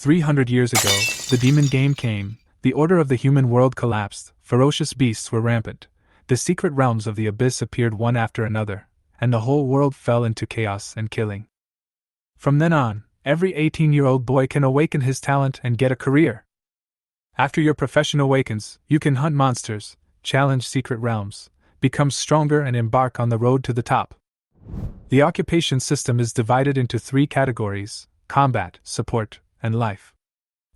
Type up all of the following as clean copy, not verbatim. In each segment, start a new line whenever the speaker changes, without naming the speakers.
300 years ago, the demon game came, the order of the human world collapsed, ferocious beasts were rampant, the secret realms of the abyss appeared one after another, and the whole world fell into chaos and killing. From then on, every 18-year-old boy can awaken his talent and get a career. After your profession awakens, you can hunt monsters, challenge secret realms, become stronger and embark on the road to the top. The occupation system is divided into 3 categories: combat, support, and life.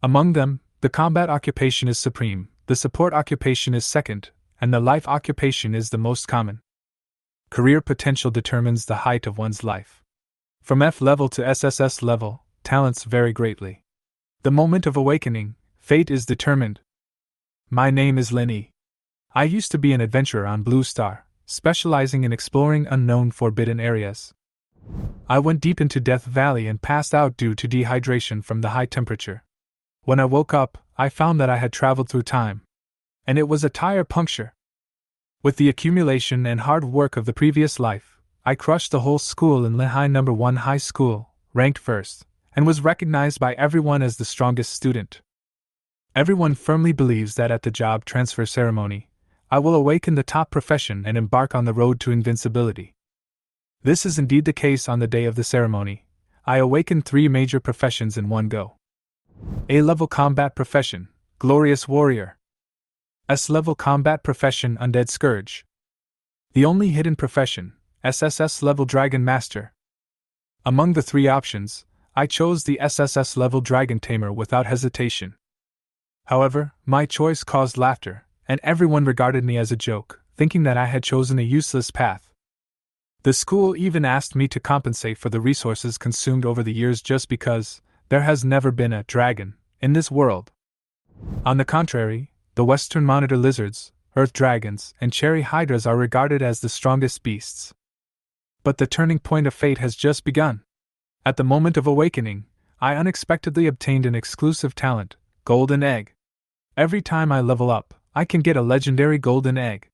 Among them, the combat occupation is supreme, the support occupation is second, and the life occupation is the most common. Career potential determines the height of one's life. From F level to SSS level, talents vary greatly. The moment of awakening, fate is determined. My name is Lin Yi. I used to be an adventurer on Blue Star, specializing in exploring unknown forbidden areas. I went deep into Death Valley and passed out due to dehydration from the high temperature. When I woke up, I found that I had traveled through time. And it was a tire puncture. With the accumulation and hard work of the previous life, I crushed the whole school in Lehigh No. 1 high school, ranked first, and was recognized by everyone as the strongest student. Everyone firmly believes that at the job transfer ceremony, I will awaken the top profession and embark on the road to invincibility. This is indeed the case on the day of the ceremony. I awakened 3 major professions in one go. A-level combat profession, Glorious Warrior. S-level combat profession, Undead Scourge. The only hidden profession, SSS level Dragon Master. Among the 3 options, I chose the SSS level Dragon Tamer without hesitation. However, my choice caused laughter, and everyone regarded me as a joke, thinking that I had chosen a useless path. The school even asked me to compensate for the resources consumed over the years just because there has never been a dragon in this world. On the contrary, the Western monitor lizards, earth dragons, and cherry hydras are regarded as the strongest beasts. But the turning point of fate has just begun. At the moment of awakening, I unexpectedly obtained an exclusive talent, Golden Egg. Every time I level up, I can get a legendary golden egg.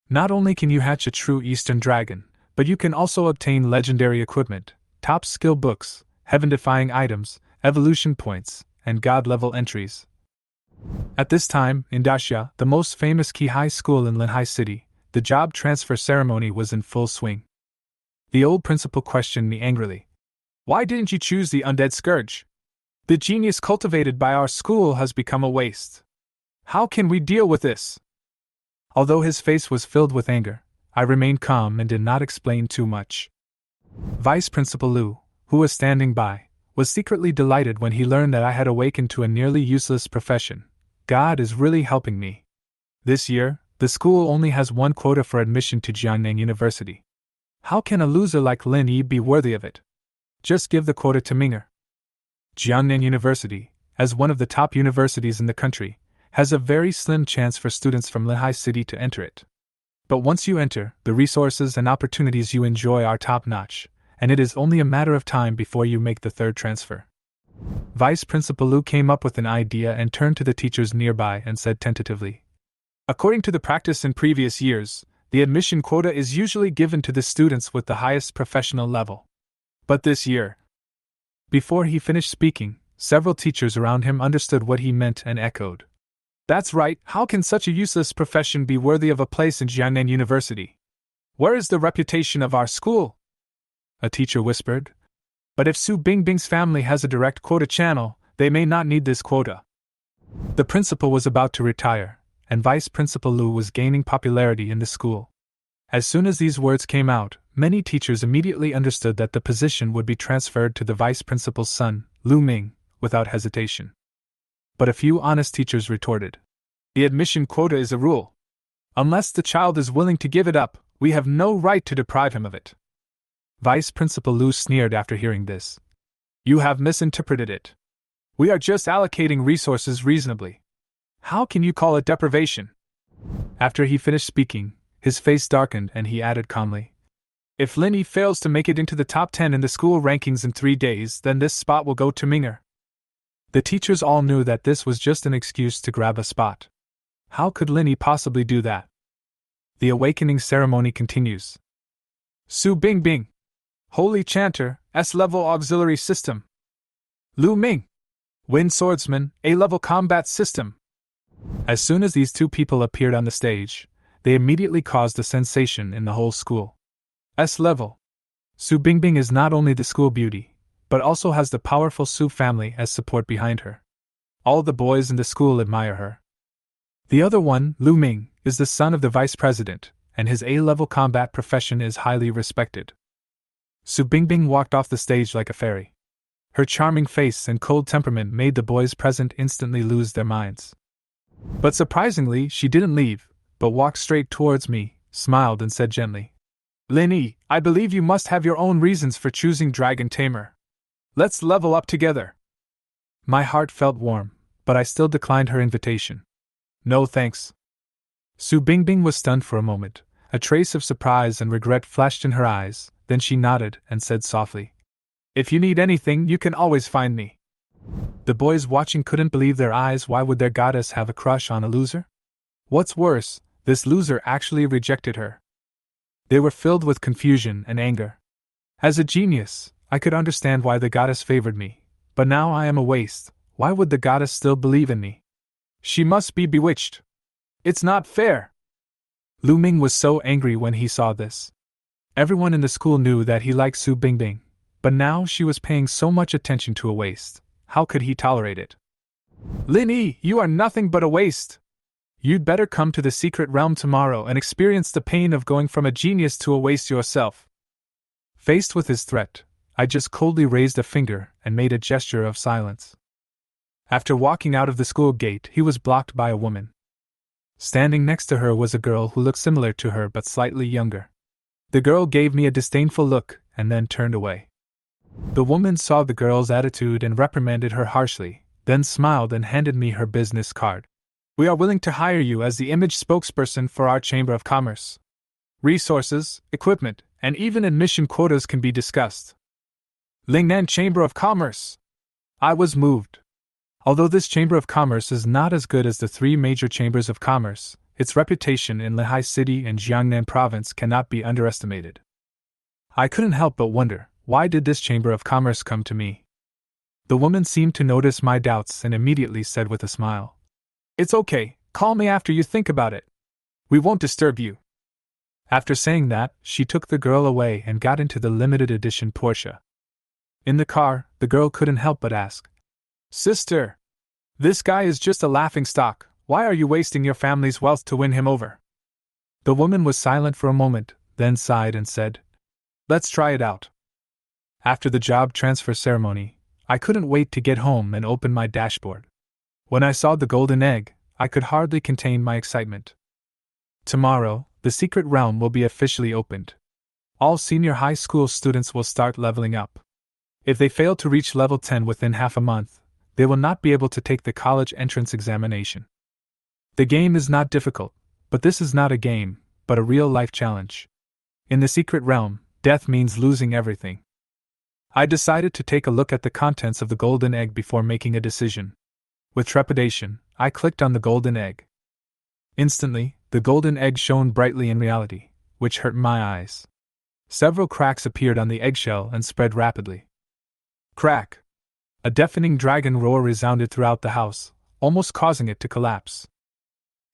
Not only can you hatch a true Eastern dragon, but you can also obtain legendary equipment, top skill books, heaven-defying items, evolution points, and god-level entries. At this time, in Daxia, the most famous key high school in Linhai City, the job transfer ceremony was in full swing. The old principal questioned me angrily. Why didn't you choose the Undead Scourge? The genius cultivated by our school has become a waste. How can we deal with this? Although his face was filled with anger, I remained calm and did not explain too much. Vice Principal Liu, who was standing by, was secretly delighted when he learned that I had awakened to a nearly useless profession. God is really helping me. This year, the school only has 1 quota for admission to Jiangnan University. How can a loser like Lin Yi be worthy of it? Just give the quota to Minger. Jiangnan University, as one of the top universities in the country, has a very slim chance for students from Lehigh City to enter it. But once you enter, the resources and opportunities you enjoy are top-notch, and it is only a matter of time before you make the 3rd transfer. Vice Principal Liu came up with an idea and turned to the teachers nearby and said tentatively, according to the practice in previous years, the admission quota is usually given to the students with the highest professional level. But this year... Before he finished speaking, several teachers around him understood what he meant and echoed. That's right, how can such a useless profession be worthy of a place in Jiangnan University? Where is the reputation of our school? A teacher whispered. But if Su Bingbing's family has a direct quota channel, they may not need this quota. The principal was about to retire, and Vice Principal Liu was gaining popularity in the school. As soon as these words came out, many teachers immediately understood that the position would be transferred to the vice principal's son, Lu Ming, without hesitation. But a few honest teachers retorted, the admission quota is a rule. Unless the child is willing to give it up, we have no right to deprive him of it. Vice Principal Liu sneered after hearing this. You have misinterpreted it. We are just allocating resources reasonably. How can you call it deprivation? After he finished speaking, his face darkened and he added calmly, if Lin Yi fails to make it into the top 10 in the school rankings in 3 days, then this spot will go to Minger. The teachers all knew that this was just an excuse to grab a spot. How could Lin Yi possibly do that? The awakening ceremony continues. Su Bingbing. Holy Chanter, S-level auxiliary system. Lu Ming. Wind Swordsman, A-level combat system. As soon as these two people appeared on the stage, they immediately caused a sensation in the whole school. S-level. Su Bingbing is not only the school beauty, but also has the powerful Su family as support behind her. All the boys in the school admire her. The other one, Lu Ming, is the son of the vice president, and his A-level combat profession is highly respected. Su Bingbing walked off the stage like a fairy. Her charming face and cold temperament made the boys present instantly lose their minds. But surprisingly, she didn't leave, but walked straight towards me, smiled and said gently, "Lin Yi, I believe you must have your own reasons for choosing Dragon Tamer. Let's level up together." My heart felt warm, but I still declined her invitation. "No thanks." Su Bingbing was stunned for a moment. A trace of surprise and regret flashed in her eyes, then she nodded and said softly, "If you need anything, you can always find me." The boys watching couldn't believe their eyes. Why would their goddess have a crush on a loser? What's worse, this loser actually rejected her. They were filled with confusion and anger. As a genius, I could understand why the goddess favored me, but now I am a waste. Why would the goddess still believe in me? She must be bewitched. It's not fair. Lu Ming was so angry when he saw this. Everyone in the school knew that he liked Su Bingbing, but now she was paying so much attention to a waste. How could he tolerate it? "Lin Yi, you are nothing but a waste. You'd better come to the secret realm tomorrow and experience the pain of going from a genius to a waste yourself." Faced with his threat, I just coldly raised a finger and made a gesture of silence. After walking out of the school gate, he was blocked by a woman. Standing next to her was a girl who looked similar to her but slightly younger. The girl gave me a disdainful look and then turned away. The woman saw the girl's attitude and reprimanded her harshly, then smiled and handed me her business card. "We are willing to hire you as the image spokesperson for our Chamber of Commerce. Resources, equipment, and even admission quotas can be discussed." Lingnan Chamber of Commerce! I was moved. Although this Chamber of Commerce is not as good as the three major chambers of commerce, its reputation in Lehigh City and Jiangnan Province cannot be underestimated. I couldn't help but wonder, why did this Chamber of Commerce come to me? The woman seemed to notice my doubts and immediately said with a smile, "It's okay, call me after you think about it. We won't disturb you." After saying that, she took the girl away and got into the limited edition Porsche. In the car, the girl couldn't help but ask, "Sister, this guy is just a laughingstock. Why are you wasting your family's wealth to win him over?" The woman was silent for a moment, then sighed and said, "Let's try it out." After the job transfer ceremony, I couldn't wait to get home and open my dashboard. When I saw the golden egg, I could hardly contain my excitement. Tomorrow, the secret realm will be officially opened. All senior high school students will start leveling up. If they fail to reach level 10 within half a month, they will not be able to take the college entrance examination. The game is not difficult, but this is not a game, but a real-life challenge. In the secret realm, death means losing everything. I decided to take a look at the contents of the golden egg before making a decision. With trepidation, I clicked on the golden egg. Instantly, the golden egg shone brightly in reality, which hurt my eyes. Several cracks appeared on the eggshell and spread rapidly. Crack! A deafening dragon roar resounded throughout the house, almost causing it to collapse.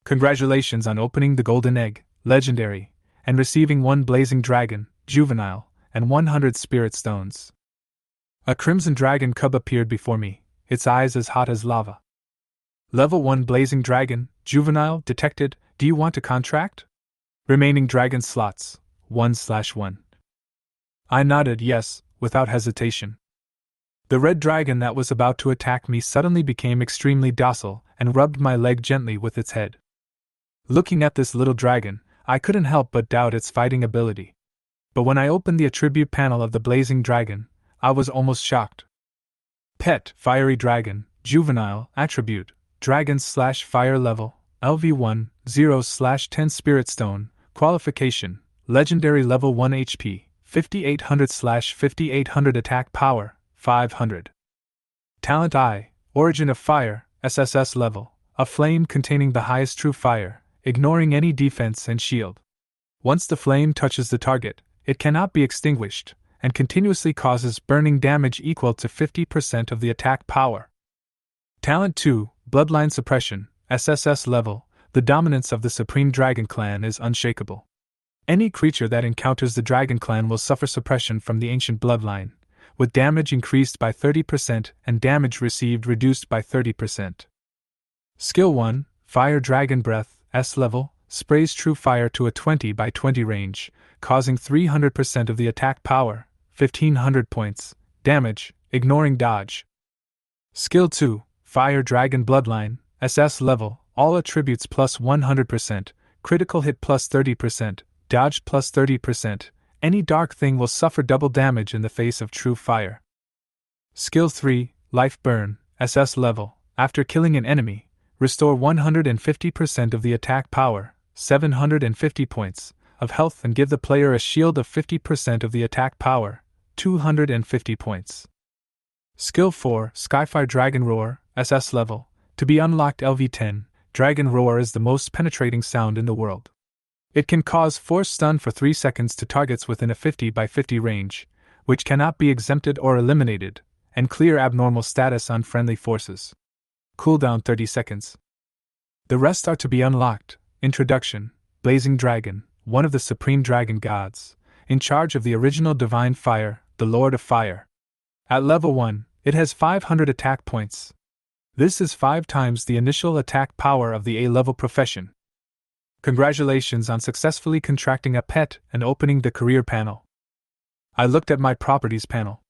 Congratulations on opening the golden egg, legendary, and receiving 1 blazing dragon, juvenile, and 100 spirit stones. A crimson dragon cub appeared before me, its eyes as hot as lava. Level 1 blazing dragon, juvenile, detected. Do you want a contract? Remaining dragon slots, 1/1. I nodded yes, without hesitation. The red dragon that was about to attack me suddenly became extremely docile and rubbed my leg gently with its head. Looking at this little dragon, I couldn't help but doubt its fighting ability. But when I opened the attribute panel of the blazing dragon, I was almost shocked. Pet, fiery dragon, juvenile, attribute, dragon/fire level, LV1, 0/10 spirit stone, qualification, legendary level 1 HP, 5800/5800 attack power, 500. Talent I, origin of fire, SSS level, a flame containing the highest true fire, ignoring any defense and shield. Once the flame touches the target, it cannot be extinguished, and continuously causes burning damage equal to 50% of the attack power. Talent 2, Bloodline Suppression, SSS level. The dominance of the Supreme Dragon Clan is unshakable. Any creature that encounters the Dragon Clan will suffer suppression from the ancient bloodline, with damage increased by 30% and damage received reduced by 30%. Skill 1, Fire Dragon Breath, S level, sprays true fire to a 20 by 20 range, causing 300% of the attack power, 1500 points, damage, ignoring dodge. Skill 2, Fire Dragon Bloodline, SS level, all attributes plus 100%, critical hit plus 30%, dodge plus 30%, any dark thing will suffer double damage in the face of true fire. Skill 3, Life Burn, SS level, after killing an enemy, restore 150% of the attack power, 750 points, of health and give the player a shield of 50% of the attack power, 250 points. Skill 4, Skyfire Dragon Roar, SS level, to be unlocked LV10, Dragon Roar is the most penetrating sound in the world. It can cause force stun for 3 seconds to targets within a 50 by 50 range, which cannot be exempted or eliminated, and clear abnormal status on friendly forces. Cooldown 30 seconds. The rest are to be unlocked. Introduction, Blazing Dragon, one of the Supreme Dragon Gods, in charge of the original Divine Fire, the Lord of Fire. At level 1, it has 500 attack points. This is 5 times the initial attack power of the A-level profession. Congratulations on successfully contracting a pet and opening the career panel. I looked at my properties panel.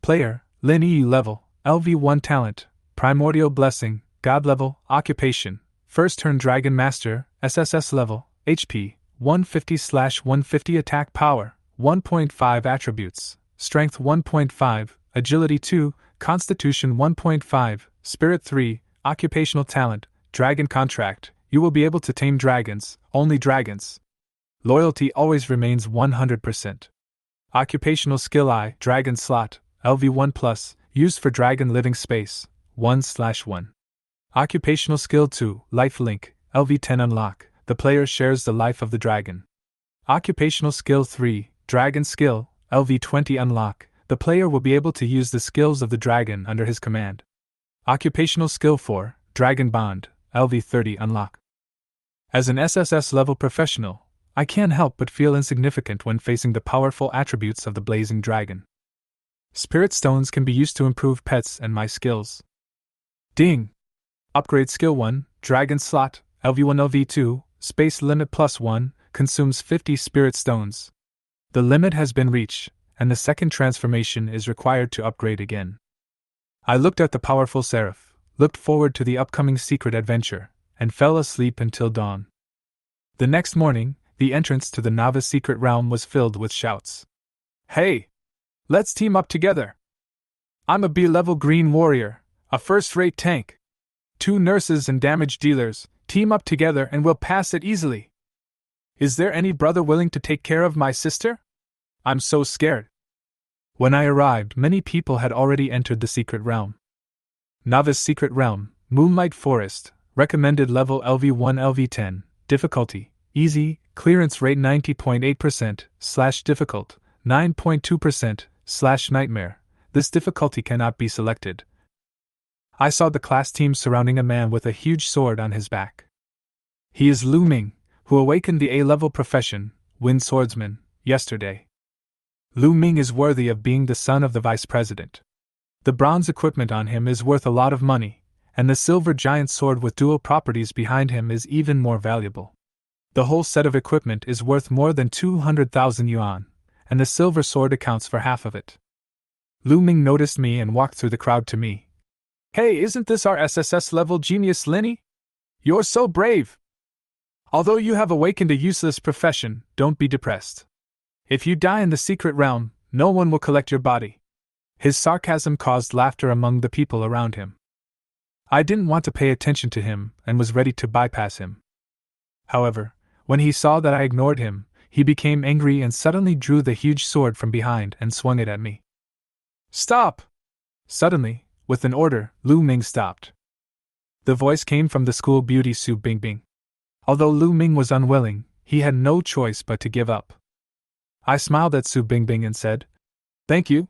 Player, Lin E level, LV1 talent, Primordial Blessing, God level, Occupation, First Turn Dragon Master, SSS level, HP, 150/150 attack power, 1.5 attributes, Strength 1.5, Agility 2, Constitution 1.5, Spirit 3, Occupational Talent, Dragon Contract. You will be able to tame dragons, only dragons. Loyalty always remains 100%. Occupational Skill I, Dragon Slot, LV1+, used for dragon living space, 1/1. Occupational Skill 2, Life Link, LV10 unlock, the player shares the life of the dragon. Occupational Skill 3, Dragon Skill, LV20 unlock, the player will be able to use the skills of the dragon under his command. Occupational Skill 4, Dragon Bond, LV30 unlock. As an SSS level professional, I can't help but feel insignificant when facing the powerful attributes of the Blazing Dragon. Spirit Stones can be used to improve pets and my skills. Ding! Upgrade Skill 1, Dragon Slot, LV1 LV2, Space Limit +1, consumes 50 Spirit Stones. The limit has been reached, and the second transformation is required to upgrade again. I looked at the powerful Seraph, looked forward to the upcoming secret adventure, and fell asleep until dawn. The next morning, the entrance to the Novice secret realm was filled with shouts. Hey! Let's team up together! I'm a B-level green warrior, a first-rate tank. 2 nurses and damage dealers, team up together and we'll pass it easily. Is there any brother willing to take care of my sister? I'm so scared. When I arrived, many people had already entered the secret realm. Novice Secret Realm, Moonlight Forest, recommended level LV1 LV10, difficulty, easy, clearance rate 90.8%, difficult, 9.2%, nightmare. This difficulty cannot be selected. I saw the class team surrounding a man with a huge sword on his back. He is Lu Ming, who awakened the A-level profession, Wind Swordsman, yesterday. Lu Ming is worthy of being the son of the vice president. The bronze equipment on him is worth a lot of money, and the silver giant sword with dual properties behind him is even more valuable. The whole set of equipment is worth more than 200,000 yuan, and the silver sword accounts for half of it. Lu Ming noticed me and walked through the crowd to me. Hey, isn't this our SSS level genius Linny? You're so brave! Although you have awakened a useless profession, don't be depressed. If you die in the secret realm, no one will collect your body. His sarcasm caused laughter among the people around him. I didn't want to pay attention to him and was ready to bypass him. However, when he saw that I ignored him, he became angry and suddenly drew the huge sword from behind and swung it at me. Stop! Suddenly, with an order, Lu Ming stopped. The voice came from the school beauty Su Bingbing. Although Lu Ming was unwilling, he had no choice but to give up. I smiled at Su Bingbing and said, "Thank you."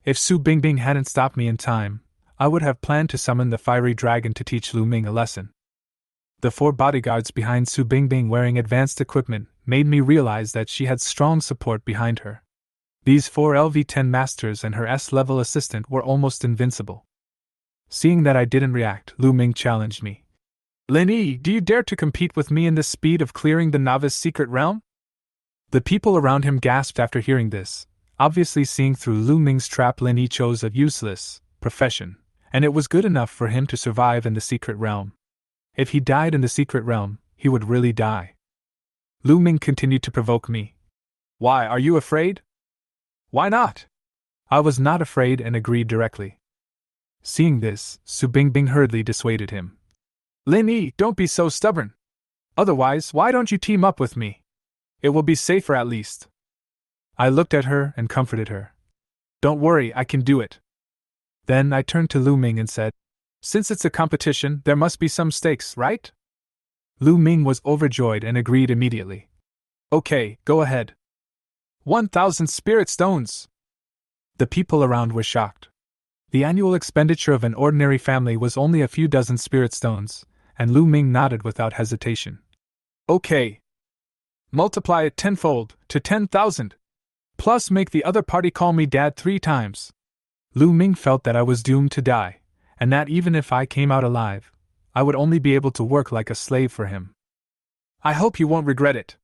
If Su Bingbing hadn't stopped me in time, I would have planned to summon the fiery dragon to teach Lu Ming a lesson. The 4 bodyguards behind Su Bingbing wearing advanced equipment made me realize that she had strong support behind her. These 4 LV-10 masters and her S-level assistant were almost invincible. Seeing that I didn't react, Lu Ming challenged me. Lin Yi, do you dare to compete with me in the speed of clearing the novice secret realm? The people around him gasped after hearing this. Obviously seeing through Lu Ming's trap, Lin Yi chose a useless profession, and it was good enough for him to survive in the secret realm. If he died in the secret realm, he would really die. Lu Ming continued to provoke me. Why, are you afraid? Why not? I was not afraid and agreed directly. Seeing this, Su Bingbing hurriedly dissuaded him. Lin Yi, don't be so stubborn. Otherwise, why don't you team up with me? It will be safer at least. I looked at her and comforted her. Don't worry, I can do it. Then I turned to Lu Ming and said, since it's a competition, there must be some stakes, right? Lu Ming was overjoyed and agreed immediately. Okay, go ahead. 1,000 spirit stones! The people around were shocked. The annual expenditure of an ordinary family was only a few dozen spirit stones, and Lu Ming nodded without hesitation. Okay. Multiply it tenfold, to 10,000. Plus make the other party call me Dad 3 times. Lu Ming felt that I was doomed to die, and that even if I came out alive, I would only be able to work like a slave for him. I hope you won't regret it,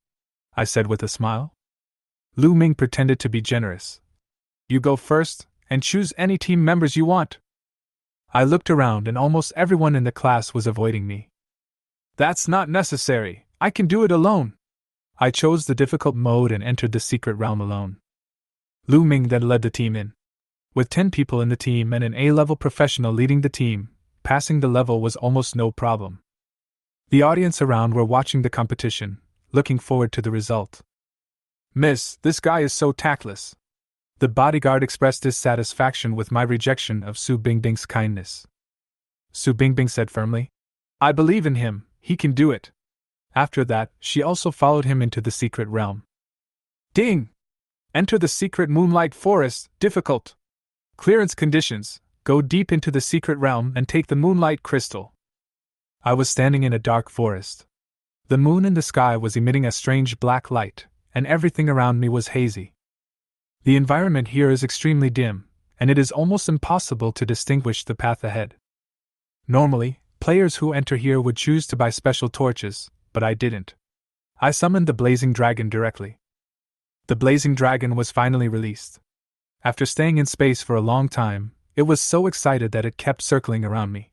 I said with a smile. Lu Ming pretended to be generous. You go first, and choose any team members you want. I looked around and almost everyone in the class was avoiding me. That's not necessary, I can do it alone. I chose the difficult mode and entered the secret realm alone. Lu Ming then led the team in. With 10 people in the team and an A-level professional leading the team, passing the level was almost no problem. The audience around were watching the competition, looking forward to the result. Miss, this guy is so tactless. The bodyguard expressed dissatisfaction with my rejection of Su Bingbing's kindness. Su Bingbing said firmly, I believe in him, he can do it. After that, she also followed him into the secret realm. Ding! Enter the secret moonlight forest, difficult. Clearance conditions, go deep into the secret realm and take the moonlight crystal. I was standing in a dark forest. The moon in the sky was emitting a strange black light, and everything around me was hazy. The environment here is extremely dim, and it is almost impossible to distinguish the path ahead. Normally, players who enter here would choose to buy special torches, but I didn't. I summoned the blazing dragon directly. The blazing dragon was finally released. After staying in space for a long time, it was so excited that it kept circling around me.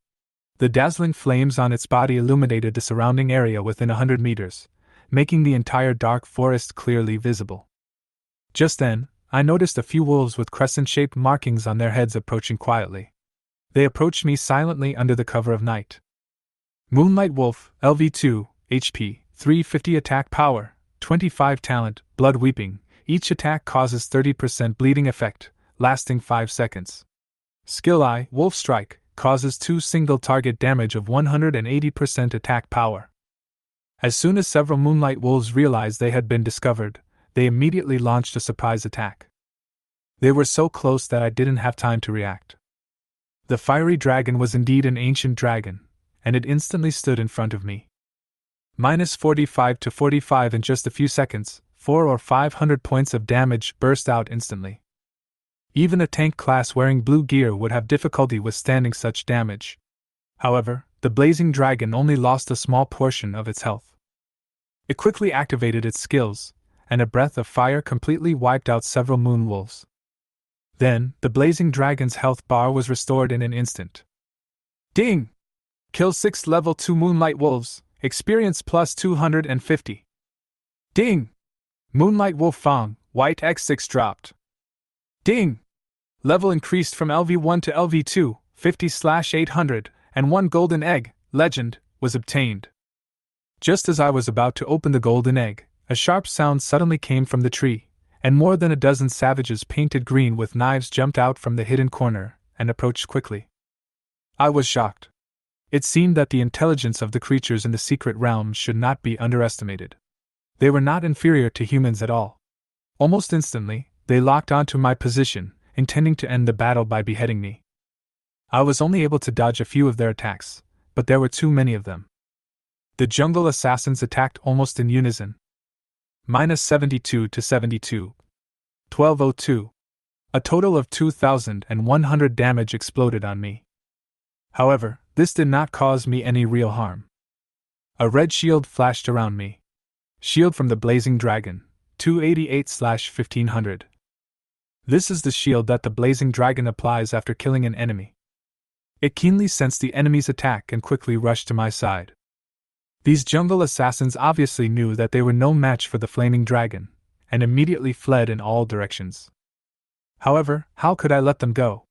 The dazzling flames on its body illuminated the surrounding area within 100 meters, making the entire dark forest clearly visible. Just then, I noticed a few wolves with crescent-shaped markings on their heads approaching quietly. They approached me silently under the cover of night. Moonlight Wolf, LV2, HP, 350 attack power, 25 talent, blood weeping. Each attack causes 30% bleeding effect, lasting 5 seconds. Skill I, Wolf Strike, causes 2 single target damage of 180% attack power. As soon as several Moonlight Wolves realized they had been discovered, they immediately launched a surprise attack. They were so close that I didn't have time to react. The fiery dragon was indeed an ancient dragon, and it instantly stood in front of me. Minus 45 to 45 in just a few seconds, 400 or 500 points of damage burst out instantly. Even a tank class wearing blue gear would have difficulty withstanding such damage. However, the blazing dragon only lost a small portion of its health. It quickly activated its skills, and a breath of fire completely wiped out several moon wolves. Then, the blazing dragon's health bar was restored in an instant. Ding! Kill 6 level 2 Moonlight Wolves, experience plus 250. Ding! Moonlight Wolf Fang, White X6 dropped. Ding! Level increased from LV1 to LV2, 50/800, and 1 golden egg, legend, was obtained. Just as I was about to open the golden egg, a sharp sound suddenly came from the tree, and more than a dozen savages painted green with knives jumped out from the hidden corner and approached quickly. I was shocked. It seemed that the intelligence of the creatures in the secret realm should not be underestimated. They were not inferior to humans at all. Almost instantly, they locked onto my position, intending to end the battle by beheading me. I was only able to dodge a few of their attacks, but there were too many of them. The jungle assassins attacked almost in unison. -72 to 72. 1202. A total of 2,100 damage exploded on me. However, this did not cause me any real harm. A red shield flashed around me. Shield from the Blazing Dragon, 288/1500. This is the shield that the Blazing Dragon applies after killing an enemy. It keenly sensed the enemy's attack and quickly rushed to my side. These jungle assassins obviously knew that they were no match for the Flaming Dragon, and immediately fled in all directions. However, how could I let them go?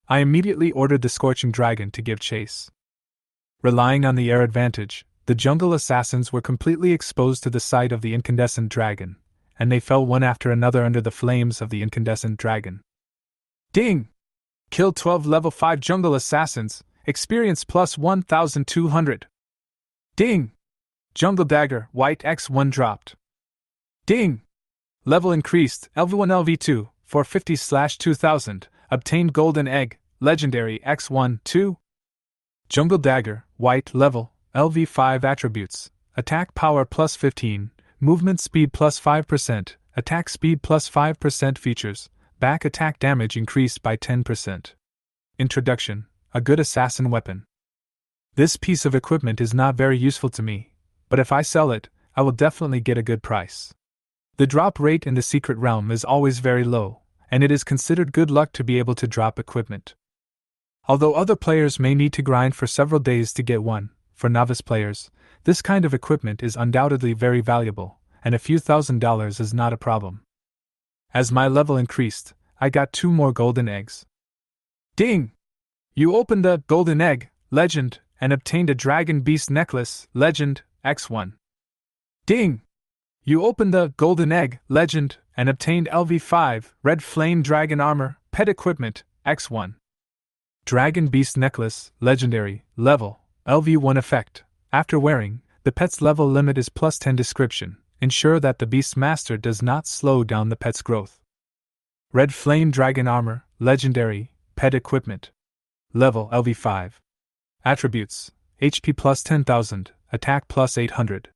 I immediately ordered the Scorching Dragon to give chase. Relying on the air advantage, the jungle assassins were completely exposed to the sight of the incandescent dragon, and they fell one after another under the flames of the incandescent dragon. Ding! Killed 12 level 5 jungle assassins, experience plus 1,200. Ding! Jungle dagger, white X1 dropped. Ding! Level increased, LV1 LV2, 450/2000, obtained golden egg, legendary X1 2. Jungle dagger, white level, LV5 attributes, attack power plus 15, movement speed plus 5%, attack speed plus 5% features, back attack damage increased by 10%. Introduction, a good assassin weapon. This piece of equipment is not very useful to me, but if I sell it, I will definitely get a good price. The drop rate in the secret realm is always very low, and it is considered good luck to be able to drop equipment. Although other players may need to grind for several days to get one, for novice players, this kind of equipment is undoubtedly very valuable, and a few $1,000s is not a problem. As my level increased, I got 2 more golden eggs. Ding! You opened the golden egg, legend, and obtained a dragon beast necklace, legend, X1. Ding! You opened the golden egg, legend, and obtained LV5, red flame dragon armor, pet equipment, X1. Dragon beast necklace, legendary, level, LV1 effect. After wearing, the pet's level limit is plus 10 description. Ensure that the beast master does not slow down the pet's growth. Red flame dragon armor, legendary, pet equipment. Level LV5. Attributes, HP plus 10,000, attack plus 800.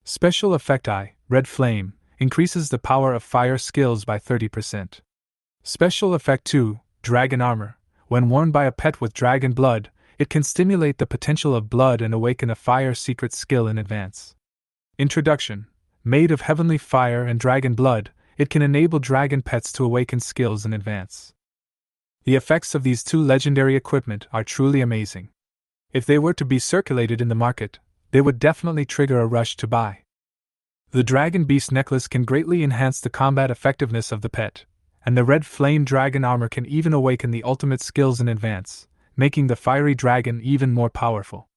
Special effect I, red flame, increases the power of fire skills by 30%. Special effect 2, dragon armor. When worn by a pet with dragon blood, it can stimulate the potential of blood and awaken a fire secret skill in advance. Introduction. Made of heavenly fire and dragon blood, it can enable dragon pets to awaken skills in advance. The effects of these 2 legendary equipment are truly amazing. If they were to be circulated in the market, they would definitely trigger a rush to buy. The Dragon Beast necklace can greatly enhance the combat effectiveness of the pet, and the red flame dragon armor can even awaken the ultimate skills in advance, making the fiery dragon even more powerful.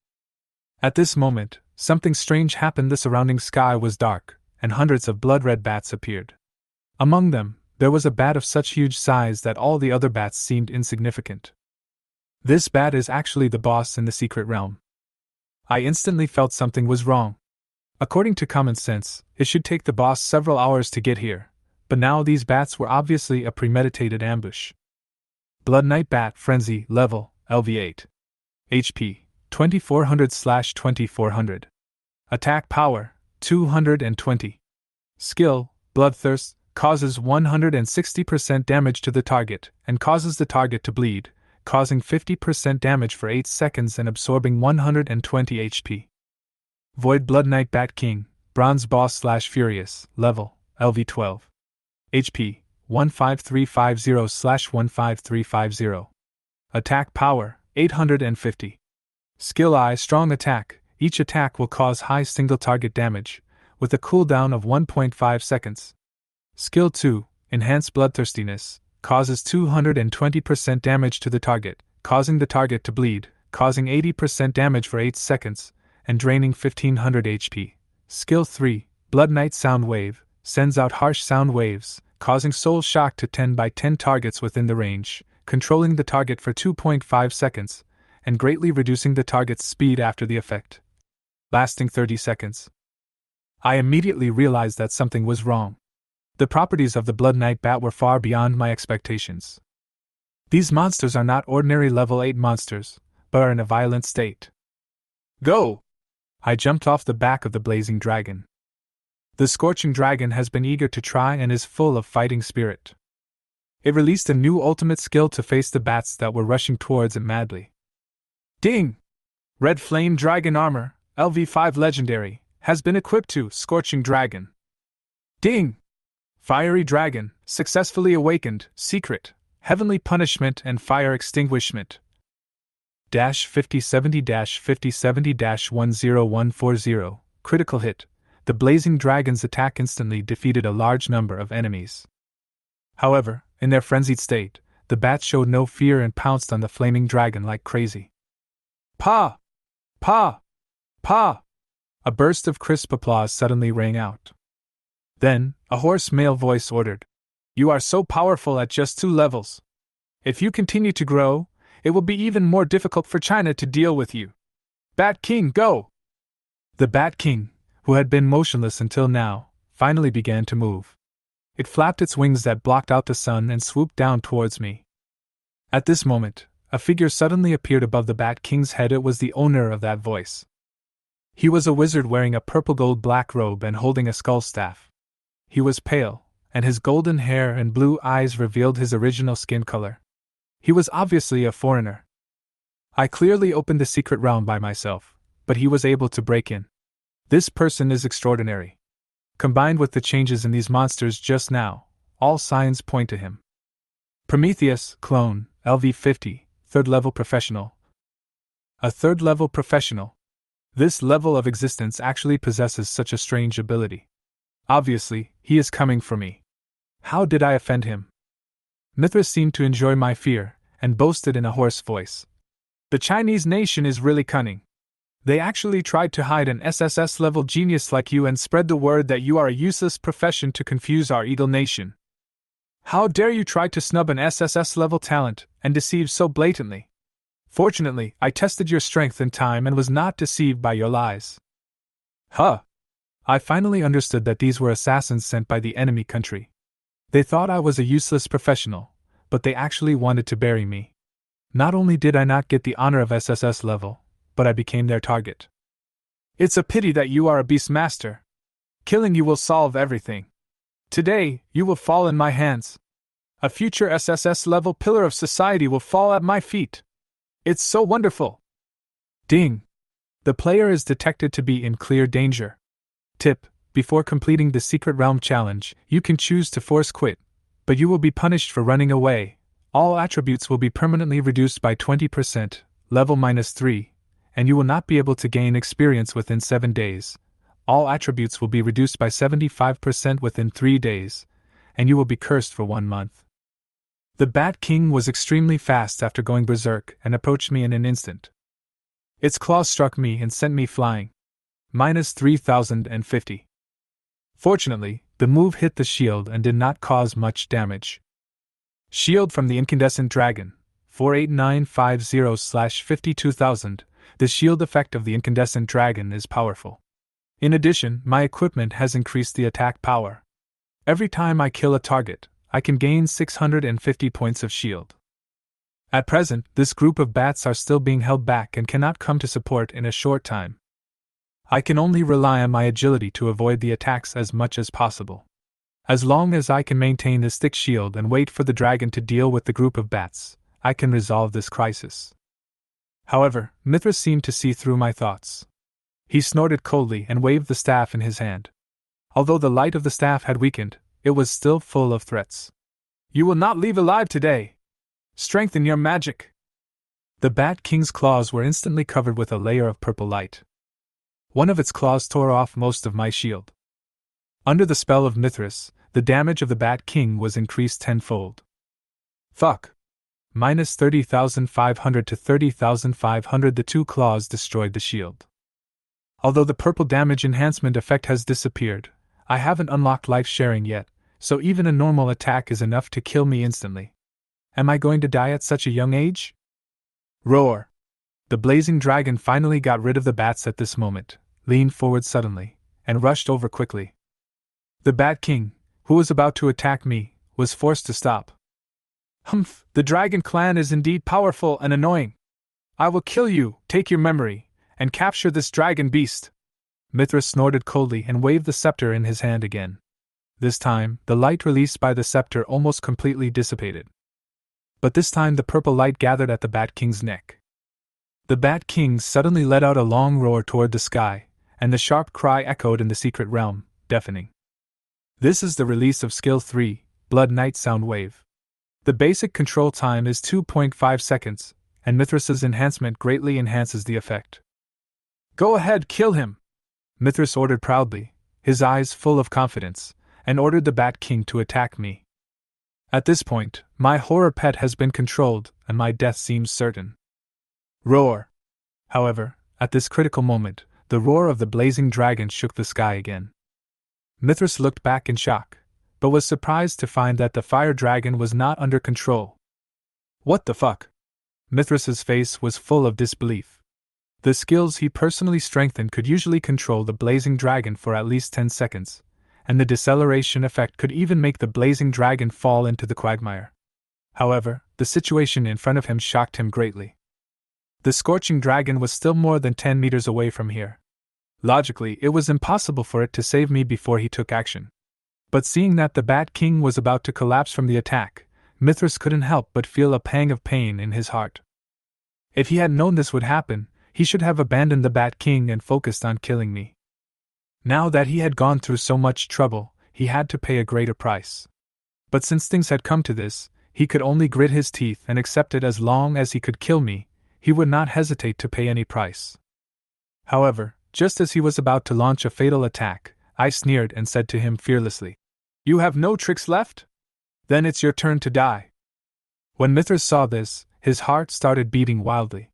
At this moment, something strange happened. The surrounding sky was dark, and hundreds of blood-red bats appeared. Among them, there was a bat of such huge size that all the other bats seemed insignificant. This bat is actually the boss in the secret realm. I instantly felt something was wrong. According to common sense, it should take the boss several hours to get here, but now these bats were obviously a premeditated ambush. Blood Knight Bat Frenzy Level, LV8. HP, 2400/2400. Attack Power, 220. Skill, Bloodthirst, causes 160% damage to the target, and causes the target to bleed, causing 50% damage for 8 seconds and absorbing 120 HP. Void Blood Knight Bat King, Bronze Boss/Furious, Level, LV12. HP, 15350/15350. Attack Power, 850. Skill I Strong Attack. Each attack will cause high single target damage, with a cooldown of 1.5 seconds. Skill 2, Enhanced Bloodthirstiness, causes 220% damage to the target, causing the target to bleed, causing 80% damage for 8 seconds, and draining 1500 HP. Skill 3, Blood Knight Sound Wave, sends out harsh sound waves, causing soul shock to 10 by 10 targets within the range, controlling the target for 2.5 seconds, and greatly reducing the target's speed after the effect, lasting 30 seconds. I immediately realized that something was wrong. The properties of the Blood Knight Bat were far beyond my expectations. These monsters are not ordinary level 8 monsters, but are in a violent state. Go! I jumped off the back of the blazing dragon. The scorching dragon has been eager to try and is full of fighting spirit. It released a new ultimate skill to face the bats that were rushing towards it madly. Ding! Red Flame Dragon Armor, LV5 Legendary, has been equipped to Scorching Dragon. Ding! Fiery Dragon, successfully awakened, Secret, Heavenly Punishment and Fire Extinguishment. 5070-5070-10140, critical hit. The blazing dragon's attack instantly defeated a large number of enemies. However, in their frenzied state, the bats showed no fear and pounced on the flaming dragon like crazy. Pa! Pa! Pa! A burst of crisp applause suddenly rang out. Then, a hoarse male voice ordered, "You are so powerful at just 2 levels. If you continue to grow, it will be even more difficult for China to deal with you. Bat King, go!" The Bat King, who had been motionless until now, finally began to move. It flapped its wings that blocked out the sun and swooped down towards me. At this moment, a figure suddenly appeared above the Bat King's head. It was the owner of that voice. He was a wizard wearing a purple gold black robe and holding a skull staff. He was pale, and his golden hair and blue eyes revealed his original skin color. He was obviously a foreigner. I clearly opened the secret realm by myself, but he was able to break in. This person is extraordinary. Combined with the changes in these monsters just now, all signs point to him. Prometheus, Clone, LV50, 3rd level professional. A 3rd level professional. This level of existence actually possesses such a strange ability. Obviously, he is coming for me. How did I offend him? Mithras seemed to enjoy my fear, and boasted in a hoarse voice. The Chinese nation is really cunning. They actually tried to hide an SSS-level genius like you and spread the word that you are a useless profession to confuse our eagle nation. How dare you try to snub an SSS-level talent and deceive so blatantly? Fortunately, I tested your strength in time and was not deceived by your lies. Huh! I finally understood that these were assassins sent by the enemy country. They thought I was a useless professional, but they actually wanted to bury me. Not only did I not get the honor of SSS level, but I became their target. It's a pity that you are a beast master. Killing you will solve everything. Today, you will fall in my hands. A future SSS-level pillar of society will fall at my feet. It's so wonderful. Ding! The player is detected to be in clear danger. Tip: before completing the Secret Realm challenge, you can choose to force quit, but you will be punished for running away. All attributes will be permanently reduced by 20%, level -3, and you will not be able to gain experience within 7 days. All attributes will be reduced by 75% within 3 days, and you will be cursed for 1 month. The Bat King was extremely fast after going berserk and approached me in an instant. Its claws struck me and sent me flying. -3050. Fortunately, the move hit the shield and did not cause much damage. Shield from the Incandescent Dragon, 48950/52000. The shield effect of the Incandescent Dragon is powerful. In addition, my equipment has increased the attack power. Every time I kill a target, I can gain 650 points of shield. At present, this group of bats are still being held back and cannot come to support in a short time. I can only rely on my agility to avoid the attacks as much as possible. As long as I can maintain this thick shield and wait for the dragon to deal with the group of bats, I can resolve this crisis. However, Mithras seemed to see through my thoughts. He snorted coldly and waved the staff in his hand. Although the light of the staff had weakened, it was still full of threats. "You will not leave alive today! Strengthen your magic!" The Bat King's claws were instantly covered with a layer of purple light. One of its claws tore off most of my shield. Under the spell of Mithras, the damage of the Bat King was increased tenfold. Fuck! -30,500 to 30,500. The 2 claws destroyed the shield. Although the purple damage enhancement effect has disappeared, I haven't unlocked life sharing yet, so even a normal attack is enough to kill me instantly. Am I going to die at such a young age? Roar! The blazing dragon finally got rid of the bats at this moment, leaned forward suddenly, and rushed over quickly. The Bat King, who was about to attack me, was forced to stop. Humph, the dragon clan is indeed powerful and annoying. I will kill you, take your memory, and capture this dragon beast. Mithras snorted coldly and waved the scepter in his hand again. This time, the light released by the scepter almost completely dissipated. But this time the purple light gathered at the Bat King's neck. The Bat King suddenly let out a long roar toward the sky, and the sharp cry echoed in the secret realm, deafening. This is the release of Skill 3, Blood Knight Sound Wave. The basic control time is 2.5 seconds, and Mithras's enhancement greatly enhances the effect. Go ahead, kill him! Mithras ordered proudly, his eyes full of confidence, and ordered the Bat King to attack me. At this point, my horror pet has been controlled, and my death seems certain. Roar! However, at this critical moment, the roar of the blazing dragon shook the sky again. Mithras looked back in shock, but was surprised to find that the fire dragon was not under control. What the fuck? Mithras's face was full of disbelief. The skills he personally strengthened could usually control the blazing dragon for at least 10 seconds, and the deceleration effect could even make the blazing dragon fall into the quagmire. However, the situation in front of him shocked him greatly. The scorching dragon was still more than 10 meters away from here. Logically, it was impossible for it to save me before he took action. But seeing that the Bat King was about to collapse from the attack, Mithras couldn't help but feel a pang of pain in his heart. If he had known this would happen, he should have abandoned the Bat King and focused on killing me. Now that he had gone through so much trouble, he had to pay a greater price. But since things had come to this, he could only grit his teeth and accept it. As long as he could kill me, he would not hesitate to pay any price. However, just as he was about to launch a fatal attack, I sneered and said to him fearlessly, "You have no tricks left? Then it's your turn to die." When Mithras saw this, his heart started beating wildly.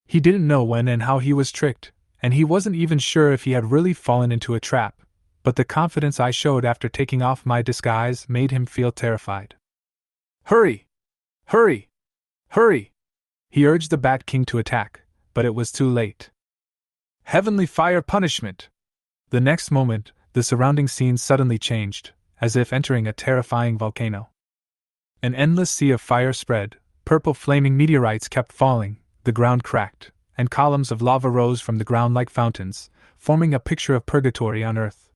He didn't know when and how he was tricked, and he wasn't even sure if he had really fallen into a trap, but the confidence I showed after taking off my disguise made him feel terrified. "Hurry! Hurry! Hurry!" He urged the Bat King to attack, but it was too late. Heavenly fire punishment! The next moment, the surrounding scene suddenly changed, as if entering a terrifying volcano. An endless sea of fire spread, purple flaming meteorites kept falling, the ground cracked, and columns of lava rose from the ground like fountains, forming a picture of purgatory on earth.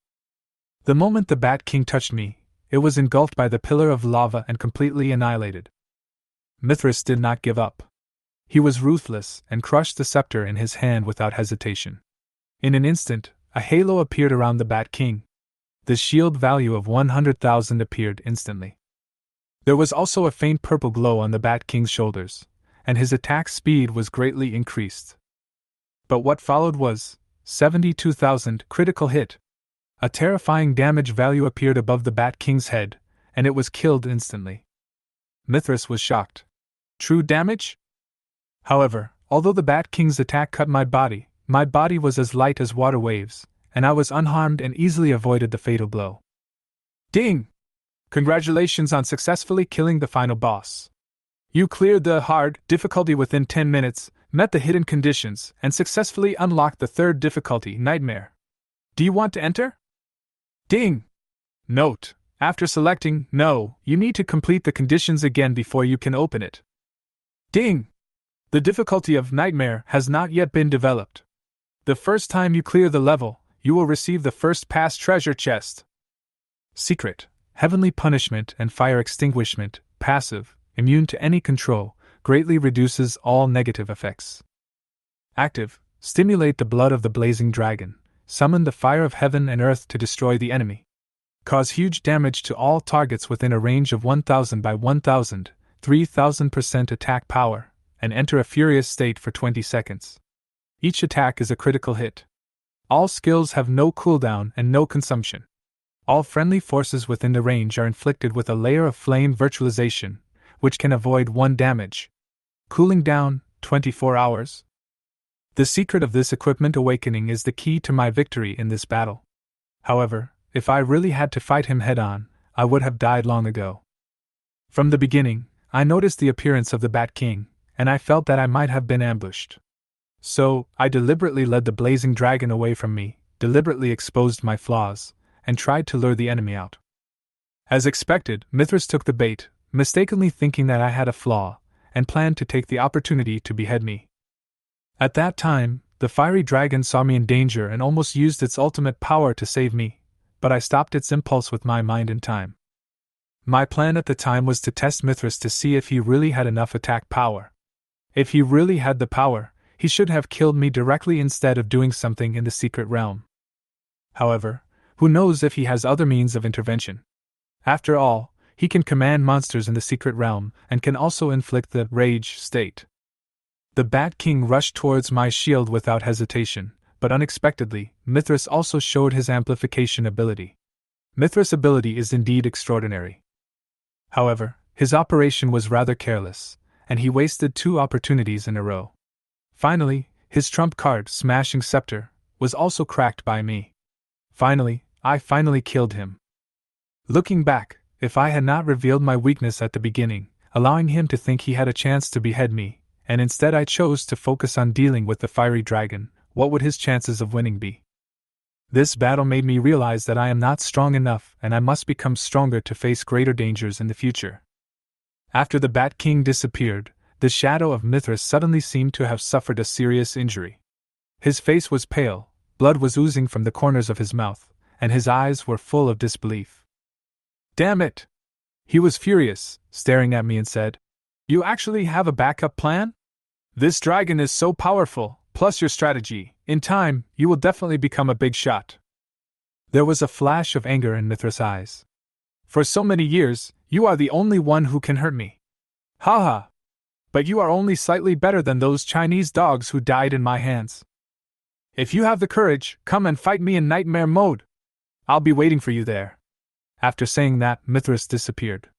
The moment the Bat King touched me, it was engulfed by the pillar of lava and completely annihilated. Mithras did not give up. He was ruthless and crushed the scepter in his hand without hesitation. In an instant, a halo appeared around the Bat King. The shield value of 100,000 appeared instantly. There was also a faint purple glow on the Bat King's shoulders, and his attack speed was greatly increased. But what followed was 72,000 critical hit. A terrifying damage value appeared above the Bat King's head, and it was killed instantly. Mithras was shocked. True damage? However, although the Bat King's attack cut my body was as light as water waves, and I was unharmed and easily avoided the fatal blow. Ding! Congratulations on successfully killing the final boss. You cleared the hard difficulty within 10 minutes, met the hidden conditions, and successfully unlocked the third difficulty, Nightmare. Do you want to enter? Ding! Note: after selecting No, you need to complete the conditions again before you can open it. Ding! The difficulty of Nightmare has not yet been developed. The first time you clear the level, you will receive the first pass treasure chest. Secret: Heavenly Punishment and Fire Extinguishment, passive, immune to any control, greatly reduces all negative effects. Active: Stimulate the blood of the blazing dragon, summon the fire of heaven and earth to destroy the enemy. Cause huge damage to all targets within a range of 1000 by 1000, 3000% attack power, and enter a furious state for 20 seconds. Each attack is a critical hit. All skills have no cooldown and no consumption. All friendly forces within the range are inflicted with a layer of flame virtualization, which can avoid 1 damage. Cooling down, 24 hours. The secret of this equipment awakening is the key to my victory in this battle. However, if I really had to fight him head-on, I would have died long ago. From the beginning, I noticed the appearance of the Bat King, and I felt that I might have been ambushed. So, I deliberately led the blazing dragon away from me, deliberately exposed my flaws, and tried to lure the enemy out. As expected, Mithras took the bait, mistakenly thinking that I had a flaw, and planned to take the opportunity to behead me. At that time, the fiery dragon saw me in danger and almost used its ultimate power to save me, but I stopped its impulse with my mind in time. My plan at the time was to test Mithras to see if he really had enough attack power. If he really had the power, he should have killed me directly instead of doing something in the secret realm. However, who knows if he has other means of intervention? After all, he can command monsters in the secret realm and can also inflict the rage state. The Bat King rushed towards my shield without hesitation, but unexpectedly, Mithras also showed his amplification ability. Mithras' ability is indeed extraordinary. However, his operation was rather careless, and he wasted 2 opportunities in a row. Finally, his trump card, Smashing Scepter, was also cracked by me. I finally killed him. Looking back, if I had not revealed my weakness at the beginning, allowing him to think he had a chance to behead me, and instead I chose to focus on dealing with the fiery dragon, what would his chances of winning be? This battle made me realize that I am not strong enough and I must become stronger to face greater dangers in the future. After the Bat King disappeared, the shadow of Mithras suddenly seemed to have suffered a serious injury. His face was pale, blood was oozing from the corners of his mouth, and his eyes were full of disbelief. "Damn it!" He was furious, staring at me and said, "You actually have a backup plan? This dragon is so powerful, plus your strategy, in time, you will definitely become a big shot." There was a flash of anger in Mithras' eyes. "For so many years, you are the only one who can hurt me. Haha! But you are only slightly better than those Chinese dogs who died in my hands. If you have the courage, come and fight me in nightmare mode. I'll be waiting for you there." After saying that, Mithras disappeared.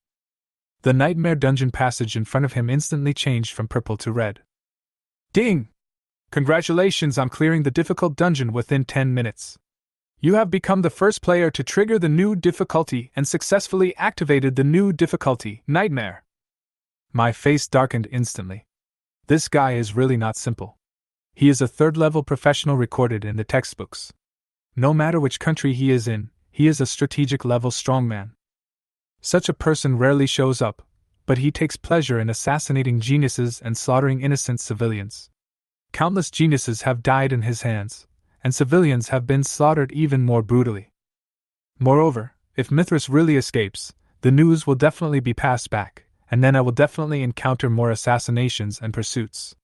The nightmare dungeon passage in front of him instantly changed from purple to red. Ding! Congratulations on clearing the difficult dungeon within 10 minutes. You have become the first player to trigger the new difficulty and successfully activated the new difficulty, Nightmare. My face darkened instantly. This guy is really not simple. He is a 3rd-level professional recorded in the textbooks. No matter which country he is in, he is a strategic-level strongman. Such a person rarely shows up, but he takes pleasure in assassinating geniuses and slaughtering innocent civilians. Countless geniuses have died in his hands, and civilians have been slaughtered even more brutally. Moreover, if Mithras really escapes, the news will definitely be passed back, and then I will definitely encounter more assassinations and pursuits.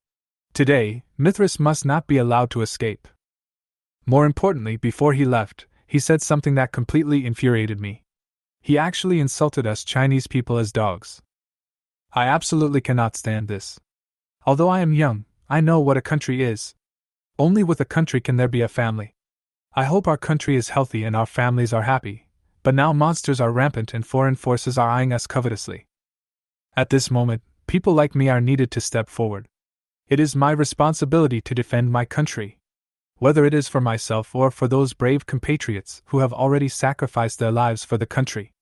Today, Mithras must not be allowed to escape. More importantly, before he left, he said something that completely infuriated me. He actually insulted us Chinese people as dogs. I absolutely cannot stand this. Although I am young, I know what a country is. Only with a country can there be a family. I hope our country is healthy and our families are happy, but now monsters are rampant and foreign forces are eyeing us covetously. At this moment, people like me are needed to step forward. It is my responsibility to defend my country. Whether it is for myself or for those brave compatriots who have already sacrificed their lives for the country.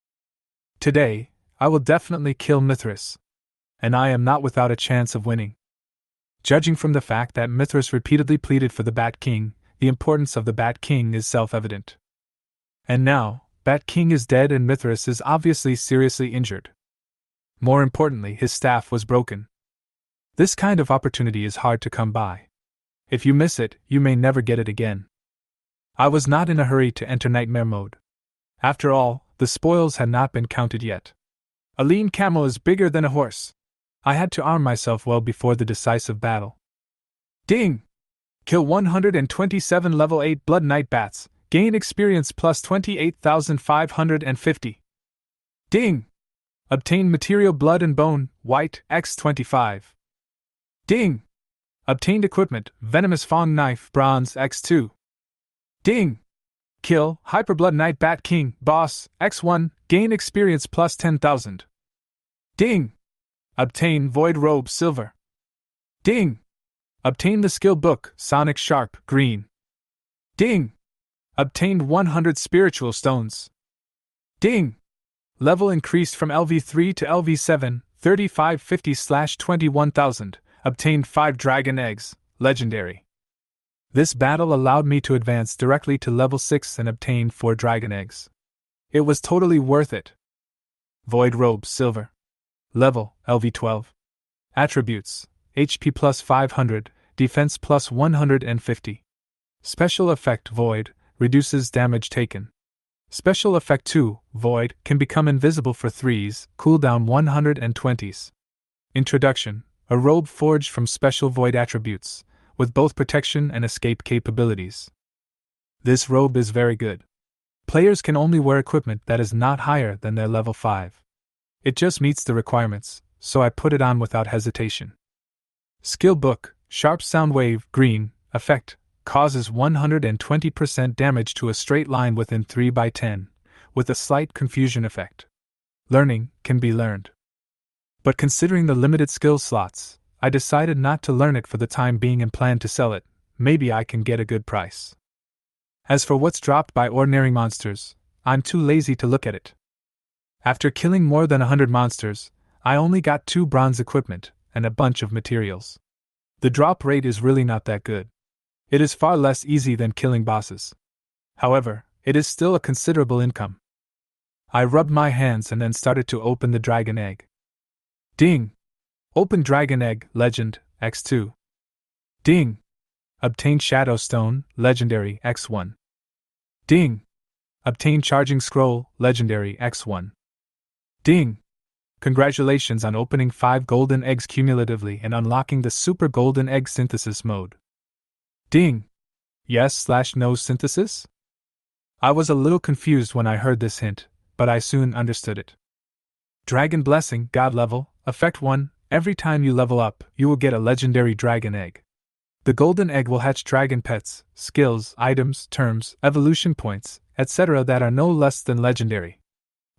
Today, I will definitely kill Mithras. And I am not without a chance of winning. Judging from the fact that Mithras repeatedly pleaded for the Bat King, the importance of the Bat King is self-evident. And now, Bat King is dead and Mithras is obviously seriously injured. More importantly, his staff was broken. This kind of opportunity is hard to come by. If you miss it, you may never get it again. I was not in a hurry to enter nightmare mode. After all, the spoils had not been counted yet. A lean camel is bigger than a horse. I had to arm myself well before the decisive battle. Ding! Kill 127 level 8 Blood Knight bats, gain experience plus 28,550. Ding! Obtain material blood and bone, white, x25. Ding! Obtained equipment, venomous fawn knife, bronze, x2. Ding! Kill, Hyper Blood Knight Bat King, boss, x1, gain experience plus 10,000. Ding! Obtain Void Robe, silver. Ding! Obtain the skill book, Sonic Sharp, green. Ding! Obtained 100 spiritual stones. Ding! Level increased from LV3 to LV7, 3550/21,000. Obtained 5 dragon eggs, legendary. This battle allowed me to advance directly to level 6 and obtain 4 dragon eggs. It was totally worth it. Void Robe, silver. level, LV12. Attributes: HP plus 500, defense plus 150. Special effect Void, reduces damage taken. Special effect 2, Void, can become invisible for 3s, cooldown 120s. Introduction: a robe forged from special Void attributes, with both protection and escape capabilities. This robe is very good. Players can only wear equipment that is not higher than their level 5. It just meets the requirements, so I put it on without hesitation. Skill Book, Sharp Sound Wave, Green, Effect, causes 120% damage to a straight line within 3x10, with a slight confusion effect. Learning can be learned. But considering the limited skill slots, I decided not to learn it for the time being and plan to sell it. Maybe I can get a good price. As for what's dropped by ordinary monsters, I'm too lazy to look at it. After killing more than 100 monsters, I only got 2 bronze equipment and a bunch of materials. The drop rate is really not that good. It is far less easy than killing bosses. However, it is still a considerable income. I rubbed my hands and then started to open the dragon egg. Ding! Open dragon egg, legend, X2. Ding! Obtain shadow stone, legendary, X1. Ding! Obtain charging scroll, legendary, X1. Ding! Congratulations on opening 5 golden eggs cumulatively and unlocking the super golden egg synthesis mode. Ding! Yes/no synthesis? I was a little confused when I heard this hint, but I soon understood it. Dragon Blessing, God Level, Effect 1, every time you level up, you will get a legendary dragon egg. The golden egg will hatch dragon pets, skills, items, terms, evolution points, etc. that are no less than legendary.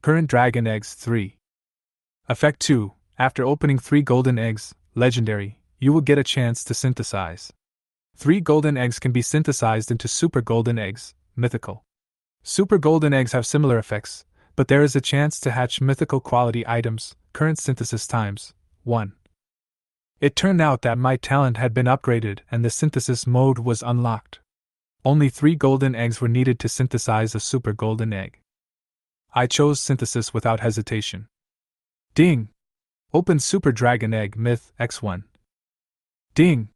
Current dragon eggs 3. Effect 2, after opening 3 golden eggs, legendary, you will get a chance to synthesize. 3 golden eggs can be synthesized into super golden eggs, mythical. Super golden eggs have similar effects, but there is a chance to hatch mythical quality items, current synthesis times 1. It turned out that my talent had been upgraded and the synthesis mode was unlocked. Only 3 golden eggs were needed to synthesize a super golden egg. I chose synthesis without hesitation. Ding! Open Super Dragon Egg Myth X1. Ding!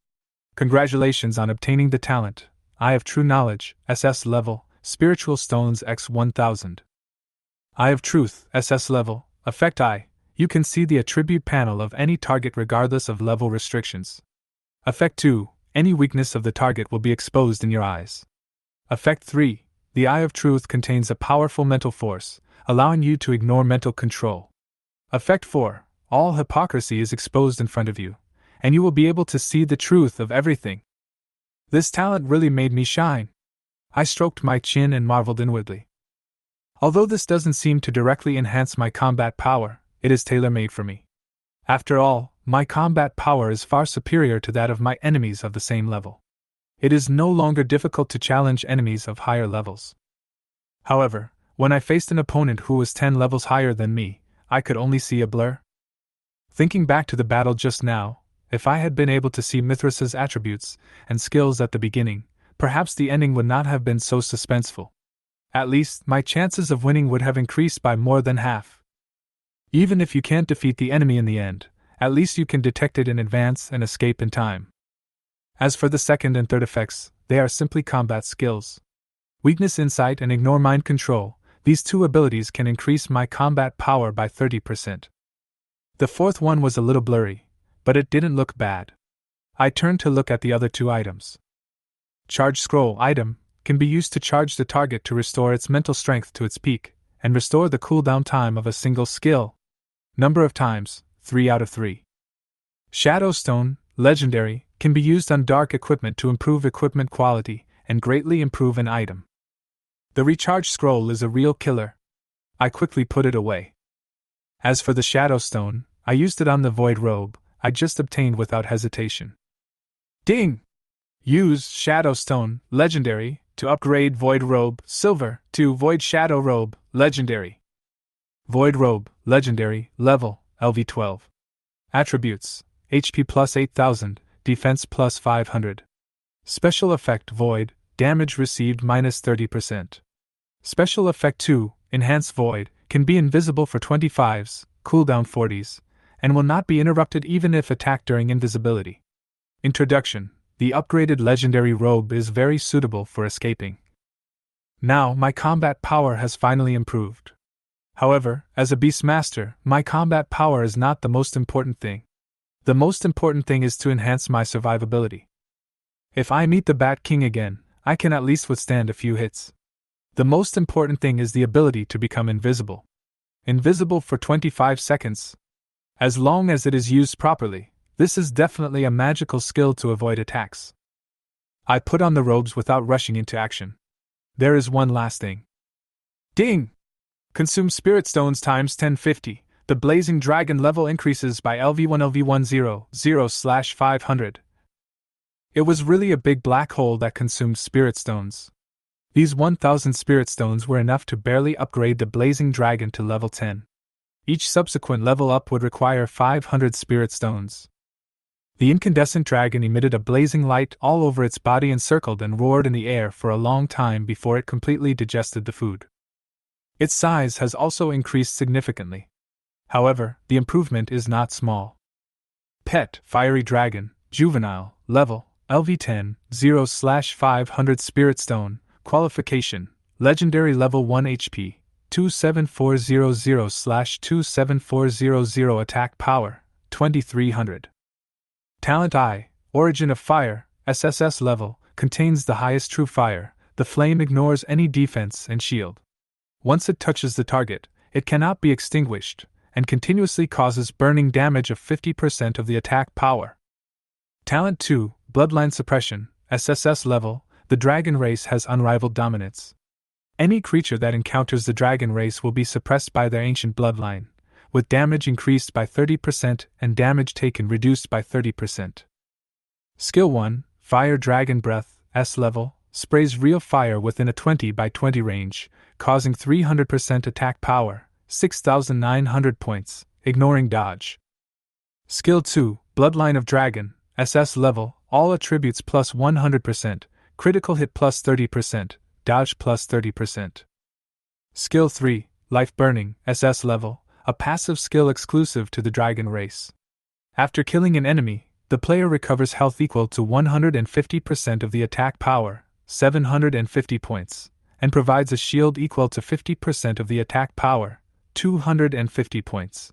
Congratulations on obtaining the talent, Eye of True Knowledge, SS level, Spiritual Stones X1000. Eye of Truth, SS level, Effect I. You can see the attribute panel of any target regardless of level restrictions. Effect 2. Any weakness of the target will be exposed in your eyes. Effect 3. The Eye of Truth contains a powerful mental force, allowing you to ignore mental control. Effect 4. All hypocrisy is exposed in front of you, and you will be able to see the truth of everything. This talent really made me shine. I stroked my chin and marveled inwardly. Although this doesn't seem to directly enhance my combat power, it is tailor-made for me. After all, my combat power is far superior to that of my enemies of the same level. It is no longer difficult to challenge enemies of higher levels. However, when I faced an opponent who was 10 levels higher than me, I could only see a blur. Thinking back to the battle just now, if I had been able to see Mithras's attributes and skills at the beginning, perhaps the ending would not have been so suspenseful. At least, my chances of winning would have increased by more than half. Even if you can't defeat the enemy in the end, at least you can detect it in advance and escape in time. As for the second and third effects, they are simply combat skills. Weakness, Insight, and Ignore Mind Control, these 2 abilities can increase my combat power by 30%. The fourth one was a little blurry, but it didn't look bad. I turned to look at the other 2 items. Charge Scroll item can be used to charge the target to restore its mental strength to its peak, and restore the cooldown time of a single skill. Number of times, 3 out of 3. Shadow Stone, legendary, can be used on dark equipment to improve equipment quality and greatly improve an item. The Recharge Scroll is a real killer. I quickly put it away. As for the Shadow Stone, I used it on the Void Robe I just obtained without hesitation. Ding! Use Shadow Stone, legendary, to upgrade Void Robe, silver, to Void Shadow Robe, legendary. Void Robe, legendary, level, LV12. Attributes: HP plus 8000, defense plus 500. Special effect Void, damage received minus 30%. Special effect 2, Enhance Void, can be invisible for 25s, cooldown 40s, and will not be interrupted even if attacked during invisibility. Introduction: the upgraded legendary robe is very suitable for escaping. Now, my combat power has finally improved. However, as a Beastmaster, my combat power is not the most important thing. The most important thing is to enhance my survivability. If I meet the Bat King again, I can at least withstand a few hits. The most important thing is the ability to become invisible. Invisible for 25 seconds. As long as it is used properly, this is definitely a magical skill to avoid attacks. I put on the robes without rushing into action. There is one last thing. Ding! Consume Spirit Stones times 1050. The Blazing Dragon level increases by LV1LV100/500. It was really a big black hole that consumed Spirit Stones. These 1000 Spirit Stones were enough to barely upgrade the Blazing Dragon to level 10. Each subsequent level up would require 500 Spirit Stones. The incandescent dragon emitted a blazing light all over its body and circled and roared in the air for a long time before it completely digested the food. Its size has also increased significantly. However, the improvement is not small. Pet, Fiery Dragon, Juvenile, Level, LV10, 0/500 Spirit Stone, Qualification, Legendary Level 1 HP, 27400/27400 Attack Power, 2300. Talent I, Origin of Fire, SSS Level, contains the highest true fire. The flame ignores any defense and shield. Once it touches the target, it cannot be extinguished, and continuously causes burning damage of 50% of the attack power. Talent 2, Bloodline Suppression, SSS Level, the dragon race has unrivaled dominance. Any creature that encounters the dragon race will be suppressed by their ancient bloodline, with damage increased by 30% and damage taken reduced by 30%. Skill 1, Fire Dragon Breath, S Level, sprays real fire within a 20 by 20 range, causing 300% attack power, 6,900 points, ignoring dodge. Skill 2, Bloodline of Dragon, SS Level, all attributes plus 100%, critical hit plus 30%, dodge plus 30%. Skill 3, Life Burning, SS Level, a passive skill exclusive to the dragon race. After killing an enemy, the player recovers health equal to 150% of the attack power, 750 points, and provides a shield equal to 50% of the attack power, 250 points.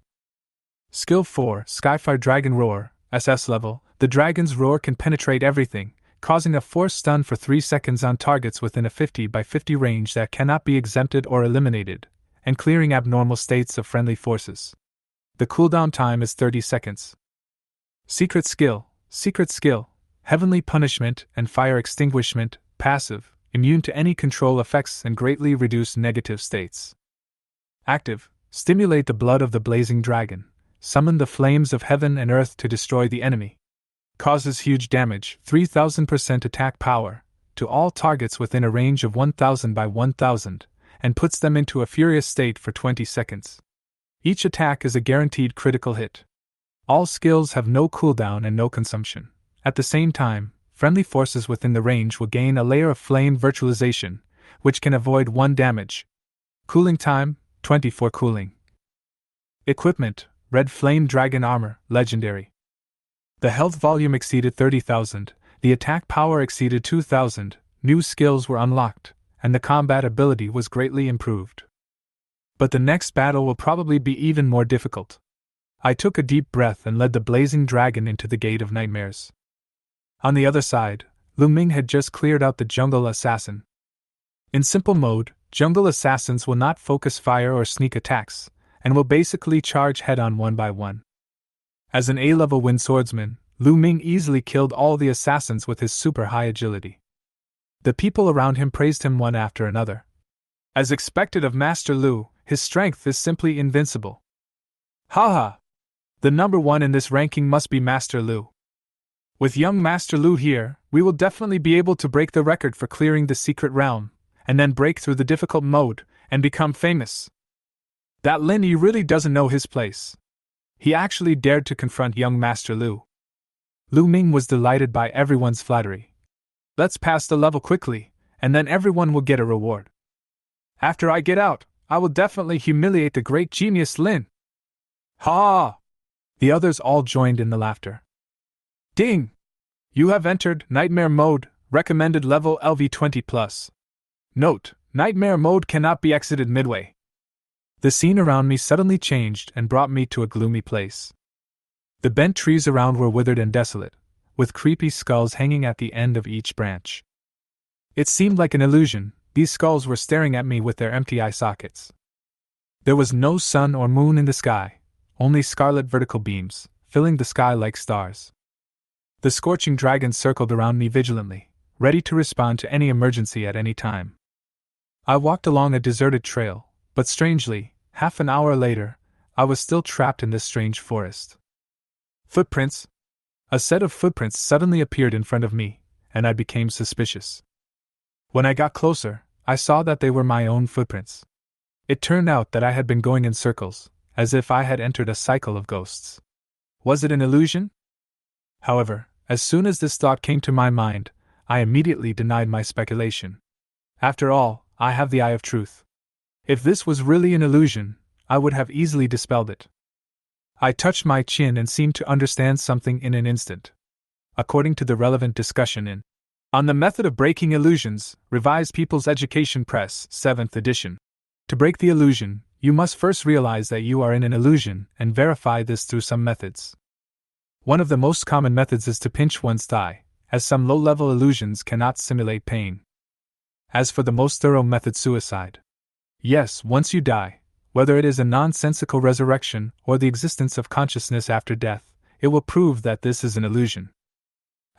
Skill 4, Skyfire Dragon Roar, SS Level, the dragon's roar can penetrate everything, causing a force stun for 3 seconds on targets within a 50 by 50 range that cannot be exempted or eliminated, and clearing abnormal states of friendly forces. The cooldown time is 30 seconds. Secret Skill, Heavenly Punishment and Fire Extinguishment, passive, immune to any control effects and greatly reduce negative states. Active, Stimulate the blood of the blazing dragon, summon the flames of heaven and earth to destroy the enemy. Causes huge damage, 3000% attack power, to all targets within a range of 1000 by 1000, and puts them into a furious state for 20 seconds. Each attack is a guaranteed critical hit. All skills have no cooldown and no consumption. At the same time, friendly forces within the range will gain a layer of flame virtualization, which can avoid 1 damage. Cooling time, 24 cooling. Equipment, Red Flame Dragon Armor, Legendary. The health volume exceeded 30,000, the attack power exceeded 2,000, new skills were unlocked, and the combat ability was greatly improved. But the next battle will probably be even more difficult. I took a deep breath and led the blazing dragon into the Gate of Nightmares. On the other side, Lu Ming had just cleared out the jungle assassin. In simple mode, jungle assassins will not focus fire or sneak attacks, and will basically charge head-on one by one. As an A-level wind swordsman, Lu Ming easily killed all the assassins with his super high agility. The people around him praised him one after another. As expected of Master Lu, his strength is simply invincible. Haha! The number 1 in this ranking must be Master Lu. With young Master Lu here, we will definitely be able to break the record for clearing the secret realm, and then break through the difficult mode, and become famous. That Lin Yi really doesn't know his place. He actually dared to confront young Master Lu. Lu Ming was delighted by everyone's flattery. Let's pass the level quickly, and then everyone will get a reward. After I get out, I will definitely humiliate the great genius Lin. Ha! The others all joined in the laughter. Ding! You have entered Nightmare Mode, recommended level LV20+. Note: Nightmare Mode cannot be exited midway. The scene around me suddenly changed and brought me to a gloomy place. The bent trees around were withered and desolate, with creepy skulls hanging at the end of each branch. It seemed like an illusion. These skulls were staring at me with their empty eye sockets. There was no sun or moon in the sky, only scarlet vertical beams, filling the sky like stars. The scorching dragons circled around me vigilantly, ready to respond to any emergency at any time. I walked along a deserted trail, but strangely, half an hour later, I was still trapped in this strange forest. Footprints! A set of footprints suddenly appeared in front of me, and I became suspicious. When I got closer, I saw that they were my own footprints. It turned out that I had been going in circles, as if I had entered a cycle of ghosts. Was it an illusion? However, as soon as this thought came to my mind, I immediately denied my speculation. After all, I have the eye of truth. If this was really an illusion, I would have easily dispelled it. I touched my chin and seemed to understand something in an instant. According to the relevant discussion in On the Method of Breaking Illusions, Revised People's Education Press, 7th edition. To break the illusion, you must first realize that you are in an illusion and verify this through some methods. One of the most common methods is to pinch one's thigh, as some low-level illusions cannot simulate pain. As for the most thorough method, suicide. Yes, once you die, whether it is a nonsensical resurrection or the existence of consciousness after death, it will prove that this is an illusion.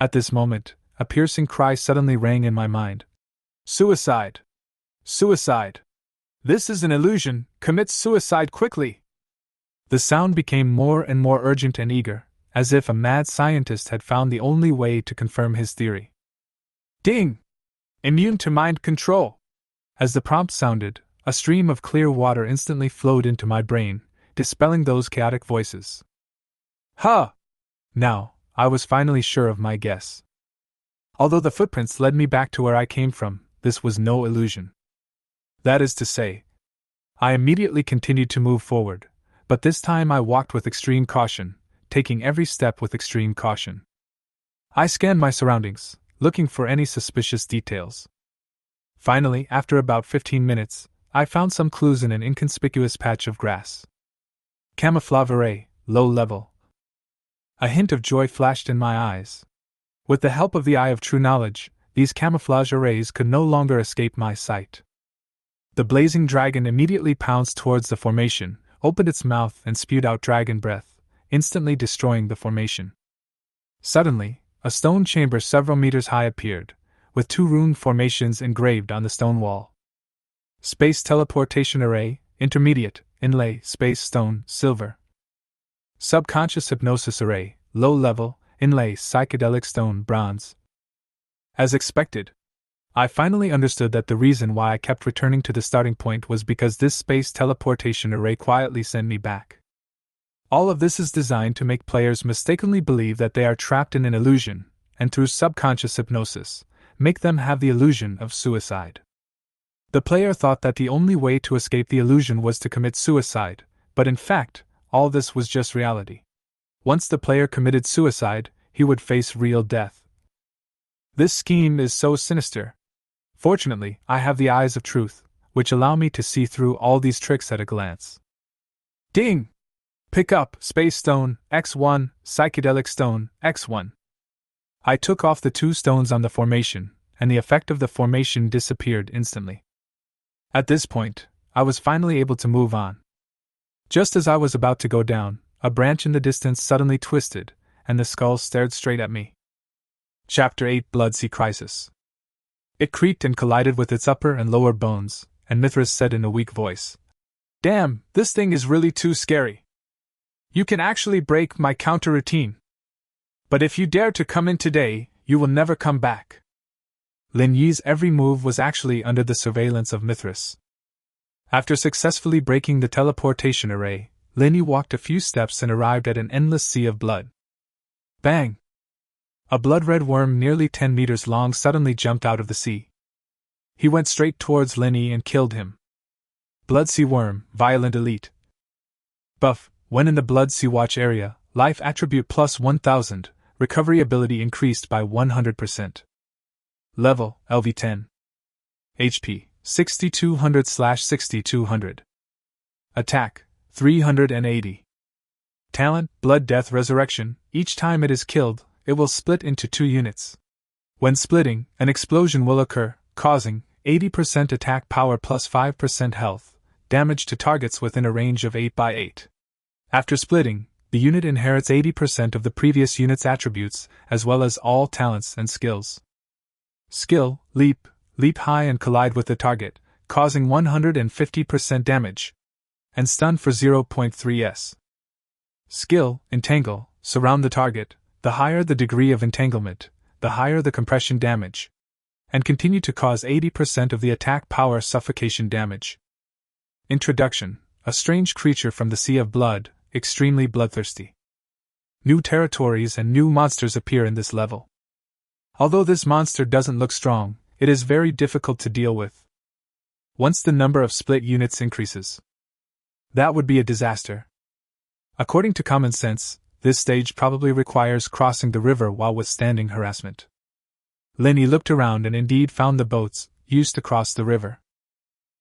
At this moment, a piercing cry suddenly rang in my mind. Suicide! Suicide! This is an illusion, commit suicide quickly! The sound became more and more urgent and eager, as if a mad scientist had found the only way to confirm his theory. Ding! Immune to mind control! As the prompt sounded, a stream of clear water instantly flowed into my brain, dispelling those chaotic voices. Ha! Now, I was finally sure of my guess. Although the footprints led me back to where I came from, this was no illusion. That is to say, I immediately continued to move forward, but this time I walked with extreme caution, taking every step with extreme caution. I scanned my surroundings, looking for any suspicious details. Finally, after about 15 minutes, I found some clues in an inconspicuous patch of grass. Camouflage array, low level. A hint of joy flashed in my eyes. With the help of the eye of true knowledge, these camouflage arrays could no longer escape my sight. The blazing dragon immediately pounced towards the formation, opened its mouth and spewed out dragon breath, instantly destroying the formation. Suddenly, a stone chamber several meters high appeared, with 2 rune formations engraved on the stone wall. Space teleportation array, intermediate, inlay, space stone, silver. Subconscious hypnosis array, low level, inlay, psychedelic stone, bronze. As expected, I finally understood that the reason why I kept returning to the starting point was because this space teleportation array quietly sent me back. All of this is designed to make players mistakenly believe that they are trapped in an illusion, and through subconscious hypnosis, make them have the illusion of suicide. The player thought that the only way to escape the illusion was to commit suicide, but in fact, all this was just reality. Once the player committed suicide, he would face real death. This scheme is so sinister. Fortunately, I have the eyes of truth, which allow me to see through all these tricks at a glance. Ding! Pick up, Space Stone, X1, Psychedelic Stone, X1. I took off the 2 stones on the formation, and the effect of the formation disappeared instantly. At this point, I was finally able to move on. Just as I was about to go down, a branch in the distance suddenly twisted, and the skull stared straight at me. Chapter 8: Bloodsea Crisis. It creaked and collided with its upper and lower bones, and Mithras said in a weak voice, "Damn, this thing is really too scary. You can actually break my counter-routine. But if you dare to come in today, you will never come back." Lin Yi's every move was actually under the surveillance of Mithras. After successfully breaking the teleportation array, Lin Yi walked a few steps and arrived at an endless sea of blood. Bang! A blood-red worm nearly 10 meters long suddenly jumped out of the sea. He went straight towards Lin Yi and killed him. Blood Sea Worm, Violent Elite. Buff: when in the Blood Sea Watch area, Life attribute plus 1000, recovery ability increased by 100%. Level, LV10. HP, 6200/6200. Attack, 380. Talent, Blood Death Resurrection. Each time it is killed, it will split into 2 units. When splitting, an explosion will occur, causing 80% attack power plus 5% health, damage to targets within a range of 8 by 8. After splitting, the unit inherits 80% of the previous unit's attributes, as well as all talents and skills. Skill, Leap high and collide with the target, causing 150% damage. And stun for 0.3s. Skill, Entangle, surround the target. The higher the degree of entanglement, the higher the compression damage. And continue to cause 80% of the attack power suffocation damage. Introduction, a strange creature from the Sea of Blood, extremely bloodthirsty. New territories and new monsters appear in this level. Although this monster doesn't look strong, it is very difficult to deal with. Once the number of split units increases, that would be a disaster. According to common sense, this stage probably requires crossing the river while withstanding harassment. Linny looked around and indeed found the boats used to cross the river.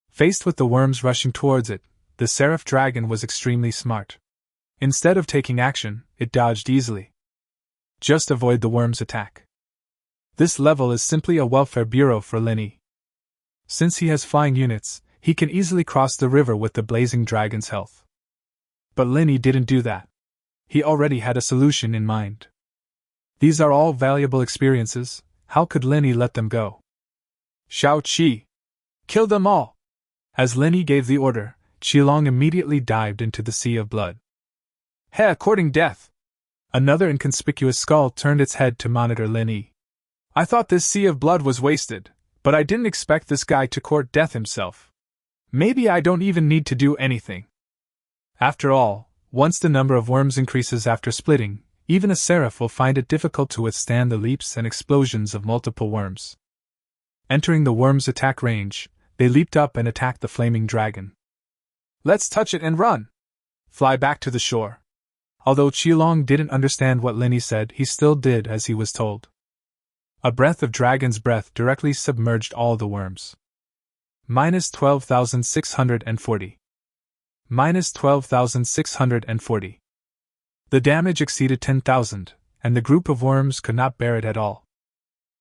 Faced with the worms rushing towards it, the seraph dragon was extremely smart. Instead of taking action, it dodged easily. Just avoid the worms' attack. This level is simply a welfare bureau for Linny. Since he has flying units, he can easily cross the river with the blazing dragon's health. But Linny didn't do that. He already had a solution in mind. These are all valuable experiences, how could Linny let them go? Shao Qi! Kill them all! As Linny gave the order, Qilong immediately dived into the Sea of Blood. He courting death! Another inconspicuous skull turned its head to monitor Linny. I thought this Sea of Blood was wasted, but I didn't expect this guy to court death himself. Maybe I don't even need to do anything. After all, once the number of worms increases after splitting, even a seraph will find it difficult to withstand the leaps and explosions of multiple worms. Entering the worms' attack range, they leaped up and attacked the flaming dragon. Let's touch it and run! Fly back to the shore. Although Qilong didn't understand what Linny said, he still did as he was told. A breath of dragon's breath directly submerged all the worms. Minus 12,640. Minus 12,640. The damage exceeded 10,000, and the group of worms could not bear it at all.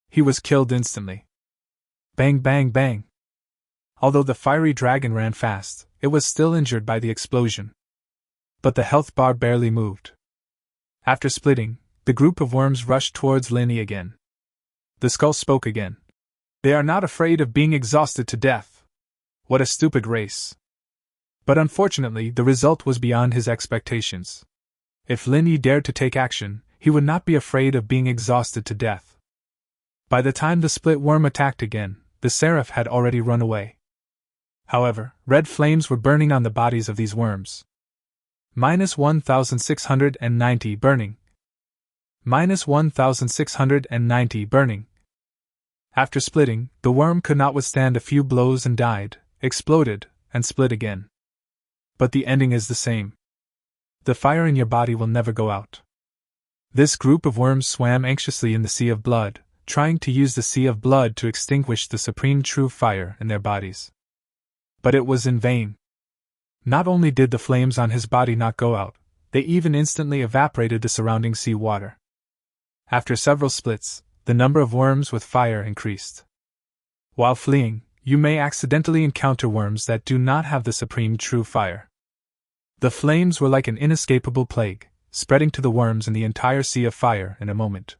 He was killed instantly. Bang bang bang. Although the fiery dragon ran fast, it was still injured by the explosion. But the health bar barely moved. After splitting, the group of worms rushed towards Linny again. The skull spoke again. They are not afraid of being exhausted to death. What a stupid race. But unfortunately, the result was beyond his expectations. If Linny dared to take action, he would not be afraid of being exhausted to death. By the time the split worm attacked again, the seraph had already run away. However, red flames were burning on the bodies of these worms. Minus 1,690 burning. Minus 1,690 burning. After splitting, the worm could not withstand a few blows and died, exploded, and split again. But the ending is the same. The fire in your body will never go out. This group of worms swam anxiously in the Sea of Blood, trying to use the Sea of Blood to extinguish the supreme true fire in their bodies. But it was in vain. Not only did the flames on his body not go out, they even instantly evaporated the surrounding sea water. After several splits, the number of worms with fire increased. While fleeing, you may accidentally encounter worms that do not have the supreme true fire. The flames were like an inescapable plague, spreading to the worms in the entire sea of fire in a moment.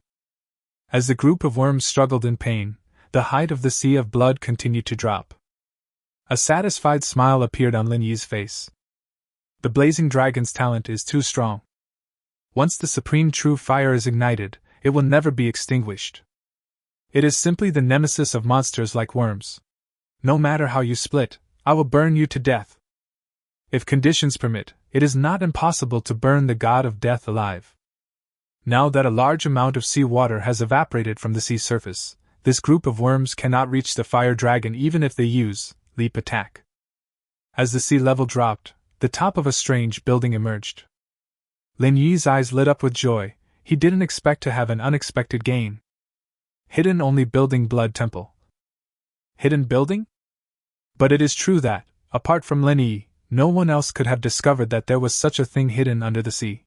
As the group of worms struggled in pain, the height of the Sea of Blood continued to drop. A satisfied smile appeared on Lin Yi's face. The blazing dragon's talent is too strong. Once the supreme true fire is ignited, it will never be extinguished. It is simply the nemesis of monsters like worms. No matter how you split, I will burn you to death. If conditions permit, it is not impossible to burn the god of death alive. Now that a large amount of sea water has evaporated from the sea surface, this group of worms cannot reach the fire dragon even if they use leap attack. As the sea level dropped, the top of a strange building emerged. Lin Yi's eyes lit up with joy. He didn't expect to have an unexpected gain. Hidden only building blood temple. Hidden building? But it is true that, apart from Lin Yi, no one else could have discovered that there was such a thing hidden under the sea.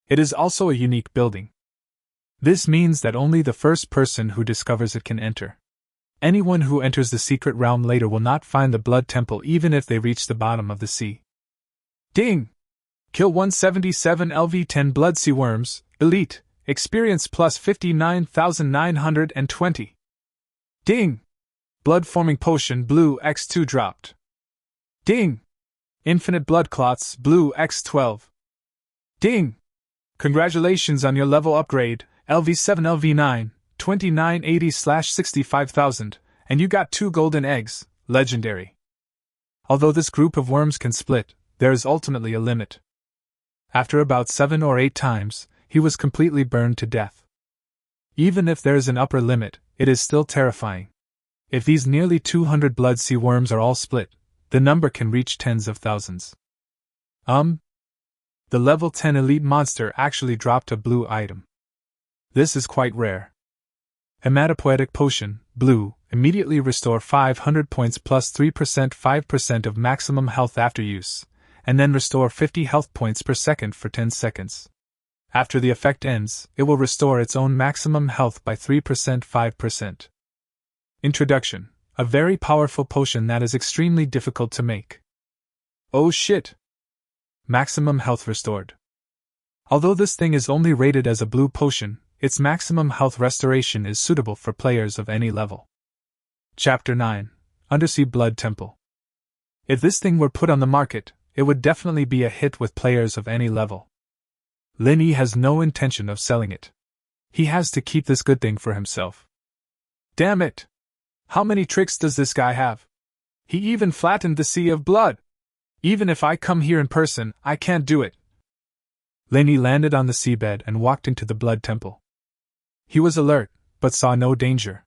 It is also a unique building. This means that only the first person who discovers it can enter. Anyone who enters the secret realm later will not find the blood temple even if they reach the bottom of the sea. Ding! Kill 177 LV10 blood sea worms, elite, experience plus 59,920. Ding! Blood forming potion blue X2 dropped. Ding! Infinite blood clots blue X12. Ding! Congratulations on your level upgrade, LV7 LV9, 2980/65,000, and you got 2 golden eggs, legendary. Although this group of worms can split, there is ultimately a limit. After about 7 or 8 times, he was completely burned to death. Even if there is an upper limit, it is still terrifying. If these nearly 200 blood sea worms are all split, the number can reach tens of thousands. The level 10 elite monster actually dropped a blue item. This is quite rare. Hematopoietic potion, blue, immediately restore 500 points plus 3% 5% of maximum health after use, and then restore 50 health points per second for 10 seconds. After the effect ends, it will restore its own maximum health by 3% 5%. Introduction: a very powerful potion that is extremely difficult to make. Oh shit! Maximum health restored. Although this thing is only rated as a blue potion, its maximum health restoration is suitable for players of any level. Chapter 9: Undersea Blood Temple. If this thing were put on the market, it would definitely be a hit with players of any level. Lin Yi has no intention of selling it. He has to keep this good thing for himself. Damn it! How many tricks does this guy have? He even flattened the sea of blood! Even if I come here in person, I can't do it. Lin Yi landed on the seabed and walked into the blood temple. He was alert, but saw no danger.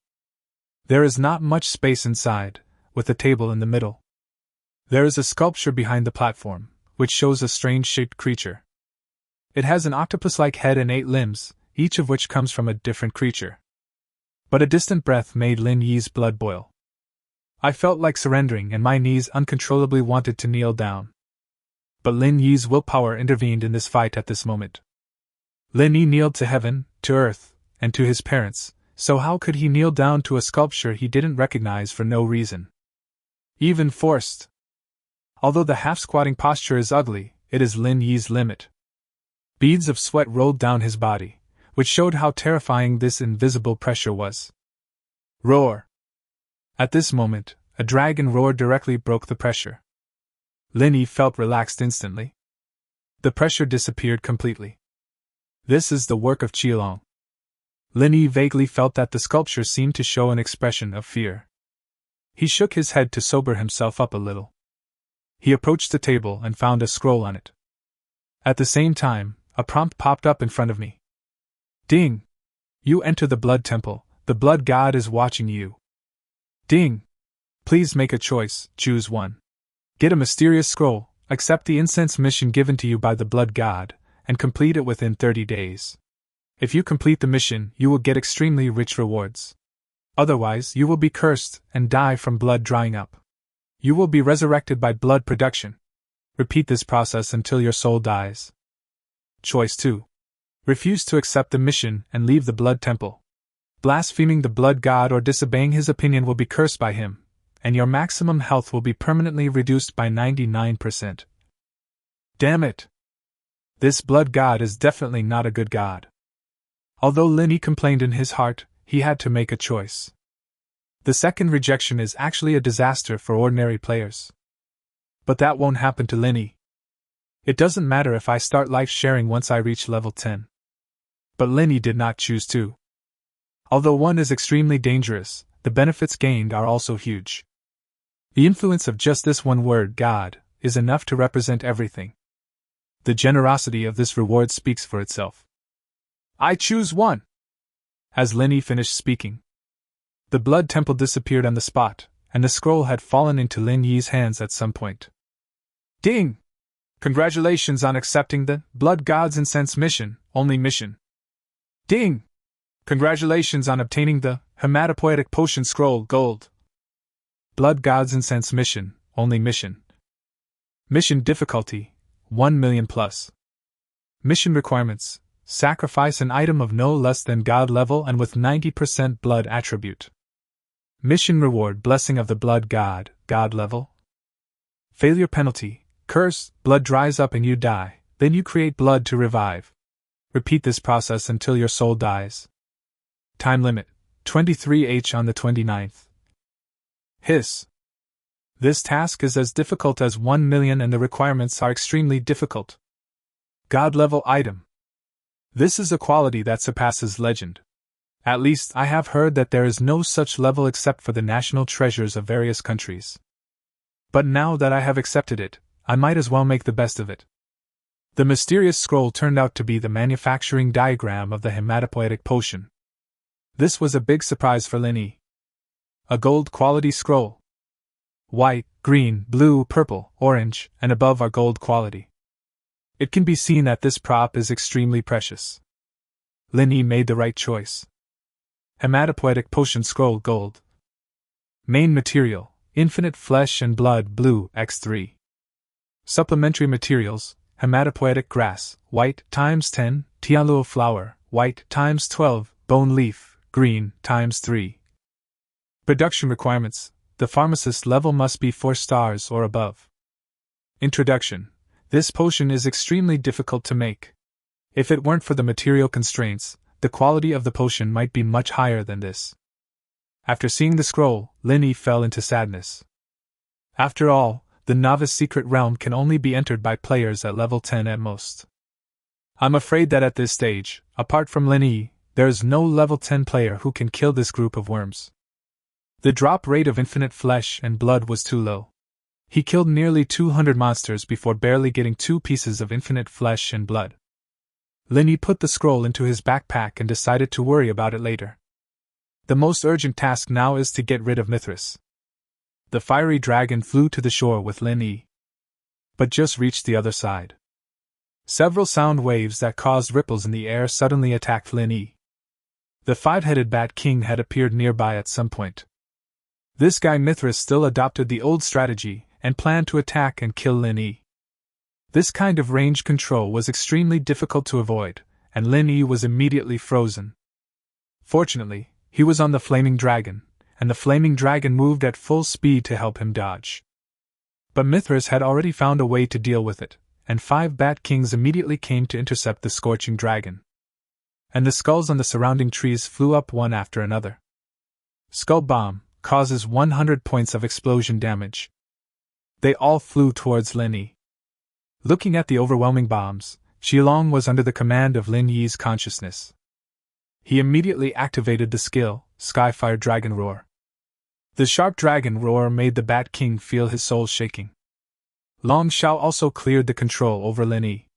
There is not much space inside, with a table in the middle. There is a sculpture behind the platform, which shows a strange-shaped creature. It has an octopus-like head and 8 limbs, each of which comes from a different creature. But a distant breath made Lin Yi's blood boil. I felt like surrendering and my knees uncontrollably wanted to kneel down. But Lin Yi's willpower intervened in this fight at this moment. Lin Yi kneeled to heaven, to earth, and to his parents, so how could he kneel down to a sculpture he didn't recognize for no reason? Even forced. Although the half-squatting posture is ugly, it is Lin Yi's limit. Beads of sweat rolled down his body, which showed how terrifying this invisible pressure was. Roar! At this moment, a dragon roar directly broke the pressure. Lin Yi felt relaxed instantly. The pressure disappeared completely. This is the work of Qilong. Lin Yi vaguely felt that the sculpture seemed to show an expression of fear. He shook his head to sober himself up a little. He approached the table and found a scroll on it. At the same time, a prompt popped up in front of me. Ding! You enter the blood temple, the blood god is watching you. Ding! Please make a choice, choose one. Get a mysterious scroll, accept the incense mission given to you by the blood god, and complete it within 30 days. If you complete the mission, you will get extremely rich rewards. Otherwise, you will be cursed and die from blood drying up. You will be resurrected by blood production. Repeat this process until your soul dies. Choice 2. Refuse to accept the mission and leave the blood temple. Blaspheming the blood god or disobeying his opinion will be cursed by him, and your maximum health will be permanently reduced by 99%. Damn it! This blood god is definitely not a good god. Although Lin Yi complained in his heart, he had to make a choice. The second rejection is actually a disaster for ordinary players. But that won't happen to Lin Yi. It doesn't matter if I start life sharing once I reach level 10. But Lin Yi did not choose to. Although one is extremely dangerous, the benefits gained are also huge. The influence of just this one word, God, is enough to represent everything. The generosity of this reward speaks for itself. I choose one! As Lin Yi finished speaking, the blood temple disappeared on the spot, and the scroll had fallen into Lin Yi's hands at some point. Ding! Congratulations on accepting the Blood Gods Incense mission, only mission. Ding! Congratulations on obtaining the Hematopoietic Potion Scroll Gold. Blood Gods Incense mission, only mission. Mission difficulty, 1 million plus. Mission requirements: sacrifice an item of no less than God level and with 90% blood attribute. Mission reward: Blessing of the Blood God, God level. Failure penalty: curse, blood dries up and you die, then you create blood to revive. Repeat this process until your soul dies. Time limit: 23h on the 29th. Hiss. This task is as difficult as 1 million and the requirements are extremely difficult. God level item. This is a quality that surpasses legend. At least I have heard that there is no such level except for the national treasures of various countries. But now that I have accepted it, I might as well make the best of it. The mysterious scroll turned out to be the manufacturing diagram of the hematopoietic potion. This was a big surprise for Linny. A gold quality scroll. White, green, blue, purple, orange, and above are gold quality. It can be seen that this prop is extremely precious. Linny made the right choice. Hematopoietic Potion Scroll Gold. Main material: Infinite Flesh and Blood Blue X3. Supplementary materials: Hematopoietic Grass, white, ×10, Tialuo Flower, white, ×12, Bone Leaf, green, ×3. Production requirements: the pharmacist level must be 4 stars or above. Introduction: this potion is extremely difficult to make. If it weren't for the material constraints, the quality of the potion might be much higher than this. After seeing the scroll, Linny fell into sadness. After all, the Novice secret realm can only be entered by players at level 10 at most. I'm afraid that at this stage, apart from Linny, there is no level 10 player who can kill this group of worms. The drop rate of infinite flesh and blood was too low. He killed nearly 200 monsters before barely getting 2 pieces of infinite flesh and blood. Linny put the scroll into his backpack and decided to worry about it later. The most urgent task now is to get rid of Mithras. The fiery dragon flew to the shore with Linny, but just reached the other side. Several sound waves that caused ripples in the air suddenly attacked Linny. The 5-headed Bat King had appeared nearby at some point. This guy Mithras still adopted the old strategy and planned to attack and kill Linny. This kind of range control was extremely difficult to avoid, and Linny was immediately frozen. Fortunately, he was on the flaming dragon, and the flaming dragon moved at full speed to help him dodge. But Mithras had already found a way to deal with it, and 5 Bat Kings immediately came to intercept the scorching dragon. And the skulls on the surrounding trees flew up one after another. Skull Bomb causes 100 points of explosion damage. They all flew towards Linny. Looking at the overwhelming bombs, Shilong was under the command of Lin Yi's consciousness. He immediately activated the skill, Skyfire Dragon Roar. The sharp dragon roar made the Bat King feel his soul shaking. Long Shao also cleared the control over Lin Yi.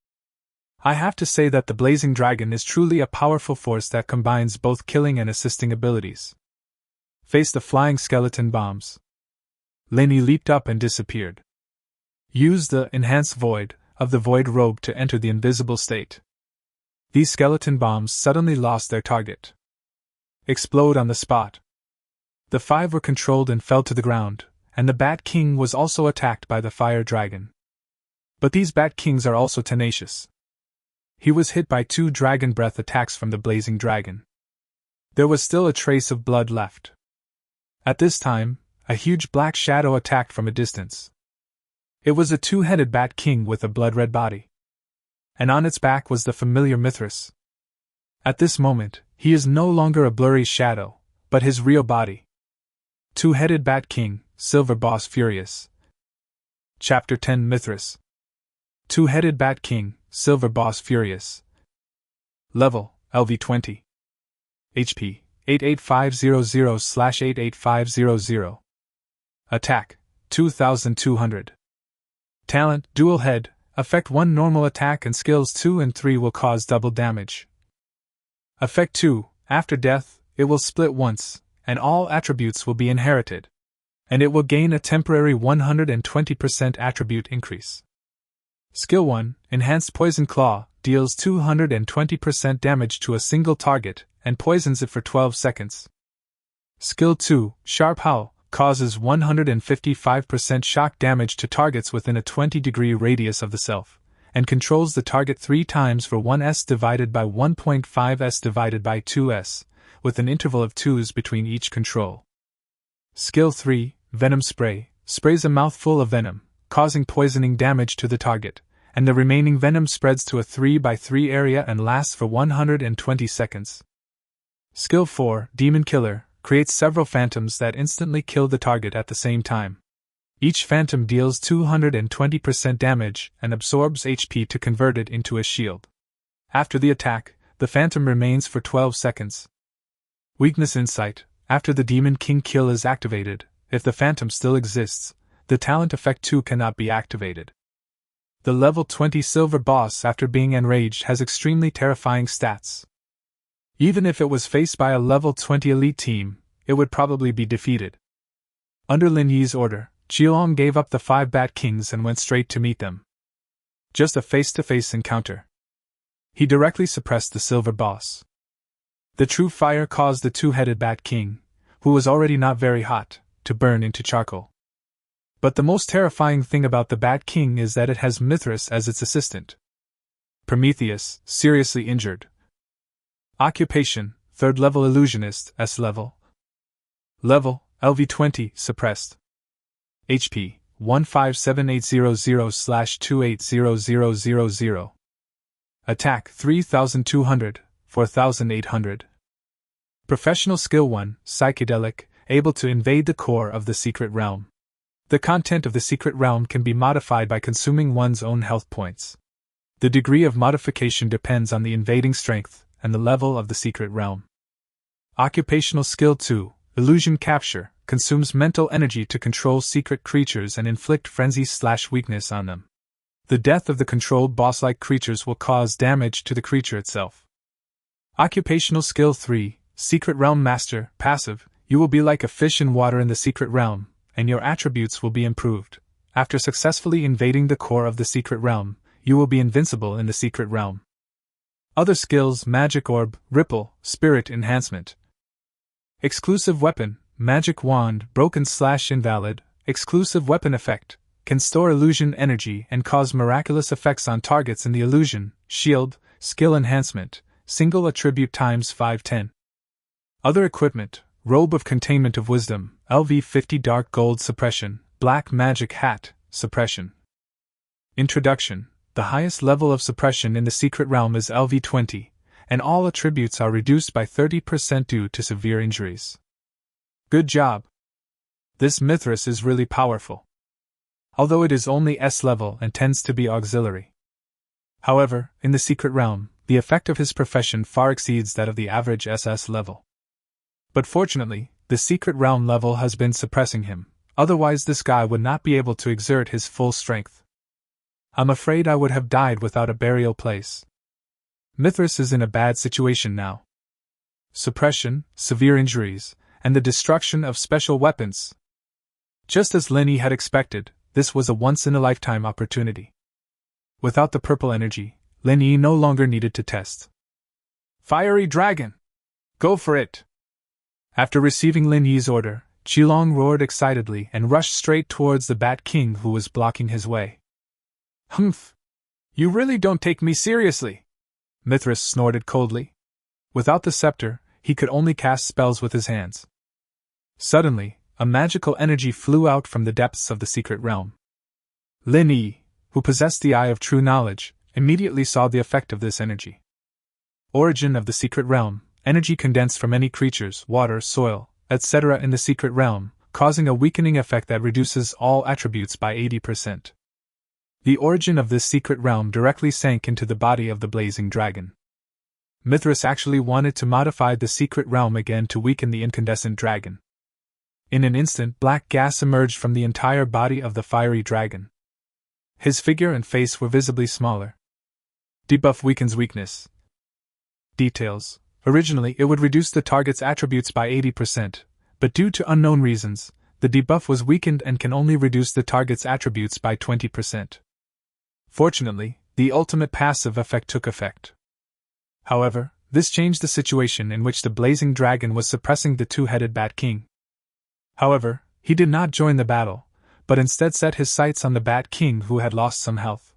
I have to say that the Blazing Dragon is truly a powerful force that combines both killing and assisting abilities. Face the flying skeleton bombs. Lin Yi leaped up and disappeared. Use the Enhanced Void of the Void Robe to enter the invisible state. These skeleton bombs suddenly lost their target. Explode on the spot. The 5 were controlled and fell to the ground, and the Bat King was also attacked by the Fire Dragon. But these Bat Kings are also tenacious. He was hit by 2 Dragon Breath attacks from the Blazing Dragon. There was still a trace of blood left. At this time, a huge black shadow attacked from a distance. It was a 2-headed Bat King with a blood-red body. And on its back was the familiar Mithras. At this moment, he is no longer a blurry shadow, but his real body. 2-headed Bat King, Silver Boss Furious. Chapter 10 Mithras. 2-headed Bat King, Silver Boss Furious. Level, LV20. HP, 88500/88500. Attack, 2200. Talent, Dual Head, Effect 1 normal attack and skills 2 and 3 will cause double damage. Effect 2, after death, it will split once, and all attributes will be inherited. And it will gain a temporary 120% attribute increase. Skill 1, Enhanced Poison Claw, deals 220% damage to a single target and poisons it for 12 seconds. Skill 2, Sharp Howl, causes 155% shock damage to targets within a 20-degree radius of the self, and controls the target 3 times for 1s divided by 1.5s divided by 2s, with an interval of 2s between each control. Skill 3, Venom Spray, sprays a mouthful of venom, causing poisoning damage to the target, and the remaining venom spreads to a 3x3 area and lasts for 120 seconds. Skill 4, Demon Killer, creates several phantoms that instantly kill the target at the same time. Each phantom deals 220% damage and absorbs HP to convert it into a shield. After the attack, the phantom remains for 12 seconds. Weakness Insight. After the Demon King kill is activated, if the phantom still exists, the talent effect 2 cannot be activated. The level 20 silver boss, after being enraged, has extremely terrifying stats. Even if it was faced by a level 20 elite team, it would probably be defeated. Under Lin Yi's order, Qilong gave up the 5 Bat Kings and went straight to meet them. Just a face-to-face encounter. He directly suppressed the silver boss. The true fire caused the 2-headed Bat King, who was already not very hot, to burn into charcoal. But the most terrifying thing about the Bat King is that it has Mithras as its assistant. Prometheus, seriously injured. Occupation, 3rd level illusionist, S level. Level, LV20, suppressed. HP, 157800/2800000. Attack, 3200, 4800. Professional Skill 1, Psychedelic, able to invade the core of the secret realm. The content of the secret realm can be modified by consuming one's own health points. The degree of modification depends on the invading strength and the level of the secret realm. Occupational Skill 2, Illusion Capture, consumes mental energy to control secret creatures and inflict frenzy/weakness on them. The death of the controlled boss-like creatures will cause damage to the creature itself. Occupational Skill 3, Secret Realm Master, passive, you will be like a fish in water in the secret realm, and your attributes will be improved. After successfully invading the core of the secret realm, you will be invincible in the secret realm. Other skills: Magic Orb, Ripple, Spirit Enhancement. Exclusive Weapon, Magic Wand, Broken/Invalid, Exclusive Weapon Effect, can store illusion energy and cause miraculous effects on targets in the illusion. Shield, Skill Enhancement, Single Attribute times 510. Other Equipment, Robe of Containment of Wisdom, LV50 Dark Gold Suppression, Black Magic Hat, Suppression. Introduction. The highest level of suppression in the secret realm is LV20, and all attributes are reduced by 30% due to severe injuries. Good job! This Mithras is really powerful. Although it is only S level and tends to be auxiliary. However, in the secret realm, the effect of his profession far exceeds that of the average SS level. But fortunately, the secret realm level has been suppressing him, otherwise this guy would not be able to exert his full strength. I'm afraid I would have died without a burial place. Mithras is in a bad situation now. Suppression, severe injuries, and the destruction of special weapons. Just as Lin Yi had expected, this was a once-in-a-lifetime opportunity. Without the purple energy, Lin Yi no longer needed to test. Fiery Dragon! Go for it! After receiving Lin Yi's order, Qilong roared excitedly and rushed straight towards the Bat King who was blocking his way. Humph! You really don't take me seriously! Mithras snorted coldly. Without the scepter, he could only cast spells with his hands. Suddenly, a magical energy flew out from the depths of the secret realm. Lin Yi, who possessed the eye of true knowledge, immediately saw the effect of this energy. Origin of the secret realm: energy condensed from any creatures, water, soil, etc. in the secret realm, causing a weakening effect that reduces all attributes by 80%. The origin of this secret realm directly sank into the body of the blazing dragon. Mithras actually wanted to modify the secret realm again to weaken the incandescent dragon. In an instant, black gas emerged from the entire body of the fiery dragon. His figure and face were visibly smaller. Debuff weakens weakness. Details. Originally, it would reduce the target's attributes by 80%, but due to unknown reasons, the debuff was weakened and can only reduce the target's attributes by 20%. Fortunately, the ultimate passive effect took effect. However, this changed the situation in which the blazing dragon was suppressing the two-headed Bat King. However, he did not join the battle, but instead set his sights on the Bat King, who had lost some health.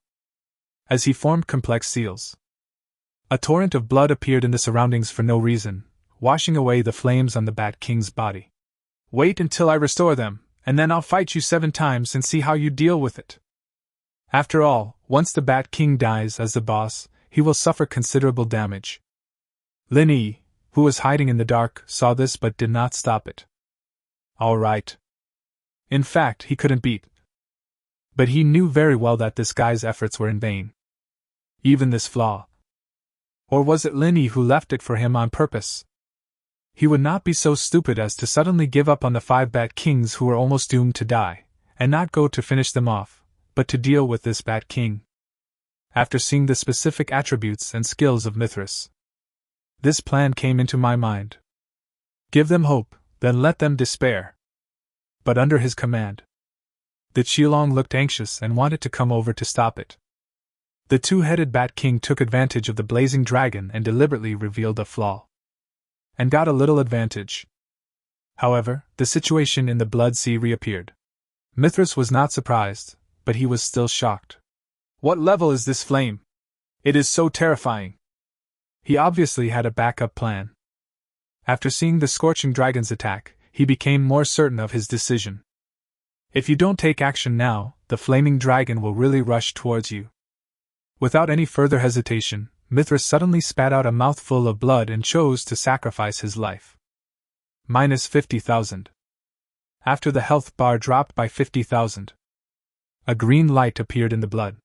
As he formed complex seals, a torrent of blood appeared in the surroundings for no reason, washing away the flames on the Bat King's body. "Wait until I restore them, and then I'll fight you 7 times and see how you deal with it." After all, once the Bat King dies as the boss, he will suffer considerable damage. Lin Yi, who was hiding in the dark, saw this but did not stop it. All right. In fact, he couldn't beat. But he knew very well that this guy's efforts were in vain. Even this flaw. Or was it Lin Yi who left it for him on purpose? He would not be so stupid as to suddenly give up on the 5 Bat Kings who were almost doomed to die, and not go to finish them off, but to deal with this Bat King. After seeing the specific attributes and skills of Mithras, this plan came into my mind. Give them hope, then let them despair. But under his command, the Qilong looked anxious and wanted to come over to stop it. The two-headed Bat King took advantage of the blazing dragon and deliberately revealed a flaw, and got a little advantage. However, the situation in the Blood Sea reappeared. Mithras was not surprised, but he was still shocked. "What level is this flame? It is so terrifying." He obviously had a backup plan. After seeing the scorching dragon's attack, he became more certain of his decision. If you don't take action now, the flaming dragon will really rush towards you. Without any further hesitation, Mithras suddenly spat out a mouthful of blood and chose to sacrifice his life. Minus 50,000. After the health bar dropped by 50,000, a green light appeared in the blood.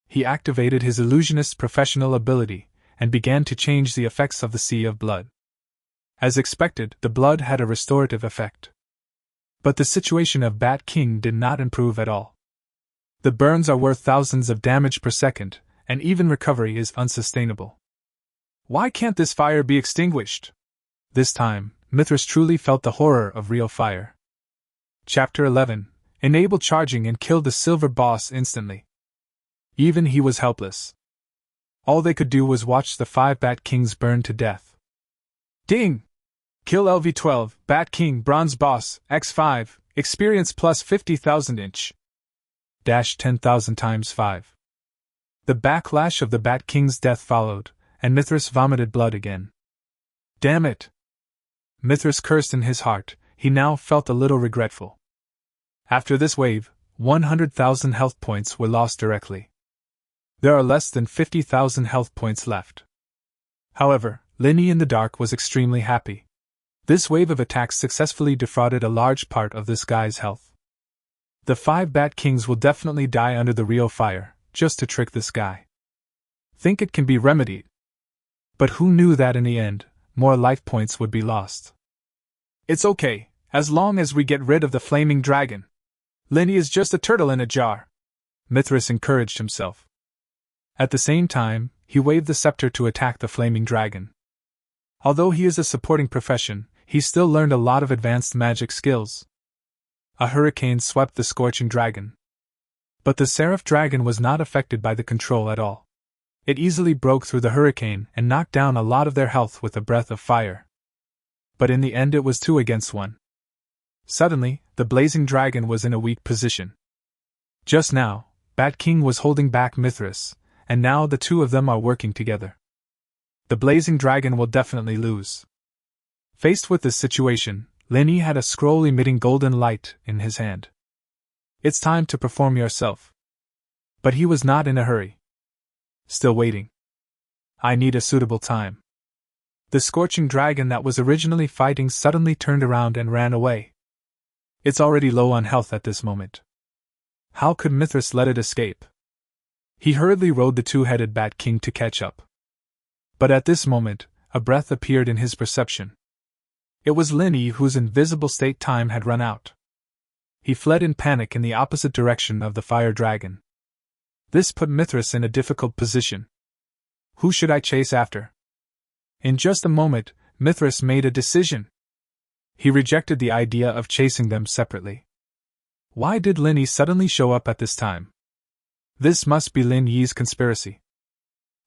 He activated his illusionist's professional ability and began to change the effects of the sea of blood. As expected, the blood had a restorative effect. But the situation of Bat King did not improve at all. The burns are worth thousands of damage per second, and even recovery is unsustainable. Why can't this fire be extinguished? This time, Mithras truly felt the horror of real fire. Chapter 11. Enable charging and kill the silver boss instantly. Even he was helpless. All they could do was watch the 5 Bat Kings burn to death. Ding! Kill LV12, Bat King, Bronze Boss, X5, experience plus 50,000 inch. Dash 10,000 times 5. The backlash of the Bat King's death followed, and Mithras vomited blood again. Damn it! Mithras cursed in his heart. He now felt a little regretful. After this wave, 100,000 health points were lost directly. There are less than 50,000 health points left. However, Lin Yi in the dark was extremely happy. This wave of attacks successfully defrauded a large part of this guy's health. The 5 Bat Kings will definitely die under the real fire, just to trick this guy. Think it can be remedied. But who knew that in the end, more life points would be lost? It's okay, as long as we get rid of the flaming dragon. Lin Yi is just a turtle in a jar, Mithras encouraged himself. At the same time, he waved the scepter to attack the flaming dragon. Although he is a supporting profession, he still learned a lot of advanced magic skills. A hurricane swept the scorching dragon. But the seraph dragon was not affected by the control at all. It easily broke through the hurricane and knocked down a lot of their health with a breath of fire. But in the end it was 2 against 1. Suddenly, the blazing dragon was in a weak position. Just now, Bat King was holding back Mithras, and now the two of them are working together. The blazing dragon will definitely lose. Faced with this situation, Lin Yi had a scroll emitting golden light in his hand. It's time to perform yourself. But he was not in a hurry. Still waiting. I need a suitable time. The scorching dragon that was originally fighting suddenly turned around and ran away. It's already low on health at this moment. How could Mithras let it escape? He hurriedly rode the 2-headed Bat King to catch up. But at this moment, a breath appeared in his perception. It was Lin Yi, whose invisible state time had run out. He fled in panic in the opposite direction of the fire dragon. This put Mithras in a difficult position. Who should I chase after? In just a moment, Mithras made a decision. He rejected the idea of chasing them separately. Why did Lin Yi suddenly show up at this time? This must be Lin Yi's conspiracy.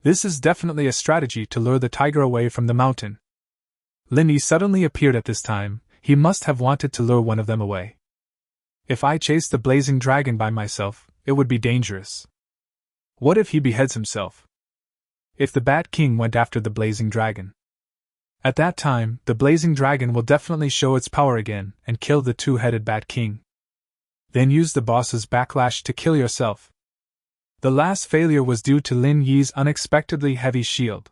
This is definitely a strategy to lure the tiger away from the mountain. Lin Yi suddenly appeared at this time. He must have wanted to lure one of them away. If I chased the blazing dragon by myself, it would be dangerous. What if he beheads himself? If the Bat King went after the blazing dragon? At that time, the blazing dragon will definitely show its power again and kill the two-headed Bat King. Then use the boss's backlash to kill yourself. The last failure was due to Lin Yi's unexpectedly heavy shield.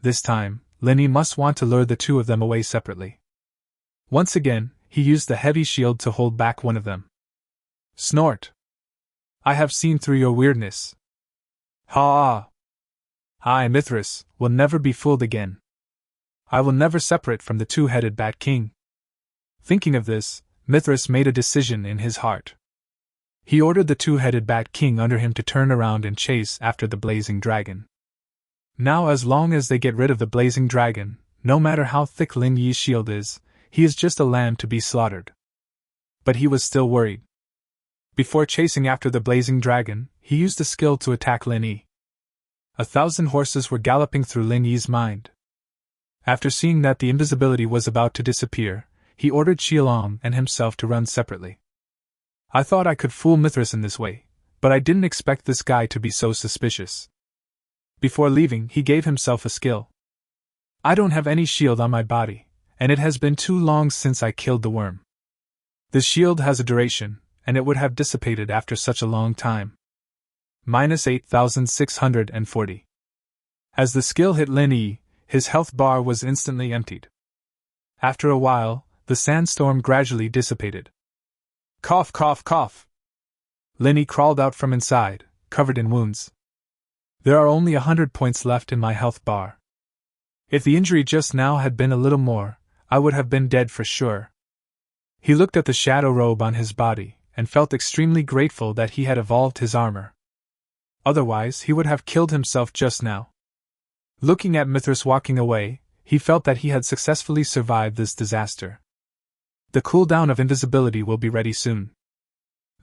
This time, Lin Yi must want to lure the two of them away separately. Once again, he used the heavy shield to hold back one of them. Snort. I have seen through your weirdness. Ha! I, Mithras, will never be fooled again. I will never separate from the two-headed Bat King. Thinking of this, Mithras made a decision in his heart. He ordered the two-headed Bat King under him to turn around and chase after the blazing dragon. Now, as long as they get rid of the blazing dragon, no matter how thick Lin Yi's shield is, he is just a lamb to be slaughtered. But he was still worried. Before chasing after the blazing dragon, he used a skill to attack Lin Yi. 1,000 horses were galloping through Lin Yi's mind. After seeing that the invisibility was about to disappear, he ordered Qialong and himself to run separately. I thought I could fool Mithras in this way, but I didn't expect this guy to be so suspicious. Before leaving, he gave himself a skill. I don't have any shield on my body, and it has been too long since I killed the worm. The shield has a duration, and it would have dissipated after such a long time. -8,640. As the skill hit Lin Yi, his health bar was instantly emptied. After a while, the sandstorm gradually dissipated. Cough, cough, cough. Lin Yi crawled out from inside, covered in wounds. There are only 100 points left in my health bar. If the injury just now had been a little more, I would have been dead for sure. He looked at the shadow robe on his body, and felt extremely grateful that he had evolved his armor. Otherwise, he would have killed himself just now. Looking at Mithras walking away, he felt that he had successfully survived this disaster. The cooldown of invisibility will be ready soon.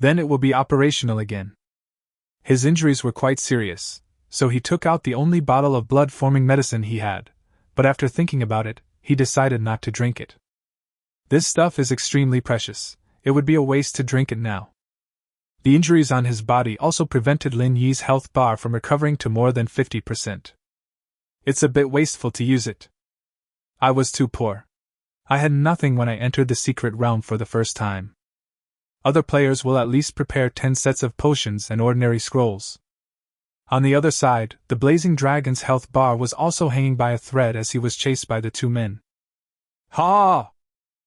Then it will be operational again. His injuries were quite serious, so he took out the only bottle of blood-forming medicine he had, but after thinking about it, he decided not to drink it. This stuff is extremely precious. It would be a waste to drink it now. The injuries on his body also prevented Lin Yi's health bar from recovering to more than 50%. It's a bit wasteful to use it. I was too poor. I had nothing when I entered the secret realm for the first time. Other players will at least prepare 10 sets of potions and ordinary scrolls. On the other side, the blazing dragon's health bar was also hanging by a thread as he was chased by the two men. Ha!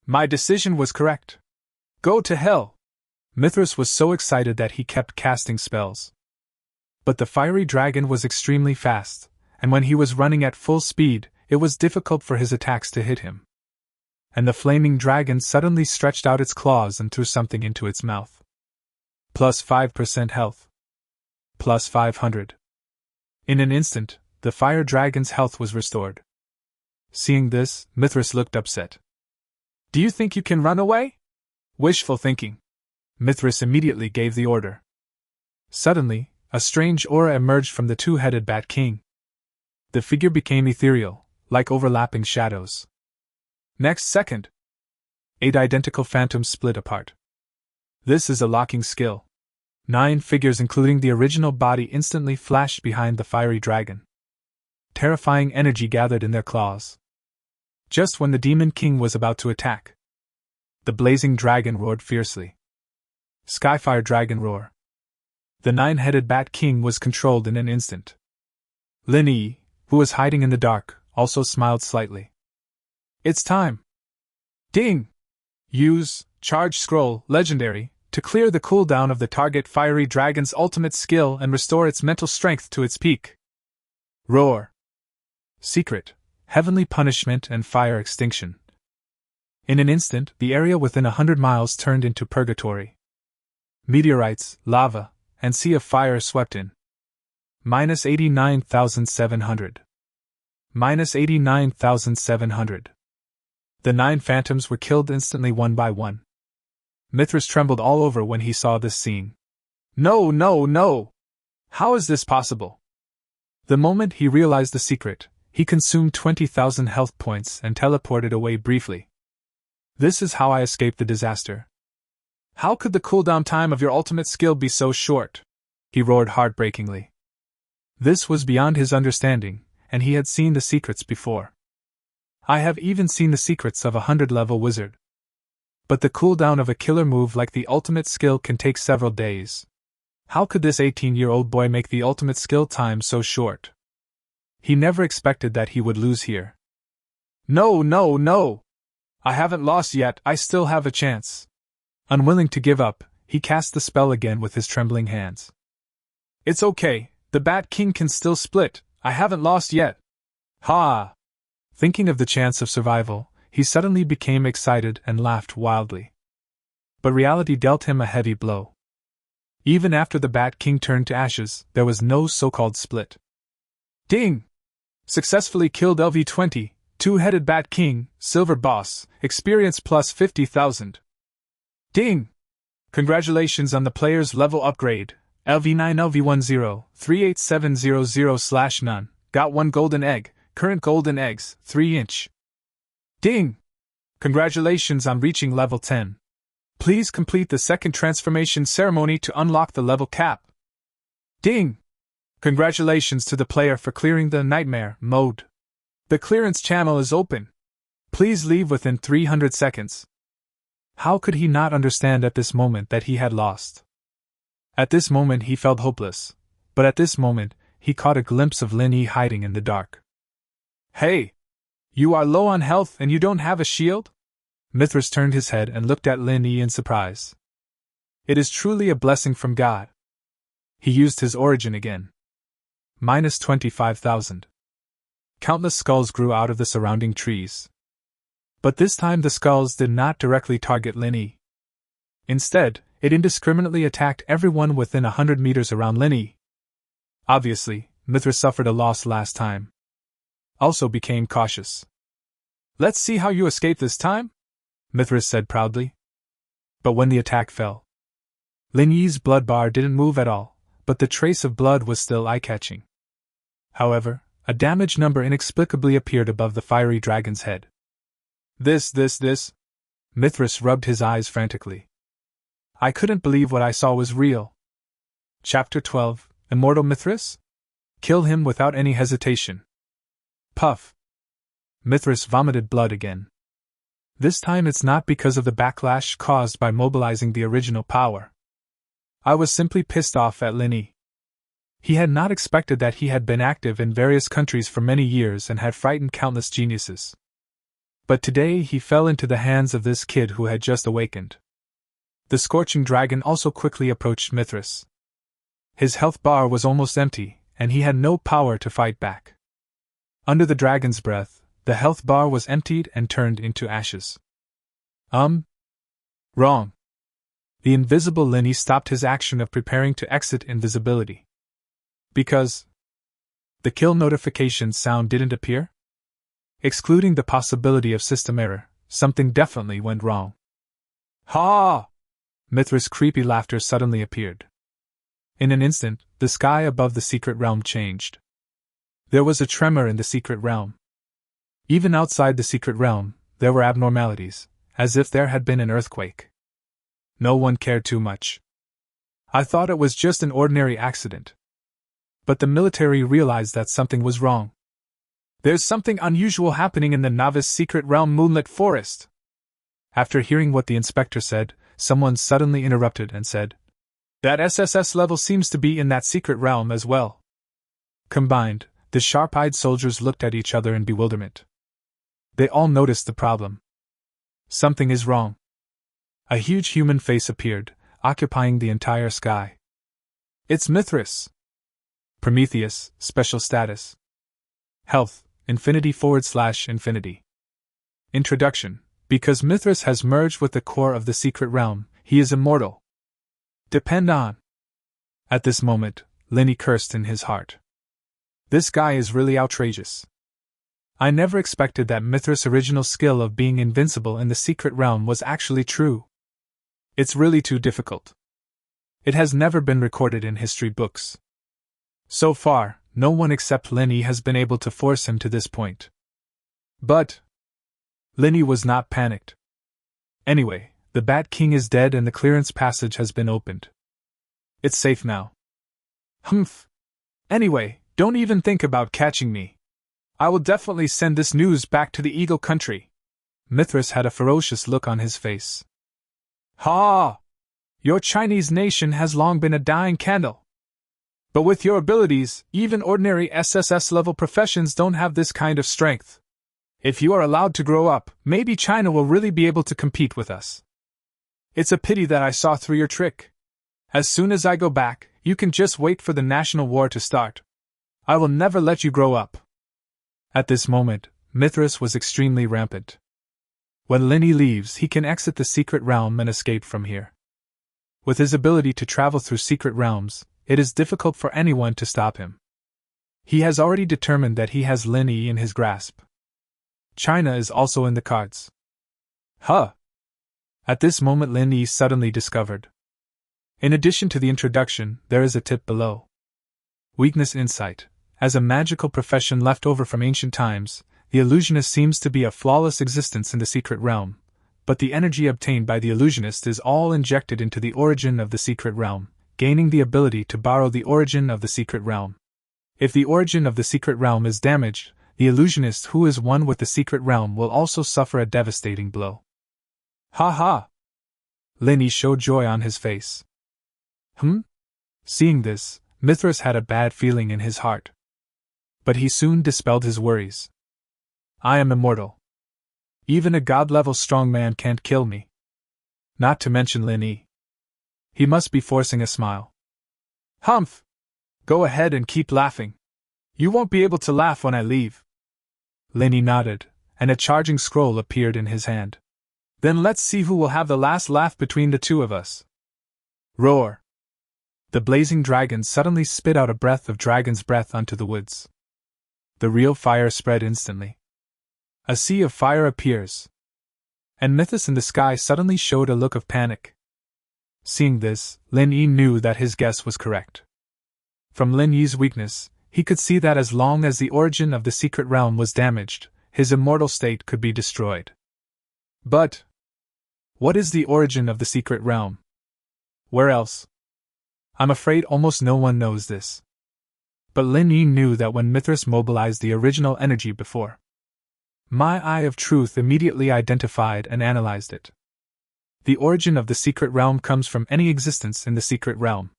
My decision was correct. Go to hell! Mithras was so excited that he kept casting spells. But the fiery dragon was extremely fast, and when he was running at full speed, it was difficult for his attacks to hit him. And the flaming dragon suddenly stretched out its claws and threw something into its mouth. Plus 5% health. Plus 500. In an instant, the fire dragon's health was restored. Seeing this, Mithras looked upset. Do you think you can run away? Wishful thinking. Mithras immediately gave the order. Suddenly, a strange aura emerged from the two-headed Bat King. The figure became ethereal, like overlapping shadows. Next second, 8 identical phantoms split apart. This is a locking skill. 9 figures including the original body instantly flashed behind the fiery dragon. Terrifying energy gathered in their claws. Just when the Demon King was about to attack, the blazing dragon roared fiercely. Skyfire Dragon Roar. The 9-headed Bat King was controlled in an instant. Lin Yi, who was hiding in the dark, also smiled slightly. It's time! Ding! Use Charge Scroll, Legendary, to clear the cooldown of the target fiery dragon's ultimate skill and restore its mental strength to its peak. Roar. Secret, Heavenly Punishment and Fire Extinction. In an instant, the area within 100 miles turned into purgatory. Meteorites, lava, and sea of fire swept in. -89,700. -89,700. The 9 phantoms were killed instantly one by one. Mithras trembled all over when he saw this scene. No, no, no! How is this possible? The moment he realized the secret, he consumed 20,000 health points and teleported away briefly. This is how I escaped the disaster. How could the cooldown time of your ultimate skill be so short? He roared heartbreakingly. This was beyond his understanding, and he had seen the secrets before. I have even seen the secrets of a 100-level wizard. But the cooldown of a killer move like the ultimate skill can take several days. How could this 18-year-old boy make the ultimate skill time so short? He never expected that he would lose here. No! I haven't lost yet, I still have a chance. Unwilling to give up, he cast the spell again with his trembling hands. It's okay, the Bat King can still split, I haven't lost yet. Ha! Thinking of the chance of survival, he suddenly became excited and laughed wildly. But reality dealt him a heavy blow. Even after the Bat King turned to ashes, there was no so-called split. Ding! Successfully killed LV-20, two-headed Bat King, Silver Boss, experience plus 50,000. Ding! Congratulations on the player's level upgrade, LV9 LV10 38700/none, got 1 golden egg, current golden eggs, 3-inch. Ding! Congratulations on reaching level 10. Please complete the second transformation ceremony to unlock the level cap. Ding! Congratulations to the player for clearing the nightmare mode. The clearance channel is open. Please leave within 300 seconds. How could he not understand at this moment that he had lost? At this moment he felt hopeless, but at this moment he caught a glimpse of Lin Yi hiding in the dark. Hey! You are low on health and you don't have a shield? Mithras turned his head and looked at Lin Yi in surprise. It is truly a blessing from God. He used his origin again. Minus 25,000. Countless skulls grew out of the surrounding trees. But this time the skulls did not directly target Lin Yi. Instead, it indiscriminately attacked everyone within 100 meters around Lin Yi. Obviously, Mithras suffered a loss last time. Also became cautious. Let's see how you escape this time, Mithras said proudly. But when the attack fell, Lin Yi's blood bar didn't move at all, but the trace of blood was still eye-catching. However, a damage number inexplicably appeared above the fiery dragon's head. This. Mithras rubbed his eyes frantically. I couldn't believe what I saw was real. Chapter 12, Immortal Mithras? Kill him without any hesitation. Puff. Mithras vomited blood again. This time it's not because of the backlash caused by mobilizing the original power. I was simply pissed off at Lin Yi. He had not expected that he had been active in various countries for many years and had frightened countless geniuses. But today he fell into the hands of this kid who had just awakened. The scorching dragon also quickly approached Mithras. His health bar was almost empty, and he had no power to fight back. Under the dragon's breath, the health bar was emptied and turned into ashes. Wrong. The invisible Lin Yi stopped his action of preparing to exit invisibility. Because the kill notification sound didn't appear? Excluding the possibility of system error, something definitely went wrong. Ha! Mithras' creepy laughter suddenly appeared. In an instant, the sky above the secret realm changed. There was a tremor in the secret realm. Even outside the secret realm, there were abnormalities, as if there had been an earthquake. No one cared too much. I thought it was just an ordinary accident. But the military realized that something was wrong. There's something unusual happening in the Novice secret realm moonlit forest. After hearing what the inspector said, someone suddenly interrupted and said, That SSS level seems to be in that secret realm as well. Combined, the sharp-eyed soldiers looked at each other in bewilderment. They all noticed the problem. Something is wrong. A huge human face appeared, occupying the entire sky. It's Mithras. Prometheus, special status. Health, infinity/infinity. Introduction. Because Mithras has merged with the core of the secret realm, he is immortal. Depend on. At this moment, Lin Yi cursed in his heart. This guy is really outrageous. I never expected that Mithras' original skill of being invincible in the secret realm was actually true. It's really too difficult. It has never been recorded in history books. So far, no one except Linny has been able to force him to this point. But Linny was not panicked. Anyway, the Bat King is dead and the clearance passage has been opened. It's safe now. Humph. Anyway, don't even think about catching me. I will definitely send this news back to the Eagle Country. Mithras had a ferocious look on his face. Ha! Your Chinese nation has long been a dying candle. But with your abilities, even ordinary SSS-level professions don't have this kind of strength. If you are allowed to grow up, maybe China will really be able to compete with us. It's a pity that I saw through your trick. As soon as I go back, you can just wait for the national war to start. I will never let you grow up. At this moment, Mithras was extremely rampant. When Linny leaves, he can exit the secret realm and escape from here. With his ability to travel through secret realms, it is difficult for anyone to stop him. He has already determined that he has Linny in his grasp. China is also in the cards. Huh! At this moment, Linny suddenly discovered. In addition to the introduction, there is a tip below. Weakness insight. As a magical profession left over from ancient times, the illusionist seems to be a flawless existence in the secret realm, but the energy obtained by the illusionist is all injected into the origin of the secret realm, gaining the ability to borrow the origin of the secret realm. If the origin of the secret realm is damaged, the illusionist who is one with the secret realm will also suffer a devastating blow. Ha ha! Linny showed joy on his face. Seeing this, Mithras had a bad feeling in his heart. But he soon dispelled his worries. I am immortal. Even a god-level strong man can't kill me. Not to mention Linny. He must be forcing a smile. Humph! Go ahead and keep laughing. You won't be able to laugh when I leave. Linny nodded, and a charging scroll appeared in his hand. Then let's see who will have the last laugh between the two of us. Roar! The blazing dragon suddenly spit out a breath of dragon's breath onto the woods. The real fire spread instantly. A sea of fire appears. And Mithras in the sky suddenly showed a look of panic. Seeing this, Lin Yi knew that his guess was correct. From Lin Yi's weakness, he could see that as long as the origin of the secret realm was damaged, his immortal state could be destroyed. But what is the origin of the secret realm? Where else? I'm afraid almost no one knows this. But Lin Yi knew that when Mithras mobilized the original energy before. My eye of truth immediately identified and analyzed it. The origin of the secret realm comes from any existence in the secret realm.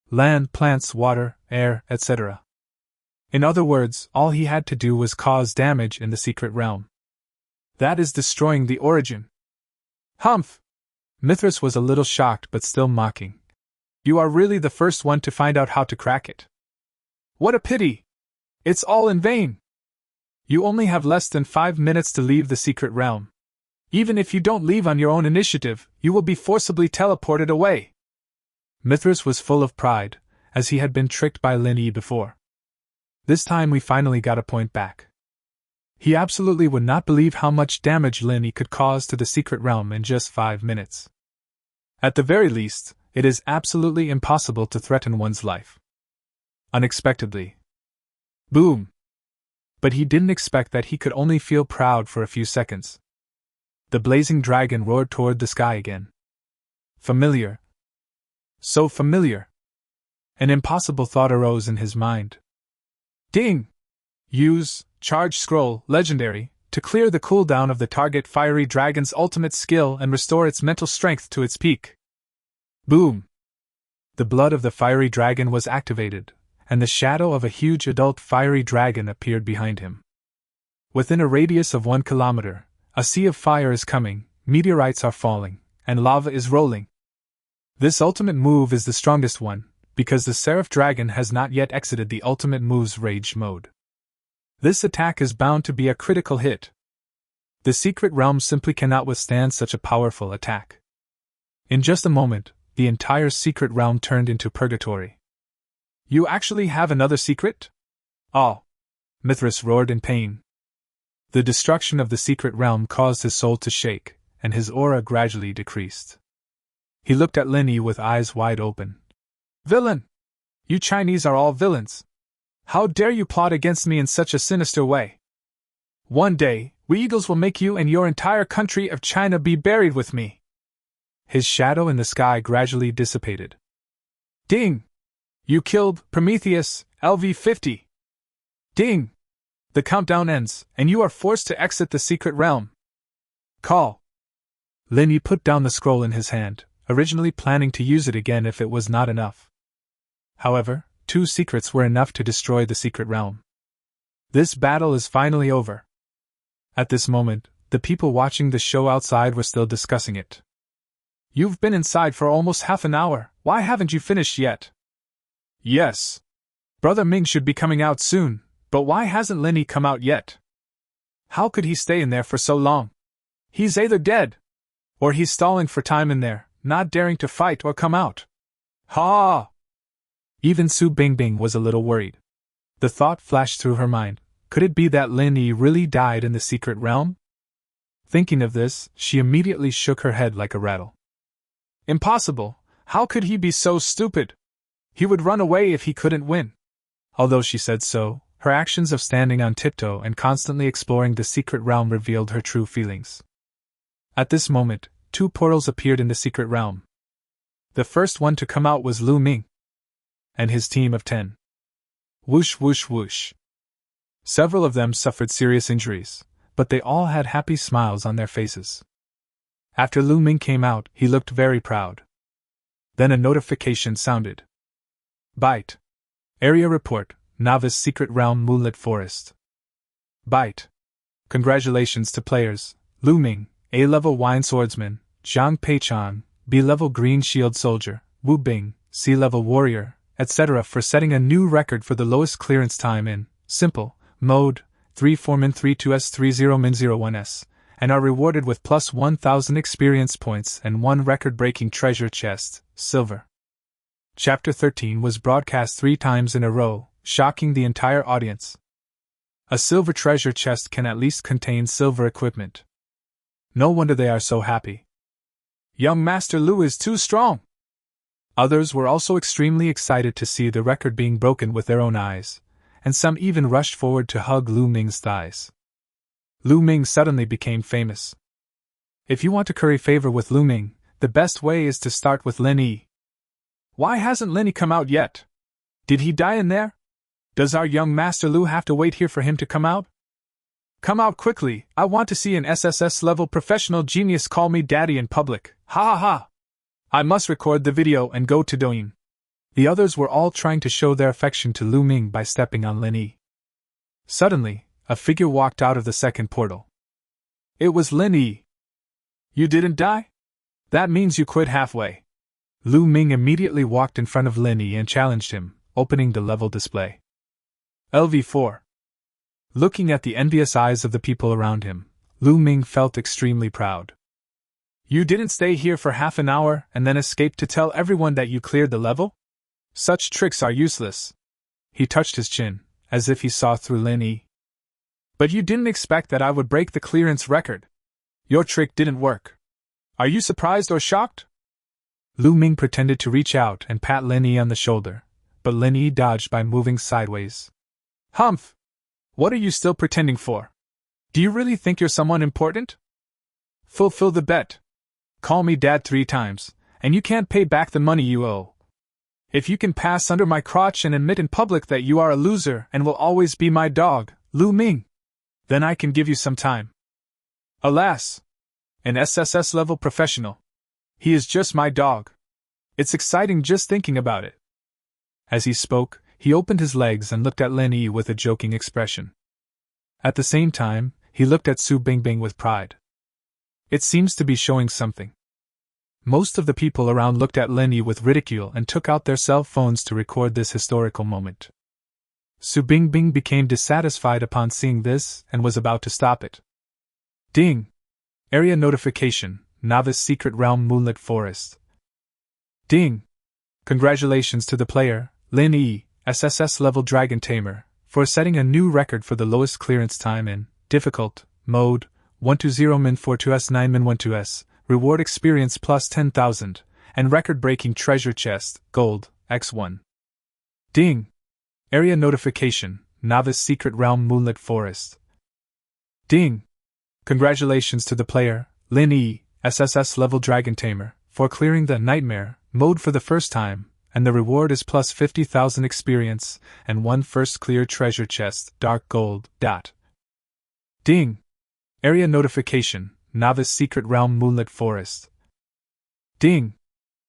Land, plants, water, air, etc. In other words, all he had to do was cause damage in the secret realm. That is destroying the origin. Humph! Mithras was a little shocked but still mocking. You are really the first one to find out how to crack it. What a pity! It's all in vain! You only have less than 5 minutes to leave the secret realm. Even if you don't leave on your own initiative, you will be forcibly teleported away. Mithras was full of pride, as he had been tricked by Lin Yi before. This time we finally got a point back. He absolutely would not believe how much damage Lin Yi could cause to the secret realm in just 5 minutes. At the very least, it is absolutely impossible to threaten one's life. Unexpectedly. Boom! But he didn't expect that he could only feel proud for a few seconds. The blazing dragon roared toward the sky again. Familiar. So familiar. An impossible thought arose in his mind. Ding! Use Charge Scroll, Legendary, to clear the cooldown of the target fiery dragon's ultimate skill and restore its mental strength to its peak. Boom! The blood of the fiery dragon was activated, and the shadow of a huge adult fiery dragon appeared behind him. Within a radius of 1 kilometer, a sea of fire is coming, meteorites are falling, and lava is rolling. This ultimate move is the strongest one, because the Seraph Dragon has not yet exited the ultimate move's rage mode. This attack is bound to be a critical hit. The secret realm simply cannot withstand such a powerful attack. In just a moment, the entire secret realm turned into purgatory. You actually have another secret? Oh! Mithras roared in pain. The destruction of the secret realm caused his soul to shake, and his aura gradually decreased. He looked at Lin Yi with eyes wide open. Villain! You Chinese are all villains. How dare you plot against me in such a sinister way? One day, we eagles will make you and your entire country of China be buried with me. His shadow in the sky gradually dissipated. Ding! You killed Prometheus, LV-50. Ding! The countdown ends, and you are forced to exit the secret realm. Call. Lin Yi put down the scroll in his hand, originally planning to use it again if it was not enough. However, 2 secrets were enough to destroy the secret realm. This battle is finally over. At this moment, the people watching the show outside were still discussing it. You've been inside for almost half an hour, why haven't you finished yet? Yes. Brother Ming should be coming out soon, but why hasn't Lin Yi come out yet? How could he stay in there for so long? He's either dead, or he's stalling for time in there, not daring to fight or come out. Ha! Even Su Bingbing was a little worried. The thought flashed through her mind, could it be that Lin Yi really died in the secret realm? Thinking of this, she immediately shook her head like a rattle. Impossible! How could he be so stupid? He would run away if he couldn't win. Although she said so, her actions of standing on tiptoe and constantly exploring the secret realm revealed her true feelings. At this moment, 2 portals appeared in the secret realm. The first one to come out was Lu Ming and his team of 10. Whoosh whoosh whoosh. Several of them suffered serious injuries, but they all had happy smiles on their faces. After Lu Ming came out, he looked very proud. Then a notification sounded. Byte. Area report, Novice Secret Realm Moonlit Forest. Byte. Congratulations to players, Lu Ming, A-level Wine Swordsman, Zhang Peichan, B-level Green Shield Soldier, Wu Bing, C-level Warrior, etc. for setting a new record for the lowest clearance time in Simple Mode 34min32s30min01s, and are rewarded with plus 1,000 experience points and 1 record-breaking treasure chest, silver. Chapter 13 was broadcast 3 times in a row, shocking the entire audience. A silver treasure chest can at least contain silver equipment. No wonder they are so happy. Young Master Lu is too strong! Others were also extremely excited to see the record being broken with their own eyes, and some even rushed forward to hug Lu Ming's thighs. Lu Ming suddenly became famous. If you want to curry favor with Lu Ming, the best way is to start with Lin Yi. Why hasn't Lin Yi come out yet? Did he die in there? Does our young Master Lu have to wait here for him to come out? Come out quickly, I want to see an SSS-level professional genius call me daddy in public, ha ha ha! I must record the video and go to Douyin. The others were all trying to show their affection to Lu Ming by stepping on Lin Yi. Suddenly, a figure walked out of the second portal. It was Lin Yi. You didn't die? That means you quit halfway. Lu Ming immediately walked in front of Lin Yi and challenged him, opening the level display. LV4. Looking at the envious eyes of the people around him, Lu Ming felt extremely proud. You didn't stay here for half an hour and then escape to tell everyone that you cleared the level? Such tricks are useless. He touched his chin, as if he saw through Lin Yi. But you didn't expect that I would break the clearance record. Your trick didn't work. Are you surprised or shocked? Lu Ming pretended to reach out and pat Lin Yi on the shoulder, but Lin Yi dodged by moving sideways. Humph! What are you still pretending for? Do you really think you're someone important? Fulfill the bet. Call me Dad 3 times, and you can't pay back the money you owe. If you can pass under my crotch and admit in public that you are a loser and will always be my dog, Lu Ming, then I can give you some time. Alas! An SSS-level professional. He is just my dog. It's exciting just thinking about it. As he spoke, he opened his legs and looked at Lin Yi with a joking expression. At the same time, he looked at Su Bingbing with pride. It seems to be showing something. Most of the people around looked at Lin Yi with ridicule and took out their cell phones to record this historical moment. Su Bingbing became dissatisfied upon seeing this and was about to stop it. Ding! Area notification, Novice Secret Realm Moonlit Forest. Ding! Congratulations to the player, Lin Yi, SSS level Dragon Tamer, for setting a new record for the lowest clearance time in Difficult Mode 120min42s9min12s, reward experience plus 10,000, and record-breaking treasure chest, gold, x1. Ding! Area notification, Novice Secret Realm Moonlit Forest. Ding! Congratulations to the player, Lin E, SSS level Dragon Tamer, for clearing the Nightmare mode for the first time, and the reward is plus 50,000 experience and one first clear treasure chest, dark gold. Ding! Area notification, Novice Secret Realm Moonlit Forest. Ding!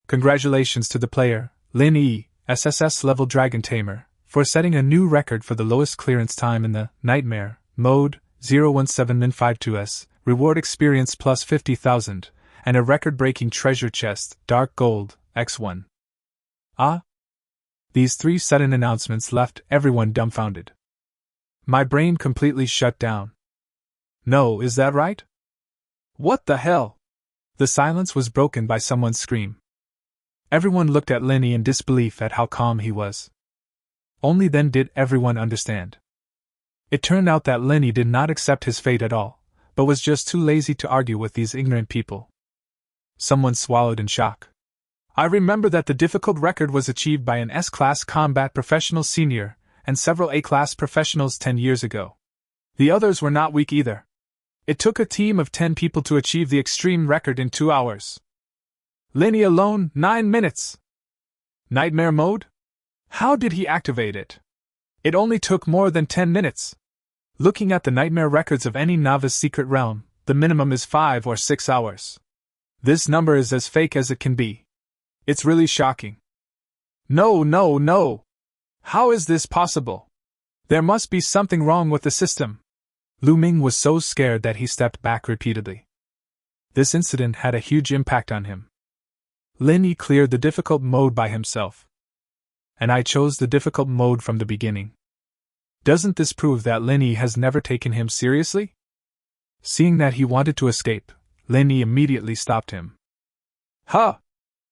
Congratulations to the player, Lin E, SSS level Dragon Tamer, for setting a new record for the lowest clearance time in the Nightmare mode, 017min52s, reward experience plus 50,000, and a record-breaking treasure chest, dark gold, x1. Ah? These three sudden announcements left everyone dumbfounded. My brain completely shut down. No, is that right? What the hell? The silence was broken by someone's scream. Everyone looked at Lenny in disbelief at how calm he was. Only then did everyone understand. It turned out that Lenny did not accept his fate at all, but was just too lazy to argue with these ignorant people. Someone swallowed in shock. I remember that the difficult record was achieved by an S-class combat professional senior and several A-class professionals 10 years ago. The others were not weak either. It took a team of 10 people to achieve the extreme record in 2 hours. Lenny alone, 9 minutes. Nightmare mode? How did he activate it? It only took more than 10 minutes. Looking at the nightmare records of any novice secret realm, the minimum is 5 or 6 hours. This number is as fake as it can be. It's really shocking. No. How is this possible? There must be something wrong with the system. Lu Ming was so scared that he stepped back repeatedly. This incident had a huge impact on him. Lin Yi cleared the difficult mode by himself. And I chose the difficult mode from the beginning. Doesn't this prove that Lin Yi has never taken him seriously? Seeing that he wanted to escape, Lin Yi immediately stopped him. Huh!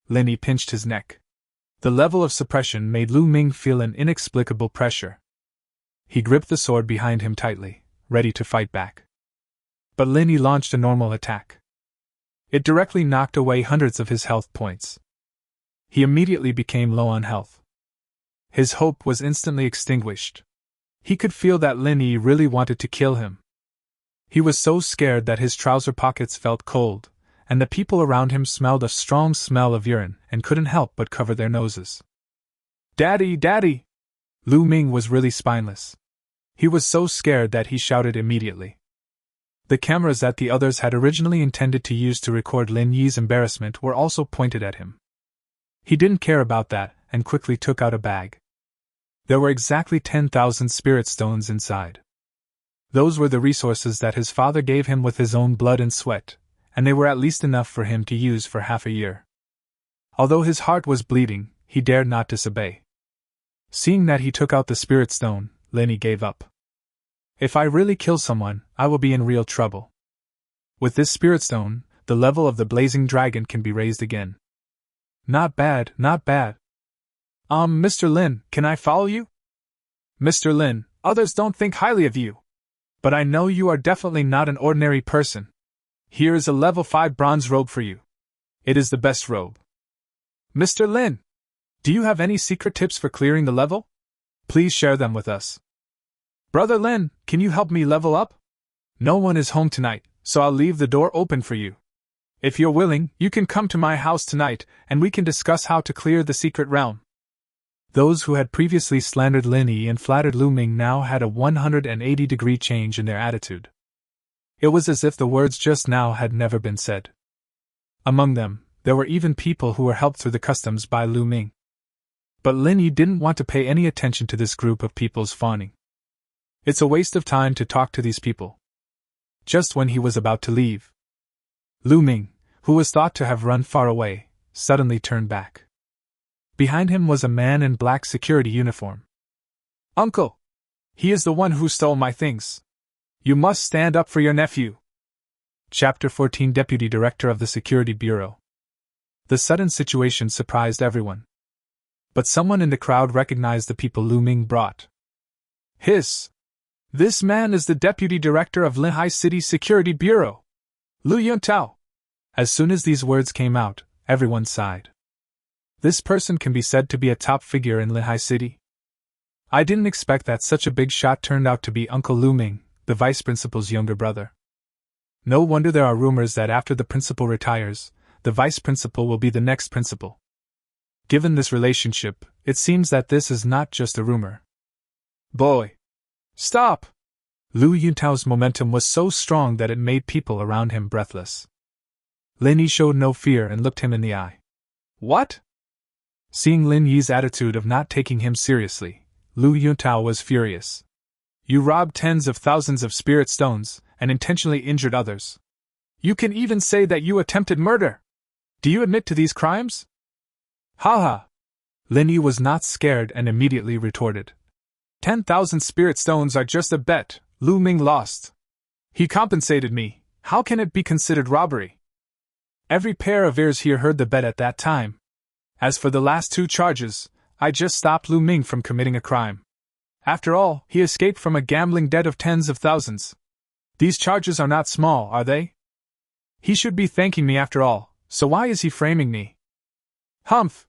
Lin Yi pinched his neck. The level of suppression made Lu Ming feel an inexplicable pressure. He gripped the sword behind him tightly, ready to fight back. But Lin Yi launched a normal attack. It directly knocked away hundreds of his health points. He immediately became low on health. His hope was instantly extinguished. He could feel that Lin Yi really wanted to kill him. He was so scared that his trouser pockets felt cold, and the people around him smelled a strong smell of urine and couldn't help but cover their noses. Daddy! Lu Ming was really spineless. He was so scared that he shouted immediately. The cameras that the others had originally intended to use to record Lin Yi's embarrassment were also pointed at him. He didn't care about that and quickly took out a bag. There were exactly 10,000 spirit stones inside. Those were the resources that his father gave him with his own blood and sweat, and they were at least enough for him to use for half a year. Although his heart was bleeding, he dared not disobey. Seeing that he took out the spirit stone, Lin Yi gave up. If I really kill someone, I will be in real trouble. With this spirit stone, the level of the blazing dragon can be raised again. Not bad. Mr. Lin, can I follow you? Mr. Lin, others don't think highly of you. But I know you are definitely not an ordinary person. Here is a level 5 bronze robe for you. It is the best robe. Mr. Lin, do you have any secret tips for clearing the level? Please share them with us. Brother Lin, can you help me level up? No one is home tonight, so I'll leave the door open for you. If you're willing, you can come to my house tonight, and we can discuss how to clear the secret realm. Those who had previously slandered Lin Yi and flattered Lu Ming now had a 180-degree change in their attitude. It was as if the words just now had never been said. Among them, there were even people who were helped through the customs by Lu Ming. But Lin Yi didn't want to pay any attention to this group of people's fawning. It's a waste of time to talk to these people. Just when he was about to leave, Lu Ming, who was thought to have run far away, suddenly turned back. Behind him was a man in black security uniform. Uncle! He is the one who stole my things. You must stand up for your nephew. Chapter 14 Deputy Director of the Security Bureau. The sudden situation surprised everyone. But someone in the crowd recognized the people Lu Ming brought. Hiss! This man is the Deputy Director of Lehigh City Security Bureau, Lu Yuntao. As soon as these words came out, everyone sighed. This person can be said to be a top figure in Lehigh City. I didn't expect that such a big shot turned out to be Uncle Lu Ming, the vice principal's younger brother. No wonder there are rumors that after the principal retires, the vice principal will be the next principal. Given this relationship, it seems that this is not just a rumor. Boy! Stop! Lu Yuntao's momentum was so strong that it made people around him breathless. Lin Yi showed no fear and looked him in the eye. What? Seeing Lin Yi's attitude of not taking him seriously, Lu Yuntao was furious. You robbed tens of thousands of spirit stones and intentionally injured others. You can even say that you attempted murder. Do you admit to these crimes? Ha ha! Lin Yi was not scared and immediately retorted. 10,000 spirit stones are just a bet. Lu Ming lost. He compensated me. How can it be considered robbery? Every pair of ears here heard the bet at that time. As for the last two charges, I just stopped Lu Ming from committing a crime. After all, he escaped from a gambling debt of tens of thousands. These charges are not small, are they? He should be thanking me after all, so why is he framing me? Humph!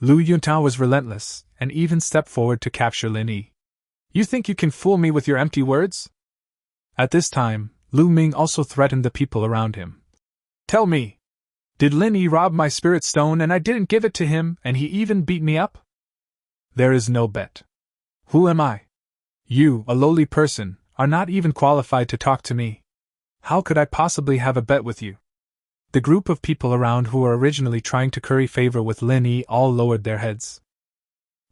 Lu Yuntao was relentless, and even stepped forward to capture Lin Yi. You think you can fool me with your empty words? At this time, Lu Ming also threatened the people around him. Tell me, did Lin Yi rob my spirit stone and I didn't give it to him and he even beat me up? There is no bet. Who am I? You, a lowly person, are not even qualified to talk to me. How could I possibly have a bet with you? The group of people around who were originally trying to curry favor with Lin Yi all lowered their heads.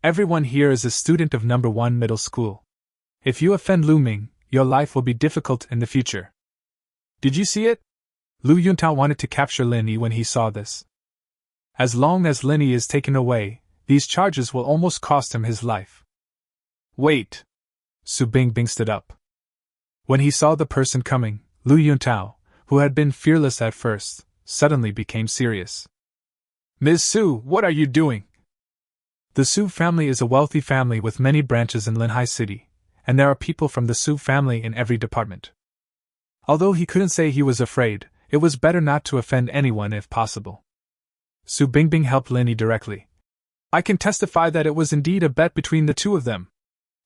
Everyone here is a student of number 1 middle school. If you offend Lu Ming, your life will be difficult in the future. Did you see it? Lu Yuntao wanted to capture Lin Yi when he saw this. As long as Lin Yi is taken away, these charges will almost cost him his life. Wait! Su Bingbing stood up. When he saw the person coming, Lu Yuntao, who had been fearless at first, suddenly became serious. Ms. Su, what are you doing? The Su family is a wealthy family with many branches in Linhai City, and there are people from the Su family in every department. Although he couldn't say he was afraid, it was better not to offend anyone if possible. Su Bingbing helped Lin Yi directly. I can testify that it was indeed a bet between the two of them.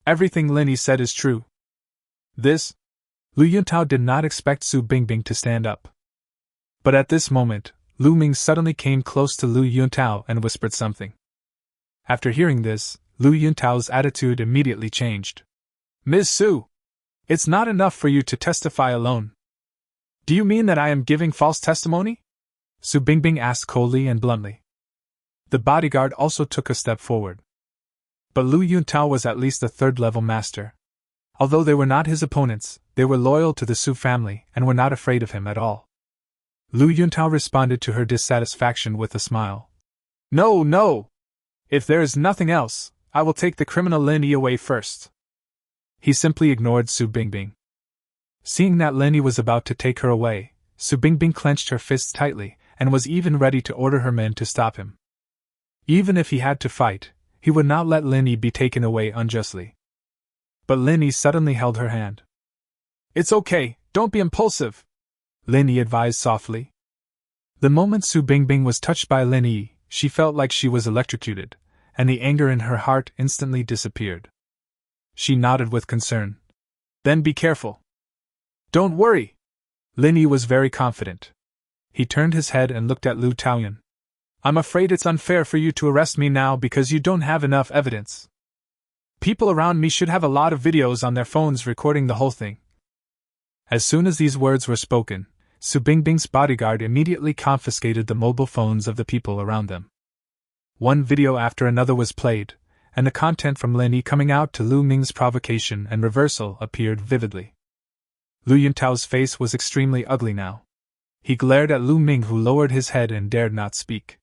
Everything Lin Yi said is true. This? Lu Yuntao did not expect Su Bingbing to stand up. But at this moment, Lu Ming suddenly came close to Lu Yuntao and whispered something. After hearing this, Lu Yuntao's attitude immediately changed. Ms. Su! It's not enough for you to testify alone. Do you mean that I am giving false testimony? Su Bingbing asked coldly and bluntly. The bodyguard also took a step forward. But Lu Yuntao was at least a third-level master. Although they were not his opponents, they were loyal to the Su family and were not afraid of him at all. Lu Yuntao responded to her dissatisfaction with a smile. No, no! If there is nothing else, I will take the criminal Lin Yi away first. He simply ignored Su Bingbing. Seeing that Lin Yi was about to take her away, Su Bingbing clenched her fists tightly and was even ready to order her men to stop him. Even if he had to fight, he would not let Lin Yi be taken away unjustly. But Lin Yi suddenly held her hand. It's okay, don't be impulsive, Lin Yi advised softly. The moment Su Bingbing was touched by Lin Yi, she felt like she was electrocuted, and the anger in her heart instantly disappeared. She nodded with concern. Then be careful. Don't worry. Lin Yi was very confident. He turned his head and looked at Lu Taoyuan. I'm afraid it's unfair for you to arrest me now because you don't have enough evidence. People around me should have a lot of videos on their phones recording the whole thing. As soon as these words were spoken, Su Bingbing's bodyguard immediately confiscated the mobile phones of the people around them. One video after another was played, and the content from Lin Yi coming out to Lu Ming's provocation and reversal appeared vividly. Lu Yuntao's face was extremely ugly now. He glared at Lu Ming, who lowered his head and dared not speak.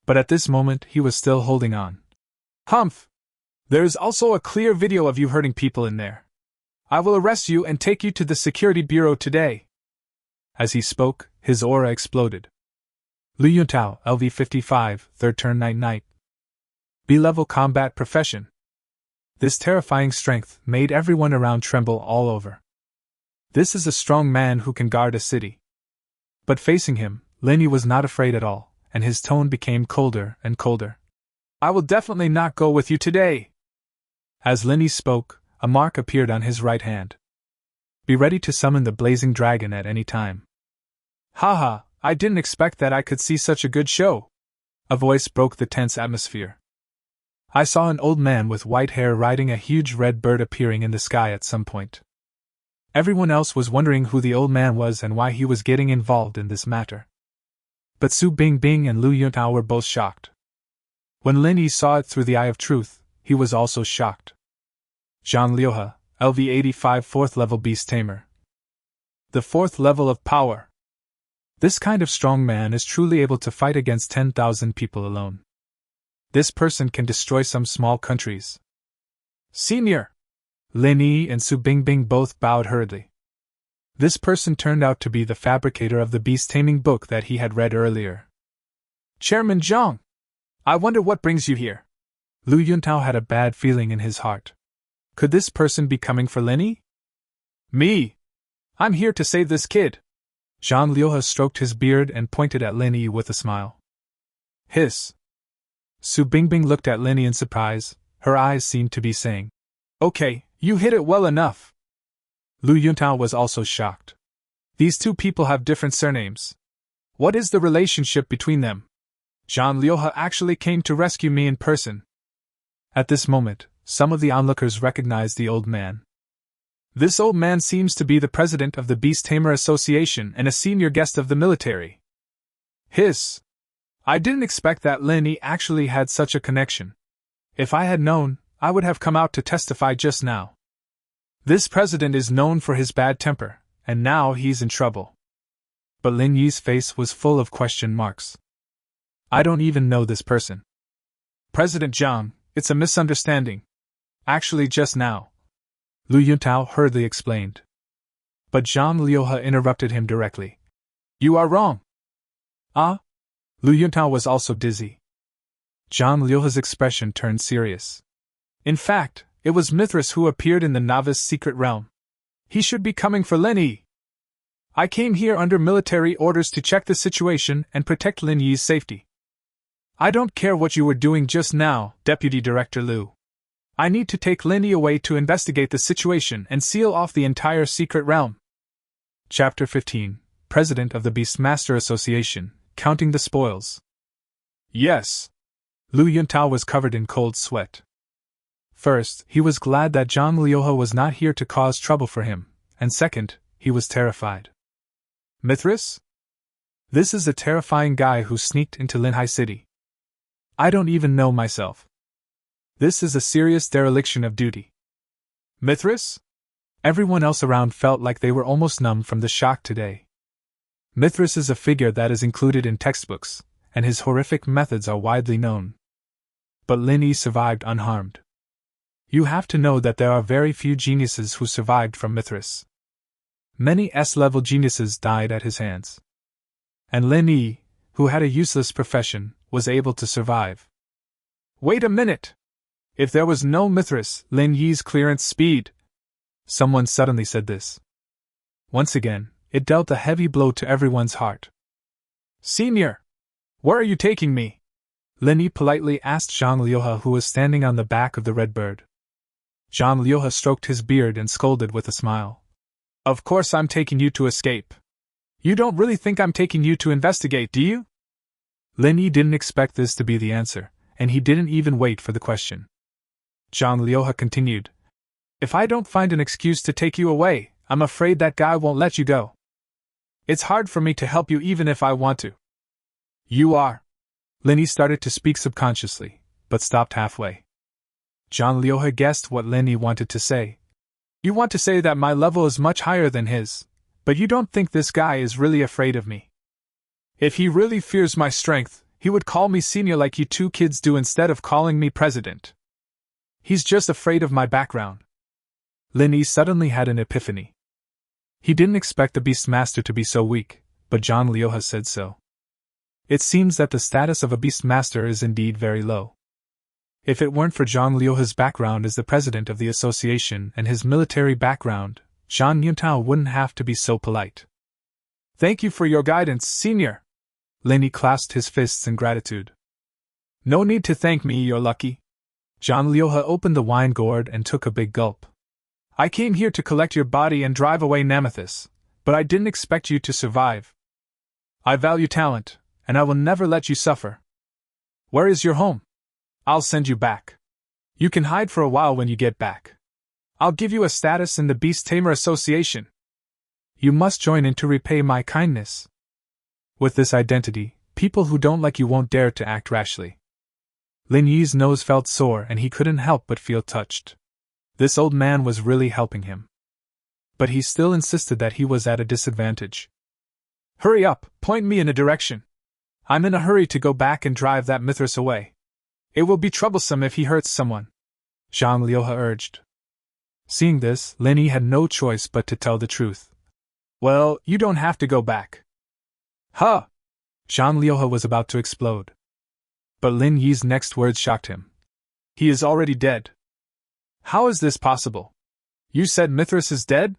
But at this moment he was still holding on. Humph! There is also a clear video of you hurting people in there. I will arrest you and take you to the security bureau today. As he spoke, his aura exploded. Lu Yuntao, LV-55, third turn night. B-level combat profession. This terrifying strength made everyone around tremble all over. This is a strong man who can guard a city. But facing him, Lin Yi was not afraid at all, and his tone became colder and colder. I will definitely not go with you today. As Lin Yi spoke, a mark appeared on his right hand. Be ready to summon the blazing dragon at any time. Haha, I didn't expect that I could see such a good show. A voice broke the tense atmosphere. I saw an old man with white hair riding a huge red bird appearing in the sky at some point. Everyone else was wondering who the old man was and why he was getting involved in this matter. But Su Bingbing and Lu Yuntao were both shocked. When Lin Yi saw it through the eye of truth, he was also shocked. Zhang Liuhe, LV-85 4th level beast tamer. The 4th level of power. This kind of strong man is truly able to fight against 10,000 people alone. This person can destroy some small countries. Senior! Lin Yi and Su Bingbing both bowed hurriedly. This person turned out to be the fabricator of the beast-taming book that he had read earlier. Chairman Zhang! I wonder what brings you here. Lu Yuntao had a bad feeling in his heart. Could this person be coming for Lin Yi? Me! I'm here to save this kid. Zhang Liuhe stroked his beard and pointed at Lin Yi with a smile. Hiss! Su Bingbing looked at Lin Yi in surprise. Her eyes seemed to be saying, Okay, you hit it well enough. Lu Yuntao was also shocked. These two people have different surnames. What is the relationship between them? Zhang Liuhe actually came to rescue me in person. At this moment, some of the onlookers recognized the old man. This old man seems to be the president of the Beast Tamer Association and a senior guest of the military. Hiss! I didn't expect that Lin Yi actually had such a connection. If I had known, I would have come out to testify just now. This president is known for his bad temper, and now he's in trouble. But Lin Yi's face was full of question marks. I don't even know this person. President Zhang, it's a misunderstanding. Actually just now. Lu Yuntao hurriedly explained. But Zhang Liuhe interrupted him directly. You are wrong. Ah? Lu Yuntao was also dizzy. Zhang Liuhe's expression turned serious. In fact, it was Mithras who appeared in the Novice secret realm. He should be coming for Lin Yi. I came here under military orders to check the situation and protect Lin Yi's safety. I don't care what you were doing just now, Deputy Director Lu. I need to take Lin Yi away to investigate the situation and seal off the entire secret realm. Chapter 15, President of the Beastmaster Association, Counting the Spoils. Yes. Lu Yuntao was covered in cold sweat. First, he was glad that Zhang Liuhe was not here to cause trouble for him, and second, he was terrified. Mithras? This is a terrifying guy who sneaked into Linhai City. I don't even know myself. This is a serious dereliction of duty. Mithras? Everyone else around felt like they were almost numb from the shock today. Mithras is a figure that is included in textbooks, and his horrific methods are widely known. But Lin Yi survived unharmed. You have to know that there are very few geniuses who survived from Mithras. Many S-level geniuses died at his hands. And Lin Yi, who had a useless profession, was able to survive. Wait a minute! If there was no Mithras, Lin Yi's clearance speed... Someone suddenly said this. Once again, it dealt a heavy blow to everyone's heart. Senior! Where are you taking me? Lin Yi politely asked Zhang Liuhe, who was standing on the back of the red bird. Zhang Liuhe stroked his beard and scolded with a smile. Of course I'm taking you to escape. You don't really think I'm taking you to investigate, do you? Lin Yi didn't expect this to be the answer, and he didn't even wait for the question. Zhang Liuhe continued. If I don't find an excuse to take you away, I'm afraid that guy won't let you go. It's hard for me to help you even if I want to. You are. Lin Yi started to speak subconsciously, but stopped halfway. Zhang Liuhe guessed what Lin Yi wanted to say. You want to say that my level is much higher than his, but you don't think this guy is really afraid of me. If he really fears my strength, he would call me senior like you two kids do instead of calling me president. He's just afraid of my background. Lin Yi suddenly had an epiphany. He didn't expect the Beastmaster to be so weak, but Zhang Liuhe said so. It seems that the status of a Beastmaster is indeed very low. If it weren't for Zhang Liuhe's background as the president of the association and his military background, Zhang Yuntao wouldn't have to be so polite. Thank you for your guidance, senior. Lin Yi clasped his fists in gratitude. No need to thank me, you're lucky. Zhang Liuhe opened the wine gourd and took a big gulp. I came here to collect your body and drive away Nemesis, but I didn't expect you to survive. I value talent, and I will never let you suffer. Where is your home? I'll send you back. You can hide for a while when you get back. I'll give you a status in the Beast Tamer Association. You must join in to repay my kindness. With this identity, people who don't like you won't dare to act rashly. Lin Yi's nose felt sore and he couldn't help but feel touched. This old man was really helping him. But he still insisted that he was at a disadvantage. Hurry up, point me in a direction. I'm in a hurry to go back and drive that Mithras away. It will be troublesome if he hurts someone, Zhang Liuhe urged. Seeing this, Lin Yi had no choice but to tell the truth. Well, you don't have to go back. Huh! Zhang Liuhe was about to explode. But Lin Yi's next words shocked him. He is already dead. How is this possible? You said Mithras is dead?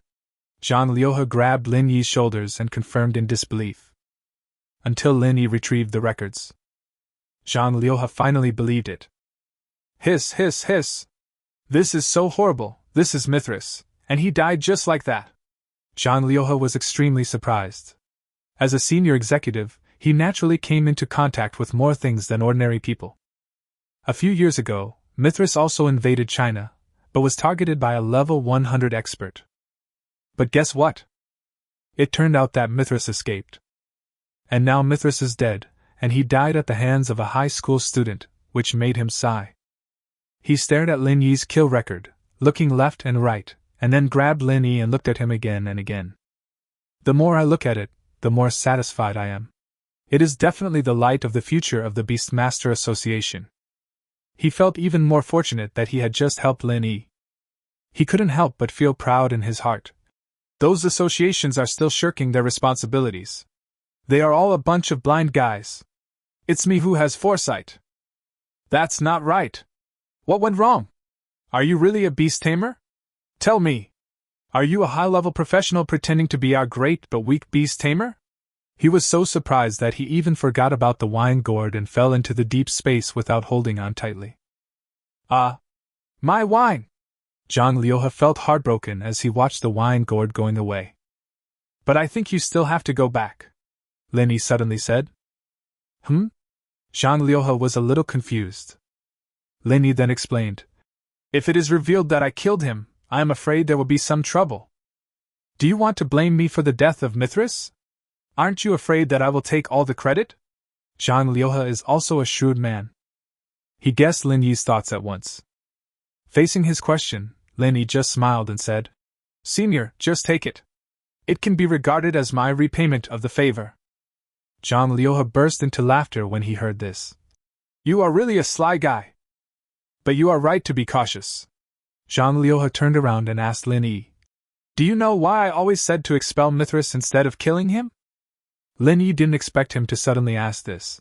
Zhang Liuhe grabbed Lin Yi's shoulders and confirmed in disbelief. Until Lin Yi retrieved the records. Zhang Liuhe finally believed it. Hiss, hiss, hiss. This is so horrible, this is Mithras, and he died just like that. Zhang Liuhe was extremely surprised. As a senior executive, he naturally came into contact with more things than ordinary people. A few years ago, Mithras also invaded China, but was targeted by a level 100 expert. But guess what? It turned out that Mithras escaped. And now Mithras is dead, and he died at the hands of a high school student, which made him sigh. He stared at Lin Yi's kill record, looking left and right, and then grabbed Lin Yi and looked at him again and again. The more I look at it, the more satisfied I am. It is definitely the light of the future of the Beastmaster Association. He felt even more fortunate that he had just helped Lin Yi. He couldn't help but feel proud in his heart. Those associations are still shirking their responsibilities. They are all a bunch of blind guys. It's me who has foresight. That's not right. What went wrong? Are you really a beast tamer? Tell me. Are you a high-level professional pretending to be our great but weak beast tamer? He was so surprised that he even forgot about the wine gourd and fell into the deep space without holding on tightly. My wine! Zhang Liuhe felt heartbroken as he watched the wine gourd going away. But I think you still have to go back, Lin Yi suddenly said. Zhang Liuhe was a little confused. Lin Yi then explained. If it is revealed that I killed him, I am afraid there will be some trouble. Do you want to blame me for the death of Mithras? Aren't you afraid that I will take all the credit? Zhang Liuhe is also a shrewd man. He guessed Lin Yi's thoughts at once. Facing his question, Lin Yi just smiled and said, Senior, just take it. It can be regarded as my repayment of the favor. Zhang Liuhe burst into laughter when he heard this. You are really a sly guy. But you are right to be cautious. Zhang Liuhe turned around and asked Lin Yi, Do you know why I always said to expel Mithras instead of killing him? Lin Yi didn't expect him to suddenly ask this.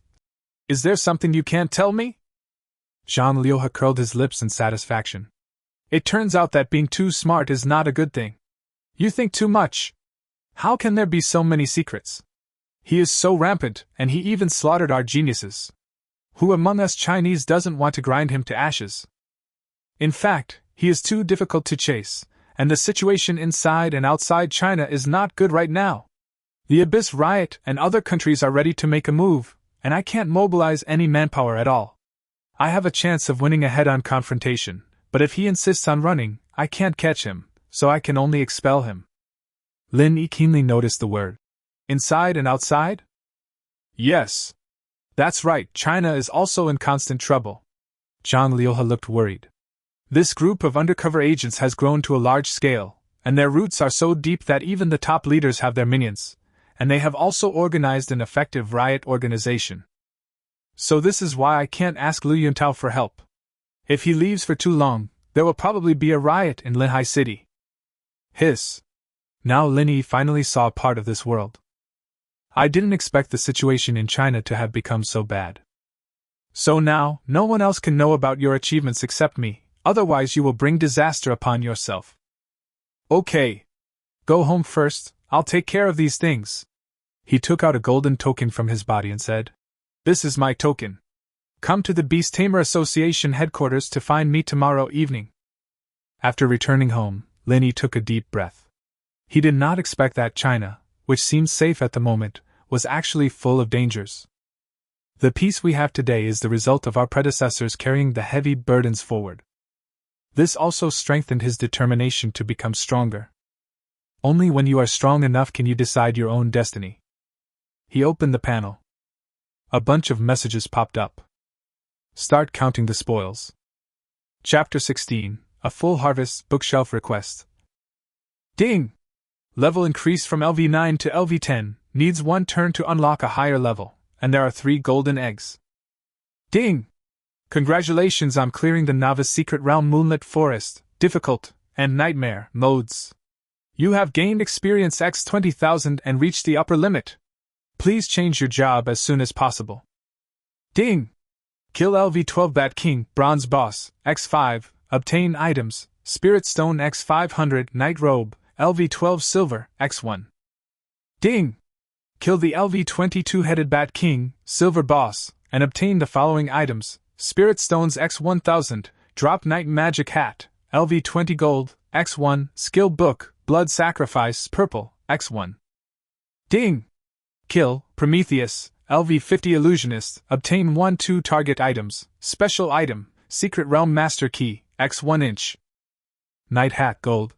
Is there something you can't tell me? Zhang Liuhe curled his lips in satisfaction. It turns out that being too smart is not a good thing. You think too much. How can there be so many secrets? He is so rampant, and he even slaughtered our geniuses. Who among us Chinese doesn't want to grind him to ashes? In fact, he is too difficult to chase, and the situation inside and outside China is not good right now. The Abyss Riot and other countries are ready to make a move, and I can't mobilize any manpower at all. I have a chance of winning ahead on Confrontation, but if he insists on running, I can't catch him, so I can only expel him. Lin Yi keenly noticed the word. Inside and outside? Yes. That's right, China is also in constant trouble. Zhang Liuhe looked worried. This group of undercover agents has grown to a large scale, and their roots are so deep that even the top leaders have their minions, and they have also organized an effective riot organization. So this is why I can't ask Liu Yuntao for help. If he leaves for too long, there will probably be a riot in Linhai City. Hiss. Now Lin Yi finally saw part of this world. I didn't expect the situation in China to have become so bad. So now, no one else can know about your achievements except me, otherwise you will bring disaster upon yourself. Okay. Go home first, I'll take care of these things. He took out a golden token from his body and said, This is my token. Come to the Beast Tamer Association headquarters to find me tomorrow evening. After returning home, Linny took a deep breath. He did not expect that China, which seemed safe at the moment, was actually full of dangers. The peace we have today is the result of our predecessors carrying the heavy burdens forward. This also strengthened his determination to become stronger. Only when you are strong enough can you decide your own destiny. He opened the panel. A bunch of messages popped up. Start counting the spoils. Chapter 16, A Full Harvest Bookshelf Request. Ding! Level increased from LV9 to LV10, needs 1 turn to unlock a higher level, and there are 3 golden eggs. Ding! Congratulations on clearing the Novice Secret Realm Moonlit Forest, Difficult, and Nightmare modes. You have gained experience X 20,000 and reached the upper limit. Please change your job as soon as possible. Ding! Kill LV12 Bat King, Bronze Boss, X5, obtain items, Spirit Stone X500 Night Robe, LV12 Silver, X1. Ding! Kill the LV22 Headed Bat King, Silver Boss, and obtain the following items, Spirit Stones X1000, Drop Night Magic Hat, LV20 Gold, X1, Skill Book, Blood Sacrifice, Purple, X1. Ding! Kill Prometheus, LV50 Illusionist, obtain 1-2 target items, Special Item, Secret Realm Master Key, X1 inch. Night Hat Gold.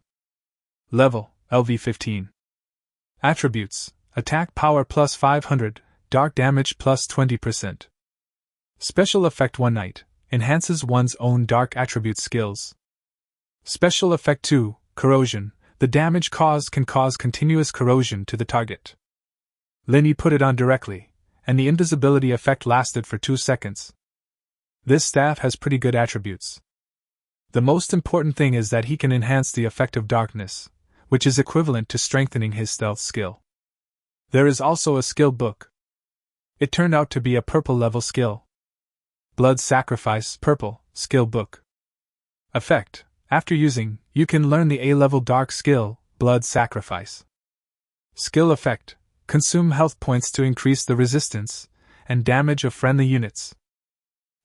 Level, LV15. Attributes, Attack Power plus 500, Dark Damage plus 20%. Special Effect 1 Night, enhances one's own dark attribute skills. Special Effect 2, Corrosion, the damage caused can cause continuous corrosion to the target. Linny put it on directly, and the invisibility effect lasted for 2 seconds. This staff has pretty good attributes. The most important thing is that he can enhance the effect of darkness, which is equivalent to strengthening his stealth skill. There is also a skill book. It turned out to be a purple level skill. Blood Sacrifice Purple Skill Book. Effect: after using, you can learn the A-level dark skill, Blood Sacrifice. Skill effect: consume health points to increase the resistance and damage of friendly units.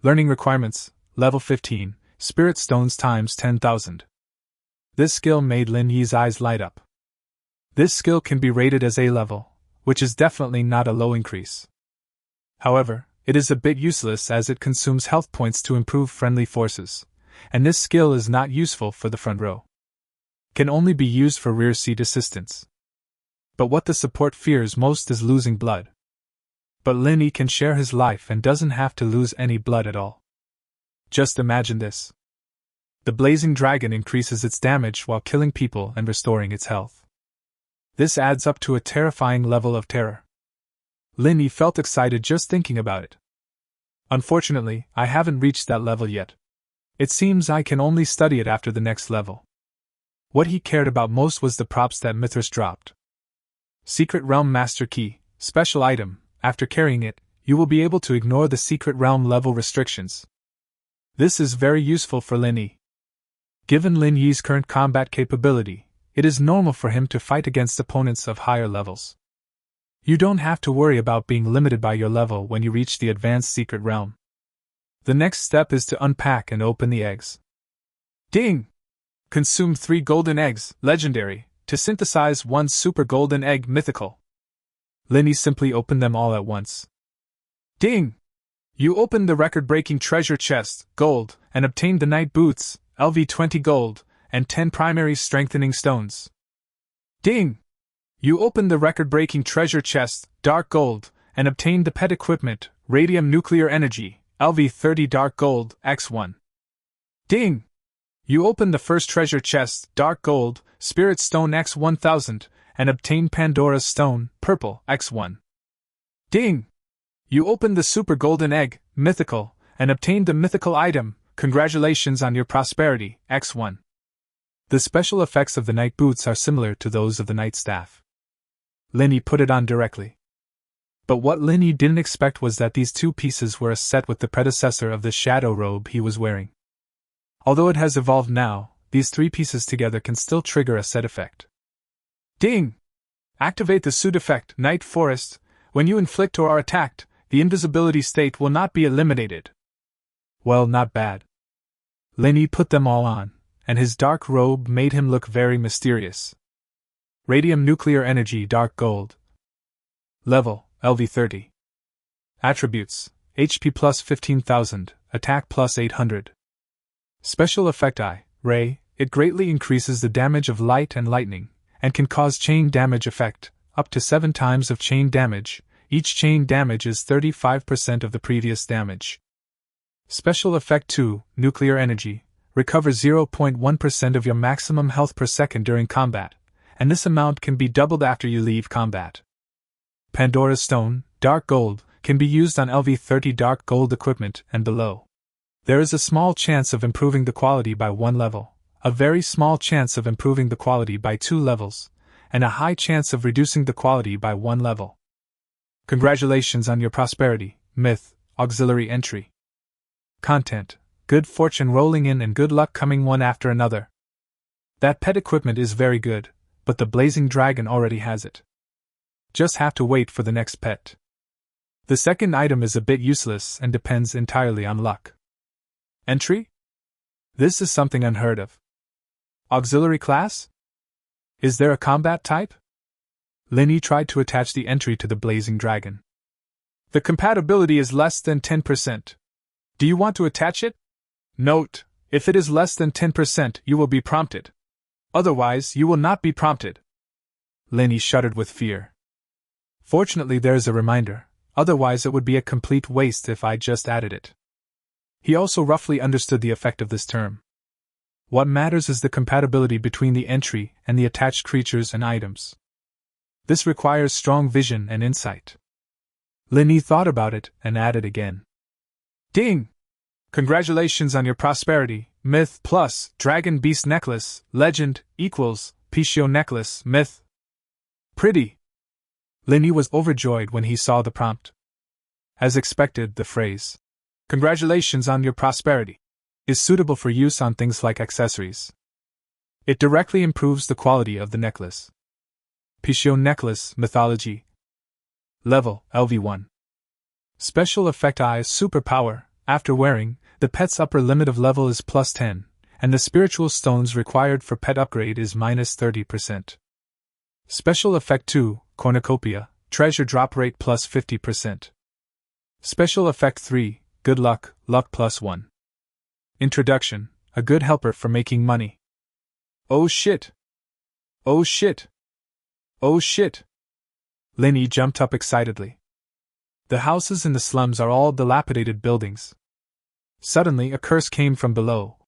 Learning requirements: level 15, Spirit Stones times 10,000. This skill made Lin Yi's eyes light up. This skill can be rated as A-level, which is definitely not a low increase. However, it is a bit useless as it consumes health points to improve friendly forces, and this skill is not useful for the front row. Can only be used for rear seat assistance. But what the support fears most is losing blood. But Lin Yi can share his life and doesn't have to lose any blood at all. Just imagine this. The blazing dragon increases its damage while killing people and restoring its health. This adds up to a terrifying level of terror. Lin Yi felt excited just thinking about it. Unfortunately, I haven't reached that level yet. It seems I can only study it after the next level. What he cared about most was the props that Mithras dropped. Secret Realm Master Key, special item. After carrying it, you will be able to ignore the Secret Realm level restrictions. This is very useful for Lin Yi. Given Lin Yi's current combat capability, it is normal for him to fight against opponents of higher levels. You don't have to worry about being limited by your level when you reach the advanced Secret Realm. The next step is to unpack and open the eggs. Ding! Consume 3 golden eggs, legendary, to synthesize 1 super golden egg, mythical. Lin Yi simply opened them all at once. Ding! You opened the record-breaking treasure chest, gold, and obtained the night boots, LV20 gold, and 10 primary strengthening stones. Ding! You opened the record-breaking treasure chest, dark gold, and obtained the pet equipment, radium nuclear energy, LV30 dark gold, X1. Ding! You opened the first treasure chest, dark gold, spirit stone X1000, and obtained Pandora's stone, purple, X1. Ding! You opened the super golden egg, mythical, and obtained the mythical item, congratulations on your prosperity, X1. The special effects of the night boots are similar to those of the night staff. Lin Yi put it on directly. But what Lin Yi didn't expect was that these 2 pieces were a set with the predecessor of the shadow robe he was wearing. Although it has evolved now, these 3 pieces together can still trigger a set effect. Ding! Activate the suit effect, Night Forest. When you inflict or are attacked, the invisibility state will not be eliminated, Well, not bad. Linny put them all on, and his dark robe made him look very mysterious. Radium nuclear energy dark gold. Level, LV30. Attributes, HP plus 15,000, attack plus 800. Special effect I, Ray, it greatly increases the damage of light and lightning, and can cause chain damage effect, up to 7 times of chain damage. Each chain damage is 35% of the previous damage. Special effect 2, nuclear energy, recover 0.1% of your maximum health per second during combat, and this amount can be doubled after you leave combat. Pandora's Stone, dark gold, can be used on LV30 dark gold equipment and below. There is a small chance of improving the quality by 1 level, a very small chance of improving the quality by 2 levels, and a high chance of reducing the quality by 1 level. Congratulations on your prosperity, myth, auxiliary entry. Content, good fortune rolling in and good luck coming one after another. That pet equipment is very good, but the blazing dragon already has it. Just have to wait for the next pet. The second item is a bit useless and depends entirely on luck. Entry? This is something unheard of. Auxiliary class? Is there a combat type? Linny tried to attach the entry to the blazing dragon. The compatibility is less than 10%. Do you want to attach it? Note, if it is less than 10%, you will be prompted. Otherwise, you will not be prompted. Linny shuddered with fear. Fortunately, there is a reminder, otherwise it would be a complete waste if I just added it. He also roughly understood the effect of this term. What matters is the compatibility between the entry and the attached creatures and items. This requires strong vision and insight. Linny thought about it and added again. Ding! Congratulations on your prosperity, myth plus dragon beast necklace, legend, equals, Pishio necklace, myth. Pretty! Linny was overjoyed when he saw the prompt. As expected, the phrase, "Congratulations on your prosperity," is suitable for use on things like accessories. It directly improves the quality of the necklace. Pishio necklace, mythology. Level, LV1. Special effect I, superpower, after wearing, the pet's upper limit of level is plus 10, and the spiritual stones required for pet upgrade is minus 30%. Special effect 2, cornucopia, treasure drop rate plus 50%. Special effect 3, good luck, luck plus 1. Introduction, a good helper for making money. Oh shit! Oh shit! Oh shit! Linny jumped up excitedly. The houses in the slums are all dilapidated buildings. Suddenly a curse came from below.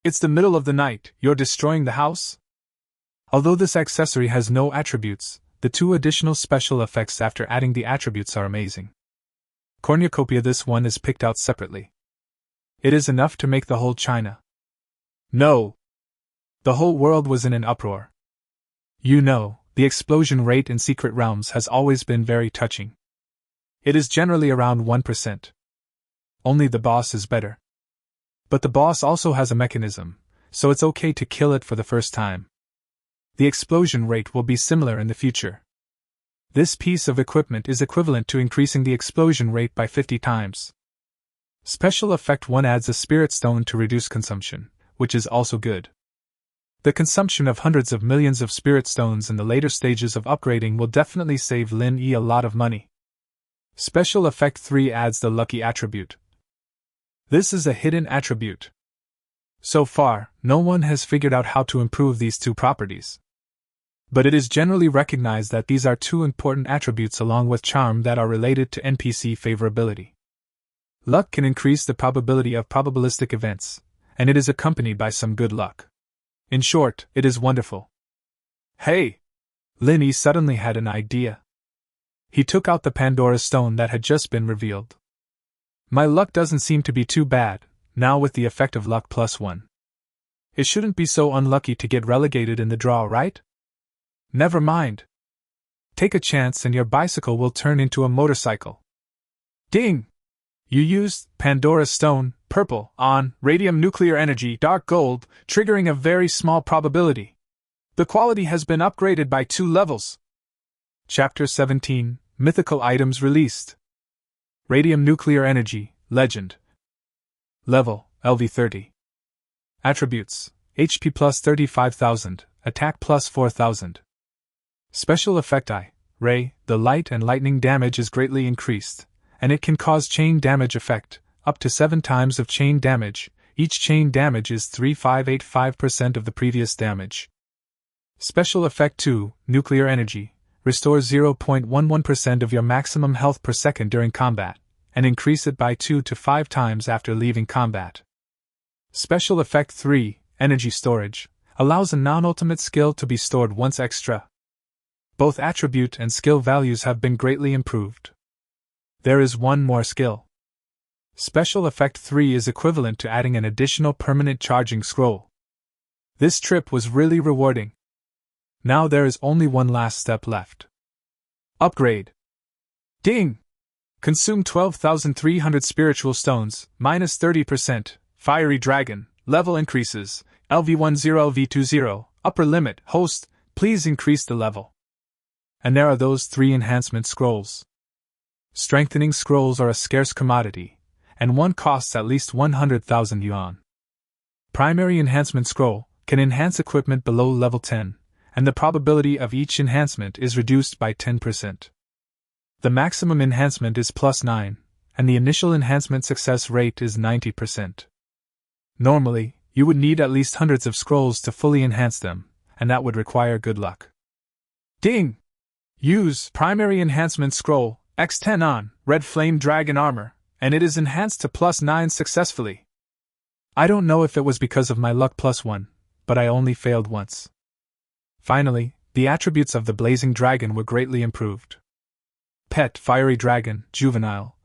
It's the middle of the night, you're destroying the house? Although this accessory has no attributes, the 2 additional special effects after adding the attributes are amazing. Cornucopia, this one is picked out separately. It is enough to make the whole China. No! The whole world was in an uproar. You know, the explosion rate in secret realms has always been very touching. It is generally around 1%. Only the boss is better. But the boss also has a mechanism, so it's okay to kill it for the first time. The explosion rate will be similar in the future. This piece of equipment is equivalent to increasing the explosion rate by 50 times. Special effect 1 adds a spirit stone to reduce consumption, which is also good. The consumption of hundreds of millions of spirit stones in the later stages of upgrading will definitely save Lin Yi a lot of money. Special effect 3 adds the lucky attribute. This is a hidden attribute. So far, no one has figured out how to improve these 2 properties. But it is generally recognized that these are 2 important attributes along with charm that are related to NPC favorability. Luck can increase the probability of probabilistic events, and it is accompanied by some good luck. In short, it is wonderful. Hey! Linny suddenly had an idea. He took out the Pandora's stone that had just been revealed. My luck doesn't seem to be too bad, now with the effect of luck plus 1. It shouldn't be so unlucky to get relegated in the draw, right? Never mind. Take a chance and your bicycle will turn into a motorcycle. Ding! You used Pandora's stone, purple, on radium nuclear energy, dark gold, triggering a very small probability. The quality has been upgraded by 2 levels. Chapter 17, Mythical Items Released. Radium nuclear energy, legend. Level, LV30. Attributes, HP plus 35,000, attack plus 4,000. Special effect I, Ray, the light and lightning damage is greatly increased, and it can cause chain damage effect, up to 7 times of chain damage. Each chain damage is 3585% of the previous damage. Special effect 2, nuclear energy, restores 0.11% of your maximum health per second during combat, and increase it by 2 to 5 times after leaving combat. Special effect 3, energy storage, allows a non-ultimate skill to be stored once extra. Both attribute and skill values have been greatly improved. There is one more skill. Special effect 3 is equivalent to adding an additional permanent charging scroll. This trip was really rewarding. Now there is only one last step left. Upgrade. Ding! Consume 12,300 spiritual stones, minus 30%, fiery dragon, level increases, LV10 LV20, upper limit, host, please increase the level. And there are those 3 enhancement scrolls. Strengthening scrolls are a scarce commodity, and one costs at least 100,000 yuan. Primary enhancement scroll can enhance equipment below level 10, and the probability of each enhancement is reduced by 10%. The maximum enhancement is plus 9, and the initial enhancement success rate is 90%. Normally, you would need at least hundreds of scrolls to fully enhance them, and that would require good luck. Ding! Use Primary Enhancement Scroll, X10 on, Red Flame Dragon Armor, and it is enhanced to plus 9 successfully. I don't know if it was because of my luck plus 1, but I only failed once. Finally, the attributes of the Blazing Dragon were greatly improved. Pet Fiery Dragon, Juvenile.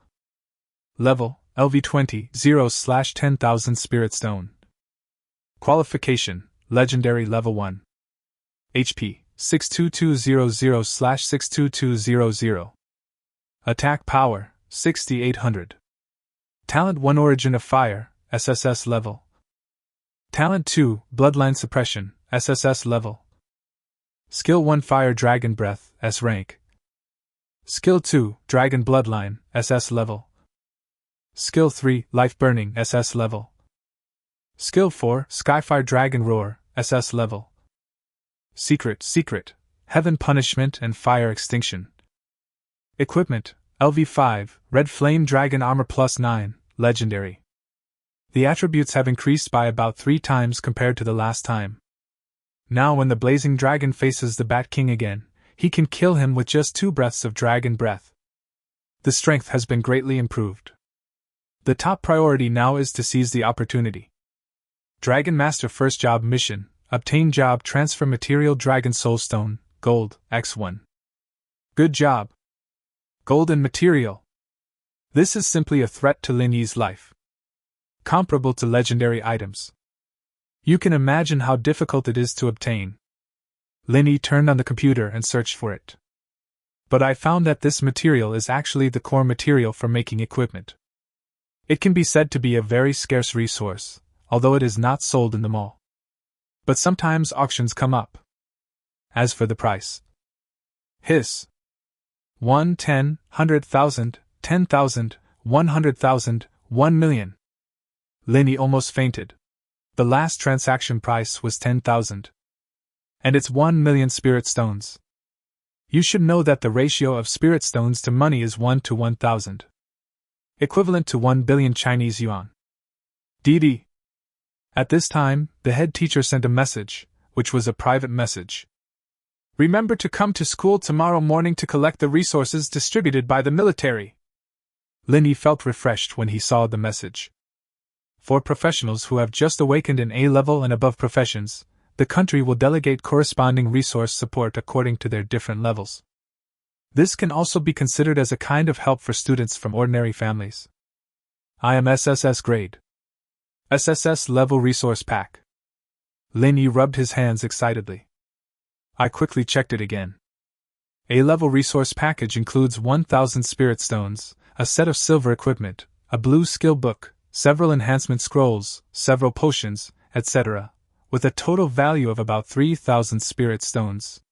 Level, LV20, 0/10,000 Spirit Stone. Qualification, Legendary Level 1. HP, 62200/62200. Attack Power, 6800. Talent 1 Origin of Fire, SSS level. Talent 2 Bloodline Suppression, SSS level. Skill 1 Fire Dragon Breath, S rank. Skill 2 Dragon Bloodline, SS level. Skill 3 Life Burning, SS level. Skill 4 Skyfire Dragon Roar, SS level. Secret, Heaven Punishment and Fire Extinction. Equipment, LV5, Red Flame Dragon Armor plus 9, Legendary. The attributes have increased by about 3 times compared to the last time. Now when the Blazing Dragon faces the Bat King again, he can kill him with just 2 breaths of Dragon Breath. The strength has been greatly improved. The top priority now is to seize the opportunity. Dragon Master First Job Mission, Obtain Job Transfer Material Dragon Soul Stone, Gold, X1. Good job. Golden Material. This is simply a threat to Lin Yi's life. Comparable to legendary items. You can imagine how difficult it is to obtain. Lin Yi turned on the computer and searched for it. But I found that this material is actually the core material for making equipment. It can be said to be a very scarce resource, although it is not sold in the mall. But sometimes auctions come up. As for the price. Hiss. 1, 10, 100,000, 10,000, 100,000, 1 million. Lin Yi almost fainted. The last transaction price was 10,000. And it's 1 million spirit stones. You should know that the ratio of spirit stones to money is 1 to 1,000. Equivalent to 1 billion Chinese yuan. DD. At this time, the head teacher sent a message, which was a private message. Remember to come to school tomorrow morning to collect the resources distributed by the military. Lin Yi felt refreshed when he saw the message. For professionals who have just awakened in A-level and above professions, the country will delegate corresponding resource support according to their different levels. This can also be considered as a kind of help for students from ordinary families. I am SSS grade. SSS level resource pack. Lin Yi rubbed his hands excitedly. I quickly checked it again. A-level resource package includes 1,000 spirit stones, a set of silver equipment, a blue skill book, several enhancement scrolls, several potions, etc., with a total value of about 3,000 spirit stones.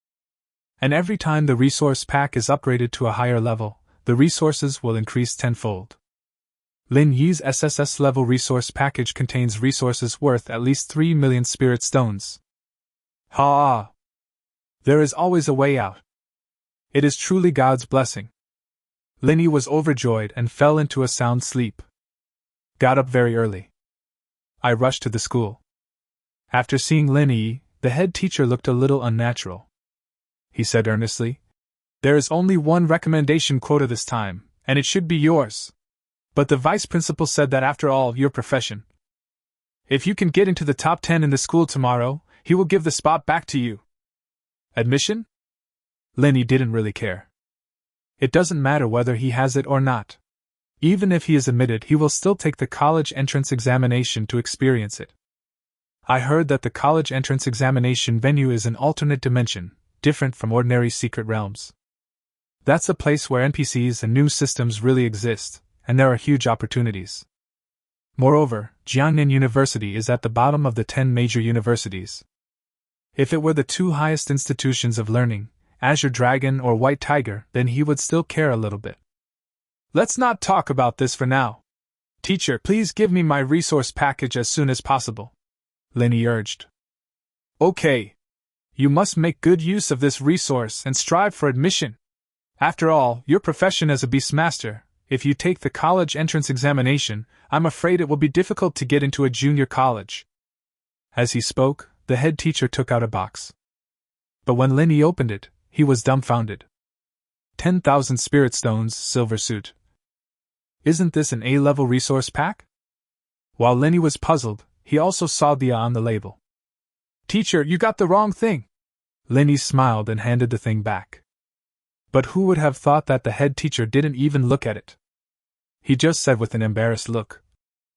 And every time the resource pack is upgraded to a higher level, the resources will increase tenfold. Lin Yi's SSS level resource package contains resources worth at least 3 million spirit stones. Ha! There is always a way out. It is truly God's blessing. Lin Yi was overjoyed and fell into a sound sleep. Got up very early. I rushed to the school. After seeing Lin Yi, the head teacher looked a little unnatural. He said earnestly, "There is only one recommendation quota this time, and it should be yours. But the vice principal said that after all, your profession. If you can get into the top 10 in the school tomorrow, he will give the spot back to you." Admission? Lin Yi didn't really care. It doesn't matter whether he has it or not. Even if he is admitted, he will still take the college entrance examination to experience it. I heard that the college entrance examination venue is an alternate dimension, different from ordinary secret realms. That's a place where NPCs and new systems really exist, and there are huge opportunities. Moreover, Jiangnan University is at the bottom of the 10 major universities. If it were the two highest institutions of learning, Azure Dragon or White Tiger, then he would still care a little bit. Let's not talk about this for now. Teacher, please give me my resource package as soon as possible, Lin Yi urged. Okay. You must make good use of this resource and strive for admission. After all, your profession as a Beastmaster, if you take the college entrance examination, I'm afraid it will be difficult to get into a junior college. As he spoke, the head teacher took out a box. But when Lin Yi opened it, he was dumbfounded. 10,000 spirit stones, silver suit. Isn't this an A-level resource pack? While Lin Yi was puzzled, he also saw the A on the label. Teacher, you got the wrong thing. Lin Yi smiled and handed the thing back. But who would have thought that the head teacher didn't even look at it? He just said with an embarrassed look,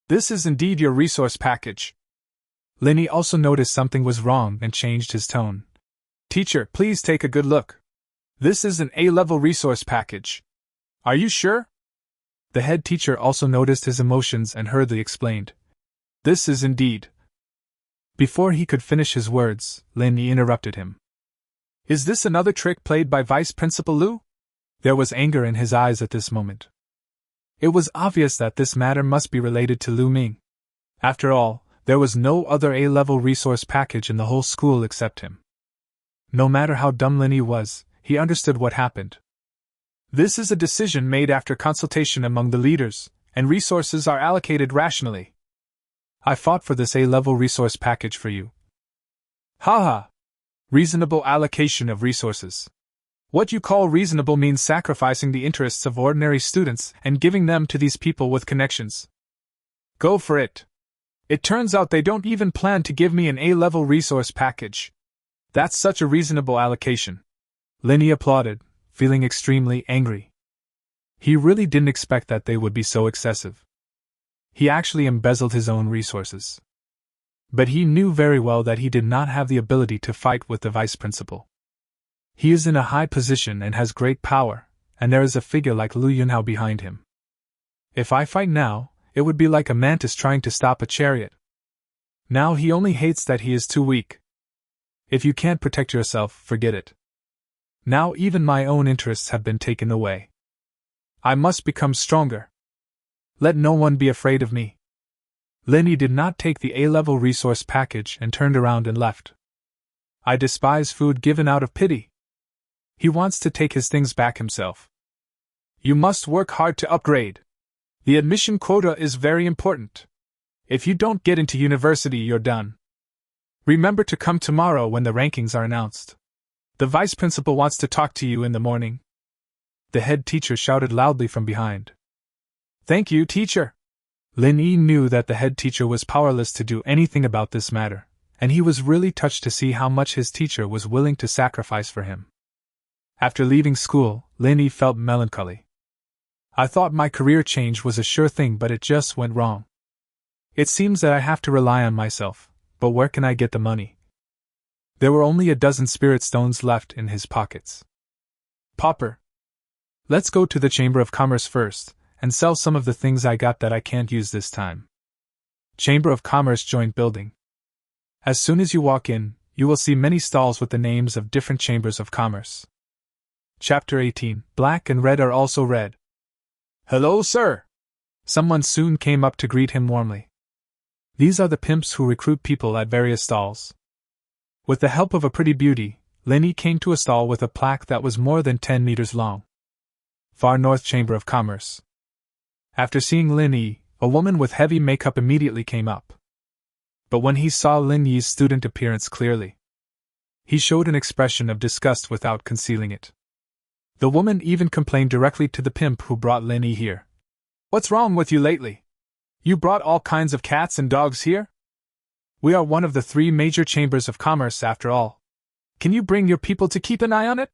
"This is indeed your resource package." Lin Yi also noticed something was wrong and changed his tone. Teacher, please take a good look. This is an A-level resource package. Are you sure? The head teacher also noticed his emotions and hurriedly explained. This is indeed. Before he could finish his words, Lin Yi interrupted him. Is this another trick played by Vice Principal Lu? There was anger in his eyes at this moment. It was obvious that this matter must be related to Lu Ming. After all, there was no other A-level resource package in the whole school except him. No matter how dumb Lin Yi was, he understood what happened. This is a decision made after consultation among the leaders, and resources are allocated rationally. I fought for this A-level resource package for you. Haha! Reasonable allocation of resources. What you call reasonable means sacrificing the interests of ordinary students and giving them to these people with connections. Go for it. It turns out they don't even plan to give me an A-level resource package. That's such a reasonable allocation. Lin Yi applauded, feeling extremely angry. He really didn't expect that they would be so excessive. He actually embezzled his own resources. But he knew very well that he did not have the ability to fight with the vice principal. He is in a high position and has great power, and there is a figure like Lu Yunhao behind him. If I fight now, it would be like a mantis trying to stop a chariot. Now he only hates that he is too weak. If you can't protect yourself, forget it. Now even my own interests have been taken away. I must become stronger. Let no one be afraid of me. Lin Yi did not take the A-level resource package and turned around and left. I despise food given out of pity. He wants to take his things back himself. You must work hard to upgrade. The admission quota is very important. If you don't get into university, you're done. Remember to come tomorrow when the rankings are announced. The vice principal wants to talk to you in the morning. The head teacher shouted loudly from behind. Thank you, teacher. Lin Yi knew that the head teacher was powerless to do anything about this matter, and he was really touched to see how much his teacher was willing to sacrifice for him. After leaving school, Lin Yi felt melancholy. I thought my career change was a sure thing, but it just went wrong. It seems that I have to rely on myself, but where can I get the money? There were only a dozen spirit stones left in his pockets. Pauper. Let's go to the Chamber of Commerce first, and sell some of the things I got that I can't use this time. Chamber of Commerce Joint Building. As soon as you walk in, you will see many stalls with the names of different chambers of commerce. Chapter 18. Black and red are also red. Hello, sir. Someone soon came up to greet him warmly. These are the pimps who recruit people at various stalls. With the help of a pretty beauty, Linny came to a stall with a plaque that was more than 10 meters long. Far North Chamber of Commerce. After seeing Lin Yi, a woman with heavy makeup immediately came up. But when he saw Lin Yi's student appearance clearly, he showed an expression of disgust without concealing it. The woman even complained directly to the pimp who brought Lin Yi here. "What's wrong with you lately? You brought all kinds of cats and dogs here? We are one of the 3 major chambers of commerce after all. Can you bring your people to keep an eye on it?"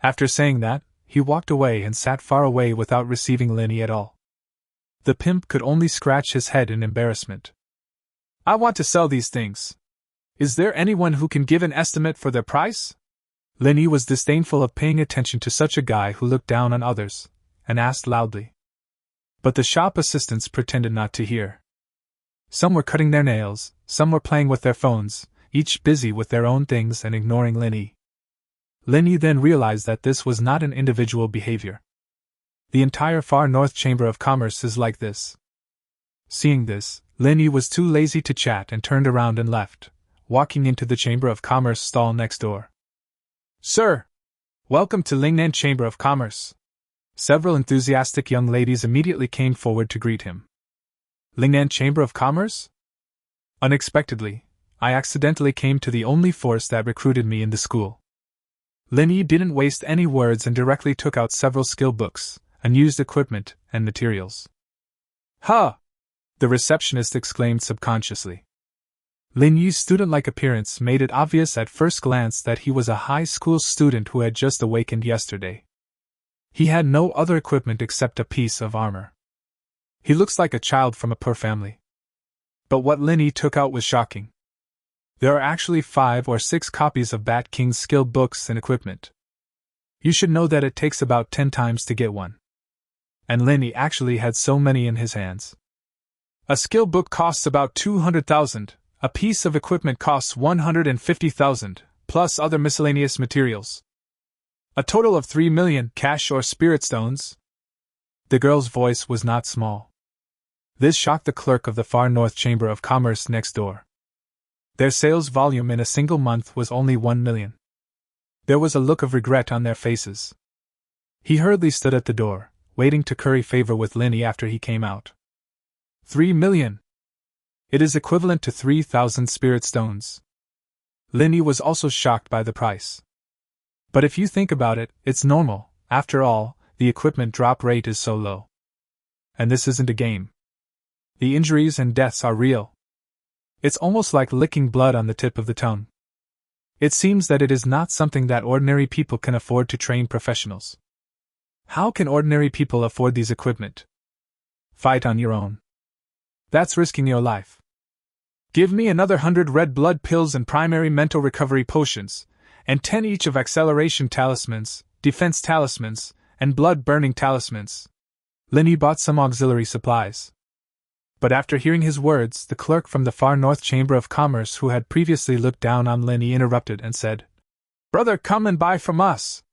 After saying that, he walked away and sat far away without receiving Lin Yi at all. The pimp could only scratch his head in embarrassment. "I want to sell these things. Is there anyone who can give an estimate for their price?" Lin Yi was disdainful of paying attention to such a guy who looked down on others, and asked loudly. But the shop assistants pretended not to hear. Some were cutting their nails, some were playing with their phones, each busy with their own things and ignoring Lin Yi. Lin Yi then realized that this was not an individual behavior. The entire Far North Chamber of Commerce is like this. Seeing this, Lin Yi was too lazy to chat and turned around and left, walking into the Chamber of Commerce stall next door. "Sir! Welcome to Lingnan Chamber of Commerce." Several enthusiastic young ladies immediately came forward to greet him. "Lingnan Chamber of Commerce?" Unexpectedly, I accidentally came to the only force that recruited me in the school. Lin Yi didn't waste any words and directly took out several skill books, unused equipment, and materials. "Huh!" the receptionist exclaimed subconsciously. Lin Yi's student-like appearance made it obvious at first glance that he was a high school student who had just awakened yesterday. He had no other equipment except a piece of armor. He looks like a child from a poor family. But what Lin Yi took out was shocking. There are actually 5 or 6 copies of Bat King's skill books and equipment. You should know that it takes about 10 times to get one. And Lin Yi actually had so many in his hands. A skill book costs about 200,000, a piece of equipment costs 150,000, plus other miscellaneous materials. A total of 3 million cash or spirit stones. The girl's voice was not small. This shocked the clerk of the Far North Chamber of Commerce next door. Their sales volume in a single month was only 1 million. There was a look of regret on their faces. He hurriedly stood at the door, waiting to curry favor with Lin Yi after he came out. 3 million! It is equivalent to 3,000 spirit stones. Lin Yi was also shocked by the price. But if you think about it, it's normal. After all, the equipment drop rate is so low. And this isn't a game. The injuries and deaths are real. It's almost like licking blood on the tip of the tongue. It seems that it is not something that ordinary people can afford to train professionals. How can ordinary people afford these equipment? Fight on your own. That's risking your life. Give me another 100 red blood pills and primary mental recovery potions, and 10 each of acceleration talismans, defense talismans, and blood-burning talismans. Lin Yi bought some auxiliary supplies. But after hearing his words, the clerk from the Far North Chamber of Commerce who had previously looked down on Lin Yi interrupted and said, "Brother, come and buy from us.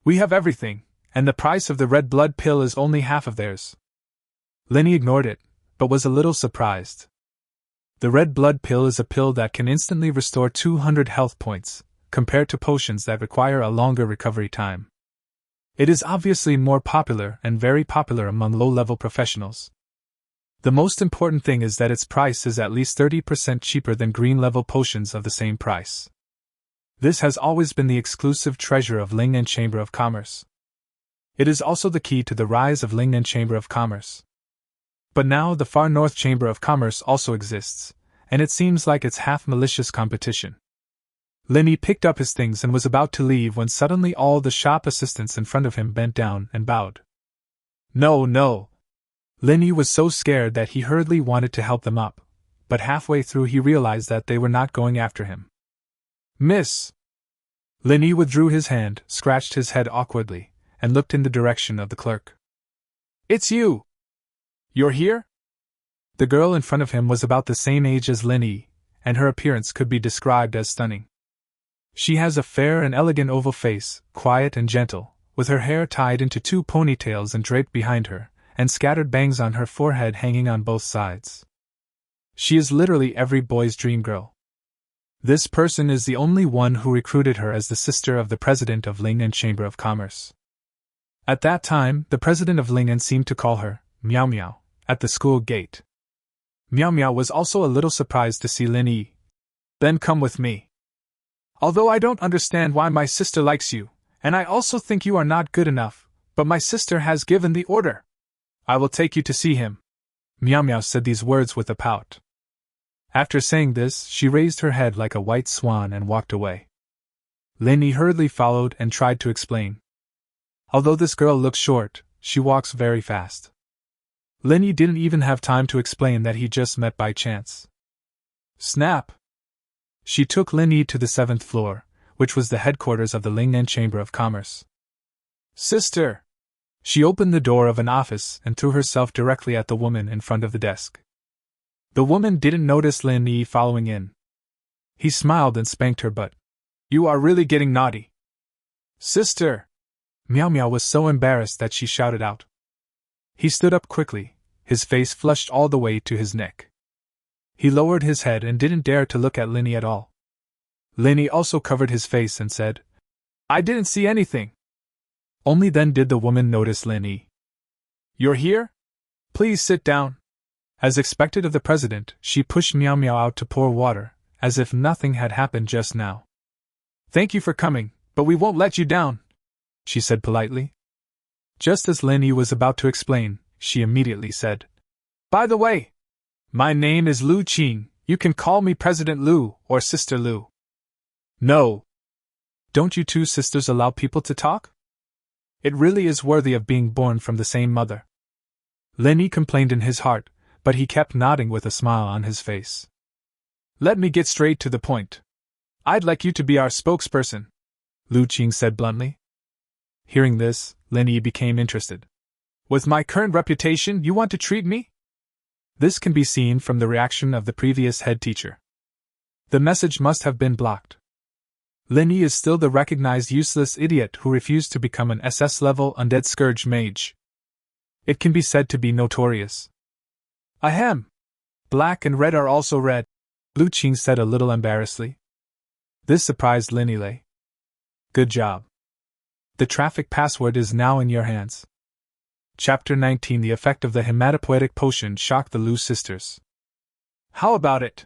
We have everything, and the price of the red blood pill is only half of theirs." Lin Yi ignored it, but was a little surprised. The red blood pill is a pill that can instantly restore 200 health points, compared to potions that require a longer recovery time. It is obviously more popular and very popular among low-level professionals. The most important thing is that its price is at least 30% cheaper than green-level potions of the same price. This has always been the exclusive treasure of Lingnan Chamber of Commerce. It is also the key to the rise of Lingnan Chamber of Commerce. But now the Far North Chamber of Commerce also exists, and it seems like it's half malicious competition. Lin Yi picked up his things and was about to leave when suddenly all the shop assistants in front of him bent down and bowed. "No, no!" Lin Yi was so scared that he hurriedly wanted to help them up, but halfway through he realized that they were not going after him. "Miss!" Lin Yi withdrew his hand, scratched his head awkwardly, and looked in the direction of the clerk. "It's you! You're here?" The girl in front of him was about the same age as Lin Yi, and her appearance could be described as stunning. She has a fair and elegant oval face, quiet and gentle, with her hair tied into 2 ponytails and draped behind her, and scattered bangs on her forehead hanging on both sides. She is literally every boy's dream girl. This person is the only one who recruited her as the sister of the president of Lingnan Chamber of Commerce. At that time, the president of Lingnan seemed to call her Meow Meow at the school gate. Meow Meow was also a little surprised to see Lin Yi. Then come with me. Although I don't understand why my sister likes you, and I also think you are not good enough, but my sister has given the order. I will take you to see him. Meow Meow said these words with a pout. After saying this, she raised her head like a white swan and walked away. Lin Yi hurriedly followed and tried to explain. Although this girl looks short, she walks very fast. Lin Yi didn't even have time to explain that he just met by chance. Snap! She took Lin Yi to the 7th floor, which was the headquarters of the Lingnan Chamber of Commerce. Sister! She opened the door of an office and threw herself directly at the woman in front of the desk. The woman didn't notice Lin Yi following in. He smiled and spanked her butt. You are really getting naughty. Sister! Meow Meow was so embarrassed that she shouted out. He stood up quickly, his face flushed all the way to his neck. He lowered his head and didn't dare to look at Lin Yi at all. Lin Yi also covered his face and said, I didn't see anything. Only then did the woman notice Lin Yi. You're here? Please sit down. As expected of the president, she pushed Meow Meow out to pour water, as if nothing had happened just now. Thank you for coming, but we won't let you down, she said politely. Just as Lin Yi was about to explain, she immediately said, By the way, my name is Lu Qing. You can call me President Lu or Sister Lu. No. Don't you two sisters allow people to talk? It really is worthy of being born from the same mother. Lin Yi complained in his heart, but he kept nodding with a smile on his face. Let me get straight to the point. I'd like you to be our spokesperson, Lu Qing said bluntly. Hearing this, Lin Yi became interested. With my current reputation, you want to treat me? This can be seen from the reaction of the previous head teacher. The message must have been blocked. Lin Yi is still the recognized useless idiot who refused to become an SS-level undead scourge mage. It can be said to be notorious. Ahem! Black and red are also red, Lu Qing said a little embarrassedly. This surprised Lin Yi. Good job. The traffic password is now in your hands. Chapter 19. The effect of the hematopoietic potion shocked the Lu sisters. How about it?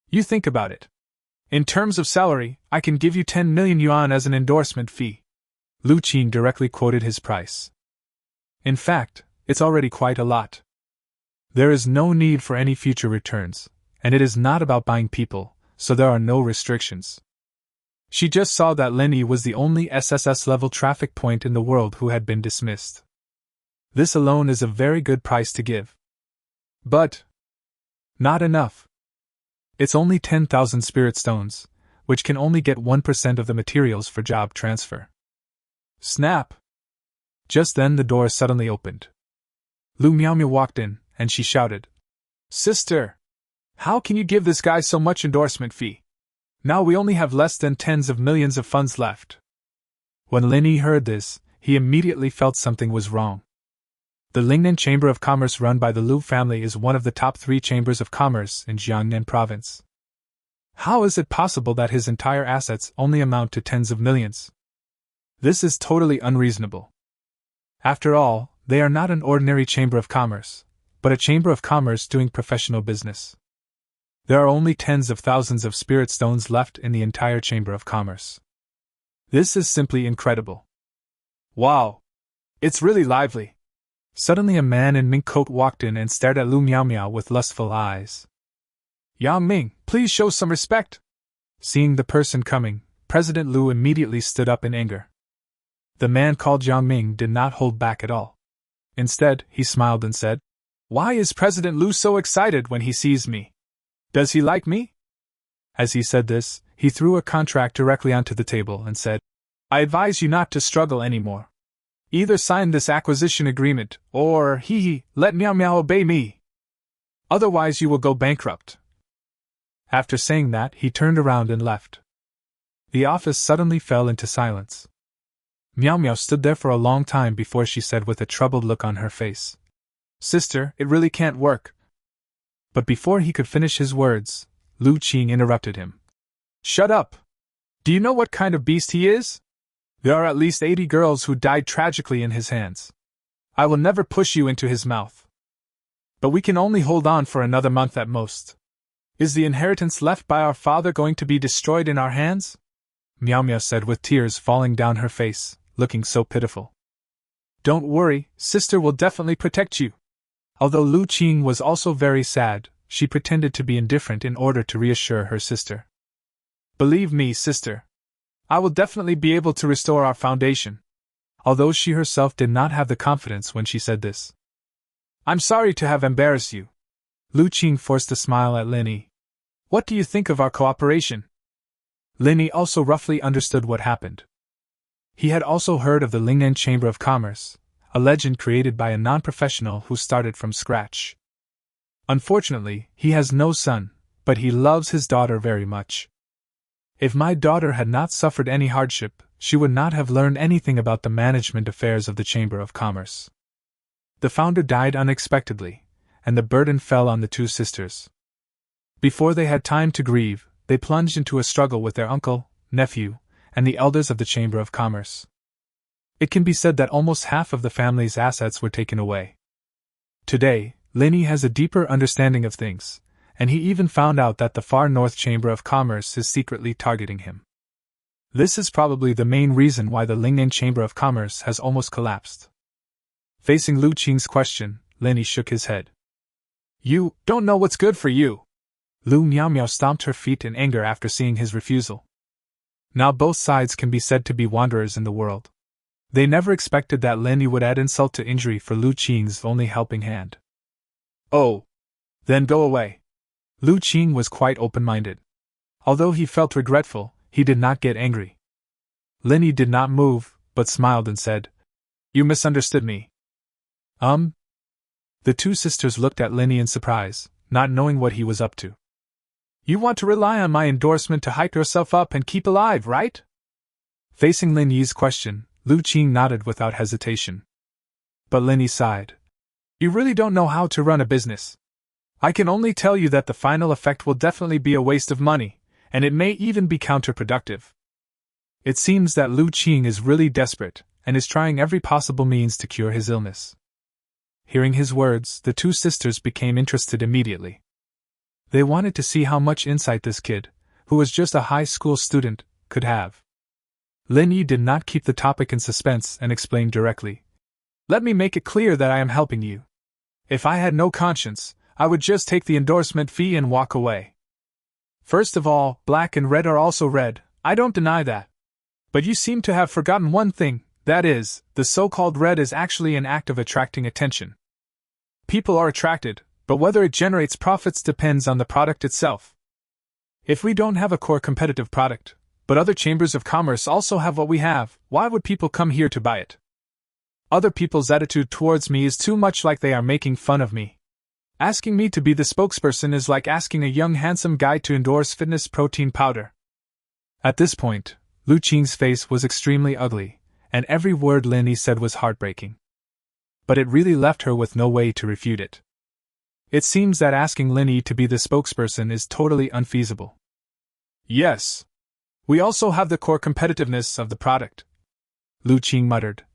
You think about it. In terms of salary, I can give you 10 million yuan as an endorsement fee. Lu Qing directly quoted his price. In fact, it's already quite a lot. There is no need for any future returns, and it is not about buying people, so there are no restrictions. She just saw that Lin Yi was the only SSS-level traffic point in the world who had been dismissed. This alone is a very good price to give. But not enough. It's only 10,000 spirit stones, which can only get 1% of the materials for job transfer. Snap! Just then the door suddenly opened. Lu Meow Meow walked in, and she shouted, Sister! How can you give this guy so much endorsement fee? Now we only have less than tens of millions of funds left. When Lin Yi heard this, he immediately felt something was wrong. The Lingnan Chamber of Commerce run by the Lu family is one of the top 3 chambers of commerce in Jiangnan province. How is it possible that his entire assets only amount to tens of millions? This is totally unreasonable. After all, they are not an ordinary chamber of commerce, but a chamber of commerce doing professional business. There are only tens of thousands of spirit stones left in the entire chamber of commerce. This is simply incredible. Wow! It's really lively. Suddenly a man in mink coat walked in and stared at Lu Meow Meow with lustful eyes. Yang Ming, please show some respect! Seeing the person coming, President Lu immediately stood up in anger. The man called Yang Ming did not hold back at all. Instead, he smiled and said, Why is President Lu so excited when he sees me? Does he like me? As he said this, he threw a contract directly onto the table and said, I advise you not to struggle anymore. Either sign this acquisition agreement, or let Meow Meow obey me. Otherwise you will go bankrupt. After saying that, he turned around and left. The office suddenly fell into silence. Meow Meow stood there for a long time before she said with a troubled look on her face, Sister, it really can't work. But before he could finish his words, Lu Qing interrupted him. Shut up! Do you know what kind of beast he is? There are at least 80 girls who died tragically in his hands. I will never push you into his mouth. But we can only hold on for another month at most. Is the inheritance left by our father going to be destroyed in our hands? Miao Miao said with tears falling down her face, looking so pitiful. Don't worry, sister will definitely protect you. Although Lu Qing was also very sad, she pretended to be indifferent in order to reassure her sister. Believe me, sister. I will definitely be able to restore our foundation. Although she herself did not have the confidence when she said this. I'm sorry to have embarrassed you. Lu Qing forced a smile at Lin Yi. What do you think of our cooperation? Lin Yi also roughly understood what happened. He had also heard of the Lingnan Chamber of Commerce, a legend created by a non-professional who started from scratch. Unfortunately, he has no son, but he loves his daughter very much. If my daughter had not suffered any hardship, she would not have learned anything about the management affairs of the Chamber of Commerce. The founder died unexpectedly, and the burden fell on the two sisters. Before they had time to grieve, they plunged into a struggle with their uncle, nephew, and the elders of the Chamber of Commerce. It can be said that almost half of the family's assets were taken away. Today, Lin Yi has a deeper understanding of things, and he even found out that the Far North Chamber of Commerce is secretly targeting him. This is probably the main reason why the Lingnan Chamber of Commerce has almost collapsed. Facing Lu Qing's question, Lin Yi shook his head. You don't know what's good for you. Lu Miao Miao stomped her feet in anger after seeing his refusal. Now both sides can be said to be wanderers in the world. They never expected that Lin Yi would add insult to injury for Lu Qing's only helping hand. Oh. Then go away. Lu Qing was quite open-minded. Although he felt regretful, he did not get angry. Lin Yi did not move, but smiled and said, You misunderstood me. The two sisters looked at Lin Yi in surprise, not knowing what he was up to. You want to rely on my endorsement to hype yourself up and keep alive, right? Facing Lin Yi's question, Lu Qing nodded without hesitation. But Lin Yi sighed. You really don't know how to run a business. I can only tell you that the final effect will definitely be a waste of money, and it may even be counterproductive. It seems that Lu Qing is really desperate, and is trying every possible means to cure his illness. Hearing his words, the two sisters became interested immediately. They wanted to see how much insight this kid, who was just a high school student, could have. Lin Yi did not keep the topic in suspense and explained directly. Let me make it clear that I am helping you. If I had no conscience, I would just take the endorsement fee and walk away. First of all, black and red are also red, I don't deny that. But you seem to have forgotten one thing, that is, the so-called red is actually an act of attracting attention. People are attracted, but whether it generates profits depends on the product itself. If we don't have a core competitive product, but other chambers of commerce also have what we have, why would people come here to buy it? Other people's attitude towards me is too much like they are making fun of me. Asking me to be the spokesperson is like asking a young handsome guy to endorse fitness protein powder. At this point, Lu Qing's face was extremely ugly, and every word Lin Yi said was heartbreaking. But it really left her with no way to refute it. It seems that asking Lin Yi to be the spokesperson is totally unfeasible. Yes. We also have the core competitiveness of the product, Lu Qing muttered.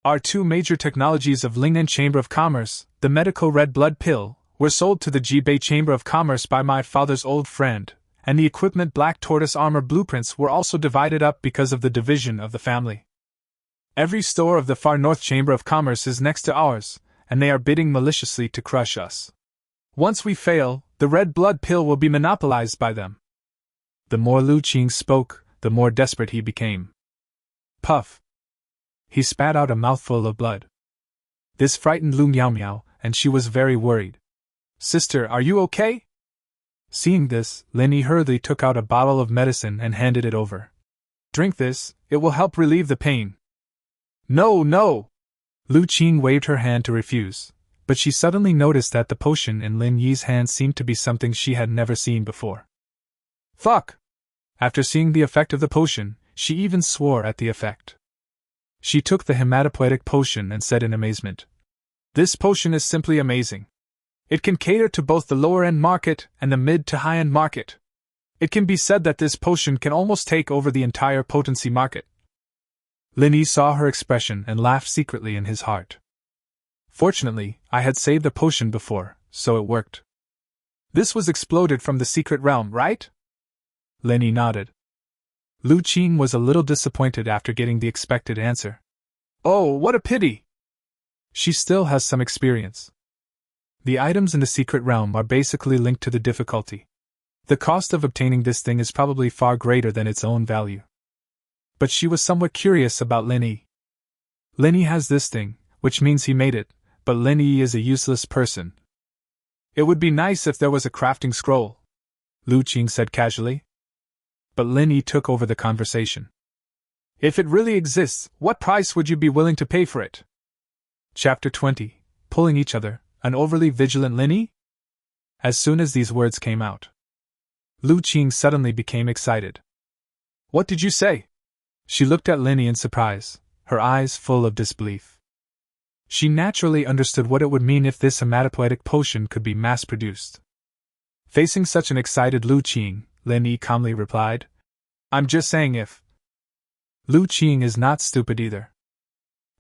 Our two major technologies of Lingnan Chamber of Commerce, the medical red blood pill, were sold to the Jibei Chamber of Commerce by my father's old friend, and the equipment black tortoise armor blueprints were also divided up because of the division of the family. Every store of the Far North Chamber of Commerce is next to ours, and they are bidding maliciously to crush us. Once we fail, the red blood pill will be monopolized by them. The more Lu Qing spoke, the more desperate he became. Puff! He spat out a mouthful of blood. This frightened Lu Miao Miao, and she was very worried. Sister, are you okay? Seeing this, Lin Yi hurriedly took out a bottle of medicine and handed it over. Drink this, it will help relieve the pain. No, no! Lu Qing waved her hand to refuse, but she suddenly noticed that the potion in Lin Yi's hand seemed to be something she had never seen before. Fuck! After seeing the effect of the potion, she even swore at the effect. She took the hematopoietic potion and said in amazement, This potion is simply amazing. It can cater to both the lower-end market and the mid to high-end market. It can be said that this potion can almost take over the entire potency market. Linny saw her expression and laughed secretly in his heart. Fortunately, I had saved the potion before, so it worked. This was exploded from the secret realm, right? Linny nodded. Lu Qing was a little disappointed after getting the expected answer. Oh, what a pity! She still has some experience. The items in the secret realm are basically linked to the difficulty. The cost of obtaining this thing is probably far greater than its own value. But she was somewhat curious about Linny. Linny has this thing, which means he made it, but Linny is a useless person. It would be nice if there was a crafting scroll, Lu Qing said casually. But Linny took over the conversation. If it really exists, what price would you be willing to pay for it? Chapter 20. Pulling each other, an overly vigilant Linny? As soon as these words came out, Lu Qing suddenly became excited. What did you say? She looked at Linny in surprise, her eyes full of disbelief. She naturally understood what it would mean if this hematopoietic potion could be mass-produced. Facing such an excited Lu Qing, Linny calmly replied, I'm just saying if. Lu Qing is not stupid either.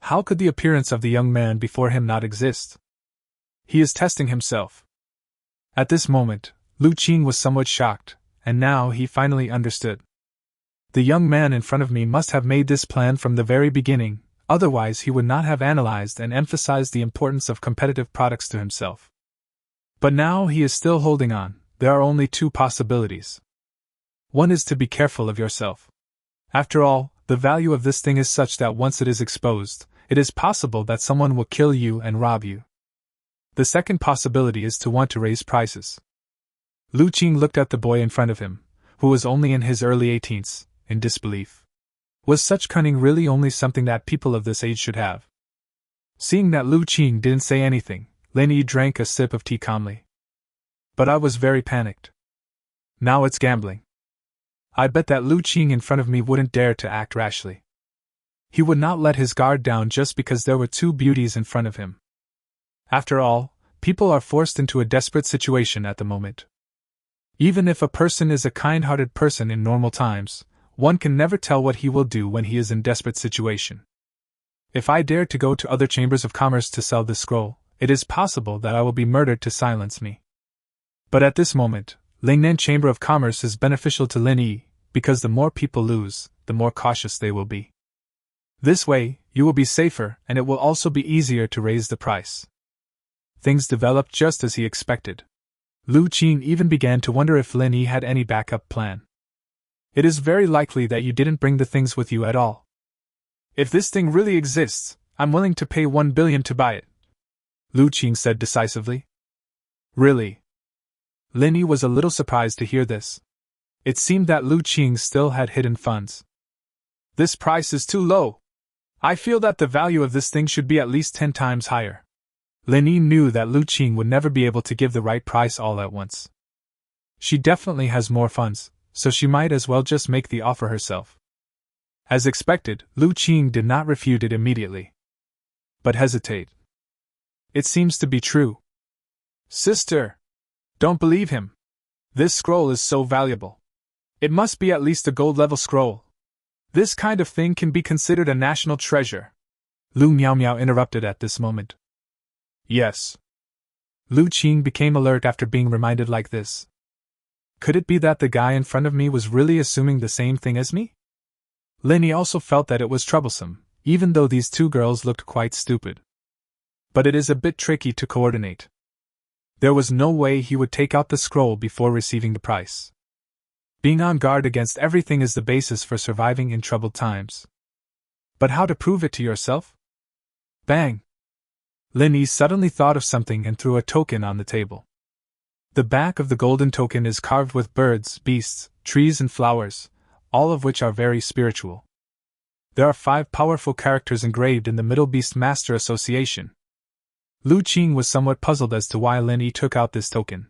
How could the appearance of the young man before him not exist? He is testing himself. At this moment, Lu Qing was somewhat shocked, and now he finally understood. The young man in front of me must have made this plan from the very beginning, otherwise he would not have analyzed and emphasized the importance of competitive products to himself. But now he is still holding on. There are only two possibilities. One is to be careful of yourself. After all, the value of this thing is such that once it is exposed, it is possible that someone will kill you and rob you. The second possibility is to want to raise prices. Lu Qing looked at the boy in front of him, who was only in his early 18s, in disbelief. Was such cunning really only something that people of this age should have? Seeing that Lu Qing didn't say anything, Linny drank a sip of tea calmly. But I was very panicked. Now it's gambling. I bet that Lu Qing in front of me wouldn't dare to act rashly. He would not let his guard down just because there were two beauties in front of him. After all, people are forced into a desperate situation at the moment. Even if a person is a kind-hearted person in normal times, one can never tell what he will do when he is in desperate situation. If I dare to go to other chambers of commerce to sell this scroll, it is possible that I will be murdered to silence me. But at this moment, Lingnan Chamber of Commerce is beneficial to Lin Yi, because the more people lose, the more cautious they will be. This way, you will be safer, and it will also be easier to raise the price. Things developed just as he expected. Lu Qing even began to wonder if Lin Yi had any backup plan. It is very likely that you didn't bring the things with you at all. If this thing really exists, I'm willing to pay 1 billion to buy it, Lu Qing said decisively. Really? Lin Yi was a little surprised to hear this. It seemed that Lu Qing still had hidden funds. This price is too low. I feel that the value of this thing should be at least 10 times higher. Lin Yi knew that Lu Qing would never be able to give the right price all at once. She definitely has more funds, so she might as well just make the offer herself. As expected, Lu Qing did not refute it immediately, but hesitate. It seems to be true. Sister! Don't believe him. This scroll is so valuable. It must be at least a gold-level scroll. This kind of thing can be considered a national treasure. Lu Miao Miao interrupted at this moment. Yes. Lu Qing became alert after being reminded like this. Could it be that the guy in front of me was really assuming the same thing as me? Lin Yi also felt that it was troublesome, even though these two girls looked quite stupid. But it is a bit tricky to coordinate. There was no way he would take out the scroll before receiving the price. Being on guard against everything is the basis for surviving in troubled times. But how to prove it to yourself? Bang! Lin Yi suddenly thought of something and threw a token on the table. The back of the golden token is carved with birds, beasts, trees and flowers, all of which are very spiritual. There are 5 powerful characters engraved in the Middle Beast Master Association. Lu Qing was somewhat puzzled as to why Lin Yi took out this token.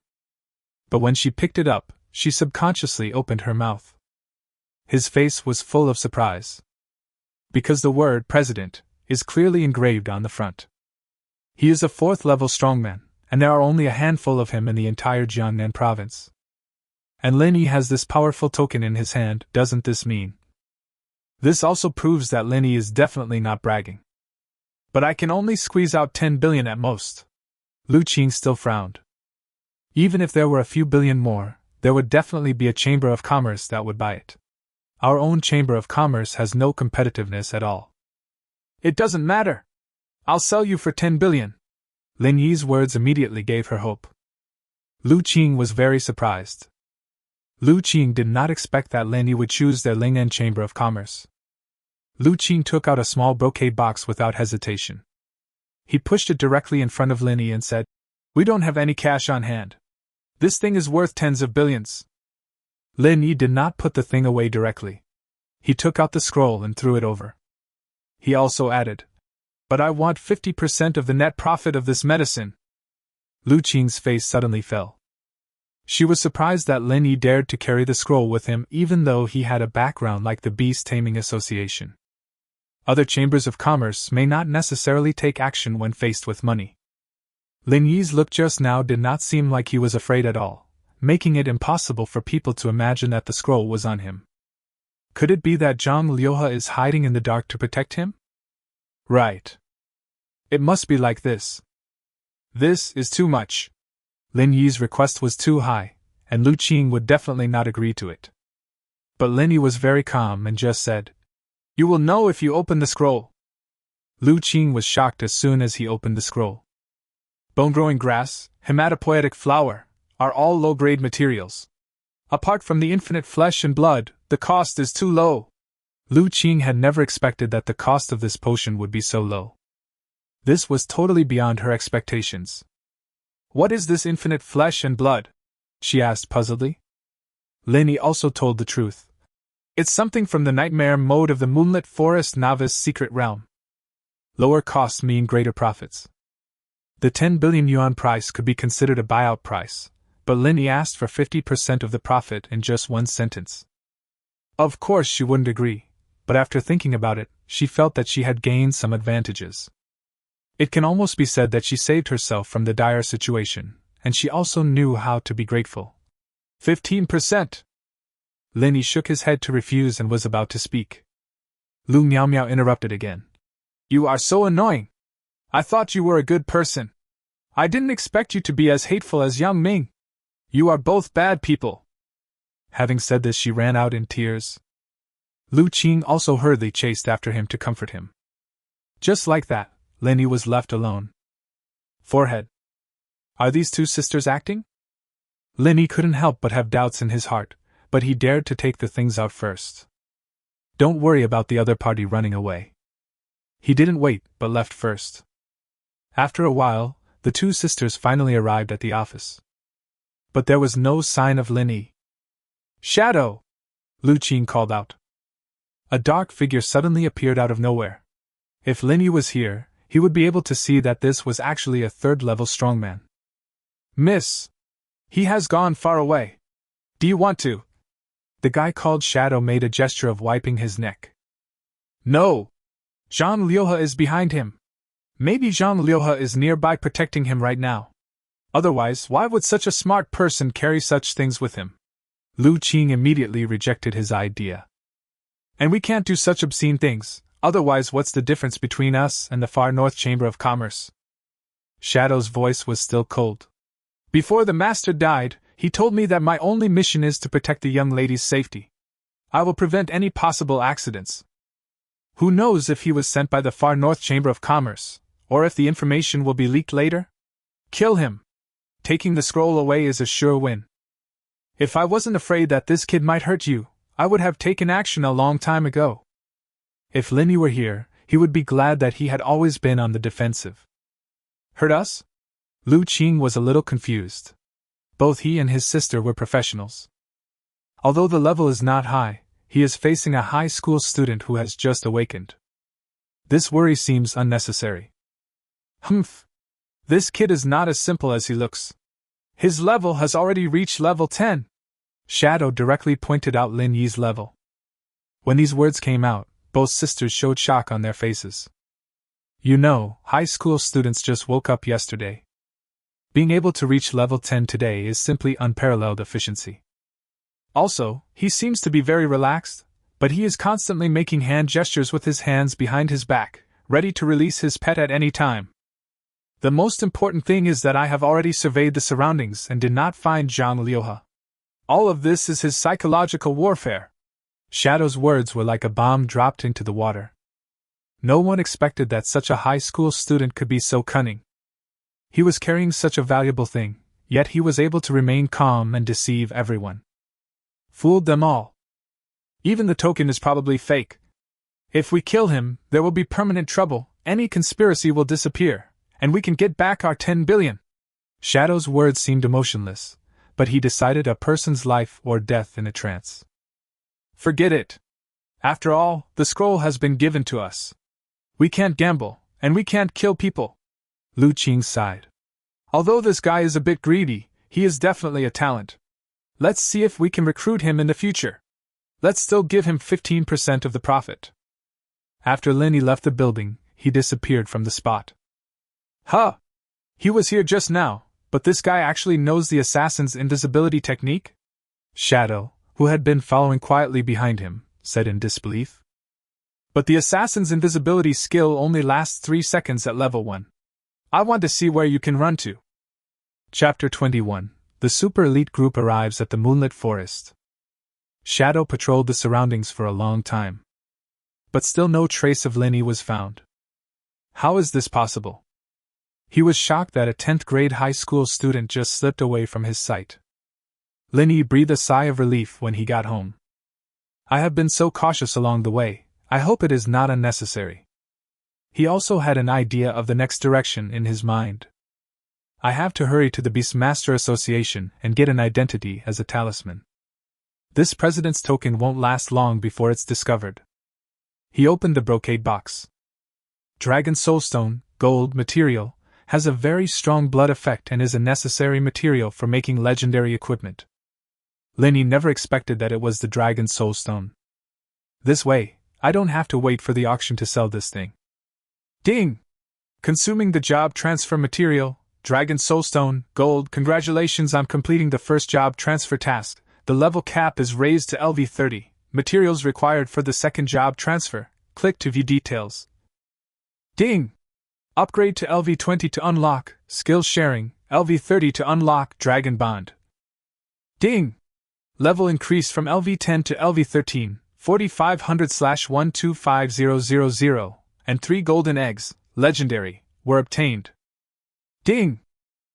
But when she picked it up, she subconsciously opened her mouth. His face was full of surprise. Because the word president is clearly engraved on the front. He is a 4th level strongman, and there are only a handful of him in the entire Jiangnan province. And Lin Yi has this powerful token in his hand. Doesn't this mean? This also proves that Lin Yi is definitely not bragging. But I can only squeeze out 10 billion at most. Lu Qing still frowned. Even if there were a few billion more, there would definitely be a chamber of commerce that would buy it. Our own chamber of commerce has no competitiveness at all. It doesn't matter. I'll sell you for 10 billion. Lin Yi's words immediately gave her hope. Lu Qing was very surprised. Lu Qing did not expect that Lin Yi would choose their Lingnan Chamber of Commerce. Lu Qing took out a small brocade box without hesitation. He pushed it directly in front of Lin Yi and said, "We don't have any cash on hand. This thing is worth tens of billions." Lin Yi did not put the thing away directly. He took out the scroll and threw it over. He also added, "But I want 50% of the net profit of this medicine." Lu Qing's face suddenly fell. She was surprised that Lin Yi dared to carry the scroll with him even though he had a background like the Beast Taming Association. Other chambers of commerce may not necessarily take action when faced with money. Lin Yi's look just now did not seem like he was afraid at all, making it impossible for people to imagine that the scroll was on him. Could it be that Zhang Liuhe is hiding in the dark to protect him? Right. It must be like this. This is too much. Lin Yi's request was too high, and Lu Qing would definitely not agree to it. But Lin Yi was very calm and just said, "You will know if you open the scroll." Lu Qing was shocked as soon as he opened the scroll. Bone-growing grass, hematopoietic flower, are all low-grade materials. Apart from the infinite flesh and blood, the cost is too low. Lu Qing had never expected that the cost of this potion would be so low. This was totally beyond her expectations. "What is this infinite flesh and blood?" she asked puzzledly. Lin Yi also told the truth. "It's something from the nightmare mode of the Moonlit Forest Novice secret realm. Lower costs mean greater profits." The 10 billion yuan price could be considered a buyout price, but Lin Yi asked for 50% of the profit in just one sentence. Of course she wouldn't agree, but after thinking about it, she felt that she had gained some advantages. It can almost be said that she saved herself from the dire situation, and she also knew how to be grateful. 15%! Lin Yi shook his head to refuse and was about to speak. Lu Miao Miao interrupted again. "You are so annoying! I thought you were a good person. I didn't expect you to be as hateful as Yang Ming. You are both bad people." Having said this, she ran out in tears. Lu Qing also hurriedly chased after him to comfort him. Just like that, Lin Yi was left alone. Forehead. Are these two sisters acting? Lin Yi couldn't help but have doubts in his heart, but he dared to take the things out first. Don't worry about the other party running away. He didn't wait, but left first. After a while, the two sisters finally arrived at the office. But there was no sign of Lin Yi. "Shadow!" Lu Qing called out. A dark figure suddenly appeared out of nowhere. If Lin Yi was here, he would be able to see that this was actually a 3rd-level strongman. "Miss! He has gone far away. Do you want to?" The guy called Shadow made a gesture of wiping his neck. "No! Zhang Liuhe is behind him. Maybe Zhang Liuhe is nearby protecting him right now. Otherwise, why would such a smart person carry such things with him?" Lu Qing immediately rejected his idea. "And we can't do such obscene things. Otherwise, what's the difference between us and the Far North Chamber of Commerce?" Shadow's voice was still cold. "Before the master died, he told me that my only mission is to protect the young lady's safety. I will prevent any possible accidents. Who knows if he was sent by the Far North Chamber of Commerce, or if the information will be leaked later? Kill him. Taking the scroll away is a sure win. If I wasn't afraid that this kid might hurt you, I would have taken action a long time ago." If Lin Yi were here, he would be glad that he had always been on the defensive. "Hurt us?" Lu Qing was a little confused. Both he and his sister were professionals. Although the level is not high, he is facing a high school student who has just awakened. This worry seems unnecessary. "Humph! This kid is not as simple as he looks. His level has already reached level 10. Shadow directly pointed out Lin Yi's level. When these words came out, both sisters showed shock on their faces. You know, high school students just woke up yesterday. Being able to reach level 10 today is simply unparalleled efficiency. Also, he seems to be very relaxed, but he is constantly making hand gestures with his hands behind his back, ready to release his pet at any time. The most important thing is that I have already surveyed the surroundings and did not find Zhang Liuhe. All of this is his psychological warfare. Shadow's words were like a bomb dropped into the water. No one expected that such a high school student could be so cunning. He was carrying such a valuable thing, yet he was able to remain calm and deceive everyone. Fooled them all. Even the token is probably fake. If we kill him, there will be permanent trouble, any conspiracy will disappear, and we can get back our 10 billion. Shadow's words seemed emotionless, but he decided a person's life or death in a trance. Forget it. After all, the scroll has been given to us. We can't gamble, and we can't kill people. Lu Qing sighed. Although this guy is a bit greedy, he is definitely a talent. Let's see if we can recruit him in the future. Let's still give him 15% of the profit. After Linny left the building, he disappeared from the spot. Huh! He was here just now, but this guy actually knows the assassin's invisibility technique? Shadow, who had been following quietly behind him, said in disbelief. But the assassin's invisibility skill only lasts 3 seconds at level 1. I want to see where you can run to. Chapter 21. The super elite group arrives at the moonlit forest. Shadow patrolled the surroundings for a long time. But still no trace of Linny was found. How is this possible? He was shocked that a 10th grade high school student just slipped away from his sight. Linny breathed a sigh of relief when he got home. I have been so cautious along the way, I hope it is not unnecessary. He also had an idea of the next direction in his mind. I have to hurry to the Beastmaster Association and get an identity as a talisman. This president's token won't last long before it's discovered. He opened the brocade box. Dragon Soulstone, gold material, has a very strong blood effect and is a necessary material for making legendary equipment. Linny never expected that it was the Dragon Soulstone. This way, I don't have to wait for the auction to sell this thing. Ding! Consuming the job transfer material, Dragon Soulstone, gold. Congratulations on completing the first job transfer task. The level cap is raised to LV 30. Materials required for the second job transfer. Click to view details. Ding! Upgrade to LV 20 to unlock skill sharing, LV 30 to unlock Dragon Bond. Ding! Level increase from LV 10 to LV 13, 4500/125000, and 3 golden eggs, legendary, were obtained. Ding!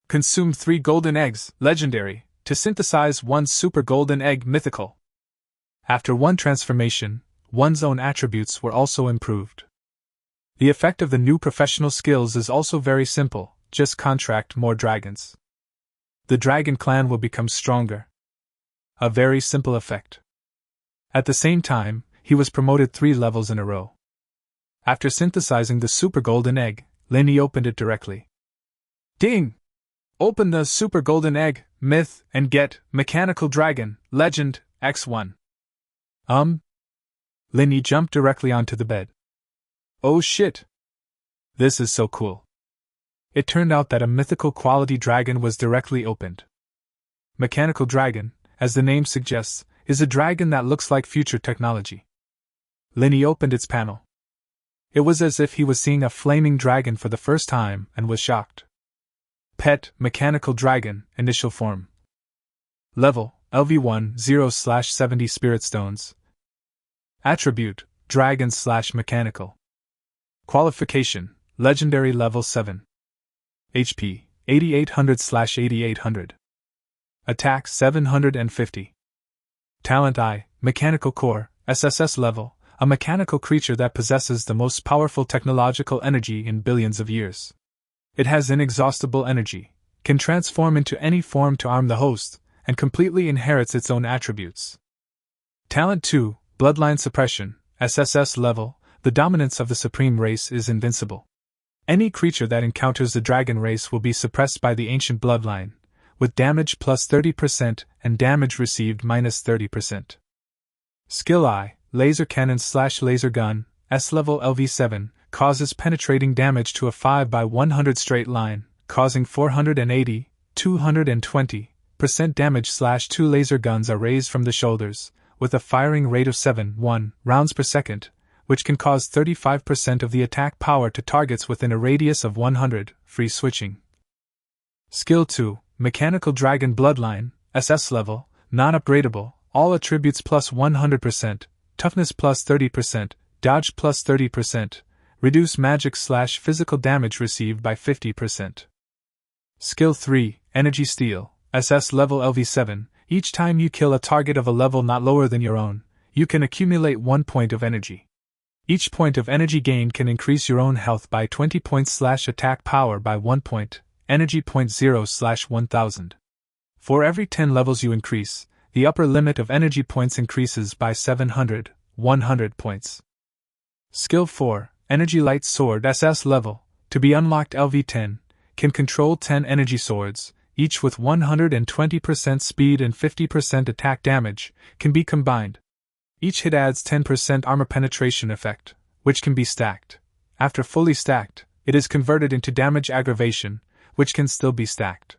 Consume 3 golden eggs, legendary, to synthesize 1 super golden egg mythical. After one transformation, one's own attributes were also improved. The effect of the new professional skills is also very simple, just contract more dragons. The dragon clan will become stronger. A very simple effect. At the same time, he was promoted 3 levels in a row. After synthesizing the super golden egg, Linny opened it directly. Ding! Open the super golden egg, myth, and get mechanical dragon, legend, X1. Linny jumped directly onto the bed. Oh shit! This is so cool. It turned out that a mythical quality dragon was directly opened. Mechanical dragon, as the name suggests, is a dragon that looks like future technology. Linny opened its panel. It was as if he was seeing a flaming dragon for the first time and was shocked. Pet, mechanical dragon, initial form. Level, LV1, 0/70 spirit stones. Attribute, dragon/mechanical. Qualification, legendary level 7. HP, 8800/8800. Attack 750. Talent I, mechanical core, SSS level, a mechanical creature that possesses the most powerful technological energy in billions of years. It has inexhaustible energy, can transform into any form to arm the host, and completely inherits its own attributes. Talent 2, Bloodline Suppression, SSS level, the dominance of the supreme race is invincible. Any creature that encounters the dragon race will be suppressed by the ancient bloodline, with damage plus 30% and damage received minus 30%. Skill I, Laser Cannon/Laser Gun, S level LV7, causes penetrating damage to a 5 by 100 straight line, causing 480, 220% damage. 2 laser guns are raised from the shoulders, with a firing rate of 7.1 rounds per second, which can cause 35% of the attack power to targets within a radius of 100, free switching. Skill 2, Mechanical Dragon Bloodline, SS level, non-upgradable, all attributes plus 100%, toughness plus 30%, dodge plus 30%, reduce magic/physical damage received by 50%. Skill 3, Energy Steel, SS level LV7, each time you kill a target of a level not lower than your own, you can accumulate 1 point of energy. Each point of energy gained can increase your own health by 20 points/attack power by 1 point, energy point 0/1000. For every 10 levels you increase, the upper limit of energy points increases by 700, 100 points. Skill 4, Energy Light Sword SS level, to be unlocked LV10, can control 10 energy swords, each with 120% speed and 50% attack damage, can be combined. Each hit adds 10% armor penetration effect, which can be stacked. After fully stacked, it is converted into damage aggravation, which can still be stacked.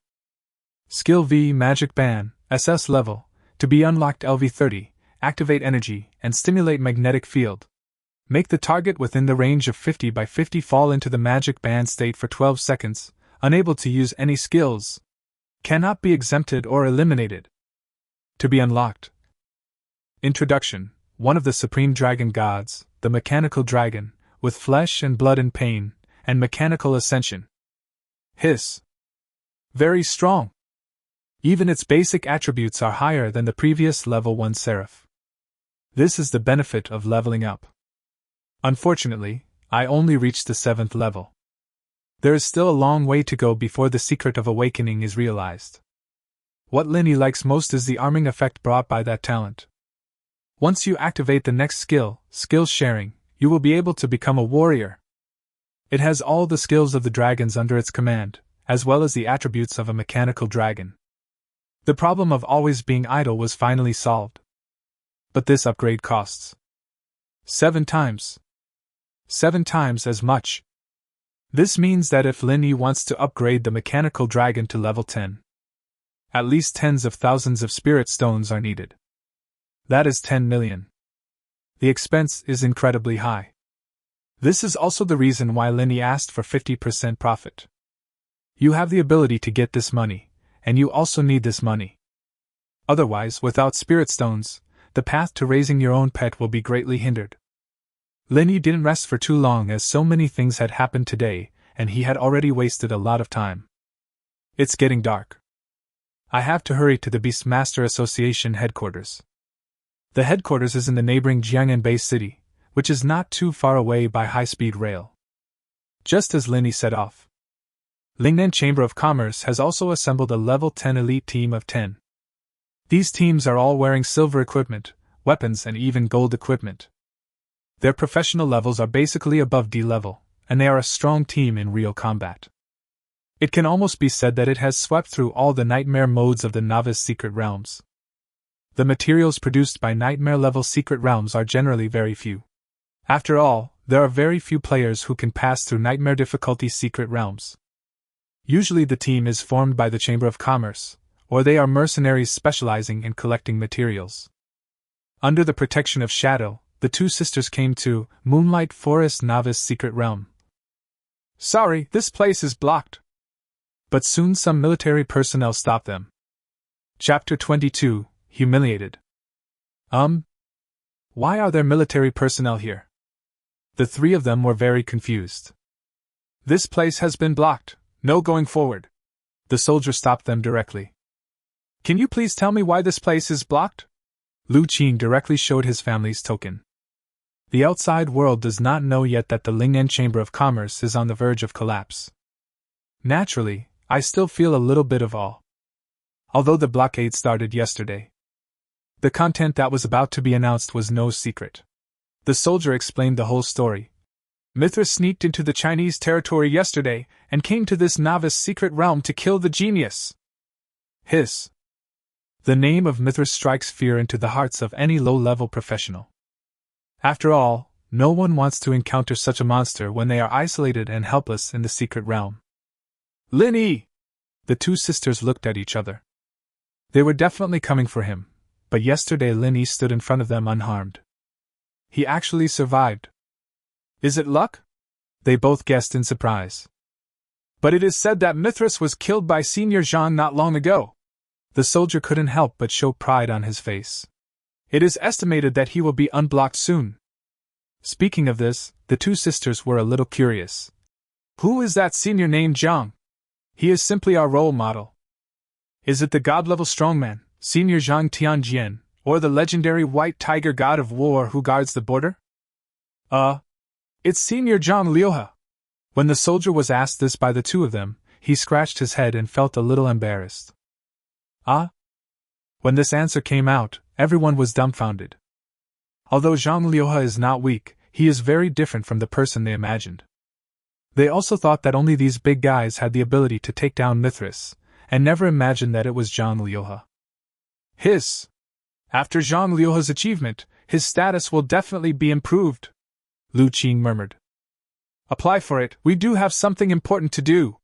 Skill V, Magic Ban, SS level, to be unlocked LV30, activate energy and stimulate magnetic field. Make the target within the range of 50 by 50 fall into the magic band state for 12 seconds, unable to use any skills. Cannot be exempted or eliminated. To be unlocked. Introduction. One of the supreme dragon gods, the mechanical dragon, with flesh and blood and pain, and mechanical ascension. Hiss. Very strong. Even its basic attributes are higher than the previous level 1 seraph. This is the benefit of leveling up. Unfortunately, I only reached the 7th level. There is still a long way to go before the secret of awakening is realized. What Linny likes most is the arming effect brought by that talent. Once you activate the next skill, skill sharing, you will be able to become a warrior. It has all the skills of the dragons under its command, as well as the attributes of a mechanical dragon. The problem of always being idle was finally solved. But this upgrade costs 7 times. 7 times as much. This means that if Linny wants to upgrade the mechanical dragon to level 10, at least tens of thousands of spirit stones are needed. That is 10 million. The expense is incredibly high. This is also the reason why Linny asked for 50% profit. You have the ability to get this money, and you also need this money. Otherwise, without spirit stones, the path to raising your own pet will be greatly hindered. Linny didn't rest for too long as so many things had happened today, and he had already wasted a lot of time. It's getting dark. I have to hurry to the Beastmaster Association headquarters. The headquarters is in the neighboring Jiangnan Bay City, which is not too far away by high-speed rail. Just as Linny set off, Lingnan Chamber of Commerce has also assembled a level 10 elite team of 10. These teams are all wearing silver equipment, weapons and even gold equipment. Their professional levels are basically above D level, and they are a strong team in real combat. It can almost be said that it has swept through all the nightmare modes of the novice secret realms. The materials produced by nightmare-level secret realms are generally very few. After all, there are very few players who can pass through nightmare difficulty secret realms. Usually the team is formed by the Chamber of Commerce, or they are mercenaries specializing in collecting materials. Under the protection of Shadow, the two sisters came to Moonlight Forest Novice Secret Realm. Sorry, this place is blocked. But soon some military personnel stopped them. Chapter 22, Humiliated. Why are there military personnel here? The three of them were very confused. This place has been blocked, no going forward. The soldier stopped them directly. Can you please tell me why this place is blocked? Lu Qing directly showed his family's token. The outside world does not know yet that the Lingnan Chamber of Commerce is on the verge of collapse. Naturally, I still feel a little bit of awe. Although the blockade started yesterday, the content that was about to be announced was no secret. The soldier explained the whole story. Mithras sneaked into the Chinese territory yesterday and came to this novice secret realm to kill the genius. Hiss. The name of Mithras strikes fear into the hearts of any low-level professional. After all, No one wants to encounter such a monster when they are isolated and helpless in the secret realm. Lin Yi! The two sisters looked at each other. They were definitely coming for him, but yesterday Lin Yi stood in front of them unharmed. He actually survived. Is it luck? They both guessed in surprise. But it is said that Mithras was killed by Senior Zhang not long ago. The soldier couldn't help but show pride on his face. It is estimated that he will be unblocked soon. Speaking of this, the two sisters were a little curious. Who is that senior named Zhang? He is simply our role model. Is it the god-level strongman, Senior Zhang Tianjian, or the legendary white tiger god of war who guards the border? It's Senior Zhang Liuhe. When the soldier was asked this by the two of them, he scratched his head and felt a little embarrassed. When this answer came out, everyone was dumbfounded. Although Zhang Liuhe is not weak, he is very different from the person they imagined. They also thought that only these big guys had the ability to take down Mithras, and never imagined that it was Zhang Liuhe. After Zhang Liuhe's achievement, his status will definitely be improved, Lu Qing murmured. Apply for it, we do have something important to do.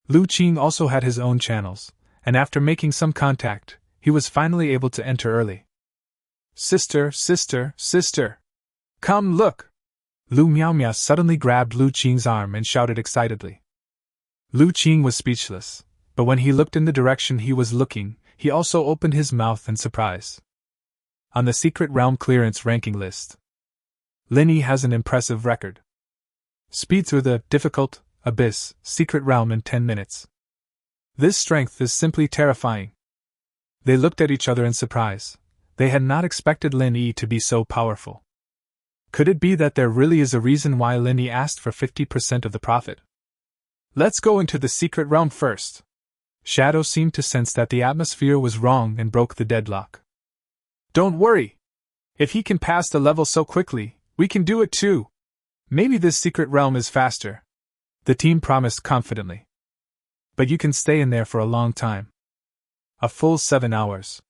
Lu Qing also had his own channels, and after making some contact, he was finally able to enter early. Sister. Come look! Lu Miaomia suddenly grabbed Lu Qing's arm and shouted excitedly. Lu Qing was speechless, but when he looked in the direction he was looking, he also opened his mouth in surprise. On the Secret Realm clearance ranking list, Lin Yi has an impressive record. Speed through the difficult abyss secret realm in 10 minutes. This strength is simply terrifying. They looked at each other in surprise. They had not expected Lin Yi to be so powerful. Could it be that there really is a reason why Lin Yi asked for 50% of the profit? Let's go into the secret realm first. Shadow seemed to sense that the atmosphere was wrong and broke the deadlock. Don't worry. If he can pass the level so quickly, we can do it too. Maybe this secret realm is faster. The team promised confidently. But you can stay in there for a long time. A full 7 hours.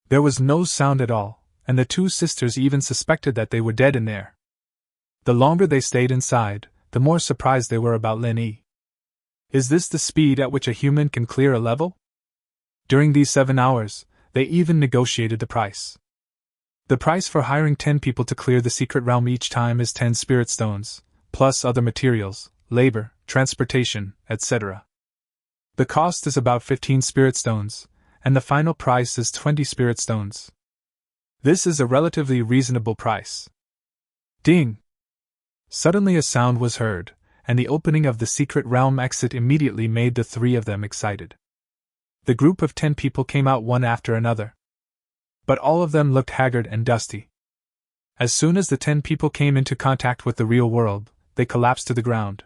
There was no sound at all, and the two sisters even suspected that they were dead in there. The longer they stayed inside, the more surprised they were about Lin Yi. Is this the speed at which a human can clear a level? During these 7 hours, they even negotiated the price. The price for hiring 10 people to clear the secret realm each time is 10 spirit stones, plus other materials, labor, transportation, etc. The cost is about 15 spirit stones, and the final price is 20 spirit stones. This is a relatively reasonable price. Ding! Suddenly a sound was heard, and the opening of the secret realm exit immediately made the three of them excited. The group of 10 people came out one after another. But all of them looked haggard and dusty. As soon as the 10 people came into contact with the real world, they collapsed to the ground.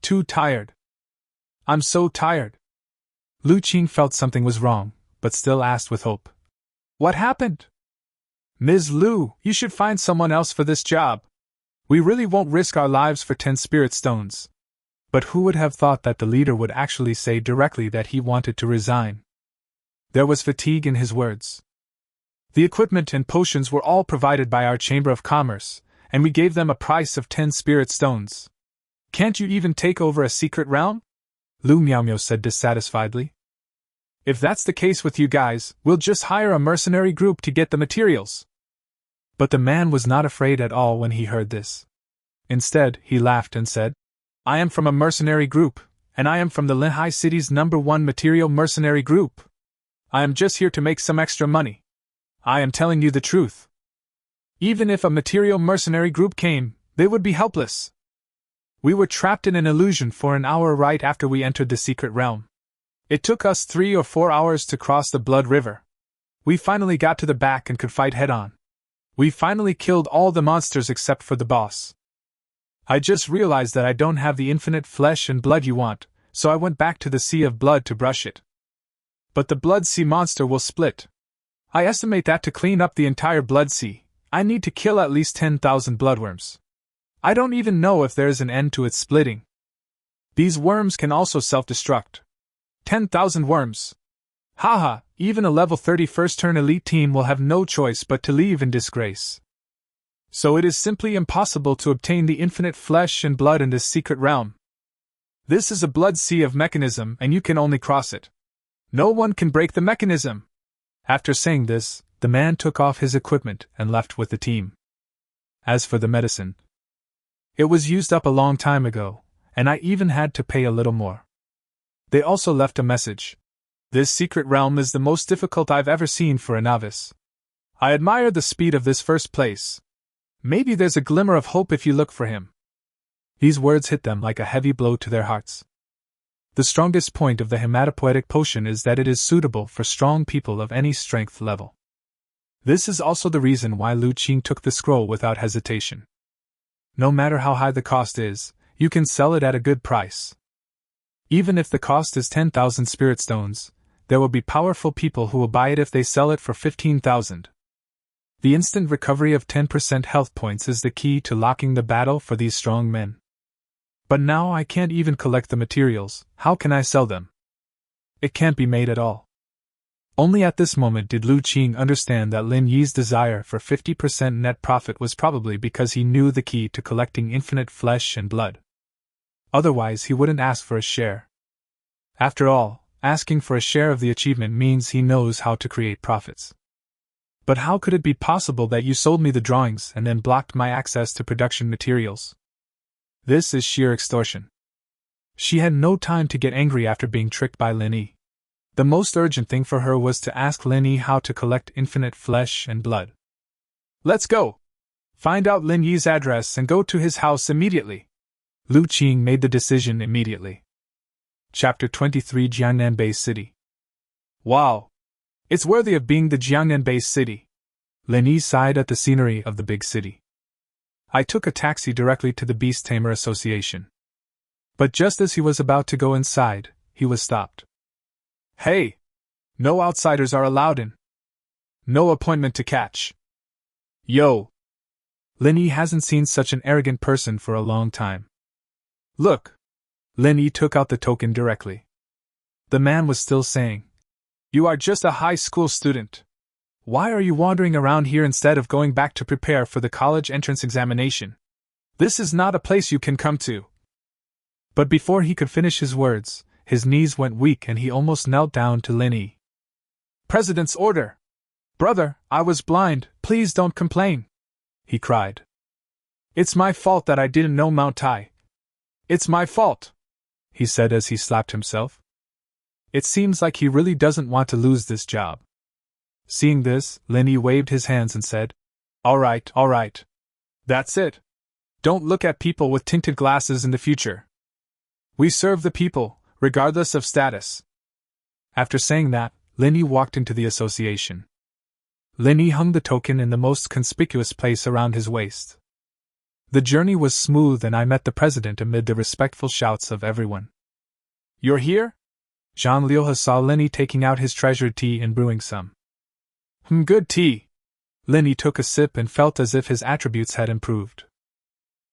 Too tired. I'm so tired. Lu Qing felt something was wrong, but still asked with hope. What happened? Ms. Lu, you should find someone else for this job. We really won't risk our lives for 10 spirit stones. But who would have thought that the leader would actually say directly that he wanted to resign? There was fatigue in his words. The equipment and potions were all provided by our Chamber of Commerce, and we gave them a price of 10 spirit stones. Can't you even take over a secret realm? Lu Miaomio said dissatisfiedly. If that's the case with you guys, we'll just hire a mercenary group to get the materials. But the man was not afraid at all when he heard this. Instead, he laughed and said, I am from a mercenary group, and I am from the Linhai City's #1 material mercenary group. I am just here to make some extra money. I am telling you the truth. Even if a material mercenary group came, they would be helpless. We were trapped in an illusion for an hour right after we entered the secret realm. It took us 3 or 4 hours to cross the Blood River. We finally got to the back and could fight head-on. We finally killed all the monsters except for the boss. I just realized that I don't have the infinite flesh and blood you want, so I went back to the Sea of Blood to brush it. But the Blood Sea monster will split. I estimate that to clean up the entire Blood Sea, I need to kill at least 10,000 bloodworms. I don't even know if there is an end to its splitting. These worms can also self-destruct. 10,000 worms. Haha, even a level 30 first turn elite team will have no choice but to leave in disgrace. So it is simply impossible to obtain the infinite flesh and blood in this secret realm. This is a blood sea of mechanism and you can only cross it. No one can break the mechanism. After saying this, the man took off his equipment and left with the team. As for the medicine, it was used up a long time ago, and I even had to pay a little more. They also left a message. This secret realm is the most difficult I've ever seen for a novice. I admire the speed of this first place. Maybe there's a glimmer of hope if you look for him. These words hit them like a heavy blow to their hearts. The strongest point of the hematopoietic potion is that it is suitable for strong people of any strength level. This is also the reason why Lu Qing took the scroll without hesitation. No matter how high the cost is, you can sell it at a good price. Even if the cost is 10,000 spirit stones, there will be powerful people who will buy it if they sell it for 15,000. The instant recovery of 10% health points is the key to locking the battle for these strong men. But now I can't even collect the materials, how can I sell them? It can't be made at all. Only at this moment did Lu Qing understand that Lin Yi's desire for 50% net profit was probably because he knew the key to collecting infinite flesh and blood. Otherwise he wouldn't ask for a share. After all, asking for a share of the achievement means he knows how to create profits. But how could it be possible that you sold me the drawings and then blocked my access to production materials? This is sheer extortion. She had no time to get angry after being tricked by Lin Yi. The most urgent thing for her was to ask Lin Yi how to collect infinite flesh and blood. Let's go! Find out Lin Yi's address and go to his house immediately. Lu Qing made the decision immediately. Chapter 23 Jiangnan-Bay City. Wow! It's worthy of being the Jiangnan-Bay City. Lin Yi sighed at the scenery of the big city. I took a taxi directly to the Beast Tamer Association. But just as he was about to go inside, he was stopped. Hey! No outsiders are allowed in. No appointment to catch. Yo! Lin Yi hasn't seen such an arrogant person for a long time. Look! Lin Yi took out the token directly. The man was still saying, You are just a high school student. Why are you wandering around here instead of going back to prepare for the college entrance examination? This is not a place you can come to. But before he could finish his words, his knees went weak and he almost knelt down to Lin Yi. President's order! Brother, I was blind, please don't complain! He cried. It's my fault that I didn't know Mount Tai. It's my fault! He said as he slapped himself. It seems like he really doesn't want to lose this job. Seeing this, Lin Yi waved his hands and said, All right. That's it. Don't look at people with tinted glasses in the future. We serve the people, regardless of status. After saying that, Lin Yi walked into the association. Lin Yi hung the token in the most conspicuous place around his waist. The journey was smooth and I met the president amid the respectful shouts of everyone. You're here? Zhang Liuhe saw Lin Yi taking out his treasured tea and brewing some. Good tea. Lin Yi took a sip and felt as if his attributes had improved.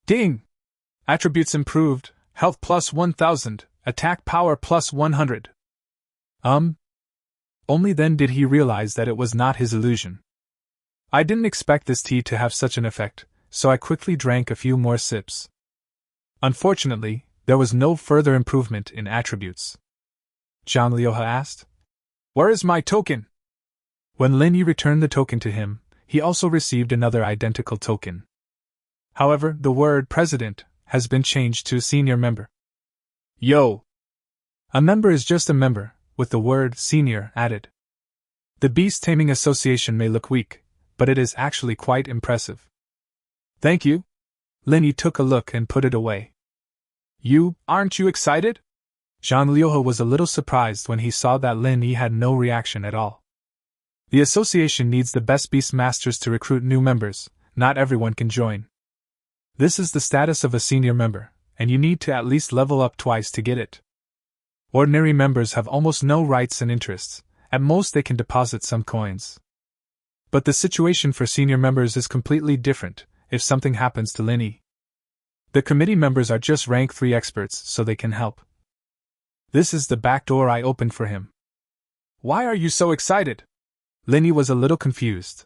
Ding! Attributes improved, health plus 1000, attack power plus 100. Only then did he realize that it was not his illusion. I didn't expect this tea to have such an effect, so I quickly drank a few more sips. Unfortunately, there was no further improvement in attributes. Zhang Liuhe asked, Where is my token? When Lin Yi returned the token to him, he also received another identical token. However, the word president has been changed to senior member. Yo! A member is just a member, with the word senior added. The Beast Taming Association may look weak, but it is actually quite impressive. Thank you. Lin Yi took a look and put it away. Aren't you excited? Zhang Liuhe was a little surprised when he saw that Lin Yi had no reaction at all. The association needs the best beast masters to recruit new members, not everyone can join. This is the status of a senior member, and you need to at least level up twice to get it. Ordinary members have almost no rights and interests, at most they can deposit some coins. But the situation for senior members is completely different if something happens to Lin Yi. The committee members are just rank 3 experts, so they can help. This is the back door I opened for him. Why are you so excited? Lin Yi was a little confused.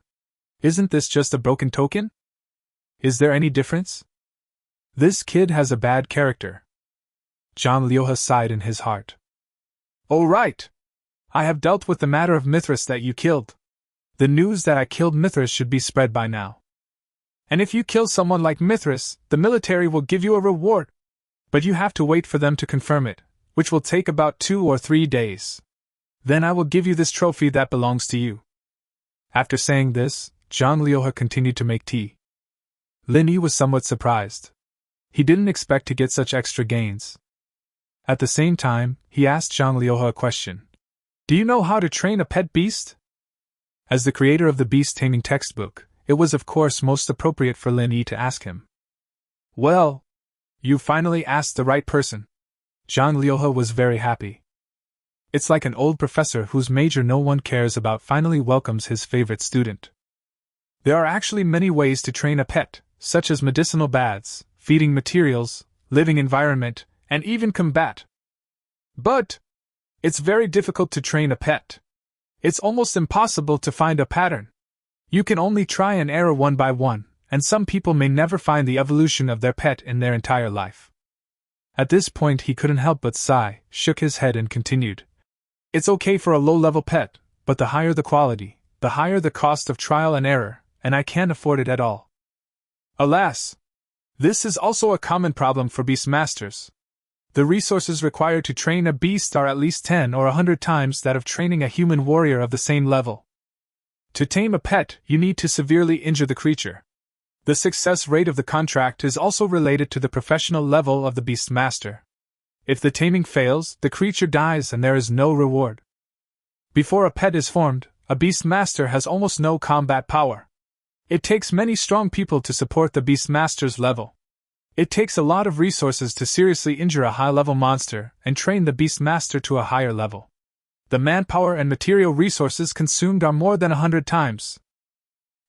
Isn't this just a broken token? Is there any difference? This kid has a bad character. Zhang Liuhe sighed in his heart. Oh right! I have dealt with the matter of Mithras that you killed. The news that I killed Mithras should be spread by now. And if you kill someone like Mithras, the military will give you a reward. But you have to wait for them to confirm it, which will take about 2 or 3 days. Then I will give you this trophy that belongs to you. After saying this, Zhang Liuhe continued to make tea. Lin Yi was somewhat surprised. He didn't expect to get such extra gains. At the same time, he asked Zhang Liuhe a question. Do you know how to train a pet beast? As the creator of the beast taming textbook, it was of course most appropriate for Lin Yi to ask him. Well, you finally asked the right person. Zhang Liuhe was very happy. It's like an old professor whose major no one cares about finally welcomes his favorite student. There are actually many ways to train a pet, such as medicinal baths, feeding materials, living environment, and even combat. But it's very difficult to train a pet. It's almost impossible to find a pattern. You can only try and error one by one, and some people may never find the evolution of their pet in their entire life. At this point he couldn't help but sigh, shook his head and continued. It's okay for a low-level pet, but the higher the quality, the higher the cost of trial and error, and I can't afford it at all. Alas! This is also a common problem for beastmasters. The resources required to train a beast are at least 10 or 100 times that of training a human warrior of the same level. To tame a pet, you need to severely injure the creature. The success rate of the contract is also related to the professional level of the beastmaster. If the taming fails, the creature dies and there is no reward. Before a pet is formed, a beastmaster has almost no combat power. It takes many strong people to support the beastmaster's level. It takes a lot of resources to seriously injure a high-level monster and train the beastmaster to a higher level. The manpower and material resources consumed are more than 100 times.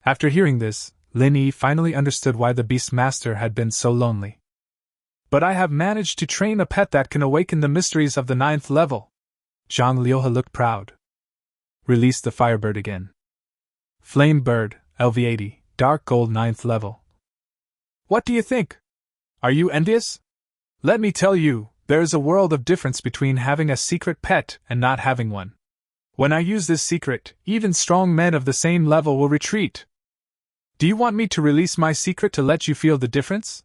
After hearing this, Lin Yi finally understood why the beastmaster had been so lonely. But I have managed to train a pet that can awaken the mysteries of the 9th level. Zhang Liuhe looked proud. Release the firebird again. Flame bird, LV80, dark gold 9th level. What do you think? Are you envious? Let me tell you, there is a world of difference between having a secret pet and not having one. When I use this secret, even strong men of the same level will retreat. Do you want me to release my secret to let you feel the difference?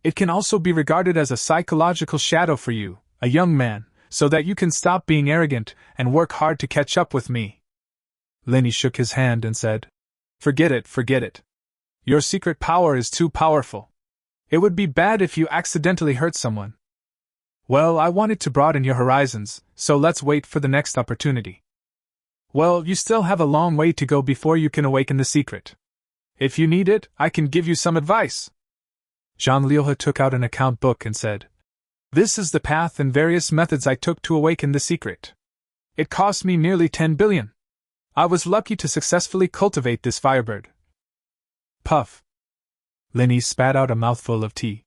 It can also be regarded as a psychological shadow for you, a young man, so that you can stop being arrogant and work hard to catch up with me. Lin Yi shook his hand and said, Forget it, forget it. Your secret power is too powerful. It would be bad if you accidentally hurt someone. Well, I wanted to broaden your horizons, so let's wait for the next opportunity. Well, you still have a long way to go before you can awaken the secret. If you need it, I can give you some advice. Zhang Liuhe took out an account book and said, This is the path and various methods I took to awaken the secret. It cost me nearly 10 billion. I was lucky to successfully cultivate this firebird. Puff. Lin Yi spat out a mouthful of tea.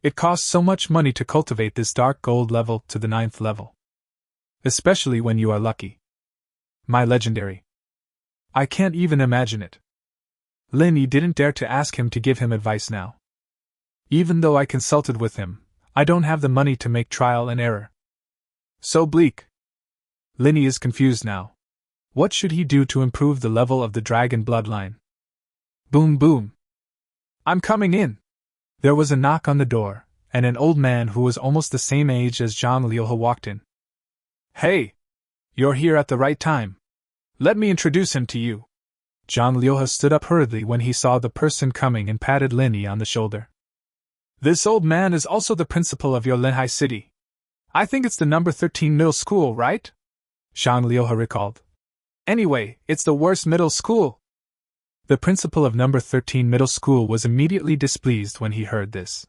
It costs so much money to cultivate this dark gold level to the 9th level. Especially when you are lucky. My legendary. I can't even imagine it. Lin Yi didn't dare to ask him to give him advice now. Even though I consulted with him, I don't have the money to make trial and error. So bleak. Lin Yi is confused now. What should he do to improve the level of the dragon bloodline? Boom boom. I'm coming in. There was a knock on the door, and an old man who was almost the same age as Zhang Liuhe walked in. Hey! You're here at the right time. Let me introduce him to you. Zhang Liuhe stood up hurriedly when he saw the person coming and patted Lin Yi on the shoulder. This old man is also the principal of your Linhai city. I think it's the number 13 middle school, right? Zhang Liuhe recalled. Anyway, it's the worst middle school. The principal of number 13 middle school was immediately displeased when he heard this.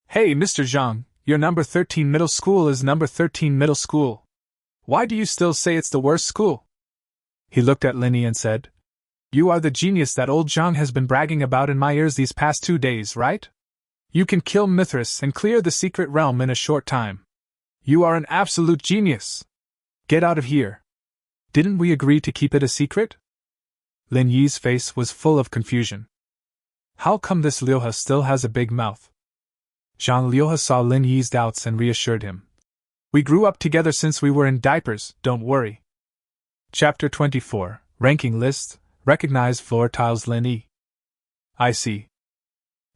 Hey, Mr. Zhang, your number 13 middle school is number 13 middle school. Why do you still say it's the worst school? He looked at Lin Yi and said, You are the genius that old Zhang has been bragging about in my ears these past 2 days, right? You can kill Mithras and clear the secret realm in a short time. You are an absolute genius. Get out of here. Didn't we agree to keep it a secret? Lin Yi's face was full of confusion. How come this Liuha still has a big mouth? Zhang Liuha saw Lin Yi's doubts and reassured him. We grew up together since we were in diapers, don't worry. Chapter 24, Ranking List, Recognize Floor Tiles Lin Yi. I see.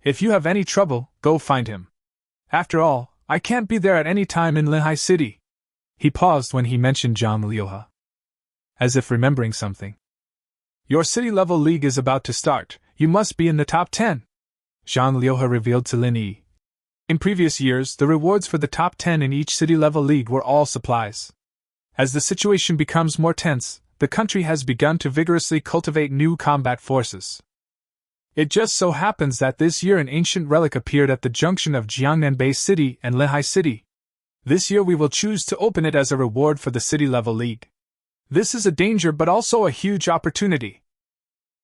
If you have any trouble, go find him. After all, I can't be there at any time in Linhai City. He paused when he mentioned Zhang Liuha, as if remembering something. Your city-level league is about to start. You must be in the top 10. Zhang Liuha revealed to Lin Yi. In previous years, the rewards for the top 10 in each city-level league were all supplies. As the situation becomes more tense, the country has begun to vigorously cultivate new combat forces. It just so happens that this year an ancient relic appeared at the junction of Jiangnan City and Linhai City. This year we will choose to open it as a reward for the city-level league. This is a danger but also a huge opportunity.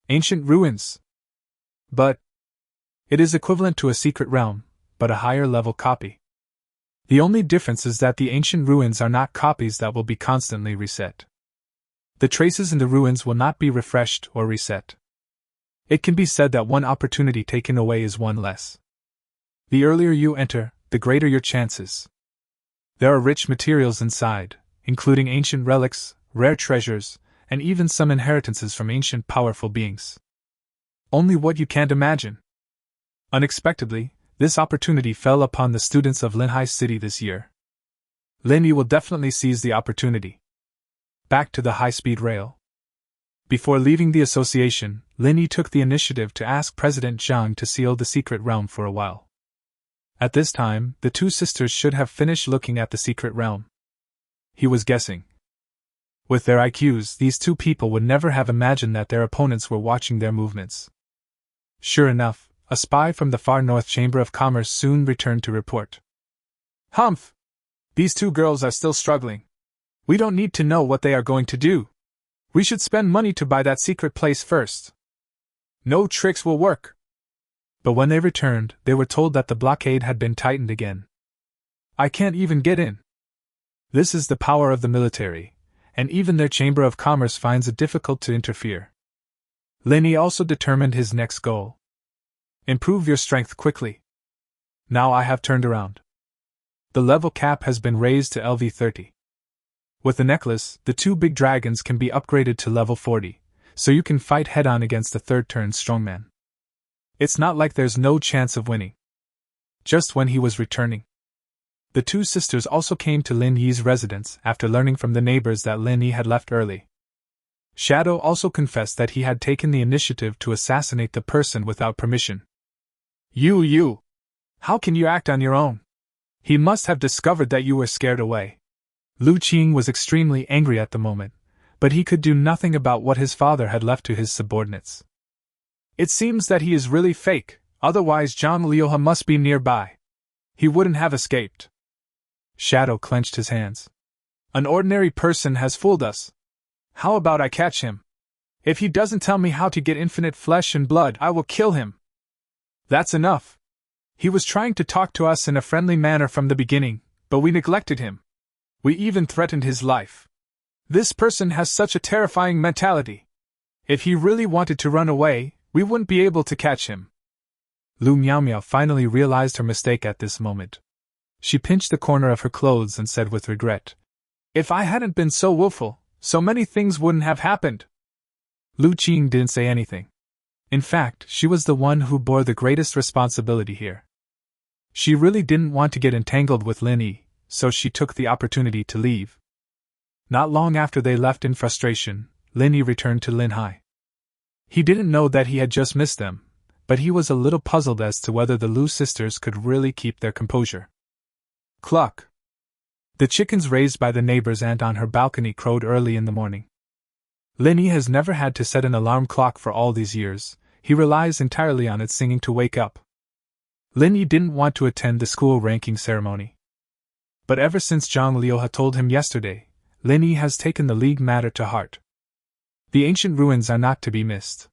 Ancient ruins. But it is equivalent to a secret realm, but a higher level copy. The only difference is that the ancient ruins are not copies that will be constantly reset. The traces in the ruins will not be refreshed or reset. It can be said that one opportunity taken away is one less. The earlier you enter, the greater your chances. There are rich materials inside, including ancient relics, rare treasures, and even some inheritances from ancient powerful beings. Only what you can't imagine. Unexpectedly, this opportunity fell upon the students of Linhai City this year. Lin Yi will definitely seize the opportunity. Back to the high-speed rail. Before leaving the association, Lin Yi took the initiative to ask President Zhang to seal the secret realm for a while. At this time, the two sisters should have finished looking at the secret realm. He was guessing. With their IQs, these two people would never have imagined that their opponents were watching their movements. Sure enough, a spy from the far north Chamber of Commerce soon returned to report. Humph! These two girls are still struggling. We don't need to know what they are going to do. We should spend money to buy that secret place first. No tricks will work. But when they returned, they were told that the blockade had been tightened again. I can't even get in. This is the power of the military, and even their Chamber of Commerce finds it difficult to interfere. Lin Yi also determined his next goal. Improve your strength quickly. Now I have turned around. The level cap has been raised to LV30. With the necklace, the two big dragons can be upgraded to level 40, so you can fight head-on against the third-turn strongman. It's not like there's no chance of winning. Just when he was returning, the two sisters also came to Lin Yi's residence after learning from the neighbors that Lin Yi had left early. Shadow also confessed that he had taken the initiative to assassinate the person without permission. You! How can you act on your own? He must have discovered that you were scared away. Lu Qing was extremely angry at the moment, but he could do nothing about what his father had left to his subordinates. It seems that he is really fake, otherwise Zhang Liuha must be nearby. He wouldn't have escaped. Shadow clenched his hands. An ordinary person has fooled us. How about I catch him? If he doesn't tell me how to get infinite flesh and blood, I will kill him. That's enough. He was trying to talk to us in a friendly manner from the beginning, but we neglected him. We even threatened his life. This person has such a terrifying mentality. If he really wanted to run away, we wouldn't be able to catch him. Lu Miao finally realized her mistake at this moment. She pinched the corner of her clothes and said with regret, If I hadn't been so willful, so many things wouldn't have happened. Lu Qing didn't say anything. In fact, she was the one who bore the greatest responsibility here. She really didn't want to get entangled with Lin Yi, so she took the opportunity to leave. Not long after they left in frustration, Lin Yi returned to Linhai. He didn't know that he had just missed them, but he was a little puzzled as to whether the Lu sisters could really keep their composure. Cluck! The chickens raised by the neighbor's aunt on her balcony crowed early in the morning. Lin Yi has never had to set an alarm clock for all these years. He relies entirely on its singing to wake up. Lin Yi didn't want to attend the school ranking ceremony. But ever since Zhang Liuha told him yesterday, Lin Yi has taken the league matter to heart. The ancient ruins are not to be missed.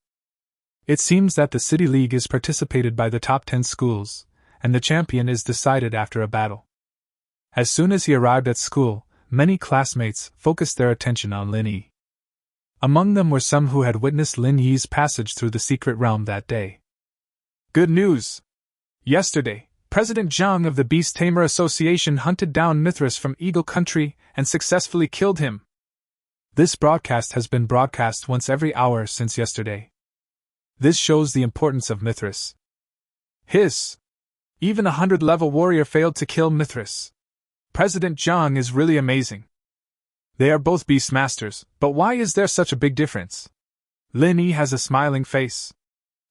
It seems that the City League is participated by the top 10 schools, and the champion is decided after a battle. As soon as he arrived at school, many classmates focused their attention on Lin Yi. Among them were some who had witnessed Lin Yi's passage through the secret realm that day. Good news! Yesterday, President Zhang of the Beast Tamer Association hunted down Mithras from Eagle Country and successfully killed him. This broadcast has been broadcast once every hour since yesterday. This shows the importance of Mithras. Hiss! Even a 100-level warrior failed to kill Mithras. President Zhang is really amazing. They are both Beastmasters, but why is there such a big difference? Lin Yi has a smiling face.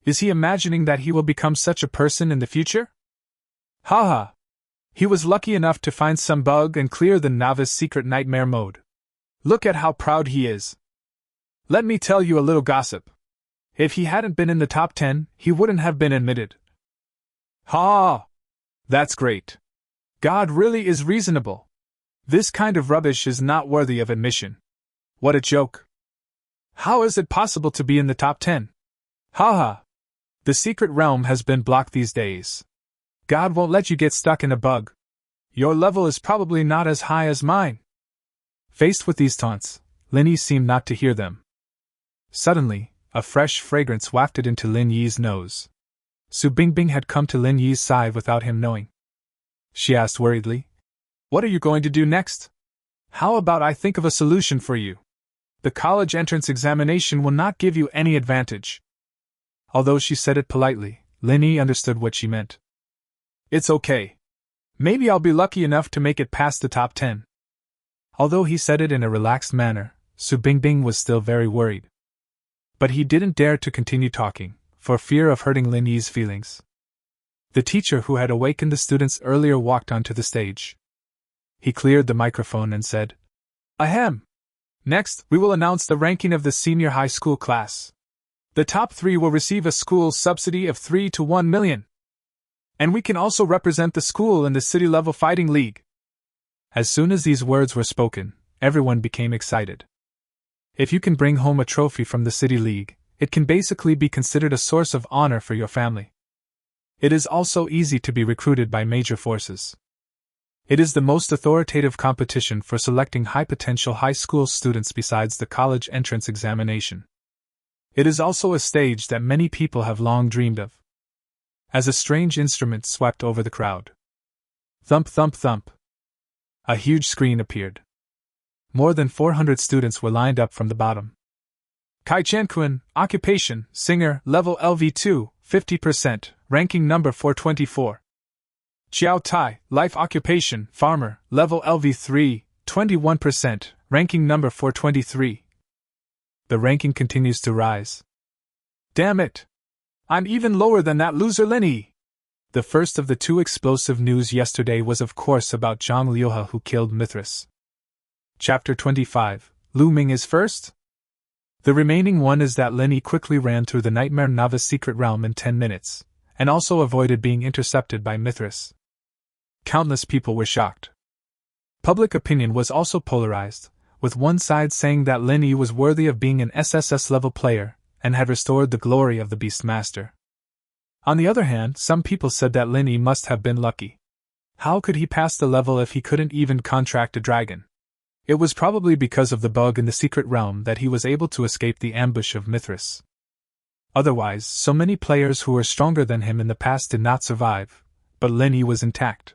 Is he imagining that he will become such a person in the future? Haha! He was lucky enough to find some bug and clear the Novice secret nightmare mode. Look at how proud he is. Let me tell you a little gossip. If he hadn't been in the top 10, he wouldn't have been admitted. Ha! That's great. God really is reasonable. This kind of rubbish is not worthy of admission. What a joke. How is it possible to be in the top 10? Haha! The secret realm has been blocked these days. God won't let you get stuck in a bug. Your level is probably not as high as mine. Faced with these taunts, Lin Yi seemed not to hear them. Suddenly, a fresh fragrance wafted into Lin Yi's nose. Su Bingbing had come to Lin Yi's side without him knowing. She asked worriedly, "What are you going to do next? How about I think of a solution for you? The college entrance examination will not give you any advantage." Although she said it politely, Lin Yi understood what she meant. It's okay. Maybe I'll be lucky enough to make it past the top 10. Although he said it in a relaxed manner, Su Bingbing was still very worried. But he didn't dare to continue talking, for fear of hurting Lin Yi's feelings. The teacher who had awakened the students earlier walked onto the stage. He cleared the microphone and said, "Ahem! Next, we will announce the ranking of the senior high school class. The top 3 will receive a school subsidy of 3 to 1 million. And we can also represent the school in the city-level fighting league." As soon as these words were spoken, everyone became excited. If you can bring home a trophy from the city league, it can basically be considered a source of honor for your family. It is also easy to be recruited by major forces. It is the most authoritative competition for selecting high-potential high school students besides the college entrance examination. It is also a stage that many people have long dreamed of. As a strange instrument swept over the crowd. Thump, thump, thump. A huge screen appeared. More than 400 students were lined up from the bottom. Kai Chen-kun, occupation, singer, level LV2, 50%, ranking number 424. Xiao Tai, life occupation, farmer, level LV3, 21%, ranking number 423. The ranking continues to rise. Damn it! I'm even lower than that loser Lin Yi. The first of the 2 explosive news yesterday was of course about Zhang Liuhe who killed Mithras. Chapter 25, Looming is first? The remaining one is that Lin Yi quickly ran through the Nightmare Novice secret realm in 10 minutes, and also avoided being intercepted by Mithras. Countless people were shocked. Public opinion was also polarized, with one side saying that Lin Yi was worthy of being an SSS-level player, and had restored the glory of the Beastmaster. On the other hand, some people said that Lin Yi must have been lucky. How could he pass the level if he couldn't even contract a dragon? It was probably because of the bug in the secret realm that he was able to escape the ambush of Mithras. Otherwise, so many players who were stronger than him in the past did not survive, but Lin Yi was intact.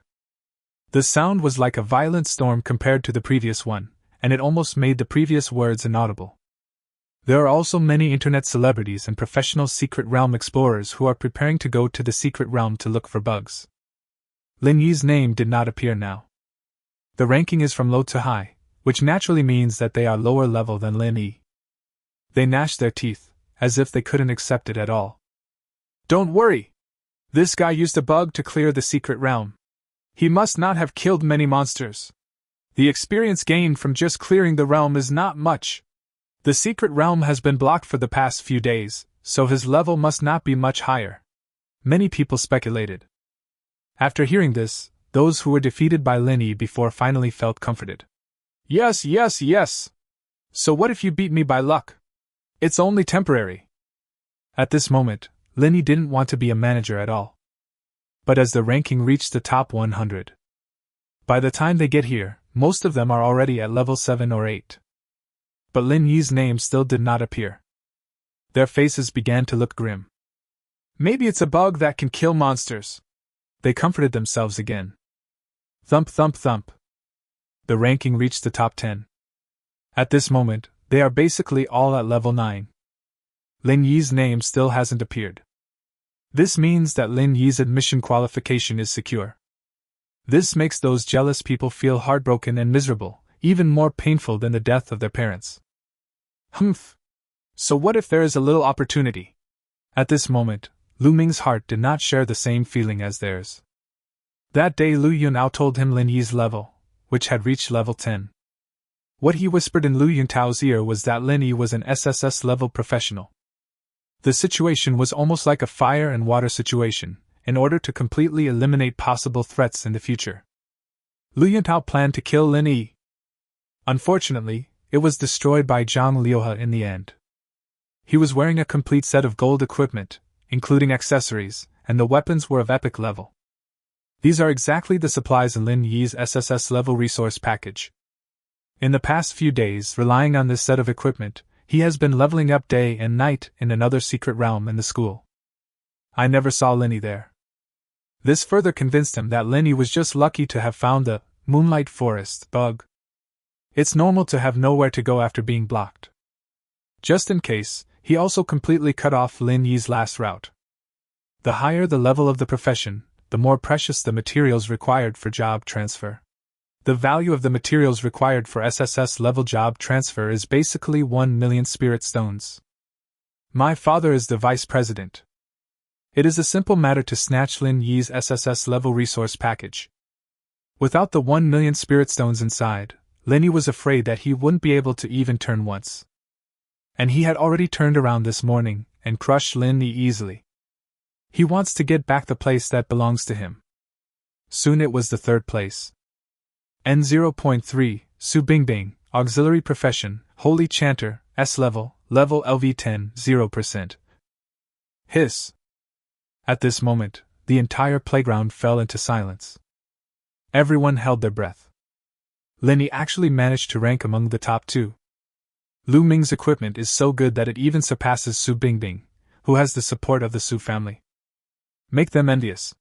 The sound was like a violent storm compared to the previous one, and it almost made the previous words inaudible. There are also many internet celebrities and professional secret realm explorers who are preparing to go to the secret realm to look for bugs. Lin Yi's name did not appear now. The ranking is from low to high, which naturally means that they are lower level than Lin Yi. They gnashed their teeth, as if they couldn't accept it at all. Don't worry! This guy used a bug to clear the secret realm. He must not have killed many monsters. The experience gained from just clearing the realm is not much. The secret realm has been blocked for the past few days, so his level must not be much higher. Many people speculated. After hearing this, those who were defeated by Lin Yi before finally felt comforted. Yes, yes, yes! So what if you beat me by luck? It's only temporary. At this moment, Lin Yi didn't want to be a manager at all. But as the ranking reached the top 100, by the time they get here, most of them are already at level 7 or 8. But Lin Yi's name still did not appear. Their faces began to look grim. Maybe it's a bug that can kill monsters. They comforted themselves again. Thump, thump, thump. The ranking reached the top 10. At this moment, they are basically all at level 9. Lin Yi's name still hasn't appeared. This means that Lin Yi's admission qualification is secure. This makes those jealous people feel heartbroken and miserable, even more painful than the death of their parents. Humph. So what if there is a little opportunity? At this moment, Lu Ming's heart did not share the same feeling as theirs. That day Lu Yunao told him Lin Yi's level, which had reached level 10. What he whispered in Lu Yuntao's ear was that Lin Yi was an SSS-level professional. The situation was almost like a fire and water situation, in order to completely eliminate possible threats in the future. Lu Yuntao planned to kill Lin Yi. Unfortunately, it was destroyed by Zhang Liuhe in the end. He was wearing a complete set of gold equipment, including accessories, and the weapons were of epic level. These are exactly the supplies in Lin Yi's SSS level resource package. In the past few days, relying on this set of equipment, he has been leveling up day and night in another secret realm in the school. I never saw Lin Yi there. This further convinced him that Lin Yi was just lucky to have found the Moonlight Forest bug. It's normal to have nowhere to go after being blocked. Just in case, he also completely cut off Lin Yi's last route. The higher the level of the profession, the more precious the materials required for job transfer. The value of the materials required for SSS level job transfer is basically 1 million spirit stones. My father is the vice president. It is a simple matter to snatch Lin Yi's SSS level resource package. Without the 1 million spirit stones inside, Lin Yi was afraid that he wouldn't be able to even turn once. And he had already turned around this morning and crushed Lin Yi easily. He wants to get back the place that belongs to him. Soon it was the third place. N0.3, Su Bingbing, Auxiliary Profession, Holy Chanter, S level, level LV10, 0%. Hiss. At this moment, the entire playground fell into silence. Everyone held their breath. Lin Yi actually managed to rank among the top 2. Lu Ming's equipment is so good that it even surpasses Su Bingbing, who has the support of the Su family. Make them envious.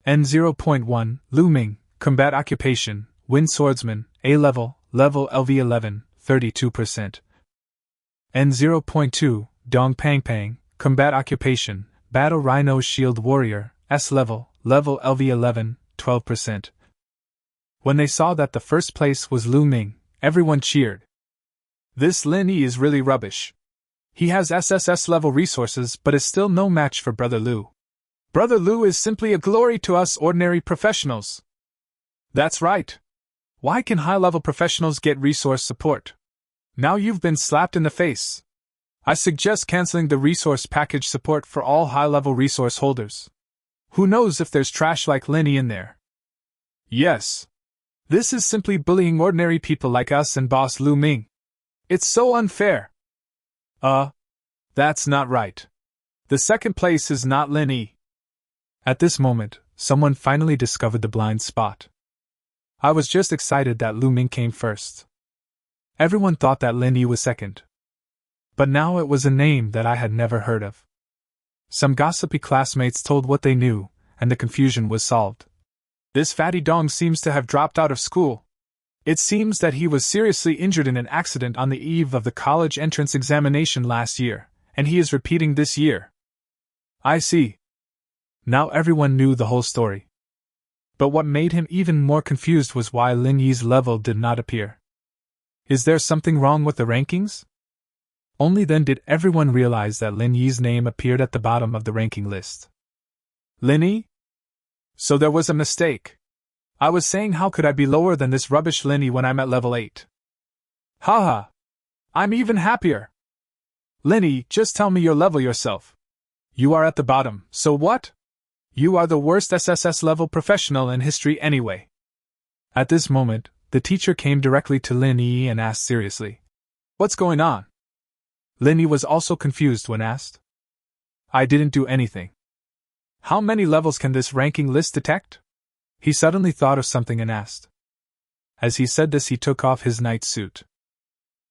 N0.1, Lu Ming, Combat Occupation, Wind Swordsman, A level, level LV11, 32%. N0.2, Dong Pang Pang, Combat Occupation, Battle Rhino Shield Warrior, S level, level LV11, 12%. When they saw that the first place was Lu Ming, everyone cheered. This Lin Yi is really rubbish. He has SSS level resources but is still no match for Brother Lu. Brother Lu is simply a glory to us ordinary professionals. That's right. Why can high-level professionals get resource support? Now you've been slapped in the face. I suggest canceling the resource package support for all high-level resource holders. Who knows if there's trash like Lin Yi in there? Yes. This is simply bullying ordinary people like us and Boss Lu Ming. It's so unfair. That's not right. The second place is not Lin Yi. At this moment, someone finally discovered the blind spot. I was just excited that Lu Ming came first. Everyone thought that Lin Yi was second. But now it was a name that I had never heard of. Some gossipy classmates told what they knew, and the confusion was solved. This fatty dong seems to have dropped out of school. It seems that he was seriously injured in an accident on the eve of the college entrance examination last year, and he is repeating this year. I see. Now everyone knew the whole story. But what made him even more confused was why Lin Yi's level did not appear. Is there something wrong with the rankings? Only then did everyone realize that Lin Yi's name appeared at the bottom of the ranking list. Lin Yi? So there was a mistake. I was saying how could I be lower than this rubbish Lin Yi when I'm at level 8? Haha. I'm even happier. Lin Yi, just tell me your level yourself. You are at the bottom, so what? You are the worst SSS level professional in history anyway. At this moment, the teacher came directly to Lin Yi and asked seriously. What's going on? Lin Yi was also confused when asked. I didn't do anything. How many levels can this ranking list detect? He suddenly thought of something and asked. As he said this, he took off his night suit.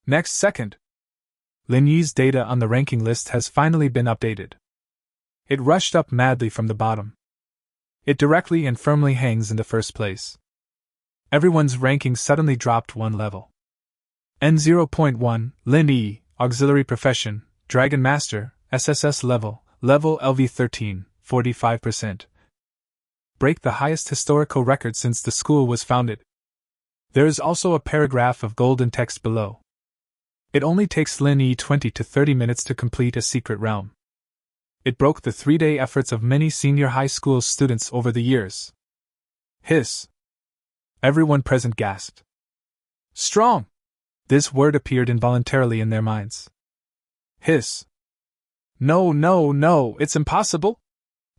Next second, Lin Yi's data on the ranking list has finally been updated. It rushed up madly from the bottom. It directly and firmly hangs in the first place. Everyone's ranking suddenly dropped one level. N0.1, Lin E, Auxiliary Profession, Dragon Master, SSS level LV13, 45%. Break the highest historical record since the school was founded. There is also a paragraph of golden text below. It only takes Lin E 20 to 30 minutes to complete a secret realm. It broke the 3-day efforts of many senior high school students over the years. Hiss. Everyone present gasped. Strong! This word appeared involuntarily in their minds. Hiss. No, it's impossible!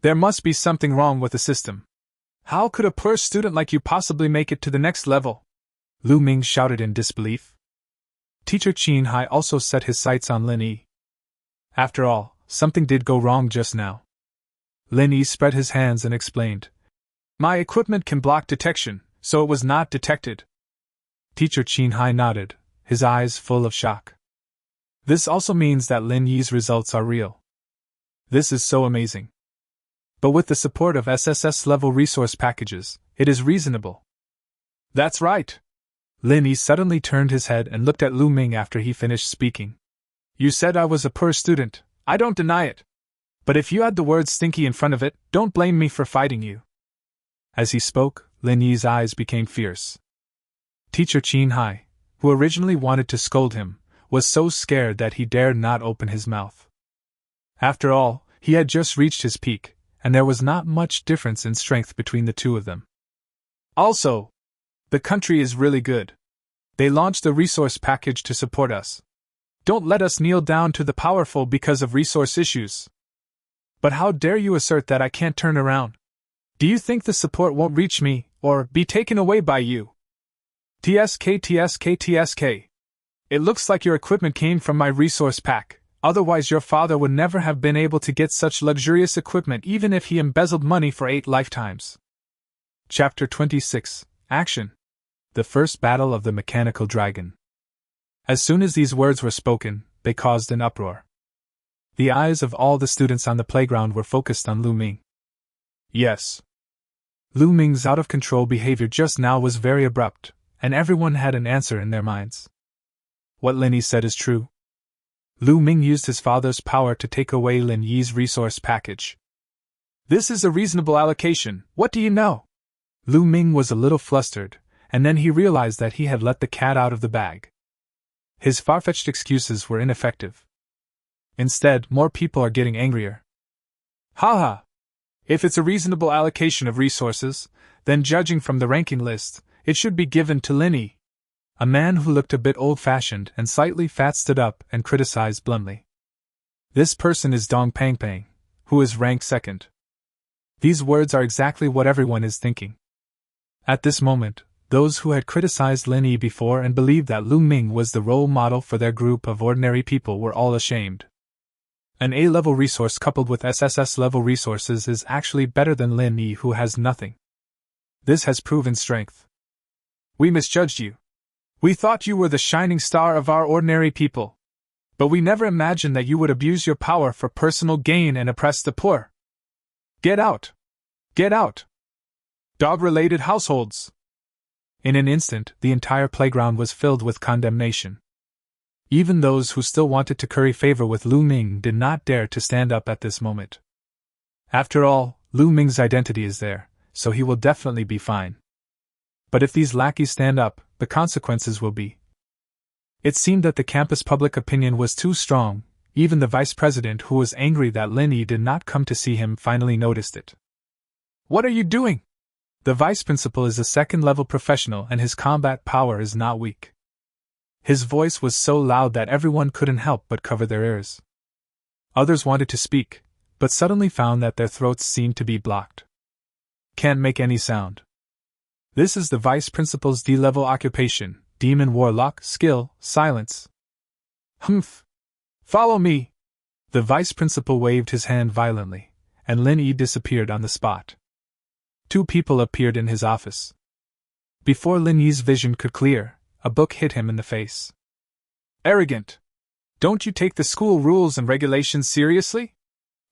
There must be something wrong with the system. How could a poor student like you possibly make it to the next level? Lu Ming shouted in disbelief. Teacher Qin Hai also set his sights on Lin Yi. After all, something did go wrong just now. Lin Yi spread his hands and explained. My equipment can block detection, so it was not detected. Teacher Qin Hai nodded, his eyes full of shock. This also means that Lin Yi's results are real. This is so amazing. But with the support of SSS-level resource packages, it is reasonable. That's right. Lin Yi suddenly turned his head and looked at Lu Ming after he finished speaking. You said I was a poor student, I don't deny it. But if you had the word stinky in front of it, don't blame me for fighting you. As he spoke, Lin Yi's eyes became fierce. Teacher Qin Hai, who originally wanted to scold him, was so scared that he dared not open his mouth. After all, he had just reached his peak, and there was not much difference in strength between the two of them. Also, the country is really good. They launched a resource package to support us. Don't let us kneel down to the powerful because of resource issues. But how dare you assert that I can't turn around? Do you think the support won't reach me, or be taken away by you? TSK. It looks like your equipment came from my resource pack, otherwise your father would never have been able to get such luxurious equipment even if he embezzled money for 8 lifetimes. Chapter 26, Action. The First Battle of the Mechanical Dragon. As soon as these words were spoken, they caused an uproar. The eyes of all the students on the playground were focused on Lu Ming. Yes. Lu Ming's out-of-control behavior just now was very abrupt, and everyone had an answer in their minds. What Lin Yi said is true. Lu Ming used his father's power to take away Lin Yi's resource package. This is a reasonable allocation, what do you know? Lu Ming was a little flustered, and then he realized that he had let the cat out of the bag. His far-fetched excuses were ineffective. Instead, more people are getting angrier. Haha! If it's a reasonable allocation of resources, then judging from the ranking list, it should be given to Lin Yi. A man who looked a bit old-fashioned and slightly fat stood up and criticized bluntly. This person is Dong Pangpang, who is ranked second. These words are exactly what everyone is thinking. At this moment, those who had criticized Lin Yi before and believed that Lu Ming was the role model for their group of ordinary people were all ashamed. An A-level resource coupled with SSS-level resources is actually better than Lin Yi, who has nothing. This has proven strength. We misjudged you. We thought you were the shining star of our ordinary people. But we never imagined that you would abuse your power for personal gain and oppress the poor. Get out! Get out! Dog-related households! In an instant, the entire playground was filled with condemnation. Even those who still wanted to curry favor with Lu Ming did not dare to stand up at this moment. After all, Lu Ming's identity is there, so he will definitely be fine. But if these lackeys stand up, the consequences will be. It seemed that the campus public opinion was too strong. Even the vice president, who was angry that Lin Yi did not come to see him, finally noticed it. What are you doing? The vice principal is a second-level professional and his combat power is not weak. His voice was so loud that everyone couldn't help but cover their ears. Others wanted to speak, but suddenly found that their throats seemed to be blocked. Can't make any sound. This is the vice principal's D-level occupation, demon warlock, skill, silence. Humph! Follow me! The vice principal waved his hand violently, and Lin Yi disappeared on the spot. 2 people appeared in his office. Before Lin Yi's vision could clear, a book hit him in the face. Arrogant! Don't you take the school rules and regulations seriously?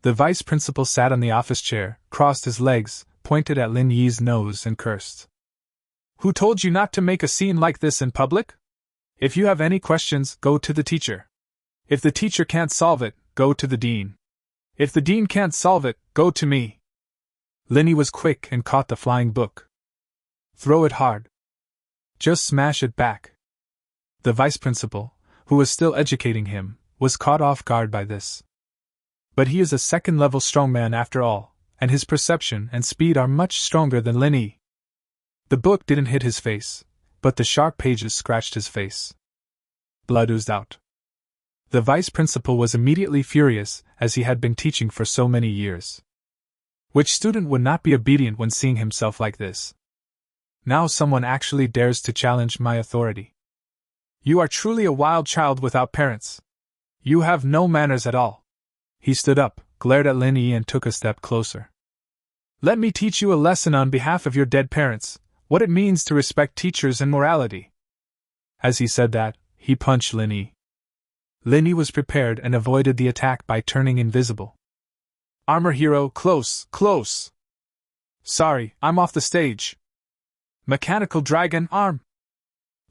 The vice principal sat on the office chair, crossed his legs, pointed at Lin Yi's nose and cursed. Who told you not to make a scene like this in public? If you have any questions, go to the teacher. If the teacher can't solve it, go to the dean. If the dean can't solve it, go to me. Lin Yi was quick and caught the flying book. Throw it hard. Just smash it back. The vice principal, who was still educating him, was caught off guard by this. But he is a second-level strongman after all, and his perception and speed are much stronger than Lin Yi. The book didn't hit his face, but the sharp pages scratched his face. Blood oozed out. The vice principal was immediately furious, as he had been teaching for so many years. Which student would not be obedient when seeing himself like this? Now someone actually dares to challenge my authority. You are truly a wild child without parents. You have no manners at all. He stood up, glared at Lin Yi and took a step closer. Let me teach you a lesson on behalf of your dead parents, what it means to respect teachers and morality. As he said that, he punched Lin Yi. Lin Yi was prepared and avoided the attack by turning invisible. Armor hero, close, close. Sorry, I'm off the stage. Mechanical dragon, arm.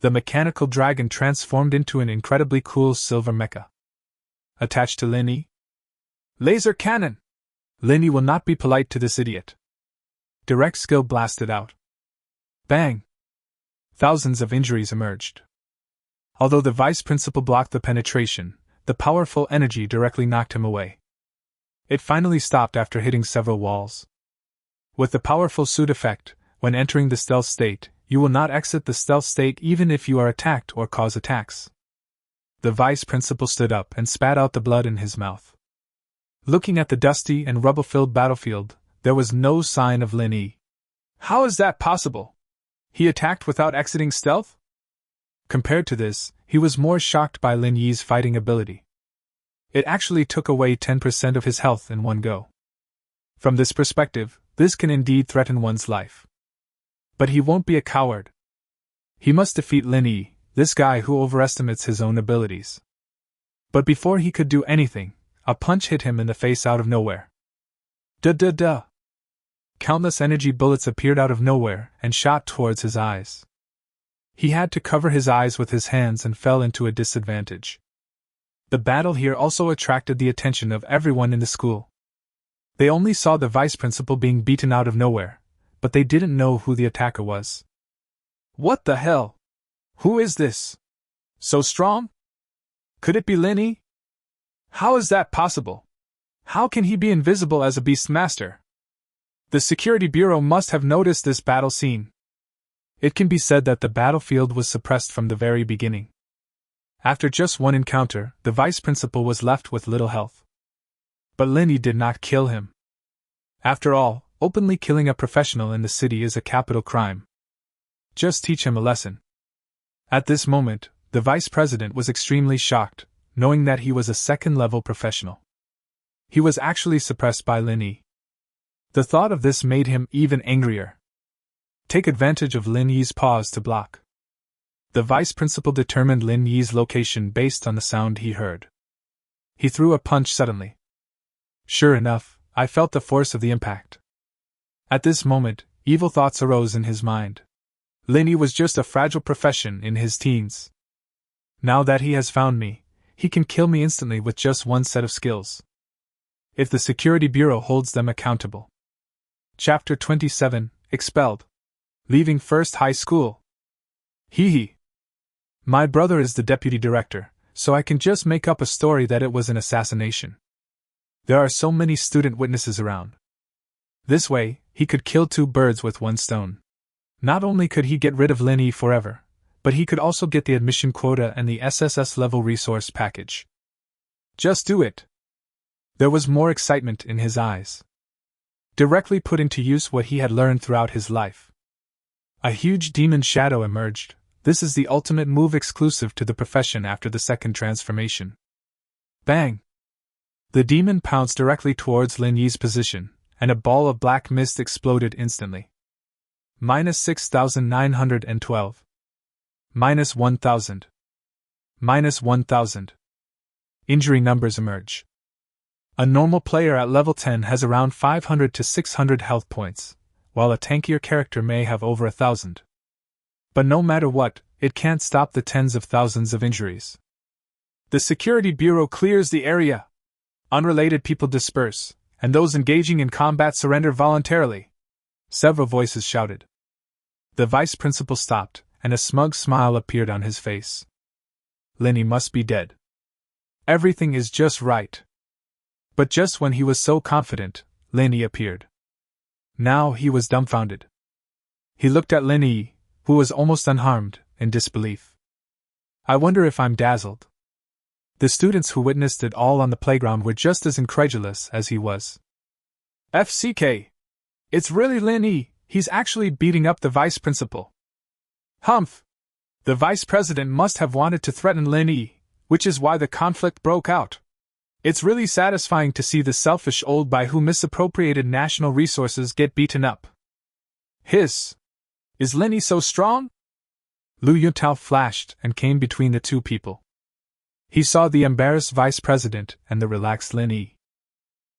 The mechanical dragon transformed into an incredibly cool silver mecha. Attached to Lin Yi. Laser cannon! Lin Yi will not be polite to this idiot. Direct skill blasted out. Bang! Thousands of injuries emerged. Although the vice principal blocked the penetration, the powerful energy directly knocked him away. It finally stopped after hitting several walls. With the powerful suit effect, when entering the stealth state, you will not exit the stealth state even if you are attacked or cause attacks. The vice principal stood up and spat out the blood in his mouth. Looking at the dusty and rubble-filled battlefield, there was no sign of Lin Yi. How is that possible? He attacked without exiting stealth? Compared to this, he was more shocked by Lin Yi's fighting ability. It actually took away 10% of his health in one go. From this perspective, this can indeed threaten one's life. But he won't be a coward. He must defeat Lin Yi, this guy who overestimates his own abilities. But before he could do anything, a punch hit him in the face out of nowhere. Duh. Countless energy bullets appeared out of nowhere and shot towards his eyes. He had to cover his eyes with his hands and fell into a disadvantage. The battle here also attracted the attention of everyone in the school. They only saw the vice principal being beaten out of nowhere, but they didn't know who the attacker was. What the hell? Who is this? So strong? Could it be Lin Yi? How is that possible? How can he be invisible as a Beastmaster? The Security Bureau must have noticed this battle scene. It can be said that the battlefield was suppressed from the very beginning. After just one encounter, the vice principal was left with little health. But Lin Yi did not kill him. After all, openly killing a professional in the city is a capital crime. Just teach him a lesson. At this moment, the vice president was extremely shocked, knowing that he was a second-level professional. He was actually suppressed by Lin Yi. The thought of this made him even angrier. Take advantage of Lin Yi's pause to block. The vice principal determined Lin Yi's location based on the sound he heard. He threw a punch suddenly. Sure enough, I felt the force of the impact. At this moment, evil thoughts arose in his mind. Lin Yi was just a fragile profession in his teens. Now that he has found me, he can kill me instantly with just one set of skills. If the Security Bureau holds them accountable. Chapter 27, Expelled. Leaving First High School. Hee. My brother is the deputy director, so I can just make up a story that it was an assassination. There are so many student witnesses around. This way, he could kill two birds with one stone. Not only could he get rid of Lin Yi forever, but he could also get the admission quota and the SSS level resource package. Just do it. There was more excitement in his eyes. Directly put into use what he had learned throughout his life. A huge demon shadow emerged. This is the ultimate move exclusive to the profession after the second transformation. Bang! The demon pounced directly towards Lin Yi's position, and a ball of black mist exploded instantly. -6,912. -1,000. -1,000. Injury numbers emerge. A normal player at level 10 has around 500 to 600 health points, while a tankier character may have over 1,000. But no matter what, it can't stop the tens of thousands of injuries. The Security Bureau clears the area. Unrelated people disperse, and those engaging in combat surrender voluntarily. Several voices shouted. The vice principal stopped, and a smug smile appeared on his face. Lenny must be dead. Everything is just right. But just when he was so confident, Lenny appeared. Now he was dumbfounded. He looked at Lenny, who was almost unharmed, in disbelief. I wonder if I'm dazzled. The students who witnessed it all on the playground were just as incredulous as he was. FCK! It's really Lenny, he's actually beating up the vice principal. Humph! The vice president must have wanted to threaten Lenny, which is why the conflict broke out. It's really satisfying to see the selfish old guy who misappropriated national resources get beaten up. Hiss! Is Lenny so strong? Lu Yuntao flashed and came between the two people. He saw the embarrassed vice president and the relaxed Lenny.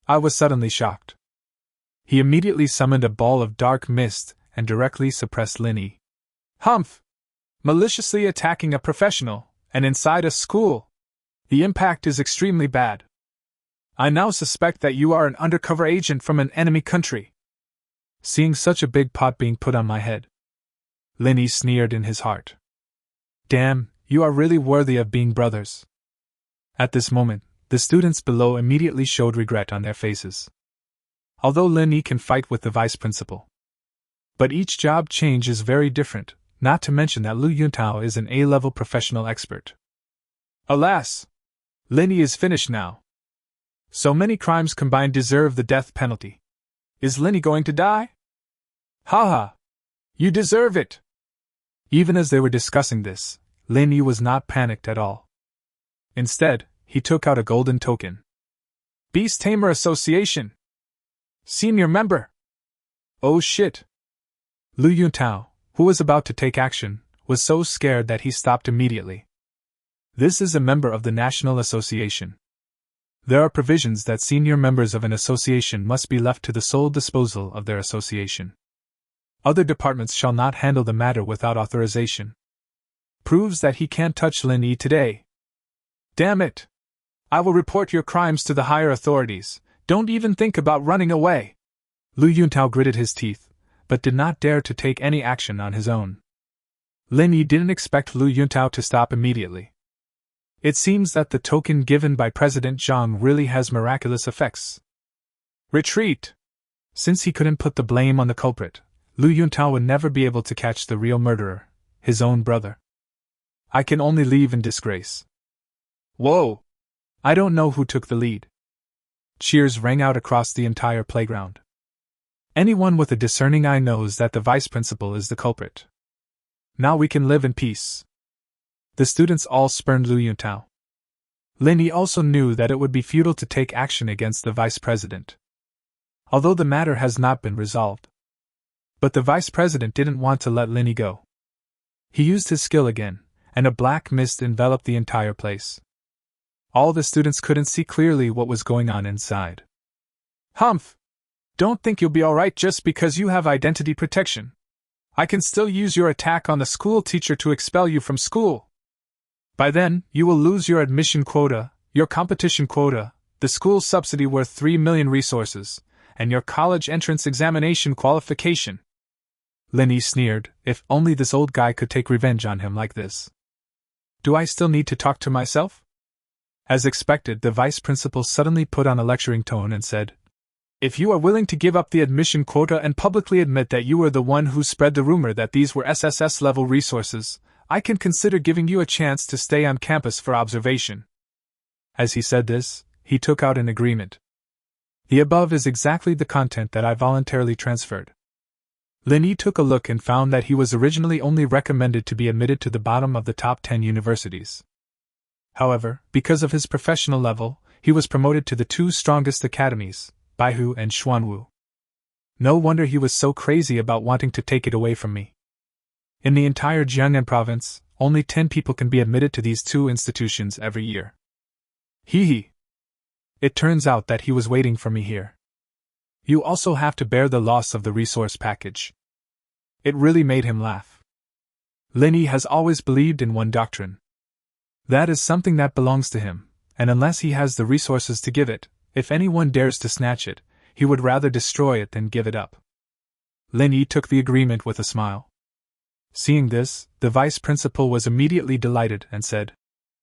I was suddenly shocked. He immediately summoned a ball of dark mist and directly suppressed Lenny. Humph! Maliciously attacking a professional, and inside a school. The impact is extremely bad. I now suspect that you are an undercover agent from an enemy country. Seeing such a big pot being put on my head, Lenny sneered in his heart. Damn, you are really worthy of being brothers. At this moment, the students below immediately showed regret on their faces. Although Lenny can fight with the vice principal. But each job change is very different, not to mention that Lu Yuntao is an A-level professional expert. Alas! Lenny is finished now. So many crimes combined deserve the death penalty. Is Lenny going to die? Haha! You deserve it! Even as they were discussing this, Lenny was not panicked at all. Instead, he took out a golden token. Beast Tamer Association! Senior member! Oh shit! Lu Yuntao, who was about to take action, was so scared that he stopped immediately. This is a member of the National Association. There are provisions that senior members of an association must be left to the sole disposal of their association. Other departments shall not handle the matter without authorization. Proves that he can't touch Lenny today. Damn it! I will report your crimes to the higher authorities. Don't even think about running away. Lu Yuntao gritted his teeth, but did not dare to take any action on his own. Lenny didn't expect Lu Yuntao to stop immediately. It seems that the token given by President Zhang really has miraculous effects. Retreat! Since he couldn't put the blame on the culprit, Lu Yuntao would never be able to catch the real murderer, his own brother. I can only leave in disgrace. Whoa! I don't know who took the lead. Cheers rang out across the entire playground. Anyone with a discerning eye knows that the vice principal is the culprit. Now we can live in peace. The students all spurned Lu Yuntao. Lenny also knew that it would be futile to take action against the vice president, although the matter has not been resolved. But the vice president didn't want to let Lenny go. He used his skill again, and a black mist enveloped the entire place. All the students couldn't see clearly what was going on inside. Humph! Don't think you'll be alright just because you have identity protection. I can still use your attack on the school teacher to expel you from school. By then, you will lose your admission quota, your competition quota, the school subsidy worth 3 million resources, and your college entrance examination qualification. Lenny sneered, if only this old guy could take revenge on him like this. Do I still need to talk to myself? As expected, the vice principal suddenly put on a lecturing tone and said, If you are willing to give up the admission quota and publicly admit that you were the one who spread the rumor that these were SSS-level resources, I can consider giving you a chance to stay on campus for observation. As he said this, he took out an agreement. The above is exactly the content that I voluntarily transferred. Lenny took a look and found that he was originally only recommended to be admitted to the bottom of the top 10 universities. However, because of his professional level, he was promoted to the 2 strongest academies, Baihu and Xuanwu. No wonder he was so crazy about wanting to take it away from me. In the entire Jiangnan province, only 10 people can be admitted to these 2 institutions every year. Hee hee. It turns out that he was waiting for me here. You also have to bear the loss of the resource package. It really made him laugh. Linny has always believed in one doctrine. That is something that belongs to him, and unless he has the resources to give it, if anyone dares to snatch it, he would rather destroy it than give it up. Linny took the agreement with a smile. Seeing this, the vice principal was immediately delighted and said,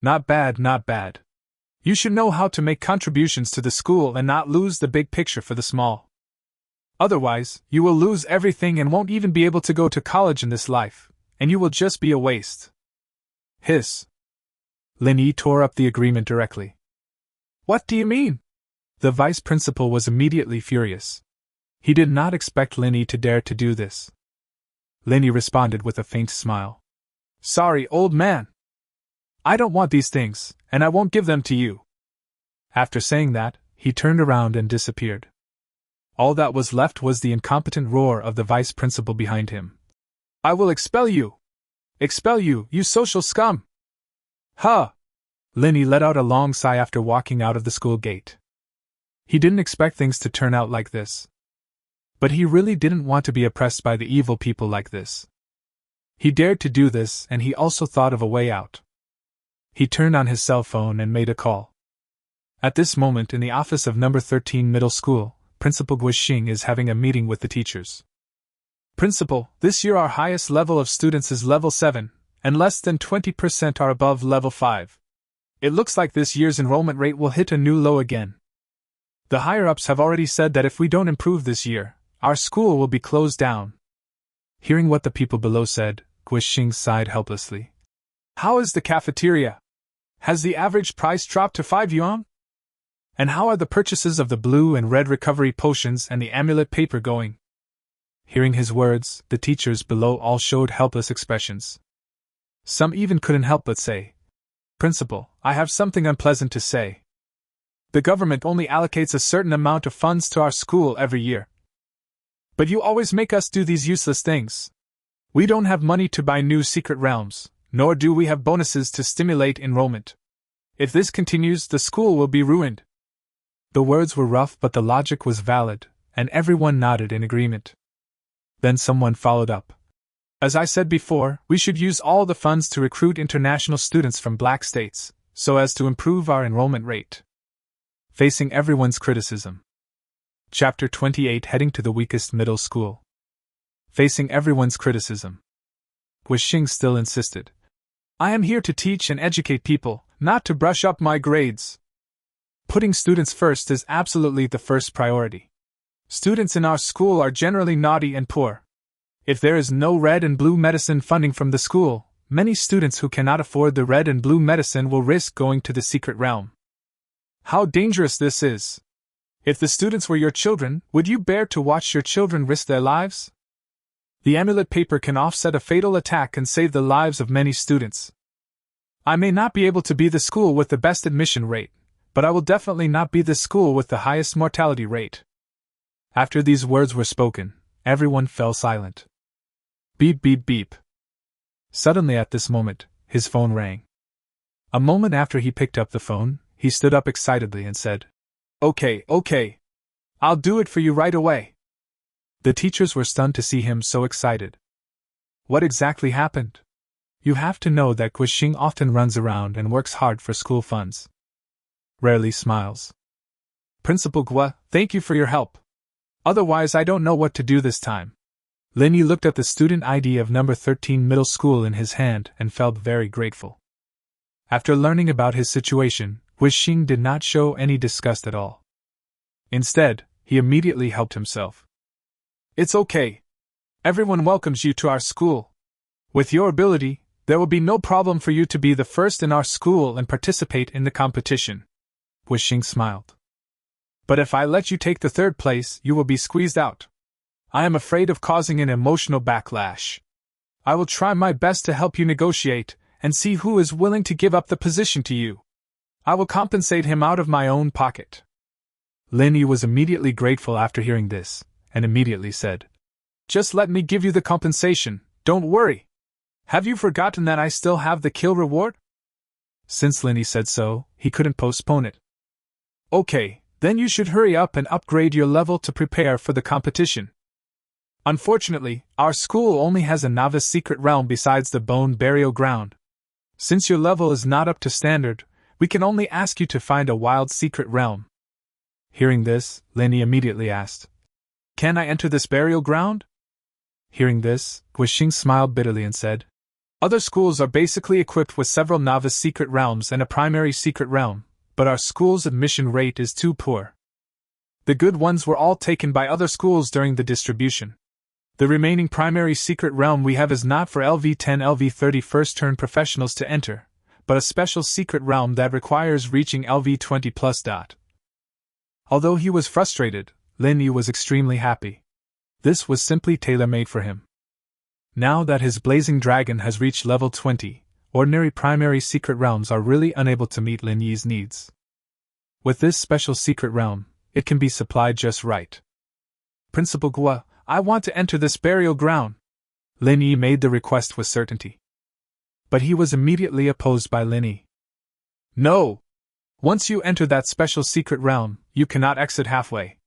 "Not bad, not bad. You should know how to make contributions to the school and not lose the big picture for the small. Otherwise, you will lose everything and won't even be able to go to college in this life, and you will just be a waste." Hiss. Linny tore up the agreement directly. "What do you mean?" The vice principal was immediately furious. He did not expect Linny to dare to do this. Linny responded with a faint smile. "Sorry, old man. I don't want these things, and I won't give them to you." After saying that, he turned around and disappeared. All that was left was the incompetent roar of the vice principal behind him. "I will expel you! Expel you, you social scum!" "Huh!" Linny let out a long sigh after walking out of the school gate. He didn't expect things to turn out like this. But he really didn't want to be oppressed by the evil people like this. He dared to do this, and he also thought of a way out. He turned on his cell phone and made a call. At this moment, in the office of number 13 Middle School, Principal Guixing is having a meeting with the teachers. "Principal, this year our highest level of students is level 7, and less than 20% are above level 5. It looks like this year's enrollment rate will hit a new low again. The higher-ups have already said that if we don't improve this year, our school will be closed down." Hearing what the people below said, Guixing sighed helplessly. "How is the cafeteria? Has the average price dropped to 5 yuan? And how are the purchases of the blue and red recovery potions and the amulet paper going?" Hearing his words, the teachers below all showed helpless expressions. Some even couldn't help but say, "Principal, I have something unpleasant to say. The government only allocates a certain amount of funds to our school every year. But you always make us do these useless things. We don't have money to buy new secret realms, nor do we have bonuses to stimulate enrollment. If this continues, the school will be ruined." The words were rough, but the logic was valid, and everyone nodded in agreement. Then someone followed up. "As I said before, we should use all the funds to recruit international students from black states, so as to improve our enrollment rate." Facing everyone's criticism. Chapter 28, Heading to the Weakest Middle School. Facing everyone's criticism. Guixing still insisted. "I am here to teach and educate people, not to brush up my grades. Putting students first is absolutely the first priority. Students in our school are generally naughty and poor. If there is no red and blue medicine funding from the school, many students who cannot afford the red and blue medicine will risk going to the secret realm. How dangerous this is! If the students were your children, would you bear to watch your children risk their lives? The amulet paper can offset a fatal attack and save the lives of many students. I may not be able to be the school with the best admission rate, but I will definitely not be the school with the highest mortality rate." After these words were spoken, everyone fell silent. Beep beep beep. Suddenly at this moment, his phone rang. A moment after he picked up the phone, he stood up excitedly and said, Okay. I'll do it for you right away." The teachers were stunned to see him so excited. What exactly happened? You have to know that Guixing often runs around and works hard for school funds. Rarely smiles. "Principal Gua, thank you for your help. Otherwise I don't know what to do this time." Linny looked at the student ID of number 13 Middle School in his hand and felt very grateful. After learning about his situation, Guixing did not show any disgust at all. Instead, he immediately helped himself. "It's okay. Everyone welcomes you to our school. With your ability, there will be no problem for you to be the first in our school and participate in the competition." Guixing smiled. "But if I let you take the third place, you will be squeezed out. I am afraid of causing an emotional backlash. I will try my best to help you negotiate, and see who is willing to give up the position to you. I will compensate him out of my own pocket." Linny was immediately grateful after hearing this, and immediately said, "Just let me give you the compensation, don't worry. Have you forgotten that I still have the kill reward?" Since Linny said so, he couldn't postpone it. Okay, then you should hurry up and upgrade your level to prepare for the competition. Unfortunately, our school only has a novice secret realm besides the bone burial ground. Since your level is not up to standard, we can only ask you to find a wild secret realm. Hearing this, Lenny immediately asked, Can I enter this burial ground? Hearing this, Guixing smiled bitterly and said, Other schools are basically equipped with several novice secret realms and a primary secret realm, but our school's admission rate is too poor. The good ones were all taken by other schools during the distribution. The remaining primary secret realm we have is not for LV10 LV30 first-turn professionals to enter, but a special secret realm that requires reaching LV20+. Although he was frustrated, Lin Yi was extremely happy. This was simply tailor-made for him. Now that his blazing dragon has reached level 20, ordinary primary secret realms are really unable to meet Lin Yi's needs. With this special secret realm, it can be supplied just right. Principal Gua, I want to enter this burial ground. Lin Yi made the request with certainty. But he was immediately opposed by Lin Yi. No! Once you enter that special secret realm, you cannot exit halfway.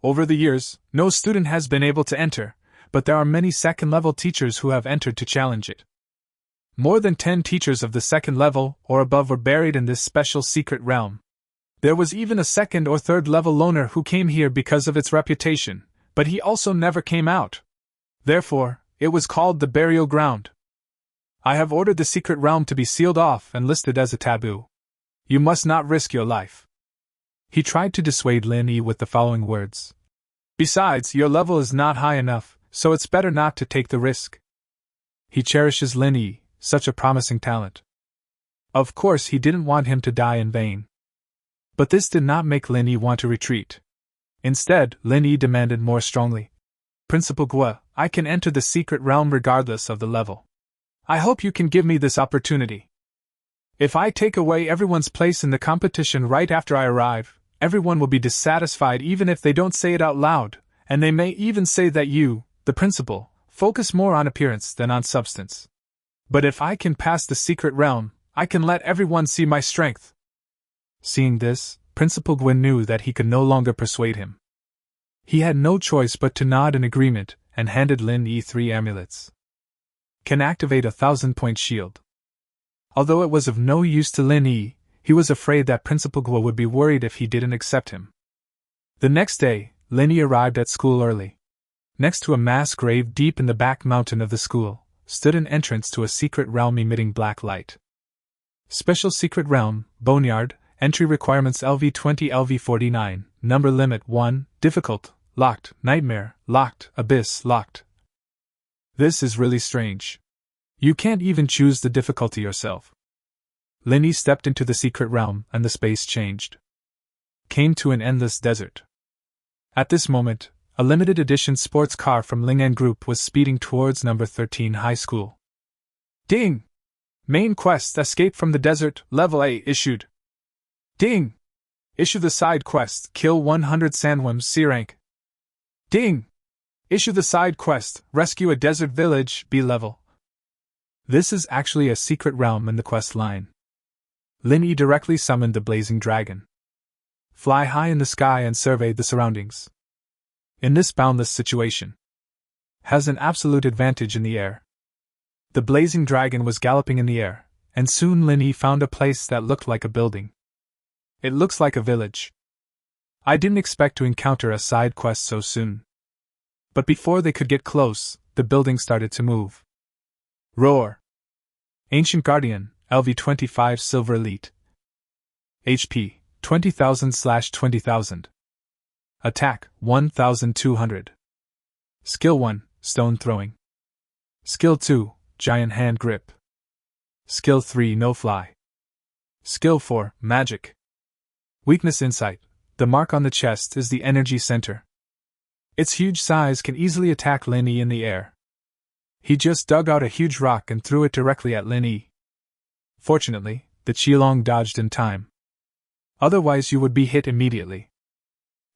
Over the years, no student has been able to enter, but there are many second-level teachers who have entered to challenge it. More than 10 teachers of the second level or above were buried in this special secret realm. There was even a second or third level loner who came here because of its reputation, but he also never came out. Therefore, it was called the burial ground. I have ordered the secret realm to be sealed off and listed as a taboo. You must not risk your life. He tried to dissuade Lin Yi with the following words. Besides, your level is not high enough, so it's better not to take the risk. He cherishes Lin Yi, such a promising talent. Of course, he didn't want him to die in vain. But this did not make Lin Yi want to retreat. Instead, Lin Yi demanded more strongly. Principal Gua, I can enter the secret realm regardless of the level. I hope you can give me this opportunity. If I take away everyone's place in the competition right after I arrive, everyone will be dissatisfied even if they don't say it out loud, and they may even say that you, the principal, focus more on appearance than on substance. But if I can pass the secret realm, I can let everyone see my strength. Seeing this, Principal Gwyn knew that he could no longer persuade him. He had no choice but to nod in agreement and handed Lin Yi 3 amulets. Can activate a 1,000-point shield. Although it was of no use to Lin Yi, he was afraid that Principal Gua would be worried if he didn't accept him. The next day, Lin Yi arrived at school early. Next to a mass grave deep in the back mountain of the school, stood an entrance to a secret realm emitting black light. Special secret realm, Boneyard, entry requirements LV20 LV49, number limit 1, difficult, locked, nightmare, locked, abyss, locked. This is really strange. You can't even choose the difficulty yourself. Lin Yi stepped into the secret realm and the space changed. Came to an endless desert. At this moment, a limited edition sports car from Ling'an Group was speeding towards number 13 high school. Ding! Main quest, escape from the desert, level A issued. Ding! Issue the side quest, kill 100 sandworms C rank. Ding! Issue the side quest, rescue a desert village B level. This is actually a secret realm in the quest line. Lin Yi directly summoned the blazing dragon. Fly high in the sky and survey the surroundings. In this boundless situation, has an absolute advantage in the air. The blazing dragon was galloping in the air, and soon Lin Yi found a place that looked like a building. It looks like a village. I didn't expect to encounter a side quest so soon. But before they could get close, the building started to move. Roar! Ancient Guardian, LV25 Silver Elite. HP, 20,000/20,000. Attack, 1,200. Skill 1, Stone Throwing. Skill 2, Giant Hand Grip. Skill 3, No Fly. Skill 4, Magic. Weakness Insight, the mark on the chest is the energy center. Its huge size can easily attack Lin Yi in the air. He just dug out a huge rock and threw it directly at Lin Yi. Fortunately, the Qilong dodged in time. Otherwise you would be hit immediately.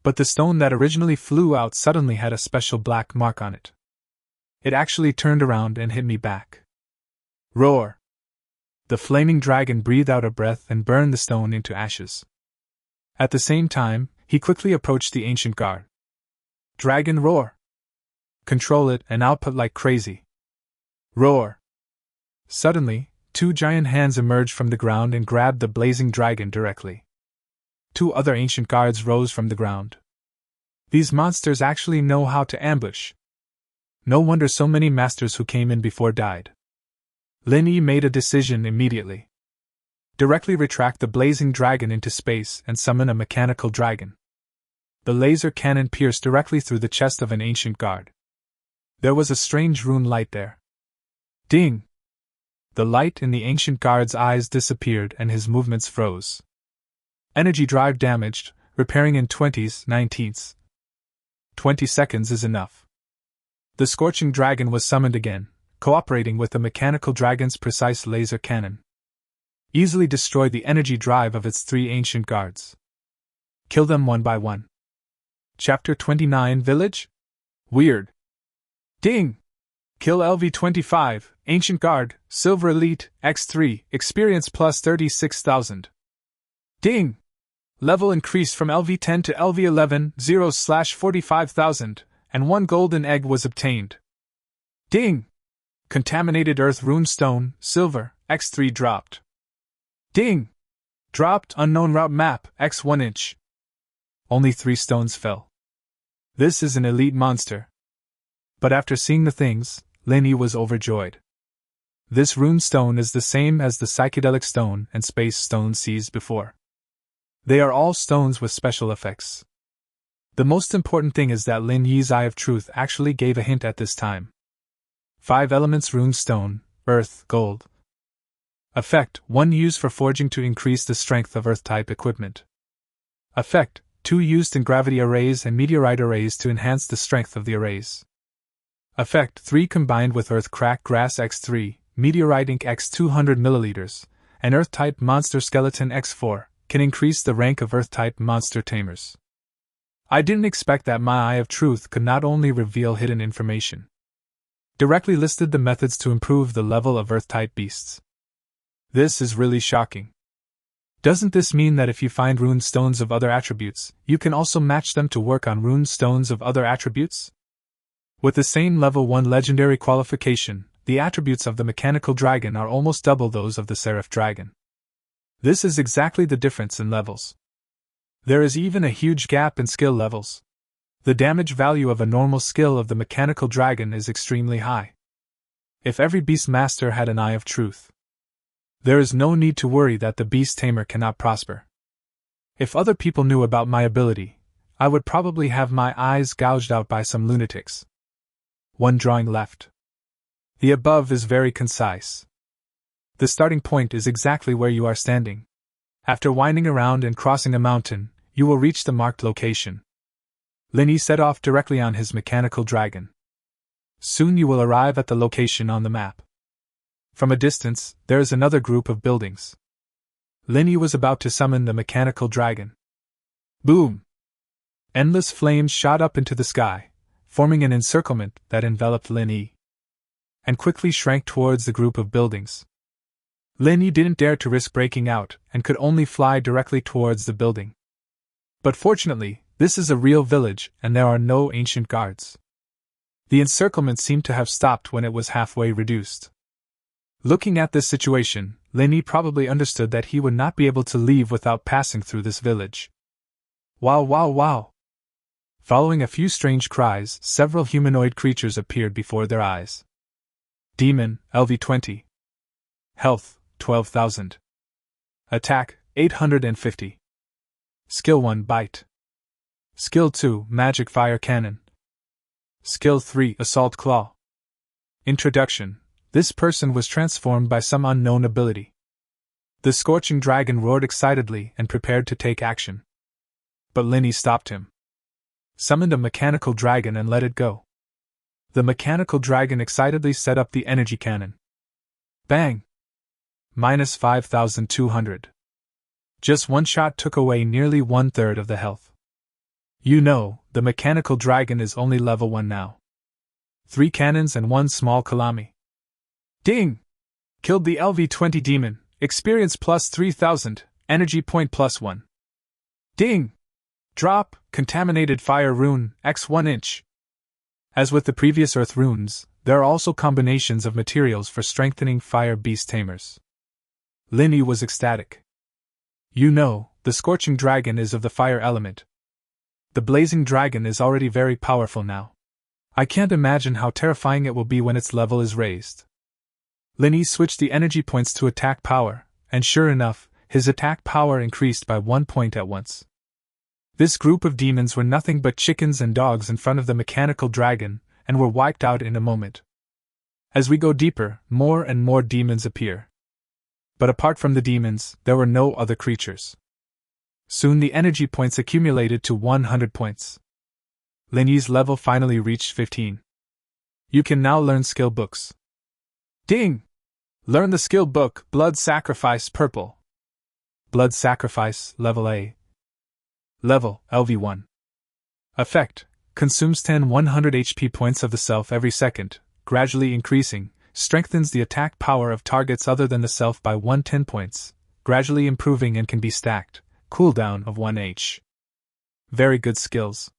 But the stone that originally flew out suddenly had a special black mark on it. It actually turned around and hit me back. Roar! The flaming dragon breathed out a breath and burned the stone into ashes. At the same time, he quickly approached the ancient guard. Dragon roar! Control it and output like crazy. Roar! Suddenly, two giant hands emerged from the ground and grabbed the blazing dragon directly. Two other ancient guards rose from the ground. These monsters actually know how to ambush. No wonder so many masters who came in before died. Lin Yi made a decision immediately. Directly retract the blazing dragon into space and summon a mechanical dragon. The laser cannon pierced directly through the chest of an ancient guard. There was a strange rune light there. Ding! The light in the ancient guard's eyes disappeared and his movements froze. Energy drive damaged, repairing in 20s, 19s. 20 seconds is enough. The scorching dragon was summoned again, cooperating with the mechanical dragon's precise laser cannon. Easily destroy the energy drive of its three ancient guards. Kill them one by one. Chapter 29 Village? Weird. Ding! Kill LV-25, Ancient Guard, Silver Elite, X3, Experience plus 36,000. Ding! Level increased from LV-10 to LV-11, 0/45,000, and one golden egg was obtained. Ding! Contaminated Earth Rune Stone, Silver, X3 dropped. Ding! Dropped Unknown Route Map, X1 inch. Only 3 stones fell. This is an elite monster. But after seeing the things, Lin Yi was overjoyed. This rune stone is the same as the psychedelic stone and space stone seized before. They are all stones with special effects. The most important thing is that Lin Yi's Eye of Truth actually gave a hint at this time. 5 elements rune stone, earth, gold. Effect: 1 used for forging to increase the strength of earth-type equipment. Effect: 2 used in gravity arrays and meteorite arrays to enhance the strength of the arrays. Effect: 3 combined with earth crack grass X3, meteorite ink X 200 ml, and earth-type monster skeleton X4, can increase the rank of earth-type monster tamers. I didn't expect that my Eye of Truth could not only reveal hidden information. Directly listed the methods to improve the level of earth-type beasts. This is really shocking. Doesn't this mean that if you find rune stones of other attributes, you can also match them to work on rune stones of other attributes? With the same level 1 legendary qualification, the attributes of the mechanical dragon are almost double those of the seraph dragon. This is exactly the difference in levels. There is even a huge gap in skill levels. The damage value of a normal skill of the mechanical dragon is extremely high. If every beast master had an Eye of Truth, there is no need to worry that the beast tamer cannot prosper. If other people knew about my ability, I would probably have my eyes gouged out by some lunatics. 1 drawing left. The above is very concise. The starting point is exactly where you are standing. After winding around and crossing a mountain, you will reach the marked location. Lin Yi set off directly on his mechanical dragon. Soon you will arrive at the location on the map. From a distance, there is another group of buildings. Lin Yi was about to summon the mechanical dragon. Boom! Endless flames shot up into the sky, forming an encirclement that enveloped Lin Yi, and quickly shrank towards the group of buildings. Lin Yi didn't dare to risk breaking out and could only fly directly towards the building. But fortunately, this is a real village and there are no ancient guards. The encirclement seemed to have stopped when it was halfway reduced. Looking at this situation, Lin Yi probably understood that he would not be able to leave without passing through this village. Wow wow wow! Following a few strange cries, several humanoid creatures appeared before their eyes. Demon, LV-20. Health, 12,000. Attack, 850. Skill 1 Bite. Skill 2 Magic Fire Cannon. Skill 3 Assault Claw. Introduction: this person was transformed by some unknown ability. The scorching dragon roared excitedly and prepared to take action. But Lin Yi stopped him. Summoned a mechanical dragon and let it go. The mechanical dragon excitedly set up the energy cannon. Bang! Minus 5,200. Just one shot took away nearly 1/3 of the health. You know, the mechanical dragon is only level 1 now. 3 cannons and 1 small kalami. Ding! Killed the LV-20 demon, experience plus 3,000, energy point plus 1. Ding! Drop, contaminated fire rune, x 1 inch. As with the previous earth runes, there are also combinations of materials for strengthening fire beast tamers. Linny was ecstatic. You know, the scorching dragon is of the fire element. The blazing dragon is already very powerful now. I can't imagine how terrifying it will be when its level is raised. Linny switched the energy points to attack power, and sure enough, his attack power increased by 1 point at once. This group of demons were nothing but chickens and dogs in front of the mechanical dragon, and were wiped out in a moment. As we go deeper, more and more demons appear. But apart from the demons, there were no other creatures. Soon the energy points accumulated to 100 points. Linny's level finally reached 15. You can now learn skill books. Ding! Learn the skill book, Blood Sacrifice Purple. Blood Sacrifice, Level A. Level, LV1. Effect, consumes 10 100 HP points of the self every second, gradually increasing, strengthens the attack power of targets other than the self by 110 points, gradually improving and can be stacked, cooldown of 1h. Very good skills.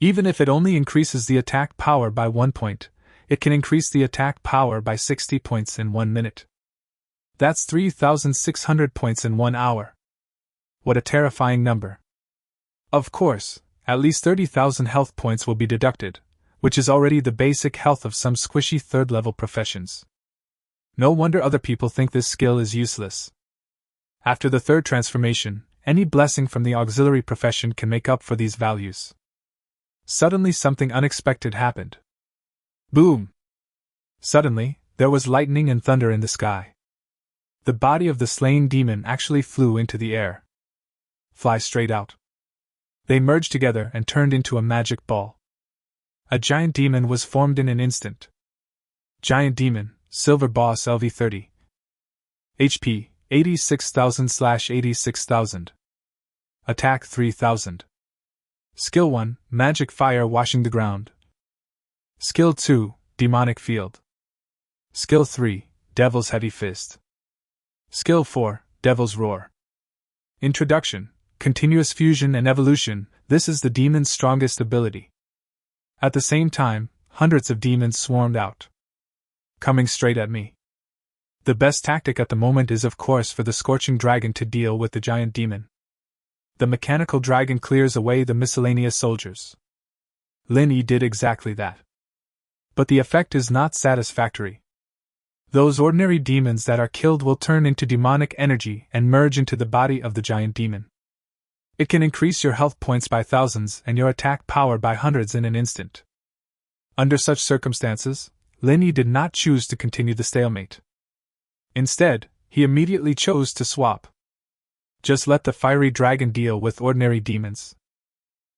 Even if it only increases the attack power by 1 point, it can increase the attack power by 60 points in 1 minute. That's 3,600 points in 1 hour. What a terrifying number. Of course, at least 30,000 health points will be deducted, which is already the basic health of some squishy third-level professions. No wonder other people think this skill is useless. After the third transformation, any blessing from the auxiliary profession can make up for these values. Suddenly something unexpected happened. Boom! Suddenly, there was lightning and thunder in the sky. The body of the slain demon actually flew into the air. Fly straight out. They merged together and turned into a magic ball. A giant demon was formed in an instant. Giant demon, Silver Boss LV30. HP, 86,000/86,000. Attack 3,000. Skill 1, Magic Fire Washing the Ground. Skill 2, Demonic Field. Skill 3, Devil's Heavy Fist. Skill 4, Devil's Roar. Introduction, Continuous Fusion and Evolution. This is the demon's strongest ability. At the same time, hundreds of demons swarmed out, coming straight at me. The best tactic at the moment is of course for the scorching dragon to deal with the giant demon. The mechanical dragon clears away the miscellaneous soldiers. Linny did exactly that. But the effect is not satisfactory. Those ordinary demons that are killed will turn into demonic energy and merge into the body of the giant demon. It can increase your health points by thousands and your attack power by hundreds in an instant. Under such circumstances, Linny did not choose to continue the stalemate. Instead, he immediately chose to swap. Just let the fiery dragon deal with ordinary demons.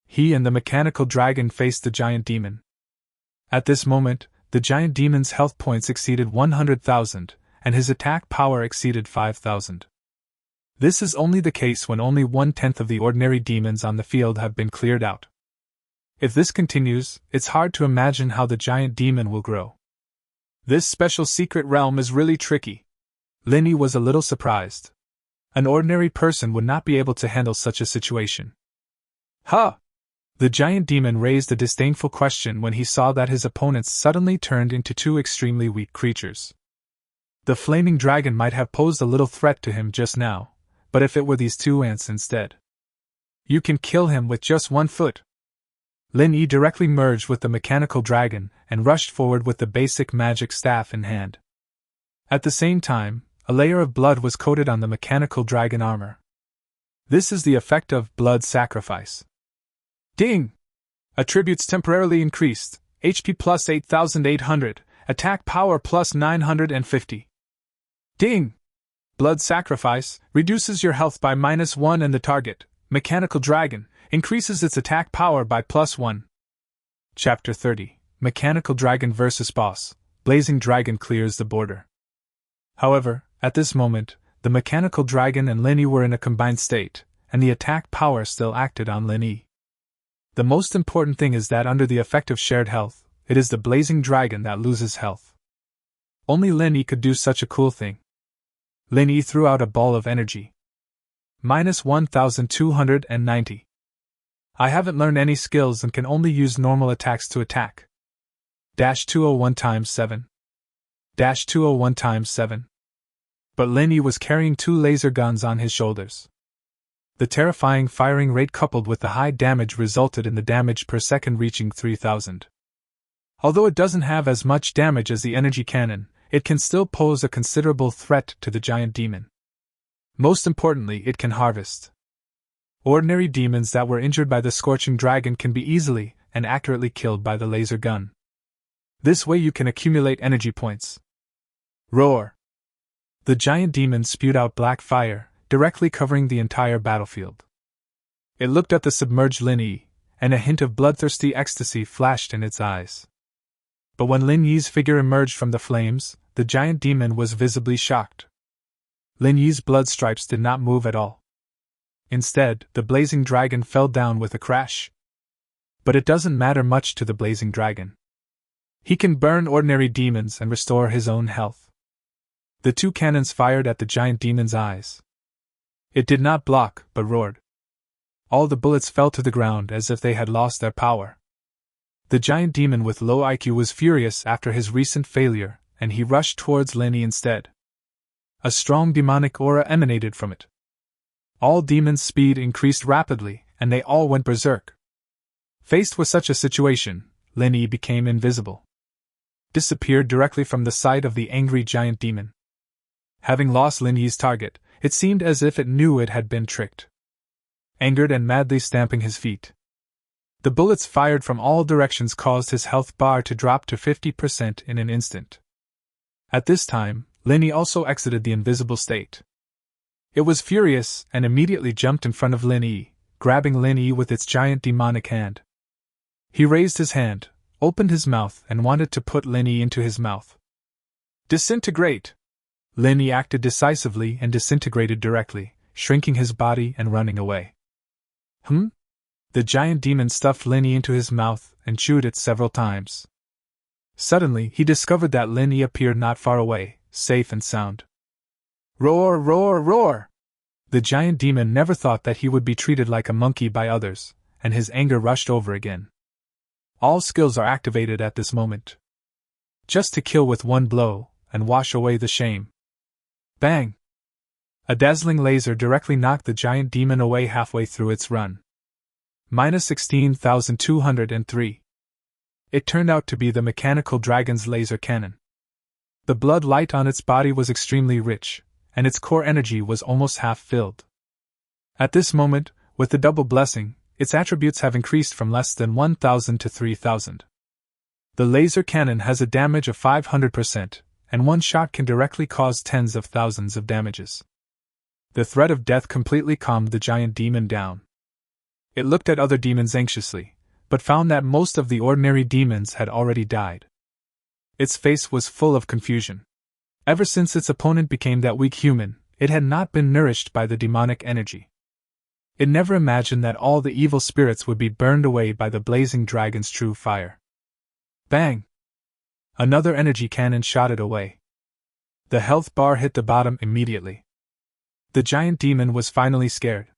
He and the mechanical dragon faced the giant demon. At this moment, the giant demon's health points exceeded 100,000, and his attack power exceeded 5,000. This is only the case when only 1/10 of the ordinary demons on the field have been cleared out. If this continues, it's hard to imagine how the giant demon will grow. This special secret realm is really tricky. Linny was a little surprised. An ordinary person would not be able to handle such a situation. Huh! The giant demon raised a disdainful question when he saw that his opponents suddenly turned into two extremely weak creatures. The flaming dragon might have posed a little threat to him just now, but if it were these two ants instead. You can kill him with just 1 foot. Linny directly merged with the mechanical dragon and rushed forward with the basic magic staff in hand. At the same time, a layer of blood was coated on the mechanical dragon armor. This is the effect of blood sacrifice. Ding! Attributes temporarily increased, HP plus 8,800, attack power plus 950. Ding! Blood sacrifice reduces your health by -1 and the target, mechanical dragon, increases its attack power by +1. Chapter 30, Mechanical Dragon vs. Boss, Blazing Dragon clears the border. However, at this moment, the mechanical dragon and Linny were in a combined state, and the attack power still acted on Linny. The most important thing is that under the effect of shared health, it is the blazing dragon that loses health. Only Linny could do such a cool thing. Linny threw out a ball of energy. minus 1290. I haven't learned any skills and can only use normal attacks to attack. Dash 201 times 7. Dash 201 times 7. But Lin Yi was carrying 2 laser guns on his shoulders. The terrifying firing rate coupled with the high damage resulted in the damage per second reaching 3000. Although it doesn't have as much damage as the energy cannon, it can still pose a considerable threat to the giant demon. Most importantly, it can harvest. Ordinary demons that were injured by the scorching dragon can be easily and accurately killed by the laser gun. This way you can accumulate energy points. Roar! The giant demon spewed out black fire, directly covering the entire battlefield. It looked at the submerged Lin Yi, and a hint of bloodthirsty ecstasy flashed in its eyes. But when Lin Yi's figure emerged from the flames, the giant demon was visibly shocked. Lin Yi's blood stripes did not move at all. Instead, the blazing dragon fell down with a crash. But it doesn't matter much to the blazing dragon. He can burn ordinary demons and restore his own health. The 2 cannons fired at the giant demon's eyes. It did not block, but roared. All the bullets fell to the ground as if they had lost their power. The giant demon with low IQ was furious after his recent failure, and he rushed towards Lin Yi instead. A strong demonic aura emanated from it. All demons' speed increased rapidly, and they all went berserk. Faced with such a situation, Lin Yi became invisible. Disappeared directly from the sight of the angry giant demon. Having lost Lin Yi's target, it seemed as if it knew it had been tricked. Angered and madly stamping his feet. The bullets fired from all directions caused his health bar to drop to 50% in an instant. At this time, Lin Yi also exited the invisible state. It was furious and immediately jumped in front of Lin Yi, grabbing Lin Yi with its giant demonic hand. He raised his hand, opened his mouth and wanted to put Lin Yi into his mouth. Disintegrate! Lin Yi acted decisively and disintegrated directly, shrinking his body and running away. The giant demon stuffed Lin Yi into his mouth and chewed it several times. Suddenly, he discovered that Lin Yi appeared not far away, safe and sound. Roar, roar, roar! The giant demon never thought that he would be treated like a monkey by others, and his anger rushed over again. All skills are activated at this moment. Just to kill with one blow, and wash away the shame. Bang! A dazzling laser directly knocked the giant demon away halfway through its run. Minus 16,203. It turned out to be the mechanical dragon's laser cannon. The blood light on its body was extremely rich, and its core energy was almost half filled. At this moment, with the double blessing, its attributes have increased from less than 1,000 to 3,000. The laser cannon has a damage of 500%, and one shot can directly cause tens of thousands of damages. The threat of death completely calmed the giant demon down. It looked at other demons anxiously, but found that most of the ordinary demons had already died. Its face was full of confusion. Ever since its opponent became that weak human, it had not been nourished by the demonic energy. It never imagined that all the evil spirits would be burned away by the blazing dragon's true fire. Bang! Another energy cannon shot it away. The health bar hit the bottom immediately. The giant demon was finally scared.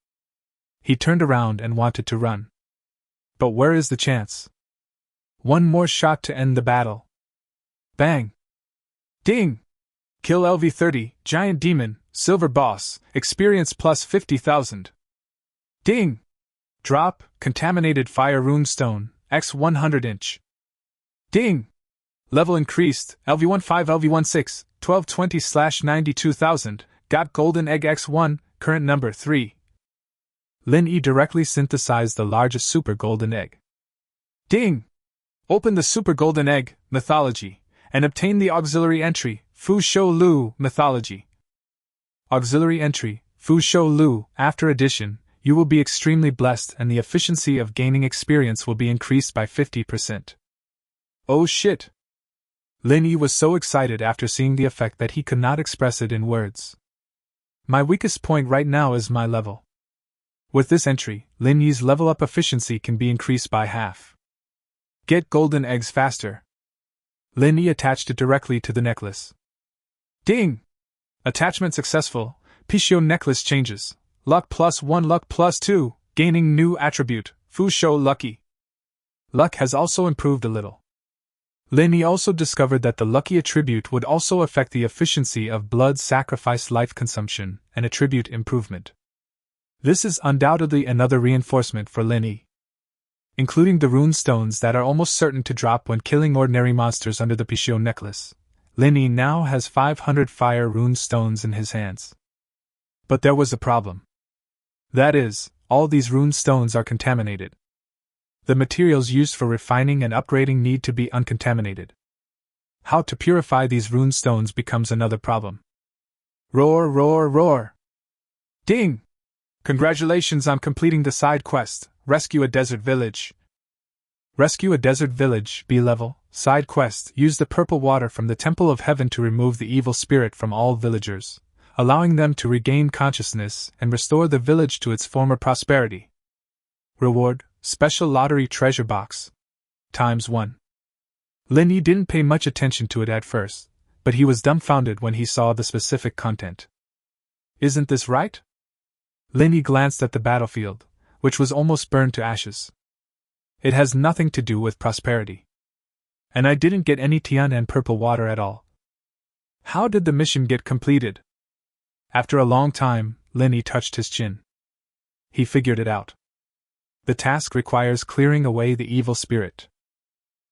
He turned around and wanted to run. But where is the chance? One more shot to end the battle. Bang! Ding! Kill LV30, Giant Demon, Silver Boss, experience plus 50,000. Ding! Drop, Contaminated Fire Rune Stone, X 100 inch. Ding! Level increased, LV15 LV16, 1220/92,000, got Golden Egg X1, current number 3. Lin Yi directly synthesized the largest Super Golden Egg. Ding! Open the Super Golden Egg, Mythology, and obtain the auxiliary entry, Fu Shou Lu, Mythology. Auxiliary entry, Fu Shou Lu, after addition, you will be extremely blessed and the efficiency of gaining experience will be increased by 50%. Oh shit! Lin Yi was so excited after seeing the effect that he could not express it in words. My weakest point right now is my level. With this entry, Lin Yi's level up efficiency can be increased by half. Get golden eggs faster. Lin Yi attached it directly to the necklace. Ding! Attachment successful, Pichio necklace changes, Luck +1, luck +2, gaining new attribute, Fu Shou Lucky. Luck has also improved a little. Linny also discovered that the lucky attribute would also affect the efficiency of blood sacrifice life consumption and attribute improvement. This is undoubtedly another reinforcement for Linny, including the rune stones that are almost certain to drop when killing ordinary monsters under the Pishio necklace. Linny now has 500 fire rune stones in his hands. But there was a problem. That is, all these rune stones are contaminated. The materials used for refining and upgrading need to be uncontaminated. How to purify these rune stones becomes another problem. Roar, roar, roar! Ding! Congratulations on completing the side quest, Rescue a Desert Village. Rescue a Desert Village, B-level, side quest. Use the purple water from the Temple of Heaven to remove the evil spirit from all villagers, allowing them to regain consciousness and restore the village to its former prosperity. Reward, Special Lottery Treasure Box. ×1. Linny didn't pay much attention to it at first, but he was dumbfounded when he saw the specific content. Isn't this right? Linny glanced at the battlefield, which was almost burned to ashes. It has nothing to do with prosperity. And I didn't get any tian and purple water at all. How did the mission get completed? After a long time, Linny touched his chin. He figured it out. The task requires clearing away the evil spirit.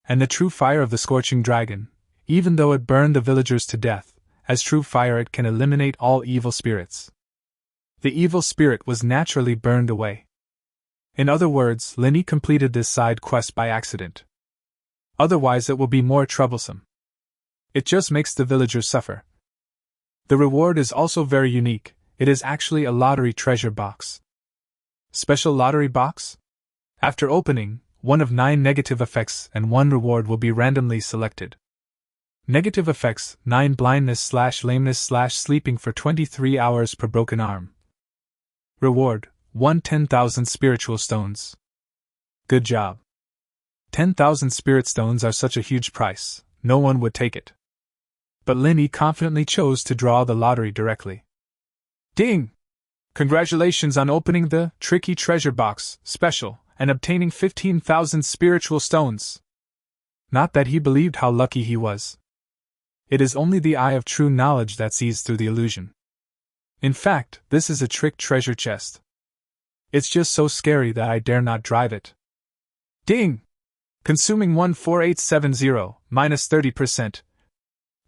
And the true fire of the scorching dragon, even though it burned the villagers to death, as true fire it can eliminate all evil spirits. The evil spirit was naturally burned away. In other words, Linny completed this side quest by accident. Otherwise it will be more troublesome. It just makes the villagers suffer. The reward is also very unique. It is actually a lottery treasure box. Special lottery box? After opening, one of 9 negative effects and 1 reward will be randomly selected. Negative effects: 9 blindness/lameness/sleeping for 23 hours per broken arm. Reward: 1 10,000 spiritual stones. Good job. 10,000 spirit stones are such a huge price, no one would take it. But Linny confidently chose to draw the lottery directly. Ding! Congratulations on opening the Tricky Treasure Box special and obtaining 15,000 spiritual stones. Not that he believed how lucky he was. It is only the eye of true knowledge that sees through the illusion. In fact, this is a trick treasure chest. It's just so scary that I dare not drive it. Ding! Consuming 14870, -30%.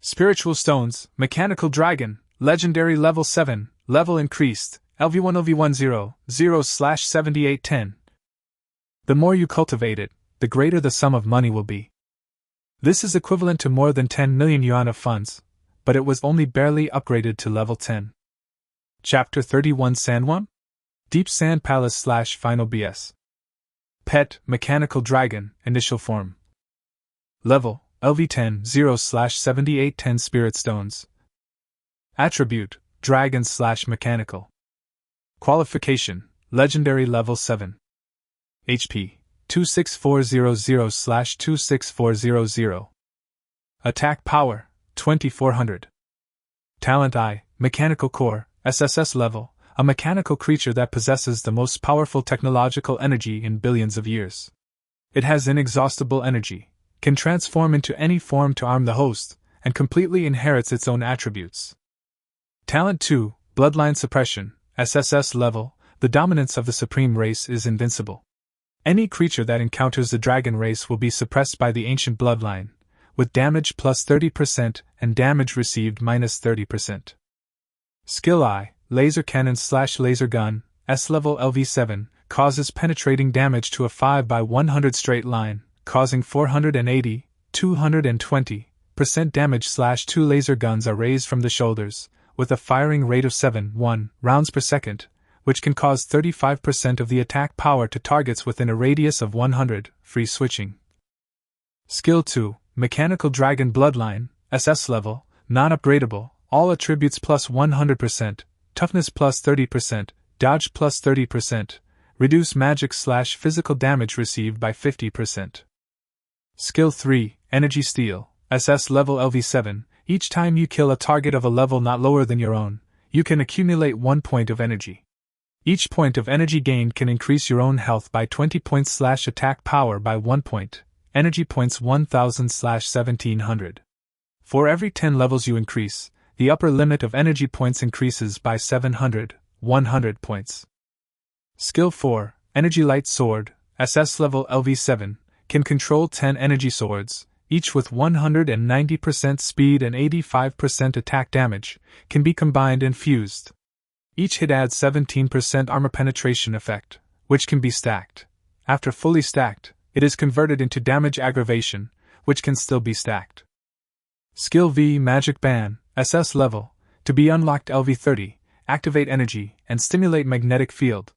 Spiritual stones, mechanical dragon, legendary level 7, level increased, LV1LV10, 0/7810. The more you cultivate it, the greater the sum of money will be. This is equivalent to more than 10 million yuan of funds, but it was only barely upgraded to level 10. Chapter 31 Sandwon? Deep Sand Palace/Final BS. Pet, Mechanical Dragon, Initial Form. Level, LV10, 0/7810 Spirit Stones. Attribute, Dragon/Mechanical. Qualification, Legendary Level 7. HP, 26400/26400. Attack Power, 2400. Talent I, Mechanical Core, SSS Level, a mechanical creature that possesses the most powerful technological energy in billions of years. It has inexhaustible energy, can transform into any form to arm the host, and completely inherits its own attributes. Talent 2, Bloodline Suppression, SSS Level, the dominance of the supreme race is invincible. Any creature that encounters the dragon race will be suppressed by the ancient bloodline, with damage +30% and damage received -30%. Skill I, Laser Cannon/Laser Gun, S-Level LV7, causes penetrating damage to a 5/100 straight line, causing 480, 220% damage/2 laser guns are raised from the shoulders, with a firing rate of 7.1 rounds per second, which can cause 35% of the attack power to targets within a radius of 100, free switching. Skill 2, Mechanical Dragon Bloodline, SS Level, non-upgradable, all attributes +100%, toughness +30%, dodge +30%, reduce magic/physical damage received by 50%. Skill 3, Energy Steel, SS Level LV7, each time you kill a target of a level not lower than your own, you can accumulate 1 point of energy. Each point of energy gained can increase your own health by 20 points / attack power by 1 point, energy points 1000 / 1700. For every 10 levels you increase, the upper limit of energy points increases by 700, 100 points. Skill 4, Energy Light Sword, SS level LV7, can control 10 energy swords, each with 190% speed and 85% attack damage, can be combined and fused. Each hit adds 17% armor penetration effect, which can be stacked. After fully stacked, it is converted into damage aggravation, which can still be stacked. Skill V Magic Ban, SS level, to be unlocked LV30, activate energy and stimulate magnetic field.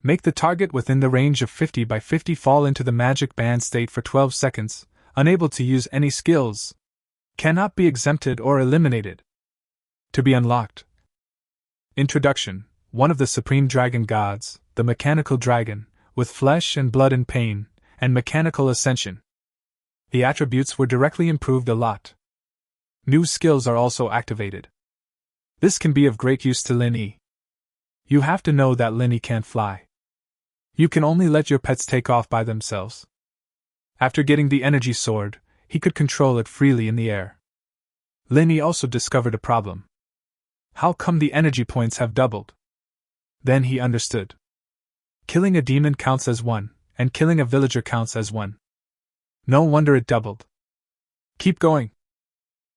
Make the target within the range of 50 by 50 fall into the magic band state for 12 seconds, unable to use any skills. Cannot be exempted or eliminated. To be unlocked. Introduction: one of the supreme dragon gods, the mechanical dragon, with flesh and blood and pain, and mechanical ascension. The attributes were directly improved a lot. New skills are also activated. This can be of great use to Lin Yi. You have to know that Lin Yi can't fly. You can only let your pets take off by themselves. After getting the energy sword, he could control it freely in the air. Lin Yi also discovered a problem. How come the energy points have doubled? Then he understood. Killing a demon counts as 1, and killing a villager counts as 1. No wonder it doubled. Keep going.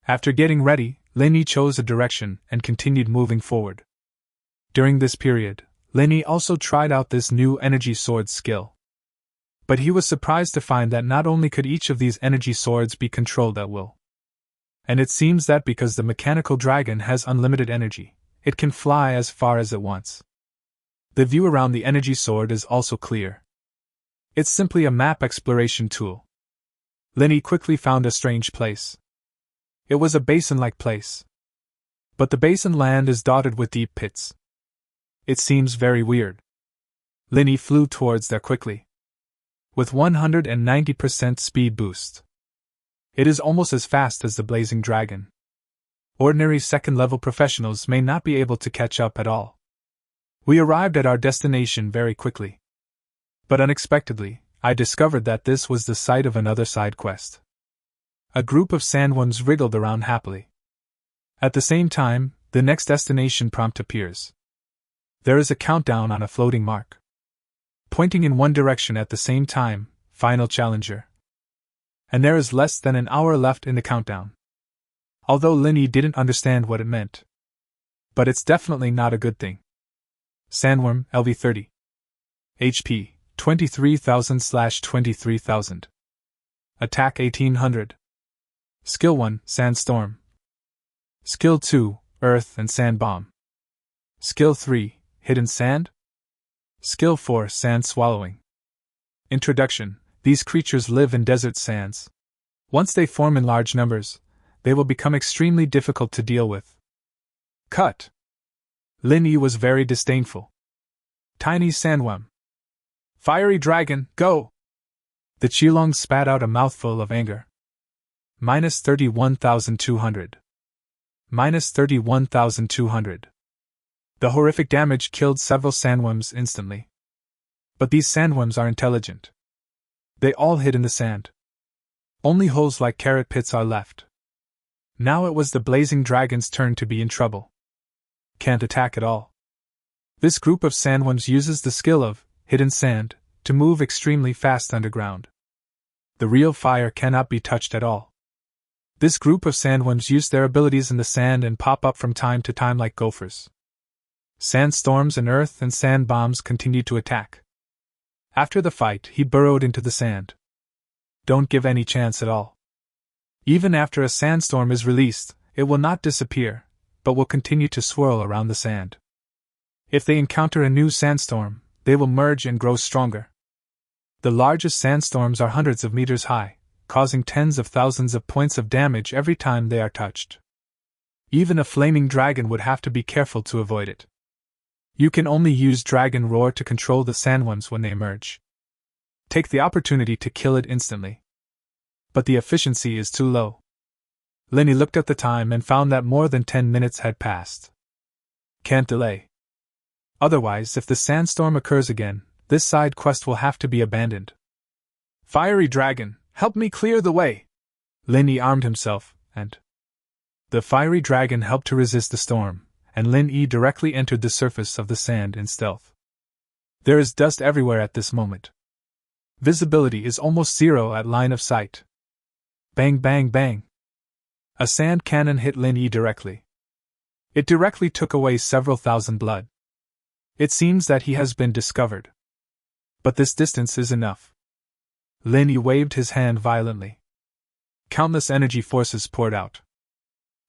After getting ready, Lin Yi chose a direction and continued moving forward. During this period, Lin Yi also tried out this new energy sword skill. But he was surprised to find that not only could each of these energy swords be controlled at will. And it seems that because the mechanical dragon has unlimited energy, it can fly as far as it wants. The view around the energy sword is also clear. It's simply a map exploration tool. Lin Yi quickly found a strange place. It was a basin-like place. But the basin land is dotted with deep pits. It seems very weird. Lin Yi flew towards there quickly. With 190% speed boost. It is almost as fast as the blazing dragon. Ordinary second-level professionals may not be able to catch up at all. We arrived at our destination very quickly. But unexpectedly, I discovered that this was the site of another side quest. A group of sandworms wriggled around happily. At the same time, the next destination prompt appears. There is a countdown on a floating mark. Pointing in one direction at the same time, Final Challenger. And there is less than an hour left in the countdown. Although Lin Yi didn't understand what it meant. But it's definitely not a good thing. Sandworm, LV30. HP, 23,000/23,000. Attack 1800. Skill 1, Sandstorm. Skill 2, Earth and Sand Bomb. Skill 3, Hidden Sand. Skill 4, Sand Swallowing. Introduction: these creatures live in desert sands. Once they form in large numbers, they will become extremely difficult to deal with. Cut! Lin Yi was very disdainful. Tiny sandworm. Fiery dragon, go! The Qilong spat out a mouthful of anger. Minus 31,200. Minus 31,200. The horrific damage killed several sandworms instantly. But these sandworms are intelligent. They all hid in the sand. Only holes like carrot pits are left. Now it was the blazing dragon's turn to be in trouble. Can't attack at all. This group of sandworms uses the skill of hidden sand to move extremely fast underground. The real fire cannot be touched at all. This group of sandworms use their abilities in the sand and pop up from time to time like gophers. Sandstorms and earth and sand bombs continue to attack. After the fight, he burrowed into the sand. Don't give any chance at all. Even after a sandstorm is released, it will not disappear, but will continue to swirl around the sand. If they encounter a new sandstorm, they will merge and grow stronger. The largest sandstorms are hundreds of meters high, causing tens of thousands of points of damage every time they are touched. Even a flaming dragon would have to be careful to avoid it. You can only use Dragon Roar to control the sandworms when they emerge. Take the opportunity to kill it instantly. But the efficiency is too low. Lin Yi looked at the time and found that more than 10 minutes had passed. Can't delay. Otherwise, if the sandstorm occurs again, this side quest will have to be abandoned. Fiery dragon, help me clear the way! Lin Yi armed himself, and the fiery dragon helped to resist the storm, and Lin Yi directly entered the surface of the sand in stealth. There is dust everywhere at this moment. Visibility is almost zero at line of sight. Bang bang bang! A sand cannon hit Lin Yi directly. It directly took away several thousand blood. It seems that he has been discovered. But this distance is enough. Lin Yi waved his hand violently. Countless energy forces poured out.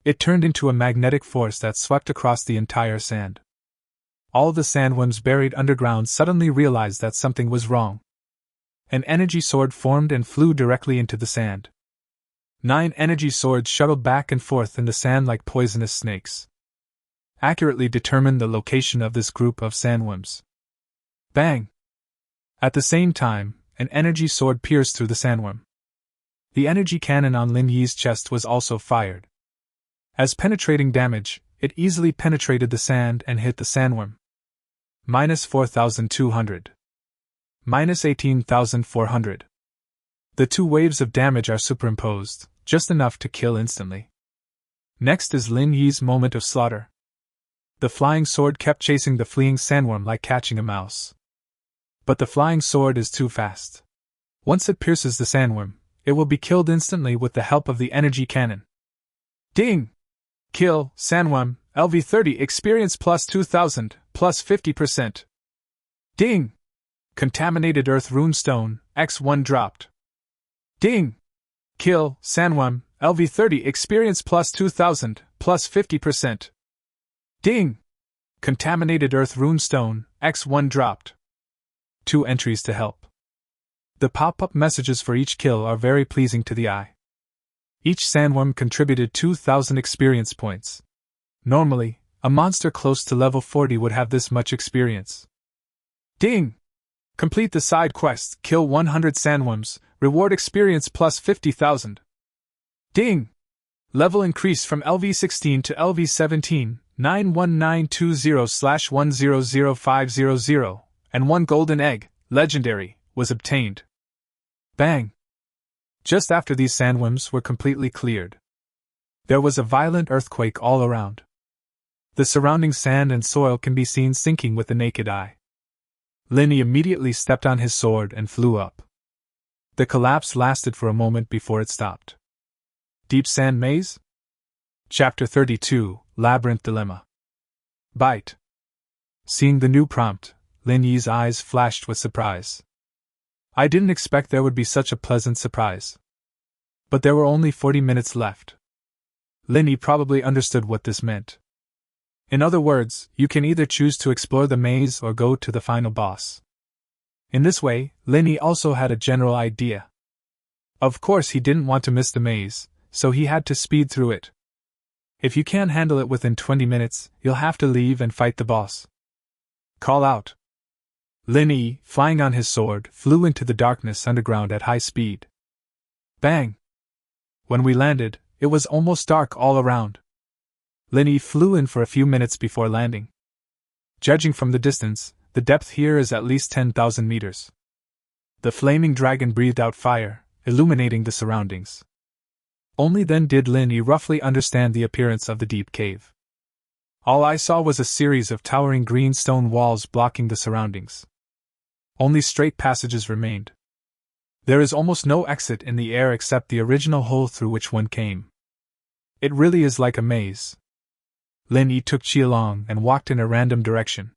It turned into a magnetic force that swept across the entire sand. All the sandworms buried underground suddenly realized that something was wrong. An energy sword formed and flew directly into the sand. 9 energy swords shuttled back and forth in the sand like poisonous snakes. Accurately determined the location of this group of sandworms. Bang! At the same time, an energy sword pierced through the sandworm. The energy cannon on Lin Yi's chest was also fired. As penetrating damage, it easily penetrated the sand and hit the sandworm. Minus 4,200. Minus 18,400. The 2 waves of damage are superimposed, just enough to kill instantly. Next is Lin Yi's moment of slaughter. The flying sword kept chasing the fleeing sandworm like catching a mouse. But the flying sword is too fast. Once it pierces the sandworm, it will be killed instantly with the help of the energy cannon. Ding! Kill, sandworm, LV30 experience plus 2000, plus 50%. Ding! Contaminated earth runestone, X1 dropped. Ding! Kill, sandworm, LV30 experience plus 2000, plus 50%. Ding! Contaminated earth runestone, X1 dropped. 2 entries to help. The pop-up messages for each kill are very pleasing to the eye. Each sandworm contributed 2,000 experience points. Normally, a monster close to level 40 would have this much experience. Ding! Complete the side quest, kill 100 sandworms, reward experience plus 50,000. Ding! Level increased from LV16 to LV17, 91920/100500, and 1 golden egg, legendary, was obtained. Bang! Just after these sandworms were completely cleared, there was a violent earthquake all around. The surrounding sand and soil can be seen sinking with the naked eye. Lin Yi immediately stepped on his sword and flew up. The collapse lasted for a moment before it stopped. Deep Sand Maze? Chapter 32, Labyrinth Dilemma. Bite. Seeing the new prompt, Lin Yi's eyes flashed with surprise. I didn't expect there would be such a pleasant surprise. But there were only 40 minutes left. Lin Yi probably understood what this meant. In other words, you can either choose to explore the maze or go to the final boss. In this way, Lin Yi also had a general idea. Of course, he didn't want to miss the maze, so he had to speed through it. If you can't handle it within 20 minutes, you'll have to leave and fight the boss. Call out. Lin Yi, flying on his sword, flew into the darkness underground at high speed. Bang! When we landed, it was almost dark all around. Lin Yi flew in for a few minutes before landing. Judging from the distance, the depth here is at least 10,000 meters. The flaming dragon breathed out fire, illuminating the surroundings. Only then did Lin Yi roughly understand the appearance of the deep cave. All I saw was a series of towering green stone walls blocking the surroundings. Only straight passages remained. There is almost no exit in the air except the original hole through which one came. It really is like a maze. Lin Yi took Qi along and walked in a random direction.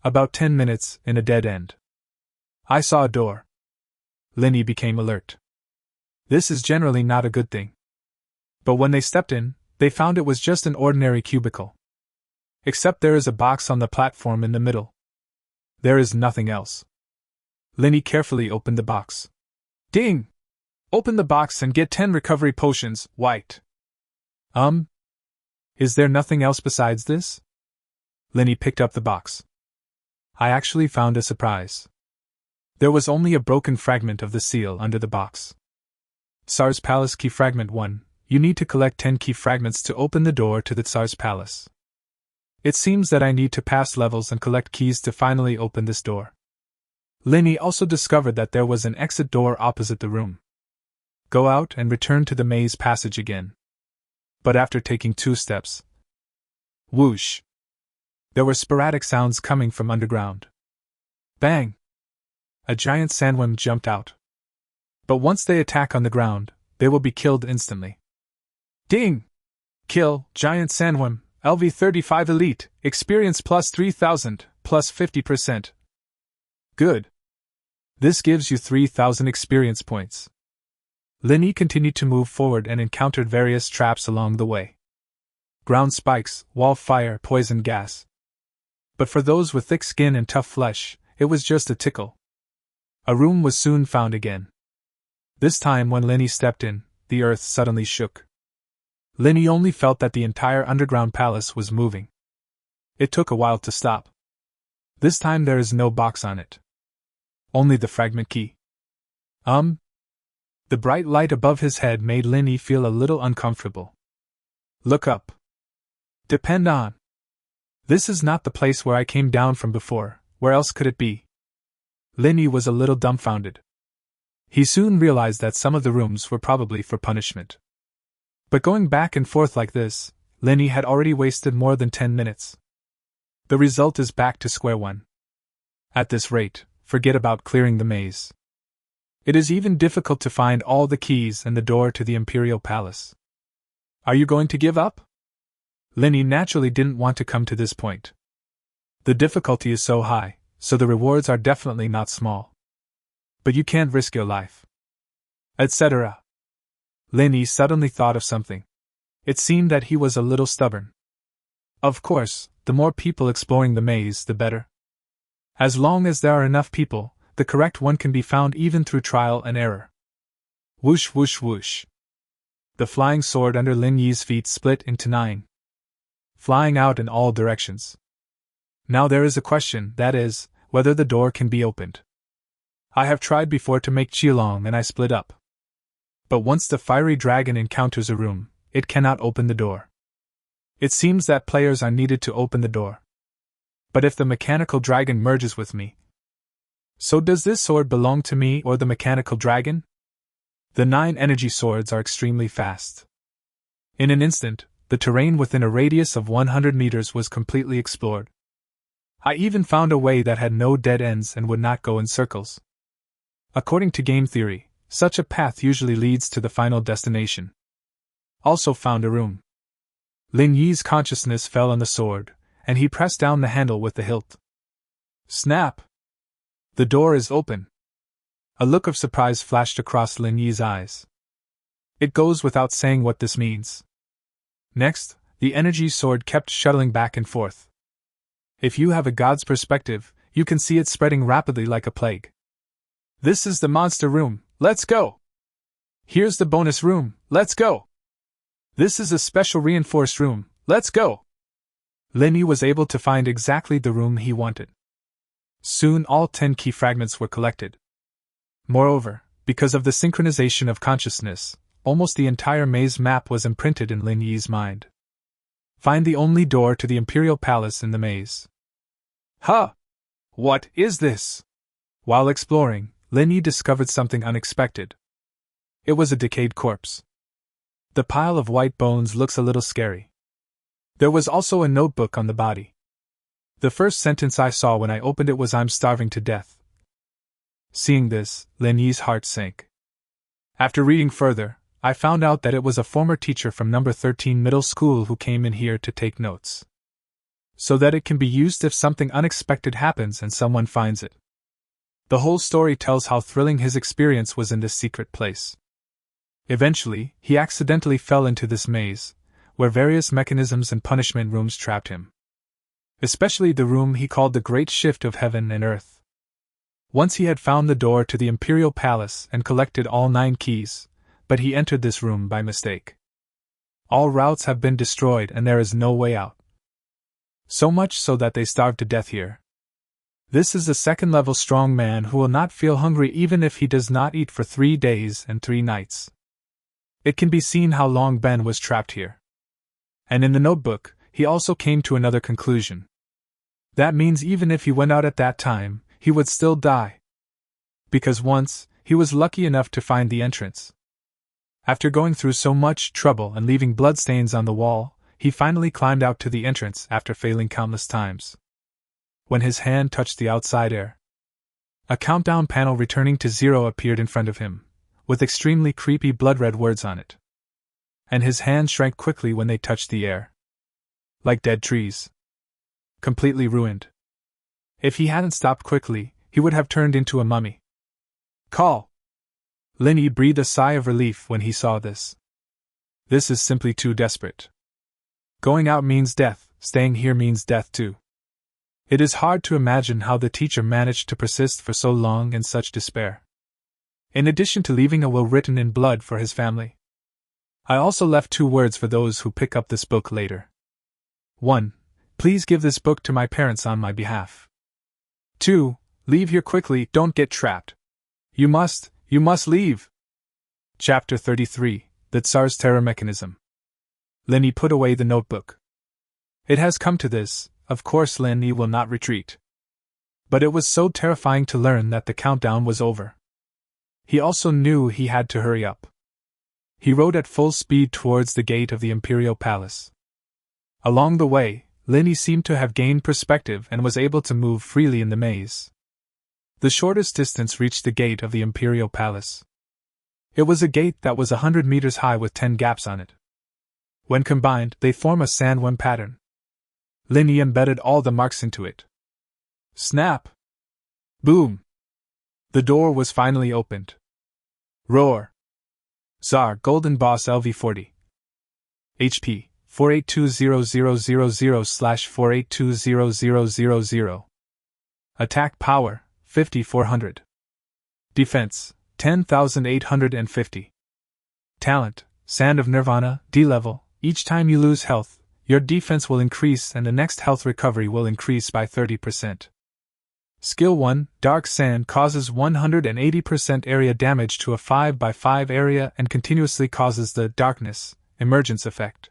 About 10 minutes, in a dead end. I saw a door. Lin Yi became alert. This is generally not a good thing. But when they stepped in, they found it was just an ordinary cubicle. Except there is a box on the platform in the middle. There is nothing else. Lin Yi carefully opened the box. Ding! Open the box and get 10 recovery potions, white. Is there nothing else besides this? Lin Yi picked up the box. I actually found a surprise. There was only a broken fragment of the seal under the box. Tsar's Palace Key Fragment 1. You need to collect 10 key fragments to open the door to the Tsar's Palace. It seems that I need to pass levels and collect keys to finally open this door. Linny also discovered that there was an exit door opposite the room. Go out and return to the maze passage again. But after taking 2 steps, whoosh! There were sporadic sounds coming from underground. Bang! A giant sandworm jumped out. But once they attack on the ground, they will be killed instantly. Ding! Kill, giant sandworm, LV35 Elite, experience plus 3000, plus 50%. Good. This gives you 3000 experience points. Linny continued to move forward and encountered various traps along the way. Ground spikes, wall fire, poison gas. But for those with thick skin and tough flesh, it was just a tickle. A room was soon found again. This time when Linny stepped in, the earth suddenly shook. Linny only felt that the entire underground palace was moving. It took a while to stop. This time there is no box on it. Only the fragment key. The bright light above his head made Linny feel a little uncomfortable. Look up. Depend on. This is not the place where I came down from before, where else could it be? Linny was a little dumbfounded. He soon realized that some of the rooms were probably for punishment. But going back and forth like this, Linny had already wasted more than 10 minutes. The result is back to square one. At this rate, forget about clearing the maze. It is even difficult to find all the keys and the door to the Imperial Palace. Are you going to give up? Linny naturally didn't want to come to this point. The difficulty is so high, so the rewards are definitely not small. But you can't risk your life. Etc. Linny suddenly thought of something. It seemed that he was a little stubborn. Of course, the more people exploring the maze, the better. As long as there are enough people, the correct one can be found even through trial and error. Whoosh whoosh whoosh. The flying sword under Lin Yi's feet split into 9. Flying out in all directions. Now there is a question, that is, whether the door can be opened. I have tried before to make Qilong and I split up. But once the fiery dragon encounters a room, it cannot open the door. It seems that players are needed to open the door. But if the mechanical dragon merges with me, so does this sword belong to me or the mechanical dragon? The 9 energy swords are extremely fast. In an instant, the terrain within a radius of 100 meters was completely explored. I even found a way that had no dead ends and would not go in circles. According to game theory, such a path usually leads to the final destination. Also found a room. Lin Yi's consciousness fell on the sword, and he pressed down the handle with the hilt. Snap! The door is open. A look of surprise flashed across Lin Yi's eyes. It goes without saying what this means. Next, the energy sword kept shuttling back and forth. If you have a god's perspective, you can see it spreading rapidly like a plague. This is the monster room, let's go! Here's the bonus room, let's go! This is a special reinforced room, let's go! Linny was able to find exactly the room he wanted. Soon all 10 key fragments were collected. Moreover, because of the synchronization of consciousness, almost the entire maze map was imprinted in Lin Yi's mind. Find the only door to the Imperial Palace in the maze. Huh! What is this? While exploring, Lin Yi discovered something unexpected. It was a decayed corpse. The pile of white bones looks a little scary. There was also a notebook on the body. The first sentence I saw when I opened it was "I'm starving to death." Seeing this, Lin Yi's heart sank. After reading further, I found out that it was a former teacher from number 13 middle school who came in here to take notes. So that it can be used if something unexpected happens and someone finds it. The whole story tells how thrilling his experience was in this secret place. Eventually, he accidentally fell into this maze, where various mechanisms and punishment rooms trapped him. Especially the room he called the Great Shift of Heaven and Earth. Once he had found the door to the Imperial Palace and collected all 9 keys, but he entered this room by mistake. All routes have been destroyed and there is no way out. So much so that they starved to death here. This is a second-level strong man who will not feel hungry even if he does not eat for 3 days and 3 nights. It can be seen how long Ben was trapped here. And in the notebook, he also came to another conclusion. That means even if he went out at that time, he would still die. Because once, he was lucky enough to find the entrance. After going through so much trouble and leaving bloodstains on the wall, he finally climbed out to the entrance after failing countless times. When his hand touched the outside air, a countdown panel returning to 0 appeared in front of him, with extremely creepy blood-red words on it. And his hand shrank quickly when they touched the air. Like dead trees. Completely ruined. If he hadn't stopped quickly, he would have turned into a mummy. Call! Linny breathed a sigh of relief when he saw this. This is simply too desperate. Going out means death, staying here means death too. It is hard to imagine how the teacher managed to persist for so long in such despair. In addition to leaving a will written in blood for his family, I also left 2 words for those who pick up this book later. 1. Please give this book to my parents on my behalf. 2. Leave here quickly, don't get trapped. You must leave. Chapter 33, The Tsar's Terror Mechanism. Linny put away the notebook. It has come to this, of course Linny will not retreat. But it was so terrifying to learn that the countdown was over. He also knew he had to hurry up. He rode at full speed towards the gate of the Imperial Palace. Along the way, Linny seemed to have gained perspective and was able to move freely in the maze. The shortest distance reached the gate of the Imperial Palace. It was a gate that was 100 meters high with 10 gaps on it. When combined, they form a sandworm pattern. Linny embedded all the marks into it. Snap! Boom! The door was finally opened. Roar! Tsar Golden Boss LV40. HP 4820000/482000. Attack power 5400. Defense 10,850. Talent Sand of Nirvana D level. Each time you lose health, your defense will increase and the next health recovery will increase by 30%. Skill 1 Dark Sand causes 180% area damage to a 5x5 area and continuously causes the Darkness Emergence effect.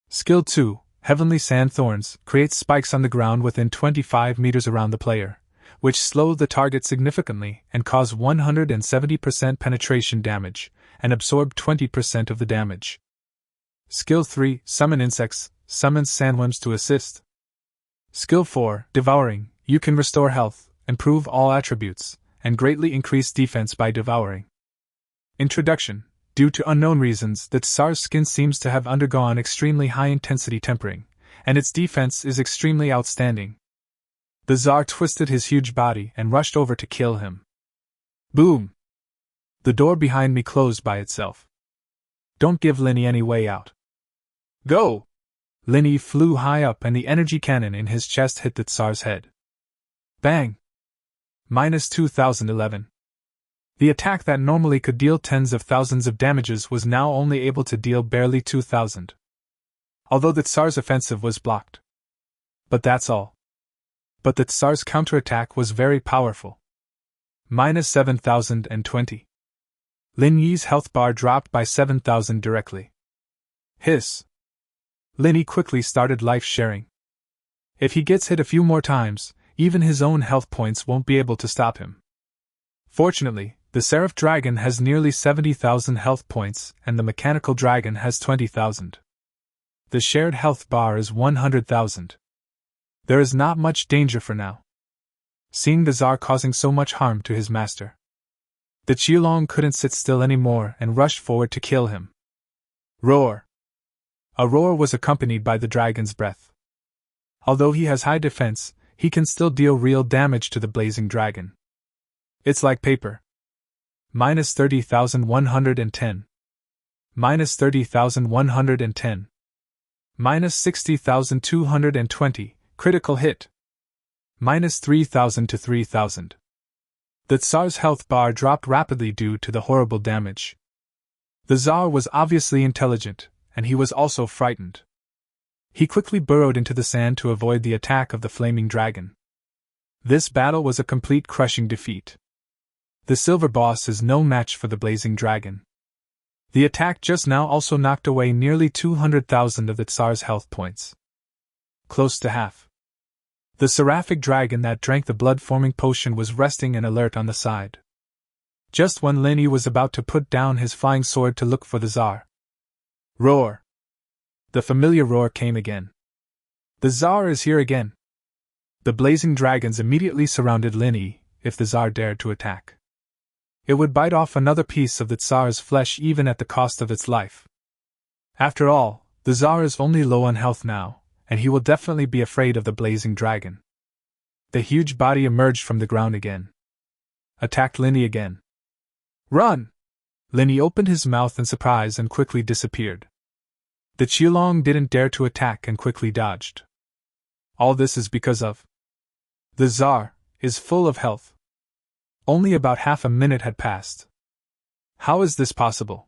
Skill 2 Heavenly Sand Thorns creates spikes on the ground within 25 meters around the player, which slow the target significantly and cause 170% penetration damage, and absorb 20% of the damage. Skill 3 Summon Insects summons sandworms to assist. Skill 4 Devouring. You can restore health, improve all attributes, and greatly increase defense by devouring. Introduction. Due to unknown reasons, the Tsar's skin seems to have undergone extremely high-intensity tempering, and its defense is extremely outstanding. The Tsar twisted his huge body and rushed over to kill him. Boom! The door behind me closed by itself. Don't give Linny any way out. Go! Linny flew high up and the energy cannon in his chest hit the Tsar's head. Bang! Minus 2011. The attack that normally could deal tens of thousands of damages was now only able to deal barely 2,000. Although the Tsar's offensive was blocked. But that's all. But the Tsar's counterattack was very powerful. Minus 7,020. Lin Yi's health bar dropped by 7,000 directly. Hiss. Linny quickly started life sharing. If he gets hit a few more times, even his own health points won't be able to stop him. Fortunately, the Seraph Dragon has nearly 70,000 health points and the Mechanical Dragon has 20,000. The shared health bar is 100,000. There is not much danger for now. Seeing the Tsar causing so much harm to his master, the Qilong couldn't sit still anymore and rushed forward to kill him. Roar! A roar was accompanied by the dragon's breath. Although he has high defense, he can still deal real damage to the blazing dragon. It's like paper. Minus 30,110. Minus 30,110. Minus 60,220, critical hit. Minus 3,000 to 3,000. The Tsar's health bar dropped rapidly due to the horrible damage. The Tsar was obviously intelligent, and he was also frightened. He quickly burrowed into the sand to avoid the attack of the flaming dragon. This battle was a complete crushing defeat. The silver boss is no match for the blazing dragon. The attack just now also knocked away nearly 200,000 of the Tsar's health points. close to half. The seraphic dragon that drank the blood-forming potion was resting and alert on the side. Just when Linny was about to put down his flying sword to look for the Tsar. Roar! The familiar roar came again. The Tsar is here again! The blazing dragons immediately surrounded Linny, if the Tsar dared to attack. It would bite off another piece of the Tsar's flesh even at the cost of its life. After all, the Tsar is only low on health now, and he will definitely be afraid of the blazing dragon. The huge body emerged from the ground again. Attacked Linny again. Run! Linny opened his mouth in surprise and quickly disappeared. The Qilong didn't dare to attack and quickly dodged. All this is because of the Tsar is full of health. Only about half a minute had passed. How is this possible?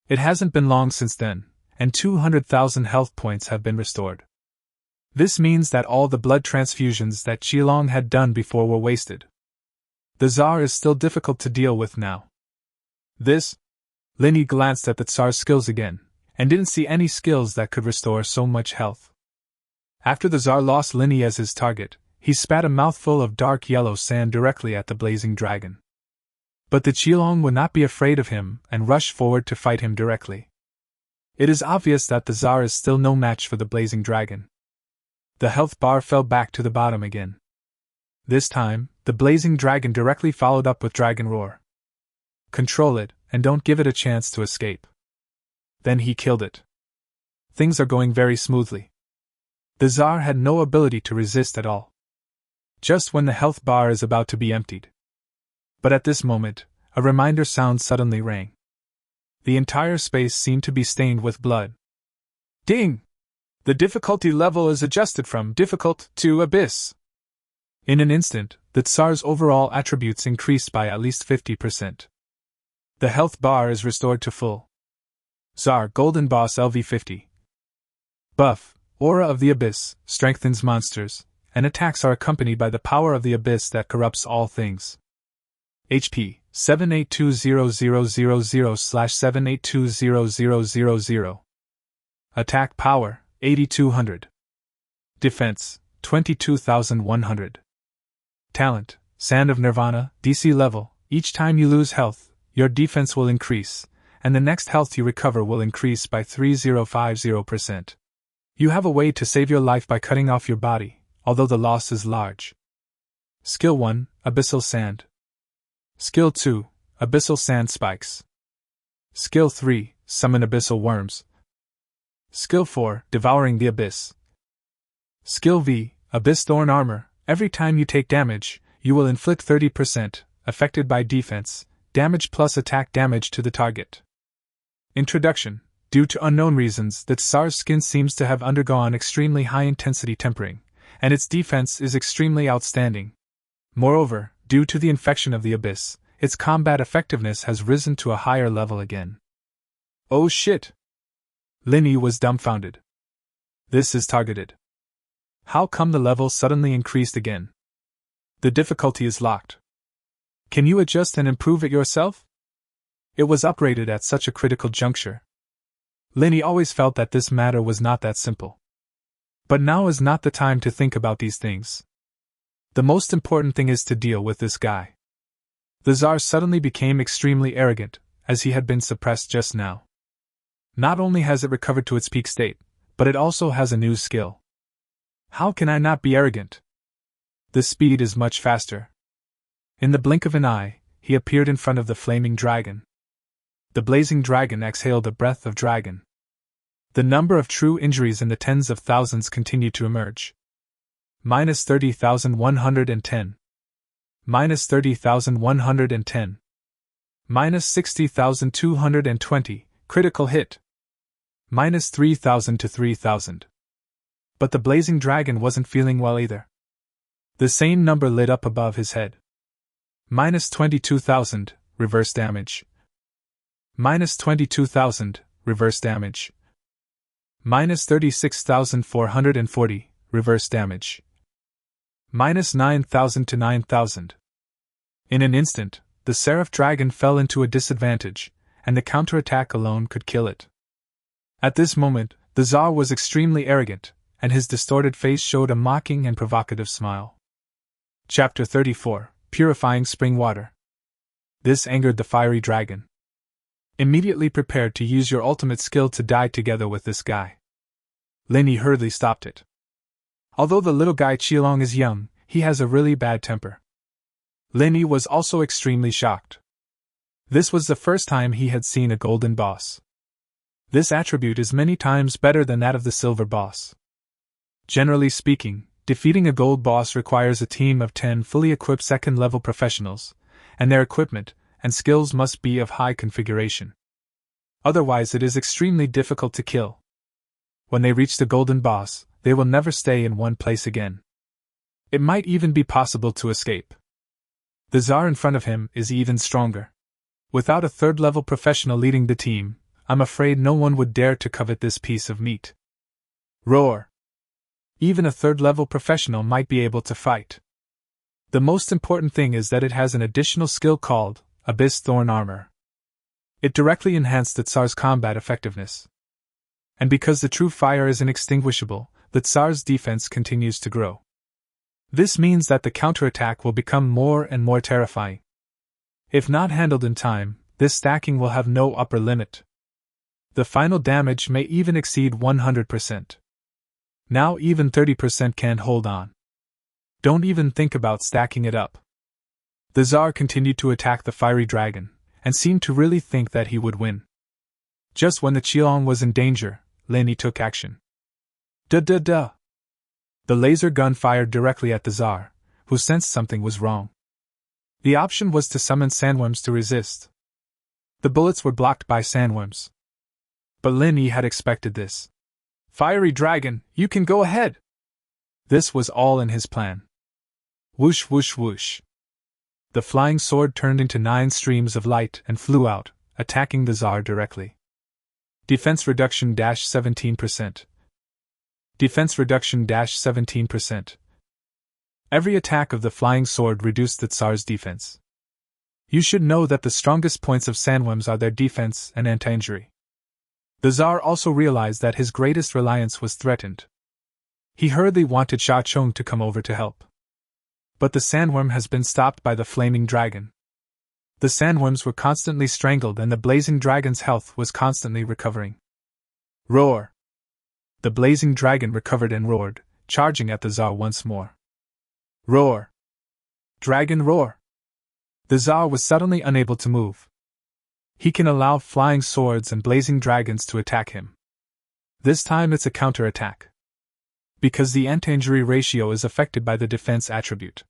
It hasn't been long since then, and 200,000 health points have been restored. This means that all the blood transfusions that Qilong had done before were wasted. The Tsar is still difficult to deal with now. Linny glanced at the Tsar's skills again, and didn't see any skills that could restore so much health. After the Tsar lost Linny as his target, he spat a mouthful of dark yellow sand directly at the blazing dragon. But the Qilong would not be afraid of him and rushed forward to fight him directly. It is obvious that the Tsar is still no match for the blazing dragon. The health bar fell back to the bottom again. This time, the blazing dragon directly followed up with Dragon Roar. Control it, and don't give it a chance to escape. Then he killed it. Things are going very smoothly. The Tsar had no ability to resist at all. Just when the health bar is about to be emptied. But at this moment, a reminder sound suddenly rang. The entire space seemed to be stained with blood. Ding! The difficulty level is adjusted from difficult to abyss. In an instant, the Tsar's overall attributes increased by at least 50%. The health bar is restored to full. Tsar Golden Boss LV50. Buff, Aura of the Abyss, strengthens monsters, and attacks are accompanied by the power of the abyss that corrupts all things. HP 7820000/782000. Attack power 8200. Defense 22,100. Talent Sand of Nirvana, DC level. Each time you lose health, your defense will increase, and the next health you recover will increase by 3050%. You have a way to save your life by cutting off your body, although the loss is large. Skill 1, Abyssal Sand. Skill 2, Abyssal Sand Spikes. Skill 3, Summon Abyssal Worms. Skill 4, Devouring the Abyss. Skill V, Abyss Thorn Armor. Every time you take damage, you will inflict 30%, affected by defense, damage plus attack damage to the target. Introduction. Due to unknown reasons, the Tsar's skin seems to have undergone extremely high-intensity tempering, and its defense is extremely outstanding. Moreover, due to the infection of the abyss, its combat effectiveness has risen to a higher level again. Oh shit! Linny was dumbfounded. This is targeted. How come the level suddenly increased again? The difficulty is locked. Can you adjust and improve it yourself? It was upgraded at such a critical juncture. Linny always felt that this matter was not that simple. But now is not the time to think about these things. The most important thing is to deal with this guy. The Tsar suddenly became extremely arrogant, as he had been suppressed just now. Not only has it recovered to its peak state, but it also has a new skill. How can I not be arrogant? The speed is much faster. In the blink of an eye, he appeared in front of the flaming dragon. The blazing dragon exhaled a breath of dragon. The number of true injuries in the tens of thousands continued to emerge. Minus 30,110. Minus 30,110. Minus 60,220, critical hit. Minus 3,000 to 3,000. But the blazing dragon wasn't feeling well either. The same number lit up above his head. Minus 22,000, reverse damage. Minus 22,000, reverse damage. Minus 36,440, reverse damage. Minus 9,000 to 9,000. In an instant, the seraph dragon fell into a disadvantage, and the counterattack alone could kill it. At this moment, the Tsar was extremely arrogant, and his distorted face showed a mocking and provocative smile. Chapter 34: Purifying Spring Water. This angered the fiery dragon. Immediately prepared to use your ultimate skill to die together with this guy. Linny hurriedly stopped it. Although the little guy Qilong is young, he has a really bad temper. Linny was also extremely shocked. This was the first time he had seen a golden boss. This attribute is many times better than that of the silver boss. Generally speaking, defeating a gold boss requires a team of 10 fully equipped second-level professionals, and their equipment and skills must be of high configuration. Otherwise it is extremely difficult to kill. When they reach the golden boss, they will never stay in one place again. It might even be possible to escape. The Tsar in front of him is even stronger. Without a third-level professional leading the team, I'm afraid no one would dare to covet this piece of meat. Roar! Even a third-level professional might be able to fight. The most important thing is that it has an additional skill called Abyss Thorn Armor. It directly enhanced the Tsar's combat effectiveness. And because the true fire is inextinguishable, the Tsar's defense continues to grow. This means that the counterattack will become more and more terrifying. If not handled in time, this stacking will have no upper limit. The final damage may even exceed 100%. Now even 30% can't hold on. Don't even think about stacking it up. The Tsar continued to attack the fiery dragon, and seemed to really think that he would win. Just when the Qilong was in danger, Linny took action. Duh. The laser gun fired directly at the Tsar, who sensed something was wrong. The option was to summon sandworms to resist. The bullets were blocked by sandworms. But Linny had expected this. Fiery dragon, you can go ahead! This was all in his plan. Whoosh whoosh whoosh. The flying sword turned into 9 streams of light and flew out, attacking the Tsar directly. Defense reduction -17%. Defense reduction -17%. Every attack of the flying sword reduced the Tsar's defense. You should know that the strongest points of sandworms are their defense and anti-injury. The Tsar also realized that his greatest reliance was threatened. He hurriedly wanted Sha Chong to come over to help. But the sandworm has been stopped by the flaming dragon. The sandworms were constantly strangled and the blazing dragon's health was constantly recovering. Roar! The blazing dragon recovered and roared, charging at the Tsar once more. Roar! Dragon roar! The Tsar was suddenly unable to move. He can allow flying swords and blazing dragons to attack him. This time it's a counterattack. Because the anti-injury ratio is affected by the defense attribute.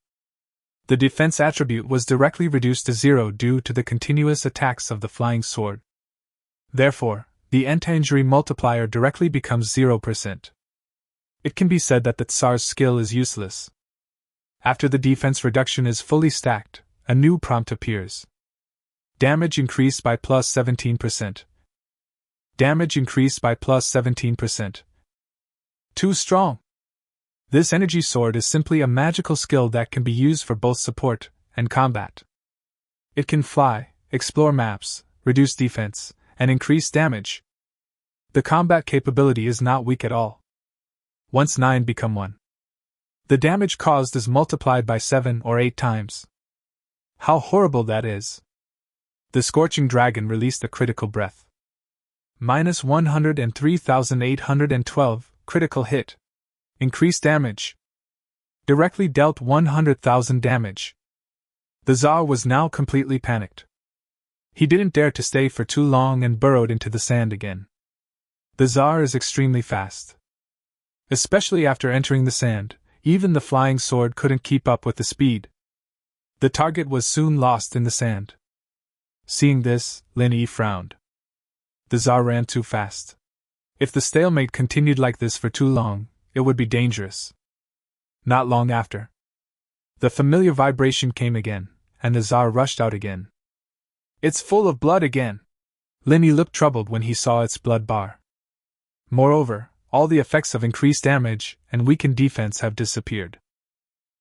The defense attribute was directly reduced to 0 due to the continuous attacks of the flying sword. Therefore, the anti-injury multiplier directly becomes 0%. It can be said that the Tsar's skill is useless. After the defense reduction is fully stacked, a new prompt appears. Damage increased by +17%. Damage increased by +17%. Too strong. This energy sword is simply a magical skill that can be used for both support and combat. It can fly, explore maps, reduce defense, and increase damage. The combat capability is not weak at all. Once 9 become 1. The damage caused is multiplied by 7 or 8 times. How horrible that is! The scorching dragon released a critical breath. -103,812, critical hit. Increased damage. Directly dealt 100,000 damage. The Tsar was now completely panicked. He didn't dare to stay for too long and burrowed into the sand again. The Tsar is extremely fast. Especially after entering the sand, even the flying sword couldn't keep up with the speed. The target was soon lost in the sand. Seeing this, Linny frowned. The Tsar ran too fast. If the stalemate continued like this for too long, it would be dangerous. Not long after, the familiar vibration came again, and the Tsar rushed out again. It's full of blood again. Linny looked troubled when he saw its blood bar. Moreover, all the effects of increased damage and weakened defense have disappeared.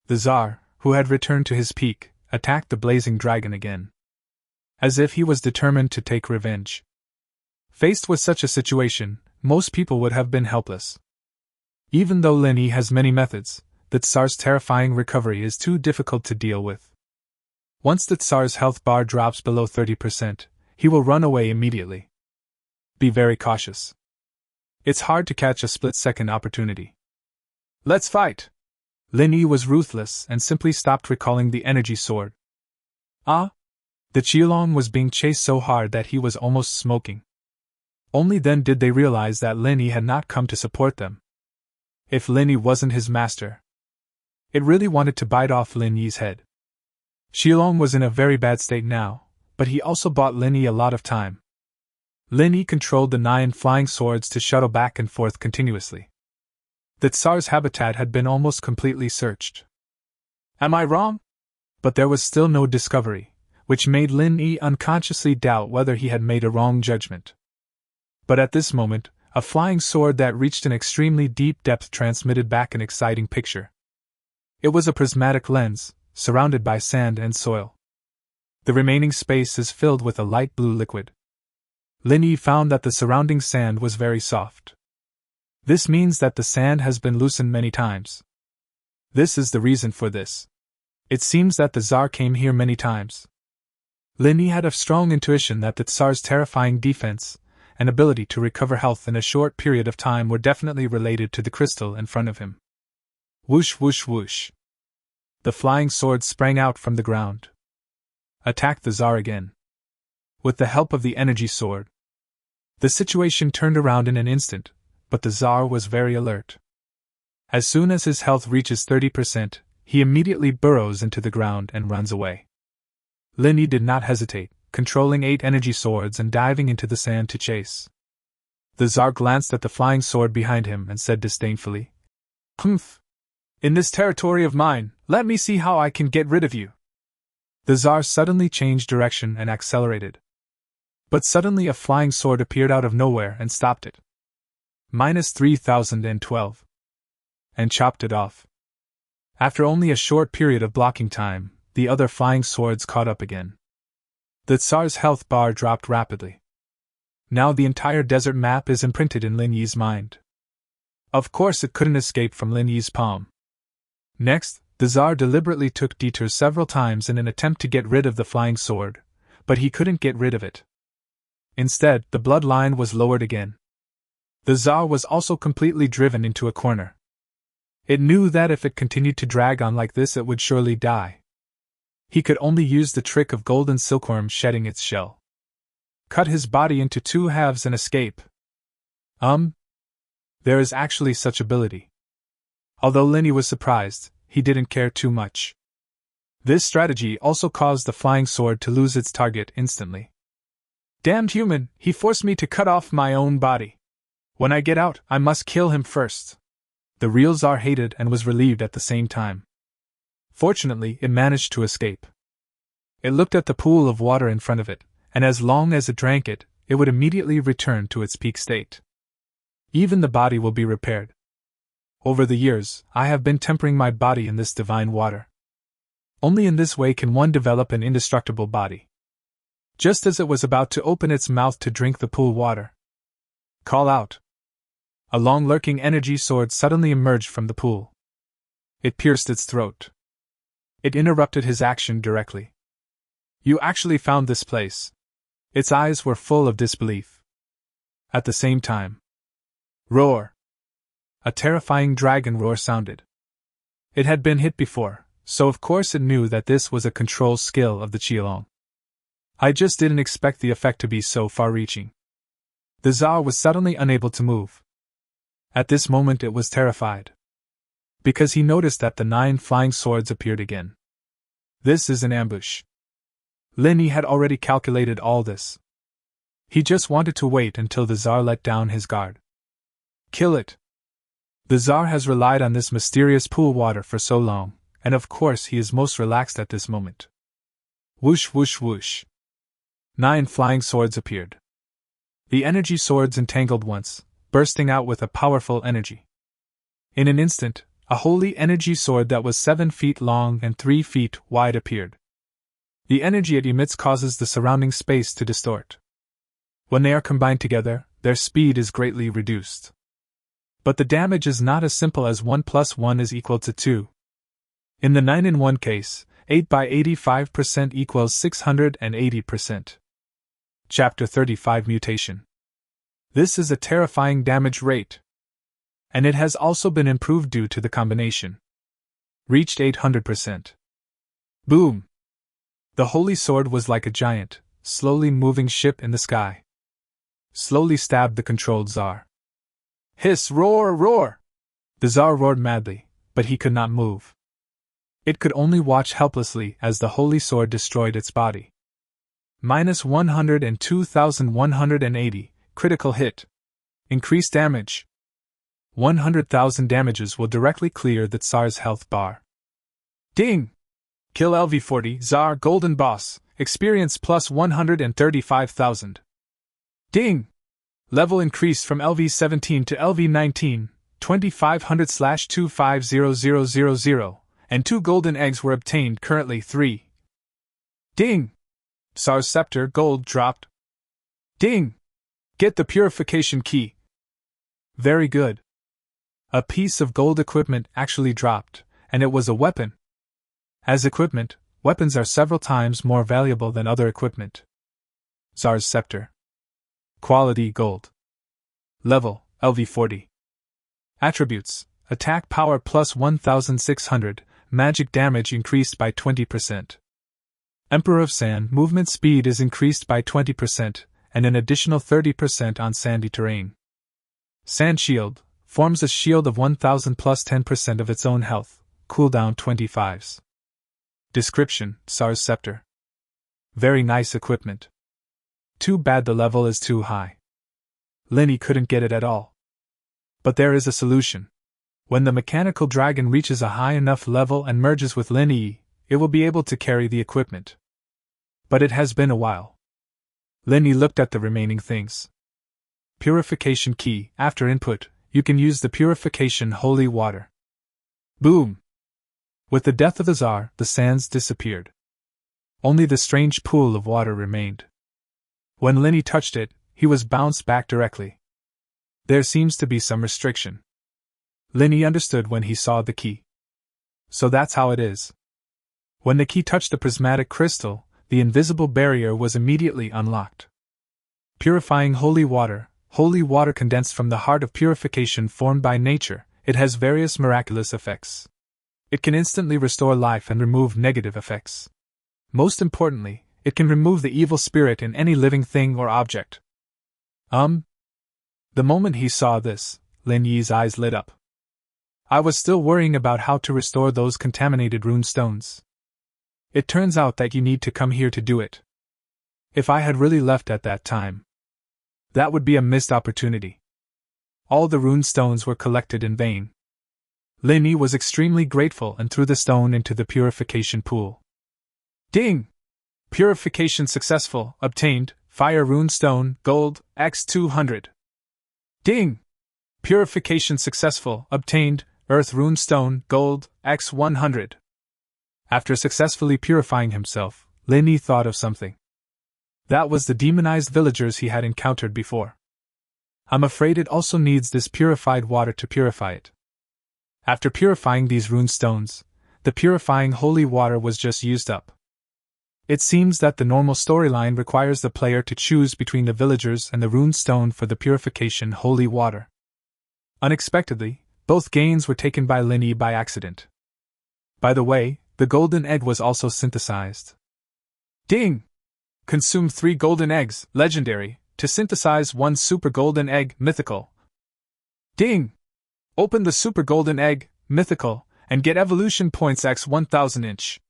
The Tsar, who had returned to his peak, attacked the blazing dragon again. As if he was determined to take revenge. Faced with such a situation, most people would have been helpless. Even though Lin Yi has many methods, the Tsar's terrifying recovery is too difficult to deal with. Once the Tsar's health bar drops below 30%, he will run away immediately. Be very cautious. It's hard to catch a split-second opportunity. Let's fight! Lin Yi was ruthless and simply stopped recalling the energy sword. Ah! The Qiulong was being chased so hard that he was almost smoking. Only then did they realize that Lin Yi had not come to support them. If Lin Yi wasn't his master, it really wanted to bite off Lin Yi's head. Qiulong was in a very bad state now, but he also bought Lin Yi a lot of time. Lin Yi controlled the 9 flying swords to shuttle back and forth continuously. The Tsar's habitat had been almost completely searched. Am I wrong? But there was still no discovery, which made Lin Yi unconsciously doubt whether he had made a wrong judgment. But at this moment, a flying sword that reached an extremely deep depth transmitted back an exciting picture. It was a prismatic lens, surrounded by sand and soil. The remaining space is filled with a light blue liquid. Lin Yi found that the surrounding sand was very soft. This means that the sand has been loosened many times. This is the reason for this. It seems that the Tsar came here many times. Lin Yi had a strong intuition that the Tsar's terrifying defense and ability to recover health in a short period of time were definitely related to the crystal in front of him. Whoosh whoosh whoosh. The flying sword sprang out from the ground. Attacked the Tsar again. With the help of the energy sword. The situation turned around in an instant, but the Tsar was very alert. As soon as his health reaches 30%, he immediately burrows into the ground and runs away. Lin Yi did not hesitate, controlling 8 energy swords and diving into the sand to chase. The Tsar glanced at the flying sword behind him and said disdainfully, "Humph! In this territory of mine, let me see how I can get rid of you." The Tsar suddenly changed direction and accelerated. But suddenly a flying sword appeared out of nowhere and stopped it. -3012. And chopped it off. After only a short period of blocking time, the other flying swords caught up again. The Tsar's health bar dropped rapidly. Now the entire desert map is imprinted in Lin Yi's mind. Of course it couldn't escape from Lin Yi's palm. Next, the Tsar deliberately took detours several times in an attempt to get rid of the flying sword, but he couldn't get rid of it. Instead, the bloodline was lowered again. The Tsar was also completely driven into a corner. It knew that if it continued to drag on like this it would surely die. He could only use the trick of golden silkworm shedding its shell. Cut his body into 2 halves and escape. There is actually such ability. Although Lin Yi was surprised, he didn't care too much. This strategy also caused the flying sword to lose its target instantly. Damned human, he forced me to cut off my own body. When I get out, I must kill him first. The real Tsar hated and was relieved at the same time. Fortunately, it managed to escape. It looked at the pool of water in front of it, and as long as it drank it, it would immediately return to its peak state. Even the body will be repaired. Over the years, I have been tempering my body in this divine water. Only in this way can one develop an indestructible body. Just as it was about to open its mouth to drink the pool water. Call out. A long lurking energy sword suddenly emerged from the pool. It pierced its throat. It interrupted his action directly. You actually found this place. Its eyes were full of disbelief. At the same time. Roar! A terrifying dragon roar sounded. It had been hit before, so of course it knew that this was a control skill of the Qiulong. I just didn't expect the effect to be so far-reaching. The Tsar was suddenly unable to move. At this moment it was terrified. Because he noticed that the 9 flying swords appeared again. This is an ambush. Lin Yi had already calculated all this. He just wanted to wait until the Tsar let down his guard. Kill it! The Tsar has relied on this mysterious pool water for so long, and of course he is most relaxed at this moment. Whoosh whoosh whoosh. 9 flying swords appeared. The energy swords entangled once, bursting out with a powerful energy. In an instant, a holy energy sword that was 7 feet long and 3 feet wide appeared. The energy it emits causes the surrounding space to distort. When they are combined together, their speed is greatly reduced. But the damage is not as simple as 1 plus 1 is equal to 2. In the 9-in-1 case, 8 by 85% equals 680%. Chapter 35 Mutation. This is a terrifying damage rate. And it has also been improved due to the combination. Reached 800%. Boom! The holy sword was like a giant, slowly moving ship in the sky. Slowly stabbed the controlled Tsar. Hiss, roar, roar! The Tsar roared madly, but he could not move. It could only watch helplessly as the holy sword destroyed its body. Minus 102,180, critical hit. Increased damage. 100,000 damages will directly clear the Tsar's health bar. Ding! Kill LV40, Tsar Golden Boss, experience plus 135,000. Ding! Level increased from LV17 to LV19, 2500/25000, and 2 golden eggs were obtained, currently 3. Ding! Tsar's scepter gold dropped. Ding! Get the purification key. Very good. A piece of gold equipment actually dropped, and it was a weapon. As equipment, weapons are several times more valuable than other equipment. Tsar's scepter. Quality gold. Level LV40. Attributes: attack power plus 1600, magic damage increased by 20%. Emperor of Sand movement speed is increased by 20%, and an additional 30% on sandy terrain. Sand shield forms a shield of 1000 plus 10% of its own health, cooldown 25s. Description: Tsar's scepter. Very nice equipment. Too bad the level is too high. Linny couldn't get it at all. But there is a solution. When the mechanical dragon reaches a high enough level and merges with Linny, it will be able to carry the equipment. But it has been a while. Linny looked at the remaining things. Purification key. After input, you can use the purification holy water. Boom! With the death of the Tsar, the sands disappeared. Only the strange pool of water remained. When Linny touched it, he was bounced back directly. There seems to be some restriction. Linny understood when he saw the key. So that's how it is. When the key touched the prismatic crystal, the invisible barrier was immediately unlocked. Purifying holy water condensed from the heart of purification formed by nature, it has various miraculous effects. It can instantly restore life and remove negative effects. Most importantly, it can remove the evil spirit in any living thing or object. The moment he saw this, Lin Yi's eyes lit up. I was still worrying about how to restore those contaminated rune stones. It turns out that you need to come here to do it. If I had really left at that time, that would be a missed opportunity. All the rune stones were collected in vain. Lin Yi was extremely grateful and threw the stone into the purification pool. Ding! Purification successful, obtained, fire rune stone, gold, x 200. Ding! Purification successful, obtained, earth rune stone, gold, x 100. After successfully purifying himself, Lin Yi thought of something. That was the demonized villagers he had encountered before. I'm afraid it also needs this purified water to purify it. After purifying these rune stones, the purifying holy water was just used up. It seems that the normal storyline requires the player to choose between the villagers and the rune stone for the purification holy water. Unexpectedly, both gains were taken by Lin Yi by accident. By the way, the golden egg was also synthesized. Ding! Consume 3 golden eggs, legendary, to synthesize 1 super golden egg, mythical. Ding! Open the super golden egg, mythical, and get evolution points x 1000 inch.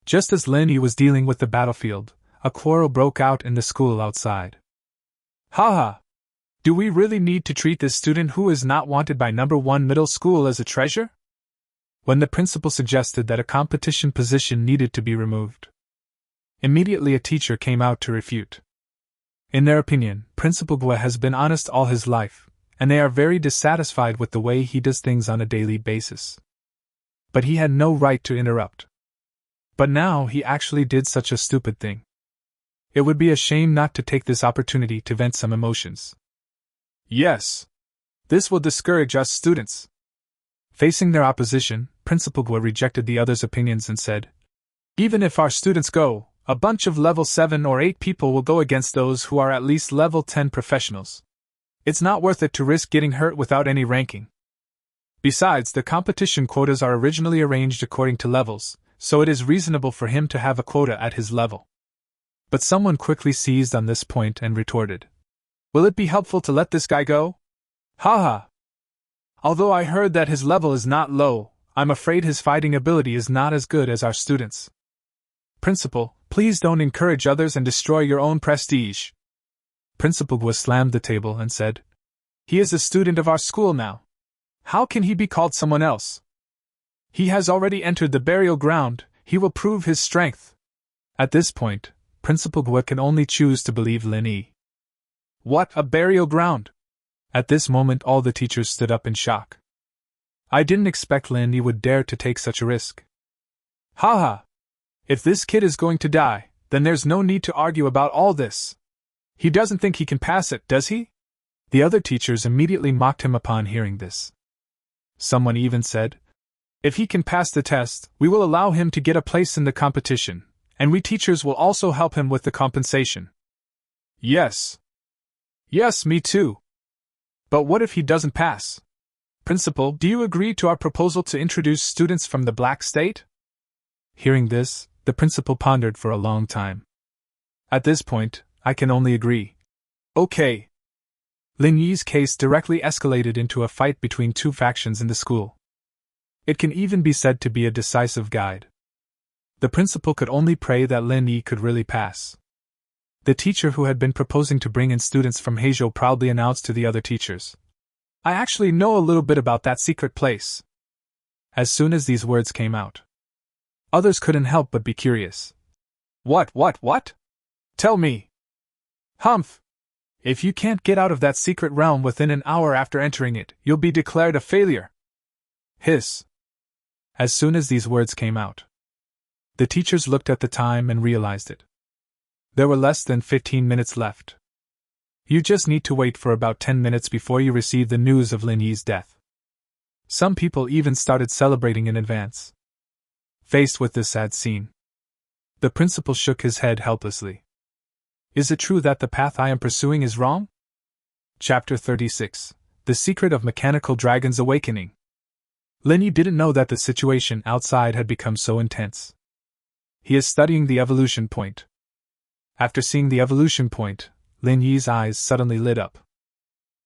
Just as Lin Yi was dealing with the battlefield, a quarrel broke out in the school outside. Haha! Do we really need to treat this student who is not wanted by number 1 middle school as a treasure? When the principal suggested that a competition position needed to be removed, immediately a teacher came out to refute. In their opinion, Principal Gua has been honest all his life, and they are very dissatisfied with the way he does things on a daily basis. But he had no right to interrupt. But now he actually did such a stupid thing. It would be a shame not to take this opportunity to vent some emotions. Yes. This will discourage us students. Facing their opposition, Principal Gua rejected the others' opinions and said, even if our students go, a bunch of level 7 or 8 people will go against those who are at least level 10 professionals. It's not worth it to risk getting hurt without any ranking. Besides, the competition quotas are originally arranged according to levels, so it is reasonable for him to have a quota at his level. But someone quickly seized on this point and retorted, will it be helpful to let this guy go? Haha. Although I heard that his level is not low, I'm afraid his fighting ability is not as good as our students. Principal, please don't encourage others and destroy your own prestige. Principal Gua slammed the table and said, he is a student of our school now. How can he be called someone else? He has already entered the burial ground, he will prove his strength. At this point, Principal Gua can only choose to believe Lin Yi. What, a burial ground? At this moment all the teachers stood up in shock. I didn't expect Lin Yi would dare to take such a risk. Haha! If this kid is going to die, then there's no need to argue about all this. He doesn't think he can pass it, does he? The other teachers immediately mocked him upon hearing this. Someone even said, if he can pass the test, we will allow him to get a place in the competition, and we teachers will also help him with the compensation. Yes. Yes, me too. But what if he doesn't pass? Principal, do you agree to our proposal to introduce students from the Black State? Hearing this, the principal pondered for a long time. At this point, I can only agree. Okay. Lin Yi's case directly escalated into a fight between two factions in the school. It can even be said to be a decisive guide. The principal could only pray that Lin Yi could really pass. The teacher who had been proposing to bring in students from Heizhou proudly announced to the other teachers, I actually know a little bit about that secret place. As soon as these words came out, others couldn't help but be curious. What? Tell me. Humph! If you can't get out of that secret realm within an hour after entering it, you'll be declared a failure. Hiss. As soon as these words came out, the teachers looked at the time and realized it. There were less than 15 minutes left. You just need to wait for about 10 minutes before you receive the news of Lin Yi's death. Some people even started celebrating in advance. Faced with this sad scene, the principal shook his head helplessly. Is it true that the path I am pursuing is wrong? Chapter 36. The Secret of Mechanical Dragon's Awakening. Lin Yi didn't know that the situation outside had become so intense. He is studying the evolution point. After seeing the evolution point, Lin Yi's eyes suddenly lit up.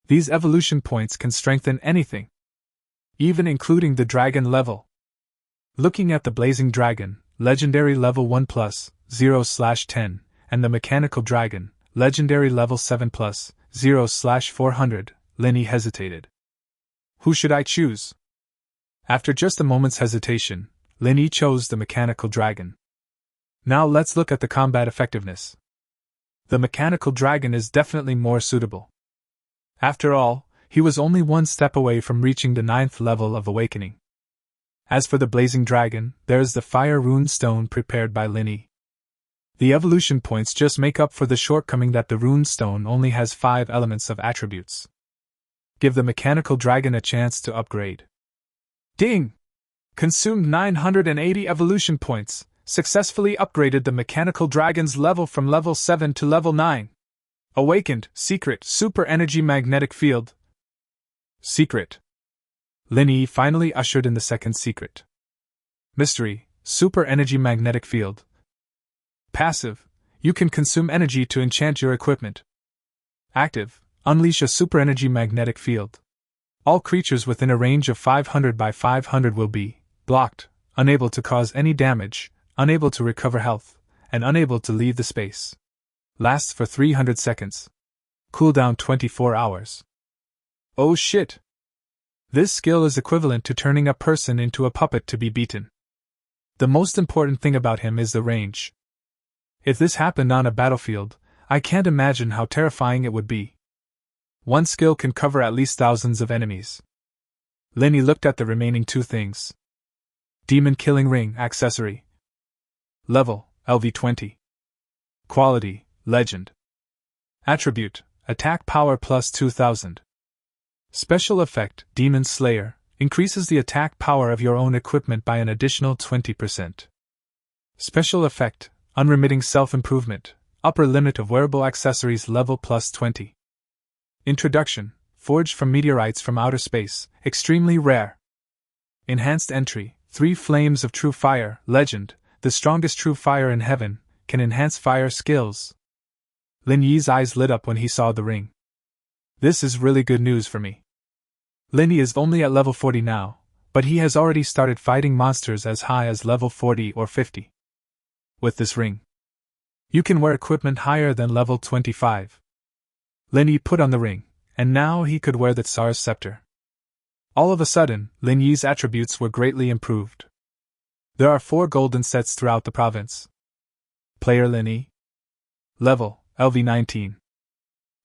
These evolution points can strengthen anything, even including the dragon level. Looking at the blazing dragon, legendary level 1 plus 0/10, and the mechanical dragon, legendary level 7 plus 0/400, Lin Yi hesitated. Who should I choose? After just a moment's hesitation, Lin Yi chose the mechanical dragon. Now let's look at the combat effectiveness. The mechanical dragon is definitely more suitable. After all, he was only one step away from reaching the 9th level of awakening. As for the blazing dragon, there is the fire rune stone prepared by Lin Yi. The evolution points just make up for the shortcoming that the rune stone only has 5 elements of attributes. Give the mechanical dragon a chance to upgrade. Ding! Consumed 980 evolution points, successfully upgraded the mechanical dragon's level from level 7 to level 9. Awakened, secret, super energy magnetic field. Secret. Lin Yi finally ushered in the second secret. Mystery, super energy magnetic field. Passive, you can consume energy to enchant your equipment. Active, unleash a super energy magnetic field. All creatures within a range of 500 by 500 will be blocked, unable to cause any damage, unable to recover health, and unable to leave the space. Lasts for 300 seconds. Cooldown 24 hours. Oh shit! This skill is equivalent to turning a person into a puppet to be beaten. The most important thing about him is the range. If this happened on a battlefield, I can't imagine how terrifying it would be. One skill can cover at least thousands of enemies. Lin Yi looked at the remaining 2 things. Demon Killing Ring accessory. Level, LV20. Quality, Legend. Attribute, Attack Power plus 2000. Special effect, Demon Slayer, increases the attack power of your own equipment by an additional 20%. Special effect, unremitting self-improvement, upper limit of wearable accessories level plus 20. Introduction, forged from meteorites from outer space, extremely rare. Enhanced entry, 3 flames of true fire, legend, the strongest true fire in heaven, can enhance fire skills. Lin Yi's eyes lit up when he saw the ring. This is really good news for me. Lin Yi is only at level 40 now, but he has already started fighting monsters as high as level 40 or 50. With this ring, you can wear equipment higher than level 25. Lin Yi put on the ring, and now he could wear the Tsar's scepter. All of a sudden, Lin Yi's attributes were greatly improved. There are 4 golden sets throughout the province. Player Lin Yi. Level, LV19.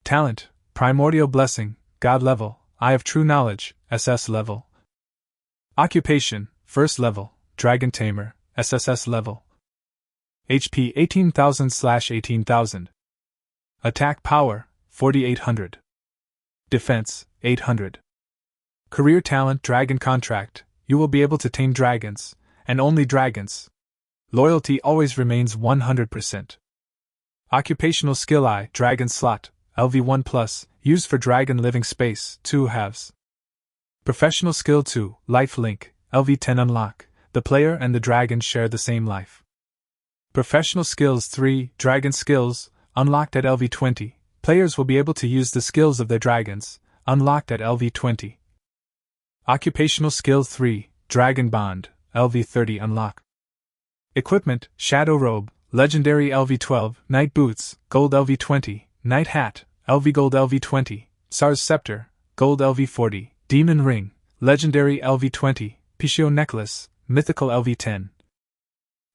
Talent, Primordial Blessing, God level, Eye of True Knowledge, SS level. Occupation, First level, Dragon Tamer, SSS level. HP 18,000/18,000. Attack Power, 4,800. Defense, 800. Career Talent Dragon Contract, you will be able to tame dragons, and only dragons. Loyalty always remains 100%. Occupational Skill Eye Dragon Slot, LV1+, used for dragon living space, 2 halves. Professional Skill 2, Life Link, LV10 Unlock, the player and the dragon share the same life. Professional Skills 3, Dragon Skills, unlocked at LV20, players will be able to use the skills of their dragons, unlocked at LV20. Occupational Skill 3, Dragon Bond, LV30 Unlock. Equipment, Shadow Robe, Legendary LV12, Night Boots, Gold LV20, Night Hat, LV Gold LV20, Tsar's Scepter, Gold LV40, Demon Ring, Legendary LV20, Pichio Necklace, Mythical LV10.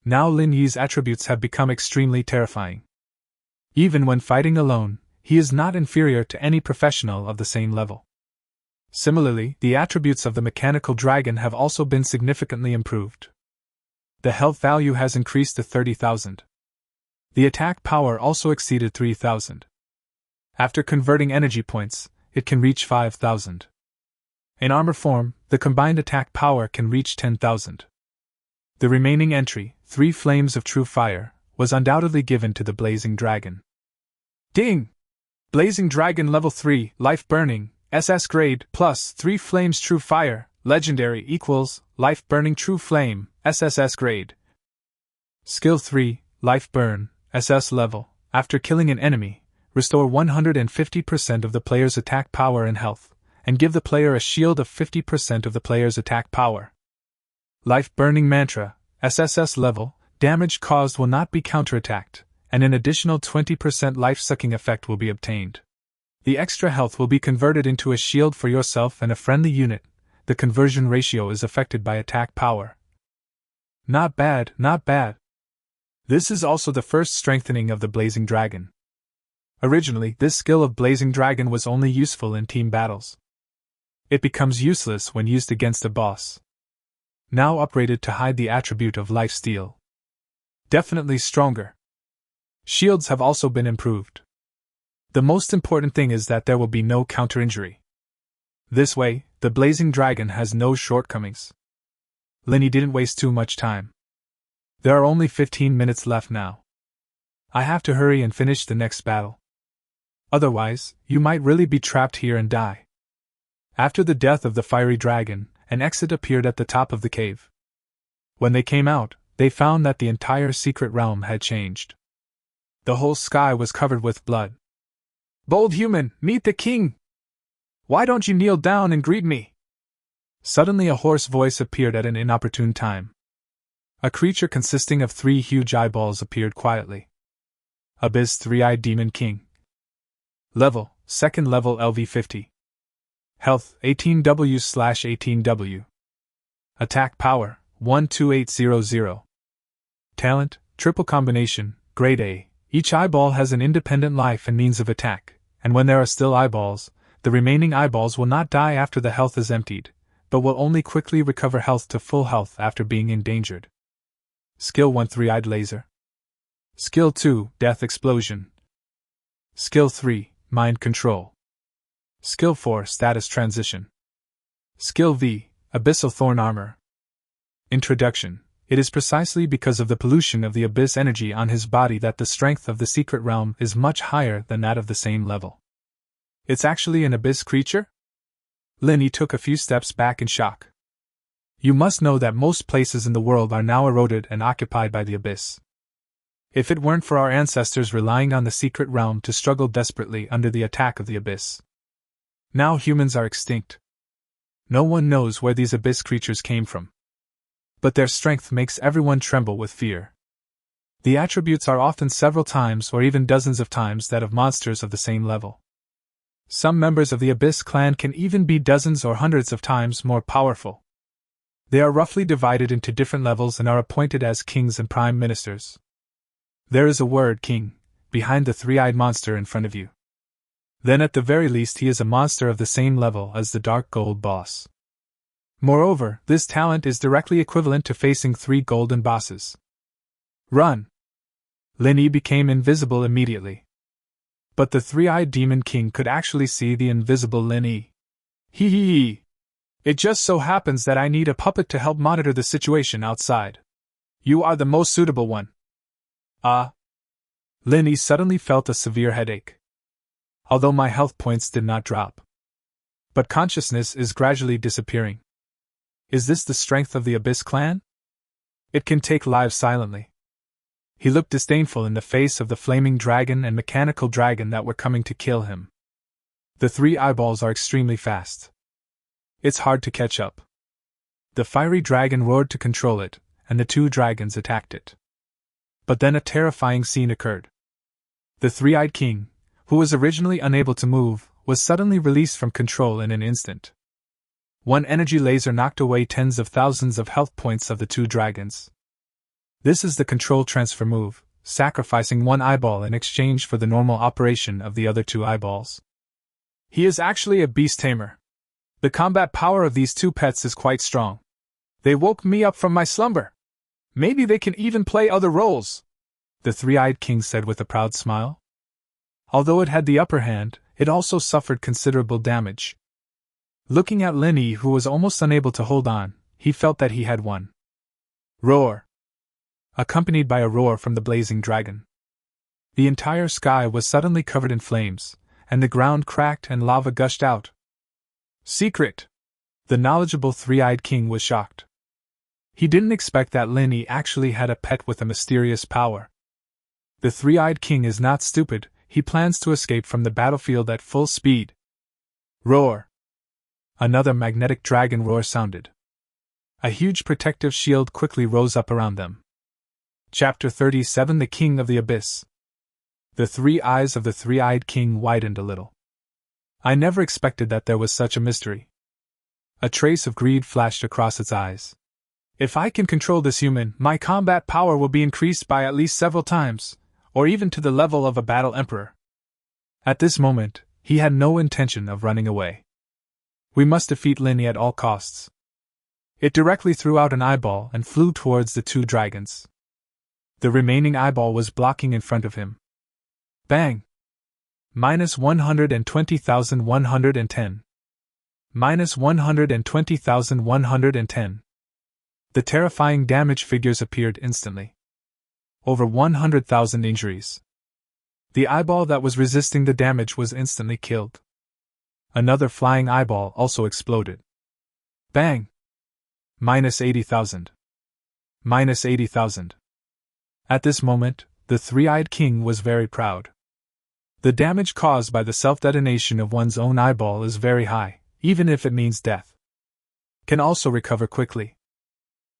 Now Lin Yi's attributes have become extremely terrifying. Even when fighting alone, he is not inferior to any professional of the same level. Similarly, the attributes of the mechanical dragon have also been significantly improved. The health value has increased to 30,000. The attack power also exceeded 3,000. After converting energy points, it can reach 5,000. In armor form, the combined attack power can reach 10,000. The remaining entry, 3 flames of true fire, was undoubtedly given to the Blazing Dragon. Ding! Blazing Dragon level 3, life burning, SS grade, plus 3 flames true fire, legendary equals, life burning true flame, SSS grade. Skill 3, life burn, SS level, after killing an enemy, restore 150% of the player's attack power and health, and give the player a shield of 50% of the player's attack power. Life burning mantra, SSS level, damage caused will not be counterattacked, and an additional 20% life-sucking effect will be obtained. The extra health will be converted into a shield for yourself and a friendly unit. The conversion ratio is affected by attack power. Not bad, not bad. This is also the first strengthening of the Blazing Dragon. Originally, this skill of Blazing Dragon was only useful in team battles. It becomes useless when used against a boss. Now upgraded to hide the attribute of lifesteal. Definitely stronger. Shields have also been improved. The most important thing is that there will be no counter-injury. This way, the Blazing Dragon has no shortcomings. Lin Yi didn't waste too much time. There are only 15 minutes left now. I have to hurry and finish the next battle. Otherwise, you might really be trapped here and die. After the death of the fiery dragon, an exit appeared at the top of the cave. When they came out, they found that the entire secret realm had changed. The whole sky was covered with blood. "Bold human, meet the king! Why don't you kneel down and greet me?" Suddenly a hoarse voice appeared at an inopportune time. A creature consisting of 3 huge eyeballs appeared quietly. Abyss 3-eyed Demon King. Level, 2nd level LV50. Health, 18W/18W. Attack Power, 12800. Talent, Triple Combination, Grade A. Each eyeball has an independent life and means of attack, and when there are still eyeballs, the remaining eyeballs will not die after the health is emptied, but will only quickly recover health to full health after being endangered. Skill 1 3-eyed Laser. Skill 2 Death Explosion. Skill 3 Mind Control. Skill 4 Status Transition. Skill V Abyssal Thorn Armor. Introduction. It is precisely because of the pollution of the abyss energy on his body that the strength of the secret realm is much higher than that of the same level. It's actually an abyss creature? Linny took a few steps back in shock. You must know that most places in the world are now eroded and occupied by the abyss. If it weren't for our ancestors relying on the secret realm to struggle desperately under the attack of the abyss. Now humans are extinct. No one knows where these abyss creatures came from. But their strength makes everyone tremble with fear. The attributes are often several times or even dozens of times that of monsters of the same level. Some members of the Abyss clan can even be dozens or hundreds of times more powerful. They are roughly divided into different levels and are appointed as kings and prime ministers. There is a word king behind the three-eyed monster in front of you. Then at the very least he is a monster of the same level as the Dark Gold boss. Moreover, this talent is directly equivalent to facing 3 golden bosses. Run! Linny became invisible immediately. But the three-eyed demon king could actually see the invisible Linny. Hee hee hee! It just so happens that I need a puppet to help monitor the situation outside. You are the most suitable one. Linny suddenly felt a severe headache. Although my health points did not drop. But consciousness is gradually disappearing. Is this the strength of the Abyss clan? It can take lives silently. He looked disdainful in the face of the flaming dragon and mechanical dragon that were coming to kill him. The 3 eyeballs are extremely fast. It's hard to catch up. The fiery dragon roared to control it, and the 2 dragons attacked it. But then a terrifying scene occurred. The three-eyed king, who was originally unable to move, was suddenly released from control in an instant. One energy laser knocked away tens of thousands of health points of the 2 dragons. This is the control transfer move, sacrificing 1 eyeball in exchange for the normal operation of the other 2 eyeballs. He is actually a beast tamer. The combat power of these 2 pets is quite strong. They woke me up from my slumber. Maybe they can even play other roles, the three-eyed king said with a proud smile. Although it had the upper hand, it also suffered considerable damage. Looking at Linny, who was almost unable to hold on, he felt that he had won. Roar! Accompanied by a roar from the blazing dragon. The entire sky was suddenly covered in flames, and the ground cracked and lava gushed out. Secret! The knowledgeable three-eyed king was shocked. He didn't expect that Linny actually had a pet with a mysterious power. The three-eyed king is not stupid, he plans to escape from the battlefield at full speed. Roar! Another magnetic dragon roar sounded. A huge protective shield quickly rose up around them. Chapter 37 The King of the Abyss. The 3 eyes of the three-eyed king widened a little. I never expected that there was such a mystery. A trace of greed flashed across its eyes. If I can control this human, my combat power will be increased by at least several times, or even to the level of a battle emperor. At this moment, he had no intention of running away. We must defeat Linny at all costs. It directly threw out an eyeball and flew towards the 2 dragons. The remaining eyeball was blocking in front of him. Bang! Minus 120,110. Minus 120,110. The terrifying damage figures appeared instantly. Over 100,000 injuries. The eyeball that was resisting the damage was instantly killed. Another flying eyeball also exploded. Bang! Minus 80,000. Minus 80,000. At this moment, the three-eyed king was very proud. The damage caused by the self-detonation of one's own eyeball is very high, even if it means death. Can also recover quickly.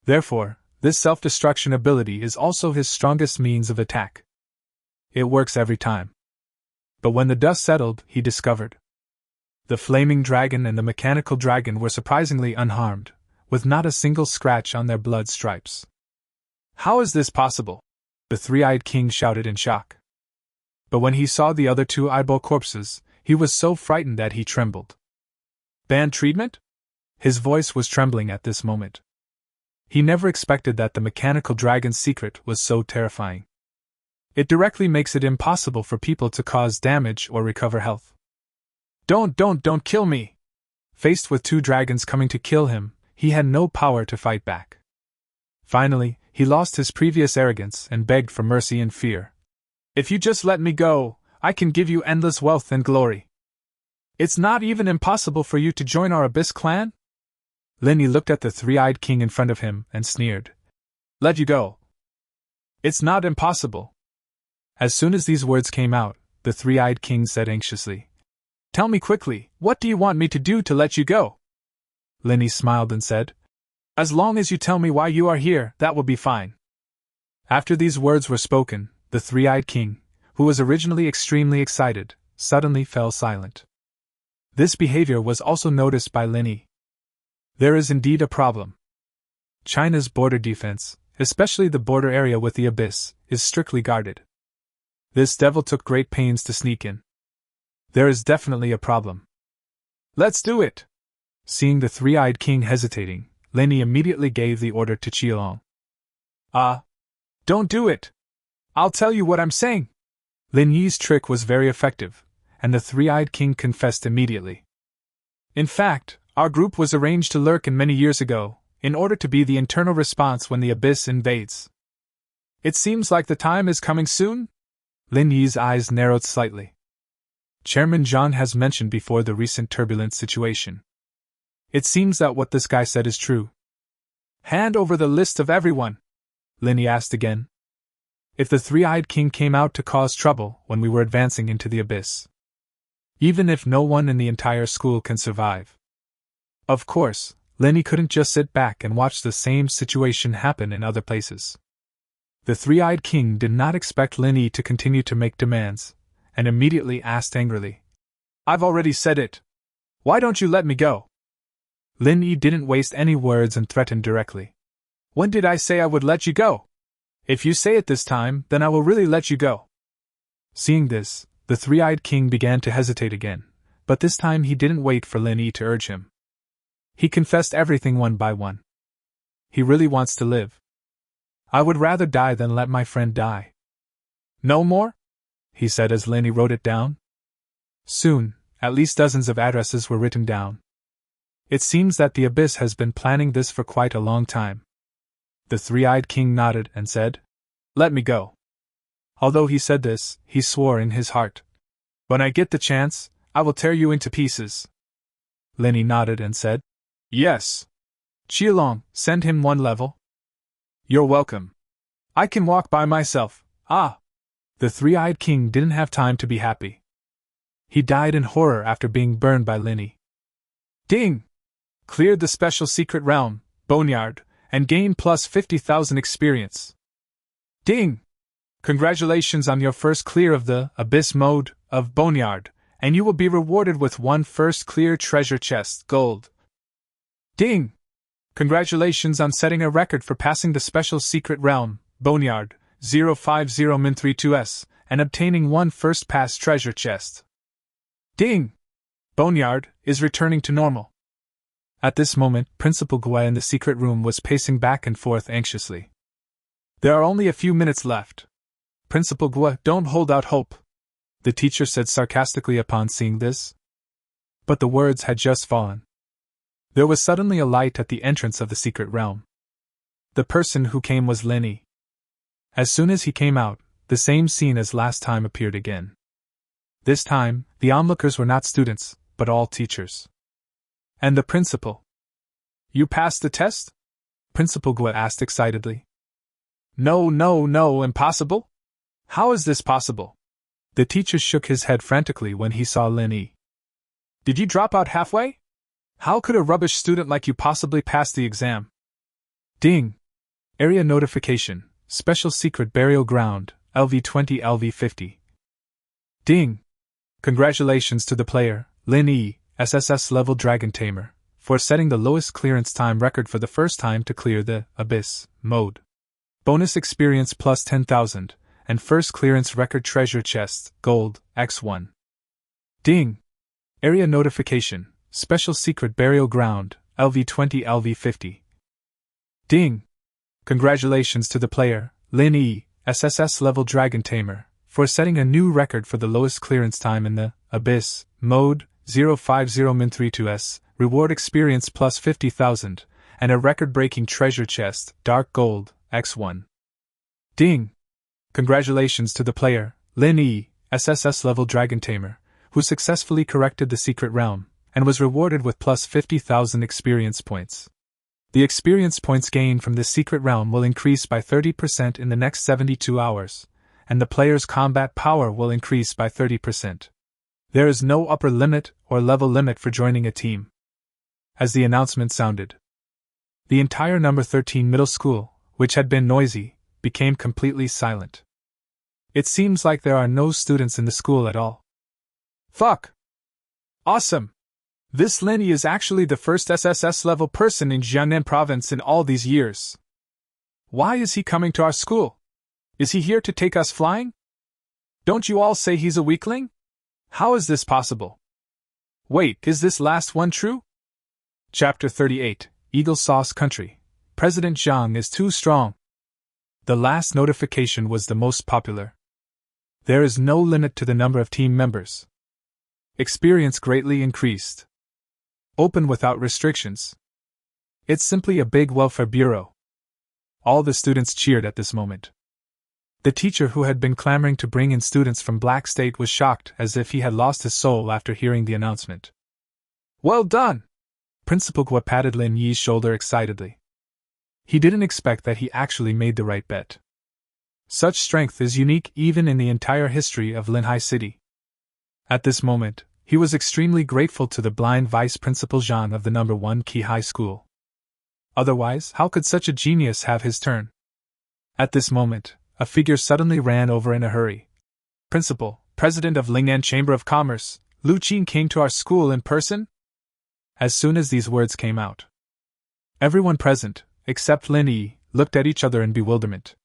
Therefore, this self-destruction ability is also his strongest means of attack. It works every time. But when the dust settled, he discovered. The flaming dragon and the mechanical dragon were surprisingly unharmed, with not a single scratch on their blood stripes. How is this possible? The three-eyed king shouted in shock. But when he saw the other 2 eyeball corpses, he was so frightened that he trembled. Banned treatment? His voice was trembling at this moment. He never expected that the mechanical dragon's secret was so terrifying. It directly makes it impossible for people to cause damage or recover health. Don't kill me! Faced with 2 dragons coming to kill him, he had no power to fight back. Finally, he lost his previous arrogance and begged for mercy in fear. If you just let me go, I can give you endless wealth and glory. It's not even impossible for you to join our Abyss clan? Linny looked at the 3-eyed king in front of him and sneered. Let you go. It's not impossible. As soon as these words came out, the 3-eyed king said anxiously, Tell me quickly, what do you want me to do to let you go? Linny smiled and said, As long as you tell me why you are here, that will be fine. After these words were spoken, the 3-eyed king, who was originally extremely excited, suddenly fell silent. This behavior was also noticed by Linny. There is indeed a problem. China's border defense, especially the border area with the Abyss, is strictly guarded. This devil took great pains to sneak in. There is definitely a problem. Let's do it! Seeing the 3-eyed king hesitating, Linny immediately gave the order to Qielong. Don't do it! I'll tell you what I'm saying! Lin Yi's trick was very effective, and the 3-eyed king confessed immediately. In fact, our group was arranged to lurk in many years ago, in order to be the internal response when the Abyss invades. It seems like the time is coming soon? Lin Yi's eyes narrowed slightly. Chairman Zhang has mentioned before the recent turbulent situation. It seems that what this guy said is true. Hand over the list of everyone, Lin Yi asked again. If the 3-eyed king came out to cause trouble when we were advancing into the Abyss. Even if no one in the entire school can survive. Of course, Linny couldn't just sit back and watch the same situation happen in other places. The 3-eyed king did not expect Linny to continue to make demands, and immediately asked angrily, I've already said it. Why don't you let me go? Linny didn't waste any words and threatened directly. When did I say I would let you go? If you say it this time, then I will really let you go. Seeing this, the 3-eyed king began to hesitate again, but this time he didn't wait for Lin Yi to urge him. He confessed everything one by one. He really wants to live. I would rather die than let my friend die. No more? He said as Lin Yi wrote it down. Soon, at least dozens of addresses were written down. It seems that the Abyss has been planning this for quite a long time. The 3-eyed king nodded and said, Let me go. Although he said this, he swore in his heart. When I get the chance, I will tear you into pieces. Lin Yi nodded and said, Yes. Qielong, send him 1 level. You're welcome. I can walk by myself. The 3-eyed king didn't have time to be happy. He died in horror after being burned by Lin Yi. Ding! Cleared the special secret realm, Boneyard, and gained plus 50,000 experience. Ding! Congratulations on your first clear of the Abyss mode of Boneyard, and you will be rewarded with 1 first clear treasure chest, gold. Ding! Congratulations on setting a record for passing the special secret realm, Boneyard, 050min32s, and obtaining 1 first pass treasure chest. Ding! Boneyard is returning to normal. At this moment, Principal Gue in the secret room was pacing back and forth anxiously. There are only a few minutes left. Principal Gue, don't hold out hope, the teacher said sarcastically upon seeing this. But the words had just fallen. There was suddenly a light at the entrance of the secret realm. The person who came was Lin Yi. As soon as he came out, the same scene as last time appeared again. This time, the onlookers were not students, but all teachers. And the principal. You passed the test? Principal Gue asked excitedly. No, impossible? How is this possible? The teacher shook his head frantically when he saw Lin Yi. Did you drop out halfway? How could a rubbish student like you possibly pass the exam? Ding! Area notification, special secret burial ground, LV20 LV50. Ding! Congratulations to the player, Lin Yi, SSS level Dragon Tamer, for setting the lowest clearance time record for the first time to clear the Abyss mode. Bonus experience plus 10,000, and first clearance record treasure chest, gold, X1. Ding! Area notification, special secret burial ground, LV20 LV50. Ding! Congratulations to the player, Lin Yi, SSS level Dragon Tamer, for setting a new record for the lowest clearance time in the Abyss mode, 050 min32s, reward experience plus 50,000, and a record-breaking treasure chest, dark gold, x1. Ding! Congratulations to the player, Lin E, SSS level Dragon Tamer, who successfully corrected the secret realm, and was rewarded with plus 50,000 experience points. The experience points gained from this secret realm will increase by 30% in the next 72 hours, and the player's combat power will increase by 30%. There is no upper limit or level limit for joining a team. As the announcement sounded, the entire number 13 middle school, which had been noisy, became completely silent. It seems like there are no students in the school at all. Fuck! Awesome! This Lenny is actually the first SSS level person in Jiangnan province in all these years. Why is he coming to our school? Is he here to take us flying? Don't you all say he's a weakling? How is this possible? Wait, is this last one true? Chapter 38, Eagle Sauce Country. President Zhang is too strong. The last notification was the most popular. There is no limit to the number of team members. Experience greatly increased. Open without restrictions. It's simply a big welfare bureau. All the students cheered at this moment. The teacher who had been clamoring to bring in students from Black State was shocked as if he had lost his soul after hearing the announcement. Well done! Principal Gua patted Lin Yi's shoulder excitedly. He didn't expect that he actually made the right bet. Such strength is unique even in the entire history of Linhai City. At this moment, he was extremely grateful to the blind vice principal Zhang of the number 1 Key High School. Otherwise, how could such a genius have his turn? At this moment, a figure suddenly ran over in a hurry. Principal, President of Lingnan Chamber of Commerce, Lu Qing came to our school in person? As soon as these words came out, everyone present, except Lin Yi, looked at each other in bewilderment.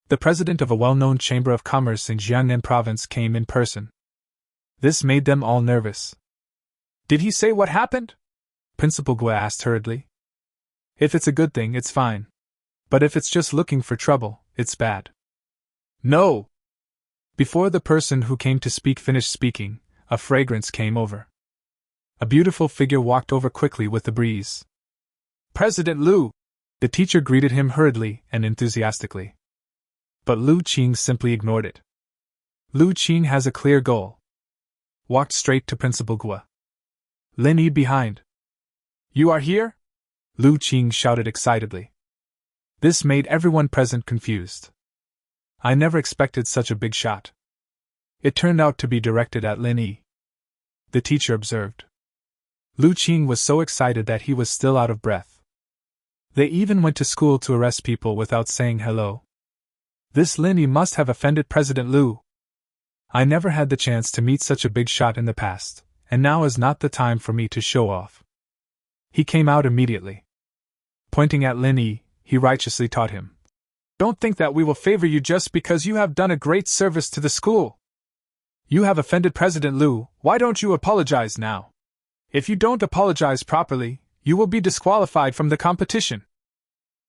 The president of a well-known chamber of commerce in Jiangnan province came in person. This made them all nervous. Did he say what happened? Principal Gua asked hurriedly. If it's a good thing, it's fine. But if it's just looking for trouble, it's bad. No! Before the person who came to speak finished speaking, a fragrance came over. A beautiful figure walked over quickly with the breeze. President Lu! The teacher greeted him hurriedly and enthusiastically. But Lu Qing simply ignored it. Lu Qing has a clear goal. Walked straight to Principal Gua. Lin Yi behind. You are here? Lu Qing shouted excitedly. This made everyone present confused. I never expected such a big shot. It turned out to be directed at Lin Yi. The teacher observed. Lu Qing was so excited that he was still out of breath. They even went to school to arrest people without saying hello. This Lin Yi must have offended President Lu. I never had the chance to meet such a big shot in the past, and now is not the time for me to show off. He came out immediately. Pointing at Lin Yi, he righteously taught him. Don't think that we will favor you just because you have done a great service to the school. You have offended President Lu, why don't you apologize now? If you don't apologize properly, you will be disqualified from the competition.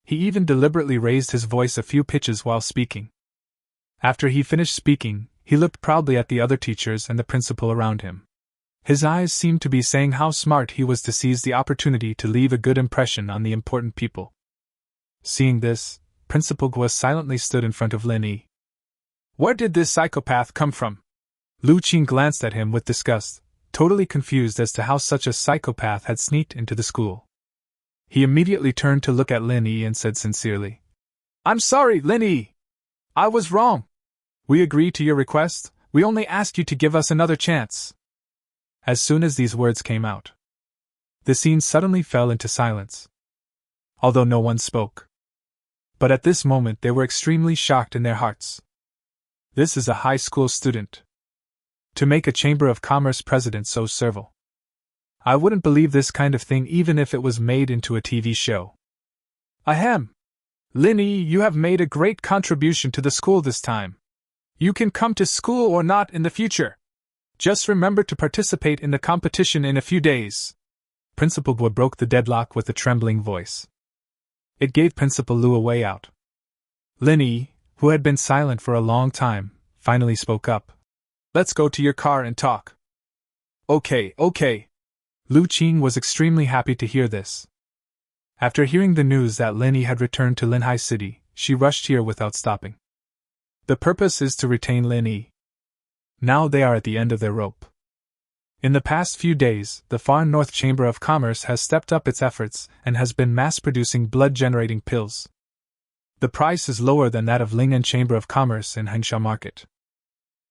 He even deliberately raised his voice a few pitches while speaking. After he finished speaking, he looked proudly at the other teachers and the principal around him. His eyes seemed to be saying how smart he was to seize the opportunity to leave a good impression on the important people. Seeing this, Principal Gua silently stood in front of Lin Yi. Where did this psychopath come from? Lu Qing glanced at him with disgust, totally confused as to how such a psychopath had sneaked into the school. He immediately turned to look at Lin Yi and said sincerely, I'm sorry, Lin Yi. I was wrong. We agree to your request, we only ask you to give us another chance. As soon as these words came out, the scene suddenly fell into silence. Although no one spoke. But at this moment they were extremely shocked in their hearts. This is a high school student. To make a Chamber of Commerce president so servile. I wouldn't believe this kind of thing even if it was made into a TV show. Ahem. Lin Yi, you have made a great contribution to the school this time. You can come to school or not in the future. Just remember to participate in the competition in a few days. Principal Gua broke the deadlock with a trembling voice. It gave Principal Lu a way out. Lin Yi, who had been silent for a long time, finally spoke up. Let's go to your car and talk.
Okay.
Lu Qing was extremely happy to hear this. After hearing the news that Lin Yi had returned to Linhai City, she rushed here without stopping. The purpose is to retain Lin Yi. Now they are at the end of their rope. In the past few days, the Far North Chamber of Commerce has stepped up its efforts and has been mass-producing blood-generating pills. The price is lower than that of Lingnan Chamber of Commerce in Hensha Market.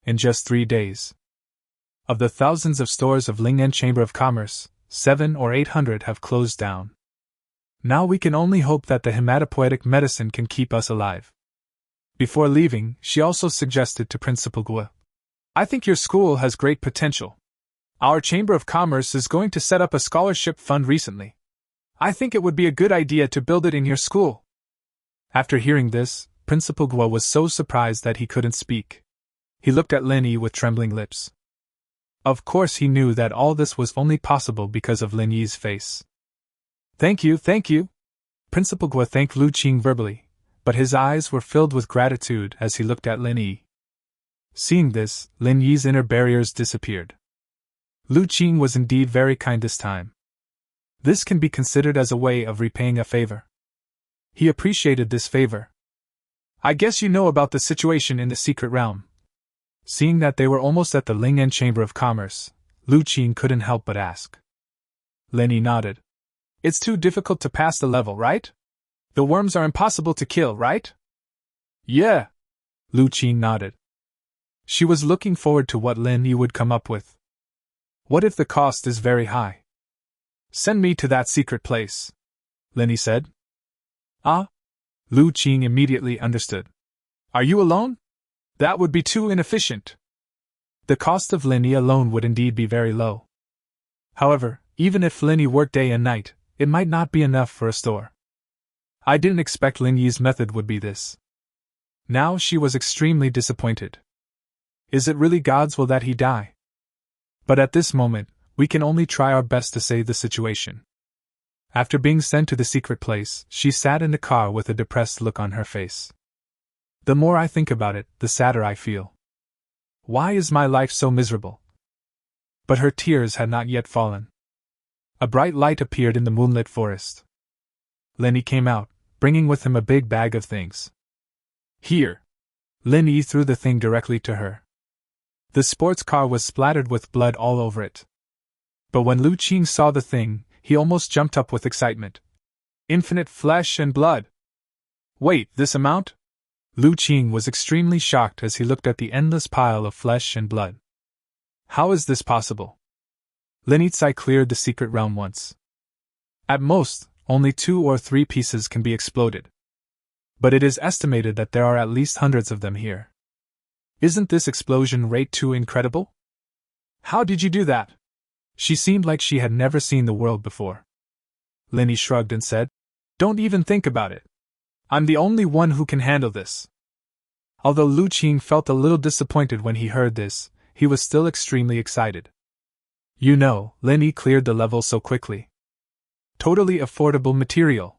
In just 3 days. Of the thousands of stores of Lingnan Chamber of Commerce, 700 or 800 have closed down. Now we can only hope that the hematopoietic medicine can keep us alive. Before leaving, she also suggested to Principal Guo, I think your school has great potential. Our Chamber of Commerce is going to set up a scholarship fund recently. I think it would be a good idea to build it in your school. After hearing this, Principal Guo was so surprised that he couldn't speak. He looked at Lin Yi with trembling lips. Of course he knew that all this was only possible because of Lin Yi's face. Thank you. Principal Guo thanked Lu Qing verbally, but his eyes were filled with gratitude as he looked at Lin Yi. Seeing this, Lin Yi's inner barriers disappeared. Lu Qing was indeed very kind this time. This can be considered as a way of repaying a favor. He appreciated this favor. I guess you know about the situation in the secret realm. Seeing that they were almost at the Lingnan Chamber of Commerce, Lu Qing couldn't help but ask. Lin Yi nodded. It's too difficult to pass the level, right? The worms are impossible to kill, right? Yeah. Lu Qing nodded. She was looking forward to what Lin Yi would come up with. What if the cost is very high? Send me to that secret place, Lin Yi said. Ah? Lu Qing immediately understood. Are you alone? That would be too inefficient. The cost of Lin Yi alone would indeed be very low. However, even if Lin Yi worked day and night, it might not be enough for a store. I didn't expect Lin Yi's method would be this. Now she was extremely disappointed. Is it really God's will that he die? But at this moment, we can only try our best to save the situation. After being sent to the secret place, she sat in the car with a depressed look on her face. The more I think about it, the sadder I feel. Why is my life so miserable? But her tears had not yet fallen. A bright light appeared in the moonlit forest. Lin Yi came out, bringing with him a big bag of things. Here. Lin Yi threw the thing directly to her. The sports car was splattered with blood all over it. But when Lu Qing saw the thing, he almost jumped up with excitement. Infinite flesh and blood! Wait, this amount? Lu Qing was extremely shocked as he looked at the endless pile of flesh and blood. How is this possible? Lin Yi cleared the secret realm once. At most, only 2 or 3 pieces can be exploded. But it is estimated that there are at least hundreds of them here. Isn't this explosion rate too incredible? How did you do that? She seemed like she had never seen the world before. Lin Yi shrugged and said, Don't even think about it. I'm the only one who can handle this. Although Lu Qing felt a little disappointed when he heard this, he was still extremely excited. You know, Lin Yi cleared the level so quickly. Totally affordable material.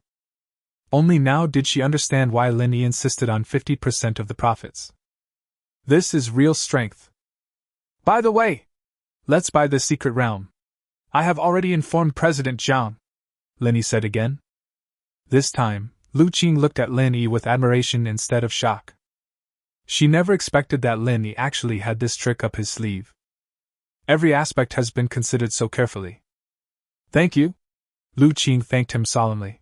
Only now did she understand why Lin Yi insisted on 50% of the profits. This is real strength. By the way, let's buy the secret realm. I have already informed President Zhang, Lin Yi said again. This time, Lu Qing looked at Lin Yi with admiration instead of shock. She never expected that Lin Yi actually had this trick up his sleeve. Every aspect has been considered so carefully. Thank you. Lu Qing thanked him solemnly.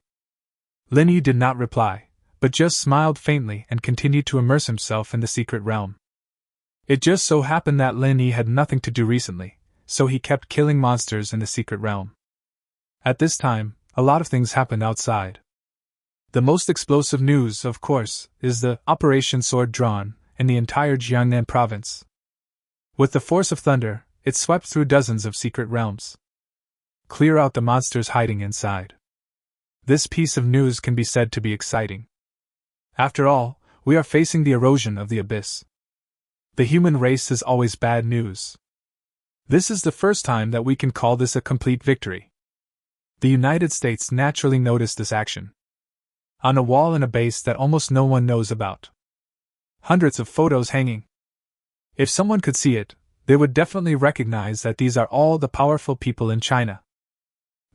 Lin Yi did not reply, but just smiled faintly and continued to immerse himself in the secret realm. It just so happened that Lin Yi had nothing to do recently, so he kept killing monsters in the secret realm. At this time, a lot of things happened outside. The most explosive news, of course, is the Operation Sword Drawn in the entire Jiangnan province. With the force of thunder, it swept through dozens of secret realms. Clear out the monsters hiding inside. This piece of news can be said to be exciting. After all, we are facing the erosion of the abyss. The human race is always bad news. This is the first time that we can call this a complete victory. The United States naturally noticed this action. On a wall in a base that almost no one knows about. Hundreds of photos hanging. If someone could see it, they would definitely recognize that these are all the powerful people in China.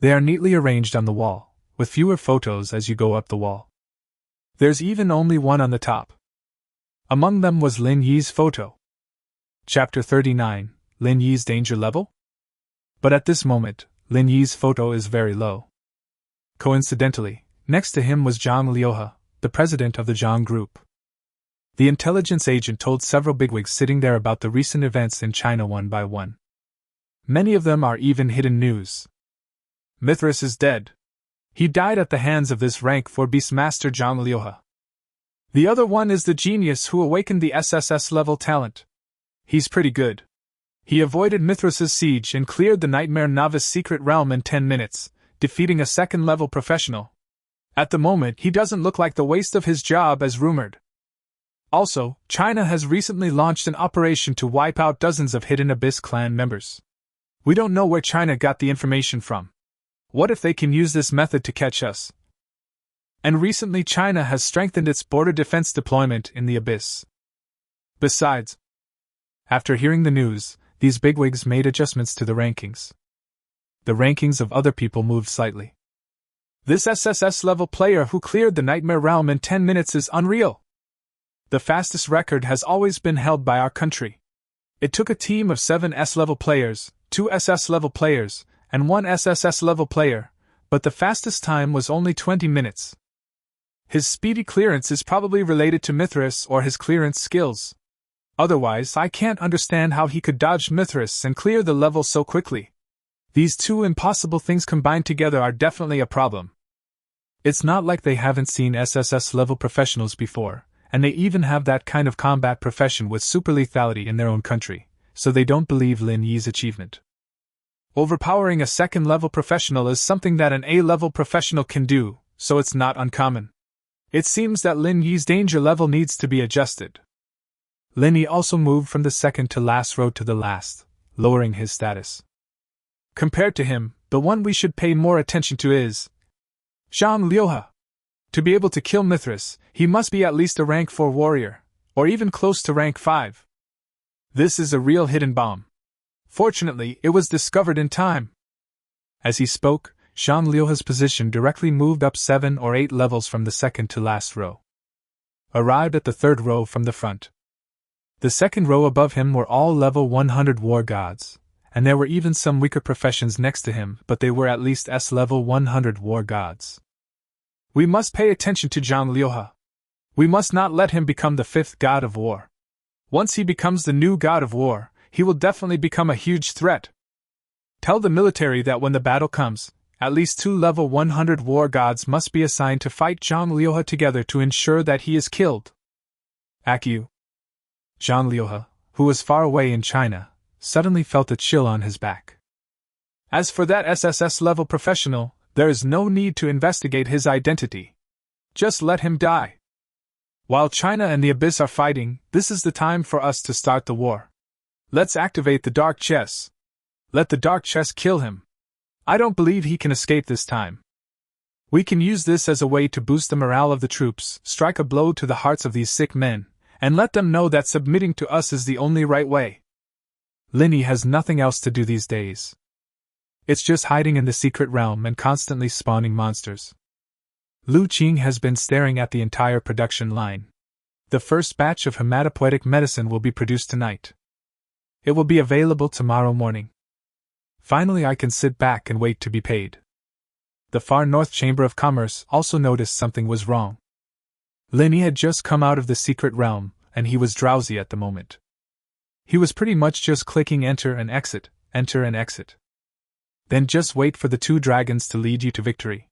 They are neatly arranged on the wall, with fewer photos as you go up the wall. There's even only one on the top. Among them was Lin Yi's photo. Chapter 39, Lin Yi's danger level? But at this moment, Lin Yi's photo is very low. Coincidentally, next to him was Zhang Liuhe, the president of the Zhang Group. The intelligence agent told several bigwigs sitting there about the recent events in China one by one. Many of them are even hidden news. Mithras is dead. He died at the hands of this rank 4 Beastmaster Zhang Liuhe. The other one is the genius who awakened the SSS level talent. He's pretty good. He avoided Mithras's siege and cleared the Nightmare Novice secret realm in 10 minutes, defeating a second-level professional. At the moment, he doesn't look like the waste of his job as rumored. Also, China has recently launched an operation to wipe out dozens of hidden Abyss clan members. We don't know where China got the information from. What if they can use this method to catch us? And recently China has strengthened its border defense deployment in the Abyss. Besides, after hearing the news, these bigwigs made adjustments to the rankings. The rankings of other people moved slightly. This SSS-level player who cleared the Nightmare Realm in 10 minutes is unreal. The fastest record has always been held by our country. It took a team of 7 S-level players, 2 SS-level players, and 1 SSS-level player, but the fastest time was only 20 minutes. His speedy clearance is probably related to Mithras or his clearance skills. Otherwise, I can't understand how he could dodge Mithras and clear the level so quickly. These two impossible things combined together are definitely a problem. It's not like they haven't seen SSS-level professionals before, and they even have that kind of combat profession with super lethality in their own country, so they don't believe Lin Yi's achievement. Overpowering a second-level professional is something that an A-level professional can do, so it's not uncommon. It seems that Lin Yi's danger level needs to be adjusted. Lin Yi also moved from the second to last row to the last, lowering his status. Compared to him, the one we should pay more attention to is Zhang Liuhe. To be able to kill Mithras, he must be at least a rank 4 warrior, or even close to rank 5. This is a real hidden bomb. Fortunately, it was discovered in time. As he spoke, Zhang Liuhe's position directly moved up 7 or 8 levels from the second to last row. Arrived at the third row from the front. The second row above him were all level 100 war gods, and there were even some weaker professions next to him, but they were at least S-level 100 war gods. We must pay attention to Zhang Liuhe. We must not let him become the 5th god of war. Once he becomes the new god of war, he will definitely become a huge threat. Tell the military that when the battle comes, at least 2 level 100 war gods must be assigned to fight Zhang Liuhe together to ensure that he is killed. Acu. Zhang Liuhe, who was far away in China, suddenly felt a chill on his back. As for that SSS-level professional, there is no need to investigate his identity. Just let him die. While China and the Abyss are fighting, this is the time for us to start the war. Let's activate the Dark Chess. Let the Dark Chess kill him. I don't believe he can escape this time. We can use this as a way to boost the morale of the troops, strike a blow to the hearts of these sick men, and let them know that submitting to us is the only right way. Lin Yi has nothing else to do these days. It's just hiding in the secret realm and constantly spawning monsters. Lu Qing has been staring at the entire production line. The first batch of hematopoietic medicine will be produced tonight. It will be available tomorrow morning. Finally, I can sit back and wait to be paid. The Far North Chamber of Commerce also noticed something was wrong. Lin Yi had just come out of the secret realm, and he was drowsy at the moment. He was pretty much just clicking enter and exit, enter and exit. Then just wait for the 2 dragons to lead you to victory.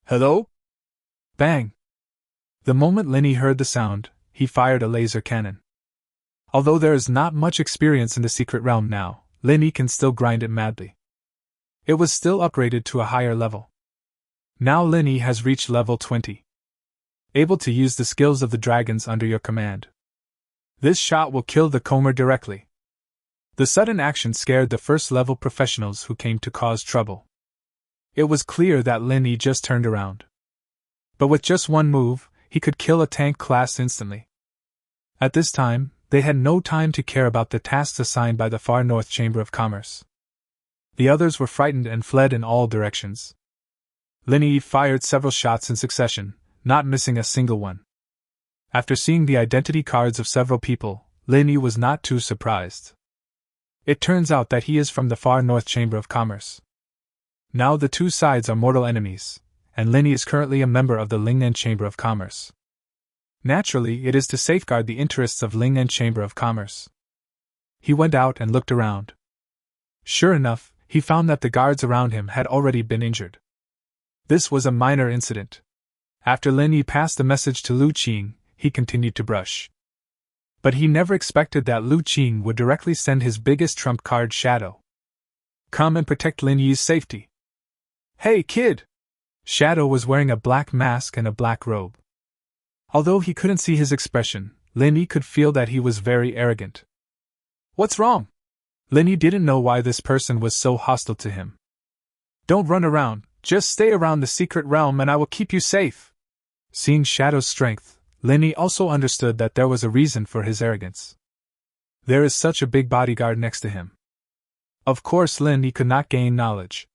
Hello? Bang! The moment Lin Yi heard the sound, he fired a laser cannon. Although there is not much experience in the secret realm now, Lin Yi can still grind it madly. It was still upgraded to a higher level. Now Lin Yi has reached level 20. Able to use the skills of the dragons under your command. This shot will kill the Comer directly. The sudden action scared the first-level professionals who came to cause trouble. It was clear that Lin Yi just turned around. But with just one move, he could kill a tank class instantly. At this time, They had no time to care about the tasks assigned by the Far North Chamber of Commerce. The others were frightened and fled in all directions. Lin Yi fired several shots in succession, not missing a single one. After seeing the identity cards of several people, Lin Yi was not too surprised. It turns out that he is from the Far North Chamber of Commerce. Now the two sides are mortal enemies, and Lin Yi is currently a member of the Lingnan Chamber of Commerce. Naturally, it is to safeguard the interests of Lingnan Chamber of Commerce. He went out and looked around. Sure enough, he found that the guards around him had already been injured. This was a minor incident. After Lin Yi passed the message to Lu Qing, he continued to brush. But he never expected that Lu Qing would directly send his biggest trump card, Shadow. Come and protect Lin Yi's safety. Hey, kid! Shadow was wearing a black mask and a black robe. Although he couldn't see his expression, Lin Yi could feel that he was very arrogant. What's wrong? Lin Yi didn't know why this person was so hostile to him. Don't run around, just stay around the secret realm and I will keep you safe. Seeing Shadow's strength, Lin Yi also understood that there was a reason for his arrogance. There is such a big bodyguard next to him. Of course, Lin Yi could not gain knowledge.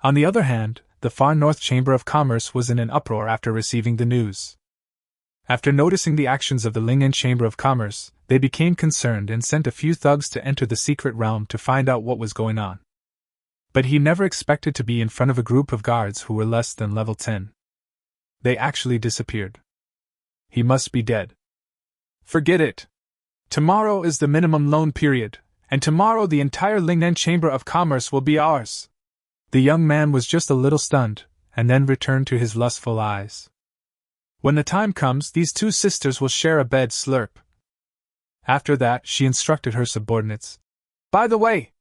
On the other hand, the Far North Chamber of Commerce was in an uproar after receiving the news. After noticing the actions of the Lingnan Chamber of Commerce, they became concerned and sent a few thugs to enter the secret realm to find out what was going on. But he never expected to be in front of a group of guards who were less than level 10. They actually disappeared. He must be dead. Forget it. Tomorrow is the minimum loan period, and tomorrow the entire Lingnan Chamber of Commerce will be ours. The young man was just a little stunned, and then returned to his lustful eyes. When the time comes, these two sisters will share a bed. Slurp. After that, she instructed her subordinates. By the way,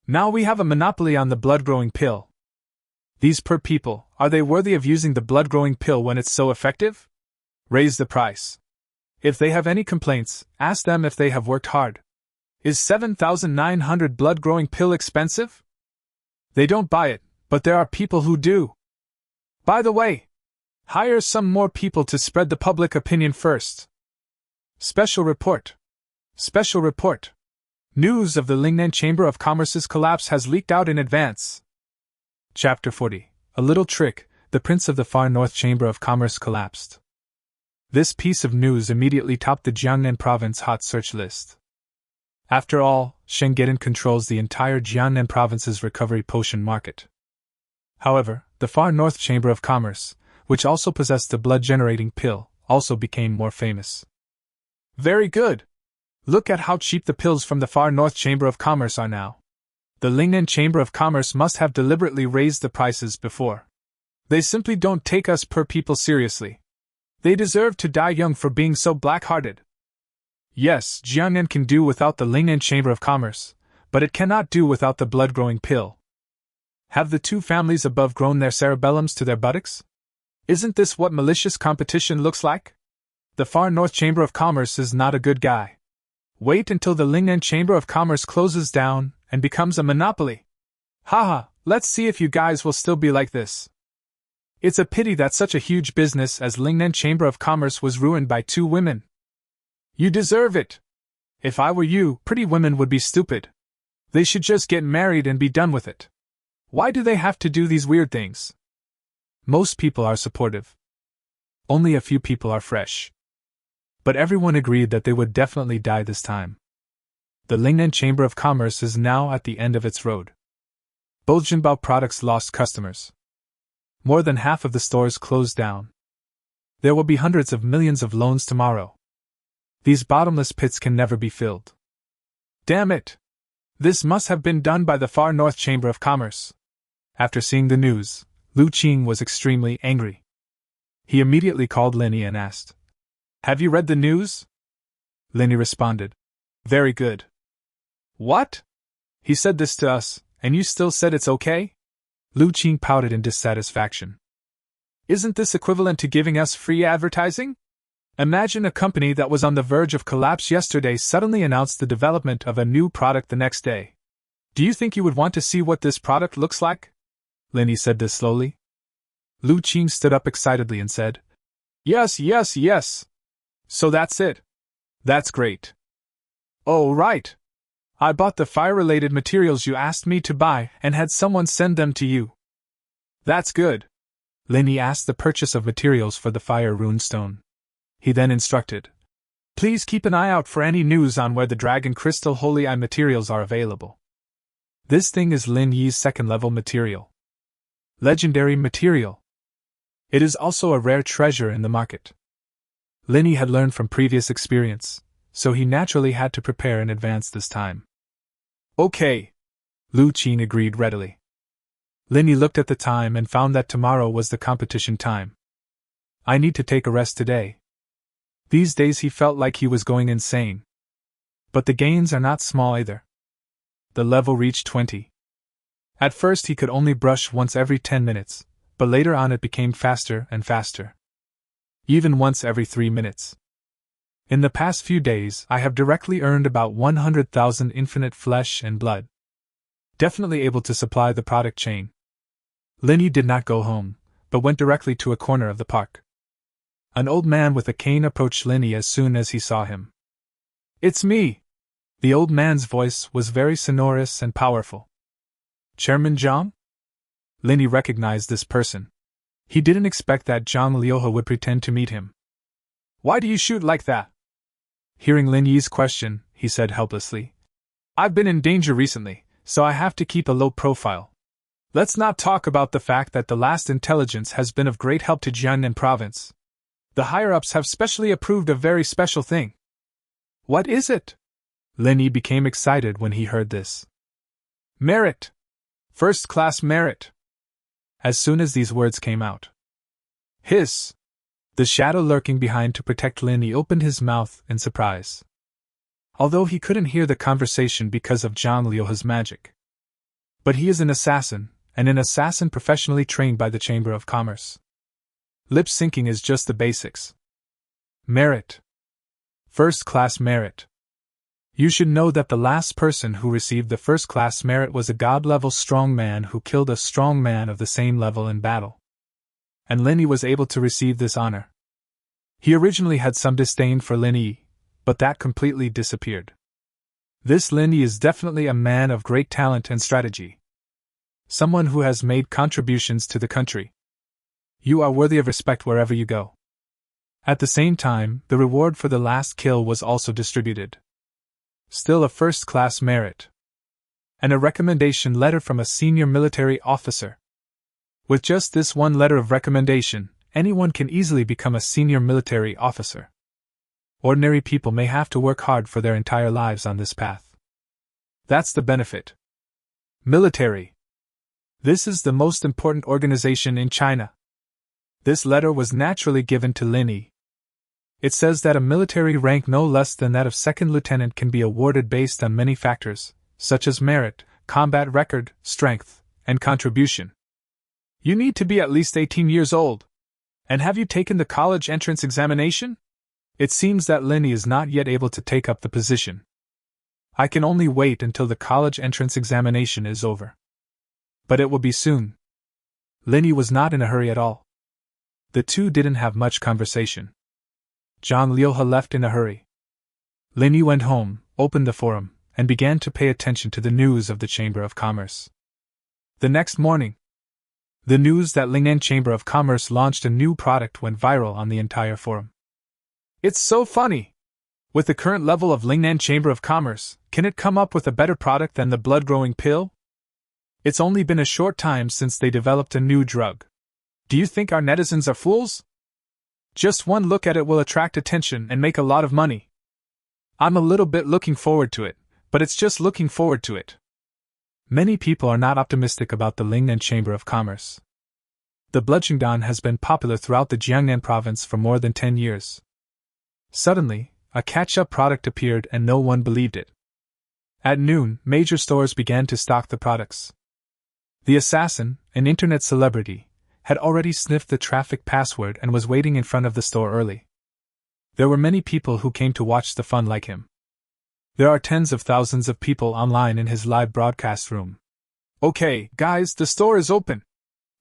now we have a monopoly on the blood-growing pill. These poor people, are they worthy of using the blood-growing pill when it's so effective? Raise the price. If they have any complaints, ask them if they have worked hard. Is 7,900 blood-growing pill expensive? They don't buy it, but there are people who do. By the way, hire some more people to spread the public opinion first. Special report. Special report. News of the Lingnan Chamber of Commerce's collapse has leaked out in advance. Chapter 40. A little trick, the Prince of the Far North Chamber of Commerce collapsed. This piece of news immediately topped the Jiangnan province hot search list. After all, Shengeten controls the entire Jiangnan province's recovery potion market. However, the Far North Chamber of Commerce, which also possessed the blood-generating pill, also became more famous. Very good! Look at how cheap the pills from the Far North Chamber of Commerce are now. The Lingnan Chamber of Commerce must have deliberately raised the prices before. They simply don't take us poor people seriously. They deserve to die young for being so black-hearted. Yes, Jiangnan can do without the Lingnan Chamber of Commerce, but it cannot do without the blood-growing pill. Have the two families above grown their cerebellums to their buttocks? Isn't this what malicious competition looks like? The Far North Chamber of Commerce is not a good guy. Wait until the Lingnan Chamber of Commerce closes down and becomes a monopoly. Haha, let's see if you guys will still be like this. It's a pity that such a huge business as Lingnan Chamber of Commerce was ruined by two women. You deserve it. If I were you, pretty women would be stupid. They should just get married and be done with it. Why do they have to do these weird things? Most people are supportive. Only a few people are fresh. But everyone agreed that they would definitely die this time. The Lingnan Chamber of Commerce is now at the end of its road. Both Jinbao products lost customers. More than half of the stores closed down. There will be hundreds of millions of loans tomorrow. These bottomless pits can never be filled. Damn it! This must have been done by the Far North Chamber of Commerce. After seeing the news, Lu Qing was extremely angry. He immediately called Lin Yi and asked, "Have you read the news?" Lin Yi responded, "Very good." What? He said this to us, and you still said it's okay? Lu Qing pouted in dissatisfaction. Isn't this equivalent to giving us free advertising? Imagine a company that was on the verge of collapse yesterday suddenly announced the development of a new product the next day. Do you think you would want to see what this product looks like? Lin Yi said this slowly. Lu Qing stood up excitedly and said, Yes. So that's it. That's great. Oh, right. I bought the fire-related materials you asked me to buy and had someone send them to you. That's good. Linny asked the purchase of materials for the fire runestone. He then instructed, please keep an eye out for any news on where the Dragon Crystal Holy Eye materials are available. This thing is Lin Yi's second-level material. Legendary material. It is also a rare treasure in the market. Linny had learned from previous experience, so he naturally had to prepare in advance this time. Okay. Lu Qin agreed readily. Linny looked at the time and found that tomorrow was the competition time. I need to take a rest today. These days he felt like he was going insane. But the gains are not small either. The level reached 20. At first he could only brush once every 10 minutes, but later on it became faster and faster. Even once every 3 minutes. In the past few days I have directly earned about 100,000 infinite flesh and blood. Definitely able to supply the product chain. Linny did not go home, but went directly to a corner of the park. An old man with a cane approached Linny as soon as he saw him. It's me! The old man's voice was very sonorous and powerful. Chairman Zhang? Linny recognized this person. He didn't expect that Zhang Liuhe would pretend to meet him. Why do you shoot like that? Hearing Lin Yi's question, he said helplessly. I've been in danger recently, so I have to keep a low profile. Let's not talk about the fact that the last intelligence has been of great help to Jiangnan province. The higher-ups have specially approved a very special thing. What is it? Lin Yi became excited when he heard this. Merit! First-class merit! As soon as these words came out. Hiss! The shadow lurking behind to protect Lin Yi opened his mouth in surprise. Although he couldn't hear the conversation because of Zhang Liuhe's magic. But he is an assassin, and an assassin professionally trained by the Chamber of Commerce. Lip syncing is just the basics. Merit. First-class merit. You should know that the last person who received the first-class merit was a god-level strong man who killed a strong man of the same level in battle. And Lin Yi was able to receive this honor. He originally had some disdain for Lin Yi, but that completely disappeared. This Lin Yi is definitely a man of great talent and strategy. Someone who has made contributions to the country. You are worthy of respect wherever you go. At the same time, the reward for the last kill was also distributed. Still a first-class merit. And a recommendation letter from a senior military officer. With just this one letter of recommendation, anyone can easily become a senior military officer. Ordinary people may have to work hard for their entire lives on this path. That's the benefit. Military. This is the most important organization in China. This letter was naturally given to Lin Yi. It says that a military rank no less than that of second lieutenant can be awarded based on many factors, such as merit, combat record, strength, and contribution. You need to be at least 18 years old. And have you taken the college entrance examination? It seems that Lin Yi is not yet able to take up the position. I can only wait until the college entrance examination is over. But it will be soon. Lin Yi was not in a hurry at all. The two didn't have much conversation. Zhang Liuhe left in a hurry. Lin Yi went home, opened the forum, and began to pay attention to the news of the Chamber of Commerce. The next morning, the news that Lingnan Chamber of Commerce launched a new product went viral on the entire forum. It's so funny! With the current level of Lingnan Chamber of Commerce, can it come up with a better product than the blood-growing pill? It's only been a short time since they developed a new drug. Do you think our netizens are fools? Just one look at it will attract attention and make a lot of money. I'm a little bit looking forward to it, but it's just looking forward to it. Many people are not optimistic about the Lingnan Chamber of Commerce. The bloodshowdown has been popular throughout the Jiangnan province for more than 10 years. Suddenly, a catch-up product appeared and no one believed it. At noon, major stores began to stock the products. The assassin, an internet celebrity, had already sniffed the traffic password and was waiting in front of the store early. There were many people who came to watch the fun like him. There are tens of thousands of people online in his live broadcast room. Okay, guys, the store is open!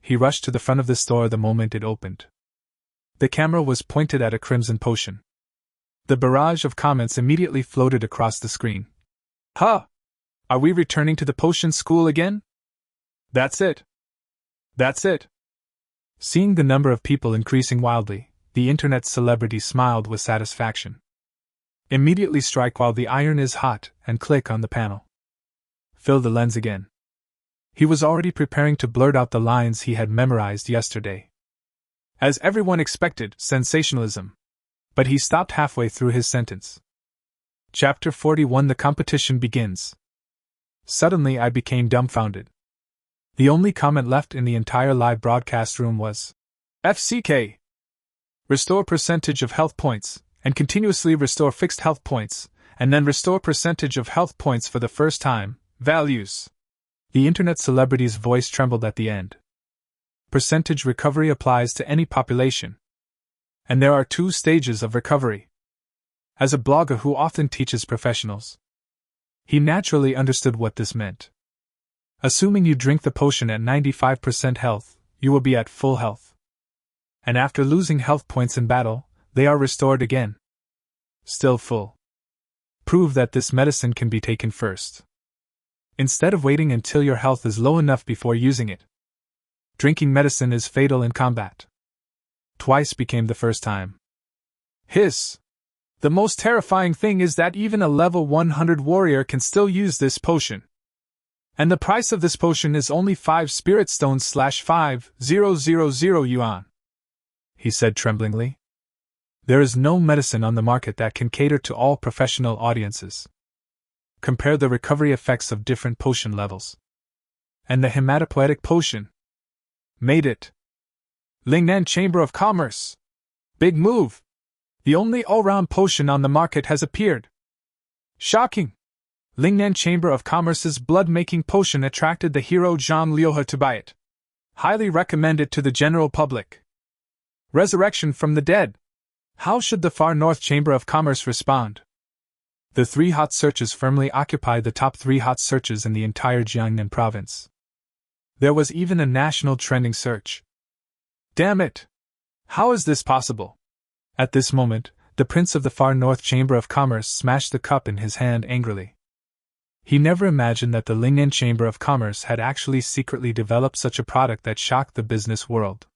He rushed to the front of the store the moment it opened. The camera was pointed at a crimson potion. The barrage of comments immediately floated across the screen. Huh! Are we returning to the potion school again? That's it. That's it. Seeing the number of people increasing wildly, the internet celebrity smiled with satisfaction. Immediately strike while the iron is hot and click on the panel. Fill the lens again. He was already preparing to blurt out the lines he had memorized yesterday. As everyone expected, sensationalism. But he stopped halfway through his sentence. Chapter 41. The competition begins. Suddenly I became dumbfounded. The only comment left in the entire live broadcast room was, FCK. Restore percentage of health points, and continuously restore fixed health points, and then restore percentage of health points for the first time, values. The internet celebrity's voice trembled at the end. Percentage recovery applies to any population. And there are 2 stages of recovery. As a blogger who often teaches professionals, he naturally understood what this meant. Assuming you drink the potion at 95% health, you will be at full health. And after losing health points in battle, they are restored again. Still full. Prove that this medicine can be taken first. Instead of waiting until your health is low enough before using it. Drinking medicine is fatal in combat. Twice became the first time. Hiss! The most terrifying thing is that even a level 100 warrior can still use this potion. And the price of this potion is only 5 spirit stones / 5,000 yuan. He said tremblingly. There is no medicine on the market that can cater to all professional audiences. Compare the recovery effects of different potion levels. And the hematopoietic potion. Made it. Lingnan Chamber of Commerce. Big move. The only all-round potion on the market has appeared. Shocking. Lingnan Chamber of Commerce's blood-making potion attracted the hero Zhang Liuhe to buy it. Highly recommend it to the general public. Resurrection from the dead. How should the Far North Chamber of Commerce respond? The 3 hot searches firmly occupied the top 3 hot searches in the entire Jiangnan province. There was even a national trending search. Damn it! How is this possible? At this moment, the prince of the Far North Chamber of Commerce smashed the cup in his hand angrily. He never imagined that the Lingnan Chamber of Commerce had actually secretly developed such a product that shocked the business world.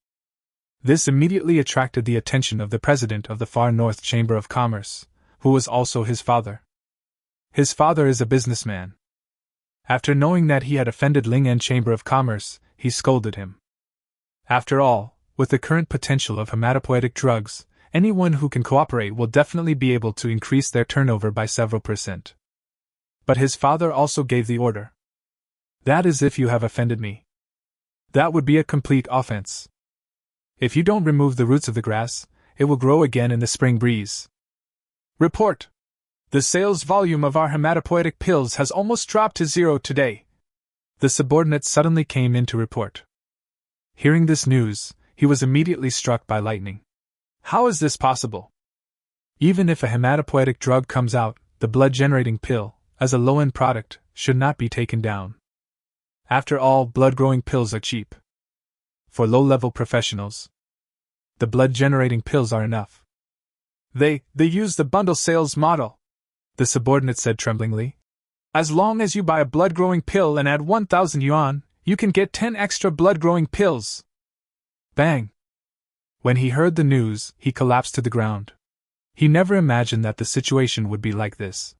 This immediately attracted the attention of the president of the Far North Chamber of Commerce, who was also his father. His father is a businessman. After knowing that he had offended Lingnan Chamber of Commerce, he scolded him. After all, with the current potential of hematopoietic drugs, anyone who can cooperate will definitely be able to increase their turnover by several %. But his father also gave the order. That is if you have offended me. That would be a complete offense. If you don't remove the roots of the grass, it will grow again in the spring breeze. Report. The sales volume of our hematopoietic pills has almost dropped to 0 today. The subordinate suddenly came in to report. Hearing this news, he was immediately struck by lightning. How is this possible? Even if a hematopoietic drug comes out, the blood-generating pill, as a low-end product, should not be taken down. After all, blood-growing pills are cheap. For low-level professionals, the blood-generating pills are enough. They use the bundle sales model, the subordinate said tremblingly. As long as you buy a blood-growing pill and add 1,000 yuan, you can get 10 extra blood-growing pills. Bang! When he heard the news, he collapsed to the ground. He never imagined that the situation would be like this.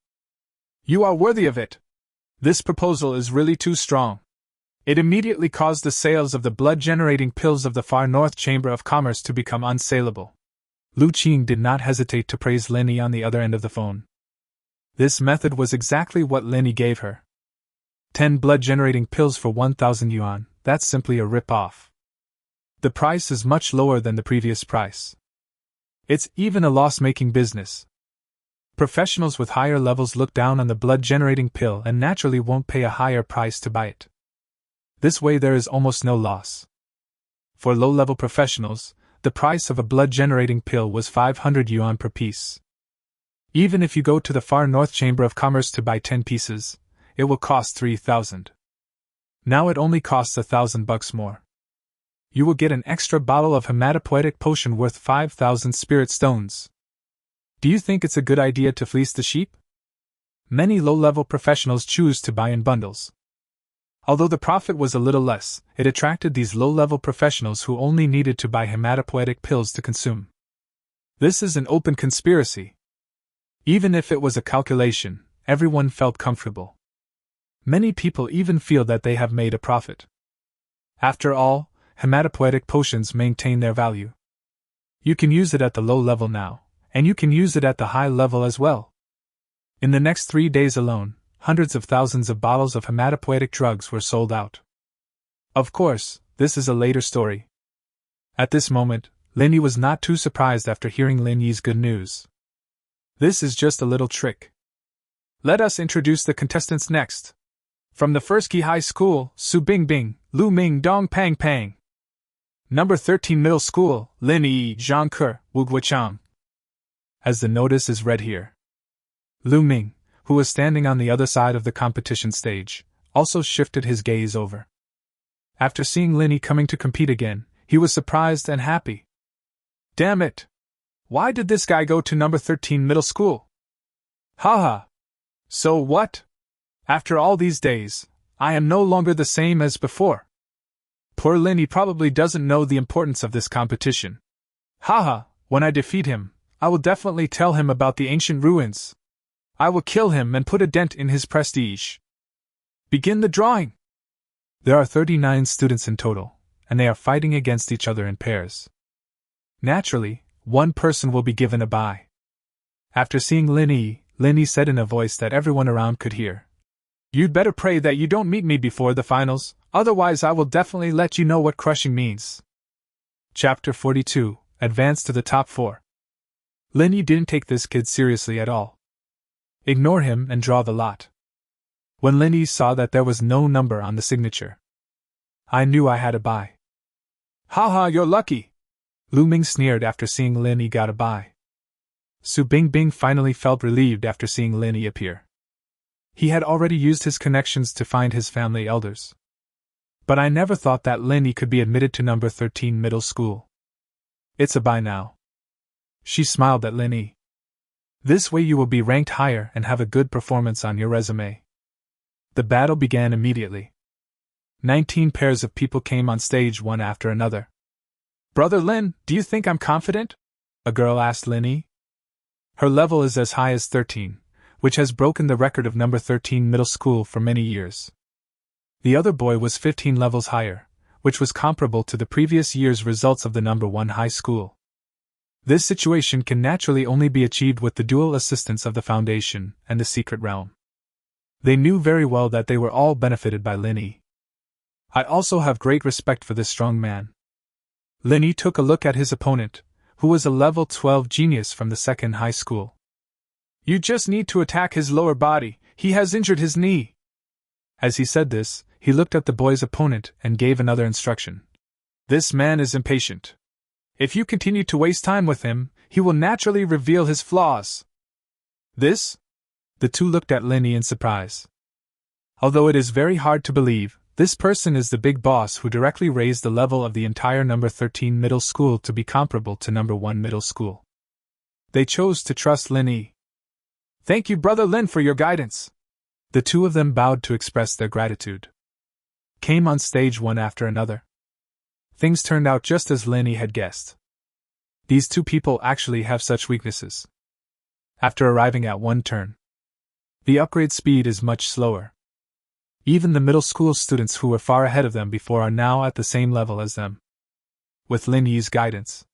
You are worthy of it. This proposal is really too strong. It immediately caused the sales of the blood-generating pills of the Far North Chamber of Commerce to become unsaleable. Lu Qing did not hesitate to praise Lenny on the other end of the phone. This method was exactly what Lenny gave her. 10 blood-generating pills for 1,000 yuan, that's simply a rip-off. The price is much lower than the previous price. It's even a loss-making business. Professionals with higher levels look down on the blood-generating pill and naturally won't pay a higher price to buy it. This way there is almost no loss. For low-level professionals, the price of a blood-generating pill was 500 yuan per piece. Even if you go to the Far North Chamber of Commerce to buy 10 pieces, it will cost 3,000. Now it only costs $1,000 more. You will get an extra bottle of hematopoietic potion worth 5,000 spirit stones. Do you think it's a good idea to fleece the sheep? Many low-level professionals choose to buy in bundles. Although the profit was a little less, it attracted these low-level professionals who only needed to buy hematopoietic pills to consume. This is an open conspiracy. Even if it was a calculation, everyone felt comfortable. Many people even feel that they have made a profit. After all, hematopoietic potions maintain their value. You can use it at the low level now, and you can use it at the high level as well. In the next 3 days alone, hundreds of thousands of bottles of hematopoietic drugs were sold out. Of course, this is a later story. At this moment, Lin Yi was not too surprised after hearing Lin Yi's good news. This is just a little trick. Let us introduce the contestants next. From the First Key High School, Su Bingbing, Lu Ming Dong Pang Pang. Number 13 Middle School, Lin Yi Zhang Ke, Wu Guichang. As the notice is read here. Lu Ming, who was standing on the other side of the competition stage, also shifted his gaze over. After seeing Lin Yi coming to compete again, he was surprised and happy. Damn it! Why did this guy go to number 13 middle school? Haha! So what? After all these days, I am no longer the same as before. Poor Lin Yi probably doesn't know the importance of this competition. Haha, when I defeat him, I will definitely tell him about the ancient ruins. I will kill him and put a dent in his prestige. Begin the drawing! There are 39 students in total, and they are fighting against each other in pairs. Naturally, one person will be given a bye. After seeing Lin Yi said in a voice that everyone around could hear, "You'd better pray that you don't meet me before the finals, otherwise I will definitely let you know what crushing means." Chapter 42, Advance to the Top 4. Lin Yi didn't take this kid seriously at all. Ignore him and draw the lot. When Lin Yi saw that there was no number on the signature, I knew I had a bye. Haha, you're lucky! Lu Ming sneered after seeing Lin Yi got a bye. Su Bingbing finally felt relieved after seeing Lin Yi appear. He had already used his connections to find his family elders. But I never thought that Lin Yi could be admitted to number 13 middle school. It's a bye now. She smiled at Lin Yi. This way you will be ranked higher and have a good performance on your resume. The battle began immediately. 19 pairs of people came on stage one after another. Brother Lin, do you think I'm confident? A girl asked Lin Yi. Her level is as high as 13, which has broken the record of number 13 middle school for many years. The other boy was 15 levels higher, which was comparable to the previous year's results of the number 1 high school. This situation can naturally only be achieved with the dual assistance of the Foundation and the Secret Realm. They knew very well that they were all benefited by Lin Yi. I also have great respect for this strong man. Lin Yi took a look at his opponent, who was a level 12 genius from the second high school. You just need to attack his lower body, he has injured his knee. As he said this, he looked at the boy's opponent and gave another instruction. This man is impatient. If you continue to waste time with him, he will naturally reveal his flaws. This? The two looked at Lin Yi in surprise. Although it is very hard to believe, this person is the big boss who directly raised the level of the entire number 13 middle school to be comparable to number 1 middle school. They chose to trust Lin Yi. Thank you, Brother Lin, for your guidance. The two of them bowed to express their gratitude. Came on stage one after another. Things turned out just as Lin Yi had guessed. These two people actually have such weaknesses. After arriving at one turn, the upgrade speed is much slower. Even the middle school students who were far ahead of them before are now at the same level as them. With Lin Yi's guidance,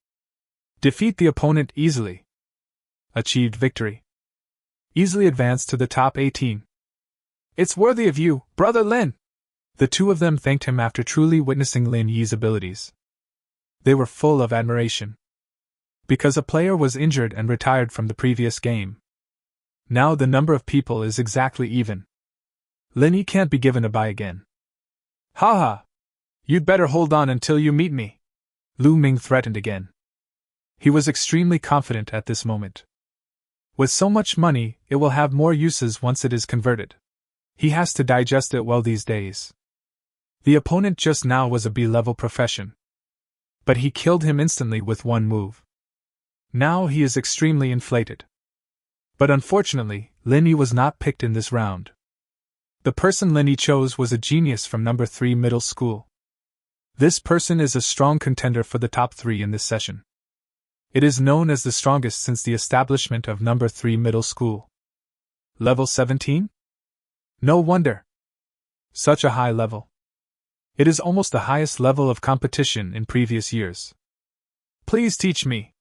defeat the opponent easily. Achieved victory. Easily advanced to the top 18. It's worthy of you, Brother Lin. The two of them thanked him after truly witnessing Lin Yi's abilities. They were full of admiration. Because a player was injured and retired from the previous game. Now the number of people is exactly even. Lin Yi can't be given a bye again. Haha! You'd better hold on until you meet me. Lu Ming threatened again. He was extremely confident at this moment. With so much money, it will have more uses once it is converted. He has to digest it well these days. The opponent just now was a B-level profession. But he killed him instantly with one move. Now he is extremely inflated. But unfortunately, Lin Yi was not picked in this round. The person Lin Yi chose was a genius from number 3 middle school. This person is a strong contender for the top 3 in this session. It is known as the strongest since the establishment of number 3 middle school. Level 17? No wonder. Such a high level. It is almost the highest level of competition in previous years. Please teach me.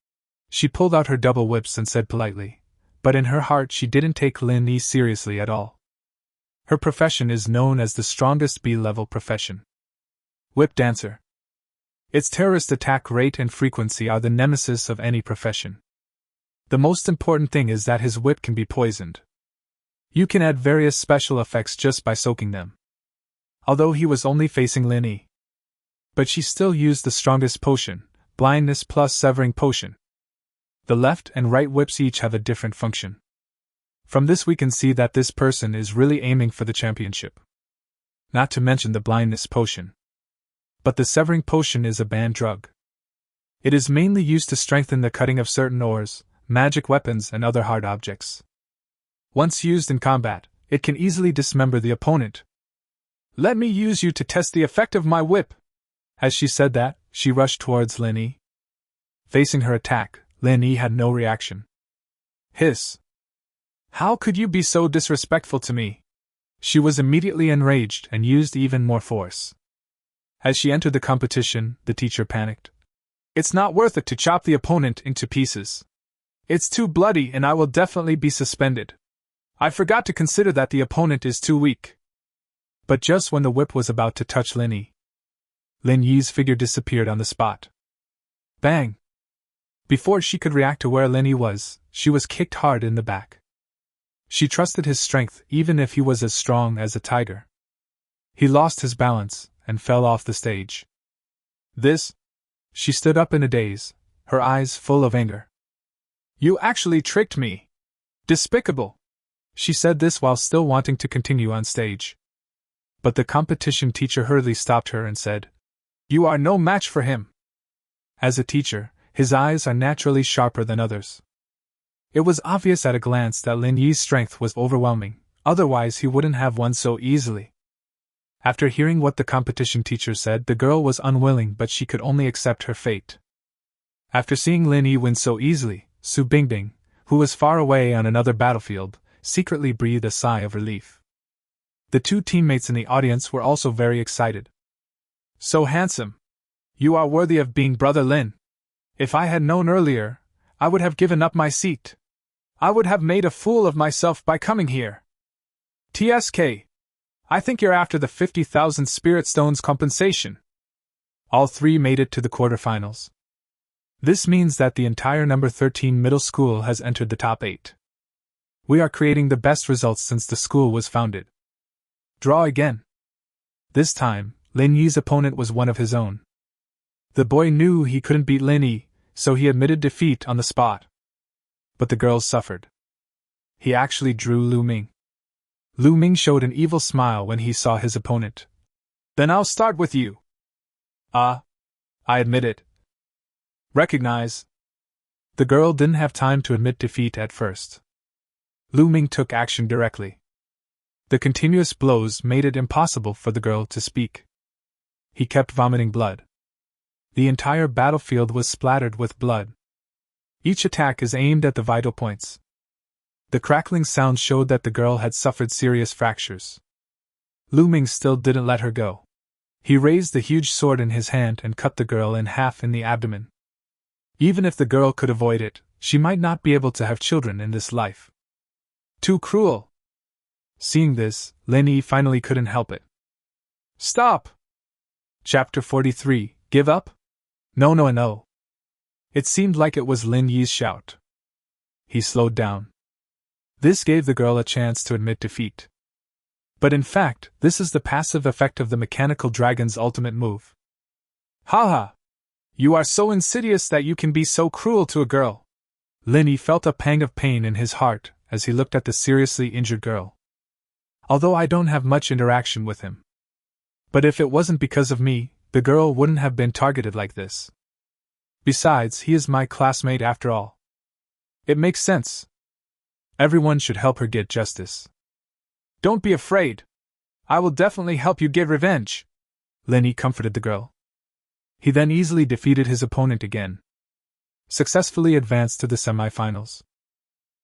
She pulled out her double whips and said politely, but in her heart she didn't take Lin Yi seriously at all. Her profession is known as the strongest B-level profession. Whip dancer. Its terrorist attack rate and frequency are the nemesis of any profession. The most important thing is that his whip can be poisoned. You can add various special effects just by soaking them. Although he was only facing Lin Yi. But she still used the strongest potion, blindness plus severing potion. The left and right whips each have a different function. From this we can see that this person is really aiming for the championship. Not to mention the blindness potion. But the severing potion is a banned drug. It is mainly used to strengthen the cutting of certain ores, magic weapons and other hard objects. Once used in combat, it can easily dismember the opponent. Let me use you to test the effect of my whip. As she said that, she rushed towards Lin Yi. Facing her attack, Lin Yi had no reaction. Hiss. How could you be so disrespectful to me? She was immediately enraged and used even more force. As she entered the competition, the teacher panicked. It's not worth it to chop the opponent into pieces. It's too bloody and I will definitely be suspended. I forgot to consider that the opponent is too weak. But just when the whip was about to touch Lin Yi's figure disappeared on the spot. Bang! Before she could react to where Lin Yi was, she was kicked hard in the back. She trusted his strength even if he was as strong as a tiger. He lost his balance and fell off the stage. This? She stood up in a daze, her eyes full of anger. You actually tricked me! Despicable! She said this while still wanting to continue on stage. But the competition teacher hurriedly stopped her and said, You are no match for him! As a teacher, his eyes are naturally sharper than others. It was obvious at a glance that Lin Yi's strength was overwhelming, otherwise he wouldn't have won so easily. After hearing what the competition teacher said, the girl was unwilling, but she could only accept her fate. After seeing Lin Yi win so easily, Su Bingbing, who was far away on another battlefield, secretly breathed a sigh of relief. The two teammates in the audience were also very excited. So handsome! You are worthy of being Brother Lin. If I had known earlier, I would have given up my seat. I would have made a fool of myself by coming here. TSK. I think you're after the 50,000 spirit stones compensation. All three made it to the quarterfinals. This means that the entire number 13 middle school has entered the top 8. We are creating the best results since the school was founded. Draw again. This time, Lin Yi's opponent was one of his own. The boy knew he couldn't beat Lin Yi, so he admitted defeat on the spot. But the girls suffered. He actually drew Lu Ming. Lu Ming showed an evil smile when he saw his opponent. Then I'll start with you. I admit it. Recognize. The girl didn't have time to admit defeat at first. Lu Ming took action directly. The continuous blows made it impossible for the girl to speak. He kept vomiting blood. The entire battlefield was splattered with blood. Each attack is aimed at the vital points. The crackling sound showed that the girl had suffered serious fractures. Lu Ming still didn't let her go. He raised the huge sword in his hand and cut the girl in half in the abdomen. Even if the girl could avoid it, she might not be able to have children in this life. Too cruel! Seeing this, Lin Yi finally couldn't help it. Stop! Chapter 43, Give up? No. It seemed like it was Lin Yi's shout. He slowed down. This gave the girl a chance to admit defeat. But in fact, this is the passive effect of the mechanical dragon's ultimate move. Haha! You are so insidious that you can be so cruel to a girl. Lin Yi felt a pang of pain in his heart as he looked at the seriously injured girl. Although I don't have much interaction with him. But if it wasn't because of me, the girl wouldn't have been targeted like this. Besides, he is my classmate after all. It makes sense. Everyone should help her get justice. Don't be afraid. I will definitely help you get revenge, Lin Yi comforted the girl. He then easily defeated his opponent again, successfully advanced to the semifinals.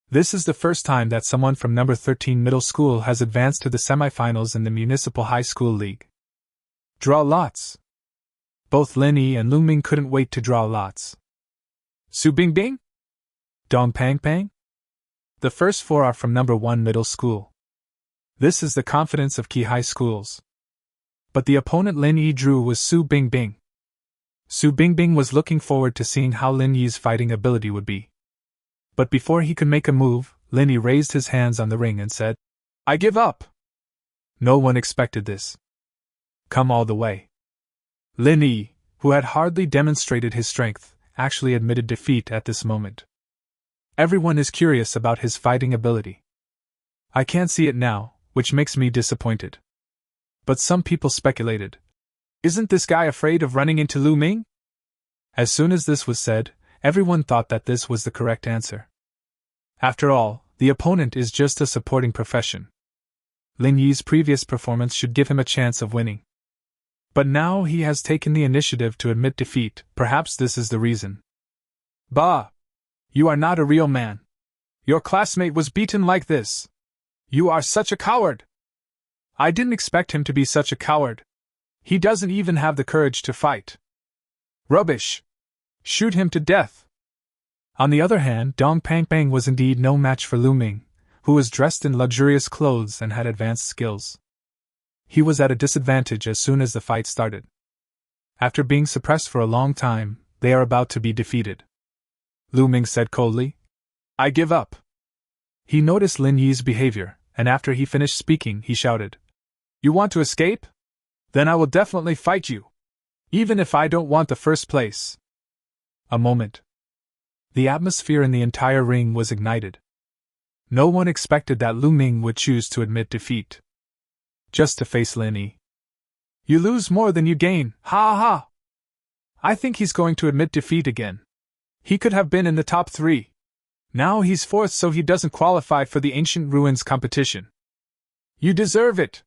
This is the first time that someone from number 13 middle school has advanced to the semifinals in the Municipal High School League. Draw lots. Both Lin Yi and Lu Ming couldn't wait to draw lots. Su Bingbing? Dong Pang Pang? The first four are from number 1 middle school. This is the confidence of key high schools. But the opponent Lin Yi drew was Su Bingbing. Su Bingbing was looking forward to seeing how Lin Yi's fighting ability would be. But before he could make a move, Lin Yi raised his hands on the ring and said, "I give up." No one expected this. Come all the way. Lin Yi, who had hardly demonstrated his strength, actually admitted defeat at this moment. Everyone is curious about his fighting ability. I can't see it now, which makes me disappointed. But some people speculated. Isn't this guy afraid of running into Lu Ming? As soon as this was said, everyone thought that this was the correct answer. After all, the opponent is just a supporting profession. Lin Yi's previous performance should give him a chance of winning. But now he has taken the initiative to admit defeat, perhaps this is the reason. Bah! You are not a real man. Your classmate was beaten like this. You are such a coward! I didn't expect him to be such a coward. He doesn't even have the courage to fight. Rubbish! Shoot him to death! On the other hand, Dong Pang Pang was indeed no match for Lu Ming, who was dressed in luxurious clothes and had advanced skills. He was at a disadvantage as soon as the fight started. After being suppressed for a long time, they are about to be defeated. Lu Ming said coldly, "I give up." He noticed Lin Yi's behavior, and after he finished speaking, he shouted, "You want to escape? Then I will definitely fight you. Even if I don't want the first place." A moment. The atmosphere in the entire ring was ignited. No one expected that Lu Ming would choose to admit defeat, just to face Lin Yi. You lose more than you gain, ha ha! I think he's going to admit defeat again. He could have been in the top 3. Now he's 4th, so he doesn't qualify for the Ancient Ruins competition. You deserve it!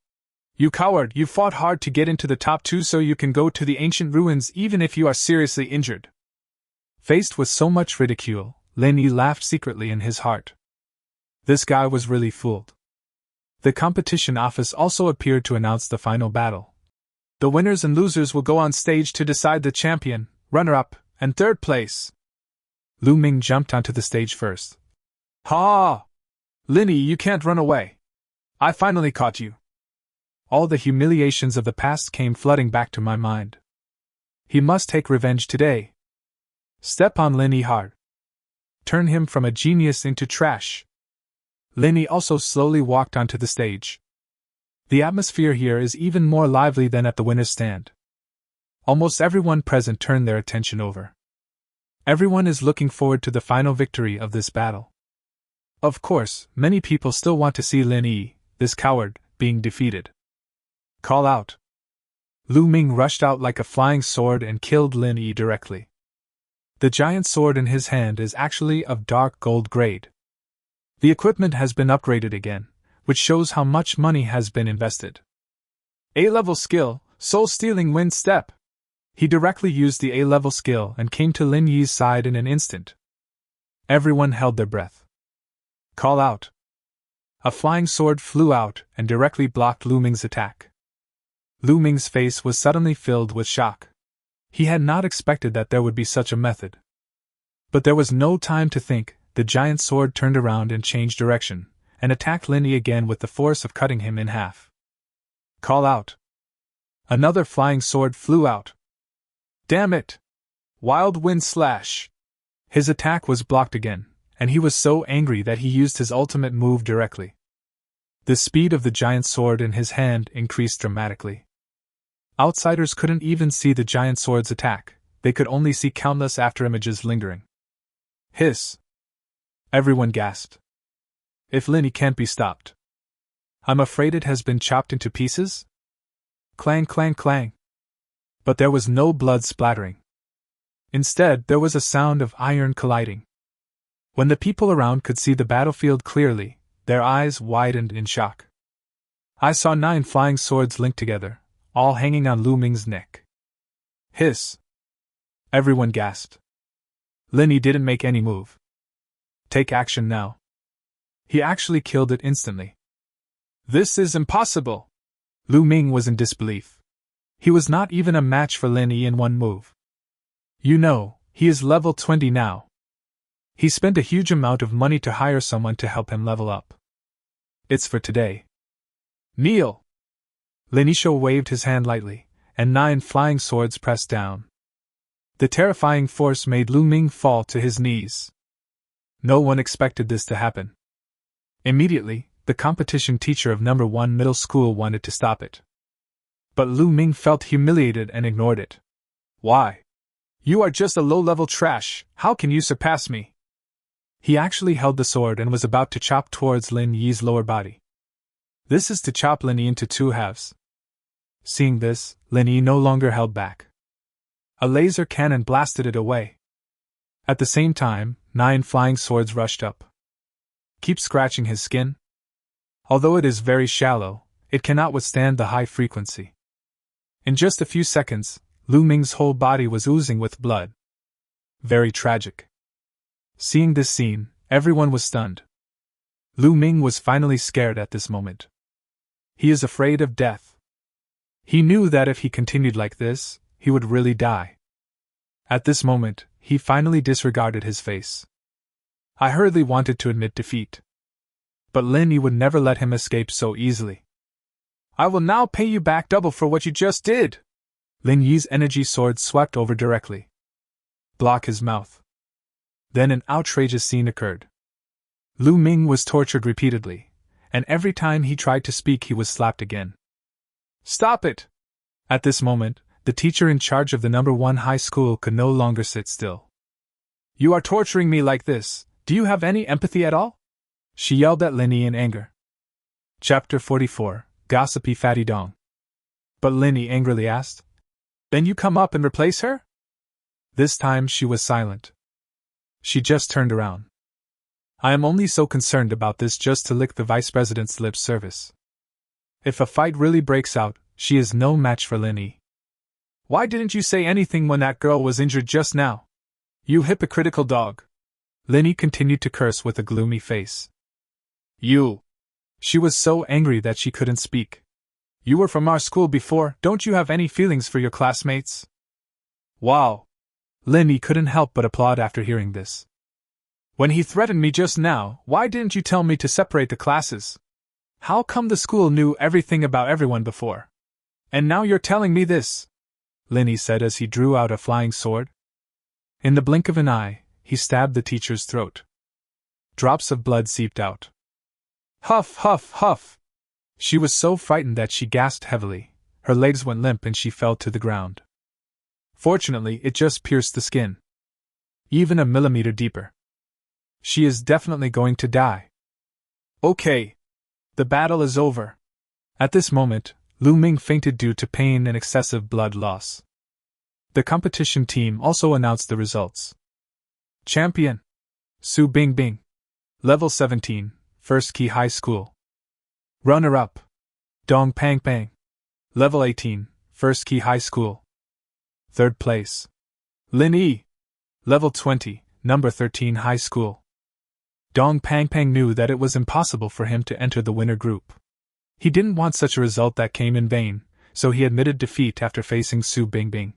You coward, you fought hard to get into the top 2 so you can go to the Ancient Ruins even if you are seriously injured. Faced with so much ridicule, Lin Yi laughed secretly in his heart. This guy was really fooled. The competition office also appeared to announce the final battle. The winners and losers will go on stage to decide the champion, runner-up, and 3rd place. Lu Ming jumped onto the stage first. Ha! Lin Yi, you can't run away. I finally caught you. All the humiliations of the past came flooding back to my mind. He must take revenge today. Step on Lin Yi hard. Turn him from a genius into trash. Lin Yi also slowly walked onto the stage. The atmosphere here is even more lively than at the winner's stand. Almost everyone present turned their attention over. Everyone is looking forward to the final victory of this battle. Of course, many people still want to see Lin Yi, this coward, being defeated. Call out. Lu Ming rushed out like a flying sword and killed Lin Yi directly. The giant sword in his hand is actually of dark gold grade. The equipment has been upgraded again, which shows how much money has been invested. A-level skill, soul-stealing wind step. He directly used the A-level skill and came to Lin Yi's side in an instant. Everyone held their breath. Call out. A flying sword flew out and directly blocked Lu Ming's attack. Lu Ming's face was suddenly filled with shock. He had not expected that there would be such a method. But there was no time to think. The giant sword turned around and changed direction, and attacked Lin Yi again with the force of cutting him in half. Call out. Another flying sword flew out. Damn it! Wild wind slash! His attack was blocked again, and he was so angry that he used his ultimate move directly. The speed of the giant sword in his hand increased dramatically. Outsiders couldn't even see the giant sword's attack, they could only see countless afterimages lingering. Hiss! Everyone gasped. If Lin Yi can't be stopped, I'm afraid it has been chopped into pieces? Clang, clang, clang. But there was no blood splattering. Instead, there was a sound of iron colliding. When the people around could see the battlefield clearly, their eyes widened in shock. I saw 9 flying swords linked together, all hanging on Lu Ming's neck. Hiss! Everyone gasped. Linny didn't make any move. Take action now. He actually killed it instantly. This is impossible! Lu Ming was in disbelief. He was not even a match for Linny in one move. You know, he is level 20 now. He spent a huge amount of money to hire someone to help him level up. It's for today. Kneel! Linisho waved his hand lightly, and 9 flying swords pressed down. The terrifying force made Lu Ming fall to his knees. No one expected this to happen. Immediately, the competition teacher of number 1 middle school wanted to stop it. But Lu Ming felt humiliated and ignored it. Why? You are just a low-level trash, how can you surpass me? He actually held the sword and was about to chop towards Lin Yi's lower body. This is to chop Lin Yi into 2 halves. Seeing this, Lin Yi no longer held back. A laser cannon blasted it away. At the same time, 9 flying swords rushed up. Keep scratching his skin. Although it is very shallow, it cannot withstand the high frequency. In just a few seconds, Lu Ming's whole body was oozing with blood. Very tragic. Seeing this scene, everyone was stunned. Lu Ming was finally scared at this moment. He is afraid of death. He knew that if he continued like this, he would really die. At this moment, he finally disregarded his face. I hurriedly wanted to admit defeat. But Lin Yi would never let him escape so easily. I will now pay you back double for what you just did! Lin Yi's energy sword swept over directly. Block his mouth. Then an outrageous scene occurred. Lu Ming was tortured repeatedly, and every time he tried to speak he was slapped again. Stop it! At this moment, the teacher in charge of the number 1 high school could no longer sit still. You are torturing me like this, do you have any empathy at all? She yelled at Lin Yi in anger. Chapter 44, Gossipy Fatty Dong. But Lin Yi angrily asked, Then you come up and replace her? This time she was silent. She just turned around. I am only so concerned about this just to lick the vice president's lip service. If a fight really breaks out, she is no match for Lin Yi. Why didn't you say anything when that girl was injured just now? You hypocritical dog. Lin Yi continued to curse with a gloomy face. You. She was so angry that she couldn't speak. You were from our school before, don't you have any feelings for your classmates? Wow. Lin Yi couldn't help but applaud after hearing this. When he threatened me just now, why didn't you tell me to separate the classes? How come the school knew everything about everyone before? And now you're telling me this? Lin Yi said as he drew out a flying sword. In the blink of an eye, he stabbed the teacher's throat. Drops of blood seeped out. Huff, huff, huff! She was so frightened that she gasped heavily, her legs went limp and she fell to the ground. Fortunately, it just pierced the skin. Even a millimeter deeper. She is definitely going to die. Okay. The battle is over. At this moment, Lu Ming fainted due to pain and excessive blood loss. The competition team also announced the results. Champion: Su Bingbing. Level 17, First Key High School. Runner-up: Dong Pang Pang. Level 18, First Key High School. Third place: Lin Yi. Level 20, Number 13 High School. Dong Pang Pang knew that it was impossible for him to enter the winner group. He didn't want such a result that came in vain, so he admitted defeat after facing Su Bingbing.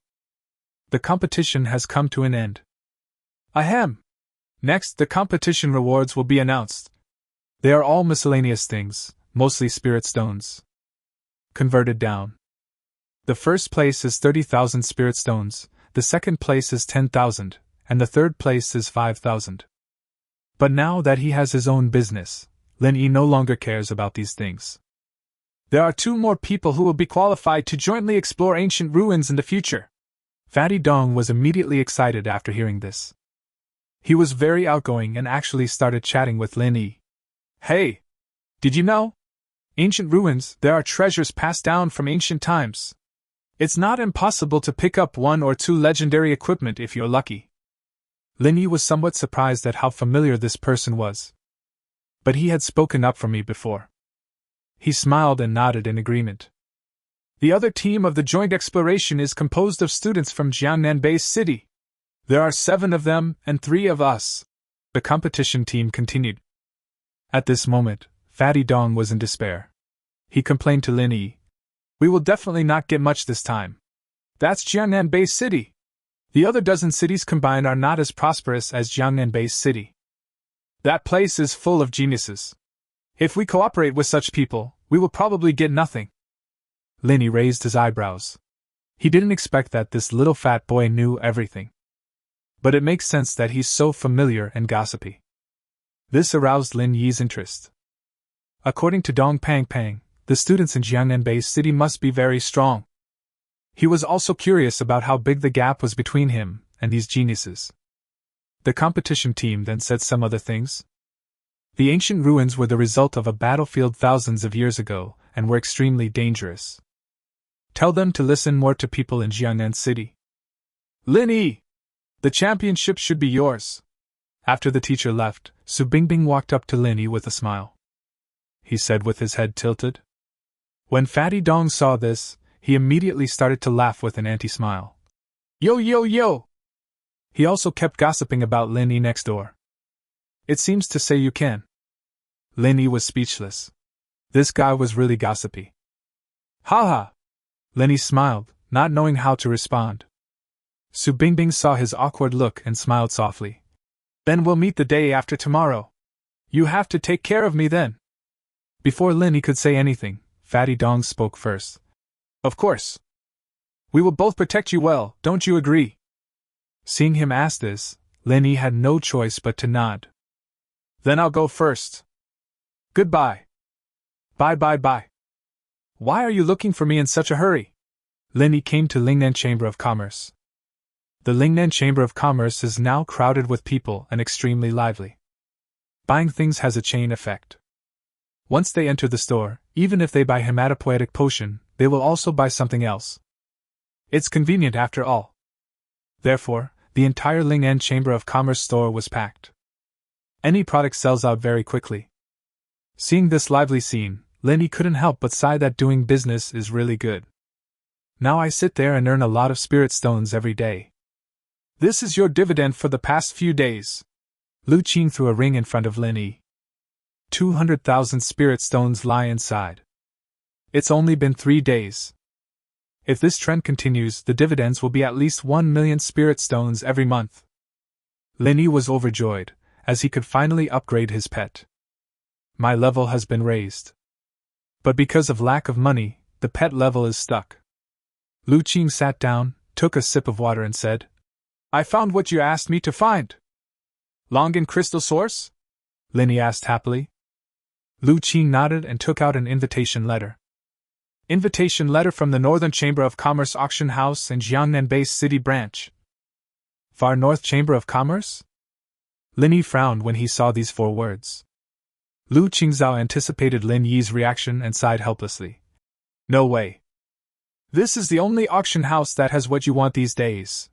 The competition has come to an end. Ahem! Next, the competition rewards will be announced. They are all miscellaneous things, mostly spirit stones. Converted down. The first place is 30,000 spirit stones, the second place is 10,000, and the third place is 5,000. But now that he has his own business, Lin Yi no longer cares about these things. There are 2 more people who will be qualified to jointly explore ancient ruins in the future. Fatty Dong was immediately excited after hearing this. He was very outgoing and actually started chatting with Lin Yi. Hey! Did you know? Ancient ruins, there are treasures passed down from ancient times. It's not impossible to pick up 1 or 2 legendary equipment if you're lucky. Lin Yi was somewhat surprised at how familiar this person was. But he had spoken up for me before. He smiled and nodded in agreement. The other team of the joint exploration is composed of students from Jiangnan Base City. There are 7 of them and 3 of us. The competition team continued. At this moment, Fatty Dong was in despair. He complained to Lin Yi. We will definitely not get much this time. That's Jiangnan Base City. The other dozen cities combined are not as prosperous as Jiangnan Base City. That place is full of geniuses. If we cooperate with such people, we will probably get nothing. Lin Yi raised his eyebrows. He didn't expect that this little fat boy knew everything. But it makes sense that he's so familiar and gossipy. This aroused Lin Yi's interest. According to Dong Pang Pang, the students in Jiangnan Base City must be very strong. He was also curious about how big the gap was between him and these geniuses. The competition team then said some other things. The ancient ruins were the result of a battlefield thousands of years ago and were extremely dangerous. Tell them to listen more to people in Jiangnan City. Lin Yi! The championship should be yours. After the teacher left, Su Bingbing walked up to Lin Yi with a smile. He said with his head tilted. When Fatty Dong saw this, he immediately started to laugh with an anti-smile. Yo yo yo! He also kept gossiping about Lin Yi next door. It seems to say you can. Lin Yi was speechless. This guy was really gossipy. Ha ha! Lin Yi smiled, not knowing how to respond. Su Bingbing saw his awkward look and smiled softly. Then we'll meet the day after tomorrow. You have to take care of me then. Before Lin Yi could say anything, Fatty Dong spoke first. Of course. We will both protect you well, don't you agree? Seeing him ask this, Lin Yi had no choice but to nod. Then I'll go first. Goodbye. Bye bye bye. Why are you looking for me in such a hurry? Lin Yi came to Lingnan Chamber of Commerce. The Lingnan Chamber of Commerce is now crowded with people and extremely lively. Buying things has a chain effect. Once they enter the store, even if they buy hematopoietic potion, they will also buy something else. It's convenient after all. Therefore, the entire Lingnan Chamber of Commerce store was packed. Any product sells out very quickly. Seeing this lively scene, Lin Yi couldn't help but sigh that doing business is really good. Now I sit there and earn a lot of spirit stones every day. This is your dividend for the past few days. Lu Qing threw a ring in front of Lin Yi. 200,000 spirit stones lie inside. It's only been 3 days. If this trend continues, the dividends will be at least 1 million spirit stones every month. Lin Yi was overjoyed, as he could finally upgrade his pet. My level has been raised. But because of lack of money, the pet level is stuck. Lu Qing sat down, took a sip of water and said, I found what you asked me to find. Longan crystal source? Lin Yi asked happily. Lu Qing nodded and took out an invitation letter. Invitation letter from the Northern Chamber of Commerce Auction House and Jiangnan Base City Branch. Far North Chamber of Commerce? Lin Yi frowned when he saw these 4 words. Lu Qingzhao anticipated Lin Yi's reaction and sighed helplessly. No way. This is the only auction house that has what you want these days.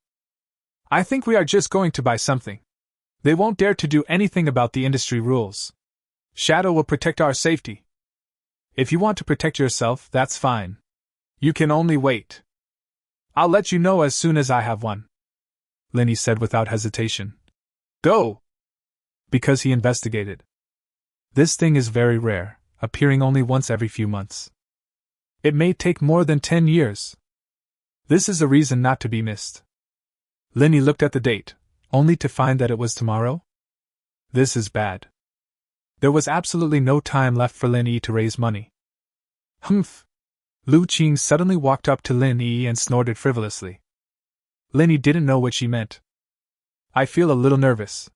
I think we are just going to buy something. They won't dare to do anything about the industry rules. Shadow will protect our safety. If you want to protect yourself, that's fine. You can only wait. I'll let you know as soon as I have one. Lin Yi said without hesitation. Go! Because he investigated. This thing is very rare, appearing only once every few months. It may take more than 10 years. This is a reason not to be missed. Lin Yi looked at the date, only to find that it was tomorrow. This is bad. There was absolutely no time left for Lin Yi to raise money. Humph! Lu Qing suddenly walked up to Lin Yi and snorted frivolously. Lin Yi didn't know what she meant. I feel a little nervous.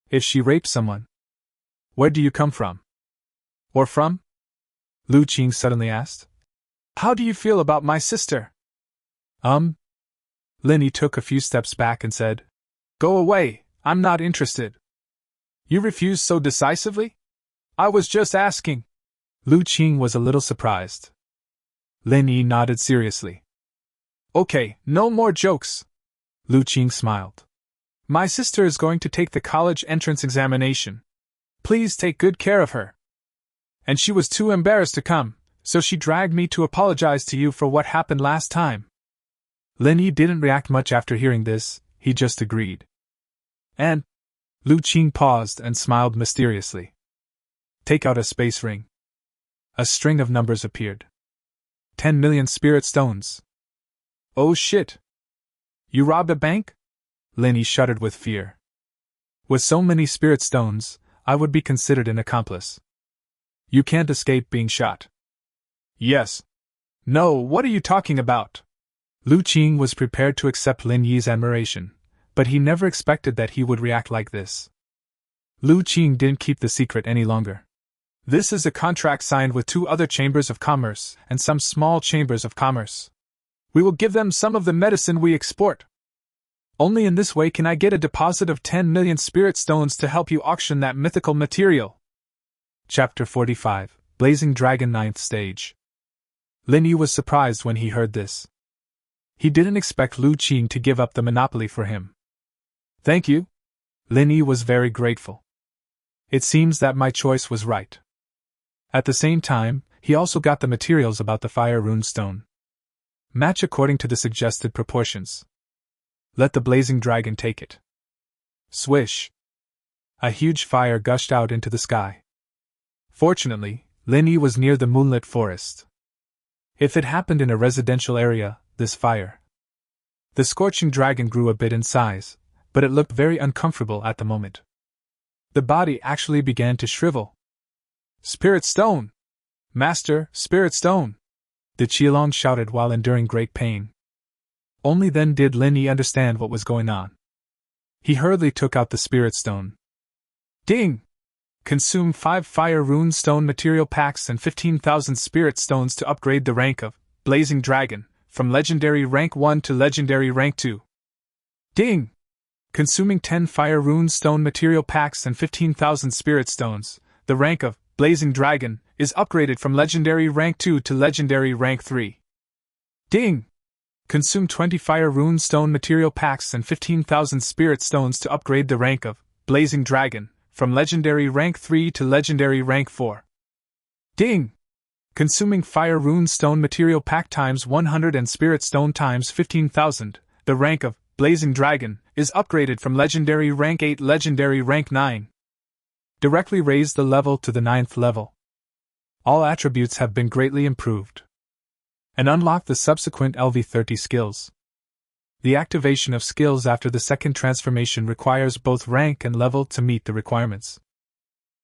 If she raped someone. Where do you come from? Or from? Lu Qing suddenly asked. How do you feel about my sister? Lin Yi took a few steps back and said, Go away, I'm not interested. You refuse so decisively? I was just asking. Lu Qing was a little surprised. Lin Yi nodded seriously. Okay, no more jokes. Lu Qing smiled. My sister is going to take the college entrance examination. Please take good care of her. And she was too embarrassed to come, so she dragged me to apologize to you for what happened last time. Lin Yi didn't react much after hearing this, he just agreed. And Lu Qing paused and smiled mysteriously. Take out a space ring. A string of numbers appeared. 10 million spirit stones. Oh shit! You robbed a bank? Lin Yi shuddered with fear. With so many spirit stones, I would be considered an accomplice. You can't escape being shot. Yes. No, what are you talking about? Lu Qing was prepared to accept Lin Yi's admiration, but he never expected that he would react like this. Lu Qing didn't keep the secret any longer. This is a contract signed with 2 other chambers of commerce and some small chambers of commerce. We will give them some of the medicine we export. Only in this way can I get a deposit of 10 million spirit stones to help you auction that mythical material. Chapter 45, Blazing Dragon 9th Stage. Lin Yi was surprised when he heard this. He didn't expect Lu Qing to give up the monopoly for him. Thank you. Lin Yi was very grateful. It seems that my choice was right. At the same time, he also got the materials about the fire rune stone. Match according to the suggested proportions. Let the blazing dragon take it. Swish! A huge fire gushed out into the sky. Fortunately, Lin Yi was near the moonlit forest. If it happened in a residential area, this fire. The scorching dragon grew a bit in size, but it looked very uncomfortable at the moment. The body actually began to shrivel. Spirit Stone! Master, Spirit Stone! The Qilong shouted while enduring great pain. Only then did Lin Yi understand what was going on. He hurriedly took out the Spirit Stone. Ding! Consume 5 fire rune stone material packs and 15,000 spirit stones to upgrade the rank of Blazing Dragon from legendary rank 1 to legendary rank 2. Ding! Consuming 10 fire rune stone material packs and 15,000 spirit stones, the rank of Blazing Dragon is upgraded from legendary rank 2 to legendary rank 3. Ding! Consume 20 fire rune stone material packs and 15,000 spirit stones to upgrade the rank of Blazing Dragon from legendary rank 3 to legendary rank 4. Ding! Consuming fire rune stone material pack times 100 and spirit stone times 15,000, the rank of Blazing Dragon is upgraded from legendary rank 8 legendary rank 9. Directly raise the level to the 9th level. All attributes have been greatly improved. And unlock the subsequent LV30 skills. The activation of skills after the second transformation requires both rank and level to meet the requirements.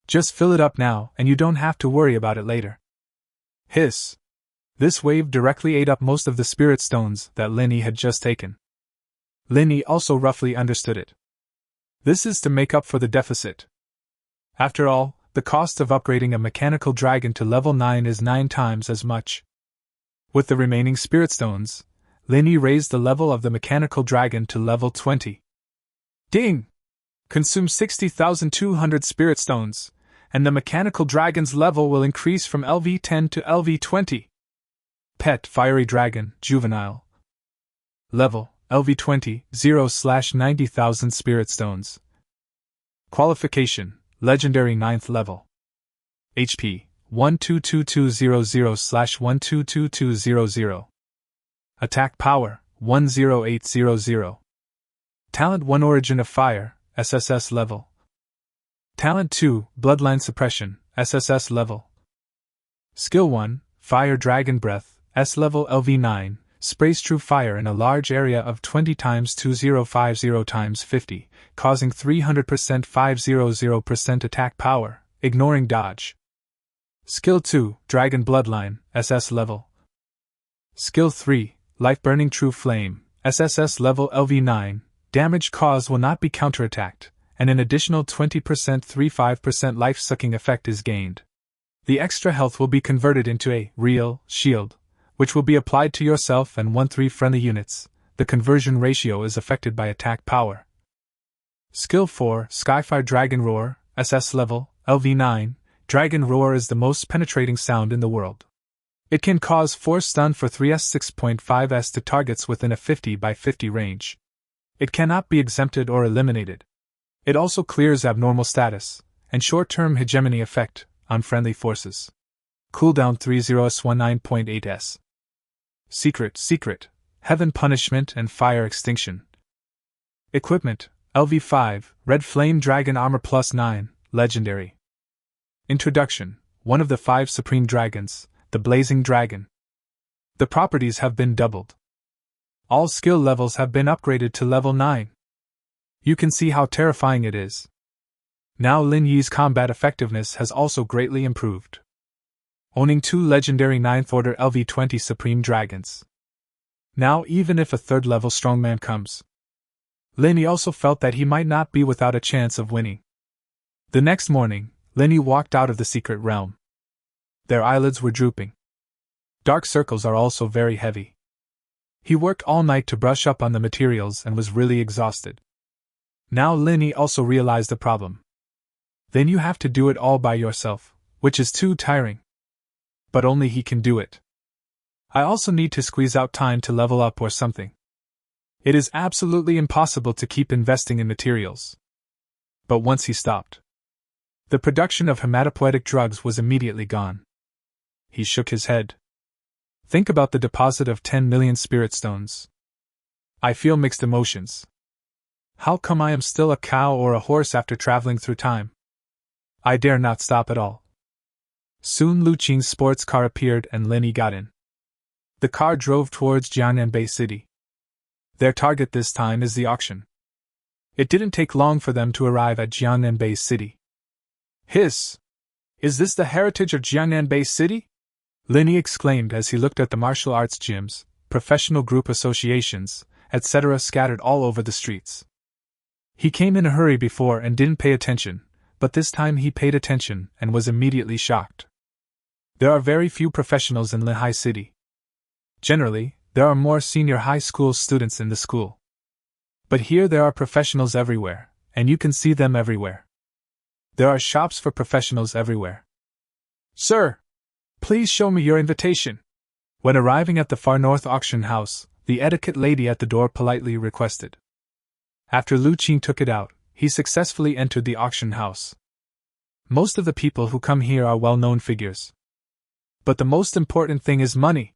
Just fill it up now and you don't have to worry about it later. Hiss! This wave directly ate up most of the spirit stones that Lin Yi had just taken. Lin Yi also roughly understood it. This is to make up for the deficit. After all, the cost of upgrading a mechanical dragon to level 9 is 9 times as much. With the remaining spirit stones, Lin Yi raised the level of the mechanical dragon to level 20. Ding! Consume 60,200 spirit stones, and the mechanical dragon's level will increase from LV10 to LV20. Pet Fiery Dragon, Juvenile. Level, LV20, 0/90,000 spirit stones. Qualification, Legendary 9th level. HP, 122200/122200. Attack Power, 10800. Talent 1 Origin of Fire, SSS level. Talent 2, Bloodline Suppression, SSS level. Skill 1, Fire Dragon Breath, S level LV9, sprays true fire in a large area of 20 × 2050 × 50, causing 300% 500% attack power, ignoring dodge. Skill 2, Dragon Bloodline, SS level. Skill 3, Life Burning True Flame, SSS level LV9, damage caused will not be counterattacked, and an additional 20% 35% life-sucking effect is gained. The extra health will be converted into a real shield, which will be applied to yourself and 1/3 friendly units. The conversion ratio is affected by attack power. Skill 4, Skyfire Dragon Roar, SS level, LV9, Dragon Roar is the most penetrating sound in the world. It can cause force stun for 3s 6.5s to targets within a 50 by 50 range. It cannot be exempted or eliminated. It also clears abnormal status and short-term hegemony effect on friendly forces. Cooldown 30s19.8s. Secret, Heaven Punishment and Fire Extinction. Equipment, LV5, Red Flame Dragon Armor +9, Legendary. Introduction, one of the 5 Supreme Dragons, the Blazing Dragon. The properties have been doubled. All skill levels have been upgraded to level 9. You can see how terrifying it is. Now Lin Yi's combat effectiveness has also greatly improved. Owning 2 legendary 9th Order LV20 Supreme Dragons. Now even if a 3rd level strongman comes, Lin Yi also felt that he might not be without a chance of winning. The next morning, Lin Yi walked out of the secret realm. Their eyelids were drooping. Dark circles are also very heavy. He worked all night to brush up on the materials and was really exhausted. Now Lin Yi also realized the problem. Then you have to do it all by yourself, which is too tiring. But only he can do it. I also need to squeeze out time to level up or something. It is absolutely impossible to keep investing in materials. But once he stopped, the production of hematopoietic drugs was immediately gone. He shook his head. Think about the deposit of 10 million spirit stones. I feel mixed emotions. How come I am still a cow or a horse after traveling through time? I dare not stop at all. Soon Lu Qing's sports car appeared and Lin Yi got in. The car drove towards Jiangnan City. Their target this time is the auction. It didn't take long for them to arrive at Jiangnan City. Hiss! Is this the heritage of Jiangnan City? Lin Yi exclaimed as he looked at the martial arts gyms, professional group associations, etc. scattered all over the streets. He came in a hurry before and didn't pay attention, but this time he paid attention and was immediately shocked. There are very few professionals in Lehigh City. Generally, there are more senior high school students in the school. But here there are professionals everywhere, and you can see them everywhere. There are shops for professionals everywhere. Sir! Please show me your invitation. When arriving at the far north auction house, the etiquette lady at the door politely requested. After Lu Qing took it out, he successfully entered the auction house. Most of the people who come here are well-known figures. But the most important thing is money.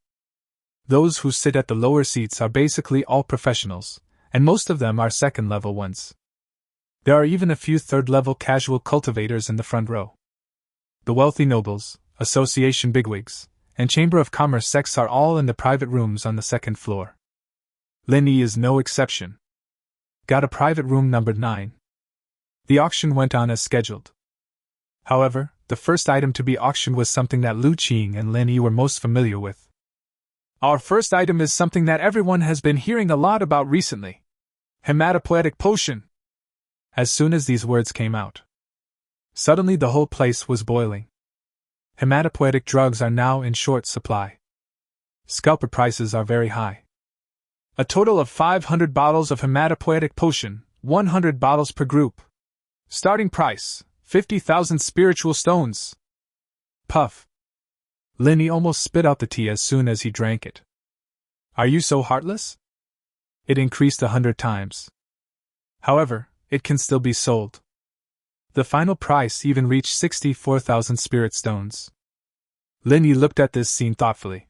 Those who sit at the lower seats are basically all professionals, and most of them are second-level ones. There are even a few third-level casual cultivators in the front row. The wealthy nobles, association bigwigs, and Chamber of Commerce sects are all in the private rooms on the second floor. Lin Yi is no exception. Got a private room numbered 9. The auction went on as scheduled. However, the first item to be auctioned was something that Lu Qing and Lin Yi were most familiar with. Our first item is something that everyone has been hearing a lot about recently. Hematopoietic potion. As soon as these words came out, suddenly the whole place was boiling. Hematopoietic drugs are now in short supply. Scalper prices are very high. A total of 500 bottles of hematopoietic potion, 100 bottles per group. Starting price, 50,000 spiritual stones. Puff. Lin Yi almost spit out the tea as soon as he drank it. Are you so heartless? It increased 100 times. However, it can still be sold. The final price even reached 64,000 spirit stones. Lin Yi looked at this scene thoughtfully.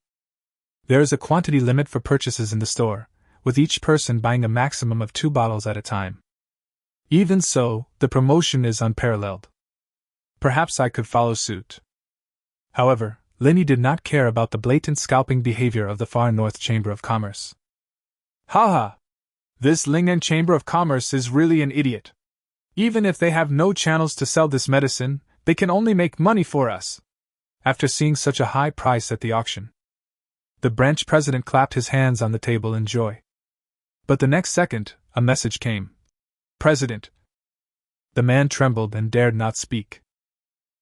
There is a quantity limit for purchases in the store, with each person buying a maximum of 2 bottles at a time. Even so, the promotion is unparalleled. Perhaps I could follow suit. However, Lin Yi did not care about the blatant scalping behavior of the Far North Chamber of Commerce. Haha! This Lingnan Chamber of Commerce is really an idiot. Even if they have no channels to sell this medicine, they can only make money for us. After seeing such a high price at the auction, the branch president clapped his hands on the table in joy. But the next second, a message came. President. The man trembled and dared not speak.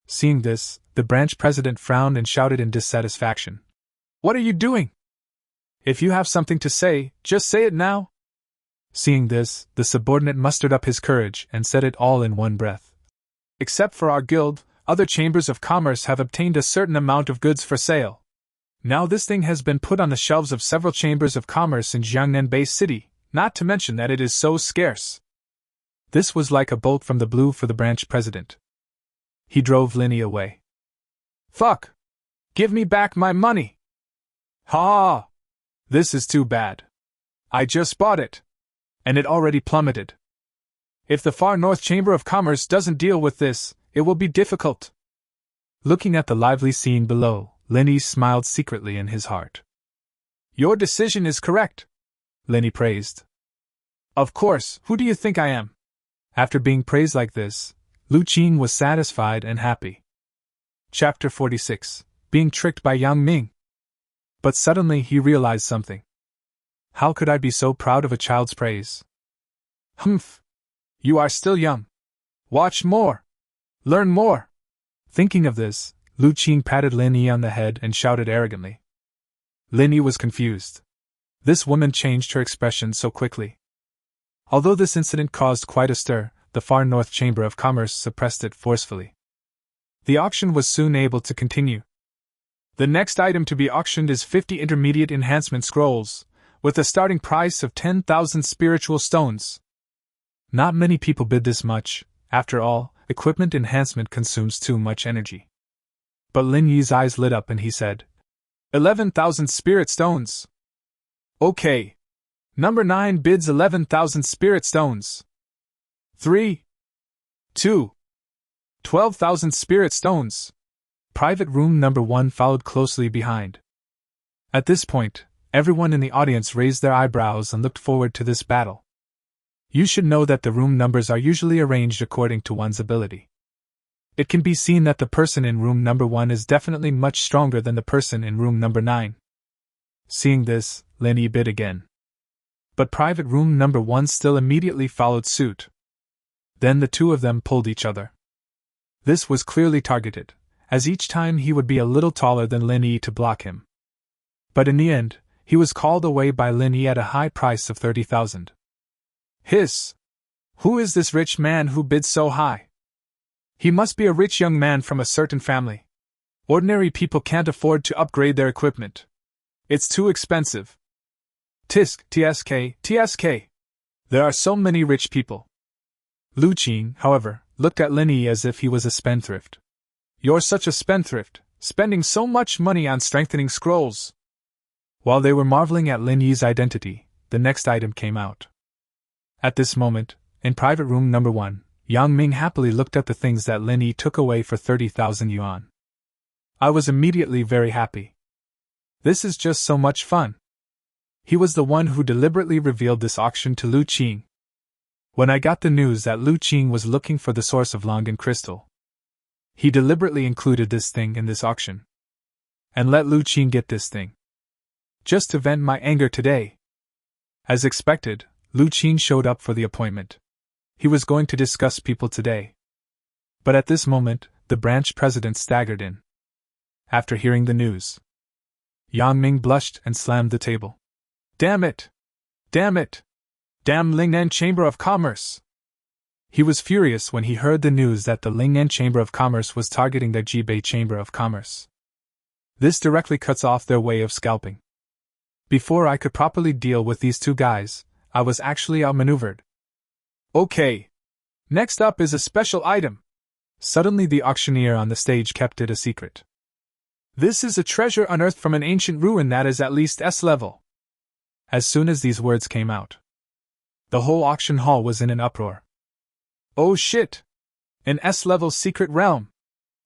Seeing this, the branch president frowned and shouted in dissatisfaction. What are you doing? If you have something to say, just say it now. Seeing this, the subordinate mustered up his courage and said it all in one breath. Except for our guild, other chambers of commerce have obtained a certain amount of goods for sale. Now this thing has been put on the shelves of several chambers of commerce in Jiangnan City, not to mention that it is so scarce. This was like a bolt from the blue for the branch president. He drove Linny away. Fuck! Give me back my money! Ha! This is too bad. I just bought it. And it already plummeted. If the Far North Chamber of Commerce doesn't deal with this, it will be difficult. Looking at the lively scene below, Linny smiled secretly in his heart. Your decision is correct, Linny praised. Of course, who do you think I am? After being praised like this, Lu Qing was satisfied and happy. Chapter 46, Being Tricked by Yang Ming. But suddenly he realized something. How could I be so proud of a child's praise? Humph! You are still young. Watch more. Learn more. Thinking of this, Lu Qing patted Lin Yi on the head and shouted arrogantly. Lin Yi was confused. This woman changed her expression so quickly. Although this incident caused quite a stir, the Far North Chamber of Commerce suppressed it forcefully. The auction was soon able to continue. The next item to be auctioned is 50 intermediate enhancement scrolls, with a starting price of 10,000 spiritual stones. Not many people bid this much. After all, equipment enhancement consumes too much energy. But Lin Yi's eyes lit up and he said, 11,000 spirit stones. Okay. Number 9 bids 11,000 spirit stones. 3. 2. 12,000 spirit stones. Private room number 1 followed closely behind. At this point, everyone in the audience raised their eyebrows and looked forward to this battle. You should know that the room numbers are usually arranged according to one's ability. It can be seen that the person in room number 1 is definitely much stronger than the person in room number 9. Seeing this, Lin Yi bid again. But private room number 1 still immediately followed suit. Then the two of them pulled each other. This was clearly targeted, as each time he would be a little taller than Lin Yi to block him. But in the end, he was called away by Lin Yi at a high price of 30,000. Hiss! Who is this rich man who bids so high? He must be a rich young man from a certain family. Ordinary people can't afford to upgrade their equipment. It's too expensive. Tisk, TSK, TSK. There are so many rich people. Lu Qing, however, looked at Lin Yi as if he was a spendthrift. You're such a spendthrift, spending so much money on strengthening scrolls. While they were marveling at Lin Yi's identity, the next item came out. At this moment, in private room number 1, Yang Ming happily looked at the things that Lin Yi took away for 30,000 yuan. I was immediately very happy. This is just so much fun. He was the one who deliberately revealed this auction to Lu Qing. When I got the news that Lu Qing was looking for the source of Longan crystal, he deliberately included this thing in this auction. And let Lu Qing get this thing. Just to vent my anger today. As expected, Lu Qing showed up for the appointment. He was going to discuss people today. But at this moment, the branch president staggered in. After hearing the news, Yang Ming blushed and slammed the table. Damn it! Damn it! Damn Lingnan Chamber of Commerce! He was furious when he heard the news that the Lingnan Chamber of Commerce was targeting the Jibei Chamber of Commerce. This directly cuts off their way of scalping. Before I could properly deal with these two guys, I was actually outmaneuvered. Okay. Next up is a special item. Suddenly the auctioneer on the stage kept it a secret. This is a treasure unearthed from an ancient ruin that is at least S level. As soon as these words came out, the whole auction hall was in an uproar. Oh shit! An S-level secret realm!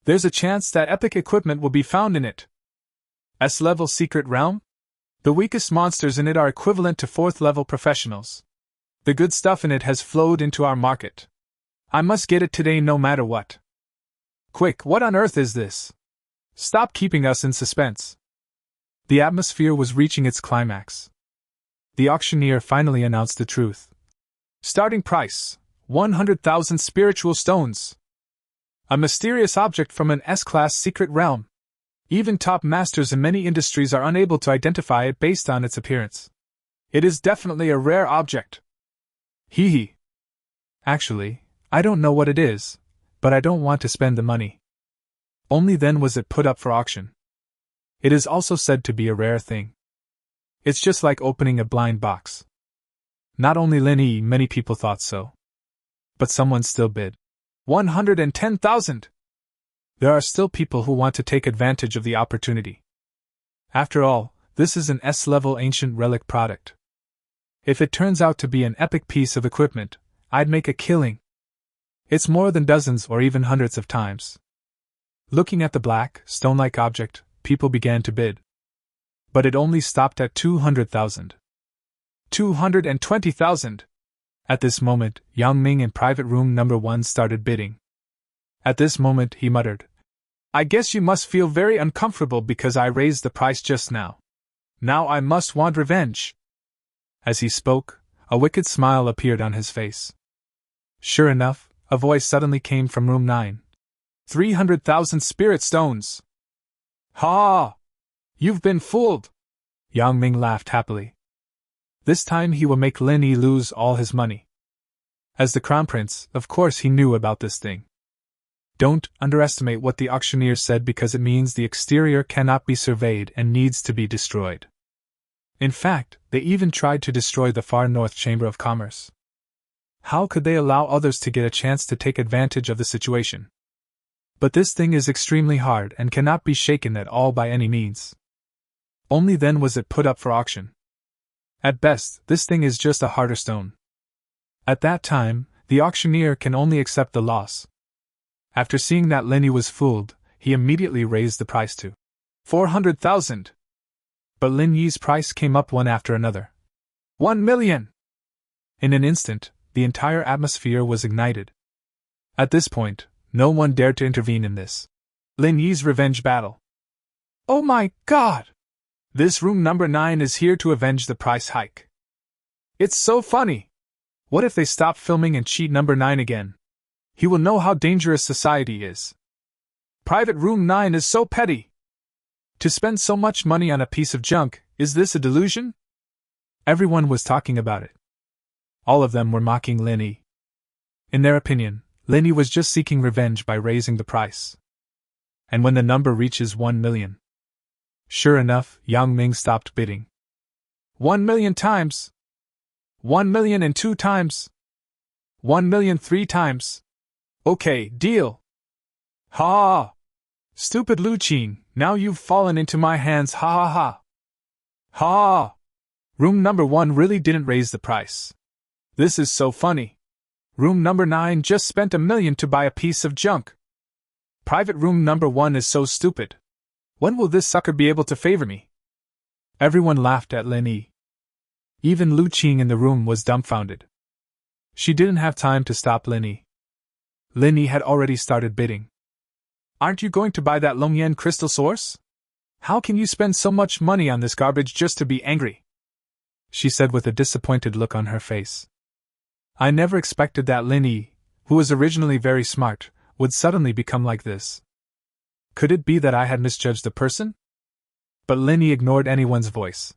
There's a chance that epic equipment will be found in it. S-level secret realm? The weakest monsters in it are equivalent to 4th level professionals. The good stuff in it has flowed into our market. I must get it today no matter what. Quick, what on earth is this? Stop keeping us in suspense. The atmosphere was reaching its climax. The auctioneer finally announced the truth. Starting price, 100,000 spiritual stones. A mysterious object from an S-class secret realm. Even top masters in many industries are unable to identify it based on its appearance. It is definitely a rare object. Hee hee. Actually, I don't know what it is, but I don't want to spend the money. Only then was it put up for auction. It is also said to be a rare thing. It's just like opening a blind box. Not only Lin Yi, many people thought so. But someone still bid. 110,000! There are still people who want to take advantage of the opportunity. After all, this is an S-level ancient relic product. If it turns out to be an epic piece of equipment, I'd make a killing. It's more than dozens or even hundreds of times. Looking at the black, stone-like object, people began to bid. But it only stopped at 200,000. 220,000! At this moment, Yang Ming in private room number 1 started bidding. At this moment, he muttered, "I guess you must feel very uncomfortable because I raised the price just now. Now I must want revenge." As he spoke, a wicked smile appeared on his face. Sure enough, a voice suddenly came from room 9. 300,000 spirit stones! Ha! You've been fooled! Yang Ming laughed happily. This time he will make Lin Yi lose all his money. As the crown prince, of course he knew about this thing. Don't underestimate what the auctioneer said because it means the exterior cannot be surveyed and needs to be destroyed. In fact, they even tried to destroy the far north Chamber of Commerce. How could they allow others to get a chance to take advantage of the situation? But this thing is extremely hard and cannot be shaken at all by any means. Only then was it put up for auction. At best, this thing is just a harder stone. At that time, the auctioneer can only accept the loss. After seeing that Lin Yi was fooled, he immediately raised the price to 400,000. But Lin Yi's price came up one after another. 1 million! In an instant, the entire atmosphere was ignited. At this point, no one dared to intervene in this Lin Yi's revenge battle. Oh my God! This room number 9 is here to avenge the price hike. It's so funny! What if they stop filming and cheat number 9 again? He will know how dangerous society is. Private room 9 is so petty! To spend so much money on a piece of junk, is this a delusion? Everyone was talking about it. All of them were mocking Lin Yi. In their opinion, Lin Yi was just seeking revenge by raising the price. And when the number reaches 1 million. Sure enough, Yang Ming stopped bidding. 1 million times! 1 million and 2 times! 1 million 3 times! Okay, deal! Ha! Stupid Lu Qing, now you've fallen into my hands, ha ha ha! Ha! Room number 1 really didn't raise the price. This is so funny. Room number 9 just spent 1 million to buy a piece of junk. Private room number 1 is so stupid. When will this sucker be able to favor me? Everyone laughed at Lin Yi. Even Lu Qing in the room was dumbfounded. She didn't have time to stop Lin Yi. Lin Yi had already started bidding. Aren't you going to buy that Longyan crystal source? How can you spend so much money on this garbage just to be angry? She said with a disappointed look on her face. I never expected that Lin Yi, who was originally very smart, would suddenly become like this. Could it be that I had misjudged the person? But Lin Yi ignored anyone's voice.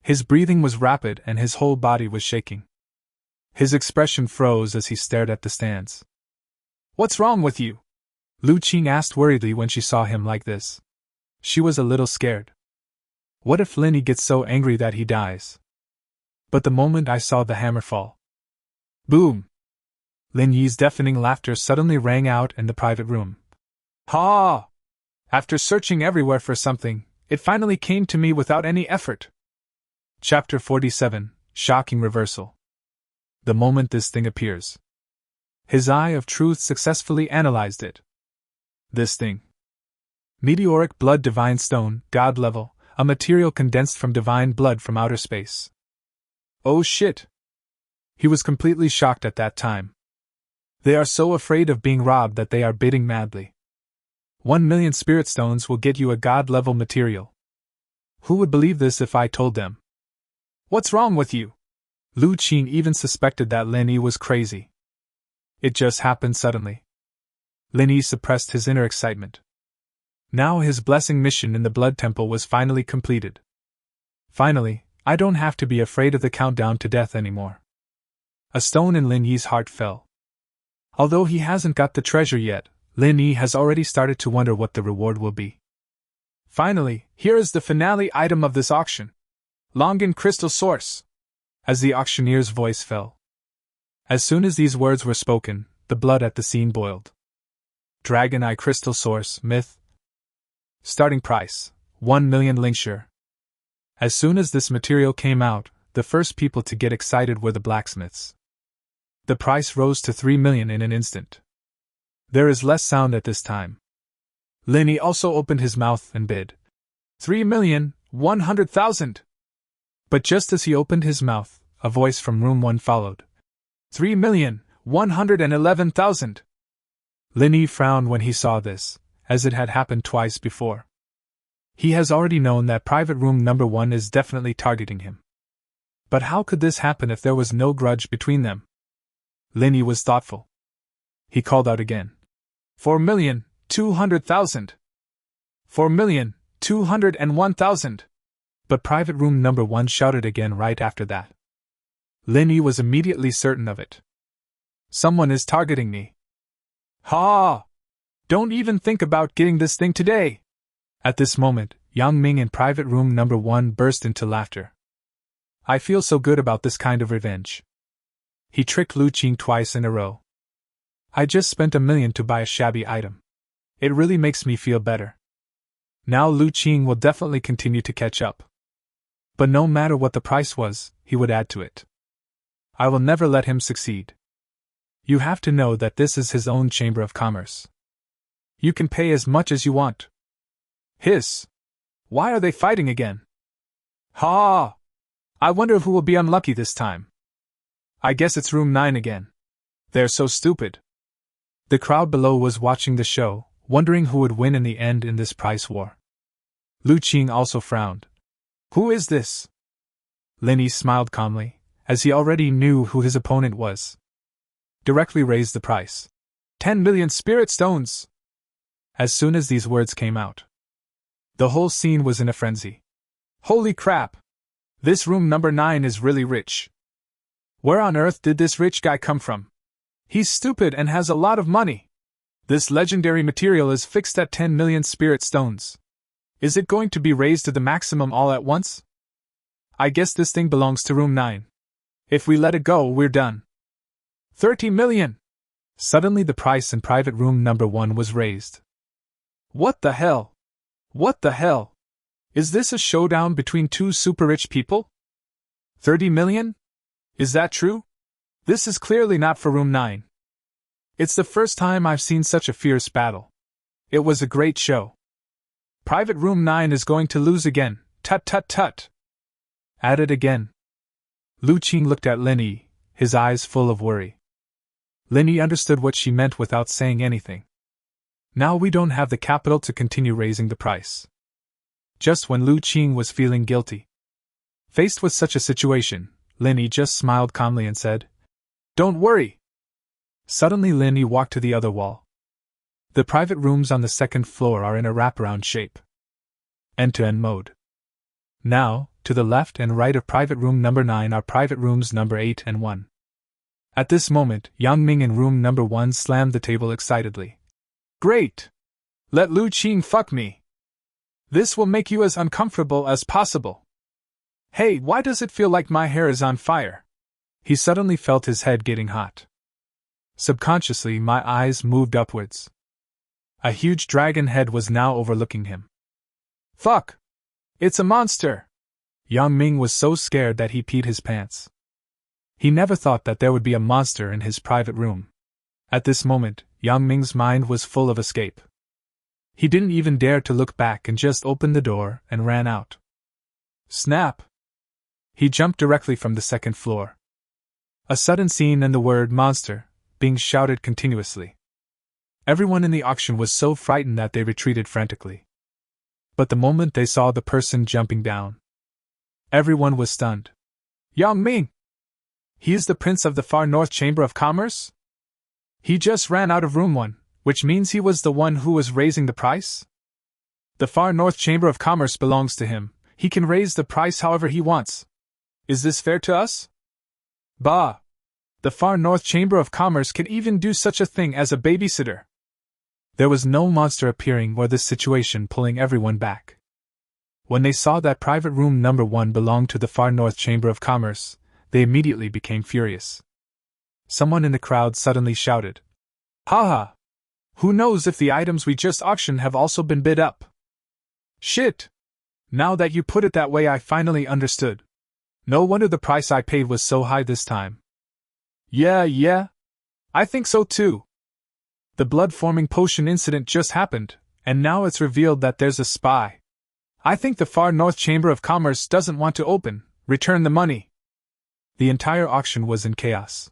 His breathing was rapid and his whole body was shaking. His expression froze as he stared at the stands. What's wrong with you? Lu Qing asked worriedly when she saw him like this. She was a little scared. What if Lin Yi gets so angry that he dies? But the moment I saw the hammer fall. Boom! Lin Yi's deafening laughter suddenly rang out in the private room. Ha! After searching everywhere for something, it finally came to me without any effort. Chapter 47, Shocking Reversal. The moment this thing appears. His eye of truth successfully analyzed it. This thing. Meteoric blood divine stone, god level, a material condensed from divine blood from outer space. Oh shit! He was completely shocked at that time. They are so afraid of being robbed that they are bidding madly. 1 million spirit stones will get you a god-level material. Who would believe this if I told them? What's wrong with you? Lu Qing even suspected that Lin Yi was crazy. It just happened suddenly. Lin Yi suppressed his inner excitement. Now his blessing mission in the blood temple was finally completed. Finally, I don't have to be afraid of the countdown to death anymore. A stone in Lin Yi's heart fell. Although he hasn't got the treasure yet, Lin Yi has already started to wonder what the reward will be. Finally, here is the finale item of this auction. Longyan crystal source. as the auctioneer's voice fell. As soon as these words were spoken, the blood at the scene boiled. Dragon Eye Crystal Source, Myth. Starting price, 1 million linkshire. As soon as this material came out, the first people to get excited were the blacksmiths. The price rose to 3 million in an instant. There is less sound at this time. Linny also opened his mouth and bid 3,100,000. But just as he opened his mouth, a voice from room 1 followed. 3,111,000. Linny frowned when he saw this, as it had happened twice before. He has already known that private room number 1 is definitely targeting him. But how could this happen if there was no grudge between them? Linny was thoughtful. He called out again. 4,200,000. 4,201,000. But private room number 1 shouted again right after that. Linny was immediately certain of it. Someone is targeting me. Ha! Don't even think about getting this thing today! At this moment, Yang Ming in private room number 1 burst into laughter. I feel so good about this kind of revenge. He tricked Lu Qing twice in a row. I just spent $1 million to buy a shabby item. It really makes me feel better. Now Lu Qing will definitely continue to catch up. But no matter what the price was, he would add to it. I will never let him succeed. You have to know that this is his own chamber of commerce. You can pay as much as you want. Hiss! Why are they fighting again? Ha! I wonder who will be unlucky this time. I guess it's room 9 again. They're so stupid. The crowd below was watching the show, wondering who would win in the end in this price war. Lu Qing also frowned. Who is this? Linny smiled calmly, as he already knew who his opponent was. Directly raised the price. 10 million spirit stones! As soon as these words came out, the whole scene was in a frenzy. Holy crap! This room number 9 is really rich. Where on earth did this rich guy come from? He's stupid and has a lot of money. This legendary material is fixed at 10 million spirit stones. Is it going to be raised to the maximum all at once? I guess this thing belongs to room 9. If we let it go, we're done. 30 million! Suddenly the price in private room number 1 was raised. What the hell? What the hell? Is this a showdown between two super rich people? 30 million? Is that true? This is clearly not for room 9. It's the first time I've seen such a fierce battle. It was a great show. Private room 9 is going to lose again, tut tut tut. At it again. Lu Qing looked at Linny, his eyes full of worry. Linny understood what she meant without saying anything. Now we don't have the capital to continue raising the price. Just when Lu Qing was feeling guilty. Faced with such a situation, Linny just smiled calmly and said, Don't worry. Suddenly Linny walked to the other wall. The private rooms on the second floor are in a wraparound shape. End-to-end mode. Now, to the left and right of private room number 9 are private rooms number 8 and 1. At this moment, Yang Ming in room number 1 slammed the table excitedly. Great! Let Lu Qing fuck me! This will make you as uncomfortable as possible. Hey, why does it feel like my hair is on fire? He suddenly felt his head getting hot. Subconsciously, my eyes moved upwards. A huge dragon head was now overlooking him. Fuck! It's a monster! Yang Ming was so scared that he peed his pants. He never thought that there would be a monster in his private room. At this moment, Yang Ming's mind was full of escape. He didn't even dare to look back and just opened the door and ran out. Snap! He jumped directly from the second floor. A sudden scene and the word monster being shouted continuously. Everyone in the auction was so frightened that they retreated frantically. But the moment they saw the person jumping down, everyone was stunned. Yang Ming! He is the prince of the far north chamber of commerce? He just ran out of room 1, which means he was the one who was raising the price? The far north chamber of commerce belongs to him. He can raise the price however he wants. Is this fair to us? Bah! The far north chamber of commerce can even do such a thing as a babysitter. There was no monster appearing or this situation pulling everyone back. When they saw that private room number 1 belonged to the far north chamber of commerce, they immediately became furious. Someone in the crowd suddenly shouted, "Haha! Who knows if the items we just auctioned have also been bid up?" "Shit! Now that you put it that way, I finally understood. No wonder the price I paid was so high this time." Yeah, I think so too. The blood-forming potion incident just happened, and now it's revealed that there's a spy. I think the Far North Chamber of Commerce doesn't want to open. Return the money." The entire auction was in chaos.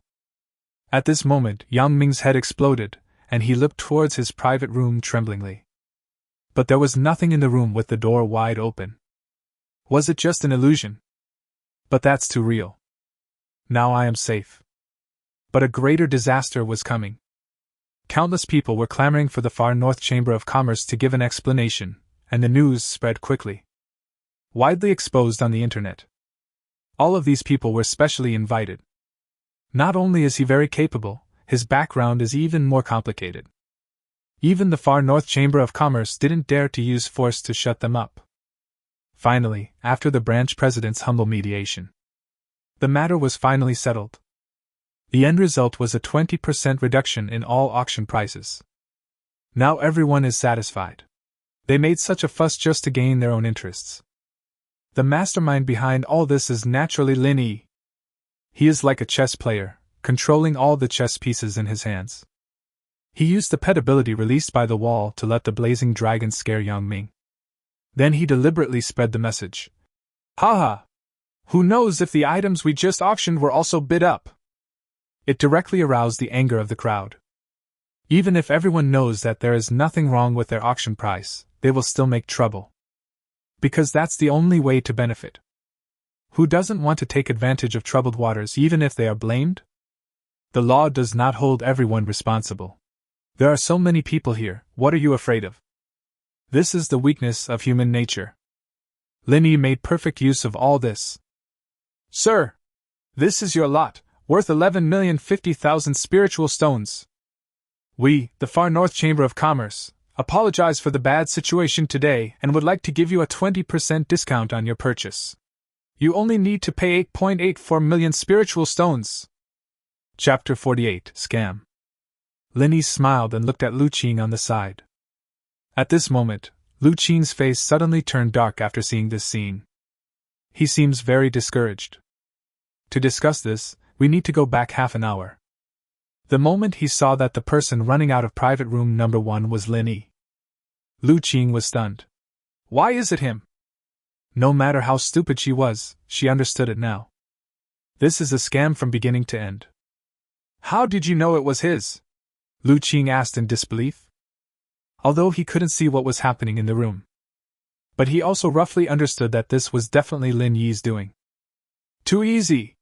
At this moment, Yang Ming's head exploded, and he looked towards his private room tremblingly. But there was nothing in the room with the door wide open. Was it just an illusion? But that's too real. Now I am safe. But a greater disaster was coming. Countless people were clamoring for the Far North Chamber of Commerce to give an explanation, and the news spread quickly. Widely exposed on the internet. All of these people were specially invited. Not only is he very capable, his background is even more complicated. Even the Far North Chamber of Commerce didn't dare to use force to shut them up. Finally, after the branch president's humble mediation, the matter was finally settled. The end result was a 20% reduction in all auction prices. Now everyone is satisfied. They made such a fuss just to gain their own interests. The mastermind behind all this is naturally Lin Yi. He is like a chess player, controlling all the chess pieces in his hands. He used the pet ability released by the wall to let the blazing dragon scare Yang Ming. Then he deliberately spread the message. "Haha! Who knows if the items we just auctioned were also bid up?" It directly aroused the anger of the crowd. Even if everyone knows that there is nothing wrong with their auction price, they will still make trouble. Because that's the only way to benefit. Who doesn't want to take advantage of troubled waters even if they are blamed? The law does not hold everyone responsible. There are so many people here, what are you afraid of? This is the weakness of human nature. Lin Yi made perfect use of all this. "Sir, this is your lot, worth 11,050,000 spiritual stones. We, the Far North Chamber of Commerce, apologize for the bad situation today and would like to give you a 20% discount on your purchase. You only need to pay 8.84 million spiritual stones." Chapter 48, Scam. Lin Yi smiled and looked at Lu Qing on the side. At this moment, Lu Qing's face suddenly turned dark after seeing this scene. He seems very discouraged. To discuss this, we need to go back half an hour. The moment he saw that the person running out of private room number 1 was Lin Yi, Lu Qing was stunned. Why is it him? No matter how stupid she was, she understood it now. This is a scam from beginning to end. "How did you know it was his?" Lu Qing asked in disbelief. Although he couldn't see what was happening in the room. But he also roughly understood that this was definitely Lin Yi's doing. "Too easy.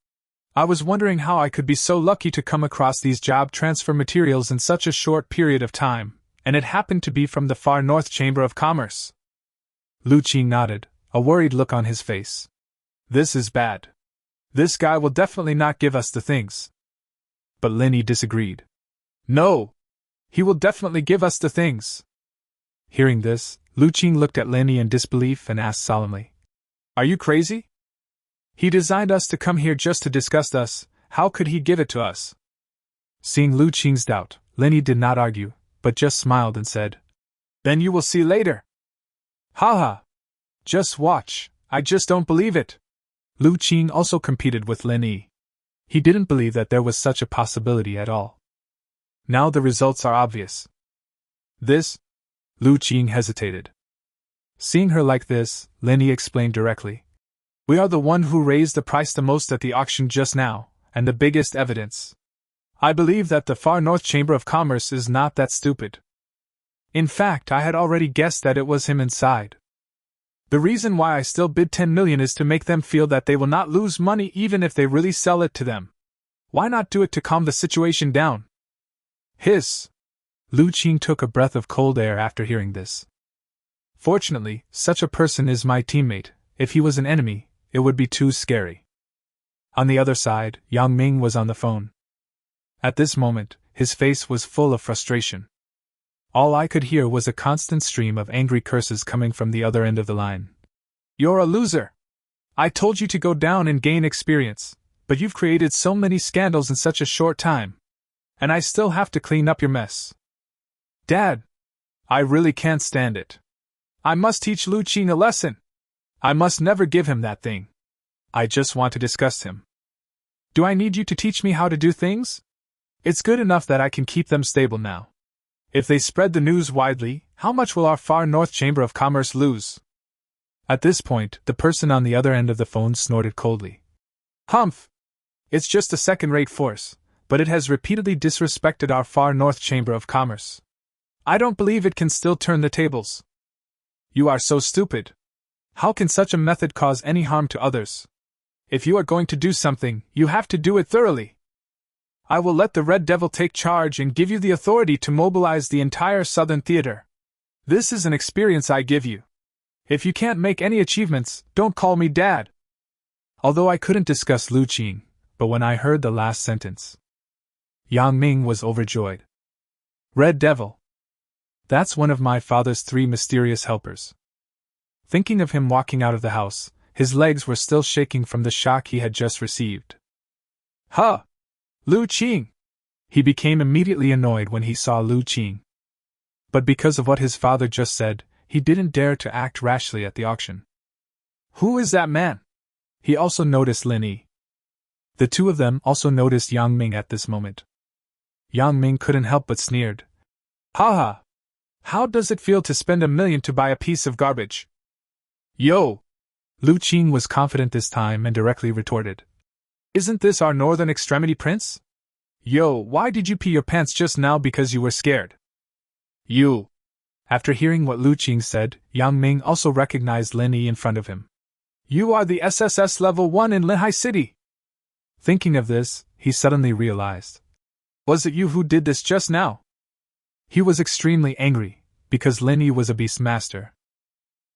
I was wondering how I could be so lucky to come across these job transfer materials in such a short period of time, and it happened to be from the Far North Chamber of Commerce." Lu Qing nodded, a worried look on his face. "This is bad. This guy will definitely not give us the things." But Lin Yi disagreed. "No! He will definitely give us the things." Hearing this, Lu Qing looked at Lin Yi in disbelief and asked solemnly, "Are you crazy? He designed us to come here just to discuss us, how could he give it to us?" Seeing Lu Qing's doubt, Lin Yi did not argue, but just smiled and said, "Then you will see later." "Haha! Just watch, I just don't believe it." Lu Qing also competed with Lin Yi. He didn't believe that there was such a possibility at all. Now the results are obvious. "This?" Lu Qing hesitated. Seeing her like this, Lin Yi explained directly. "We are the one who raised the price the most at the auction just now, and the biggest evidence. I believe that the Far North Chamber of Commerce is not that stupid. In fact, I had already guessed that it was him inside. The reason why I still bid 10 million is to make them feel that they will not lose money even if they really sell it to them. Why not do it to calm the situation down?" Hiss! Lu Qing took a breath of cold air after hearing this. Fortunately, such a person is my teammate. If he was an enemy, it would be too scary. On the other side, Yang Ming was on the phone. At this moment, his face was full of frustration. All I could hear was a constant stream of angry curses coming from the other end of the line. "You're a loser! I told you to go down and gain experience. but you've created so many scandals in such a short time. And I still have to clean up your mess. Dad! I really can't stand it. I must teach Lu Qing a lesson. I must never give him that thing. I just want to disgust him. Do I need you to teach me how to do things? It's good enough that I can keep them stable now. If they spread the news widely, how much will our far north Chamber of Commerce lose? At this point, the person on the other end of the phone snorted coldly. Humph! It's just a second-rate force, but it has repeatedly disrespected our far north Chamber of Commerce. I don't believe it can still turn the tables. You are so stupid. How can such a method cause any harm to others? If you are going to do something, you have to do it thoroughly. I will let the Red Devil take charge and give you the authority to mobilize the entire Southern Theater. This is an experience I give you. If you can't make any achievements, don't call me Dad. Although I couldn't discuss Lu Qing, but when I heard the last sentence, Yang Ming was overjoyed. Red Devil. That's one of my father's 3 mysterious helpers. Thinking of him walking out of the house, his legs were still shaking from the shock he had just received. Huh! Lu Qing! He became immediately annoyed when he saw Lu Qing. But because of what his father just said, he didn't dare to act rashly at the auction. Who is that man? He also noticed Lin Yi. The two of them also noticed Yang Ming at this moment. Yang Ming couldn't help but sneered. Haha! How does it feel to spend $1 million to buy a piece of garbage? Yo! Lu Qing was confident this time and directly retorted. Isn't this our northern extremity prince? Yo, why did you pee your pants just now because you were scared? You! After hearing what Lu Qing said, Yang Ming also recognized Lin Yi in front of him. You are the SSS Level 1 in Linhai City! Thinking of this, he suddenly realized. Was it you who did this just now? He was extremely angry, because Lin Yi was a beastmaster.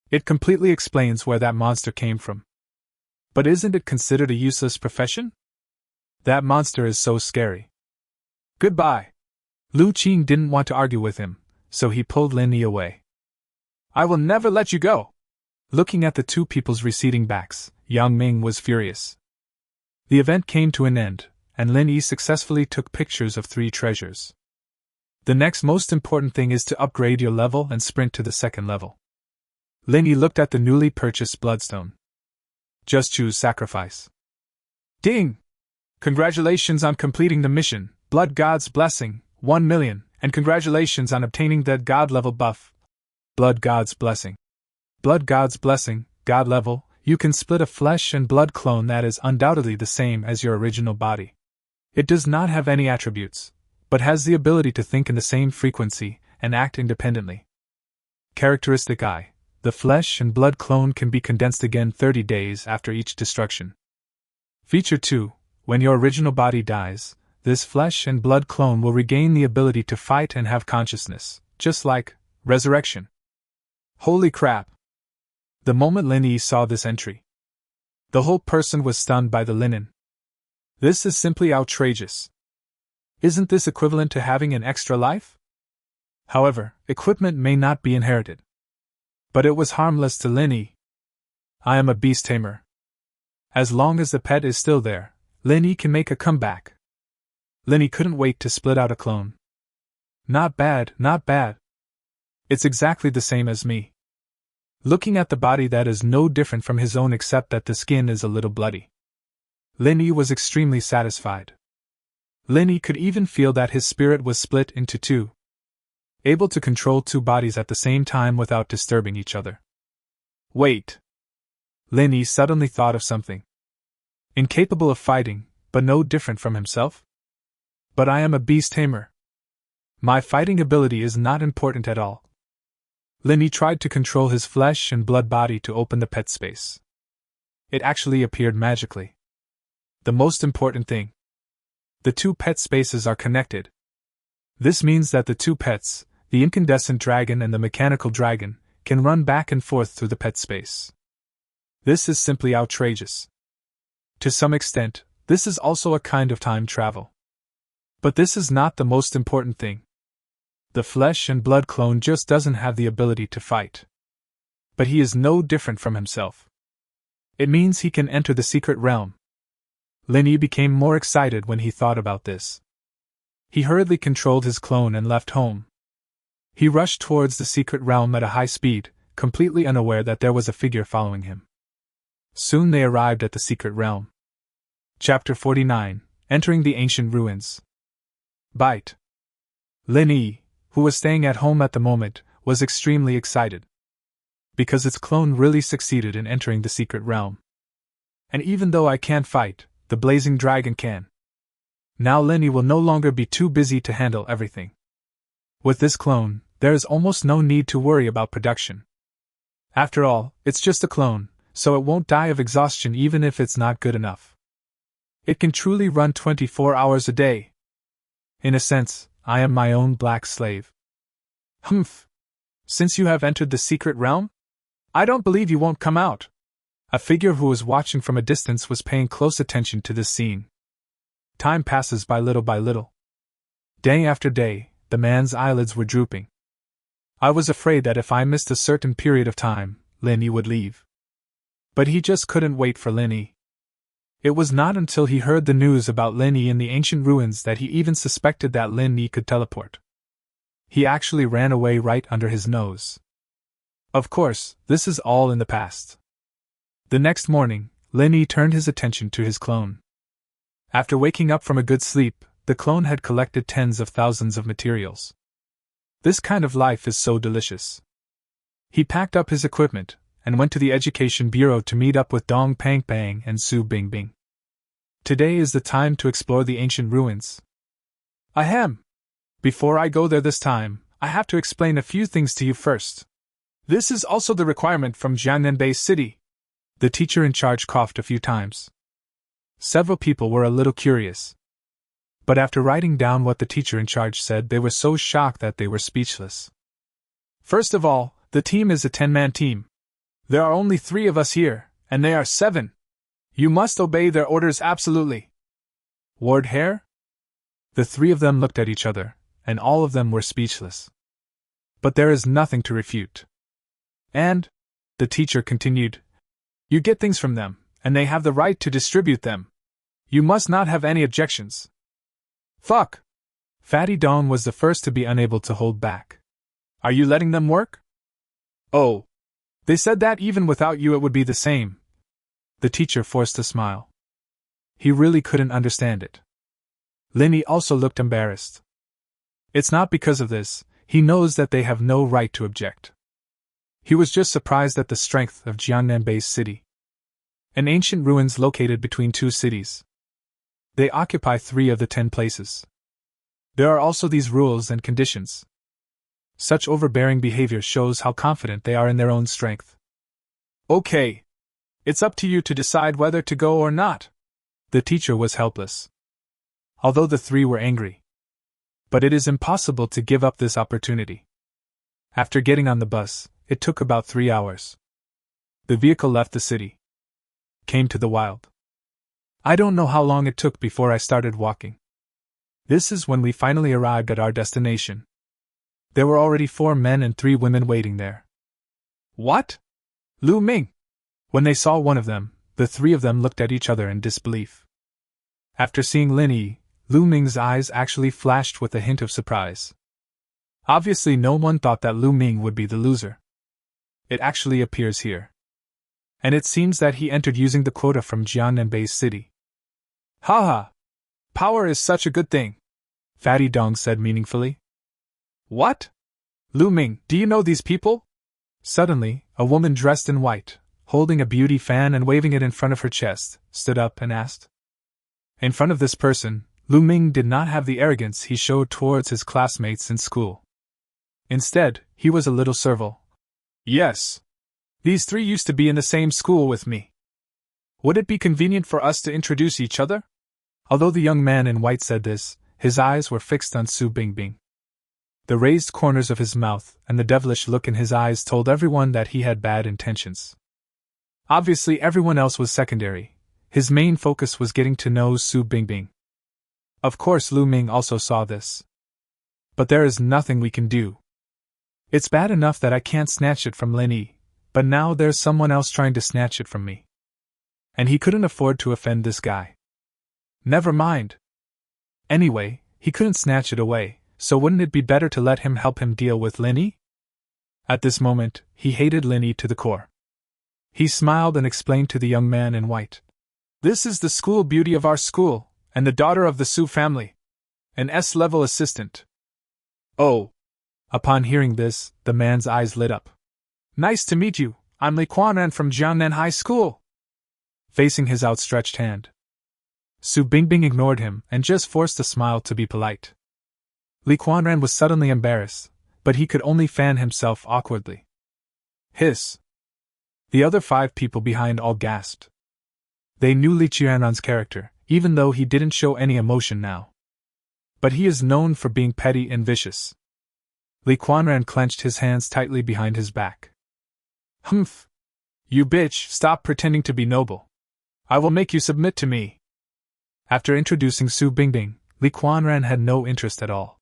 It completely explains where that monster came from. But isn't it considered a useless profession? That monster is so scary. Goodbye. Lu Qing didn't want to argue with him, so he pulled Lin Yi away. I will never let you go! Looking at the two people's receding backs, Yang Ming was furious. The event came to an end, and Lin Yi successfully took pictures of 3 treasures. The next most important thing is to upgrade your level and sprint to the 2nd level. Lin Yi looked at the newly purchased bloodstone. Just choose sacrifice. Ding! Congratulations on completing the mission, Blood God's Blessing, 1 million, and congratulations on obtaining the God level buff. Blood God's Blessing. Blood God's Blessing, God level, you can split a flesh and blood clone that is undoubtedly the same as your original body. It does not have any attributes, but has the ability to think in the same frequency and act independently. Characteristic I. The flesh and blood clone can be condensed again 30 days after each destruction. Feature 2. When your original body dies, this flesh and blood clone will regain the ability to fight and have consciousness, just like resurrection. Holy crap! The moment Lin Yi saw this entry, the whole person was stunned by the linen. This is simply outrageous. Isn't this equivalent to having an extra life? However, equipment may not be inherited. But it was harmless to Lin Yi. I am a beast tamer. As long as the pet is still there, Lin Yi can make a comeback. Lin Yi couldn't wait to split out a clone. Not bad, not bad. It's exactly the same as me. Looking at the body that is no different from his own except that the skin is a little bloody. Lin Yi was extremely satisfied. Lin Yi could even feel that his spirit was split into 2. Able to control 2 bodies at the same time without disturbing each other. Wait. Lin Yi suddenly thought of something. Incapable of fighting, but no different from himself? But I am a beast tamer. My fighting ability is not important at all. Lin Yi tried to control his flesh and blood body to open the pet space. It actually appeared magically. The most important thing. The 2 pet spaces are connected. This means that the 2 pets, the incandescent dragon and the mechanical dragon, can run back and forth through the pet space. This is simply outrageous. To some extent, this is also a kind of time travel. But this is not the most important thing. The flesh and blood clone just doesn't have the ability to fight. But he is no different from himself. It means he can enter the secret realm. Lin Yi became more excited when he thought about this. He hurriedly controlled his clone and left home. He rushed towards the secret realm at a high speed, completely unaware that there was a figure following him. Soon they arrived at the secret realm. Chapter 49, Entering the Ancient Ruins. Bite. Lin Yi, who was staying at home at the moment, was extremely excited. Because its clone really succeeded in entering the secret realm. And even though I can't fight, the blazing dragon can. Now Lin Yi will no longer be too busy to handle everything. With this clone, there is almost no need to worry about production. After all, it's just a clone, so it won't die of exhaustion even if it's not good enough. It can truly run 24 hours a day. In a sense, I am my own black slave. Humph! Since you have entered the secret realm? I don't believe you won't come out. A figure who was watching from a distance was paying close attention to this scene. Time passes by little. Day after day, the man's eyelids were drooping. I was afraid that if I missed a certain period of time, Lin Yi would leave. But he just couldn't wait for Lin Yi. It was not until he heard the news about Lin Yi in the ancient ruins that he even suspected that Lin Yi could teleport. He actually ran away right under his nose. Of course, this is all in the past. The next morning, Lin Yi turned his attention to his clone. After waking up from a good sleep, the clone had collected tens of thousands of materials. This kind of life is so delicious. He packed up his equipment and went to the Education Bureau to meet up with Dong Pang Bang and Su Bingbing. Today is the time to explore the ancient ruins. Ahem! Before I go there this time, I have to explain a few things to you first. This is also the requirement from Jiangnan City. The teacher in charge coughed a few times. Several people were a little curious. But after writing down what the teacher in charge said, they were so shocked that they were speechless. First of all, the team is a 10-man team. There are only 3 of us here, and they are 7. You must obey their orders absolutely. Ward Hare? The 3 of them looked at each other, and all of them were speechless. But there is nothing to refute. And, the teacher continued, you get things from them, and they have the right to distribute them. You must not have any objections. Fuck! Fatty Dong was the first to be unable to hold back. Are you letting them work? Oh. They said that even without you it would be the same. The teacher forced a smile. He really couldn't understand it. Lin Yi also looked embarrassed. It's not because of this, he knows that they have no right to object. He was just surprised at the strength of Jiangnan City. An ancient ruins located between 2 cities. They occupy 3 of the 10 places. There are also these rules and conditions. Such overbearing behavior shows how confident they are in their own strength. Okay. It's up to you to decide whether to go or not. The teacher was helpless. Although the 3 were angry. But it is impossible to give up this opportunity. After getting on the bus, it took about 3 hours. The vehicle left the city. Came to the wild. I don't know how long it took before I started walking. This is when we finally arrived at our destination. There were already 4 men and 3 women waiting there. What? Lu Ming! When they saw one of them, the 3 of them looked at each other in disbelief. After seeing Lin Yi, Lu Ming's eyes actually flashed with a hint of surprise. Obviously no one thought that Lu Ming would be the loser. It actually appears here. And it seems that he entered using the quota from Jiangnan City. Haha! Power is such a good thing, Fatty Dong said meaningfully. What? Lu Ming, do you know these people? Suddenly, a woman dressed in white, holding a beauty fan and waving it in front of her chest, stood up and asked. In front of this person, Lu Ming did not have the arrogance he showed towards his classmates in school. Instead, he was a little servile. Yes. These 3 used to be in the same school with me. Would it be convenient for us to introduce each other? Although the young man in white said this, his eyes were fixed on Su Bingbing. The raised corners of his mouth and the devilish look in his eyes told everyone that he had bad intentions. Obviously everyone else was secondary. His main focus was getting to know Su Bingbing. Of course Lu Ming also saw this. But there is nothing we can do. It's bad enough that I can't snatch it from Lin Yi, but now there's someone else trying to snatch it from me. And he couldn't afford to offend this guy. Never mind. Anyway, he couldn't snatch it away, so wouldn't it be better to let him help him deal with Linny? At this moment, he hated Linny to the core. He smiled and explained to the young man in white. This is the school beauty of our school, and the daughter of the Su family. An S-level assistant. Oh. Upon hearing this, the man's eyes lit up. Nice to meet you, I'm Li Quanran from Jiangnan High School. Facing his outstretched hand. Su Bingbing ignored him and just forced a smile to be polite. Li Quanran was suddenly embarrassed, but he could only fan himself awkwardly. Hiss. The other 5 people behind all gasped. They knew Li Qianran's character, even though he didn't show any emotion now. But he is known for being petty and vicious. Li Quanran clenched his hands tightly behind his back. Humph! You bitch, stop pretending to be noble. I will make you submit to me. After introducing Su Bingbing, Li Quanran had no interest at all.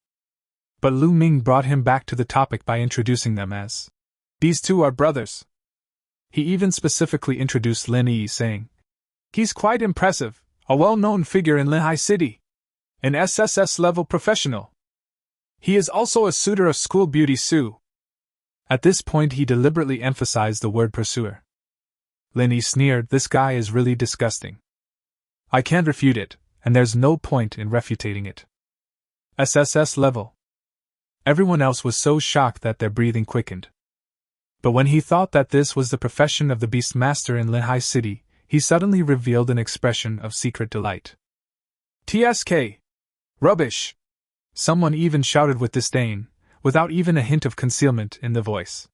But Lu Ming brought him back to the topic by introducing them as, these two are brothers. He even specifically introduced Lin Yi, saying, he's quite impressive, a well-known figure in Lehigh City. An SSS-level professional. He is also a suitor of school beauty Su. At this point he deliberately emphasized the word pursuer. Lin Yi sneered, this guy is really disgusting. I can't refute it, and there's no point in refuting it. SSS level. Everyone else was so shocked that their breathing quickened. But when he thought that this was the profession of the Beastmaster in Lehigh City, he suddenly revealed an expression of secret delight. TSK! Rubbish! Someone even shouted with disdain, without even a hint of concealment in the voice.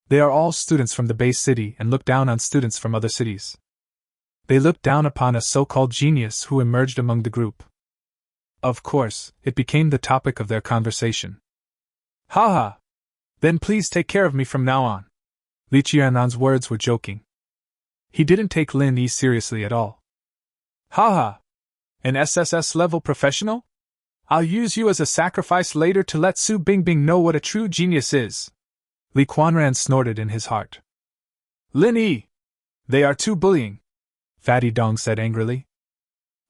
They are all students from the base city and look down on students from other cities. They looked down upon a so-called genius who emerged among the group. Of course, it became the topic of their conversation. Haha! Then please take care of me from now on. Li Qianran's words were joking. He didn't take Lin Yi seriously at all. Haha! An SSS-level professional? I'll use you as a sacrifice later to let Su Bingbing know what a true genius is. Li Quanran snorted in his heart. Lin Yi! They are too bullying, Fatty Dong said angrily.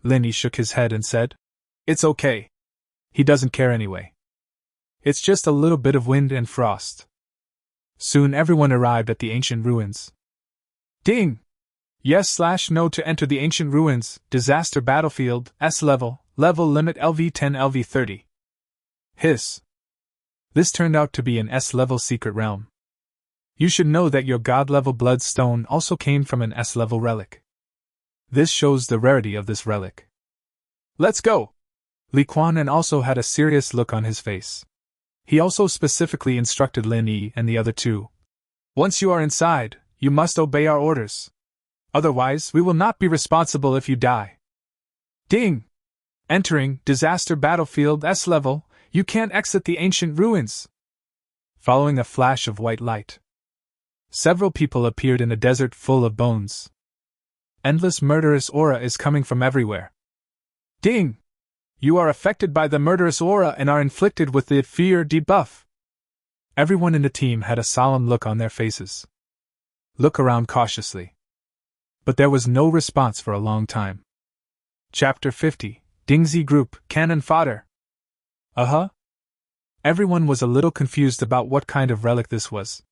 Lin Yi shook his head and said, it's okay. He doesn't care anyway. It's just a little bit of wind and frost. Soon everyone arrived at the ancient ruins. Ding! Yes/no to enter the ancient ruins, disaster battlefield, S-level, level limit LV10 LV30. Hiss. This turned out to be an S-level secret realm. You should know that your god-level bloodstone also came from an S-level relic. This shows the rarity of this relic. Let's go! Li Quanran also had a serious look on his face. He also specifically instructed Lin Yi and the other two. Once you are inside, you must obey our orders. Otherwise, we will not be responsible if you die. Ding! Entering disaster battlefield S-level, you can't exit the ancient ruins. Following a flash of white light, several people appeared in a desert full of bones. Endless murderous aura is coming from everywhere. Ding! You are affected by the murderous aura and are inflicted with the fear debuff. Everyone in the team had a solemn look on their faces. Look around cautiously. But there was no response for a long time. Chapter 50, Dingzi Group, Cannon Fodder. Everyone was a little confused about what kind of relic this was.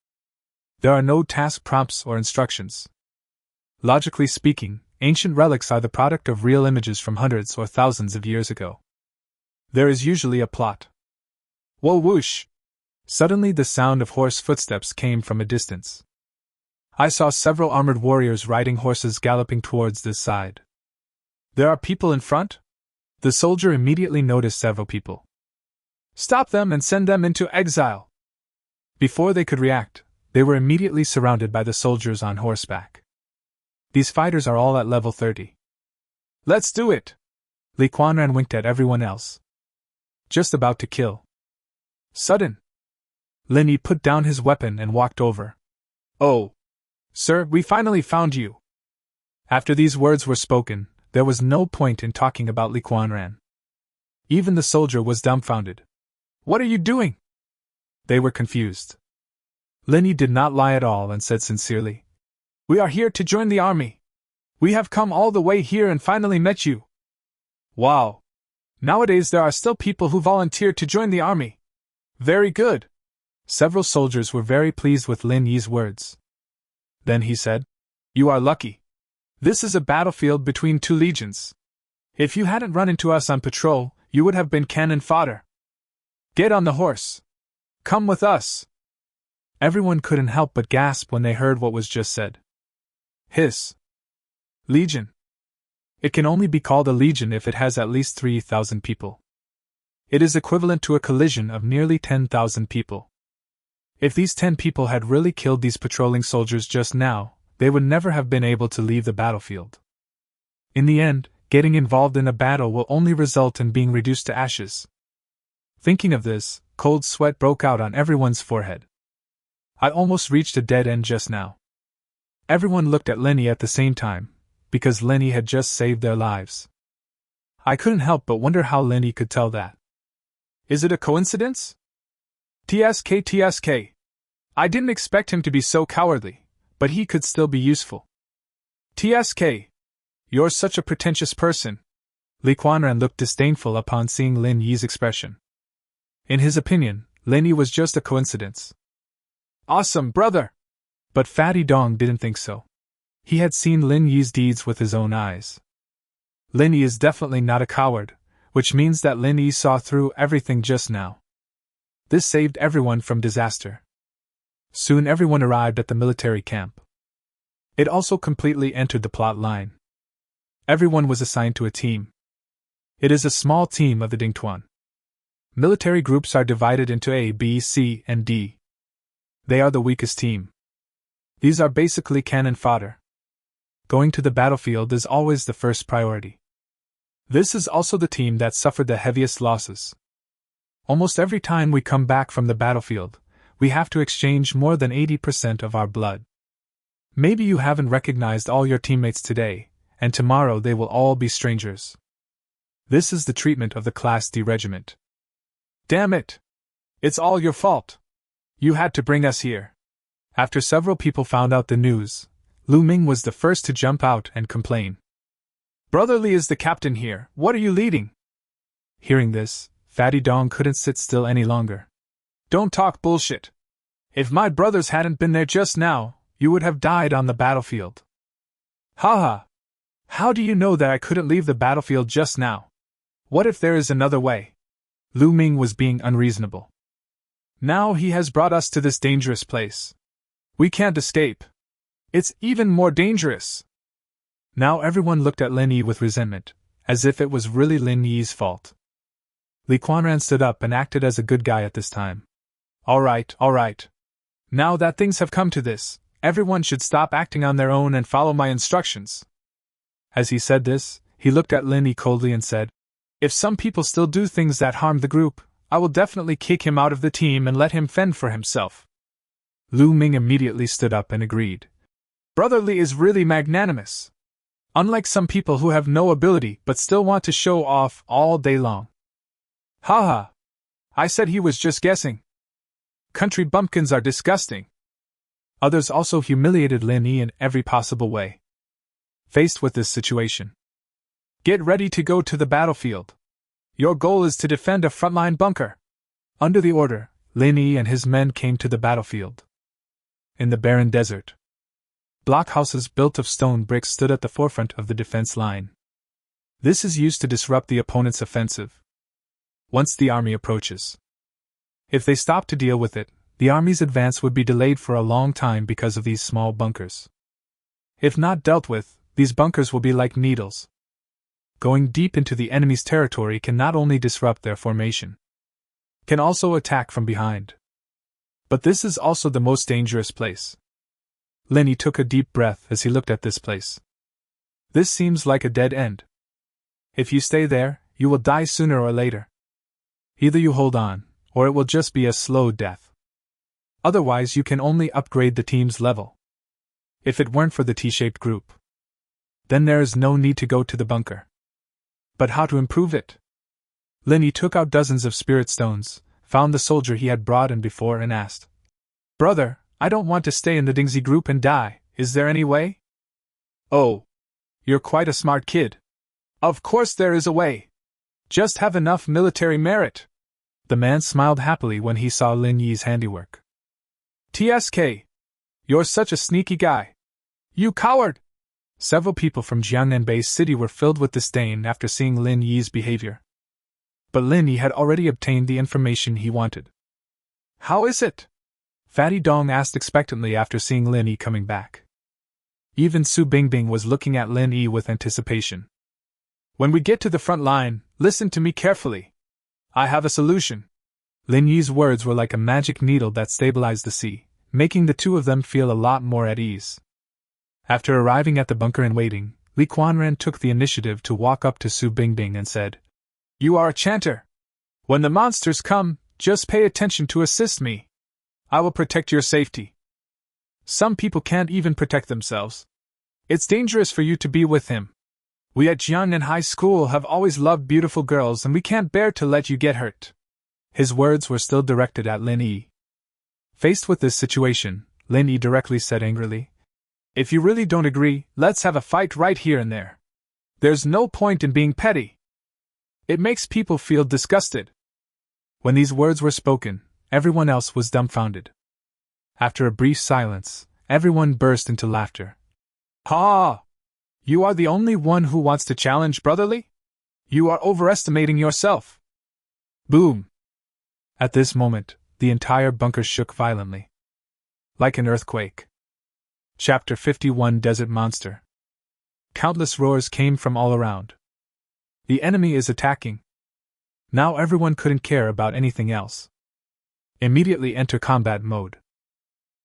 There are no task prompts or instructions. Logically speaking, ancient relics are the product of real images from hundreds or thousands of years ago. There is usually a plot. Whoa whoosh! Suddenly the sound of horse footsteps came from a distance. I saw several armored warriors riding horses galloping towards this side. There are people in front? The soldier immediately noticed several people. Stop them and send them into exile! Before they could react, they were immediately surrounded by the soldiers on horseback. These fighters are all at level 30. Let's do it! Li Quanran winked at everyone else. Just about to kill. Sudden. Lin Yi put down his weapon and walked over. Oh! Sir, we finally found you! After these words were spoken, there was no point in talking about Li Quanran. Even the soldier was dumbfounded. What are you doing? They were confused. Lin Yi did not lie at all and said sincerely, we are here to join the army. We have come all the way here and finally met you. Wow! Nowadays there are still people who volunteer to join the army. Very good! Several soldiers were very pleased with Lin Yi's words. Then he said, "You are lucky. This is a battlefield between two legions. If you hadn't run into us on patrol, you would have been cannon fodder. Get on the horse. Come with us." Everyone couldn't help but gasp when they heard what was just said. Hiss. Legion. It can only be called a legion if it has at least 3,000 people. It is equivalent to a collision of nearly 10,000 people. If these 10 people had really killed these patrolling soldiers just now, they would never have been able to leave the battlefield. In the end, getting involved in a battle will only result in being reduced to ashes. Thinking of this, cold sweat broke out on everyone's forehead. I almost reached a dead end just now. Everyone looked at Lenny at the same time, because Lenny had just saved their lives. I couldn't help but wonder how Lenny could tell that. Is it a coincidence? TSK. I didn't expect him to be so cowardly, but he could still be useful. TSK. You're such a pretentious person. Li Quanran looked disdainful upon seeing Lin Yi's expression. In his opinion, Lin Yi was just a coincidence. Awesome, brother! But Fatty Dong didn't think so. He had seen Lin Yi's deeds with his own eyes. Lin Yi is definitely not a coward, which means that Lin Yi saw through everything just now. This saved everyone from disaster. Soon everyone arrived at the military camp. It also completely entered the plot line. Everyone was assigned to a team. It is a small team of the Dingtuan. Military groups are divided into A, B, C, and D. They are the weakest team. These are basically cannon fodder. Going to the battlefield is always the first priority. This is also the team that suffered the heaviest losses. Almost every time we come back from the battlefield, we have to exchange more than 80% of our blood. Maybe you haven't recognized all your teammates today, and tomorrow they will all be strangers. This is the treatment of the Class D regiment. Damn it! It's all your fault. You had to bring us here. After several people found out the news, Lu Ming was the first to jump out and complain. Brother Li is the captain here, what are you leading? Hearing this, Fatty Dong couldn't sit still any longer. Don't talk bullshit. If my brothers hadn't been there just now, you would have died on the battlefield. Haha. How do you know that I couldn't leave the battlefield just now? What if there is another way? Lu Ming was being unreasonable. Now he has brought us to this dangerous place. We can't escape. It's even more dangerous. Now everyone looked at Lin Yi with resentment, as if it was really Lin Yi's fault. Li Quanran stood up and acted as a good guy at this time. All right. Now that things have come to this, everyone should stop acting on their own and follow my instructions. As he said this, he looked at Lin Yi coldly and said, If some people still do things that harm the group, I will definitely kick him out of the team and let him fend for himself. Lu Ming immediately stood up and agreed. Brother Li is really magnanimous. Unlike some people who have no ability but still want to show off all day long. Haha. I said he was just guessing. Country bumpkins are disgusting. Others also humiliated Lin Yi in every possible way. Faced with this situation, get ready to go to the battlefield. Your goal is to defend a frontline bunker. Under the order, Lin Yi and his men came to the battlefield. In the barren desert, blockhouses built of stone bricks stood at the forefront of the defense line. This is used to disrupt the opponent's offensive. Once the army approaches, if they stop to deal with it, the army's advance would be delayed for a long time because of these small bunkers. If not dealt with, these bunkers will be like needles. Going deep into the enemy's territory can not only disrupt their formation, can also attack from behind. But this is also the most dangerous place. Lin Yi took a deep breath as he looked at this place. This seems like a dead end. If you stay there, you will die sooner or later. Either you hold on, or it will just be a slow death. Otherwise you can only upgrade the team's level. If it weren't for the T-shaped group, then there is no need to go to the bunker. But how to improve it? Lin Yi took out dozens of spirit stones, found the soldier he had brought in before and asked, Brother, I don't want to stay in the Dingzi group and die, is there any way? Oh, you're quite a smart kid. Of course there is a way. Just have enough military merit. The man smiled happily when he saw Lin Yi's handiwork. TSK. You're such a sneaky guy. You coward! Several people from Jiangnan Bay City were filled with disdain after seeing Lin Yi's behavior. But Lin Yi had already obtained the information he wanted. How is it? Fatty Dong asked expectantly after seeing Lin Yi coming back. Even Su Bingbing was looking at Lin Yi with anticipation. When we get to the front line, listen to me carefully. I have a solution. Lin Yi's words were like a magic needle that stabilized the sea, making the two of them feel a lot more at ease. After arriving at the bunker and waiting, Li Kuanran took the initiative to walk up to Su Bingbing and said, You are a chanter. When the monsters come, just pay attention to assist me. I will protect your safety. Some people can't even protect themselves. It's dangerous for you to be with him. We at Jiangnan High School have always loved beautiful girls and we can't bear to let you get hurt. His words were still directed at Lin Yi. Faced with this situation, Lin Yi directly said angrily, If you really don't agree, let's have a fight right here and there. There's no point in being petty. It makes people feel disgusted. When these words were spoken, everyone else was dumbfounded. After a brief silence, everyone burst into laughter. Ha! You are the only one who wants to challenge brotherly? You are overestimating yourself. Boom! At this moment, the entire bunker shook violently. Like an earthquake. Chapter 51 Desert Monster. Countless roars came from all around. The enemy is attacking. Now everyone couldn't care about anything else. Immediately enter combat mode.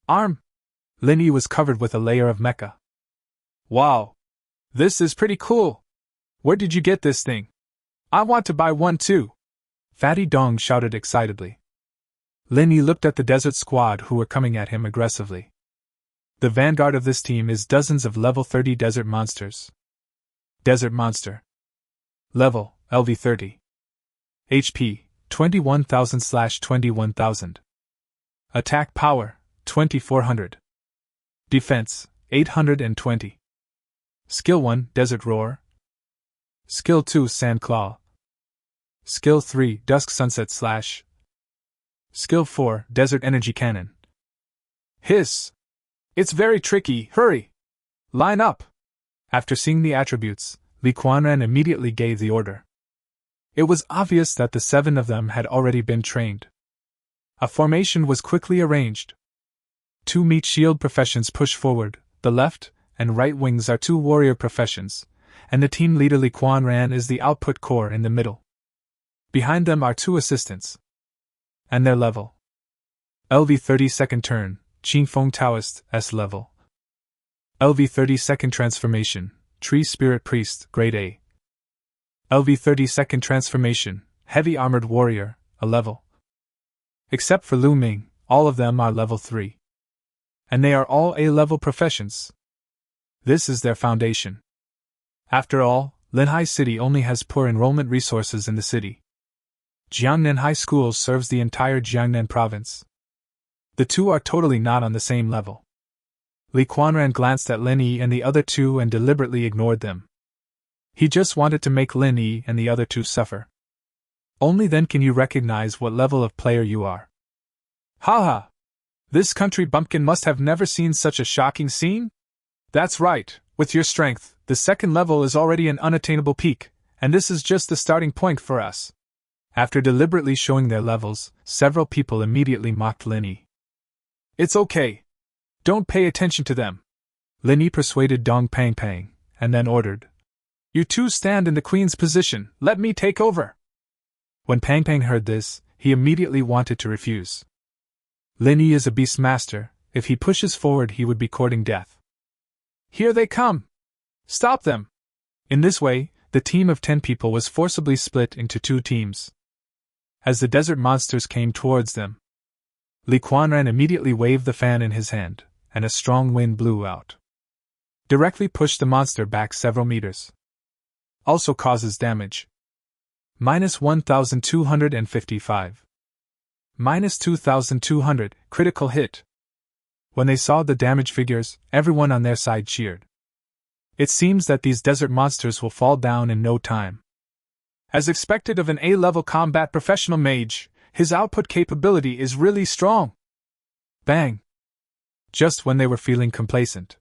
Arm! Lin Yi was covered with a layer of mecha. Wow! This is pretty cool! Where did you get this thing? I want to buy one too! Fatty Dong shouted excitedly. Lin Yi looked at the desert squad who were coming at him aggressively. The vanguard of this team is dozens of level 30 desert monsters. Desert Monster. Level, LV30. HP, 21,000/21,000. Attack power, 2400. Defense, 820. Skill 1, Desert Roar. Skill 2, Sand Claw. Skill 3, Dusk Sunset Slash. Skill 4, Desert Energy Cannon. Hiss! It's very tricky, hurry! Line up! After seeing the attributes, Li Kuanran immediately gave the order. It was obvious that the 7 of them had already been trained. A formation was quickly arranged. 2 meat shield professions push forward, the left and right wings are 2 warrior professions, and the team leader Li Kuanran is the output core in the middle. Behind them are 2 assistants. And their level. LV30 second turn, Qingfeng Taoist, S level. LV30 second transformation, Tree Spirit Priest, Grade A. LV30 second transformation, Heavy Armored Warrior, a level. Except for Lu Ming, all of them are level 3. And they are all A-level professions. This is their foundation. After all, Linhai City only has poor enrollment resources in the city. Jiangnan High School serves the entire Jiangnan province. The two are totally not on the same level. Li Kuanran glanced at Lin Yi and the other 2 and deliberately ignored them. He just wanted to make Lin Yi and the other 2 suffer. Only then can you recognize what level of player you are. Haha! This country bumpkin must have never seen such a shocking scene? That's right, with your strength, the second level is already an unattainable peak, and this is just the starting point for us. After deliberately showing their levels, several people immediately mocked Lin Yi. It's okay. Don't pay attention to them. Lin Yi persuaded Dong Pang Pang, and then ordered. You 2 stand in the queen's position, let me take over. When Pang Pang heard this, he immediately wanted to refuse. Lin Yi is a beast master, if he pushes forward he would be courting death. Here they come! Stop them! In this way, the team of 10 people was forcibly split into 2 teams. As the desert monsters came towards them, Li Kuanran immediately waved the fan in his hand, and a strong wind blew out. Directly pushed the monster back several meters. Also causes damage. Minus 1,255. Minus 2,200, critical hit. When they saw the damage figures, everyone on their side cheered. It seems that these desert monsters will fall down in no time. As expected of an A-level combat professional mage, his output capability is really strong. Bang! Just when they were feeling complacent,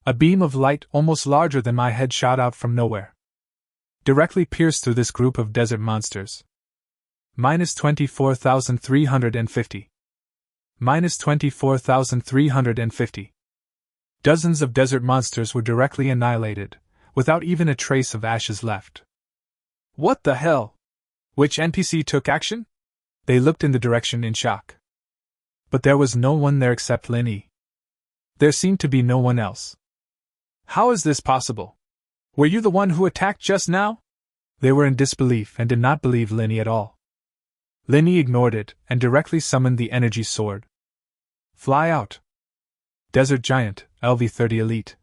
a beam of light almost larger than my head shot out from nowhere, directly pierced through this group of desert monsters. Minus 24,350. Minus 24,350. Dozens of desert monsters were directly annihilated, without even a trace of ashes left. What the hell? Which NPC took action? They looked in the direction in shock. But there was no one there except Lin Yi. There seemed to be no one else. How is this possible? Were you the one who attacked just now? They were in disbelief and did not believe Lin Yi at all. Lin Yi ignored it and directly summoned the energy sword. Fly out. Desert Giant, LV30 Elite.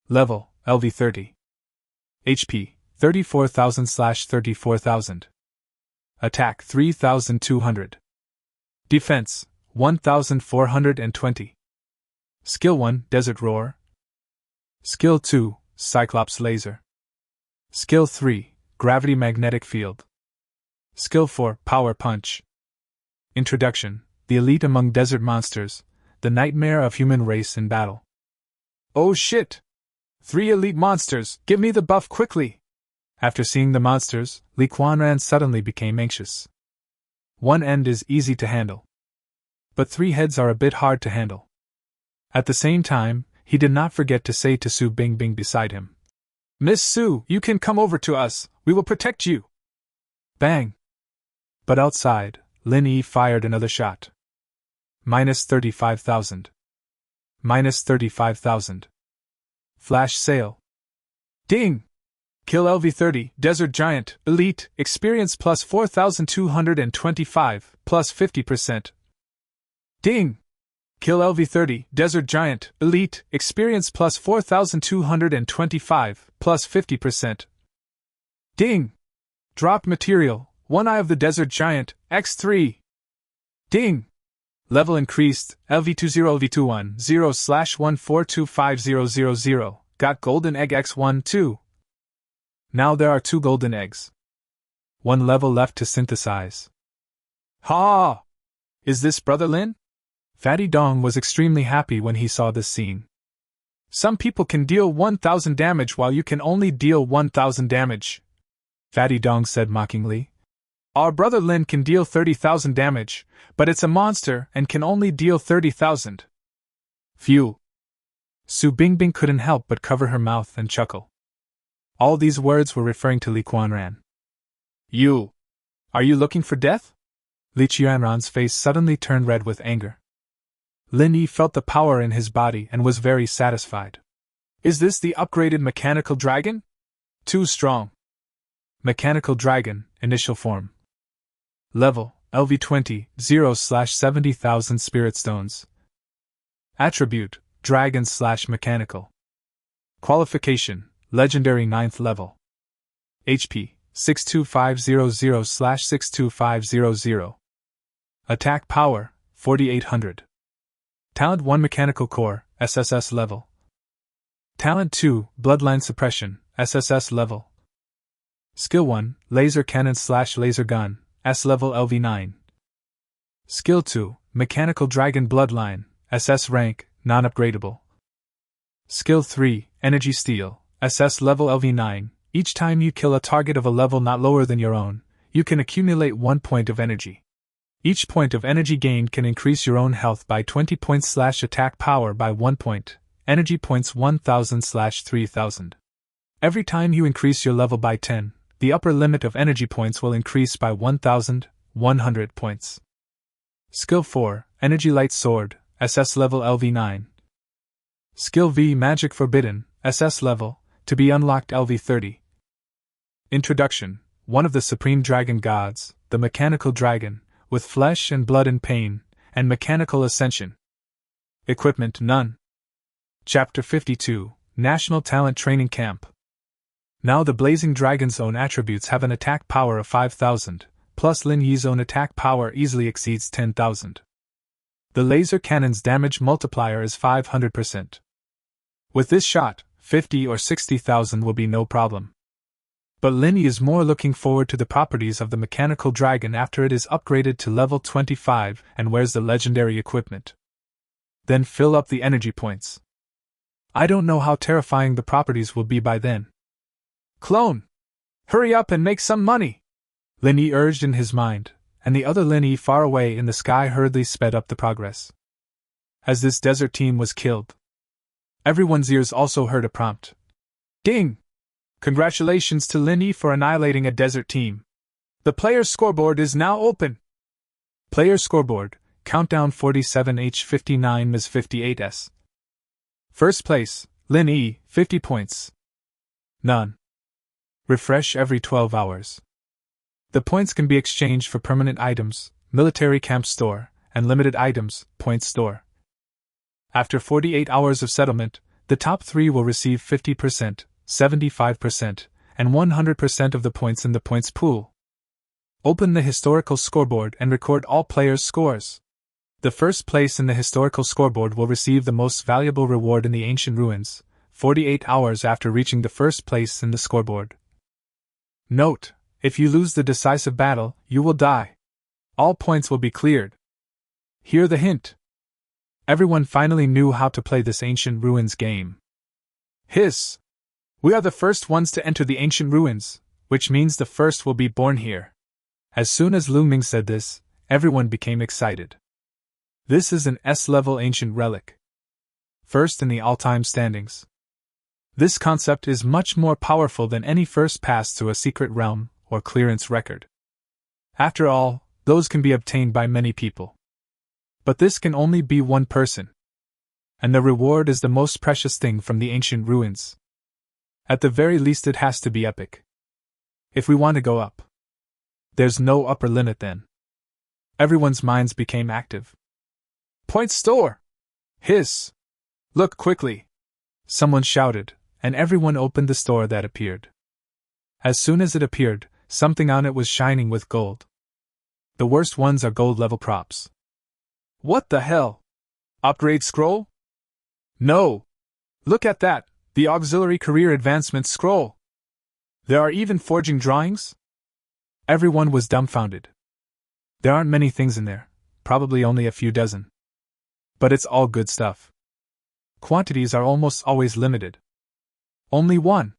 Level, LV30. HP, 34,000/34,000. Attack 3,200. Defense, 1,420. Skill 1, Desert Roar. Skill 2, Cyclops Laser. Skill 3, Gravity Magnetic Field. Skill 4, Power Punch. Introduction: the elite among desert monsters, the nightmare of human race in battle. Oh shit! 3 elite monsters, give me the buff quickly! After seeing the monsters, Li Kuanran suddenly became anxious. One end is easy to handle, but 3 heads are a bit hard to handle. At the same time, he did not forget to say to Su Bingbing beside him, Miss Su, you can come over to us, we will protect you. Bang! But outside, Lin Yi fired another shot. Minus 35,000. Minus 35,000. Flash sale. Ding! Kill LV30, Desert Giant, Elite, Experience plus 4,225, plus 50%. Ding! Kill LV30, Desert Giant, Elite, Experience plus 4,225, plus 50%. Ding! Drop material, One Eye of the Desert Giant, X3. Ding! Level increased, LV20 LV21 0/1425000. Got Golden Egg X1 2. Now there are 2 golden eggs. 1 level left to synthesize. Ha! Is this Brother Lin? Fatty Dong was extremely happy when he saw this scene. Some people can deal 1,000 damage while you can only deal 1,000 damage. Fatty Dong said mockingly. Our Brother Lin can deal 30,000 damage, but it's a monster and can only deal 30,000. Phew. Su Bingbing couldn't help but cover her mouth and chuckle. All these words were referring to Li Kuanran. You! Are you looking for death? Li Qianran's face suddenly turned red with anger. Lin Yi felt the power in his body and was very satisfied. Is this the upgraded mechanical dragon? Too strong. Mechanical dragon, initial form. Level, LV20, 0/70,000 spirit stones. Attribute, dragon/mechanical. Qualification, legendary 9th level. HP, 62500/62500. Attack power, 4800. Talent 1 Mechanical Core, SSS level. Talent 2 Bloodline Suppression, SSS level. Skill 1 Laser Cannon/Laser Gun, S level LV9. Skill 2 Mechanical Dragon Bloodline, SS rank, non-upgradable. Skill 3 Energy Steel, SS level LV9. Each time you kill a target of a level not lower than your own, you can accumulate 1 point of energy. Each point of energy gained can increase your own health by 20 points/attack power by 1 point, energy points 1,000/3,000. Every time you increase your level by 10, the upper limit of energy points will increase by 1,100 points. Skill 4 Energy Light Sword, SS level LV9. Skill V Magic Forbidden, SS level, to be unlocked LV30. Introduction: one of the supreme dragon gods, the mechanical dragon, with flesh and blood and pain, and mechanical ascension. Equipment none. Chapter 52, National Talent Training Camp. Now the Blazing Dragon's own attributes have an attack power of 5,000, plus Lin Yi's own attack power easily exceeds 10,000. The laser cannon's damage multiplier is 500%. With this shot, 50 or 60,000 will be no problem. But Lin Yi is more looking forward to the properties of the mechanical dragon after it is upgraded to level 25 and wears the legendary equipment. Then fill up the energy points. I don't know how terrifying the properties will be by then. Clone! Hurry up and make some money! Lin Yi urged in his mind, and the other Lin Yi far away in the sky hurriedly sped up the progress. As this desert team was killed, everyone's ears also heard a prompt. Ding! Congratulations to Lin Yi for annihilating a desert team. The player's scoreboard is now open. Player scoreboard, countdown 47H59 Ms 58S. First place, Lin Yi, 50 points. None. Refresh every 12 hours. The points can be exchanged for permanent items, military camp store, and limited items, point store. After 48 hours of settlement, the top 3 will receive 50%, 75%, and 100% of the points in the points pool. Open the historical scoreboard and record all players' scores. The first place in the historical scoreboard will receive the most valuable reward in the ancient ruins, 48 hours after reaching the first place in the scoreboard. Note: if you lose the decisive battle, you will die. All points will be cleared. Hear the hint. Everyone finally knew how to play this ancient ruins game. Hiss! We are the first ones to enter the ancient ruins, which means the first will be born here. As soon as Lu Ming said this, everyone became excited. This is an S-level ancient relic. First in the all-time standings. This concept is much more powerful than any first pass to a secret realm or clearance record. After all, those can be obtained by many people. But this can only be one person. And the reward is the most precious thing from the ancient ruins. At the very least it has to be epic. If we want to go up. There's no upper limit then. Everyone's minds became active. Point store! Hiss! Look quickly! Someone shouted, and everyone opened the store that appeared. As soon as it appeared, something on it was shining with gold. The worst ones are gold level props. What the hell? Upgrade scroll? No! Look at that! The auxiliary career advancement scroll! There are even forging drawings? Everyone was dumbfounded. There aren't many things in there, probably only a few dozen. But it's all good stuff. Quantities are almost always limited. Only one.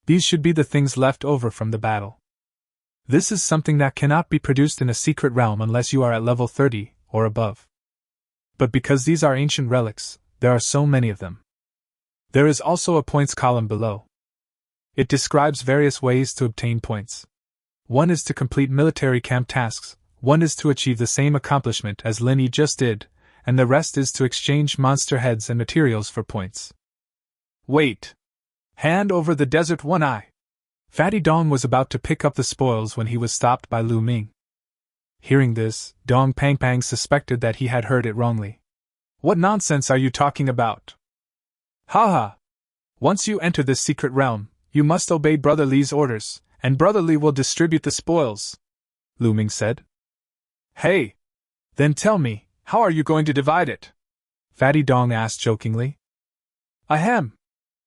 These should be the things left over from the battle. This is something that cannot be produced in a secret realm unless you are at level 30 or above. But because these are ancient relics, there are so many of them. There is also a points column below. It describes various ways to obtain points. One is to complete military camp tasks, one is to achieve the same accomplishment as Lin Yi just did, and the rest is to exchange monster heads and materials for points. Wait! Hand over the desert one-eye! Fatty Dong was about to pick up the spoils when he was stopped by Lu Ming. Hearing this, Dong Pang Pang suspected that he had heard it wrongly. What nonsense are you talking about? Haha! Once you enter this secret realm, you must obey Brother Li's orders, and Brother Li will distribute the spoils, Lu Ming said. Hey! Then tell me, how are you going to divide it? Fatty Dong asked jokingly. Ahem!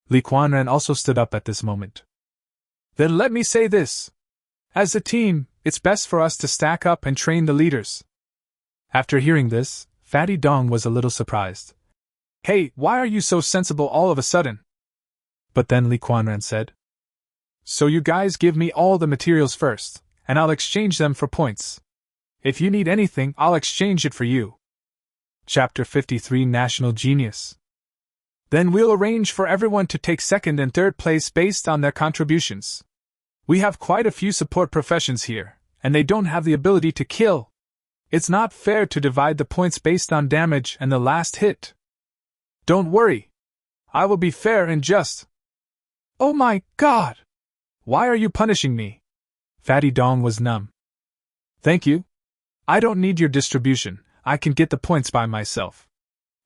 Li Quanran also stood up at this moment. Then let me say this. As a team, it's best for us to stack up and train the leaders. After hearing this, Fatty Dong was a little surprised. Hey, why are you so sensible all of a sudden? But then Li Quanran said. So you guys give me all the materials first, and I'll exchange them for points. If you need anything, I'll exchange it for you. Chapter 53 National Genius. Then we'll arrange for everyone to take second and third place based on their contributions. We have quite a few support professions here, and they don't have the ability to kill. It's not fair to divide the points based on damage and the last hit. Don't worry. I will be fair and just. Oh my God! Why are you punishing me? Fatty Dong was numb. Thank you. I don't need your distribution, I can get the points by myself.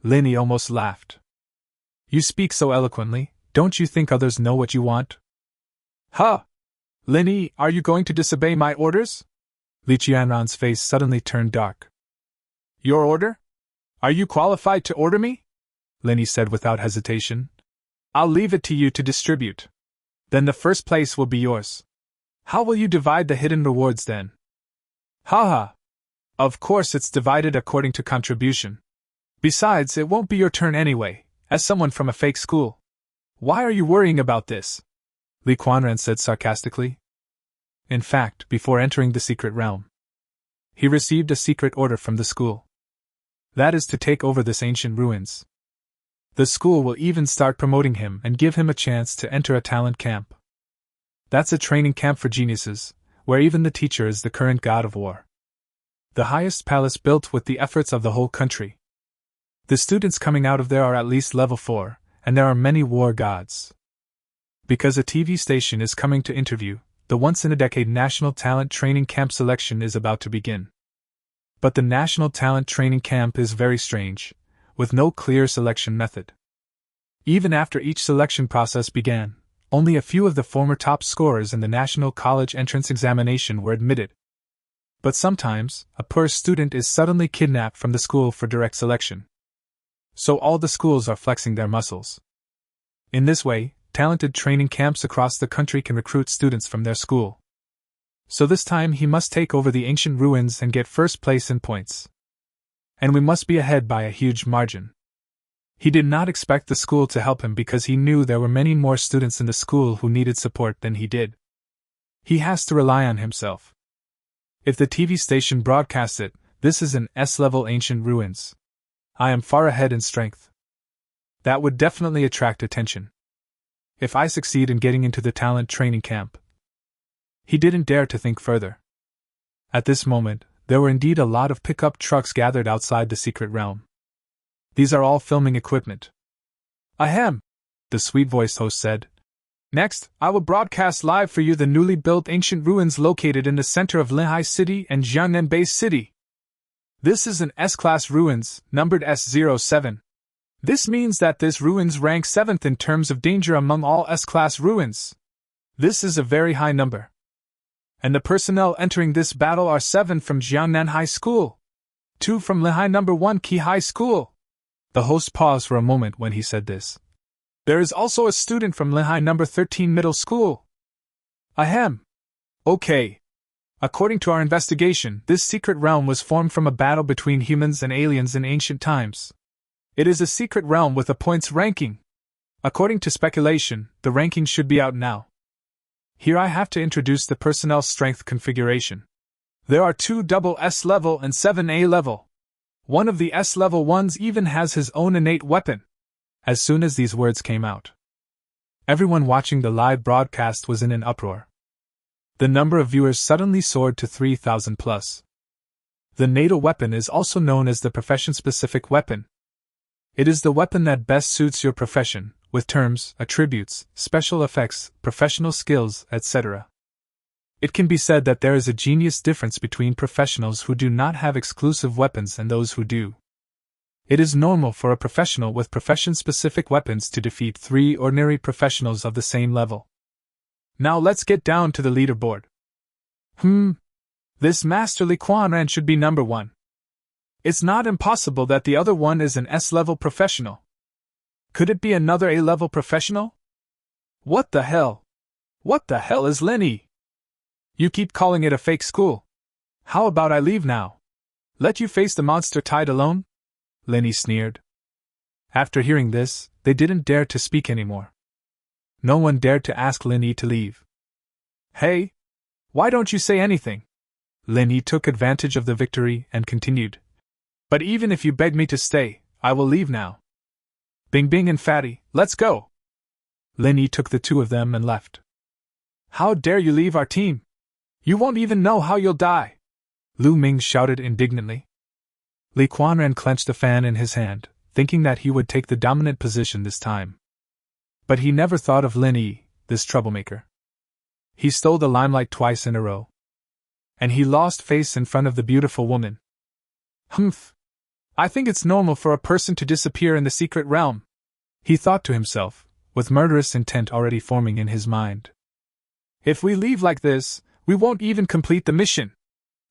Lin Yi almost laughed. You speak so eloquently, don't you think others know what you want? Huh! Lin Yi, are you going to disobey my orders? Li Qianran's face suddenly turned dark. Your order? Are you qualified to order me? Lin Yi said without hesitation. I'll leave it to you to distribute. Then the first place will be yours. How will you divide the hidden rewards then? Haha. Of course it's divided according to contribution. Besides, it won't be your turn anyway, as someone from a fake school. Why are you worrying about this? Li Quanran said sarcastically. In fact, before entering the secret realm, he received a secret order from the school. That is to take over this ancient ruins. The school will even start promoting him and give him a chance to enter a talent camp. That's a training camp for geniuses, where even the teacher is the current god of war. The highest palace built with the efforts of the whole country. The students coming out of there are at least level 4, and there are many war gods. Because a TV station is coming to interview, the once-in-a-decade National Talent Training Camp selection is about to begin. But the National Talent Training Camp is very strange, with no clear selection method. Even after each selection process began, only a few of the former top scorers in the National College Entrance Examination were admitted. But sometimes, a poor student is suddenly kidnapped from the school for direct selection. So all the schools are flexing their muscles. In this way, talented training camps across the country can recruit students from their school. So this time he must take over the ancient ruins and get first place in points. And we must be ahead by a huge margin. He did not expect the school to help him because he knew there were many more students in the school who needed support than he did. He has to rely on himself. If the TV station broadcasts it, this is an S-level ancient ruins. I am far ahead in strength. That would definitely attract attention. If I succeed in getting into the talent training camp. He didn't dare to think further. At this moment, there were indeed a lot of pickup trucks gathered outside the secret realm. These are all filming equipment. Ahem, the sweet-voiced host said. Next, I will broadcast live for you the newly built ancient ruins located in the center of Linhai City and Jiangnan City. This is an S-class ruins, numbered S07. This means that this ruins rank 7th in terms of danger among all S-class ruins. This is a very high number. And the personnel entering this battle are 7 from Jiangnan High School, 2 from Linhai No. 1 Key High School. The host paused for a moment when he said this. There is also a student from Linhai No. 13 Middle School. Ahem. Okay. According to our investigation, this secret realm was formed from a battle between humans and aliens in ancient times. It is a secret realm with a points ranking. According to speculation, the ranking should be out now. Here I have to introduce the personnel strength configuration. There are 2 double S level and 7 A level. One of the S level ones even has his own innate weapon. As soon as these words came out, everyone watching the live broadcast was in an uproar. The number of viewers suddenly soared to 3,000 plus. The NATO weapon is also known as the profession-specific weapon. It is the weapon that best suits your profession, with terms, attributes, special effects, professional skills, etc. It can be said that there is a genius difference between professionals who do not have exclusive weapons and those who do. It is normal for a professional with profession-specific weapons to defeat 3 ordinary professionals of the same level. Now let's get down to the leaderboard. This Master Li Quanran should be number 1. It's not impossible that the other one is an S-level professional. Could it be another A-level professional? What the hell? What the hell is Lenny? You keep calling it a fake school. How about I leave now? Let you face the monster tied alone? Lenny sneered. After hearing this, they didn't dare to speak anymore. No one dared to ask Lenny to leave. Hey! Why don't you say anything? Lenny took advantage of the victory and continued. But even if you beg me to stay, I will leave now. Bing Bing and Fatty, let's go! Lenny took the 2 of them and left. How dare you leave our team? You won't even know how you'll die! Lu Ming shouted indignantly. Li Quanran clenched a fan in his hand, thinking that he would take the dominant position this time. But he never thought of Lin Yi, this troublemaker. He stole the limelight twice in a row. And he lost face in front of the beautiful woman. Humph! I think it's normal for a person to disappear in the secret realm, he thought to himself, with murderous intent already forming in his mind. If we leave like this, we won't even complete the mission.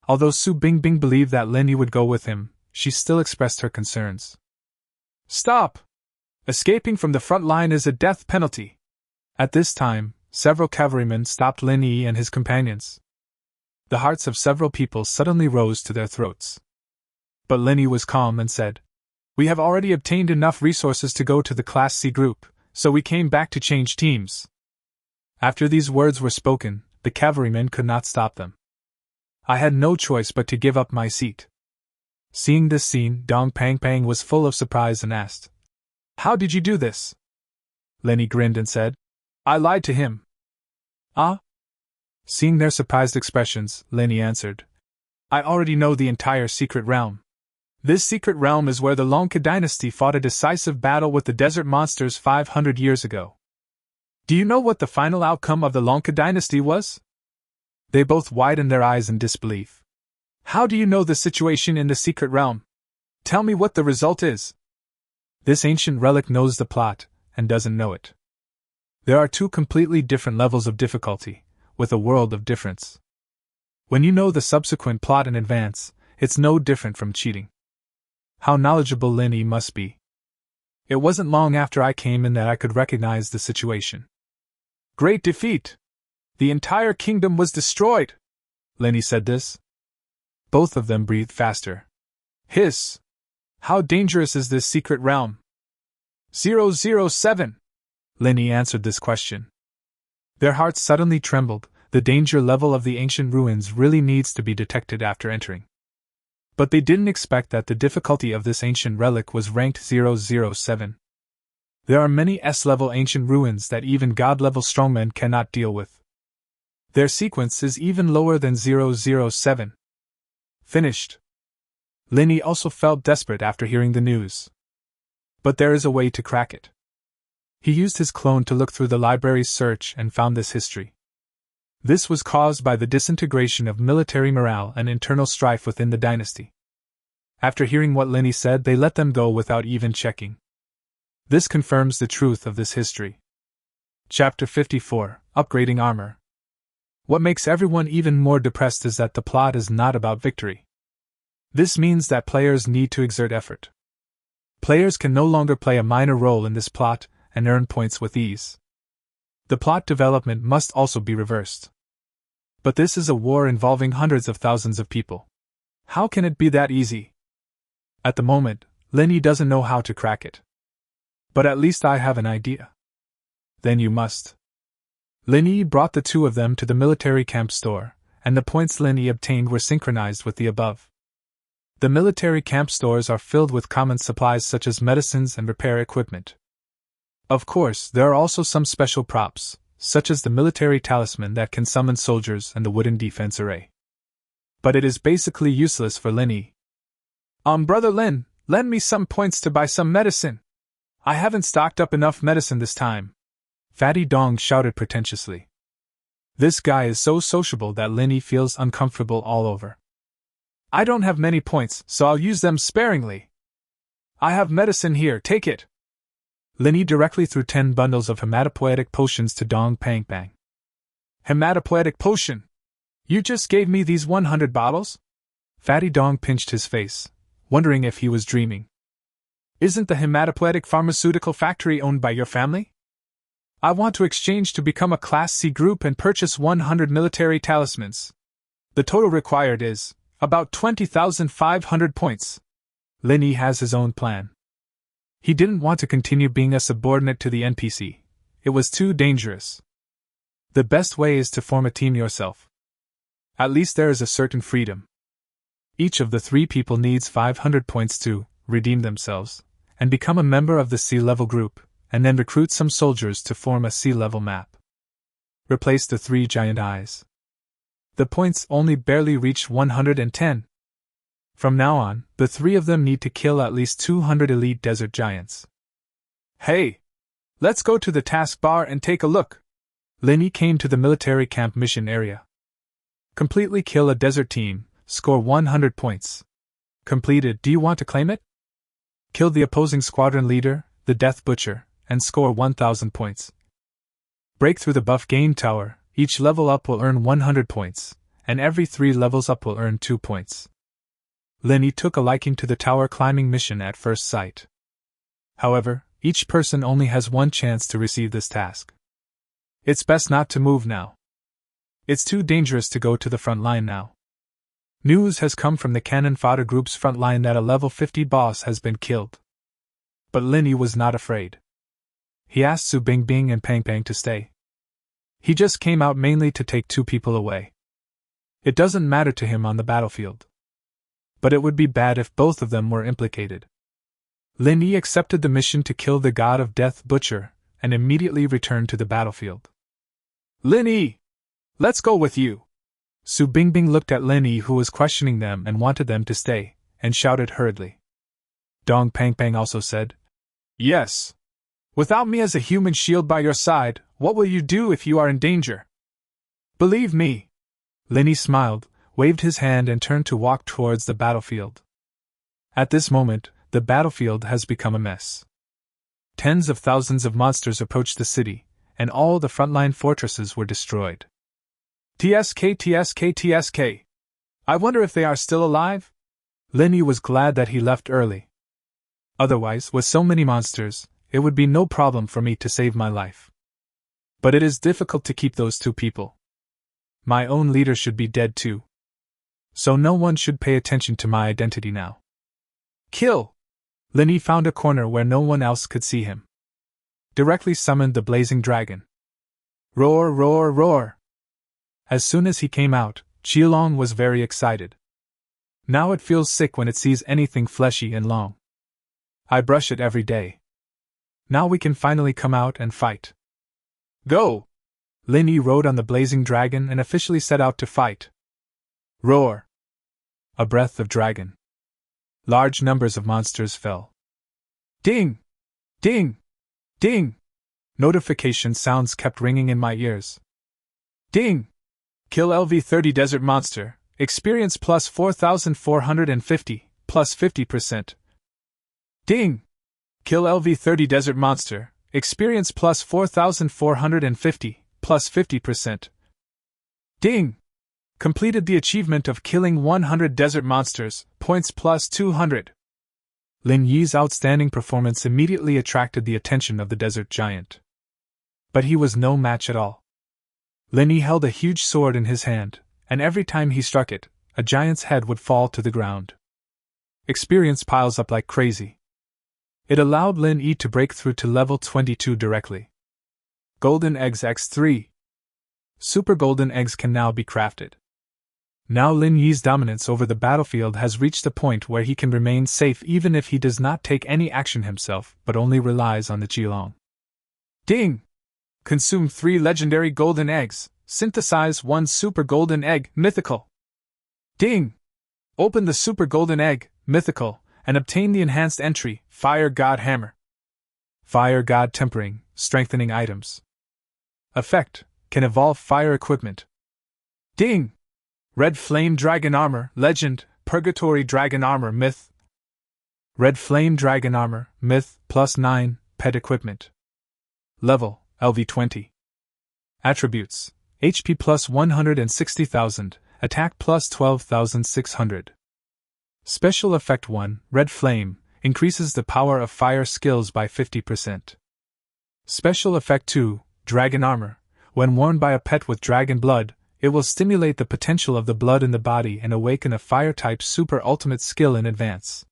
Although Su Bingbing believed that Lin Yi would go with him, she still expressed her concerns. Stop! Escaping from the front line is a death penalty. At this time, several cavalrymen stopped Lin Yi and his companions. The hearts of several people suddenly rose to their throats. But Lin Yi was calm and said, "We have already obtained enough resources to go to the Class C group, so we came back to change teams." After these words were spoken, the cavalrymen could not stop them. I had no choice but to give up my seat. Seeing this scene, Dong Pang was full of surprise and asked, "How did you do this?" Lin Yi grinned and said, "I lied to him." "Ah?" Seeing their surprised expressions, Lin Yi answered, "I already know the entire secret realm. This secret realm is where the Longka dynasty fought a decisive battle with the desert monsters 500 years ago. Do you know what the final outcome of the Longka dynasty was?" They both widened their eyes in disbelief. "How do you know the situation in the secret realm? Tell me what the result is." This ancient relic knows the plot, and doesn't know it. There are two completely different levels of difficulty, with a world of difference. When you know the subsequent plot in advance, it's no different from cheating. How knowledgeable Lin Yi must be. It wasn't long after I came in that I could recognize the situation. "Great defeat! The entire kingdom was destroyed!" Lin Yi said this. Both of them breathed faster. "Hiss! How dangerous is this secret realm?" 007. Lin Yi answered this question. Their hearts suddenly trembled. The danger level of the ancient ruins really needs to be detected after entering. But they didn't expect that the difficulty of this ancient relic was ranked 007. There are many S-level ancient ruins that even God-level strongmen cannot deal with. Their sequence is even lower than 007. Finished. Lin Yi also felt desperate after hearing the news. But there is a way to crack it. He used his clone to look through the library's search and found this history. This was caused by the disintegration of military morale and internal strife within the dynasty. After hearing what Lin Yi said, they let them go without even checking. This confirms the truth of this history. Chapter 54, Upgrading Armor. What makes everyone even more depressed is that the plot is not about victory. This means that players need to exert effort. Players can no longer play a minor role in this plot and earn points with ease. The plot development must also be reversed. But this is a war involving hundreds of thousands of people. How can it be that easy? At the moment, Lin Yi doesn't know how to crack it. But at least I have an idea. Then you must. Lin Yi brought the two of them to the military camp store, and the points Lin Yi obtained were synchronized with the above. The military camp stores are filled with common supplies such as medicines and repair equipment. Of course, there are also some special props, such as the military talisman that can summon soldiers and the wooden defense array. But it is basically useless for Lin Yi. Brother Lin, lend me some points to buy some medicine. I haven't stocked up enough medicine this time," Fatty Dong shouted pretentiously. This guy is so sociable that Lin Yi feels uncomfortable all over. "I don't have many points, so I'll use them sparingly. I have medicine here, take it." Lin Yi directly threw 10 bundles of hematopoietic potions to Dong Pang. "Hematopoietic potion? You just gave me these 100 bottles?" Fatty Dong pinched his face, wondering if he was dreaming. "Isn't the hematopoietic pharmaceutical factory owned by your family? I want to exchange to become a Class C group and purchase 100 military talismans. The total required is about 20,500 points." Lin Yi has his own plan. He didn't want to continue being a subordinate to the NPC. It was too dangerous. The best way is to form a team yourself. At least there is a certain freedom. Each of the 3 people needs 500 points to redeem themselves and become a member of the C-level group, and then recruit some soldiers to form a C-level map. Replace the 3 giant eyes. The points only barely reach 110. From now on, the 3 of them need to kill at least 200 elite desert giants. "Hey! Let's go to the taskbar and take a look." Lin Yi came to the military camp mission area. Completely kill a desert team, score 100 points. Completed. Do you want to claim it? Kill the opposing squadron leader, the Death Butcher, and score 1000 points. Break through the buff gain tower. Each level up will earn 100 points, and every 3 levels up will earn 2 points. Lin Yi took a liking to the tower climbing mission at first sight. However, each person only has one chance to receive this task. It's best not to move now. It's too dangerous to go to the front line now. News has come from the cannon fodder group's front line that a level 50 boss has been killed. But Linny was not afraid. He asked Su Bingbing and Pang Pang to stay. He just came out mainly to take 2 people away. It doesn't matter to him on the battlefield. But it would be bad if both of them were implicated. Lin Yi accepted the mission to kill the god of death Butcher, and immediately returned to the battlefield. Lin Yi! Let's go with you! Su Bingbing looked at Lin Yi, who was questioning them and wanted them to stay, and shouted hurriedly. Dong Pang Pang also said, Yes! Without me as a human shield by your side, what will you do if you are in danger? Believe me! Lin Yi smiled, waved his hand and turned to walk towards the battlefield. At this moment, the battlefield has become a mess. Tens of thousands of monsters approached the city, and all the frontline fortresses were destroyed. TSK. I wonder if they are still alive? Lin Yi was glad that he left early. Otherwise, with so many monsters, it would be no problem for me to save my life. But it is difficult to keep those 2 people. My own leader should be dead too. So no one should pay attention to my identity now. Kill! Lin Yi found a corner where no one else could see him. Directly summoned the blazing dragon. Roar, roar, roar! As soon as he came out, Qilong was very excited. Now it feels sick when it sees anything fleshy and long. I brush it every day. Now we can finally come out and fight. Go! Lin Yi rode on the blazing dragon and officially set out to fight. Roar! A breath of dragon. Large numbers of monsters fell. Ding! Ding! Ding! Notification sounds kept ringing in my ears. Ding! Kill LV30 Desert Monster, experience plus 4,450, plus 50%. Ding! Kill LV30 Desert Monster, experience plus 4,450, plus 50%. Ding! Completed the achievement of killing 100 desert monsters, points plus 200. Lin Yi's outstanding performance immediately attracted the attention of the desert giant. But he was no match at all. Lin Yi held a huge sword in his hand, and every time he struck it, a giant's head would fall to the ground. Experience piles up like crazy. It allowed Lin Yi to break through to level 22 directly. Golden Eggs X3. Super Golden Eggs can now be crafted. Now Lin Yi's dominance over the battlefield has reached a point where he can remain safe even if he does not take any action himself but only relies on the Qilong. Ding! Consume 3 legendary golden eggs, synthesize 1 super golden egg, mythical. Ding! Open the super golden egg, mythical, and obtain the enhanced entry, Fire God Hammer. Fire God Tempering, strengthening items. Effect, can evolve fire equipment. Ding! Red Flame Dragon Armor, Legend, Purgatory Dragon Armor, Myth. Red Flame Dragon Armor, Myth, plus 9, Pet Equipment. Level, LV20. Attributes, HP plus 160,000, Attack plus 12,600. Special Effect 1, Red Flame, increases the power of fire skills by 50%. Special Effect 2, Dragon Armor, when worn by a pet with dragon blood, it will stimulate the potential of the blood in the body and awaken a fire-type super ultimate skill in advance.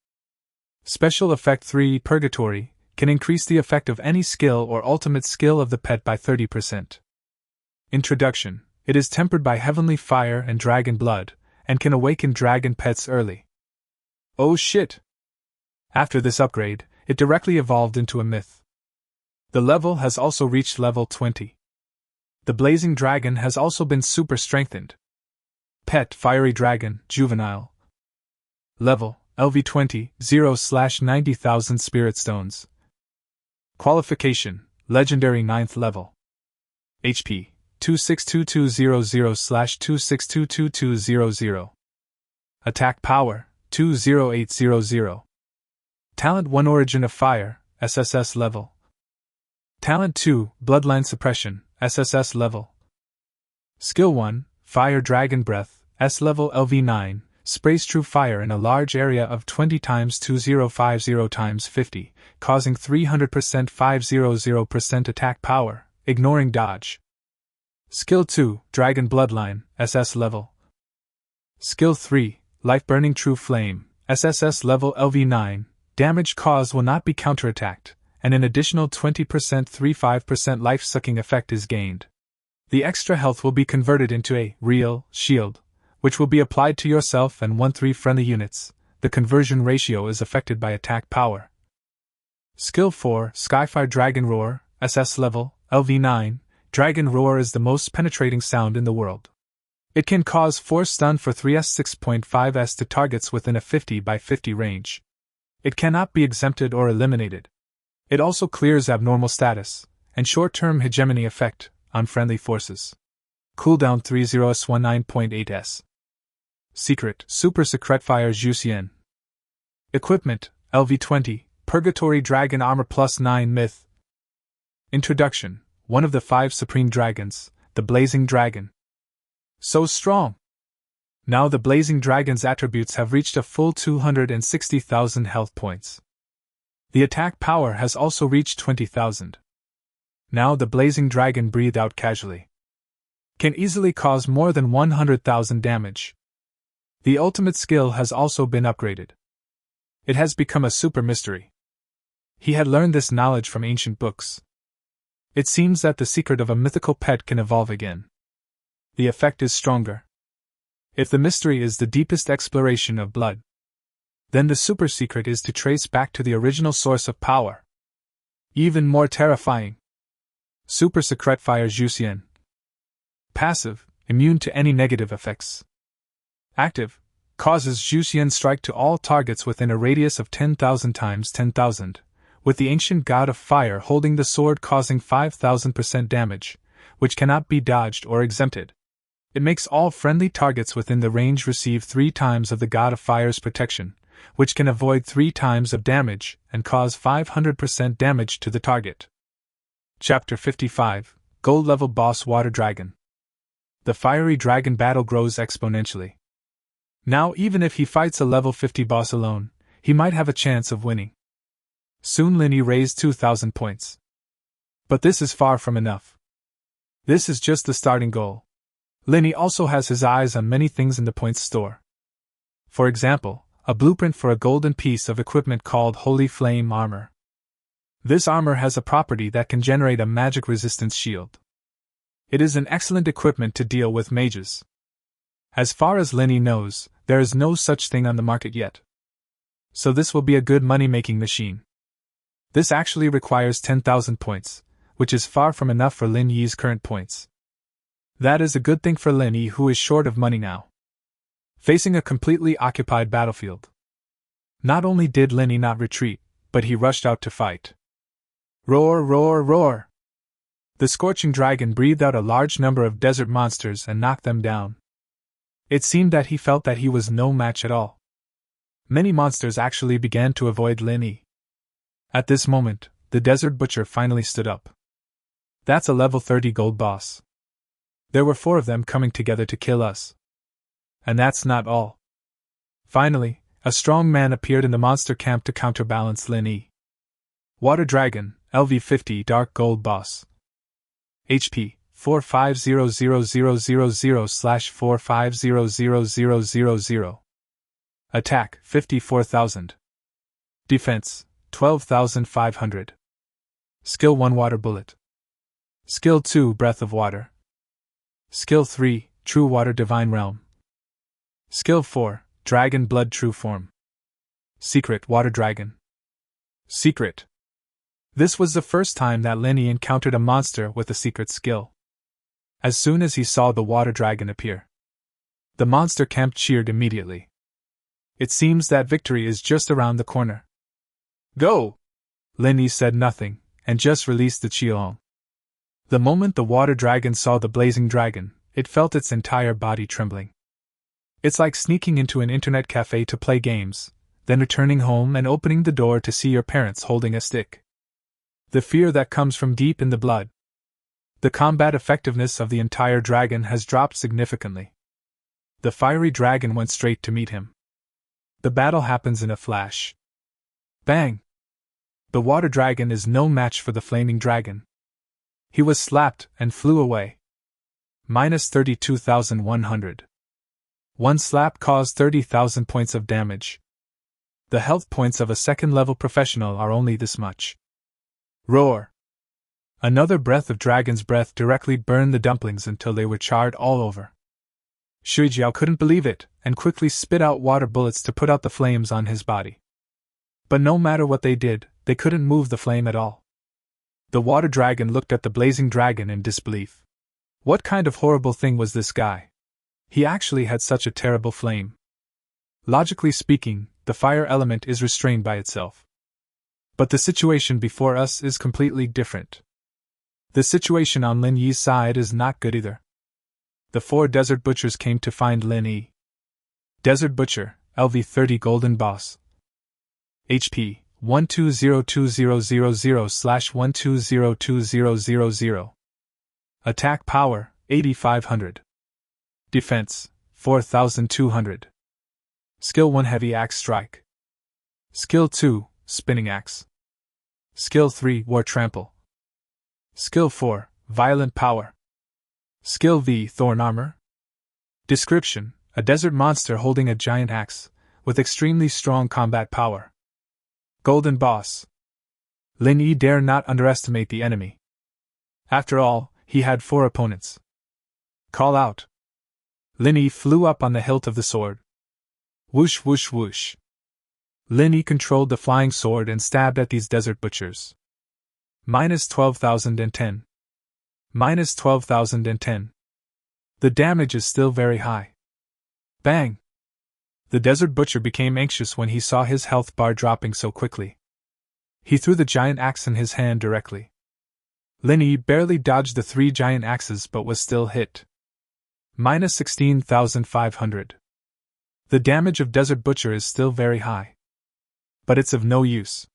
Special Effect 3, Purgatory, can increase the effect of any skill or ultimate skill of the pet by 30%. Introduction, it is tempered by heavenly fire and dragon blood, and can awaken dragon pets early. Oh shit! After this upgrade, it directly evolved into a myth. The level has also reached level 20. The blazing dragon has also been super strengthened. Pet Fiery Dragon, Juvenile. Level, LV20, 0/90,000 Spirit Stones. Qualification, Legendary 9th level. HP, 262200/26222200. Attack Power, 20800. Talent 1 Origin of Fire, SSS level. Talent 2, Bloodline Suppression, SSS level. Skill 1, Fire Dragon Breath, S level LV9, sprays true fire in a large area of 20 times 2050 times 50, causing 300% 500% attack power, ignoring dodge. Skill 2, Dragon Bloodline, SS level. Skill 3, Life Burning True Flame, SSS level LV9, damage caused will not be counterattacked, and an additional 20% 35% life-sucking effect is gained. The extra health will be converted into a real shield, which will be applied to yourself and 1-3 friendly units. The conversion ratio is affected by attack power. Skill 4, Skyfire Dragon Roar, SS level, LV9, Dragon Roar is the most penetrating sound in the world. It can cause 4 stun for 3s 6.5s to targets within a 50 by 50 range. It cannot be exempted or eliminated. It also clears abnormal status, and short-term hegemony effect, on friendly forces. Cooldown 30s19.8s. Secret, Super Secret Fire Jusien. Equipment, LV20, Purgatory Dragon Armor plus 9 Myth. Introduction, one of the 5 Supreme Dragons, the Blazing Dragon. So strong! Now the Blazing Dragon's attributes have reached a full 260,000 health points. The attack power has also reached 20,000. Now the Blazing Dragon breathed out casually. Can easily cause more than 100,000 damage. The ultimate skill has also been upgraded. It has become a super mystery. He had learned this knowledge from ancient books. It seems that the secret of a mythical pet can evolve again. The effect is stronger. If the mystery is the deepest exploration of blood, then the super secret is to trace back to the original source of power. Even more terrifying. Super Secret Fire Jusien. Passive, immune to any negative effects. Active, causes Jusien strike to all targets within a radius of 10,000 times 10,000, with the ancient god of fire holding the sword causing 5,000% damage, which cannot be dodged or exempted. It makes all friendly targets within the range receive 3 times of the god of fire's protection, which can avoid 3 times of damage and cause 500% damage to the target. Chapter 55, Gold Level Boss Water Dragon. The fiery dragon battle grows exponentially. Now even if he fights a level 50 boss alone, he might have a chance of winning. Soon Linny raised 2,000 points. But this is far from enough. This is just the starting goal. Linny also has his eyes on many things in the points store. For example, a blueprint for a golden piece of equipment called Holy Flame Armor. This armor has a property that can generate a magic resistance shield. It is an excellent equipment to deal with mages. As far as Linny knows, there is no such thing on the market yet. So this will be a good money-making machine. This actually requires 10,000 points, which is far from enough for Lin Yi's current points. That is a good thing for Lin Yi, who is short of money now. Facing a completely occupied battlefield. Not only did Lin Yi not retreat, but he rushed out to fight. Roar, roar, roar! The scorching dragon breathed out a large number of desert monsters and knocked them down. It seemed that he felt that he was no match at all. Many monsters actually began to avoid Lin Yi. At this moment, the desert butcher finally stood up. That's a level 30 gold boss. There were 4 of them coming together to kill us. And that's not all. Finally, a strong man appeared in the monster camp to counterbalance Lin Yi. Water Dragon, LV50 Dark Gold Boss. HP, 450000/450000. Attack, 54,000. Defense, 12,500. Skill 1 Water Bullet. Skill 2 Breath of Water. Skill 3 True Water Divine Realm. Skill 4 Dragon Blood True Form. Secret Water Dragon. Secret. This was the first time that Lin Yi encountered a monster with a secret skill. As soon as he saw the water dragon appear, the monster camp cheered immediately. It seems that victory is just around the corner. Go! Lin Yi said nothing, and just released the Qiong. The moment the water dragon saw the blazing dragon, it felt its entire body trembling. It's like sneaking into an internet cafe to play games, then returning home and opening the door to see your parents holding a stick. The fear that comes from deep in the blood. The combat effectiveness of the entire dragon has dropped significantly. The fiery dragon went straight to meet him. The battle happens in a flash. Bang! The water dragon is no match for the flaming dragon. He was slapped and flew away. Minus 32,100. One slap caused 30,000 points of damage. The health points of a second-level professional are only this much. Roar! Another breath of dragon's breath directly burned the dumplings until they were charred all over. Shuijiao couldn't believe it, and quickly spit out water bullets to put out the flames on his body. But no matter what they did, they couldn't move the flame at all. The water dragon looked at the blazing dragon in disbelief. What kind of horrible thing was this guy? He actually had such a terrible flame. Logically speaking, the fire element is restrained by itself. But the situation before us is completely different. The situation on Lin Yi's side is not good either. The 4 desert butchers came to find Lin Yi. Desert Butcher, LV30 Golden Boss. HP, 12020000/120200. Attack Power, 8500. Defense, 4200. Skill 1 Heavy Axe Strike. Skill 2, Spinning Axe. Skill 3 War Trample. Skill 4, Violent Power. Skill V Thorn Armor. Description: a desert monster holding a giant axe, with extremely strong combat power. Golden Boss. Lin Yi dare not underestimate the enemy. After all, he had 4 opponents. Call out. Lin Yi flew up on the hilt of the sword. Whoosh whoosh whoosh. Lin Yi controlled the flying sword and stabbed at these desert butchers. Minus 12,010. Minus 12,010. The damage is still very high. Bang! The desert butcher became anxious when he saw his health bar dropping so quickly. He threw the giant axe in his hand directly. Lin Yi barely dodged the 3 giant axes but was still hit. Minus 16,500. The damage of Desert Butcher is still very high. But it's of no use.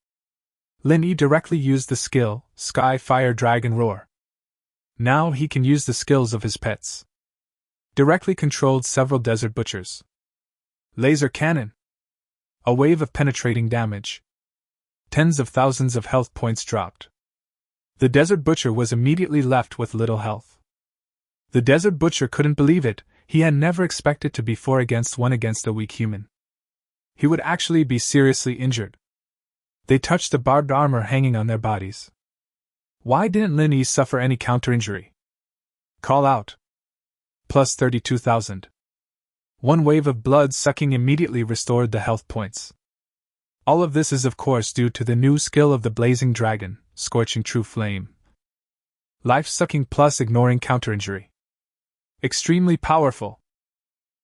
Lin Yi directly used the skill, Sky Fire Dragon Roar. Now he can use the skills of his pets. Directly controlled several Desert Butchers. Laser Cannon. A wave of penetrating damage. Tens of thousands of health points dropped. The Desert Butcher was immediately left with little health. The Desert Butcher couldn't believe it. He had never expected to be 4 against 1 against a weak human. He would actually be seriously injured. They touched the barbed armor hanging on their bodies. Why didn't Lin Yi suffer any counter-injury? Call out. Plus 32,000. One wave of blood sucking immediately restored the health points. All of this is of course due to the new skill of the Blazing Dragon, Scorching True Flame. Life-sucking plus ignoring counter-injury. Extremely powerful.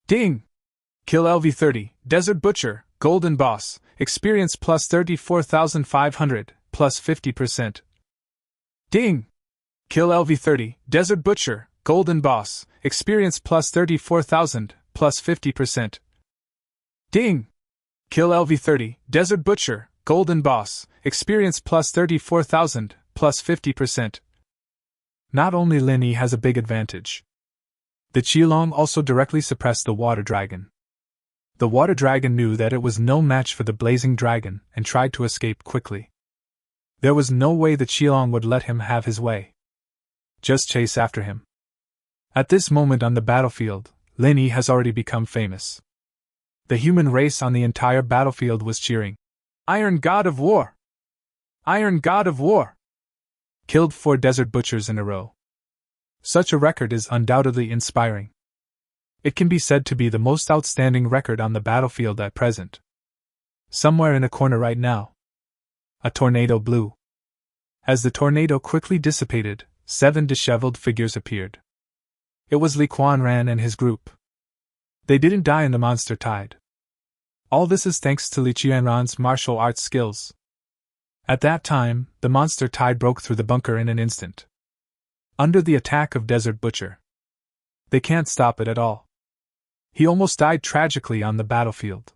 Ding! Kill LV30, Desert Butcher, Golden Boss, experience plus 34,500, plus 50%. Ding! Kill LV30, Desert Butcher, Golden Boss, experience plus 34,000, plus 50%. Ding! Kill LV30, Desert Butcher, Golden Boss, experience plus 34,000, plus 50%. Not only Lin Yi has a big advantage. The Qilong also directly suppressed the Water Dragon. The Water Dragon knew that it was no match for the Blazing Dragon and tried to escape quickly. There was no way the Qilong would let him have his way. Just chase after him. At this moment on the battlefield, Lin Yi has already become famous. The human race on the entire battlefield was cheering. Iron God of War! Iron God of War! Killed 4 Desert Butchers in a row. Such a record is undoubtedly inspiring. It can be said to be the most outstanding record on the battlefield at present. Somewhere in a corner right now, a tornado blew. As the tornado quickly dissipated, 7 disheveled figures appeared. It was Li Qianran and his group. They didn't die in the monster tide. All this is thanks to Li Qianran's martial arts skills. At that time, the monster tide broke through the bunker in an instant. Under the attack of Desert Butcher. They can't stop it at all. He almost died tragically on the battlefield.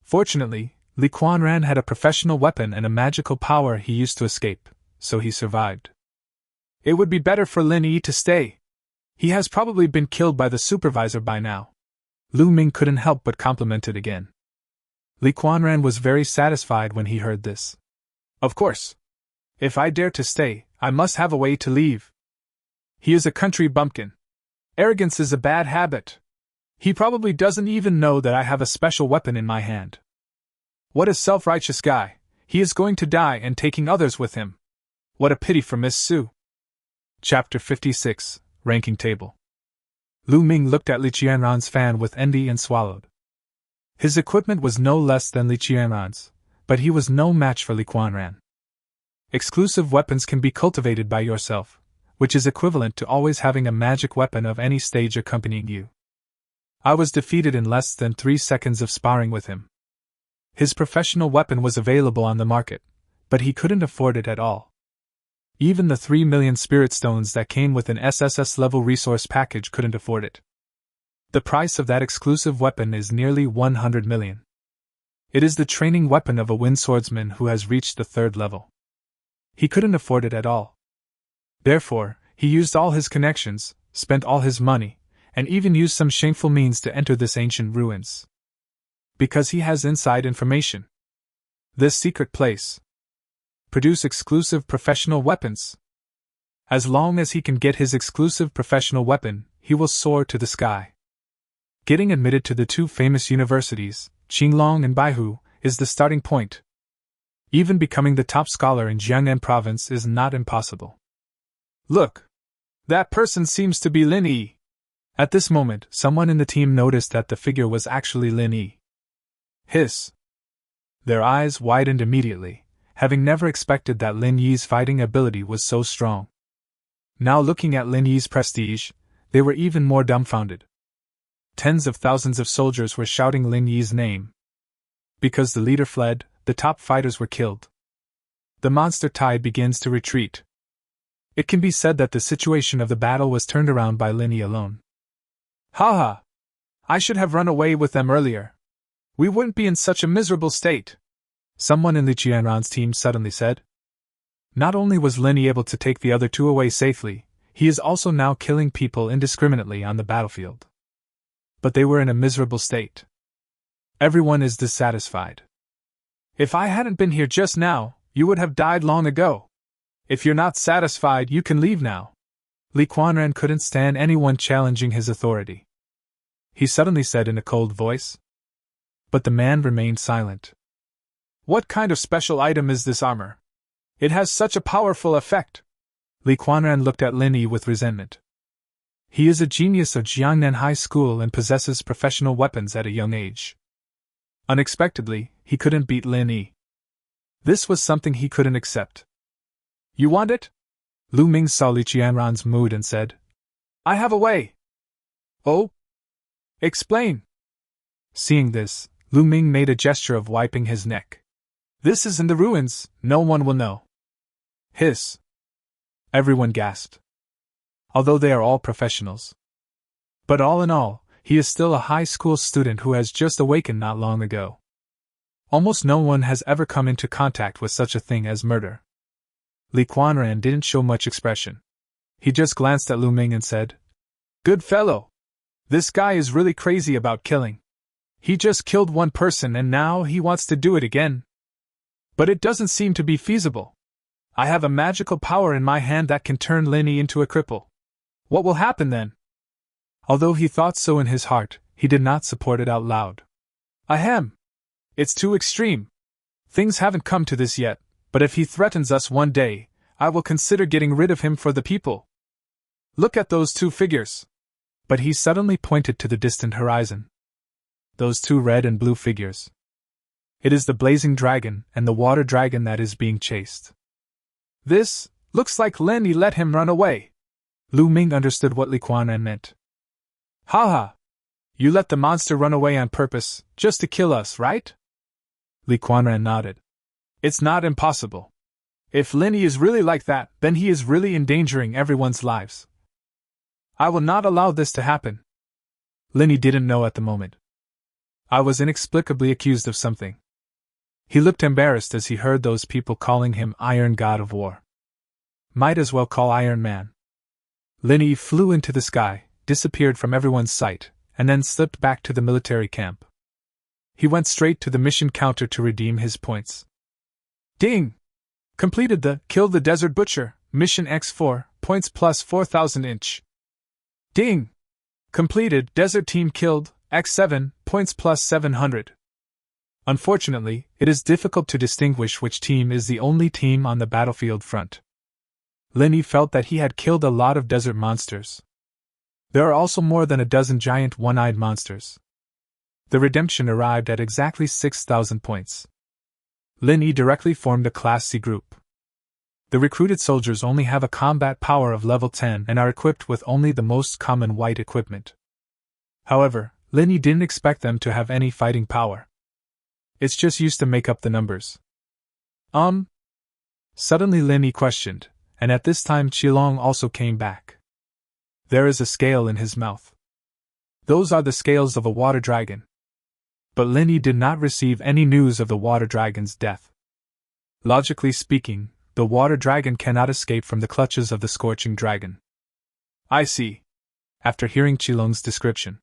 Fortunately, Li Qianran had a professional weapon and a magical power he used to escape, so he survived. It would be better for Lin Yi to stay. He has probably been killed by the supervisor by now. Lu Ming couldn't help but compliment it again. Li Qianran was very satisfied when he heard this. Of course. If I dare to stay, I must have a way to leave. He is a country bumpkin. Arrogance is a bad habit. He probably doesn't even know that I have a special weapon in my hand. What a self-righteous guy. He is going to die and taking others with him. What a pity for Miss Su. Chapter 56, Ranking Table. Lu Ming looked at Li Qianran's fan with envy and swallowed. His equipment was no less than Li Qianran's, but he was no match for Li Qianran. Exclusive weapons can be cultivated by yourself, which is equivalent to always having a magic weapon of any stage accompanying you. I was defeated in less than 3 seconds of sparring with him. His professional weapon was available on the market, but he couldn't afford it at all. Even the 3 million spirit stones that came with an SSS-level resource package couldn't afford it. The price of that exclusive weapon is nearly 100 million. It is the training weapon of a wind swordsman who has reached the 3rd level. He couldn't afford it at all. Therefore, he used all his connections, spent all his money, and even used some shameful means to enter this ancient ruins. Because he has inside information. This secret place. Produce exclusive professional weapons. As long as he can get his exclusive professional weapon, he will soar to the sky. Getting admitted to the 2 famous universities, Qinglong and Baihu, is the starting point. Even becoming the top scholar in Jiangnan province is not impossible. Look! That person seems to be Lin Yi. At this moment, someone in the team noticed that the figure was actually Lin Yi. Hiss! Their eyes widened immediately, having never expected that Lin Yi's fighting ability was so strong. Now looking at Lin Yi's prestige, they were even more dumbfounded. Tens of thousands of soldiers were shouting Lin Yi's name. Because the leader fled, the top fighters were killed. The monster tide begins to retreat. It can be said that the situation of the battle was turned around by Lin Yi alone. Ha! I should have run away with them earlier. We wouldn't be in such a miserable state. Someone in Li Qianran's team suddenly said. Not only was Lin Yi able to take the other 2 away safely, he is also now killing people indiscriminately on the battlefield. But they were in a miserable state. Everyone is dissatisfied. If I hadn't been here just now, you would have died long ago. If you're not satisfied, you can leave now. Li Qianran couldn't stand anyone challenging his authority. He suddenly said in a cold voice. But the man remained silent. What kind of special item is this armor? It has such a powerful effect. Li Qianran looked at Lin Yi with resentment. He is a genius of Jiangnan High School and possesses professional weapons at a young age. Unexpectedly, he couldn't beat Lin Yi. This was something he couldn't accept. You want it? Lu Ming saw Li Qianran's mood and said, I have a way. Oh? Explain. Seeing this, Lu Ming made a gesture of wiping his neck. This is in the ruins, no one will know. Hiss. Everyone gasped. Although they are all professionals. But all in all, he is still a high school student who has just awakened not long ago. Almost no one has ever come into contact with such a thing as murder. Li Qianran didn't show much expression. He just glanced at Lu Ming and said, Good fellow. This guy is really crazy about killing. He just killed one person and now he wants to do it again. But it doesn't seem to be feasible. I have a magical power in my hand that can turn Lin Yi into a cripple. What will happen then? Although he thought so in his heart, he did not support it out loud. Ahem! It's too extreme. Things haven't come to this yet, but if he threatens us one day, I will consider getting rid of him for the people. Look at those 2 figures. But he suddenly pointed to the distant horizon. Those 2 red and blue figures. It is the blazing dragon and the water dragon that is being chased. This looks like Lin Yi let him run away. Lu Ming understood what Li Qianran meant. Ha! You let the monster run away on purpose, just to kill us, right? Li Qianran nodded. It's not impossible. If Lin Yi is really like that, then he is really endangering everyone's lives. I will not allow this to happen. Lin Yi didn't know at the moment. I was inexplicably accused of something. He looked embarrassed as he heard those people calling him Iron God of War. Might as well call Iron Man. Lin Yi flew into the sky, disappeared from everyone's sight, and then slipped back to the military camp. He went straight to the mission counter to redeem his points. Ding! Completed the Kill the Desert Butcher, Mission X4, points plus 4,000 inch. Ding! Completed, Desert Team Killed, X7, points plus 700. Unfortunately, it is difficult to distinguish which team is the only team on the battlefield front. Linny felt that he had killed a lot of desert monsters. There are also more than a dozen giant one-eyed monsters. The redemption arrived at exactly 6,000 points. Linny directly formed a Class C group. The recruited soldiers only have a combat power of level 10 and are equipped with only the most common white equipment. However, Linny didn't expect them to have any fighting power. It's just used to make up the numbers. Suddenly Linny questioned, and at this time Qilong also came back. There is a scale in his mouth. Those are the scales of a water dragon. But Linny did not receive any news of the water dragon's death. Logically speaking, the water dragon cannot escape from the clutches of the scorching dragon. I see. After hearing Qilong's description.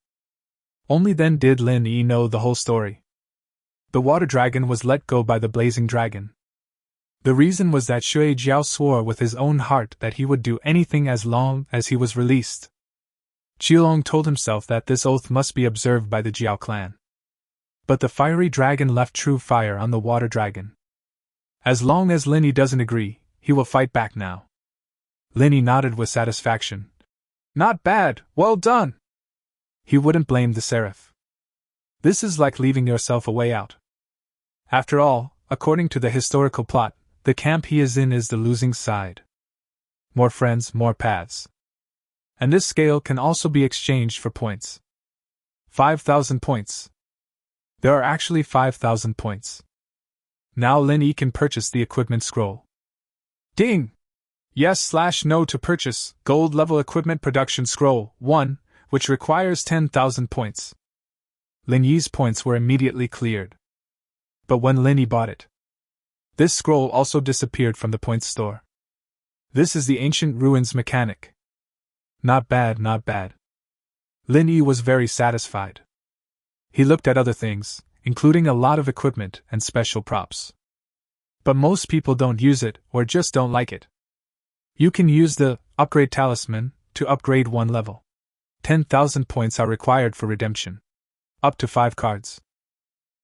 Only then did Lin Yi know the whole story. The water dragon was let go by the blazing dragon. The reason was that Shui Jiao swore with his own heart that he would do anything as long as he was released. Qilong told himself that this oath must be observed by the Jiao clan. But the fiery dragon left true fire on the water dragon. As long as Linny doesn't agree, he will fight back now. Linny nodded with satisfaction. Not bad, well done! He wouldn't blame the seraph. This is like leaving yourself a way out. After all, according to the historical plot, the camp he is in is the losing side. More friends, more paths. And this scale can also be exchanged for points. 5,000 points. There are actually 5,000 points. Now Lin Yi can purchase the equipment scroll. Ding! Yes/no to purchase gold level equipment production scroll 1, which requires 10,000 points. Lin Yi's points were immediately cleared. But when Lin Yi bought it, this scroll also disappeared from the points store. This is the ancient ruins mechanic. Not bad, not bad. Lin Yi was very satisfied. He looked at other things, including a lot of equipment and special props. But most people don't use it or just don't like it. You can use the upgrade talisman to upgrade one level. 10,000 points are required for redemption. Up to 5 cards.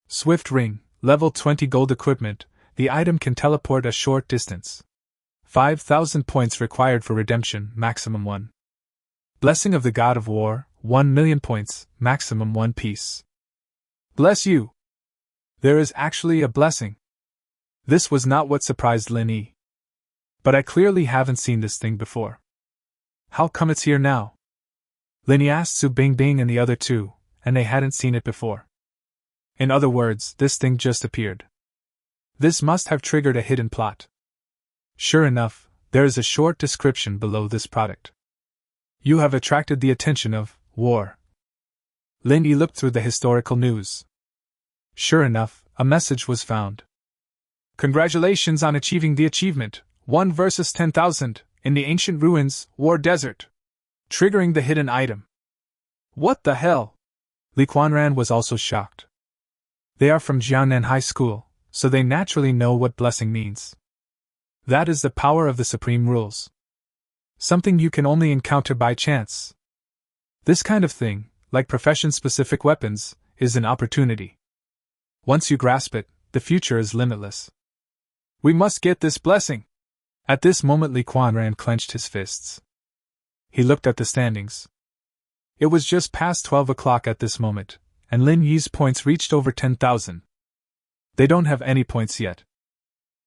Swift ring, level 20 gold equipment, the item can teleport a short distance. 5,000 points required for redemption, maximum 1. Blessing of the God of War, 1,000,000 points, maximum 1 piece. Bless you! There is actually a blessing. This was not what surprised Lin Yi. But I clearly haven't seen this thing before. How come it's here now? Lin Yi asked Su Bingbing and the other two, and they hadn't seen it before. In other words, this thing just appeared. This must have triggered a hidden plot. Sure enough, there is a short description below this product. You have attracted the attention of War. Lin Yi looked through the historical news. Sure enough, a message was found. Congratulations on achieving the achievement, 1 versus 10,000, in the ancient ruins, War Desert. Triggering the hidden item. What the hell? Li Quanran was also shocked. They are from Jiangnan High School, so they naturally know what blessing means. That is the power of the supreme rules. Something you can only encounter by chance. This kind of thing, like profession-specific weapons, is an opportunity. Once you grasp it, the future is limitless. We must get this blessing! At this moment Li Quanran clenched his fists. He looked at the standings. It was just past 12 o'clock at this moment, and Lin Yi's points reached over 10,000. They don't have any points yet.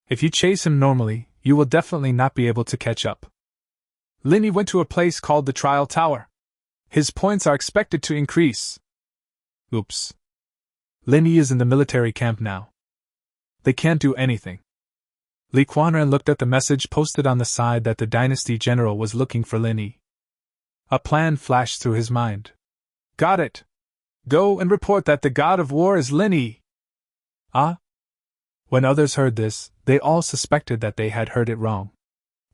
If you chase him normally, you will definitely not be able to catch up. Lin Yi went to a place called the Trial Tower. His points are expected to increase. Oops. Lin Yi is in the military camp now. They can't do anything. Li Quanran looked at the message posted on the side that the dynasty general was looking for Lin Yi. A plan flashed through his mind. Got it! Go and report that the God of War is Lin Yi! Ah? When others heard this, they all suspected that they had heard it wrong.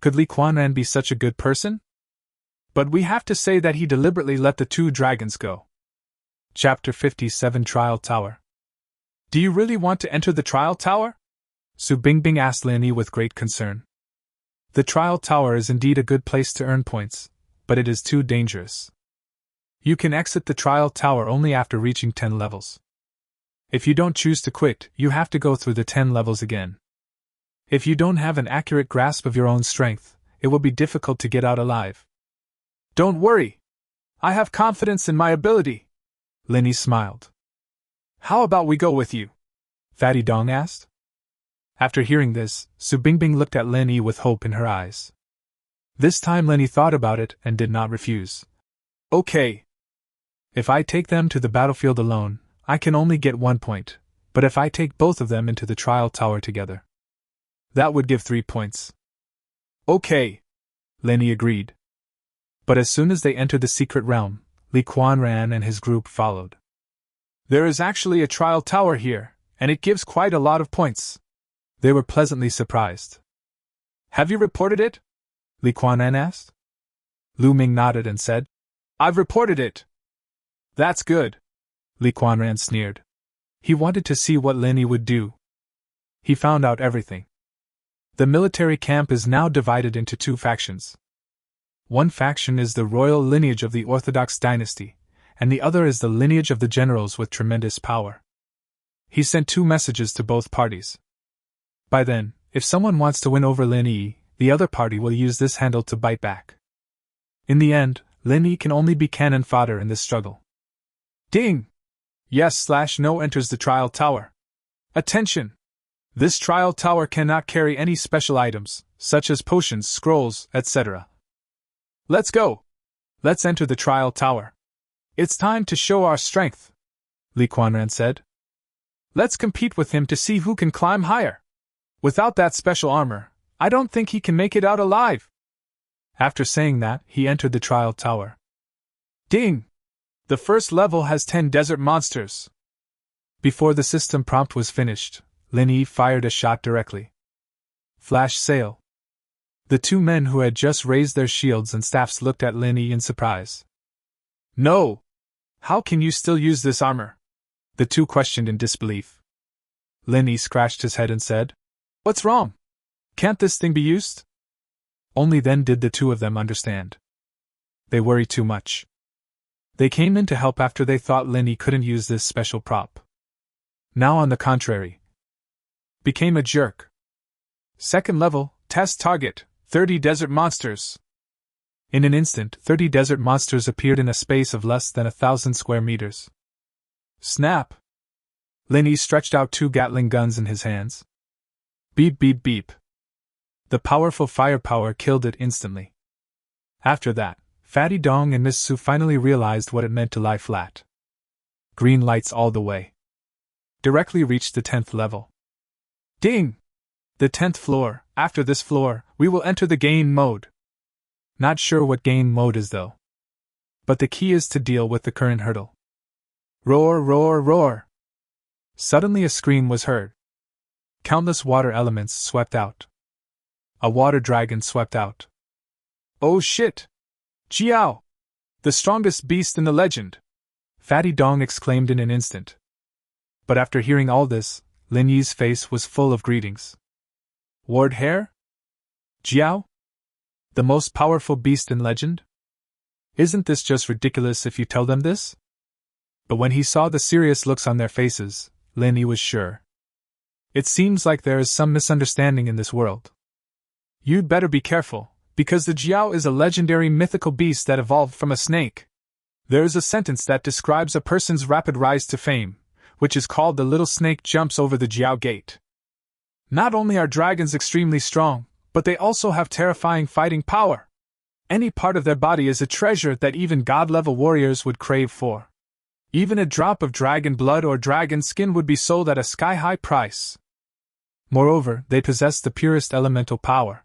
Could Li Quanran be such a good person? But we have to say that he deliberately let the 2 dragons go. Chapter 57 Trial Tower. Do you really want to enter the trial tower? Su Bingbing asked Lin Yi with great concern. The trial tower is indeed a good place to earn points, but it is too dangerous. You can exit the trial tower only after reaching 10 levels. If you don't choose to quit, you have to go through the 10 levels again. If you don't have an accurate grasp of your own strength, it will be difficult to get out alive. Don't worry. I have confidence in my ability. Lin Yi smiled. How about we go with you? Fatty Dong asked. After hearing this, Su Bingbing looked at Lin Yi with hope in her eyes. This time Lin Yi thought about it and did not refuse. Okay. If I take them to the battlefield alone, I can only get 1 point, but if I take both of them into the trial tower together, that would give 3 points. Okay. Lin Yi agreed. But as soon as they entered the secret realm, Li Qianran and his group followed. There is actually a trial tower here, and it gives quite a lot of points. They were pleasantly surprised. Have you reported it? Li Qianran asked. Lu Ming nodded and said, I've reported it. That's good. Li Qianran sneered. He wanted to see what Lin Yi would do. He found out everything. The military camp is now divided into 2 factions. One faction is the royal lineage of the Orthodox dynasty, and the other is the lineage of the generals with tremendous power. He sent 2 messages to both parties. By then, if someone wants to win over Lin Yi, the other party will use this handle to bite back. In the end, Lin Yi can only be cannon fodder in this struggle. Ding! Yes/no enters the trial tower. Attention! This trial tower cannot carry any special items, such as potions, scrolls, etc. Let's go! Let's enter the trial tower. It's time to show our strength, Li Qianran said. Let's compete with him to see who can climb higher. Without that special armor, I don't think he can make it out alive. After saying that, he entered the trial tower. Ding! The first level has 10 desert monsters. Before the system prompt was finished, Lin Yi fired a shot directly. Flash sale. The 2 men who had just raised their shields and staffs looked at Lin Yi in surprise. No! How can you still use this armor? The 2 questioned in disbelief. Lin Yi scratched his head and said, What's wrong? Can't this thing be used? Only then did the 2 of them understand. They worry too much. They came in to help after they thought Lin Yi couldn't use this special prop. Now on the contrary, became a jerk. Second level, test target, 30 desert monsters. In an instant, 30 desert monsters appeared in a space of less than 1,000 square meters. Snap! Lin Yi stretched out 2 Gatling guns in his hands. Beep beep beep. The powerful firepower killed it instantly. After that, Fatty Dong and Miss Su finally realized what it meant to lie flat. Green lights all the way. Directly reached the 10th level. Ding! The 10th floor. After this floor, we will enter the game mode. Not sure what game mode is though. But the key is to deal with the current hurdle. Roar, roar, roar! Suddenly a scream was heard. Countless water elements swept out. A water dragon swept out. Oh shit! Jiao! The strongest beast in the legend! Fatty Dong exclaimed in an instant. But after hearing all this, Lin Yi's face was full of greetings. Ward Hare? Jiao? The most powerful beast in legend? Isn't this just ridiculous if you tell them this? But when he saw the serious looks on their faces, Lin Yi was sure. It seems like there is some misunderstanding in this world. You'd better be careful, because the Jiao is a legendary mythical beast that evolved from a snake. There is a sentence that describes a person's rapid rise to fame, which is called the little snake jumps over the Jiao gate. Not only are dragons extremely strong, but they also have terrifying fighting power. Any part of their body is a treasure that even god-level warriors would crave for. Even a drop of dragon blood or dragon skin would be sold at a sky-high price. Moreover, they possess the purest elemental power.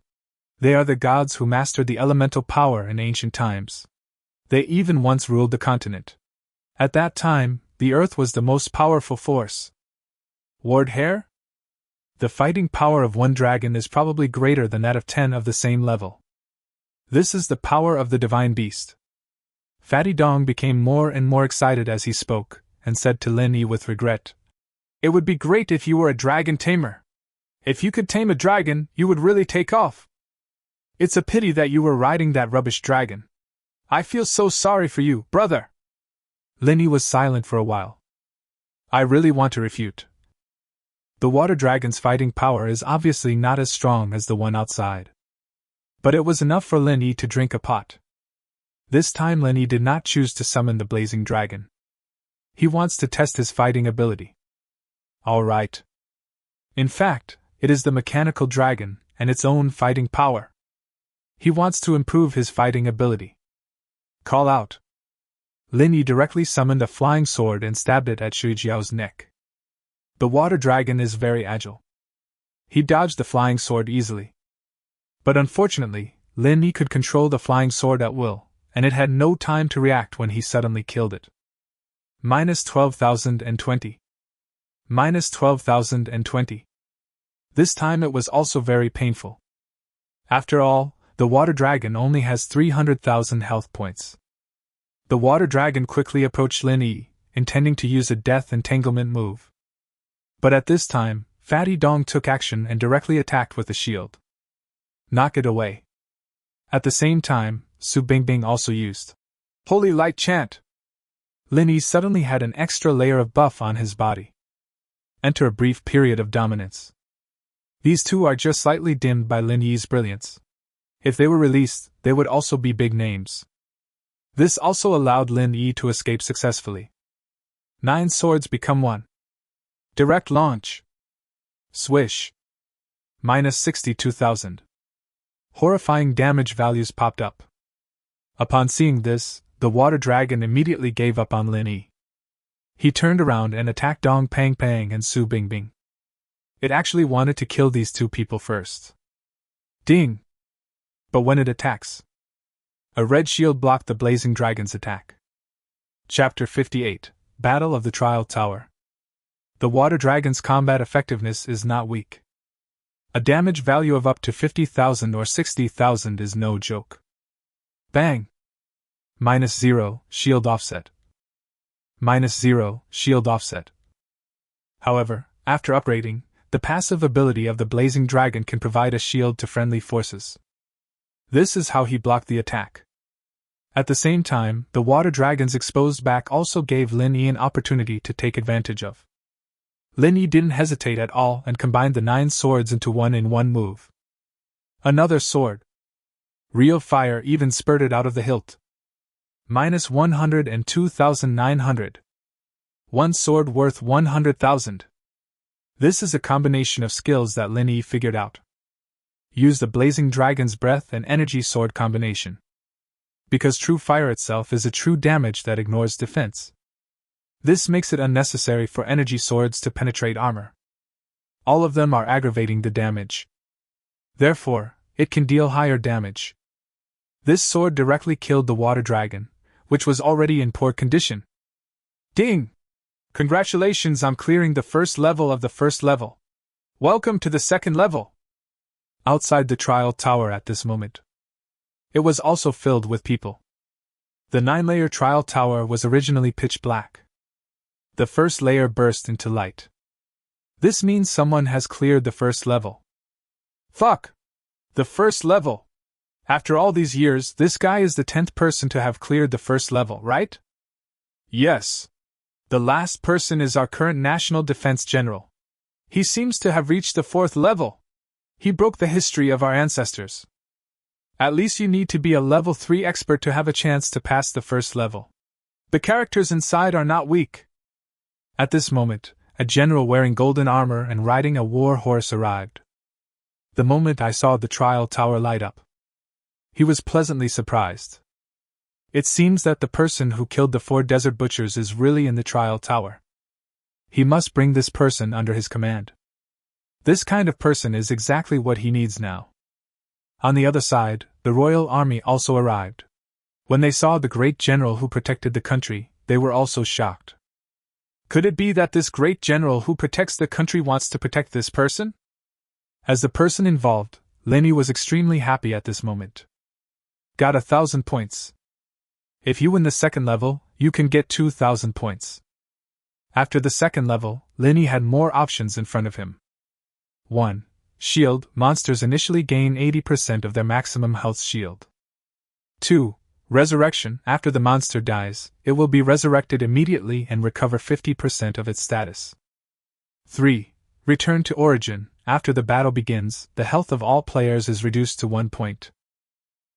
They are the gods who mastered the elemental power in ancient times. They even once ruled the continent. At that time, the earth was the most powerful force. Ward Hare? The fighting power of one dragon is probably greater than that of 10 of the same level. This is the power of the divine beast. Fatty Dong became more and more excited as he spoke, and said to Lin Yi with regret, "It would be great if you were a dragon tamer. If you could tame a dragon, you would really take off. It's a pity that you were riding that rubbish dragon. I feel so sorry for you, brother." Lin Yi was silent for a while. "I really want to refute. The water dragon's fighting power is obviously not as strong as the one outside." But it was enough for Lin Yi to drink a pot. This time Lin Yi did not choose to summon the blazing dragon. He wants to test his fighting ability. Alright. In fact, it is the mechanical dragon, and its own fighting power. He wants to improve his fighting ability. Call out. Lin Yi directly summoned a flying sword and stabbed it at Shui Jiao's neck. The water dragon is very agile. He dodged the flying sword easily. But unfortunately, Lin Yi could control the flying sword at will, and it had no time to react when he suddenly killed it. Minus 12,020. Minus 12,020. This time it was also very painful. After all, the water dragon only has 300,000 health points. The water dragon quickly approached Lin Yi, intending to use a death entanglement move. But at this time, Fatty Dong took action and directly attacked with a shield. Knock it away. At the same time, Su Bingbing also used Holy Light Chant. Lin Yi suddenly had an extra layer of buff on his body. Enter a brief period of dominance. These two are just slightly dimmed by Lin Yi's brilliance. If they were released, they would also be big names. This also allowed Lin Yi to escape successfully. 9 swords become 1. Direct launch. Swish. Minus 62,000. Horrifying damage values popped up. Upon seeing this, the water dragon immediately gave up on Lin Yi. He turned around and attacked Dong Pang Pang and Su Bingbing. It actually wanted to kill these two people first. Ding! But when it attacks, a red shield blocked the blazing dragon's attack. Chapter 58, Battle of the Trial Tower. The water dragon's combat effectiveness is not weak. A damage value of up to 50,000 or 60,000 is no joke. Bang! Minus 0, shield offset. Minus 0, shield offset. However, after upgrading, the passive ability of the blazing dragon can provide a shield to friendly forces. This is how he blocked the attack. At the same time, the water dragon's exposed back also gave Lin Yi an opportunity to take advantage of. Lin Yi didn't hesitate at all and combined the 9 swords into one in one move. Another sword. Real fire even spurted out of the hilt. Minus 102,900. One sword worth 100,000. This is a combination of skills that Lin Yi figured out. Use the blazing dragon's breath and energy sword combination. Because true fire itself is a true damage that ignores defense. This makes it unnecessary for energy swords to penetrate armor. All of them are aggravating the damage. Therefore, it can deal higher damage. This sword directly killed the water dragon, which was already in poor condition. Ding! Congratulations on clearing the first level of the first level. Welcome to the second level. Outside the trial tower at this moment, it was also filled with people. The 9-layer trial tower was originally pitch black. The first layer burst into light. This means someone has cleared the first level. Fuck! The first level! After all these years, this guy is the 10th person to have cleared the first level, right? Yes. The last person is our current National Defense General. He seems to have reached the 4th level. He broke the history of our ancestors. At least you need to be a level 3 expert to have a chance to pass the first level. The characters inside are not weak. At this moment, a general wearing golden armor and riding a war horse arrived. The moment I saw the trial tower light up, he was pleasantly surprised. It seems that the person who killed the 4 desert butchers is really in the trial tower. He must bring this person under his command. This kind of person is exactly what he needs now. On the other side, the royal army also arrived. When they saw the great general who protected the country, they were also shocked. Could it be that this great general who protects the country wants to protect this person? As the person involved, Lin Yi was extremely happy at this moment. Got 1,000 points. If you win the second level, you can get 2,000 points. After the second level, Linny had more options in front of him. 1. Shield. Monsters initially gain 80% of their maximum health shield. 2. Resurrection. After the monster dies, it will be resurrected immediately and recover 50% of its status. 3. Return to origin. After the battle begins, the health of all players is reduced to 1 point.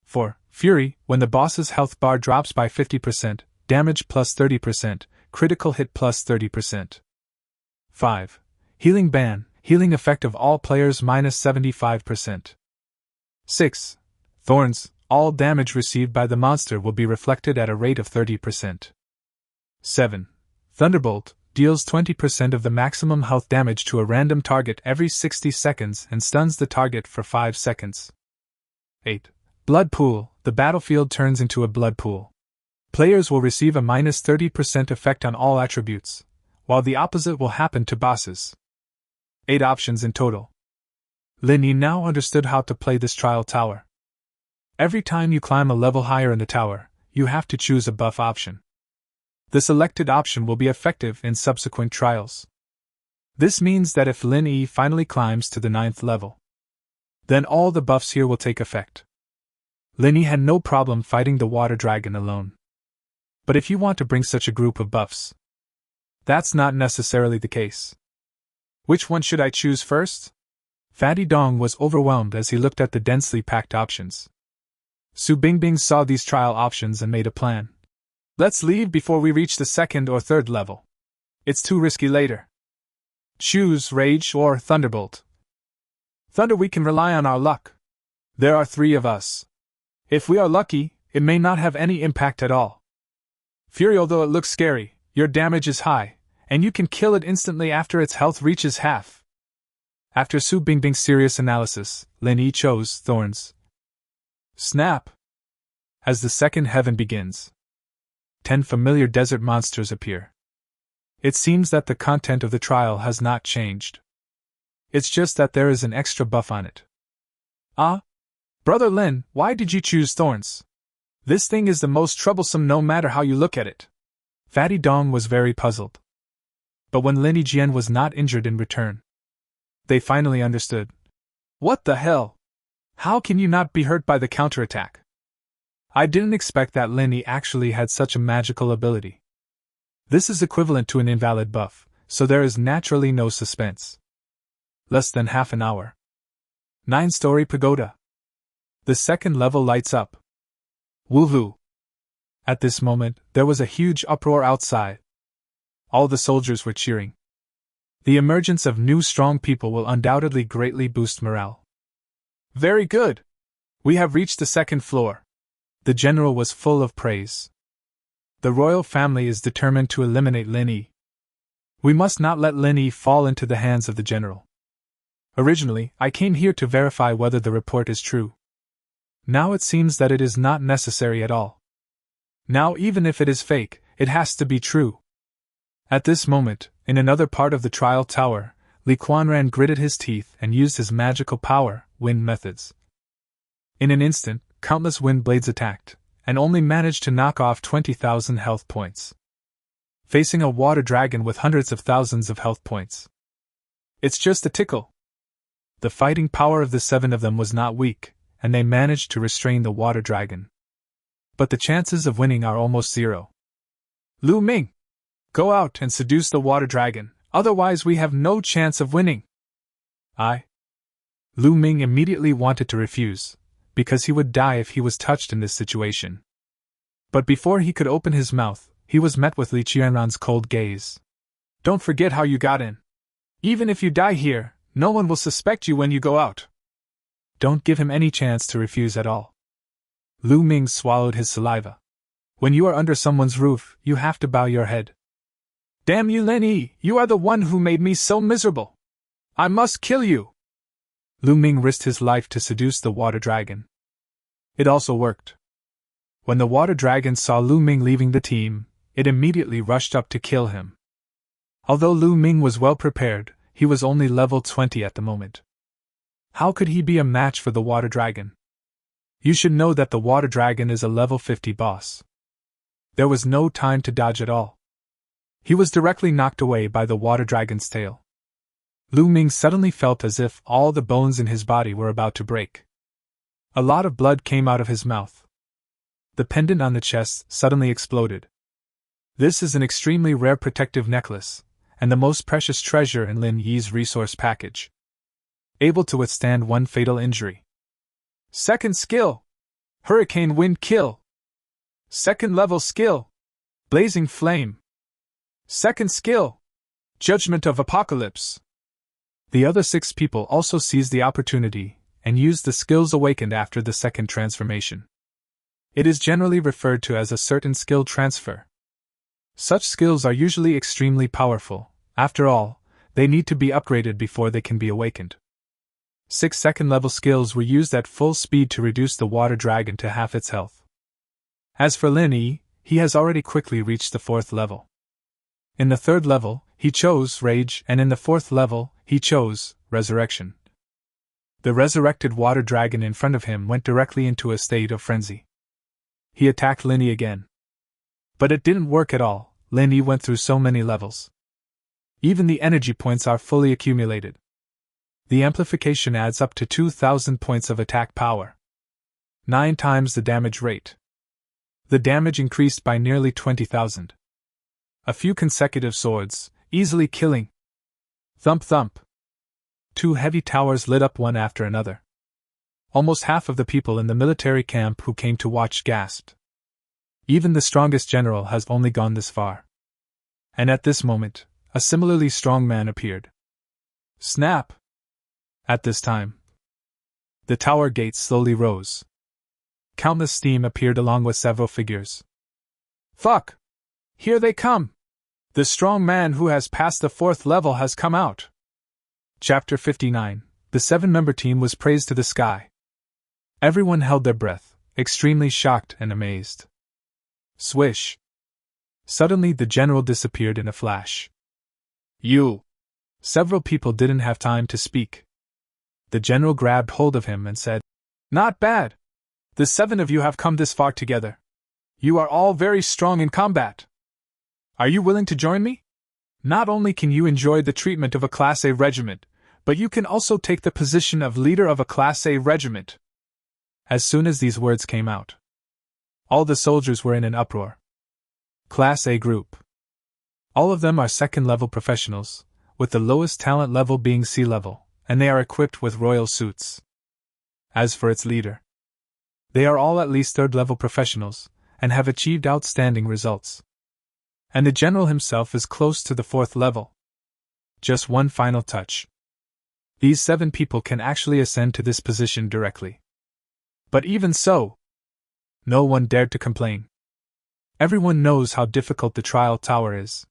4. Fury. When the boss's health bar drops by 50%, damage plus 30%, critical hit plus 30%. 5. Healing ban. Healing effect of all players minus 75%. 6. Thorns. All damage received by the monster will be reflected at a rate of 30%. 7. Thunderbolt. Deals 20% of the maximum health damage to a random target every 60 seconds and stuns the target for 5 seconds. 8. Blood pool. The battlefield turns into a blood pool. Players will receive a minus 30% effect on all attributes, while the opposite will happen to bosses. 8 options in total. Linny now understood how to play this trial tower. Every time you climb a level higher in the tower, you have to choose a buff option. The selected option will be effective in subsequent trials. This means that if Linny finally climbs to the 9th level, then all the buffs here will take effect. Linny had no problem fighting the water dragon alone. But if you want to bring such a group of buffs, that's not necessarily the case. Which one should I choose first? Fatty Dong was overwhelmed as he looked at the densely packed options. Su Bingbing saw these trial options and made a plan. Let's leave before we reach the 2nd or 3rd level. It's too risky later. Choose Rage or Thunderbolt. Thunder, we can rely on our luck. There are 3 of us. If we are lucky, it may not have any impact at all. Fury, although it looks scary, your damage is high, and you can kill it instantly after its health reaches half. After Su Bingbing's serious analysis, Linny chose Thorns. Snap! As the second heaven begins, 10 familiar desert monsters appear. It seems that the content of the trial has not changed. It's just that there is an extra buff on it. Ah? Brother Lin, why did you choose Thorns? This thing is the most troublesome no matter how you look at it. Fatty Dong was very puzzled. But when Linny Jian was not injured in return, they finally understood. What the hell? How can you not be hurt by the counterattack? I didn't expect that Linny actually had such a magical ability. This is equivalent to an invalid buff, so there is naturally no suspense. Less than half an hour. 9-story pagoda. The 2nd level lights up. Woohoo! At this moment, there was a huge uproar outside. All the soldiers were cheering. The emergence of new strong people will undoubtedly greatly boost morale. Very good! We have reached the 2nd floor. The general was full of praise. The royal family is determined to eliminate Linny. We must not let Linny fall into the hands of the general. Originally, I came here to verify whether the report is true. Now it seems that it is not necessary at all. Now even if it is fake, it has to be true. At this moment, in another part of the trial tower, Li Quanran gritted his teeth and used his magical power, wind methods. In an instant, countless wind blades attacked, and only managed to knock off 20,000 health points. Facing a water dragon with hundreds of thousands of health points. It's just a tickle. The fighting power of the 7 of them was not weak, and they managed to restrain the water dragon. But the chances of winning are almost 0. Lu Ming! Go out and seduce the water dragon, otherwise we have no chance of winning. Lu Ming immediately wanted to refuse, because he would die if he was touched in this situation. But before he could open his mouth, he was met with Li Qianran's cold gaze. Don't forget how you got in. Even if you die here, no one will suspect you when you go out. Don't give him any chance to refuse at all. Lu Ming swallowed his saliva. When you are under someone's roof, you have to bow your head. Damn you, Linny, you are the one who made me so miserable. I must kill you. Lu Ming risked his life to seduce the water dragon. It also worked. When the water dragon saw Lu Ming leaving the team, it immediately rushed up to kill him. Although Lu Ming was well prepared, he was only level 20 at the moment. How could he be a match for the water dragon? You should know that the water dragon is a level 50 boss. There was no time to dodge at all. He was directly knocked away by the water dragon's tail. Lu Ming suddenly felt as if all the bones in his body were about to break. A lot of blood came out of his mouth. The pendant on the chest suddenly exploded. This is an extremely rare protective necklace, and the most precious treasure in Lin Yi's resource package. Able to withstand one fatal injury. Second skill! Hurricane Wind Kill! Second level skill! Blazing Flame! Second skill! Judgment of Apocalypse! The other 6 people also seized the opportunity and used the skills awakened after the second transformation. It is generally referred to as a certain skill transfer. Such skills are usually extremely powerful. After all, they need to be upgraded before they can be awakened. 6 second-level skills were used at full speed to reduce the water dragon to half its health. As for Lin Yi, he has already quickly reached the 4th level. In the 3rd level, he chose Rage, and in the 4th level, he chose Resurrection. The resurrected water dragon in front of him went directly into a state of frenzy. He attacked Lin Yi again. But it didn't work at all. Lin Yi went through so many levels. Even the energy points are fully accumulated. The amplification adds up to 2,000 points of attack power. 9 times the damage rate. The damage increased by nearly 20,000. A few consecutive swords, easily killing. Thump thump. 2 heavy towers lit up one after another. Almost half of the people in the military camp who came to watch gasped. Even the strongest general has only gone this far. And at this moment, a similarly strong man appeared. Snap! At this time, the tower gates slowly rose. Countless steam appeared along with several figures. Fuck! Here they come! The strong man who has passed the 4th level has come out. Chapter 59. The 7-member team was praised to the sky. Everyone held their breath, extremely shocked and amazed. Swish! Suddenly the general disappeared in a flash. You! Several people didn't have time to speak. The general grabbed hold of him and said, Not bad! The 7 of you have come this far together. You are all very strong in combat. Are you willing to join me? Not only can you enjoy the treatment of a Class A regiment, but you can also take the position of leader of a Class A regiment. As soon as these words came out, all the soldiers were in an uproar. Class A group. All of them are second-level professionals, with the lowest talent level being C level, and they are equipped with royal suits. As for its leader, they are all at least 3rd-level professionals, and have achieved outstanding results. And the general himself is close to the 4th level. Just one final touch. These 7 people can actually ascend to this position directly. But even so, no one dared to complain. Everyone knows how difficult the trial tower is.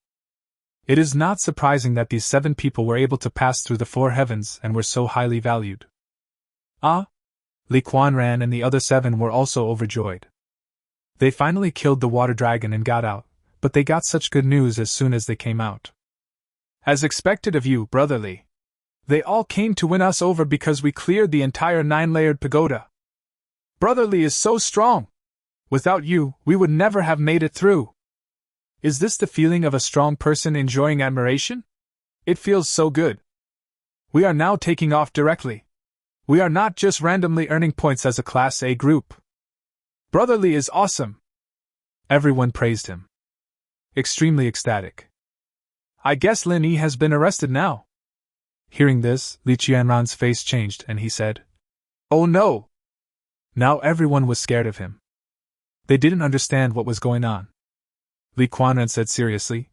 It is not surprising that these 7 people were able to pass through the 4 heavens and were so highly valued. Li Kuan-ran and the other 7 were also overjoyed. They finally killed the water dragon and got out, but they got such good news as soon as they came out. As expected of you, Brother Li. They all came to win us over because we cleared the entire 9-layered pagoda. Brother Li is so strong. Without you, we would never have made it through. Is this the feeling of a strong person enjoying admiration? It feels so good. We are now taking off directly. We are not just randomly earning points as a Class A group. Brother Li is awesome. Everyone praised him. Extremely ecstatic. I guess Lin Yi has been arrested now. Hearing this, Li Qianran's face changed and he said, Oh no! Now everyone was scared of him. They didn't understand what was going on. Li Kuan-ran said seriously,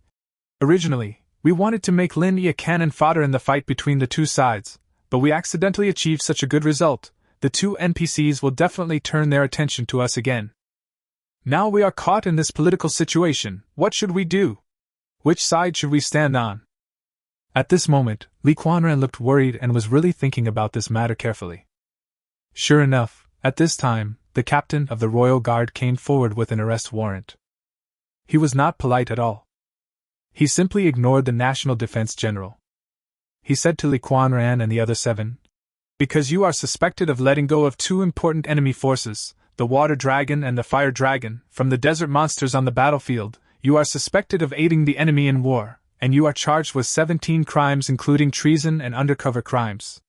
Originally, we wanted to make Lin Yi a cannon fodder in the fight between the 2 sides, but we accidentally achieved such a good result, the 2 NPCs will definitely turn their attention to us again. Now we are caught in this political situation, what should we do? Which side should we stand on? At this moment, Li Kuan-ran looked worried and was really thinking about this matter carefully. Sure enough, at this time, the captain of the royal guard came forward with an arrest warrant. He was not polite at all. He simply ignored the National Defense General. He said to Li Kuan-ran and the other 7, Because you are suspected of letting go of 2 important enemy forces, the water dragon and the fire dragon, from the desert monsters on the battlefield, you are suspected of aiding the enemy in war, and you are charged with 17 crimes including treason and undercover crimes.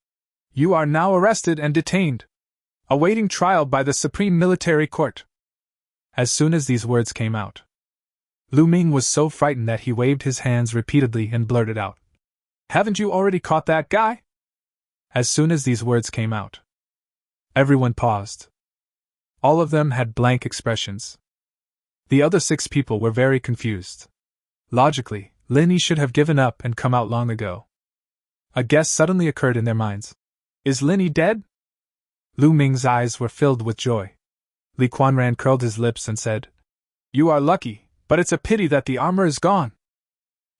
You are now arrested and detained, awaiting trial by the Supreme Military Court. As soon as these words came out, Lu Ming was so frightened that he waved his hands repeatedly and blurted out, "Haven't you already caught that guy?" As soon as these words came out, everyone paused. All of them had blank expressions. The other 6 people were very confused. Logically, Linny should have given up and come out long ago. A guess suddenly occurred in their minds. Is Linny dead? Lu Ming's eyes were filled with joy. Li Quanran curled his lips and said, "You are lucky, but it's a pity that the armor is gone.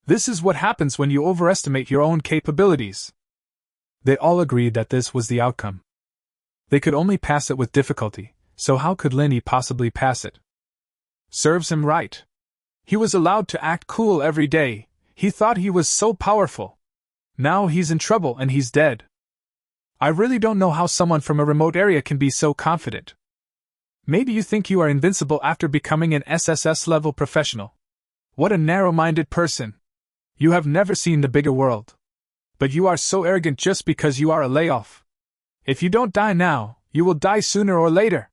This is what happens when you overestimate your own capabilities." They all agreed that this was the outcome. They could only pass it with difficulty, so how could Linny possibly pass it? Serves him right. He was allowed to act cool every day. He thought he was so powerful. Now he's in trouble and he's dead. I really don't know how someone from a remote area can be so confident. Maybe you think you are invincible after becoming an SSS-level professional. What a narrow-minded person. You have never seen the bigger world. But you are so arrogant just because you are a layoff. If you don't die now, you will die sooner or later.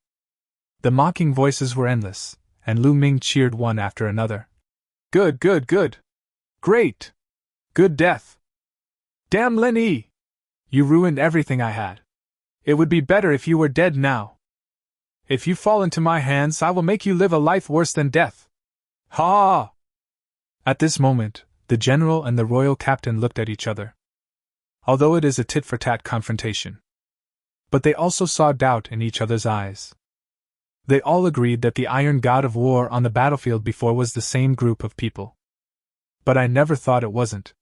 The mocking voices were endless, and Lu Ming cheered one after another. Good, good, good. Great. Good death. Damn Linny! You ruined everything I had. It would be better if you were dead now. If you fall into my hands, I will make you live a life worse than death. Ha! At this moment, the general and the royal captain looked at each other. Although it is a tit-for-tat confrontation. But they also saw doubt in each other's eyes. They all agreed that the Iron God of War on the battlefield before was the same group of people. But I never thought it wasn't.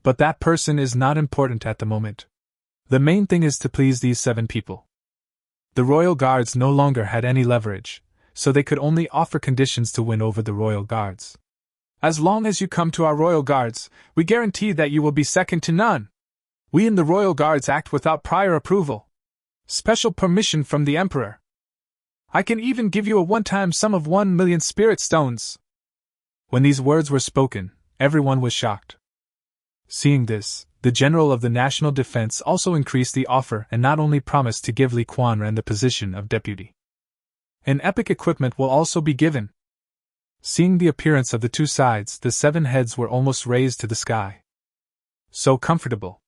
But that person is not important at the moment. The main thing is to please these 7 people. The royal guards no longer had any leverage, so they could only offer conditions to win over the royal guards. As long as you come to our royal guards, we guarantee that you will be second to none. We in the royal guards act without prior approval. Special permission from the emperor. I can even give you a one-time sum of 1 million spirit stones. When these words were spoken, everyone was shocked. Seeing this, the general of the national defense also increased the offer and not only promised to give Li Quanran the position of deputy. An epic equipment will also be given. Seeing the appearance of the 2 sides, the 7 heads were almost raised to the sky. So comfortable.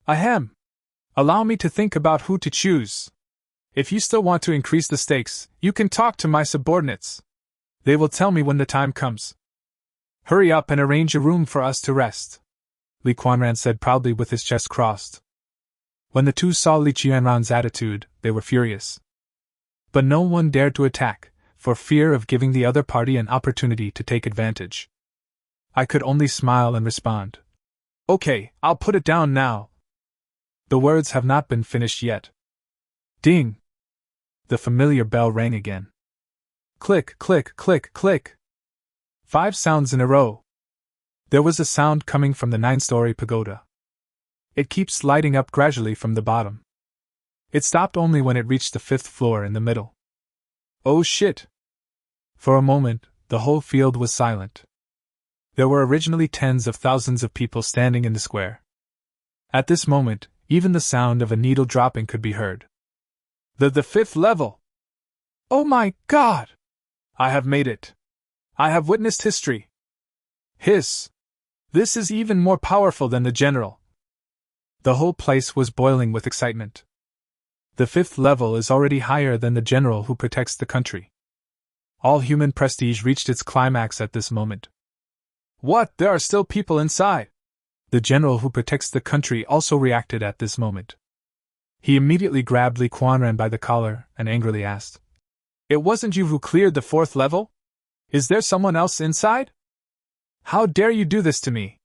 Ahem. Allow me to think about who to choose. If you still want to increase the stakes, you can talk to my subordinates. They will tell me when the time comes. Hurry up and arrange a room for us to rest, Li Quanran said proudly with his chest crossed. When the 2 saw Li Qianran's attitude, they were furious. But no one dared to attack, for fear of giving the other party an opportunity to take advantage. I could only smile and respond. Okay, I'll put it down now. The words have not been finished yet. Ding! The familiar bell rang again. Click, click, click, click. 5 sounds in a row. There was a sound coming from the 9-story pagoda. It keeps lighting up gradually from the bottom. It stopped only when it reached the 5th floor in the middle. Oh shit! For a moment, the whole field was silent. There were originally tens of thousands of people standing in the square. At this moment, even the sound of a needle dropping could be heard. The 5th level! Oh my God! I have made it! I have witnessed history! Hiss! This is even more powerful than the general! The whole place was boiling with excitement. The 5th level is already higher than the general who protects the country. All human prestige reached its climax at this moment. What? There are still people inside! The general who protects the country also reacted at this moment. He immediately grabbed Li Quanran by the collar and angrily asked, It wasn't you who cleared the 4th level? Is there someone else inside? How dare you do this to me?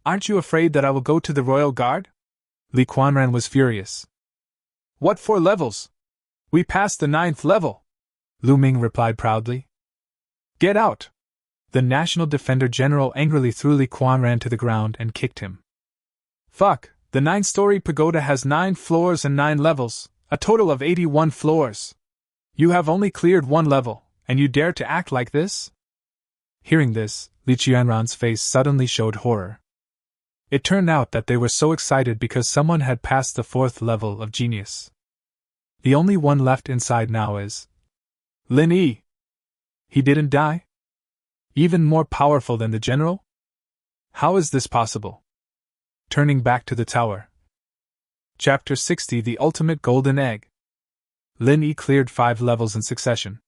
Aren't you afraid that I will go to the royal guard? Li Quanran was furious. What 4 levels? We passed the 9th level, Lu Ming replied proudly. Get out! The National Defender General angrily threw Li Quanran to the ground and kicked him. Fuck! The 9-story pagoda has 9 floors and 9 levels, a total of 81 floors. You have only cleared one level, and you dare to act like this? Hearing this, Li Qianran's face suddenly showed horror. It turned out that they were so excited because someone had passed the 4th level of genius. The only one left inside now is Lin Yi. He didn't die? Even more powerful than the general? How is this possible? Turning back to the tower. Chapter 60: The Ultimate Golden Egg. Lin Yi cleared 5 levels in succession.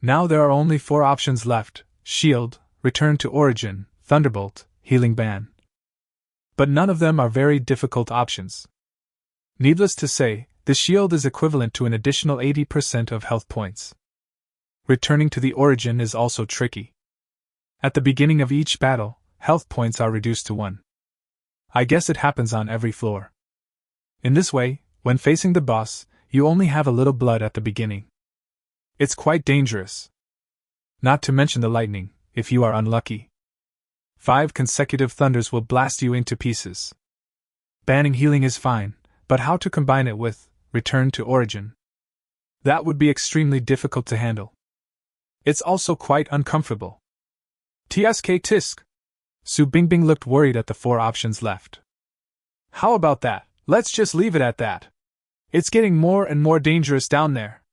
Now there are only 4 options left: Shield, Return to Origin, Thunderbolt, Healing Ban. But none of them are very difficult options. Needless to say, the shield is equivalent to an additional 80% of health points. Returning to the origin is also tricky. At the beginning of each battle, health points are reduced to 1. I guess it happens on every floor. In this way, when facing the boss, you only have a little blood at the beginning. It's quite dangerous. Not to mention the lightning, if you are unlucky. 5 consecutive thunders will blast you into pieces. Banning healing is fine, but how to combine it with Return to Origin? That would be extremely difficult to handle. It's also quite uncomfortable. TSK tisk. Su Bingbing looked worried at the 4 options left. How about that? Let's just leave it at that. It's getting more and more dangerous down there.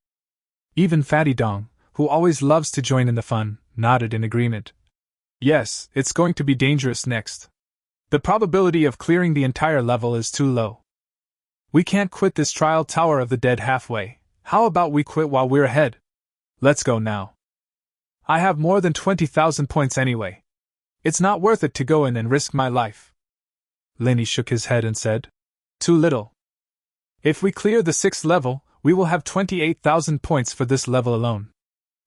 Even Fatty Dong, who always loves to join in the fun, nodded in agreement. Yes, it's going to be dangerous next. The probability of clearing the entire level is too low. We can't quit this trial Tower of the Dead halfway. How about we quit while we're ahead? Let's go now. I have more than 20,000 points anyway. It's not worth it to go in and risk my life. Lin Yi shook his head and said, Too little. If we clear the 6th level, we will have 28,000 points for this level alone.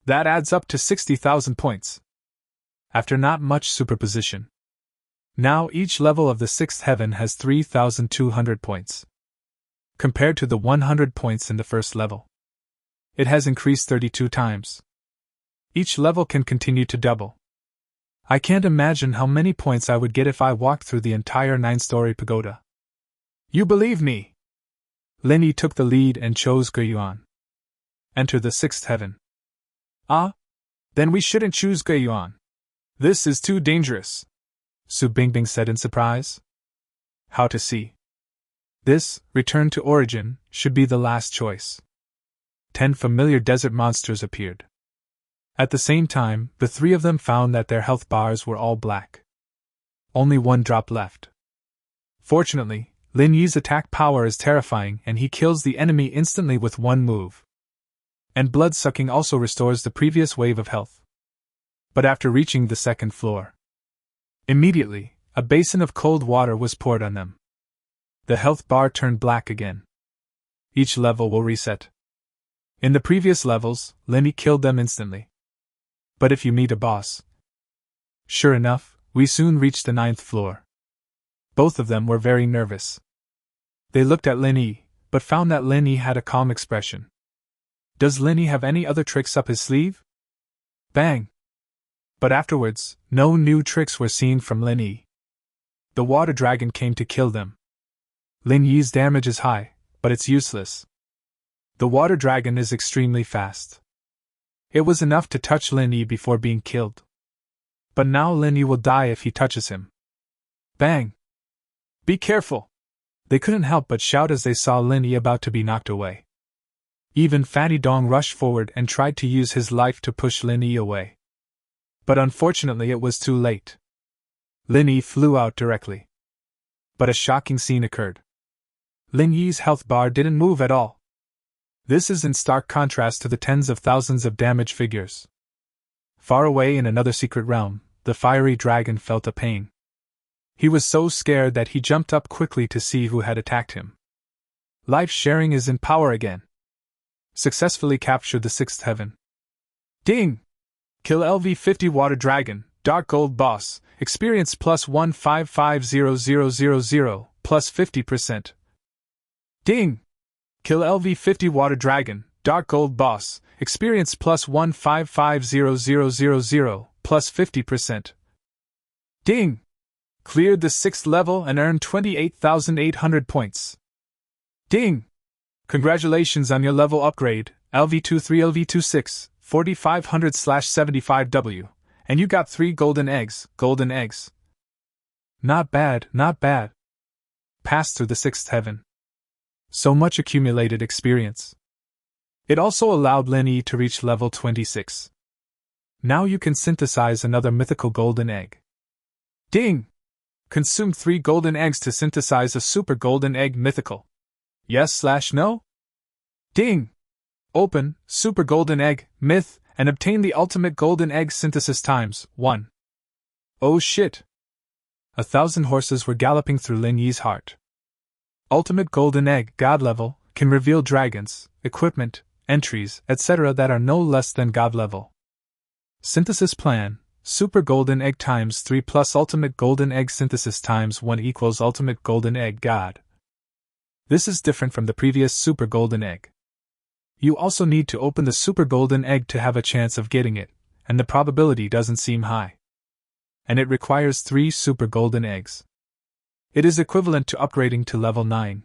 That adds up to 60,000 points. After not much superposition. Now each level of the 6th heaven has 3,200 points. Compared to the 100 points in the first level. It has increased 32 times. Each level can continue to double. I can't imagine how many points I would get if I walked through the entire 9-story pagoda. You believe me? Lin Yi took the lead and chose Guiyuan. Enter the 6th heaven. Ah? Then we shouldn't choose Guiyuan. This is too dangerous. Su Bingbing said in surprise. How to see? This, Return to Origin, should be the last choice. 10 familiar desert monsters appeared. At the same time, the 3 of them found that their health bars were all black. Only 1 drop left. Fortunately, Lin Yi's attack power is terrifying and he kills the enemy instantly with 1 move. And blood-sucking also restores the previous wave of health. But after reaching the 2nd floor, immediately, a basin of cold water was poured on them. The health bar turned black again. Each level will reset. In the previous levels, Lin Yi killed them instantly. But if you meet a boss... Sure enough, we soon reached the 9th floor. Both of them were very nervous. They looked at Lin Yi, but found that Lin Yi had a calm expression. Does Lin Yi have any other tricks up his sleeve? Bang! But afterwards, no new tricks were seen from Lin Yi. The water dragon came to kill them. Lin Yi's damage is high, but it's useless. The water dragon is extremely fast. It was enough to touch Lin Yi before being killed. But now Lin Yi will die if he touches him. Bang! Be careful! They couldn't help but shout as they saw Lin Yi about to be knocked away. Even Fatty Dong rushed forward and tried to use his life to push Lin Yi away. But unfortunately it was too late. Lin Yi flew out directly. But a shocking scene occurred. Lin Yi's health bar didn't move at all. This is in stark contrast to the tens of thousands of damage figures. Far away in another secret realm, the fiery dragon felt a pain. He was so scared that he jumped up quickly to see who had attacked him. Life sharing is in power again. Successfully captured the 6th heaven. Ding! Kill LV50 Water Dragon, Dark Gold Boss, experience plus 1550000, plus 50%. Ding! Kill LV50 Water Dragon, Dark Gold Boss, experience plus 1550000, plus 50%. Ding! Cleared the 6th level and earned 28,800 points. Ding! Congratulations on your level upgrade, LV23 LV26, 4500/75W, and you got 3 golden eggs, Not bad, not bad. Passed through the 6th heaven. So much accumulated experience. It also allowed Lin Yi to reach level 26. Now you can synthesize another mythical golden egg. Ding! Consume 3 golden eggs to synthesize a super golden egg mythical. Yes/no? Ding! Open, super golden egg, myth, and obtain the ultimate golden egg synthesis times 1. Oh shit! 1,000 horses were galloping through Lin Yi's heart. Ultimate golden egg, god level, can reveal dragons, equipment, entries, etc. that are no less than god level. Synthesis plan, super golden egg times 3 plus ultimate golden egg synthesis times 1 equals ultimate golden egg god. This is different from the previous super golden egg. You also need to open the super golden egg to have a chance of getting it, and the probability doesn't seem high. And it requires 3 super golden eggs. It is equivalent to upgrading to level 9.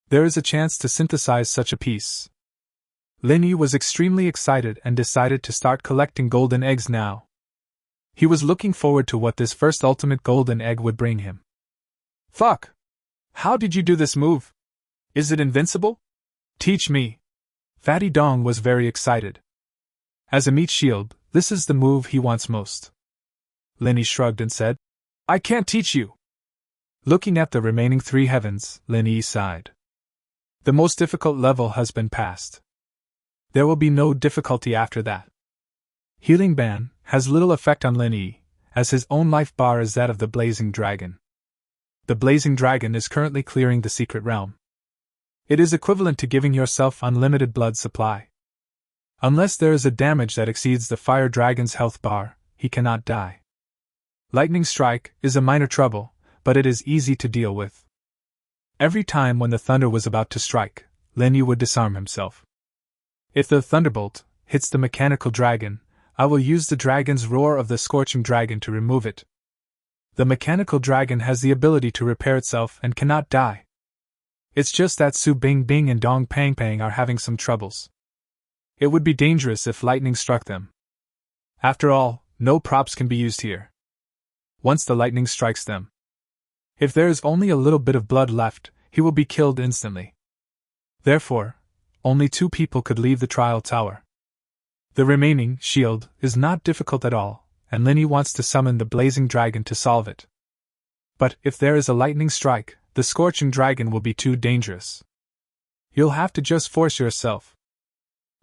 There is a chance to synthesize such a piece. Lin Yi was extremely excited and decided to start collecting golden eggs now. He was looking forward to what this first ultimate golden egg would bring him. Fuck! How did you do this move? Is it invincible? Teach me. Fatty Dong was very excited. As a meat shield, this is the move he wants most. Lin Yi shrugged and said, I can't teach you. Looking at the remaining 3 heavens, Lin Yi sighed. The most difficult level has been passed. There will be no difficulty after that. Healing Ban has little effect on Lin Yi, as his own life bar is that of the Blazing Dragon. The Blazing Dragon is currently clearing the secret realm. It is equivalent to giving yourself unlimited blood supply. Unless there is a damage that exceeds the Fire Dragon's health bar, he cannot die. Lightning Strike is a minor trouble, but it is easy to deal with. Every time when the thunder was about to strike, Lin Yi would disarm himself. If the thunderbolt hits the mechanical dragon, I will use the dragon's roar of the scorching dragon to remove it. The mechanical dragon has the ability to repair itself and cannot die. It's just that Su Bingbing and Dong Pangpang are having some troubles. It would be dangerous if lightning struck them. After all, no props can be used here. Once the lightning strikes them, if there is only a little bit of blood left, he will be killed instantly. Therefore, only 2 people could leave the trial tower. The remaining shield is not difficult at all, and Lin Yi wants to summon the Blazing Dragon to solve it. But if there is a lightning strike, the Scorching Dragon will be too dangerous. You'll have to just force yourself.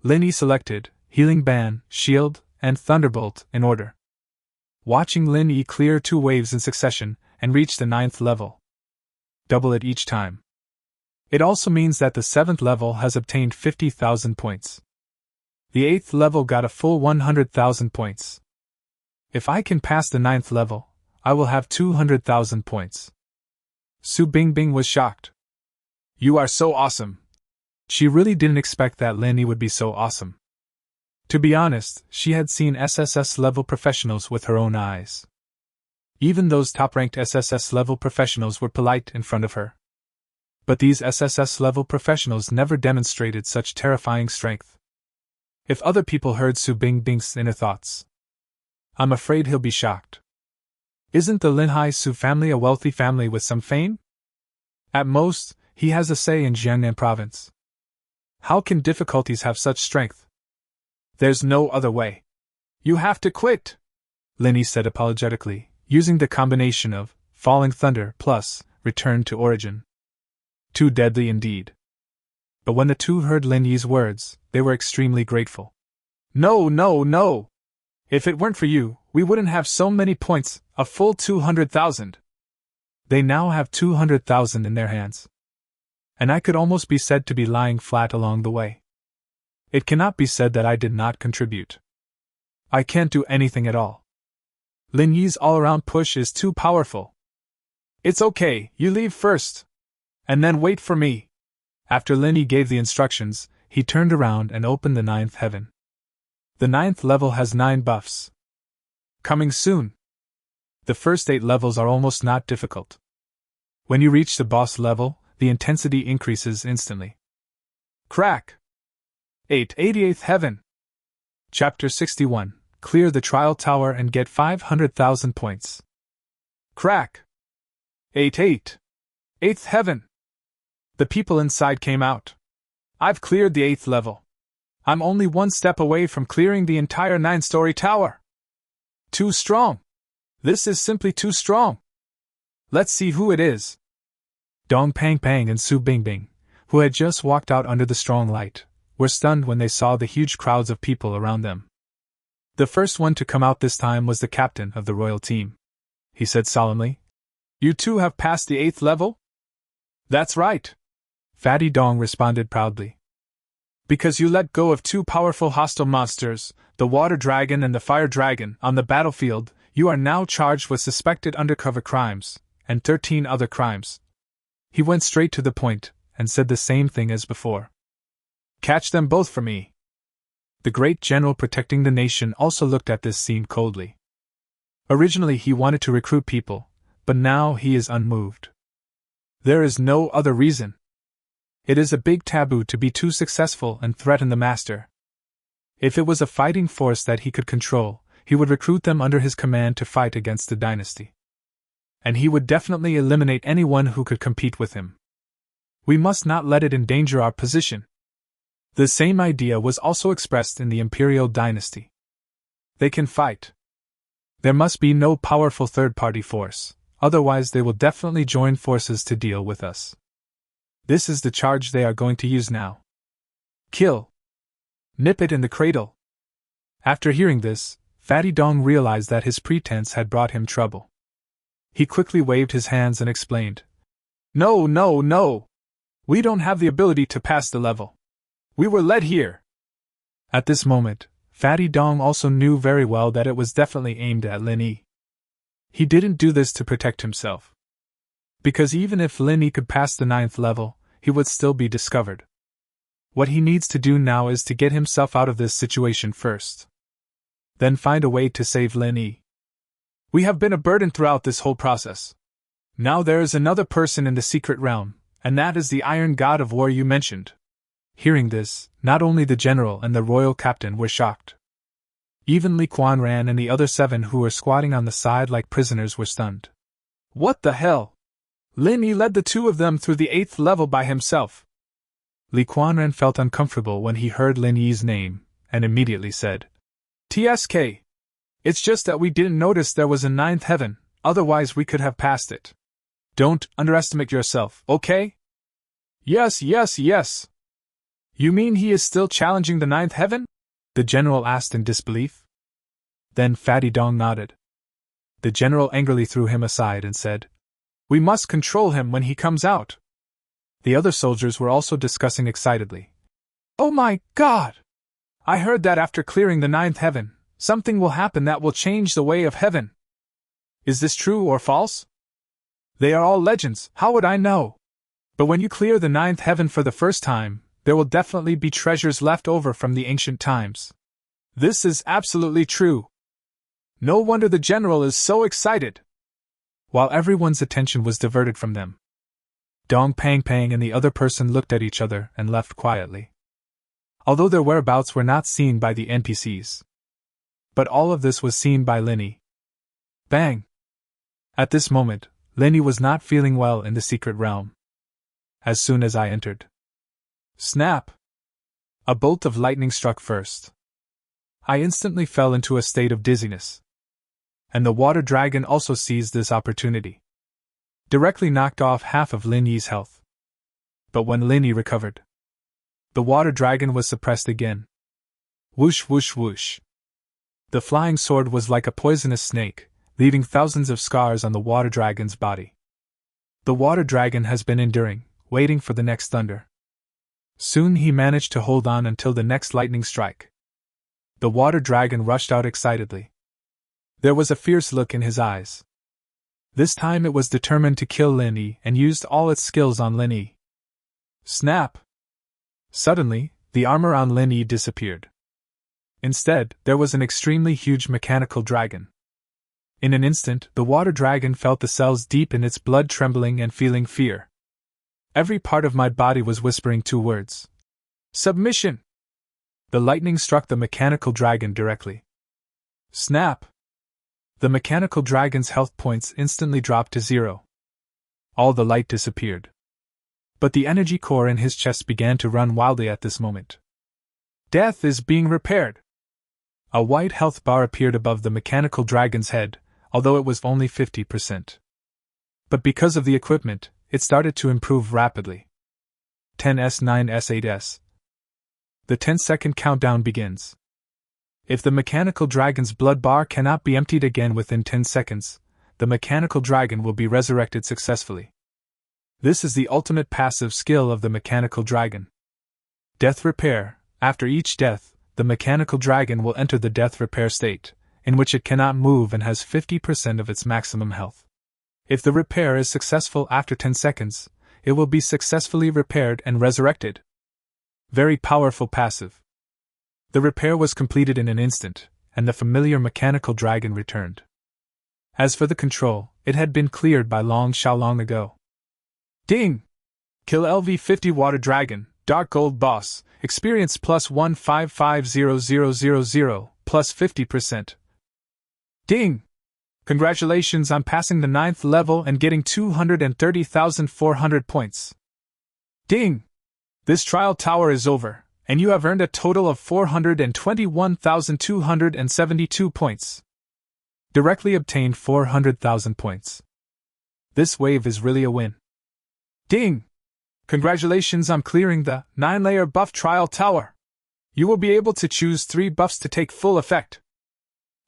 Lin Yi selected Healing Ban, Shield, and Thunderbolt in order. Watching Lin Yi clear 2 waves in succession and reach the 9th level. Double it each time. It also means that the 7th level has obtained 50,000 points. The 8th level got a full 100,000 points. If I can pass the 9th level, I will have 200,000 points. Su Bingbing was shocked. You are so awesome. She really didn't expect that Lin Yi would be so awesome. To be honest, she had seen SSS level professionals with her own eyes. Even those top-ranked SSS level professionals were polite in front of her. But these SSS level professionals never demonstrated such terrifying strength. If other people heard Su Bingbing's inner thoughts, I'm afraid he'll be shocked. Isn't the Linhai Su family a wealthy family with some fame? At most, he has a say in Jiangnan province. How can difficulties have such strength? There's no other way. You have to quit, Lin Yi said apologetically, using the combination of Falling Thunder plus Return to Origin. Too deadly indeed. But when the 2 heard Lin Yi's words, they were extremely grateful. No, no, no! If it weren't for you, we wouldn't have so many points, a full 200,000. They now have 200,000 in their hands. And I could almost be said to be lying flat along the way. It cannot be said that I did not contribute. I can't do anything at all. Lin Yi's all-around push is too powerful. It's okay, you leave first. And then wait for me. After Lin Yi gave the instructions, he turned around and opened the 9th heaven. The 9th level has 9 buffs. Coming soon. The first 8 levels are almost not difficult. When you reach the boss level, the intensity increases instantly. Crack! 88th Heaven! Chapter 61. Clear the Trial Tower and get 500,000 points. Crack! 8th Heaven! The people inside came out. I've cleared the 8th level. I'm only one step away from clearing the entire 9-story tower. Too strong. This is simply too strong. Let's see who it is. Dong Pang Pang and Su Bing Bing, who had just walked out under the strong light, were stunned when they saw the huge crowds of people around them. The first one to come out this time was the captain of the royal team. He said solemnly, "You two have passed the 8th level?" "That's right," Fatty Dong responded proudly. "Because you let go of 2 powerful hostile monsters, the water dragon and the fire dragon, on the battlefield, you are now charged with suspected undercover crimes, and 13 other crimes." He went straight to the point, and said the same thing as before. "Catch them both for me." The great general protecting the nation also looked at this scene coldly. Originally he wanted to recruit people, but now he is unmoved. There is no other reason. It is a big taboo to be too successful and threaten the master. If it was a fighting force that he could control, he would recruit them under his command to fight against the dynasty. And he would definitely eliminate anyone who could compete with him. We must not let it endanger our position. The same idea was also expressed in the imperial dynasty. They can fight. There must be no powerful third-party force, otherwise they will definitely join forces to deal with us. This is the charge they are going to use now. Kill. Nip it in the cradle. After hearing this, Fatty Dong realized that his pretense had brought him trouble. He quickly waved his hands and explained, "No, no, no! We don't have the ability to pass the level. We were led here." At this moment, Fatty Dong also knew very well that it was definitely aimed at Lin Yi. He didn't do this to protect himself. Because even if Lin Yi could pass the 9th level, he would still be discovered. What he needs to do now is to get himself out of this situation first. Then find a way to save Lin Yi. We have been a burden throughout this whole process. Now there is another person in the secret realm, and that is the Iron God of War you mentioned. Hearing this, not only the general and the royal captain were shocked. Even Li Ran and the other 7 who were squatting on the side like prisoners were stunned. What the hell? Lin Yi led the 2 of them through the 8th level by himself. Li Ran felt uncomfortable when he heard Lin Yi's name, and immediately said, "TSK. It's just that we didn't notice there was a 9th heaven, otherwise we could have passed it. Don't underestimate yourself, okay?" Yes. You mean he is still challenging the 9th heaven? The general asked in disbelief. Then Fatty Dong nodded. The general angrily threw him aside and said, "We must control him when he comes out." The other soldiers were also discussing excitedly. "Oh my God! I heard that after clearing the 9th heaven, something will happen that will change the way of heaven. Is this true or false? They are all legends, how would I know? But when you clear the 9th heaven for the first time, there will definitely be treasures left over from the ancient times. This is absolutely true. No wonder the general is so excited." While everyone's attention was diverted from them, Dong Pang Pang and the other person looked at each other and left quietly. Although their whereabouts were not seen by the NPCs. But all of this was seen by Lin Yi. Bang! At this moment, Lin Yi was not feeling well in the secret realm. As soon as I entered. Snap! A bolt of lightning struck first. I instantly fell into a state of dizziness. And the water dragon also seized this opportunity. Directly knocked off half of Lin Yi's health. But when Lin Yi recovered, the water dragon was suppressed again. Whoosh whoosh whoosh. The flying sword was like a poisonous snake, leaving thousands of scars on the water dragon's body. The water dragon has been enduring, waiting for the next thunder. Soon he managed to hold on until the next lightning strike. The water dragon rushed out excitedly. There was a fierce look in his eyes. This time it was determined to kill Lin Yi and used all its skills on Lin Yi. Snap! Suddenly, the armor on Lin Yi disappeared. Instead, there was an extremely huge mechanical dragon. In an instant, the water dragon felt the cells deep in its blood trembling and feeling fear. Every part of my body was whispering 2 words. Submission! The lightning struck the mechanical dragon directly. Snap! The mechanical dragon's health points instantly dropped to 0. All the light disappeared. But the energy core in his chest began to run wildly at this moment. Death is being repaired! A white health bar appeared above the mechanical dragon's head, although it was only 50%. But because of the equipment, it started to improve rapidly. 10s, 9s, 8s. The 10-second countdown begins. If the mechanical dragon's blood bar cannot be emptied again within 10 seconds, the mechanical dragon will be resurrected successfully. This is the ultimate passive skill of the mechanical dragon. Death repair. After each death, the mechanical dragon will enter the death repair state, in which it cannot move and has 50% of its maximum health. If the repair is successful after 10 seconds, it will be successfully repaired and resurrected. Very powerful passive. The repair was completed in an instant, and the familiar mechanical dragon returned. As for the control, it had been cleared by long ago. Ding! Kill LV50 Water Dragon, Dark Gold Boss, experience plus 1550000, plus 50%. Ding! Congratulations on passing the 9th level and getting 230,400 points. Ding! This trial tower is over, and you have earned a total of 421,272 points. Directly obtained 400,000 points. This wave is really a win. Ding! Congratulations on clearing the 9-layer buff trial tower. You will be able to choose 3 buffs to take full effect.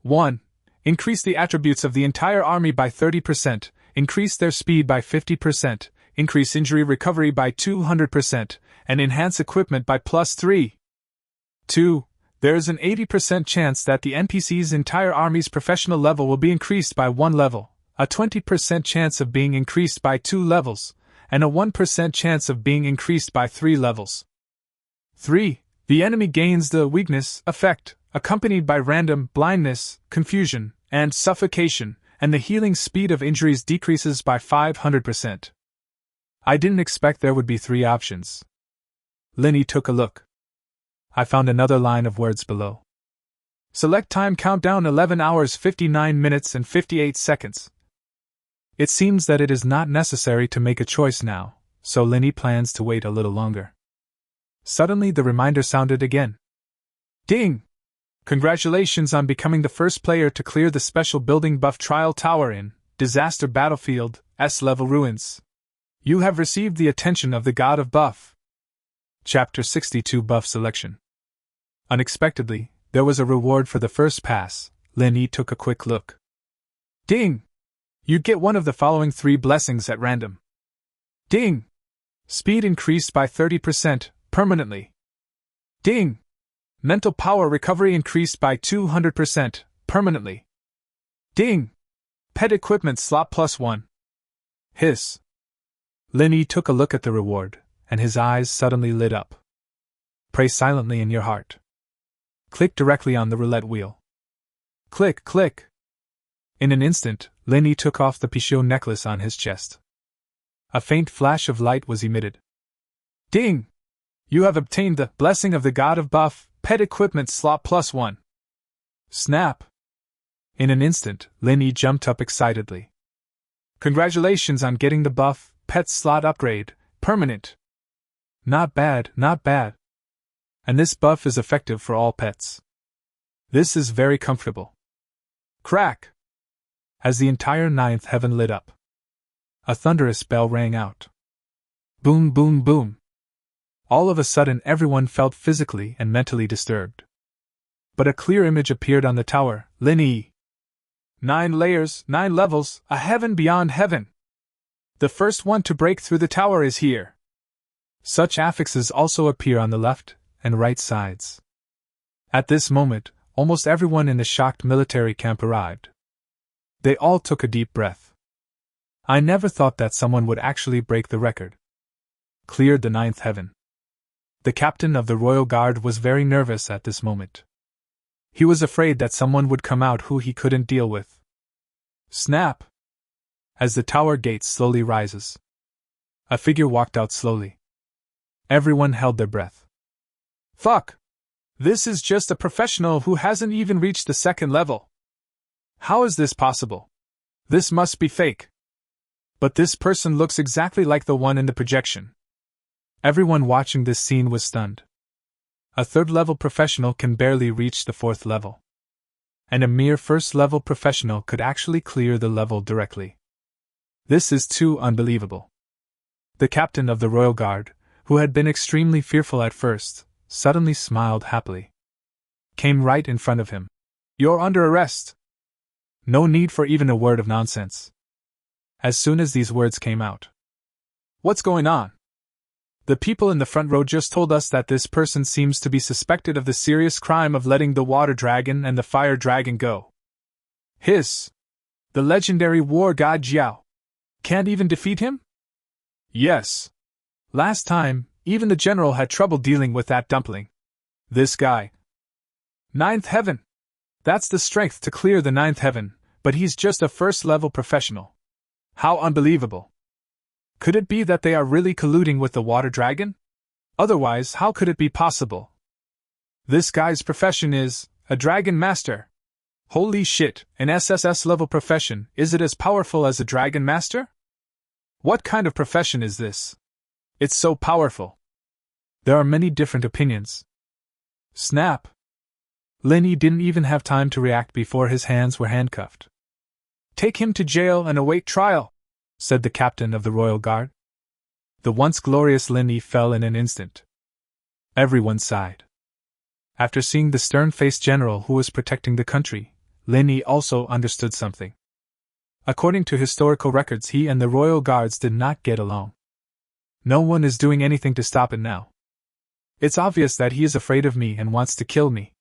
1. Increase the attributes of the entire army by 30%, increase their speed by 50%, increase injury recovery by 200%, and enhance equipment by plus 3. 2. There is an 80% chance that the NPC's entire army's professional level will be increased by 1 level, a 20% chance of being increased by 2 levels, and a 1% chance of being increased by 3 levels. 3. The enemy gains the weakness effect, accompanied by random blindness, confusion, and suffocation, and the healing speed of injuries decreases by 500%. I didn't expect there would be 3 options. Linny took a look. I found another line of words below. Select time countdown 11 hours 59 minutes and 58 seconds. It seems that it is not necessary to make a choice now, so Linny plans to wait a little longer. Suddenly the reminder sounded again. Ding! Congratulations on becoming the first player to clear the special building buff trial tower in Disaster Battlefield, S-level ruins. You have received the attention of the God of Buff. Chapter 62 Buff Selection. Unexpectedly, there was a reward for the first pass. Linny took a quick look. Ding! You get one of the following 3 blessings at random. Ding! Speed increased by 30%, permanently. Ding! Mental power recovery increased by 200%, permanently. Ding! Pet equipment slot plus 1. Hiss. Linny took a look at the reward, and his eyes suddenly lit up. Pray silently in your heart. Click directly on the roulette wheel. Click, click. In an instant, Linny took off the Pichot necklace on his chest. A faint flash of light was emitted. Ding! You have obtained the blessing of the God of Buff, pet equipment slot plus 1. Snap! In an instant, Linny jumped up excitedly. Congratulations on getting the buff, pet slot upgrade, permanent. Not bad, not bad. And this buff is effective for all pets. This is very comfortable. Crack! As the entire 9th heaven lit up, a thunderous bell rang out. Boom, boom, boom. All of a sudden everyone felt physically and mentally disturbed. But a clear image appeared on the tower. Linny. 9 layers, 9 levels, a heaven beyond heaven. The first one to break through the tower is here. Such affixes also appear on the left and right sides. At this moment, almost everyone in the shocked military camp arrived. They all took a deep breath. I never thought that someone would actually break the record. Cleared the 9th heaven. The captain of the Royal Guard was very nervous at this moment. He was afraid that someone would come out who he couldn't deal with. Snap! As the tower gate slowly rises, a figure walked out slowly. Everyone held their breath. Fuck! This is just a professional who hasn't even reached the second level. How is this possible? This must be fake. But this person looks exactly like the one in the projection. Everyone watching this scene was stunned. A third-level professional can barely reach the fourth level. And a mere first-level professional could actually clear the level directly. This is too unbelievable. The captain of the Royal Guard, who had been extremely fearful at first, suddenly smiled happily. Came right in front of him. You're under arrest. No need for even a word of nonsense. As soon as these words came out. What's going on? The people in the front row just told us that this person seems to be suspected of the serious crime of letting the water dragon and the fire dragon go. Hiss! The legendary war god Jiao. Can't even defeat him? Yes. Last time, even the general had trouble dealing with that dumpling. This guy. Ninth heaven. That's the strength to clear the ninth heaven, but he's just a first-level professional. How unbelievable. Could it be that they are really colluding with the water dragon? Otherwise, how could it be possible? This guy's profession is a dragon master. Holy shit, an SSS-level profession, is it as powerful as a dragon master? What kind of profession is this? It's so powerful. There are many different opinions. Snap! Linny didn't even have time to react before his hands were handcuffed. Take him to jail and await trial, said the captain of the Royal Guard. The once glorious Linny fell in an instant. Everyone sighed. After seeing the stern-faced general who was protecting the country, Linny also understood something. According to historical records, he and the Royal Guards did not get along. No one is doing anything to stop it now. It's obvious that he is afraid of me and wants to kill me.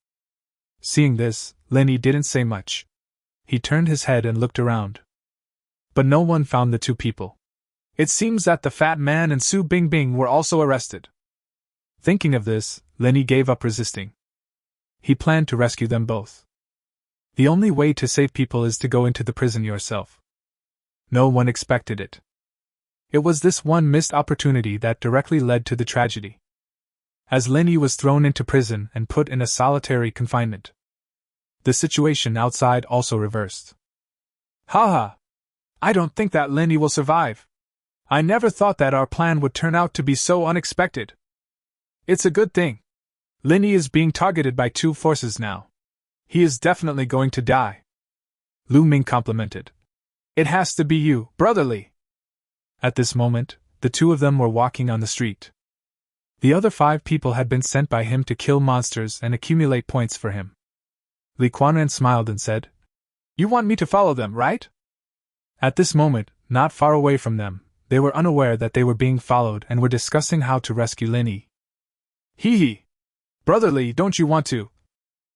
Seeing this, Linny didn't say much. He turned his head and looked around. But no one found the two people. It seems that the fat man and Su Bingbing were also arrested. Thinking of this, Linny gave up resisting. He planned to rescue them both. The only way to save people is to go into the prison yourself. No one expected it. It was this one missed opportunity that directly led to the tragedy. As Linny was thrown into prison and put in a solitary confinement, the situation outside also reversed. Haha! I don't think that Linny will survive. I never thought that our plan would turn out to be so unexpected. It's a good thing. Linny is being targeted by two forces now. He is definitely going to die. Lu Ming complimented. It has to be you, brotherly. At this moment, the two of them were walking on the street. The other 5 people had been sent by him to kill monsters and accumulate points for him. Li Quanren smiled and said, You want me to follow them, right? At this moment, not far away from them, they were unaware that they were being followed and were discussing how to rescue Linny. Hee hee! Brotherly, don't you want to?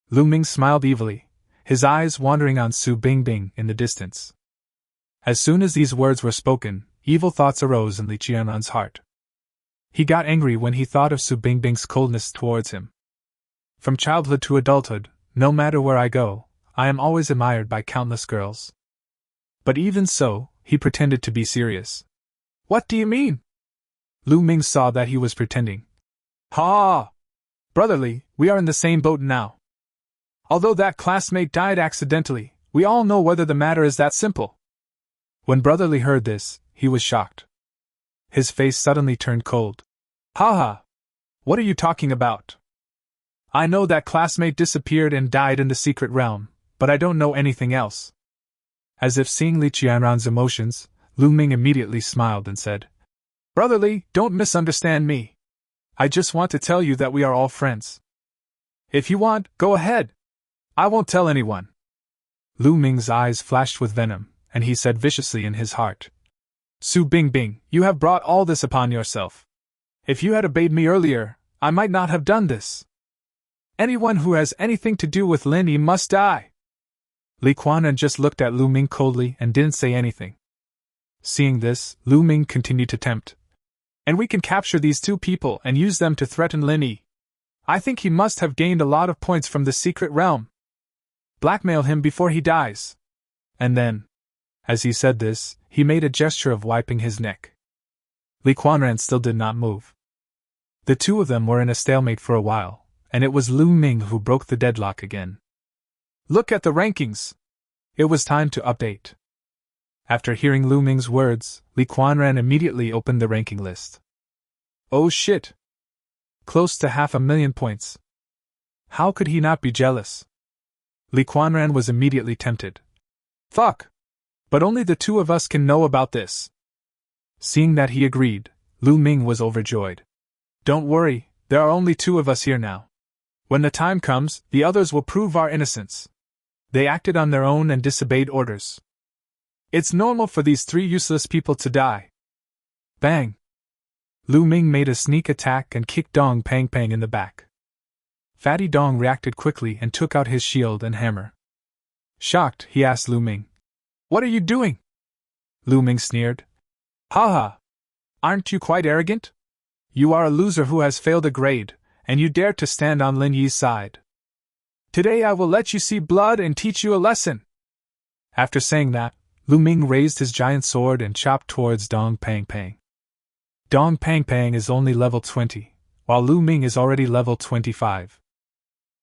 Lu Ming smiled evilly, his eyes wandering on Su Bingbing in the distance. As soon as these words were spoken, evil thoughts arose in Li Qianran's heart. He got angry when he thought of Su Bingbing's coldness towards him. From childhood to adulthood, no matter where I go, I am always admired by countless girls. But even so, he pretended to be serious. What do you mean? Lu Ming saw that he was pretending. Ha! Brotherly, we are in the same boat now. Although that classmate died accidentally, we all know whether the matter is that simple. When Brotherly heard this, he was shocked. His face suddenly turned cold. Ha ha! What are you talking about? I know that classmate disappeared and died in the secret realm, but I don't know anything else. As if seeing Li Qianran's emotions, Lu Ming immediately smiled and said, Brotherly, don't misunderstand me. I just want to tell you that we are all friends. If you want, go ahead. I won't tell anyone. Lu Ming's eyes flashed with venom, and he said viciously in his heart, Su Bingbing, you have brought all this upon yourself. If you had obeyed me earlier, I might not have done this. Anyone who has anything to do with Linny must die. Li Quanren just looked at Lu Ming coldly and didn't say anything. Seeing this, Lu Ming continued to tempt. And we can capture these 2 people and use them to threaten Linny. I think he must have gained a lot of points from the secret realm. Blackmail him before he dies. And then, as he said this, he made a gesture of wiping his neck. Li Quanren still did not move. The 2 of them were in a stalemate for a while, and it was Lu Ming who broke the deadlock again. Look at the rankings! It was time to update. After hearing Lu Ming's words, Li Kuanran immediately opened the ranking list. Oh shit! Close to 500,000 points. How could he not be jealous? Li Kuanran was immediately tempted. Fuck! But only the two of us can know about this. Seeing that he agreed, Lu Ming was overjoyed. Don't worry, there are only two of us here now. When the time comes, the others will prove our innocence. They acted on their own and disobeyed orders. It's normal for these three useless people to die. Bang! Lu Ming made a sneak attack and kicked Dong Pang Pang in the back. Fatty Dong reacted quickly and took out his shield and hammer. Shocked, he asked Lu Ming, "What are you doing?" Lu Ming sneered. Haha! Aren't you quite arrogant? You are a loser who has failed a grade, and you dare to stand on Lin Yi's side. Today I will let you see blood and teach you a lesson. After saying that, Lu Ming raised his giant sword and chopped towards Dong Pang Pang. Dong Pang Pang is only level 20, while Lu Ming is already level 25.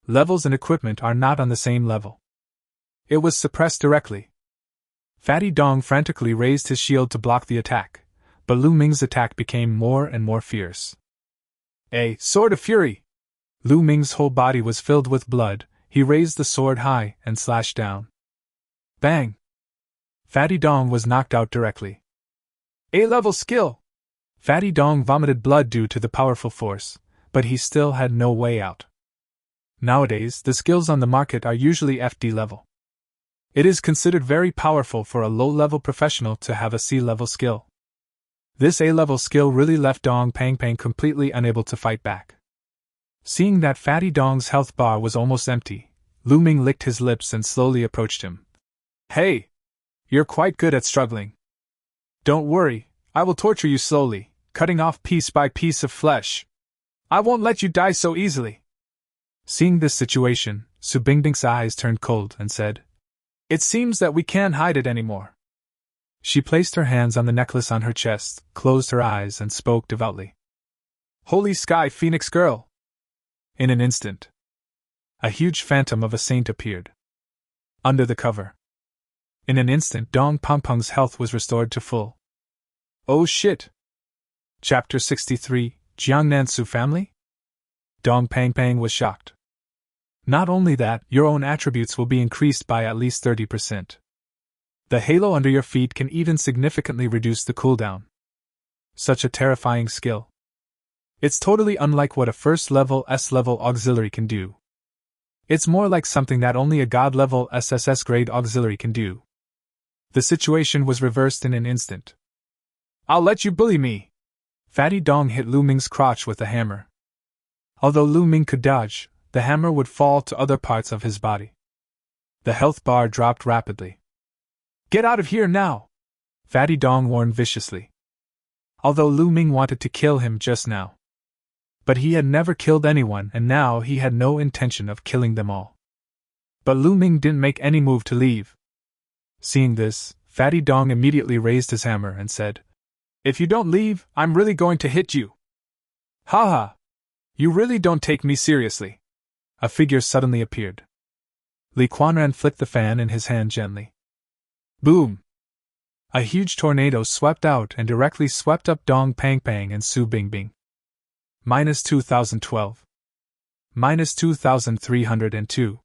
Levels and equipment are not on the same level. It was suppressed directly. Fatty Dong frantically raised his shield to block the attack, but Lu Ming's attack became more and more fierce. A sword of fury! Lu Ming's whole body was filled with blood. He raised the sword high and slashed down. Bang! Fatty Dong was knocked out directly. A-level skill! Fatty Dong vomited blood due to the powerful force, but he still had no way out. Nowadays, the skills on the market are usually FD level. It is considered very powerful for a low-level professional to have a C-level skill. This A-level skill really left Dong Pang Pang completely unable to fight back. Seeing that Fatty Dong's health bar was almost empty, Lu Ming licked his lips and slowly approached him. Hey! You're quite good at struggling. Don't worry, I will torture you slowly, cutting off piece by piece of flesh. I won't let you die so easily. Seeing this situation, Su Bingbing's eyes turned cold and said, It seems that we can't hide it anymore. She placed her hands on the necklace on her chest, closed her eyes and spoke devoutly. Holy Sky Phoenix Girl! In an instant, a huge phantom of a saint appeared. Under the cover. In an instant Dong Pang Pang's health was restored to full. Oh shit! Chapter 63, Jiangnansu Family? Dong Pang Pang was shocked. Not only that, your own attributes will be increased by at least 30%. The halo under your feet can even significantly reduce the cooldown. Such a terrifying skill. It's totally unlike what a first-level S-level auxiliary can do. It's more like something that only a god-level SSS grade auxiliary can do. The situation was reversed in an instant. I'll let you bully me! Fatty Dong hit Lu Ming's crotch with a hammer. Although Lu Ming could dodge, the hammer would fall to other parts of his body. The health bar dropped rapidly. Get out of here now! Fatty Dong warned viciously. Although Lu Ming wanted to kill him just now. But he had never killed anyone and now he had no intention of killing them all. But Lu Ming didn't make any move to leave. Seeing this, Fatty Dong immediately raised his hammer and said, If you don't leave, I'm really going to hit you. Haha! You really don't take me seriously. A figure suddenly appeared. Li Kuanran flicked the fan in his hand gently. Boom! A huge tornado swept out and directly swept up Dong Pang Pang and Su Bingbing. Minus 2012. Minus 2302.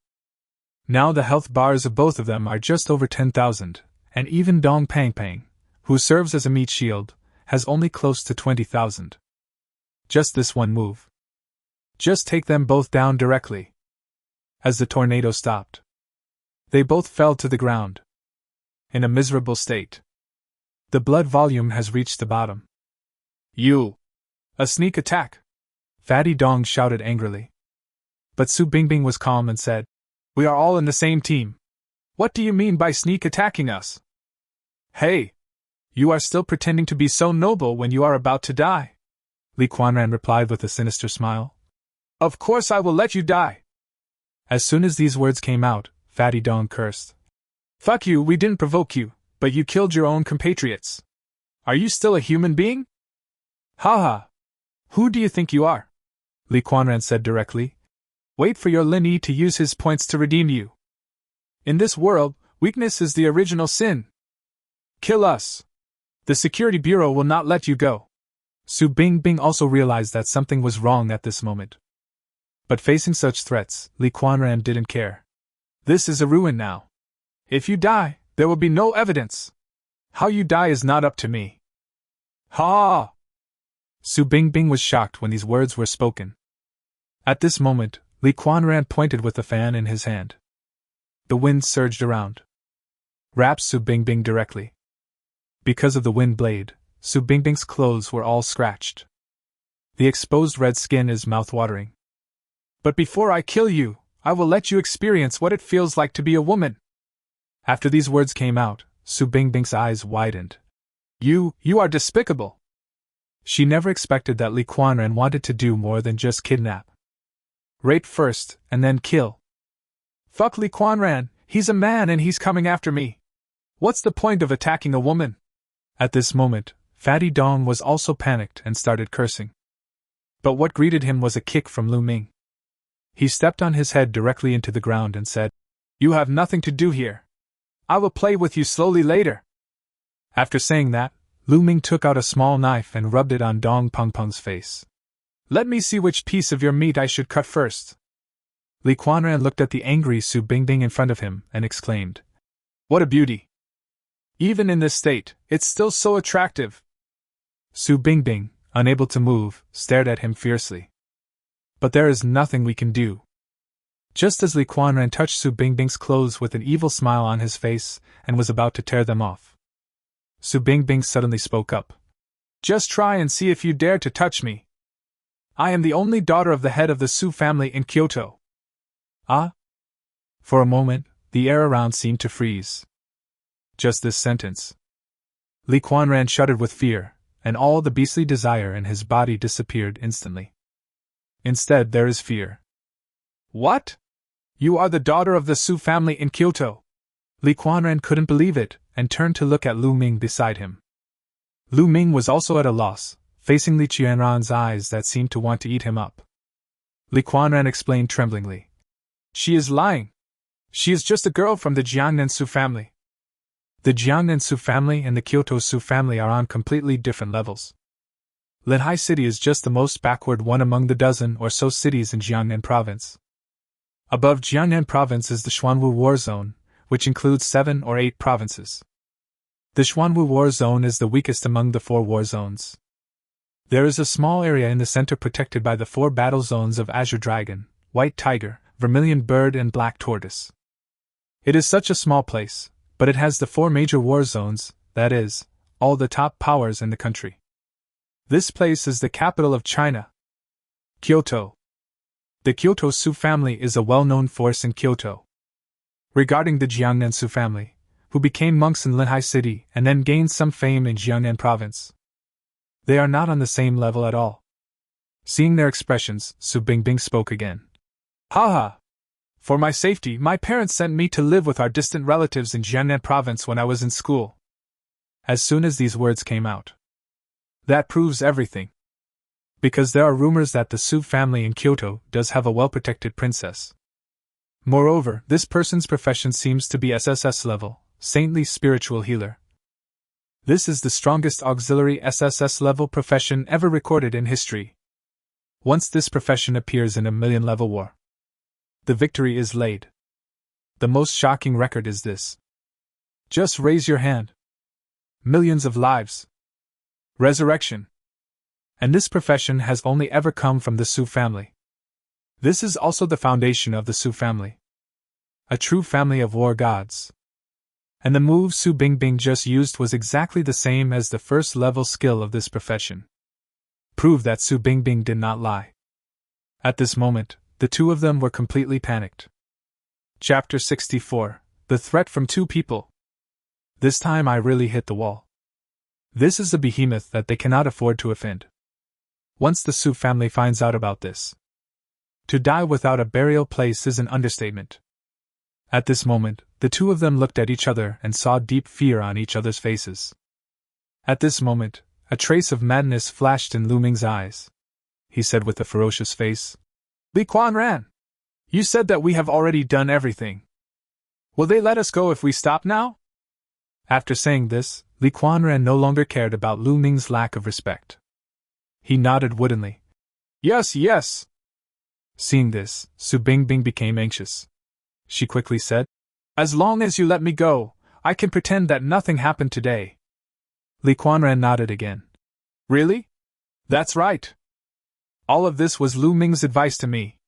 Now the health bars of both of them are just over 10,000, and even Dong Pang Pang, who serves as a meat shield, has only close to 20,000. Just this one move. Just take them both down directly. As the tornado stopped, they both fell to the ground. In a miserable state. The blood volume has reached the bottom. You! A sneak attack! Fatty Dong shouted angrily. But Su Bingbing was calm and said, We are all in the same team. What do you mean by sneak attacking us? Hey! You are still pretending to be so noble when you are about to die. Li Kuanran replied with a sinister smile. Of course I will let you die. As soon as these words came out, Fatty Dong cursed. Fuck you, we didn't provoke you, but you killed your own compatriots. Are you still a human being? Haha! Who do you think you are? Li Kuanran said directly. Wait for your Lin Yi to use his points to redeem you. In this world, weakness is the original sin. Kill us. The Security Bureau will not let you go. Su Bingbing also realized that something was wrong at this moment. But facing such threats, Li Quanran didn't care. This is a ruin now. If you die, there will be no evidence. How you die is not up to me. Ha! Su Bingbing was shocked when these words were spoken. At this moment, Li Quanran pointed with the fan in his hand. The wind surged around. Rapped Su Bingbing directly. Because of the wind blade, Su Bingbing's clothes were all scratched. The exposed red skin is mouth-watering. But before I kill you, I will let you experience what it feels like to be a woman. After these words came out, Su Bingbing's eyes widened. You are despicable. She never expected that Li Quanran wanted to do more than just kidnap. Rape first, and then kill. Fuck Li Quanran, he's a man and he's coming after me. What's the point of attacking a woman? At this moment, Fatty Dong was also panicked and started cursing. But what greeted him was a kick from Lu Ming. He stepped on his head directly into the ground and said, "You have nothing to do here. I will play with you slowly later." After saying that, Lu Ming took out a small knife and rubbed it on Dong Peng Peng's face. "Let me see which piece of your meat I should cut first." Li Quanran looked at the angry Su Bingbing in front of him and exclaimed, "What a beauty! Even in this state, it's still so attractive." Su Bingbing, unable to move, stared at him fiercely. "But there is nothing we can do." Just as Li Quanran touched Su Bingbing's clothes with an evil smile on his face and was about to tear them off, Su Bingbing suddenly spoke up. "Just try and see if you dare to touch me. I am the only daughter of the head of the Su family in Kyoto." Ah? For a moment, the air around seemed to freeze. Just this sentence. Li Quanran shuddered with fear, and all the beastly desire in his body disappeared instantly. Instead, there is fear. "What? You are the daughter of the Su family in Kyoto?" Li Quanran couldn't believe it, and turned to look at Lu Ming beside him. Lu Ming was also at a loss, facing Li Qianran's eyes that seemed to want to eat him up. Li Quanran explained tremblingly. "She is lying. She is just a girl from the Jiangnan Su family." The Jiangnan Su family and the Kyoto Su family are on completely different levels. Linhai City is just the most backward one among the dozen or so cities in Jiangnan Province. Above Jiangnan Province is the Xuanwu War Zone, which includes 7 or 8 provinces. The Xuanwu War Zone is the weakest among the 4 war zones. There is a small area in the center protected by the 4 battle zones of Azure Dragon, White Tiger, Vermilion Bird and Black Tortoise. It is such a small place, but it has the 4 major war zones, that is, all the top powers in the country. This place is the capital of China, Kyoto. The Kyoto Su family is a well-known force in Kyoto. Regarding the Jiangnan Su family, who became monks in Linhai City and then gained some fame in Jiangnan Province, they are not on the same level at all. Seeing their expressions, Su Bingbing spoke again. "Haha! For my safety, my parents sent me to live with our distant relatives in Jiangnan Province when I was in school." As soon as these words came out, that proves everything. Because there are rumors that the Su family in Kyoto does have a well-protected princess. Moreover, this person's profession seems to be SSS level, saintly spiritual healer. This is the strongest auxiliary SSS level profession ever recorded in history. Once this profession appears in a million-level war, the victory is laid. The most shocking record is this. Just raise your hand. Millions of lives. Resurrection. And this profession has only ever come from the Su family. This is also the foundation of the Su family. A true family of war gods. And the move Su Bingbing just used was exactly the same as the first level skill of this profession. Prove that Su Bingbing did not lie. At this moment, the two of them were completely panicked. Chapter 64, The Threat from Two People. This time I really hit the wall. This is a behemoth that they cannot afford to offend. Once the Su family finds out about this, to die without a burial place is an understatement. At this moment, the two of them looked at each other and saw deep fear on each other's faces. At this moment, a trace of madness flashed in Lu Ming's eyes. He said with a ferocious face, "Li Quanran! You said that we have already done everything. Will they let us go if we stop now? After saying this, Li Qianran no longer cared about Lu Ming's lack of respect. He nodded woodenly. Yes, yes. Seeing this, Su Bingbing became anxious. She quickly said, As long as you let me go, I can pretend that nothing happened today. Li Qianran nodded again. Really? That's right. All of this was Lu Ming's advice to me.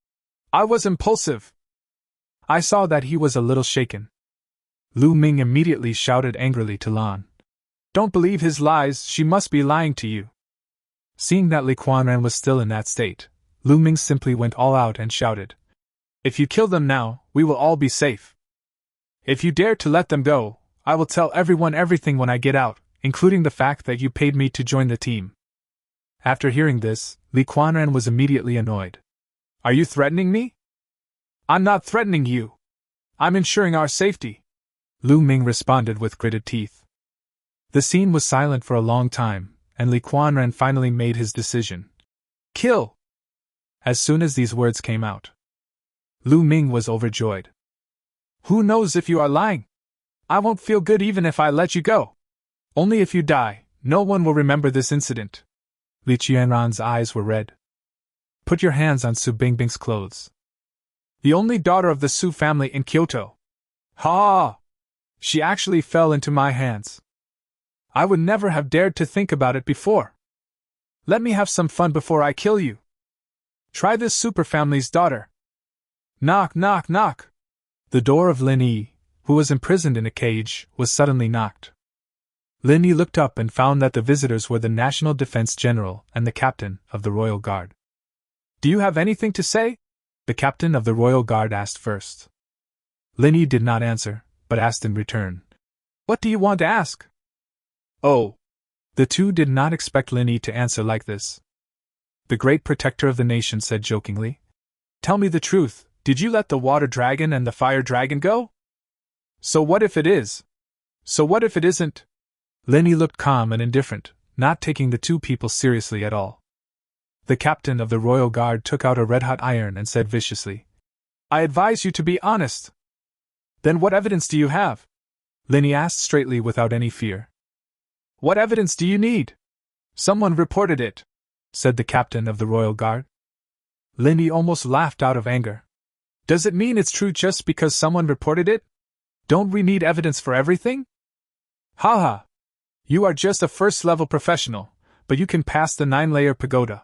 I was impulsive. I saw that he was a little shaken. Lu Ming immediately shouted angrily to Lan. Don't believe his lies, she must be lying to you. Seeing that Li Qianran was still in that state, Lu Ming simply went all out and shouted. If you kill them now, we will all be safe. If you dare to let them go, I will tell everyone everything when I get out, including the fact that you paid me to join the team. After hearing this, Li Qianran was immediately annoyed. Are you threatening me? I'm not threatening you. I'm ensuring our safety. Lu Ming responded with gritted teeth. The scene was silent for a long time, and Li Qianran finally made his decision. Kill! As soon as these words came out, Lu Ming was overjoyed. Who knows if you are lying? I won't feel good even if I let you go. Only if you die, no one will remember this incident. Li Qianran's eyes were red. Put your hands on Su Bingbing's clothes. The only daughter of the Su family in Kyoto. Ha! She actually fell into my hands. I would never have dared to think about it before. Let me have some fun before I kill you. Try this super family's daughter. Knock, knock, knock. The door of Lin Yi, who was imprisoned in a cage, was suddenly knocked. Lin Yi looked up and found that the visitors were the National Defense General and the Captain of the Royal Guard. Do you have anything to say? The Captain of the Royal Guard asked first. Lin Yi did not answer, but asked in return. What do you want to ask? Oh. The two did not expect Lin Yi to answer like this. The great protector of the nation said jokingly. Tell me the truth, did you let the water dragon and the fire dragon go? So what if it is? So what if it isn't? Lin Yi looked calm and indifferent, not taking the two people seriously at all. The captain of the royal guard took out a red-hot iron and said viciously, I advise you to be honest. Then what evidence do you have? Lin Yi asked straightly without any fear. What evidence do you need? Someone reported it, said the captain of the royal guard. Lin Yi almost laughed out of anger. Does it mean it's true just because someone reported it? Don't we need evidence for everything? Ha ha! You are just a first-level professional, but you can pass the 9-layer pagoda.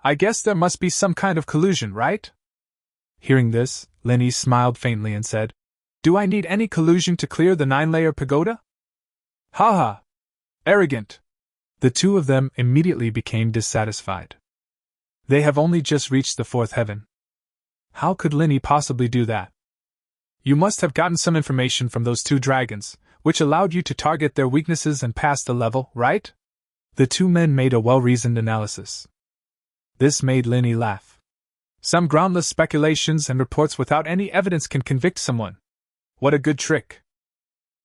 I guess there must be some kind of collusion, right? Hearing this, Lin Yi smiled faintly and said, Do I need any collusion to clear the 9-layer pagoda? Ha ha! Arrogant! The two of them immediately became dissatisfied. They have only just reached the 4th heaven. How could Lin Yi possibly do that? You must have gotten some information from those two dragons, which allowed you to target their weaknesses and pass the level, right? The two men made a well-reasoned analysis. This made Lin Yi laugh. Some groundless speculations and reports without any evidence can convict someone. What a good trick.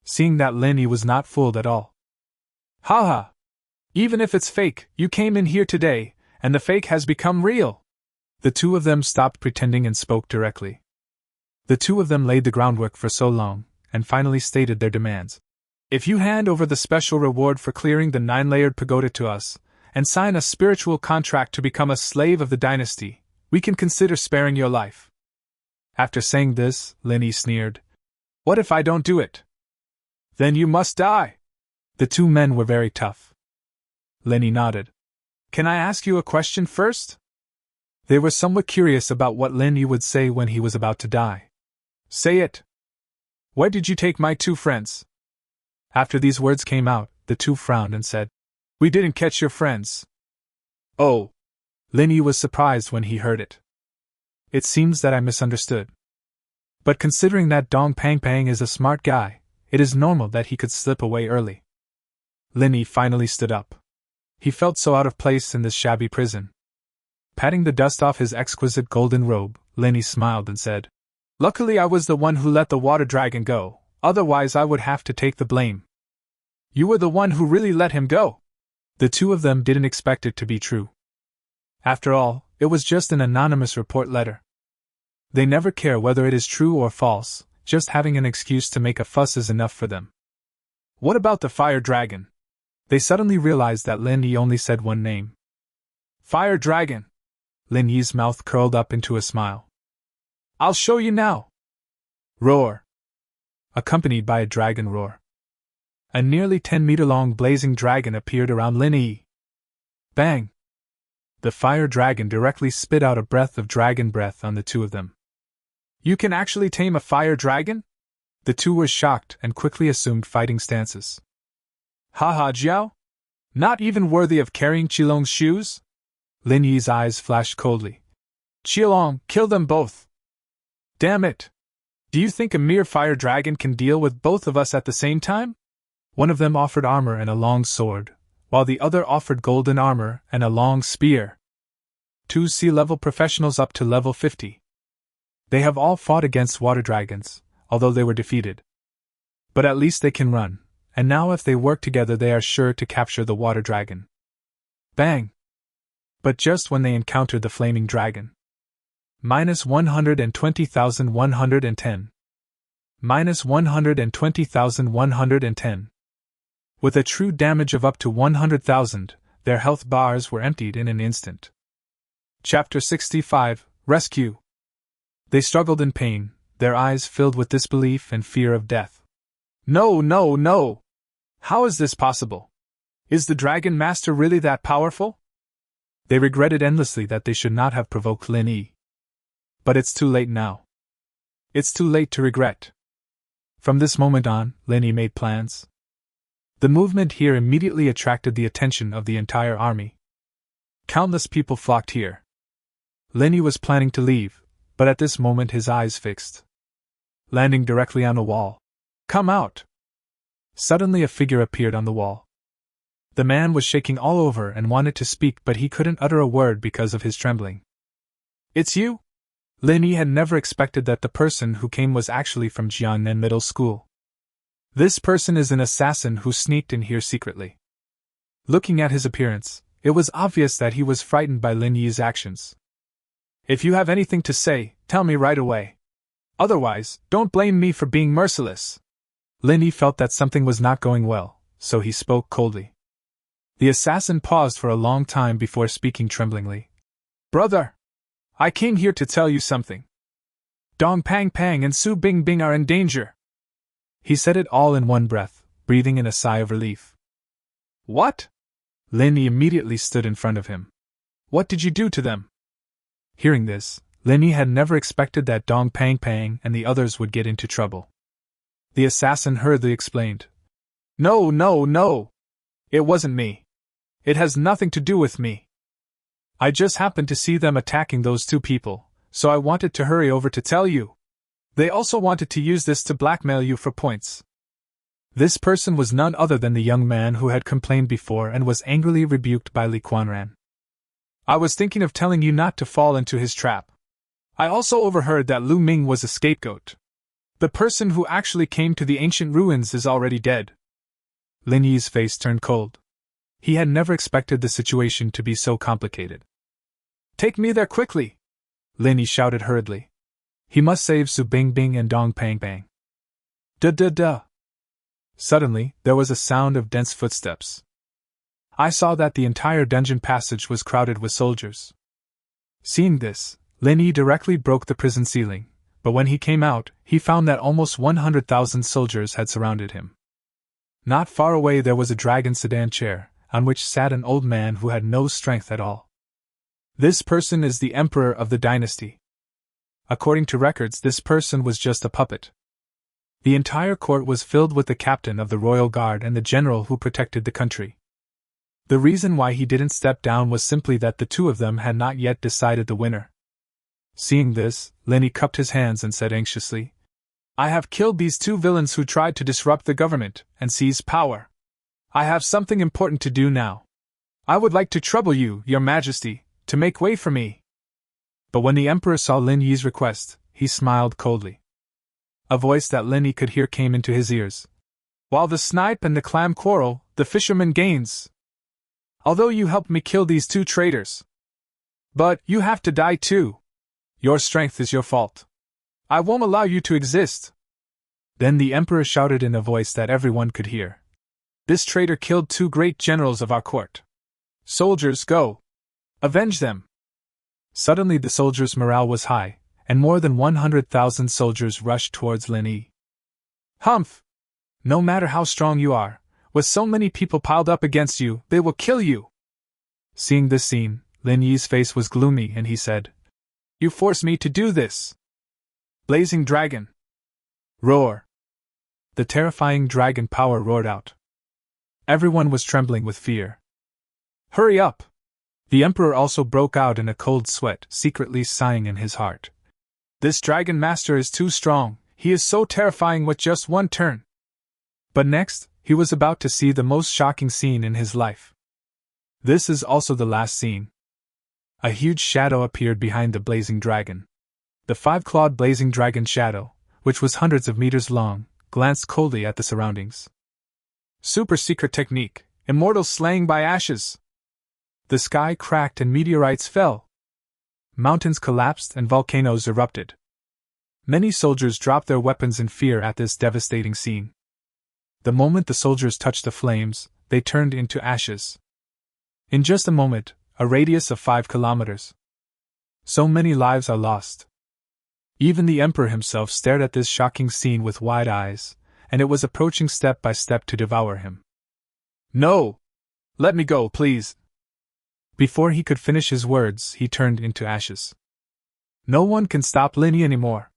Seeing that Lin Yi was not fooled at all. Ha ha! Even if it's fake, you came in here today, and the fake has become real. The two of them stopped pretending and spoke directly. The two of them laid the groundwork for so long, and finally stated their demands. If you hand over the special reward for clearing the 9-layered pagoda to us, and sign a spiritual contract to become a slave of the dynasty, we can consider sparing your life. After saying this, Lin Yi sneered. What if I don't do it? Then you must die. The two men were very tough. Lin Yi nodded. Can I ask you a question first? They were somewhat curious about what Lin Yi would say when he was about to die. Say it. Where did you take my two friends? After these words came out, the two frowned and said, We didn't catch your friends. Oh. Lin Yi was surprised when he heard it. It seems that I misunderstood. But considering that Dong Pang Pang is a smart guy, it is normal that he could slip away early. Lin Yi finally stood up. He felt so out of place in this shabby prison. Patting the dust off his exquisite golden robe, Lin Yi smiled and said, Luckily I was the one who let the water dragon go, otherwise I would have to take the blame. You were the one who really let him go. The two of them didn't expect it to be true. After all, it was just an anonymous report letter. They never care whether it is true or false, just having an excuse to make a fuss is enough for them. What about the fire dragon? They suddenly realized that Lin Yi only said one name. Fire dragon! Lin Yi's mouth curled up into a smile. I'll show you now! Roar! Accompanied by a dragon roar. A nearly 10-meter-long blazing dragon appeared around Lin Yi. Bang! The fire dragon directly spit out a breath of dragon breath on the two of them. You can actually tame a fire dragon? The two were shocked and quickly assumed fighting stances. Haha, Jiao? Not even worthy of carrying Qilong's shoes? Lin Yi's eyes flashed coldly. Qilong, kill them both! Damn it! Do you think a mere fire dragon can deal with both of us at the same time? One of them offered armor and a long sword, while the other offered golden armor and a long spear. 2 sea-level professionals up to level 50. They have all fought against water dragons, although they were defeated. But at least they can run, and now if they work together they are sure to capture the water dragon. Bang! But just when they encountered the flaming dragon. Minus 120,110. Minus 120,110. With a true damage of up to 100,000, their health bars were emptied in an instant. Chapter 65, Rescue. They struggled in pain, their eyes filled with disbelief and fear of death. No, no, no! How is this possible? Is the Dragon Master really that powerful? They regretted endlessly that they should not have provoked Lin Yi. But it's too late now. It's too late to regret. From this moment on, Lin Yi made plans. The movement here immediately attracted the attention of the entire army. Countless people flocked here. Lin Yi was planning to leave, but at this moment his eyes fixed. Landing directly on a wall. Come out! Suddenly a figure appeared on the wall. The man was shaking all over and wanted to speak, but he couldn't utter a word because of his trembling. It's you? Lin Yi had never expected that the person who came was actually from Jiangnan Middle School. This person is an assassin who sneaked in here secretly. Looking at his appearance, it was obvious that he was frightened by Lin Yi's actions. If you have anything to say, tell me right away. Otherwise, don't blame me for being merciless. Lin Yi felt that something was not going well, so he spoke coldly. The assassin paused for a long time before speaking tremblingly. Brother! I came here to tell you something. Dong Pang Pang and Su Bing Bing are in danger. He said it all in one breath, breathing in a sigh of relief. What? Lin Yi immediately stood in front of him. What did you do to them? Hearing this, Lin Yi had never expected that Dong Pang Pang and the others would get into trouble. The assassin hurriedly explained. No, no, no! It wasn't me. It has nothing to do with me. I just happened to see them attacking those two people, so I wanted to hurry over to tell you. They also wanted to use this to blackmail you for points. This person was none other than the young man who had complained before and was angrily rebuked by Li Quanran. I was thinking of telling you not to fall into his trap. I also overheard that Lu Ming was a scapegoat. The person who actually came to the ancient ruins is already dead. Lin Yi's face turned cold. He had never expected the situation to be so complicated. Take me there quickly! Lin Yi shouted hurriedly. He must save Su Bing Bing and Dong Pang Pang. Duh. Suddenly, there was a sound of dense footsteps. I saw that the entire dungeon passage was crowded with soldiers. Seeing this, Lin Yi directly broke the prison ceiling, but when he came out, he found that almost 100,000 soldiers had surrounded him. Not far away there was a dragon sedan chair, on which sat an old man who had no strength at all. This person is the emperor of the dynasty. According to records, this person was just a puppet. The entire court was filled with the captain of the royal guard and the general who protected the country. The reason why he didn't step down was simply that the two of them had not yet decided the winner. Seeing this, Lin Yi cupped his hands and said anxiously, I have killed these two villains who tried to disrupt the government and seize power. I have something important to do now. I would like to trouble you, your majesty, to make way for me. But when the emperor saw Lin Yi's request, he smiled coldly. A voice that Lin Yi could hear came into his ears. While the snipe and the clam quarrel, the fisherman gains. Although you helped me kill these two traitors. But you have to die too. Your strength is your fault. I won't allow you to exist. Then the emperor shouted in a voice that everyone could hear. This traitor killed 2 great generals of our court. Soldiers, go! Avenge them! Suddenly the soldiers' morale was high, and more than 100,000 soldiers rushed towards Lin Yi. Humph! No matter how strong you are, with so many people piled up against you, they will kill you! Seeing this scene, Lin Yi's face was gloomy and he said, You forced me to do this! Blazing dragon! Roar! The terrifying dragon power roared out. Everyone was trembling with fear. Hurry up! The emperor also broke out in a cold sweat, secretly sighing in his heart. This dragon master is too strong, he is so terrifying with just one turn. But next, he was about to see the most shocking scene in his life. This is also the last scene. A huge shadow appeared behind the blazing dragon. The 5-clawed blazing dragon shadow, which was hundreds of meters long, glanced coldly at the surroundings. Super secret technique, immortal slaying by ashes! The sky cracked and meteorites fell. Mountains collapsed and volcanoes erupted. Many soldiers dropped their weapons in fear at this devastating scene. The moment the soldiers touched the flames, they turned into ashes. In just a moment, a radius of 5 kilometers. So many lives are lost. Even the emperor himself stared at this shocking scene with wide eyes, and it was approaching step by step to devour him. No! Let me go, please! Before he could finish his words, he turned into ashes. No one can stop Lin Yi anymore.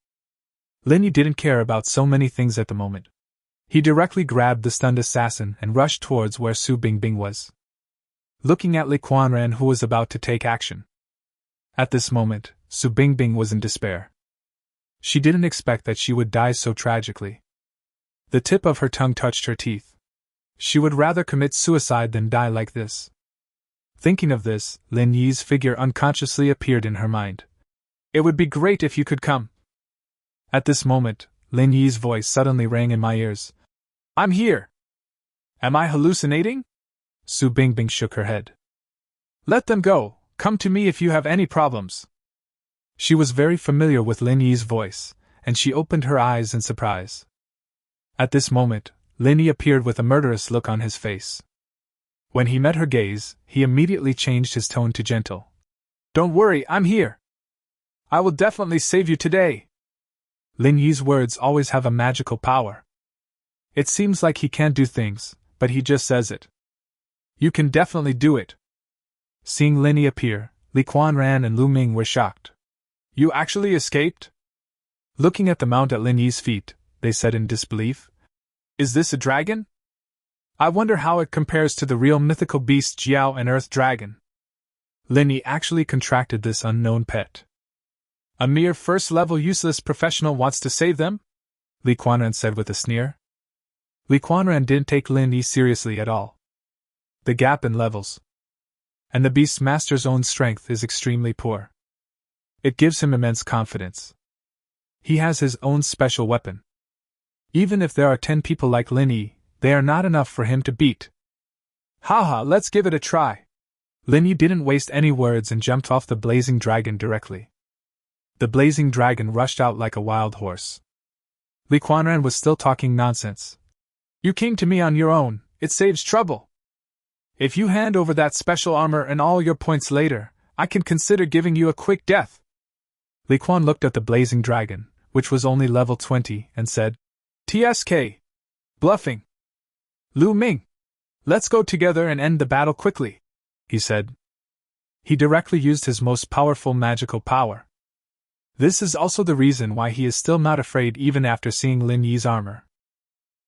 Lin Yi didn't care about so many things at the moment. He directly grabbed the stunned assassin and rushed towards where Su Bingbing was, looking at Li Qianran, who was about to take action. At this moment, Su Bingbing was in despair. She didn't expect that she would die so tragically. The tip of her tongue touched her teeth. She would rather commit suicide than die like this. Thinking of this, Lin Yi's figure unconsciously appeared in her mind. It would be great if you could come. At this moment, Lin Yi's voice suddenly rang in my ears. I'm here! Am I hallucinating? Su Bingbing shook her head. Let them go, come to me if you have any problems. She was very familiar with Lin Yi's voice, and she opened her eyes in surprise. At this moment, Lin Yi appeared with a murderous look on his face. When he met her gaze, he immediately changed his tone to gentle. Don't worry, I'm here. I will definitely save you today. Lin Yi's words always have a magical power. It seems like he can't do things, but he just says it. You can definitely do it. Seeing Lin Yi appear, Li Qianran and Lu Ming were shocked. You actually escaped? Looking at the mount at Lin Yi's feet, they said in disbelief. Is this a dragon? I wonder how it compares to the real mythical beast Jiao and Earth Dragon. Lin Yi actually contracted this unknown pet. A mere first-level useless professional wants to save them? Li Qianran said with a sneer. Li Qianran didn't take Lin Yi seriously at all. The gap in levels. And the beast's master's own strength is extremely poor. It gives him immense confidence. He has his own special weapon. Even if there are 10 people like Lin Yi, they are not enough for him to beat. Haha, let's give it a try. Lin Yi didn't waste any words and jumped off the blazing dragon directly. The blazing dragon rushed out like a wild horse. Li Qianran was still talking nonsense. You came to me on your own, it saves trouble. If you hand over that special armor and all your points later, I can consider giving you a quick death. Li Qian looked at the blazing dragon, which was only level 20, and said, TSK. Bluffing. Lu Ming. Let's go together and end the battle quickly, he said. He directly used his most powerful magical power. This is also the reason why he is still not afraid even after seeing Lin Yi's armor.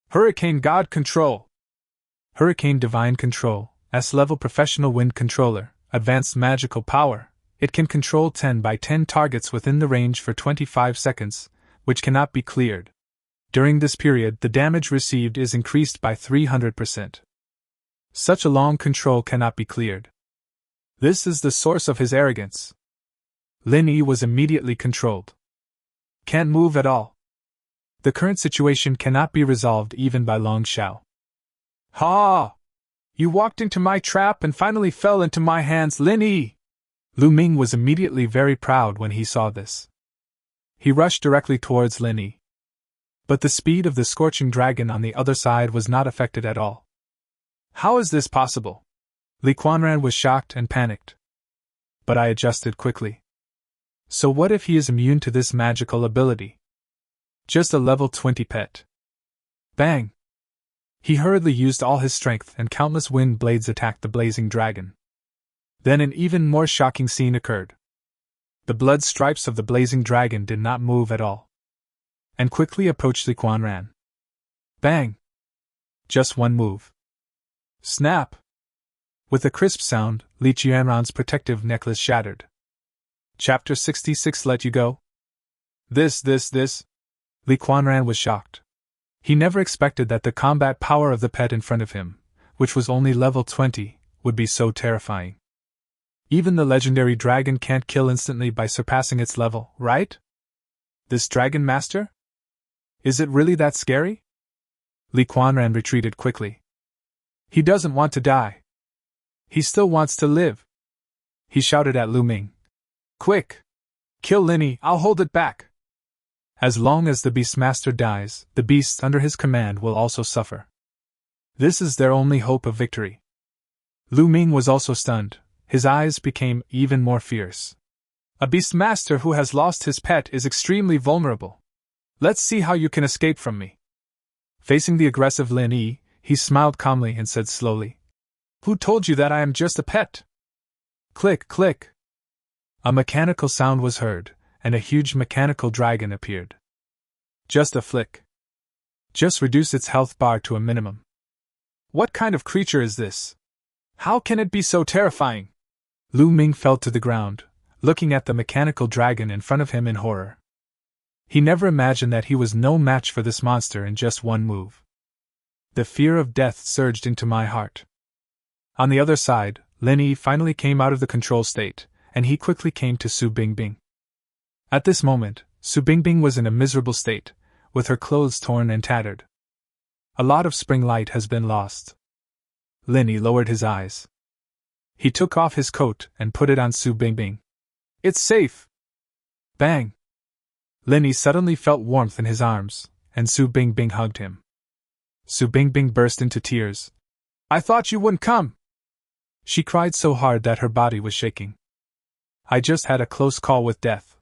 Hurricane God Control. Hurricane Divine Control, S-level professional wind controller, advanced magical power. It can control 10 by 10 targets within the range for 25 seconds, which cannot be cleared. During this period, the damage received is increased by 300%. Such a long control cannot be cleared. This is the source of his arrogance. Lin Yi was immediately controlled. Can't move at all. The current situation cannot be resolved even by Long Shao. Ha! You walked into my trap and finally fell into my hands, Lin Yi! Lu Ming was immediately very proud when he saw this. He rushed directly towards Lin Yi. But the speed of the scorching dragon on the other side was not affected at all. How is this possible? Li Quanran was shocked and panicked. But I adjusted quickly. So what if he is immune to this magical ability? Just a level 20 pet. Bang! He hurriedly used all his strength and countless wind blades attacked the blazing dragon. Then an even more shocking scene occurred. The blood stripes of the blazing dragon did not move at all, and quickly approached Li Quanran. Bang! Just one move. Snap! With a crisp sound, Li Qianran's protective necklace shattered. Chapter 66 Let you go? This. Li Quanran was shocked. He never expected that the combat power of the pet in front of him, which was only level 20, would be so terrifying. Even the legendary dragon can't kill instantly by surpassing its level, right? This dragon master? Is it really that scary? Li Quanran retreated quickly. He doesn't want to die. He still wants to live. He shouted at Lu Ming. Quick! Kill Lin Yi, I'll hold it back. As long as the Beastmaster dies, the beasts under his command will also suffer. This is their only hope of victory. Lu Ming was also stunned. His eyes became even more fierce. A Beastmaster who has lost his pet is extremely vulnerable. Let's see how you can escape from me. Facing the aggressive Lin Yi, he smiled calmly and said slowly, Who told you that I am just a pet? Click, click. A mechanical sound was heard, and a huge mechanical dragon appeared. Just a flick. Just reduce its health bar to a minimum. What kind of creature is this? How can it be so terrifying? Lu Ming fell to the ground, looking at the mechanical dragon in front of him in horror. He never imagined that he was no match for this monster in just one move. The fear of death surged into my heart. On the other side, Lin Yi finally came out of the control state, and he quickly came to Su Bingbing. At this moment, Su Bingbing was in a miserable state, with her clothes torn and tattered. A lot of spring light has been lost. Lin Yi lowered his eyes. He took off his coat and put it on Su Bingbing. It's safe! Bang! Lin Yi suddenly felt warmth in his arms, and Su Bingbing hugged him. Su Bingbing burst into tears. I thought you wouldn't come! She cried so hard that her body was shaking. I just had a close call with death.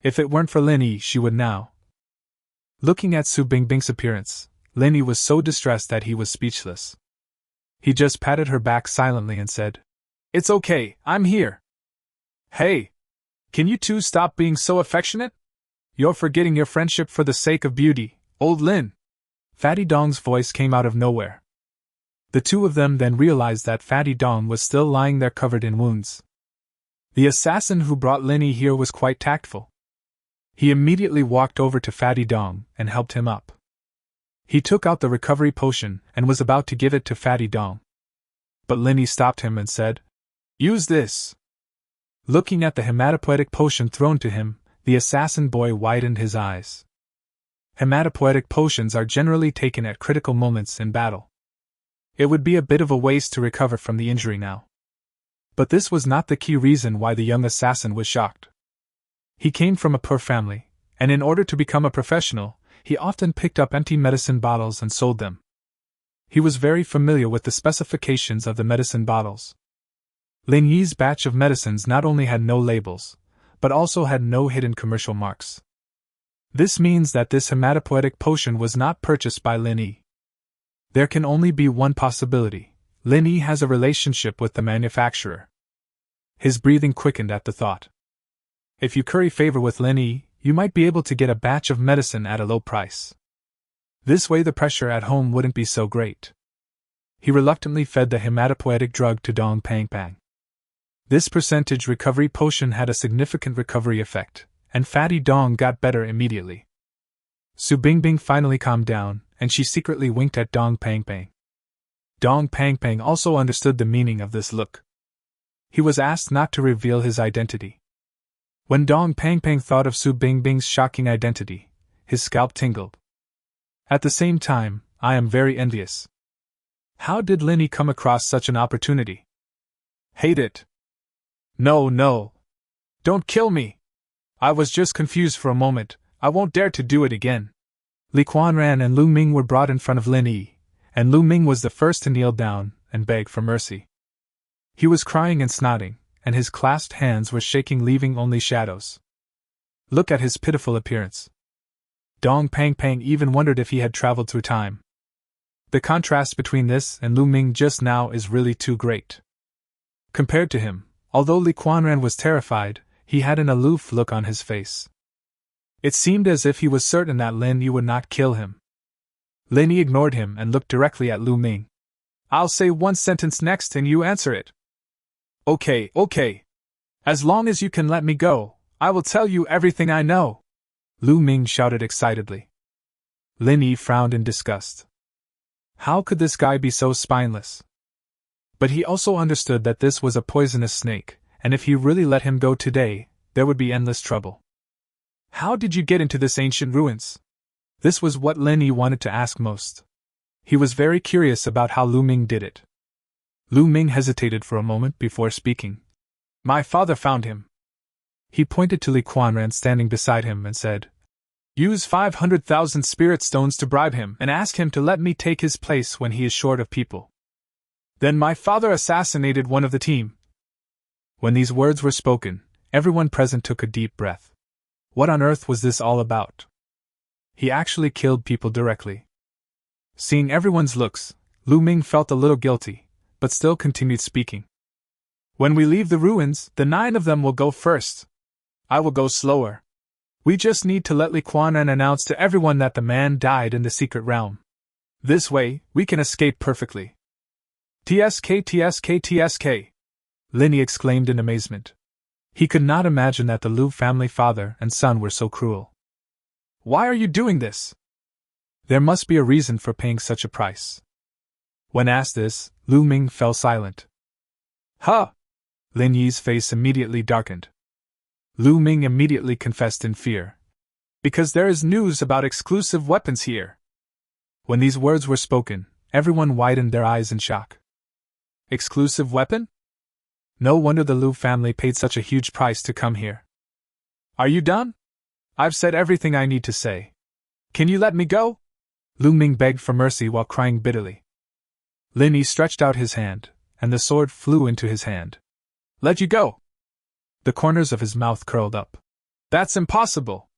If it weren't for Lin Yi, she would now. Looking at Su Bingbing's appearance, Lin Yi was so distressed that he was speechless. He just patted her back silently and said, It's okay, I'm here. Hey! Can you two stop being so affectionate? You're forgetting your friendship for the sake of beauty, old Lin. Fatty Dong's voice came out of nowhere. The two of them then realized that Fatty Dong was still lying there covered in wounds. The assassin who brought Lin Yi here was quite tactful. He immediately walked over to Fatty Dong and helped him up. He took out the recovery potion and was about to give it to Fatty Dong. But Lin Yi stopped him and said, Use this. Looking at the hematopoietic potion thrown to him, the assassin boy widened his eyes. Hematopoietic potions are generally taken at critical moments in battle. It would be a bit of a waste to recover from the injury now. But this was not the key reason why the young assassin was shocked. He came from a poor family, and in order to become a professional, he often picked up empty medicine bottles and sold them. He was very familiar with the specifications of the medicine bottles. Lin Yi's batch of medicines not only had no labels, but also had no hidden commercial marks. This means that this hematopoietic potion was not purchased by Lin Yi. There can only be one possibility: Lin Yi has a relationship with the manufacturer. His breathing quickened at the thought. If you curry favor with Lin Yi, you might be able to get a batch of medicine at a low price. This way the pressure at home wouldn't be so great. He reluctantly fed the hematopoietic drug to Dong Pang Pang. This percentage recovery potion had a significant recovery effect, and Fatty Dong got better immediately. Su Bingbing finally calmed down, and she secretly winked at Dong Pang Pang. Dong Pang Pang also understood the meaning of this look. He was asked not to reveal his identity. When Dong Pang Pang thought of Su Bingbing's shocking identity, his scalp tingled. At the same time, I am very envious. How did Lin Yi come across such an opportunity? Hate it. No, no. Don't kill me. I was just confused for a moment. I won't dare to do it again. Li Qianran and Lu Ming were brought in front of Lin Yi, and Lu Ming was the first to kneel down and beg for mercy. He was crying and snotting, and his clasped hands were shaking, leaving only shadows. Look at his pitiful appearance. Dong Pang Pang even wondered if he had traveled through time. The contrast between this and Lu Ming just now is really too great. Compared to him, although Li Qianran was terrified, he had an aloof look on his face. It seemed as if he was certain that Lin Yi would not kill him. Lin Yi ignored him and looked directly at Lu Ming. I'll say one sentence next and you answer it. Okay. As long as you can let me go, I will tell you everything I know. Lu Ming shouted excitedly. Lin Yi frowned in disgust. How could this guy be so spineless? But he also understood that this was a poisonous snake, and if he really let him go today, there would be endless trouble. How did you get into this ancient ruins? This was what Lin Yi wanted to ask most. He was very curious about how Lu Ming did it. Lu Ming hesitated for a moment before speaking. My father found him. He pointed to Li Qianran standing beside him and said, Use 500,000 spirit stones to bribe him and ask him to let me take his place when he is short of people. Then my father assassinated one of the team. When these words were spoken, everyone present took a deep breath. What on earth was this all about? He actually killed people directly. Seeing everyone's looks, Lu Ming felt a little guilty, but still continued speaking. When we leave the ruins, the 9 of them will go first. I will go slower. We just need to let Li Qianran announce to everyone that the man died in the secret realm. This way, we can escape perfectly. TSK. Lin Yi exclaimed in amazement. He could not imagine that the Lu family father and son were so cruel. Why are you doing this? There must be a reason for paying such a price. When asked this, Lu Ming fell silent. Huh! Lin Yi's face immediately darkened. Lu Ming immediately confessed in fear. Because there is news about exclusive weapons here. When these words were spoken, everyone widened their eyes in shock. Exclusive weapon? No wonder the Lu family paid such a huge price to come here. Are you done? I've said everything I need to say. Can you let me go? Lu Ming begged for mercy while crying bitterly. Lin Yi stretched out his hand, and the sword flew into his hand. Let you go! The corners of his mouth curled up. That's impossible!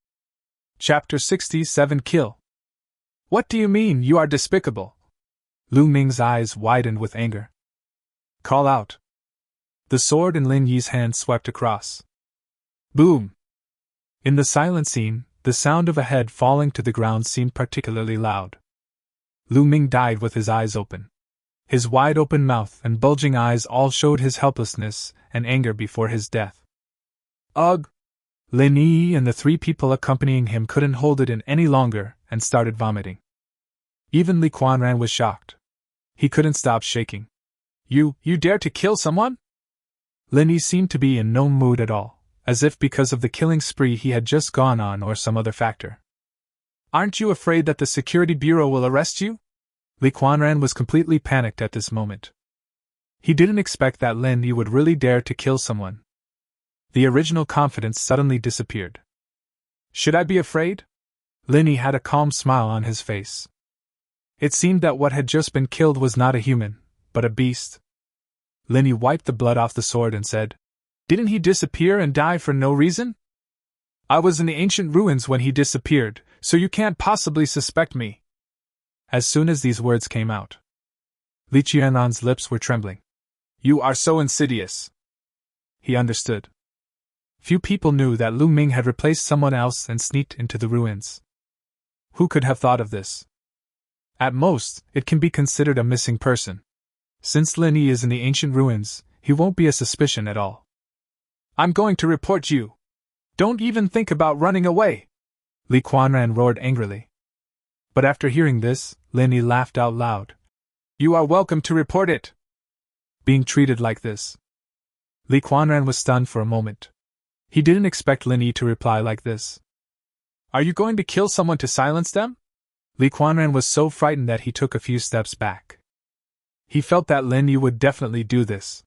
Chapter 67 Kill. What do you mean you are despicable? Lu Ming's eyes widened with anger. Call out. The sword in Lin Yi's hand swept across. Boom! In the silent scene, the sound of a head falling to the ground seemed particularly loud. Lu Ming died with his eyes open. His wide-open mouth and bulging eyes all showed his helplessness and anger before his death. Ugh! Lin Yi and the 3 people accompanying him couldn't hold it in any longer and started vomiting. Even Li Qianran was shocked. He couldn't stop shaking. You dare to kill someone? Lin Yi seemed to be in no mood at all, as if because of the killing spree he had just gone on or some other factor. Aren't you afraid that the security bureau will arrest you? Li Qianran was completely panicked at this moment. He didn't expect that Lin Yi would really dare to kill someone. The original confidence suddenly disappeared. Should I be afraid? Lin Yi had a calm smile on his face. It seemed that what had just been killed was not a human, but a beast. Lin Yi wiped the blood off the sword and said, Didn't he disappear and die for no reason? I was in the ancient ruins when he disappeared, so you can't possibly suspect me. As soon as these words came out, Li Qianran's lips were trembling. You are so insidious. He understood. Few people knew that Lu Ming had replaced someone else and sneaked into the ruins. Who could have thought of this? At most, it can be considered a missing person. Since Lin Yi is in the ancient ruins, he won't be a suspicion at all. I'm going to report you. Don't even think about running away. Li Qianran roared angrily. But after hearing this, Lin Yi laughed out loud. You are welcome to report it. Being treated like this. Li Qianran was stunned for a moment. He didn't expect Lin Yi to reply like this. Are you going to kill someone to silence them? Li Qianran was so frightened that he took a few steps back. He felt that Lin Yi would definitely do this.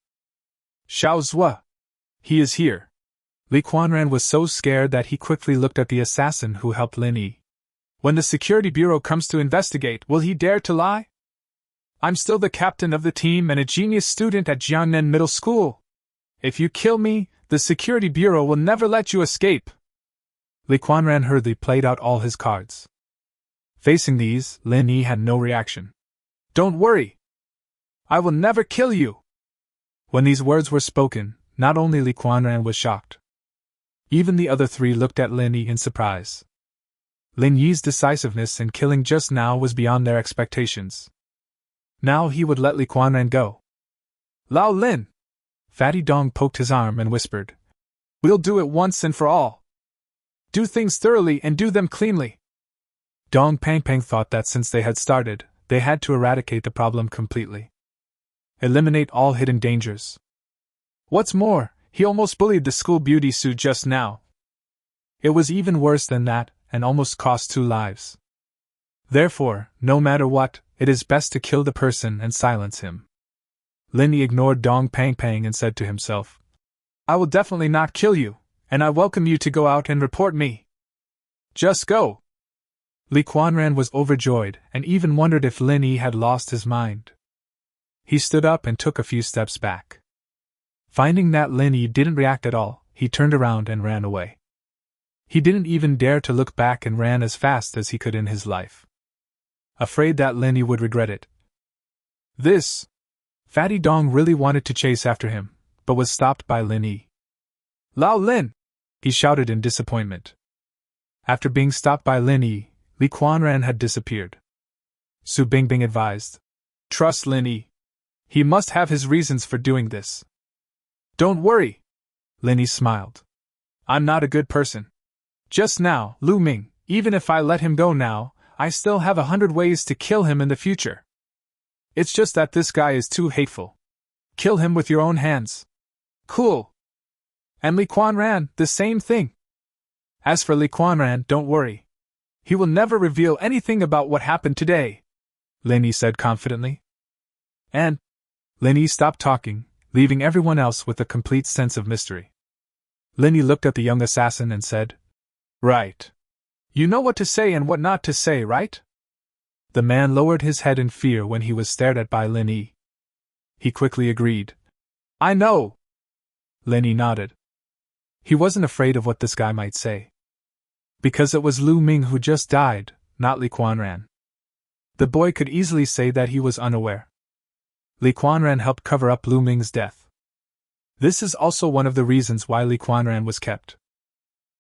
Xiao Zhua! He is here. Li Quanran was so scared that he quickly looked at the assassin who helped Lin Yi. When the security bureau comes to investigate, will he dare to lie? I'm still the captain of the team and a genius student at Jiangnan Middle School. If you kill me, the security bureau will never let you escape. Li Quanran hurriedly played out all his cards. Facing these, Lin Yi had no reaction. Don't worry. I will never kill you. When these words were spoken, not only Li Quanran was shocked. Even the other three looked at Lin Yi in surprise. Lin Yi's decisiveness in killing just now was beyond their expectations. Now he would let Li Quanran go. Lao Lin! Fatty Dong poked his arm and whispered. We'll do it once and for all. Do things thoroughly and do them cleanly. Dong Pang thought that since they had started, they had to eradicate the problem completely. Eliminate all hidden dangers. What's more, he almost bullied the school beauty Su just now. It was even worse than that, and almost cost 2 lives. Therefore, no matter what, it is best to kill the person and silence him. Lin Yi ignored Dong Pang and said to himself, I will definitely not kill you, and I welcome you to go out and report me. Just go. Li Quanran was overjoyed and even wondered if Lin Yi had lost his mind. He stood up and took a few steps back. Finding that Lin Yi didn't react at all, he turned around and ran away. He didn't even dare to look back and ran as fast as he could in his life. Afraid that Lin Yi would regret it. Fatty Dong really wanted to chase after him, but was stopped by Lin Yi. Lao Lin! He shouted in disappointment. After being stopped by Lin Yi, Li Quanran had disappeared. Su Bingbing advised. Trust Lin Yi. He must have his reasons for doing this. Don't worry. Lin Yi smiled. I'm not a good person. Just now, Lu Ming, even if I let him go now, I still have 100 ways to kill him in the future. It's just that this guy is too hateful. Kill him with your own hands. Cool. And Li Quanran, the same thing. As for Li Quanran, don't worry. He will never reveal anything about what happened today, Lin Yi said confidently. And Lin Yi stopped talking, leaving everyone else with a complete sense of mystery. Lin Yi looked at the young assassin and said, Right. You know what to say and what not to say, right? The man lowered his head in fear when he was stared at by Lin Yi. He quickly agreed. I know. Lin Yi nodded. He wasn't afraid of what this guy might say. Because it was Lu Ming who just died, not Li Quanran. The boy could easily say that he was unaware. Li Quanran helped cover up Lu Ming's death. This is also one of the reasons why Li Quanran was kept.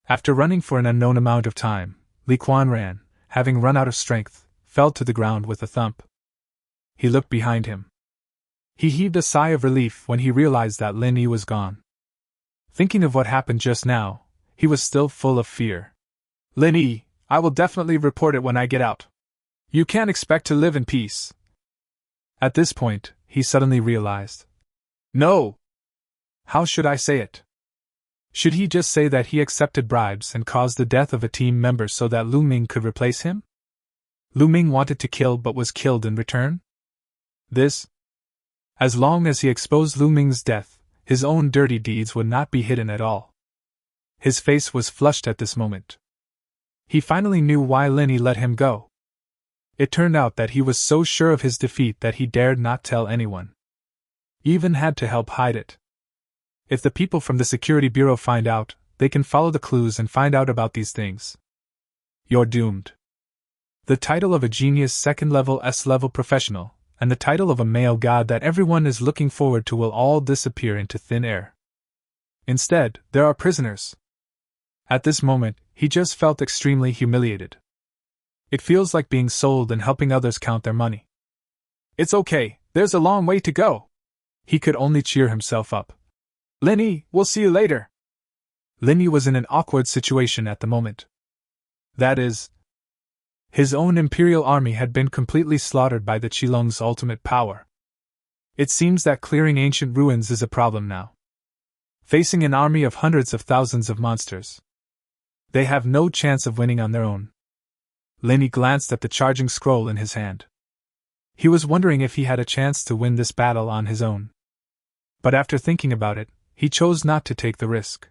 After running for an unknown amount of time, Li Quanran, having run out of strength, fell to the ground with a thump. He looked behind him. He heaved a sigh of relief when he realized that Lin Yi was gone. Thinking of what happened just now, he was still full of fear. Lin Yi, I will definitely report it when I get out. You can't expect to live in peace. At this point, he suddenly realized. No! How should I say it? Should he just say that he accepted bribes and caused the death of a team member so that Lu Ming could replace him? Lu Ming wanted to kill but was killed in return? As long as he exposed Lu Ming's death, his own dirty deeds would not be hidden at all. His face was flushed at this moment. He finally knew why Lin Yi let him go. It turned out that he was so sure of his defeat that he dared not tell anyone. Even had to help hide it. If the people from the security bureau find out, they can follow the clues and find out about these things. You're doomed. The title of a genius second-level S-level professional, and the title of a male god that everyone is looking forward to will all disappear into thin air. Instead, there are prisoners. At this moment, he just felt extremely humiliated. It feels like being sold and helping others count their money. It's okay, there's a long way to go. He could only cheer himself up. Lin Yi, we'll see you later. Lin Yi was in an awkward situation at the moment. That is, his own imperial army had been completely slaughtered by the Qilong's ultimate power. It seems that clearing ancient ruins is a problem now. Facing an army of hundreds of thousands of monsters, they have no chance of winning on their own. Lin Yi glanced at the charging scroll in his hand. He was wondering if he had a chance to win this battle on his own. But after thinking about it, he chose not to take the risk.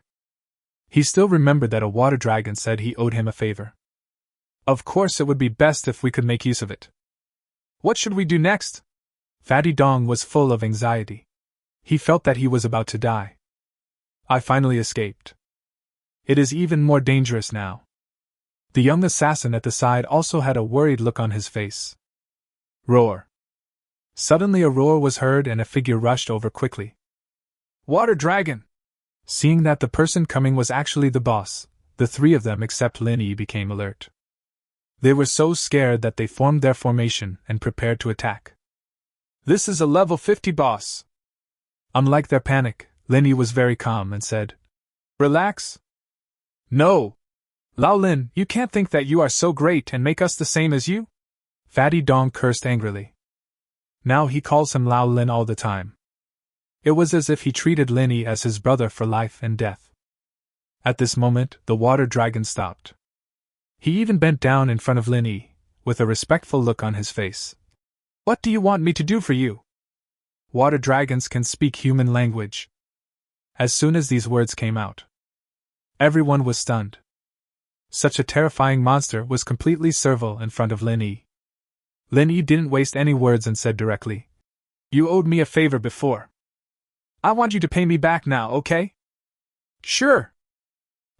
He still remembered that a water dragon said he owed him a favor. Of course, it would be best if we could make use of it. What should we do next? Fatty Dong was full of anxiety. He felt that he was about to die. I finally escaped. It is even more dangerous now. The young assassin at the side also had a worried look on his face. Roar. Suddenly a roar was heard and a figure rushed over quickly. Water dragon! Seeing that the person coming was actually the boss, the three of them except Lin Yi became alert. They were so scared that they formed their formation and prepared to attack. This is a level 50 boss. Unlike their panic, Lin Yi was very calm and said, Relax. No. Lao Lin, you can't think that you are so great and make us the same as you? Fatty Dong cursed angrily. Now he calls him Lao Lin all the time. It was as if he treated Lin Yi as his brother for life and death. At this moment, the water dragon stopped. He even bent down in front of Lin Yi, with a respectful look on his face. What do you want me to do for you? Water dragons can speak human language. As soon as these words came out, everyone was stunned. Such a terrifying monster was completely servile in front of Lin Yi. Lin Yi didn't waste any words and said directly, You owed me a favor before. I want you to pay me back now, okay? Sure.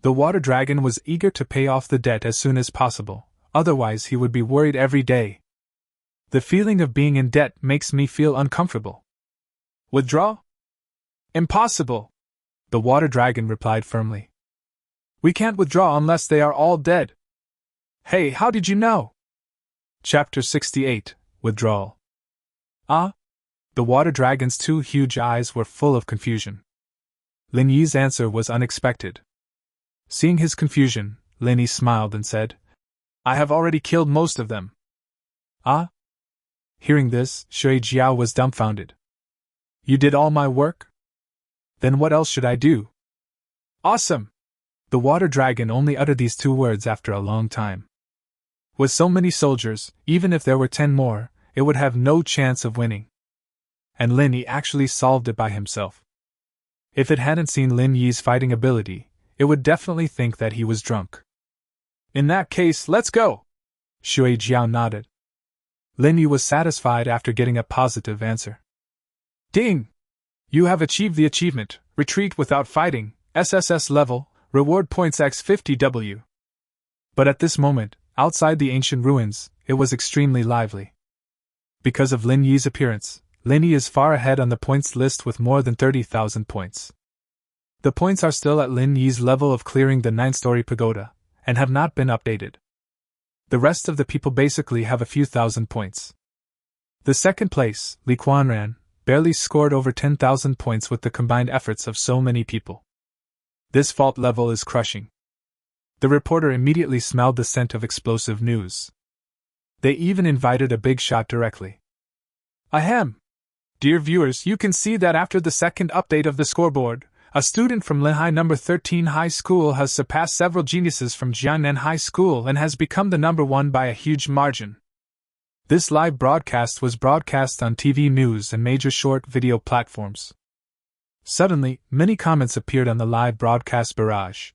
The water dragon was eager to pay off the debt as soon as possible, otherwise he would be worried every day. The feeling of being in debt makes me feel uncomfortable. Withdraw? Impossible, the water dragon replied firmly. We can't withdraw unless they are all dead. Hey, how did you know? Chapter 68, Withdrawal. Ah? The water dragon's two huge eyes were full of confusion. Lin Yi's answer was unexpected. Seeing his confusion, Lin Yi smiled and said, I have already killed most of them. Ah? Hearing this, Shui Jiao was dumbfounded. You did all my work? Then what else should I do? Awesome! The water dragon only uttered these two words after a long time. With so many soldiers, even if there were 10 more, it would have no chance of winning. And Lin Yi actually solved it by himself. If it hadn't seen Lin Yi's fighting ability, it would definitely think that he was drunk. In that case, let's go! Shui Jiao nodded. Lin Yi was satisfied after getting a positive answer. Ding! You have achieved the achievement, Retreat Without Fighting, SSS level, reward points x50W. But at this moment, outside the ancient ruins, it was extremely lively. Because of Lin Yi's appearance, Lin Yi is far ahead on the points list with more than 30,000 points. The points are still at Lin Yi's level of clearing the 9-story pagoda, and have not been updated. The rest of the people basically have a few thousand points. The second place, Li Quanran, barely scored over 10,000 points with the combined efforts of so many people. This fault level is crushing. The reporter immediately smelled the scent of explosive news. They even invited a big shot directly. Ahem! Dear viewers, you can see that after the second update of the scoreboard, a student from Lehigh No. 13 High School has surpassed several geniuses from Jiangnan High School and has become the number 1 by a huge margin. This live broadcast was broadcast on TV news and major short video platforms. Suddenly, many comments appeared on the live broadcast barrage.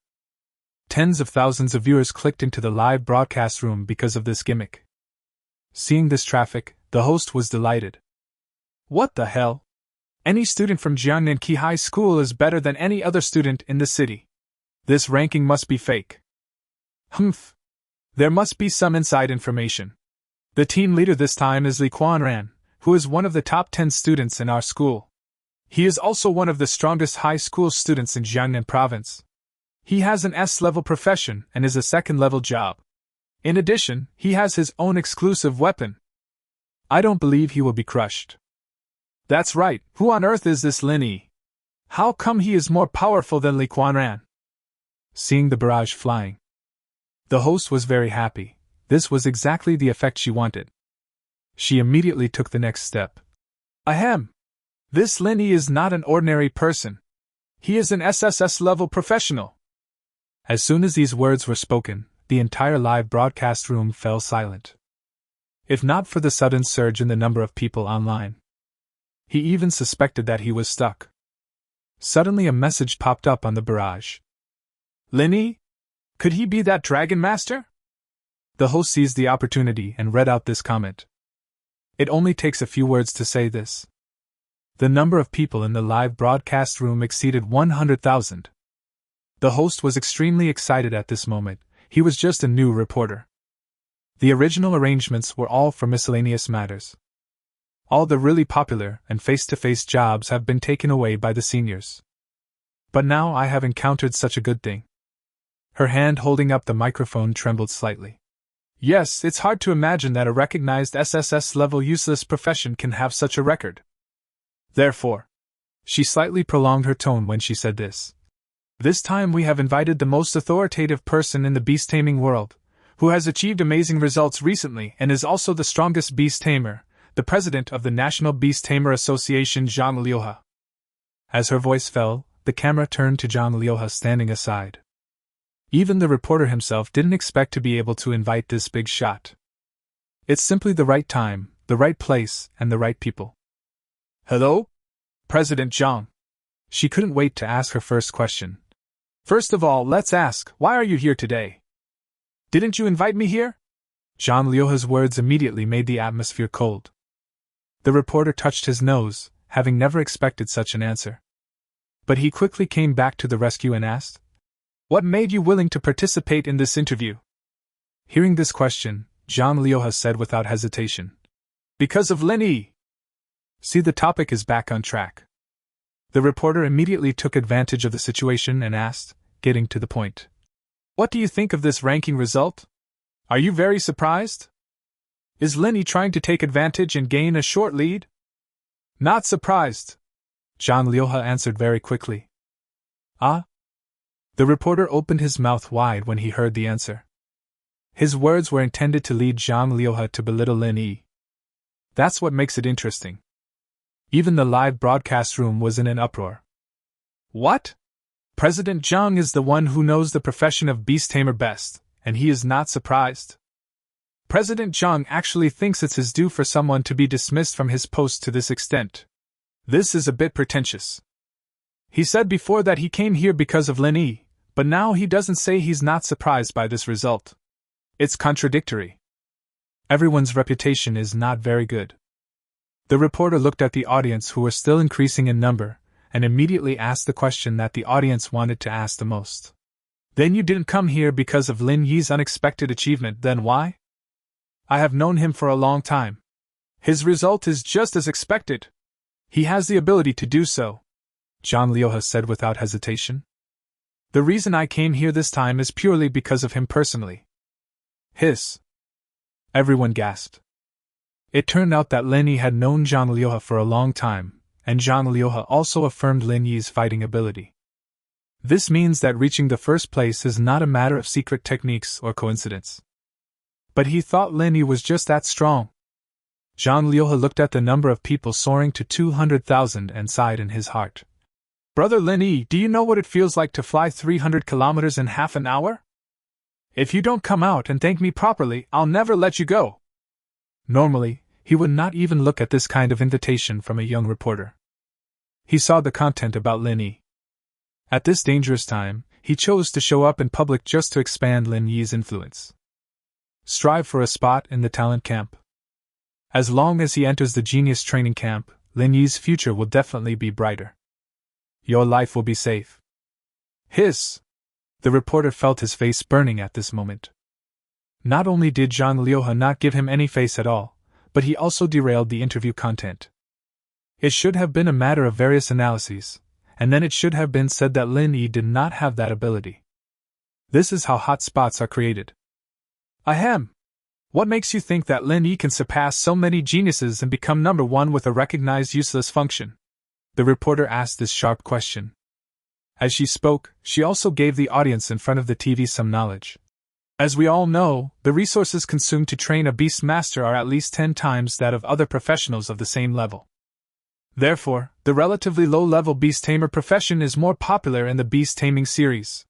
Tens of thousands of viewers clicked into the live broadcast room because of this gimmick. Seeing this traffic, the host was delighted. What the hell? Any student from Jiangnan High School is better than any other student in the city. This ranking must be fake. Humph. There must be some inside information. The team leader this time is Li Quanran, who is one of the top 10 students in our school. He is also one of the strongest high school students in Jiangnan province. He has an S-level profession and is a second-level job. In addition, he has his own exclusive weapon. I don't believe he will be crushed. That's right, who on earth is this Lin Yi? How come he is more powerful than Li Quanran? Seeing the barrage flying, the host was very happy. This was exactly the effect she wanted. She immediately took the next step. Ahem! This Lin Yi is not an ordinary person. He is an SSS-level professional. As soon as these words were spoken, the entire live broadcast room fell silent. If not for the sudden surge in the number of people online. He even suspected that he was stuck. Suddenly a message popped up on the barrage. Lin Yi? Could he be that Dragon Master? The host seized the opportunity and read out this comment. It only takes a few words to say this. The number of people in the live broadcast room exceeded 100,000. The host was extremely excited at this moment. He was just a new reporter. The original arrangements were all for miscellaneous matters. All the really popular and face-to-face jobs have been taken away by the seniors. But now I have encountered such a good thing. Her hand holding up the microphone trembled slightly. Yes, it's hard to imagine that a recognized SSS-level useless profession can have such a record. Therefore, she slightly prolonged her tone when she said this. This time we have invited the most authoritative person in the beast-taming world, who has achieved amazing results recently and is also the strongest beast-tamer, the president of the National Beast-Tamer Association, Zhang Liuhe. As her voice fell, the camera turned to Zhang Liuhe standing aside. Even the reporter himself didn't expect to be able to invite this big shot. It's simply the right time, the right place, and the right people. Hello? President Zhang. She couldn't wait to ask her first question. First of all, let's ask, why are you here today? Didn't you invite me here? Zhang Liuhe's words immediately made the atmosphere cold. The reporter touched his nose, having never expected such an answer. But he quickly came back to the rescue and asked, what made you willing to participate in this interview? Hearing this question, Zhang Liuhe said without hesitation. Because of Lin Yi. See, the topic is back on track. The reporter immediately took advantage of the situation and asked, getting to the point. What do you think of this ranking result? Are you very surprised? Is Lin Yi trying to take advantage and gain a short lead? Not surprised. Zhang Liuhe answered very quickly. Ah? The reporter opened his mouth wide when he heard the answer. His words were intended to lead Zhang Liuhe to belittle Lin Yi. That's what makes it interesting. Even the live broadcast room was in an uproar. What? President Zhang is the one who knows the profession of beast tamer best, and he is not surprised. President Zhang actually thinks it's his due for someone to be dismissed from his post to this extent. This is a bit pretentious. He said before that he came here because of Lin Yi, but now he doesn't say he's not surprised by this result. It's contradictory. Everyone's reputation is not very good. The reporter looked at the audience, who were still increasing in number, and immediately asked the question that the audience wanted to ask the most. Then you didn't come here because of Lin Yi's unexpected achievement, then why? I have known him for a long time. His result is just as expected. He has the ability to do so, Zhang Liuhe said without hesitation. The reason I came here this time is purely because of him personally. Hiss. Everyone gasped. It turned out that Lin Yi had known Zhang Liuhe for a long time, and Zhang Liuhe also affirmed Lin Yi's fighting ability. This means that reaching the first place is not a matter of secret techniques or coincidence. But he thought Lin Yi was just that strong. Zhang Liuhe looked at the number of people soaring to 200,000 and sighed in his heart. Brother Lin Yi, do you know what it feels like to fly 300 kilometers in half an hour? If you don't come out and thank me properly, I'll never let you go. Normally, he would not even look at this kind of invitation from a young reporter. He saw the content about Lin Yi. At this dangerous time, he chose to show up in public just to expand Lin Yi's influence. Strive for a spot in the talent camp. As long as he enters the genius training camp, Lin Yi's future will definitely be brighter. Your life will be safe. Hiss! The reporter felt his face burning at this moment. Not only did Zhang Liuhe not give him any face at all, but he also derailed the interview content. It should have been a matter of various analyses, and then it should have been said that Lin Yi did not have that ability. This is how hot spots are created. Ahem! What makes you think that Lin Yi can surpass so many geniuses and become number one with a recognized useless function? The reporter asked this sharp question. As she spoke, she also gave the audience in front of the TV some knowledge. As we all know, the resources consumed to train a beast master are at least 10 times that of other professionals of the same level. Therefore, the relatively low-level beast tamer profession is more popular in the beast taming series.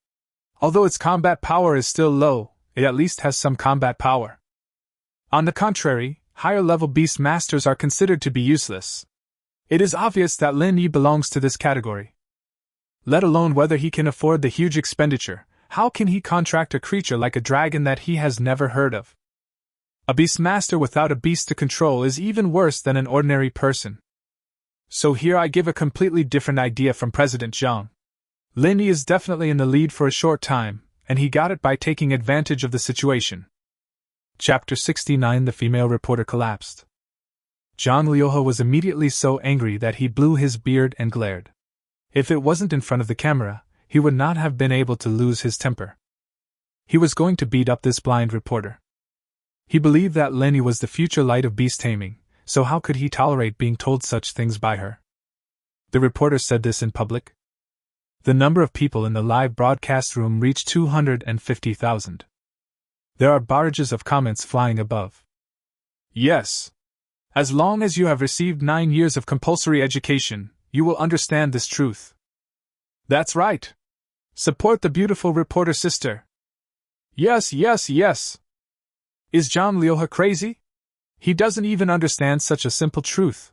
Although its combat power is still low, it at least has some combat power. On the contrary, higher-level beast masters are considered to be useless. It is obvious that Lin Yi belongs to this category. Let alone whether he can afford the huge expenditure. How can he contract a creature like a dragon that he has never heard of? A beastmaster without a beast to control is even worse than an ordinary person. So here I give a completely different idea from President Zhang. Lin Yi is definitely in the lead for a short time, and he got it by taking advantage of the situation. Chapter 69. The female reporter collapsed. Zhang Liuhe was immediately so angry that he blew his beard and glared. If it wasn't in front of the camera, he would not have been able to lose his temper. He was going to beat up this blind reporter. He believed that Lin Yi was the future light of beast taming, so how could he tolerate being told such things by her? The reporter said this in public. The number of people in the live broadcast room reached 250,000. There are barrages of comments flying above. Yes. As long as you have received 9 years of compulsory education, you will understand this truth. That's right. Support the beautiful reporter sister. Yes, yes, yes. Is Zhang Liuhe crazy? He doesn't even understand such a simple truth.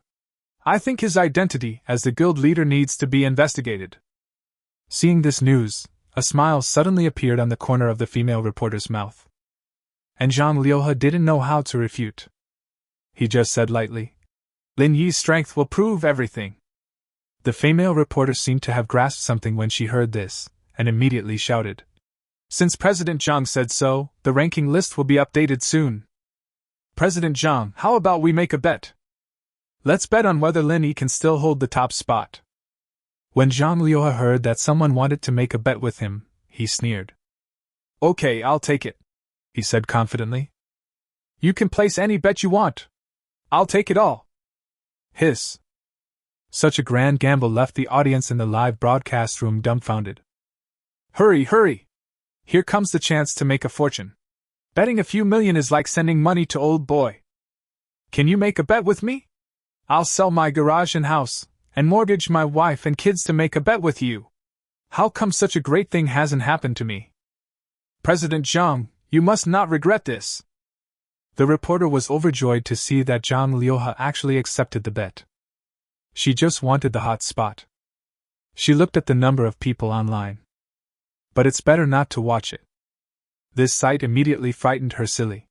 I think his identity as the guild leader needs to be investigated. Seeing this news, a smile suddenly appeared on the corner of the female reporter's mouth. And Zhang Liuhe didn't know how to refute. He just said lightly, Lin Yi's strength will prove everything. The female reporter seemed to have grasped something when she heard this, and immediately shouted, Since President Zhang said so, the ranking list will be updated soon. President Zhang, how about we make a bet? Let's bet on whether Lin Yi can still hold the top spot. When Zhang Liuhe heard that someone wanted to make a bet with him, he sneered. Okay, I'll take it, he said confidently. You can place any bet you want. I'll take it all. Hiss. Such a grand gamble left the audience in the live broadcast room dumbfounded. Hurry, hurry! Here comes the chance to make a fortune. Betting a few million is like sending money to old boy. Can you make a bet with me? I'll sell my garage and house, and mortgage my wife and kids to make a bet with you. How come such a great thing hasn't happened to me? President Zhang, you must not regret this. The reporter was overjoyed to see that Zhang Liuhe actually accepted the bet. She just wanted the hot spot. She looked at the number of people online. But it's better not to watch it. This sight immediately frightened her silly.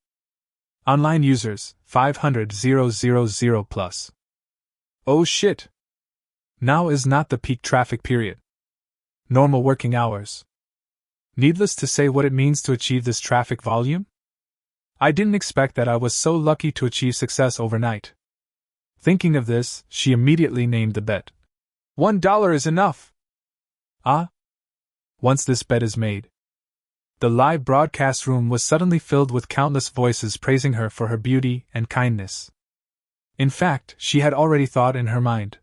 Online users, 500,000 plus. Oh shit! Now is not the peak traffic period. Normal working hours. Needless to say what it means to achieve this traffic volume? I didn't expect that I was so lucky to achieve success overnight. Thinking of this, she immediately named the bet. $1 is enough. Ah? Once this bet is made. The live broadcast room was suddenly filled with countless voices praising her for her beauty and kindness. In fact, she had already thought in her mind.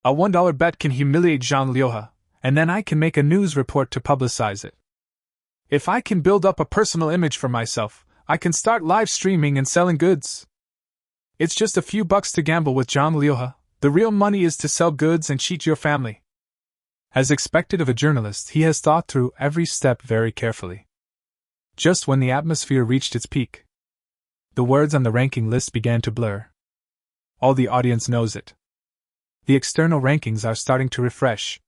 A $1 bet can humiliate Zhang Liuhe, and then I can make a news report to publicize it. If I can build up a personal image for myself, I can start live streaming and selling goods. It's just a few bucks to gamble with Zhang Liuhe. The real money is to sell goods and cheat your family. As expected of a journalist, he has thought through every step very carefully. Just when the atmosphere reached its peak, the words on the ranking list began to blur. All the audience knows it. The external rankings are starting to refresh.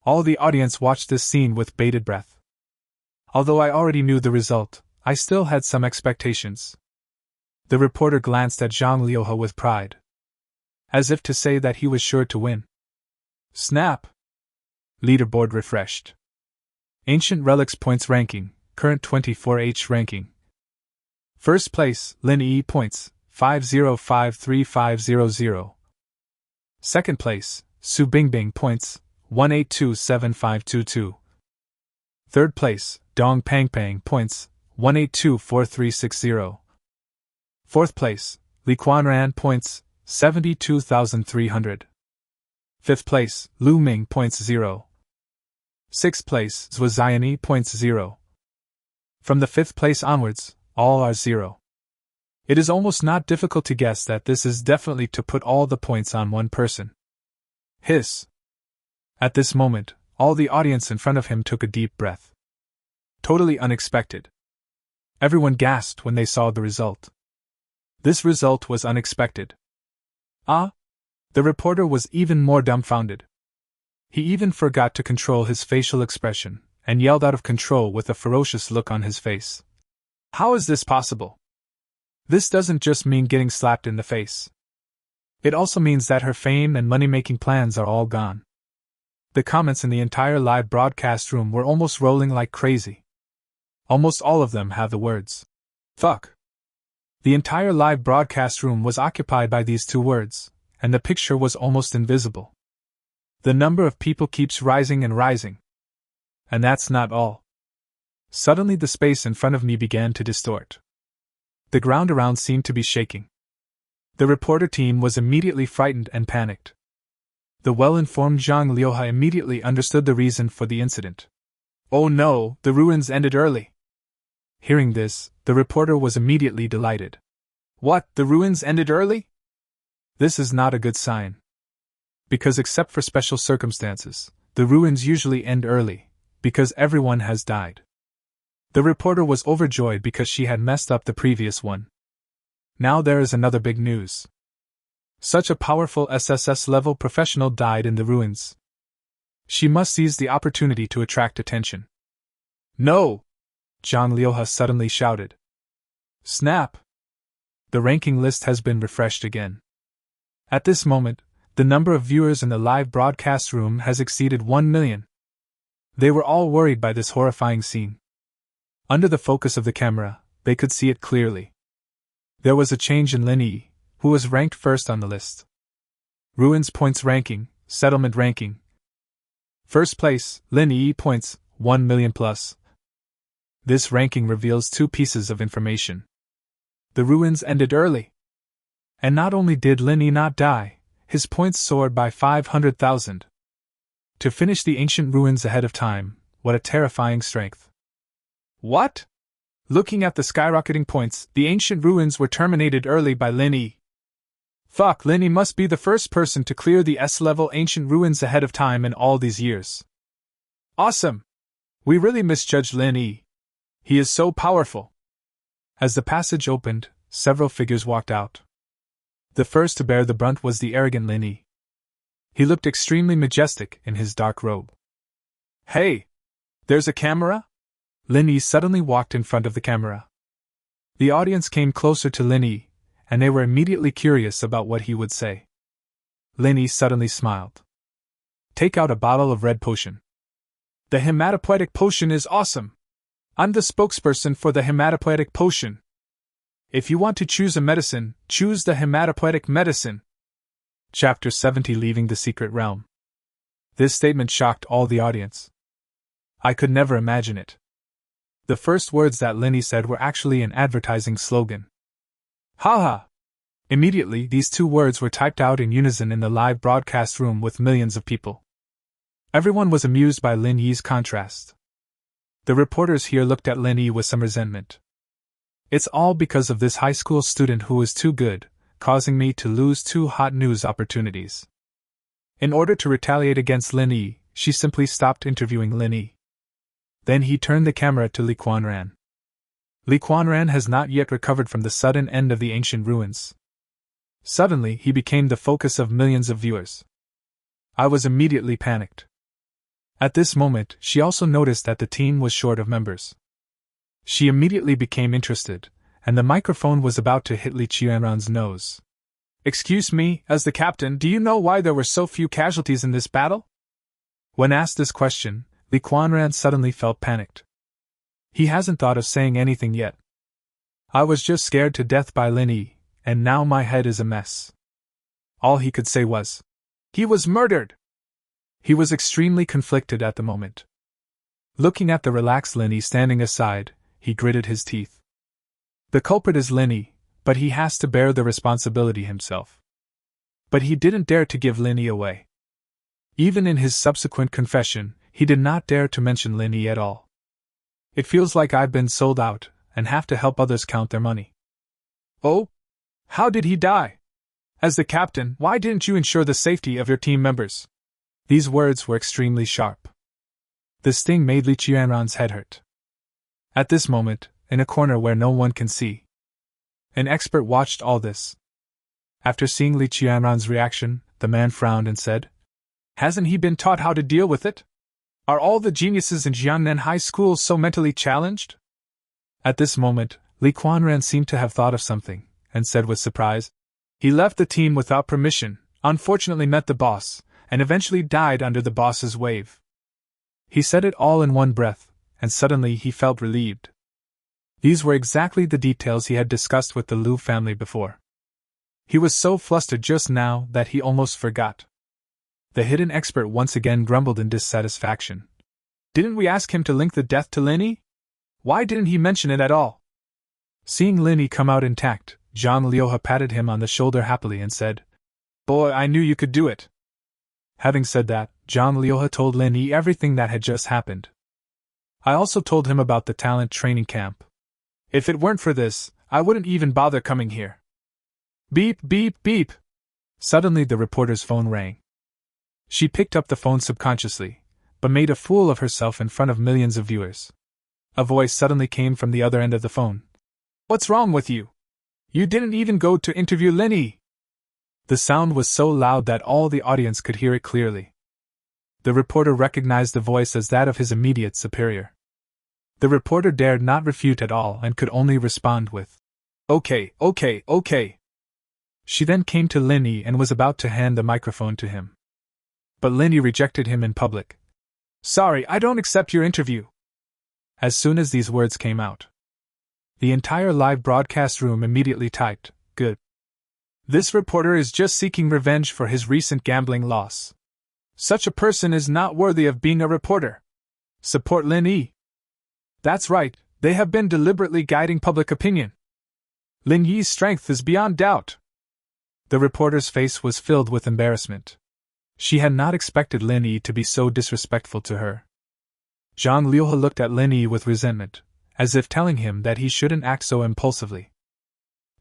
All the audience watched this scene with bated breath. Although I already knew the result, I still had some expectations. The reporter glanced at Zhang Liuhe with pride, as if to say that he was sure to win. Snap! Leaderboard refreshed. Ancient Relics Points Ranking, current 24H ranking. First place, Lin Yi points, 505350. Second place, Su Bingbing points, 1827522. Third place, Dong Pangpang points, 1824360. Fourth place, Li Quanran points, 72,300. Fifth place, Lu Ming points 0. Sixth place, Zhuaziani points 0. From the fifth place onwards, all are 0. It is almost not difficult to guess that this is definitely to put all the points on one person. Hiss. At this moment, all the audience in front of him took a deep breath. Totally unexpected. Everyone gasped when they saw the result. This result was unexpected. Ah? The reporter was even more dumbfounded. He even forgot to control his facial expression, and yelled out of control with a ferocious look on his face. How is this possible? This doesn't just mean getting slapped in the face. It also means that her fame and money-making plans are all gone. The comments in the entire live broadcast room were almost rolling like crazy. Almost all of them have the words, "Fuck." The entire live broadcast room was occupied by these two words, and the picture was almost invisible. The number of people keeps rising and rising. And that's not all. Suddenly the space in front of me began to distort. The ground around seemed to be shaking. The reporter team was immediately frightened and panicked. The well-informed Zhang Liuha immediately understood the reason for the incident. Oh no, the ruins ended early. Hearing this, the reporter was immediately delighted. What, the ruins ended early? This is not a good sign. Because except for special circumstances, the ruins usually end early, because everyone has died. The reporter was overjoyed because she had messed up the previous one. Now there is another big news. Such a powerful SSS-level professional died in the ruins. She must seize the opportunity to attract attention. No! Zhang Liuha suddenly shouted. Snap! The ranking list has been refreshed again. At this moment, the number of viewers in the live broadcast room has exceeded 1 million. They were all worried by this horrifying scene. Under the focus of the camera, they could see it clearly. There was a change in Lin Yi, who was ranked first on the list. Ruins points ranking, settlement ranking. First place, Lin Yi points, 1 million plus. This ranking reveals two pieces of information. The ruins ended early. And not only did Lin Yi not die, his points soared by 500,000. To finish the ancient ruins ahead of time, what a terrifying strength. What? Looking at the skyrocketing points, the ancient ruins were terminated early by Lin Yi. Fuck, Lin Yi must be the first person to clear the S-level ancient ruins ahead of time in all these years. Awesome! We really misjudged Lin Yi. He is so powerful. As the passage opened, several figures walked out. The first to bear the brunt was the arrogant Lin Yi. He looked extremely majestic in his dark robe. Hey! There's a camera? Lin Yi suddenly walked in front of the camera. The audience came closer to Lin Yi, and they were immediately curious about what he would say. Lin Yi suddenly smiled. Take out a bottle of red potion. The hematopoietic potion is awesome! I'm the spokesperson for the hematopoietic potion. If you want to choose a medicine, choose the hematopoietic medicine. Chapter 70 Leaving the Secret Realm. This statement shocked all the audience. I could never imagine it. The first words that Lin Yi said were actually an advertising slogan. Haha! Immediately, these two words were typed out in unison in the live broadcast room with millions of people. Everyone was amused by Lin Yi's contrast. The reporters here looked at Lin Yi with some resentment. It's all because of this high school student who is too good, causing me to lose two hot news opportunities. In order to retaliate against Lin Yi, she simply stopped interviewing Lin Yi. Then he turned the camera to Li Quanran. Li Quanran has not yet recovered from the sudden end of the ancient ruins. Suddenly, he became the focus of millions of viewers. I was immediately panicked. At this moment, she also noticed that the team was short of members. She immediately became interested, and the microphone was about to hit Li Qianran's nose. Excuse me, as the captain, do you know why there were so few casualties in this battle? When asked this question, Li Quanran suddenly felt panicked. He hasn't thought of saying anything yet. I was just scared to death by Lin Yi, and now my head is a mess. All he could say was, he was murdered! He was extremely conflicted at the moment. Looking at the relaxed Lin Yi standing aside, he gritted his teeth. The culprit is Lin Yi, but he has to bear the responsibility himself. But he didn't dare to give Lin Yi away. Even in his subsequent confession, he did not dare to mention Lin Yi at all. It feels like I've been sold out, and have to help others count their money. Oh? How did he die? As the captain, why didn't you ensure the safety of your team members? These words were extremely sharp. The sting made Li Qianran's head hurt. At this moment, in a corner where no one can see, an expert watched all this. After seeing Li Qianran's reaction, the man frowned and said, Hasn't he been taught how to deal with it? Are all the geniuses in Jiangnan High School so mentally challenged? At this moment, Li Quanran seemed to have thought of something, and said with surprise, He left the team without permission, unfortunately met the boss, and eventually died under the boss's wave. He said it all in one breath, and suddenly he felt relieved. These were exactly the details he had discussed with the Liu family before. He was so flustered just now that he almost forgot. The hidden expert once again grumbled in dissatisfaction. Didn't we ask him to link the death to Linny? Why didn't he mention it at all? Seeing Linny come out intact, Zhang Liuhe patted him on the shoulder happily and said, Boy, I knew you could do it. Having said that, Zhang Liuhe told Linny everything that had just happened. I also told him about the talent training camp. If it weren't for this, I wouldn't even bother coming here. Beep, beep, beep. Suddenly the reporter's phone rang. She picked up the phone subconsciously, but made a fool of herself in front of millions of viewers. A voice suddenly came from the other end of the phone. What's wrong with you? You didn't even go to interview Linny. The sound was so loud that all the audience could hear it clearly. The reporter recognized the voice as that of his immediate superior. The reporter dared not refute at all and could only respond with, Okay. She then came to Linny and was about to hand the microphone to him. But Linny rejected him in public. Sorry, I don't accept your interview. As soon as these words came out, the entire live broadcast room immediately typed, Good. This reporter is just seeking revenge for his recent gambling loss. Such a person is not worthy of being a reporter. Support Lin Yi. That's right, they have been deliberately guiding public opinion. Lin Yi's strength is beyond doubt. The reporter's face was filled with embarrassment. She had not expected Lin Yi to be so disrespectful to her. Zhang Liuhe looked at Lin Yi with resentment, as if telling him that he shouldn't act so impulsively.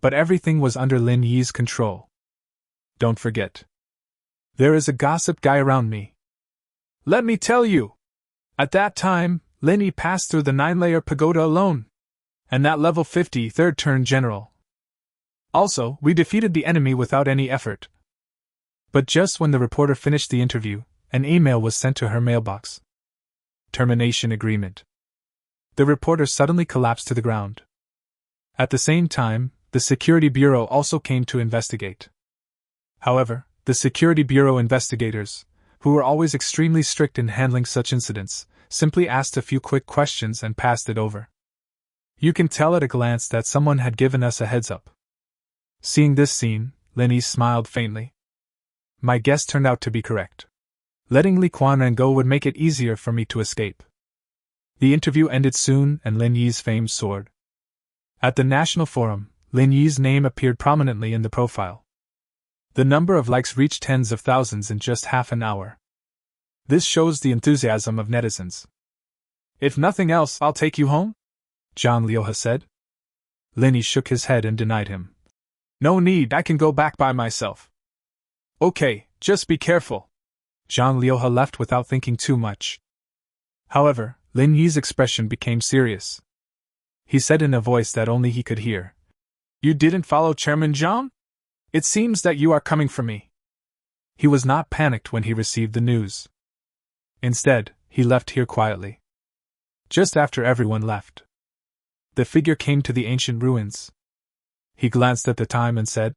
But everything was under Lin Yi's control. Don't forget. There is a gossip guy around me. Let me tell you. At that time, Lin Yi passed through the 9-layer pagoda alone. And that level 50 third turn general. Also, we defeated the enemy without any effort. But just when the reporter finished the interview, an email was sent to her mailbox. Termination agreement. The reporter suddenly collapsed to the ground. At the same time, the Security Bureau also came to investigate. However, the Security Bureau investigators, who were always extremely strict in handling such incidents, simply asked a few quick questions and passed it over. You can tell at a glance that someone had given us a heads up. Seeing this scene, Lin Yi smiled faintly. My guess turned out to be correct. Letting Li Quanran go would make it easier for me to escape. The interview ended soon and Lin Yi's fame soared. At the National Forum, Lin Yi's name appeared prominently in the profile. The number of likes reached tens of thousands in just half an hour. This shows the enthusiasm of netizens. If nothing else, I'll take you home? Zhang Liuhe said. Lin Yi shook his head and denied him. No need, I can go back by myself. Okay, just be careful. Zhang Liuhe left without thinking too much. However, Lin Yi's expression became serious. He said in a voice that only he could hear. You didn't follow Chairman Zhang? It seems that you are coming for me. He was not panicked when he received the news. Instead, he left here quietly. Just after everyone left, the figure came to the ancient ruins. He glanced at the time and said,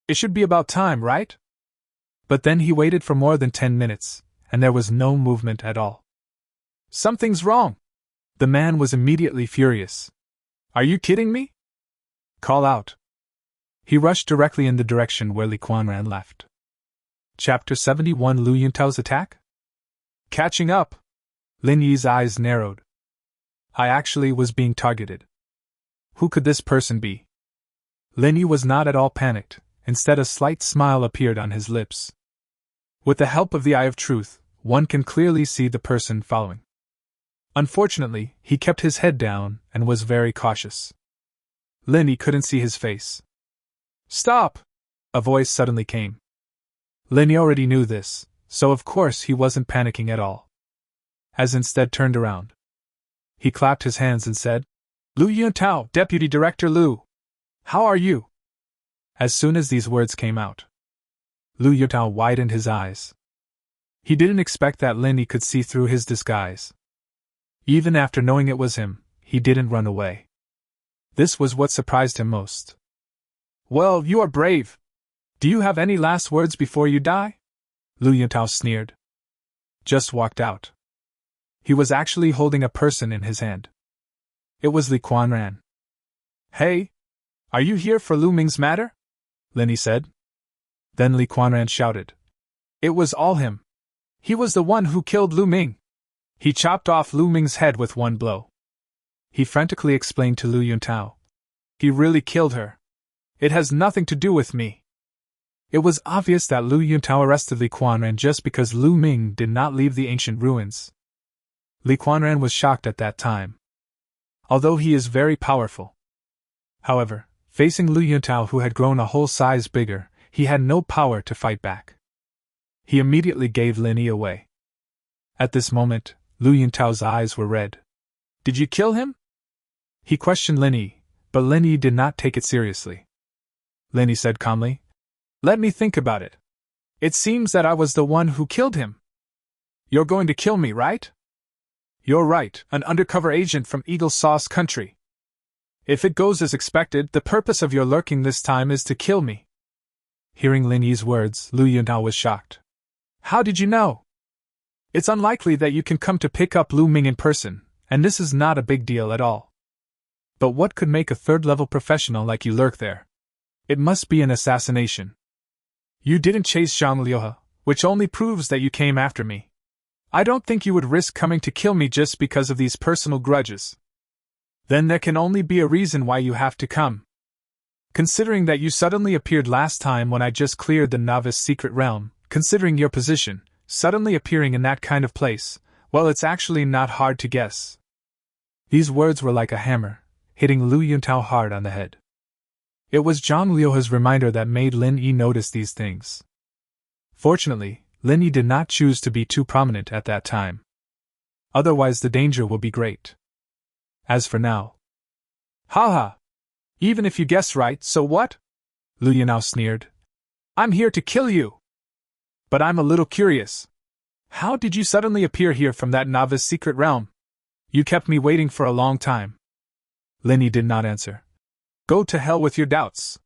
It should be about time, right? But then he waited for more than 10 minutes, and there was no movement at all. Something's wrong. The man was immediately furious. Are you kidding me? Call out. He rushed directly in the direction where Li Quanran left. Chapter 71 Lu Yuntao's attack? Catching up. Lin Yi's eyes narrowed. I actually was being targeted. Who could this person be? Lin Yi was not at all panicked, instead a slight smile appeared on his lips. With the help of the Eye of Truth, one can clearly see the person following. Unfortunately, he kept his head down and was very cautious. Lin Yi couldn't see his face. Stop! A voice suddenly came. Lin Yi already knew this, so of course he wasn't panicking at all. As instead turned around, he clapped his hands and said, Lu Yuntao, Deputy Director Lu. How are you? As soon as these words came out, Lu Yuntao widened his eyes. He didn't expect that Lin Yi could see through his disguise. Even after knowing it was him, he didn't run away. This was what surprised him most. Well, you are brave. Do you have any last words before you die? Lu Yuntao sneered. Just walked out. He was actually holding a person in his hand. It was Li Quanran. Hey! Are you here for Lu Ming's matter? Lin Yi said. Then Li Quanran shouted. It was all him. He was the one who killed Lu Ming. He chopped off Lu Ming's head with one blow. He frantically explained to Lu Yuntao. He really killed her. It has nothing to do with me. It was obvious that Lu Yuntao arrested Li Quanran just because Lu Ming did not leave the ancient ruins. Li Quanran was shocked at that time. Although he is very powerful. However, facing Lu Yuntao, who had grown a whole size bigger, he had no power to fight back. He immediately gave Lin Yi away. At this moment, Lu Yuntao's eyes were red. Did you kill him? He questioned Lin Yi, but Lin Yi did not take it seriously. Lin Yi said calmly, Let me think about it. It seems that I was the one who killed him. You're going to kill me, right? You're right, an undercover agent from Eagle Sauce Country. If it goes as expected, the purpose of your lurking this time is to kill me. Hearing Lin Yi's words, Lu Yuntao was shocked. How did you know? It's unlikely that you can come to pick up Lu Ming in person, and this is not a big deal at all. But what could make a third-level professional like you lurk there? It must be an assassination. You didn't chase Zhang Liuhe, which only proves that you came after me. I don't think you would risk coming to kill me just because of these personal grudges. Then there can only be a reason why you have to come. Considering that you suddenly appeared last time when I just cleared the Novice secret realm, considering your position, suddenly appearing in that kind of place, well, it's actually not hard to guess. These words were like a hammer, hitting Lu Yuntao hard on the head. It was Zhang Liuhe's reminder that made Lin Yi notice these things. Fortunately, Lin Yi did not choose to be too prominent at that time. Otherwise the danger will be great. As for now... Haha! Even if you guess right, so what? Lu Yuntao sneered. I'm here to kill you! But I'm a little curious. How did you suddenly appear here from that Novice secret realm? You kept me waiting for a long time. Lin Yi did not answer. Go to hell with your doubts.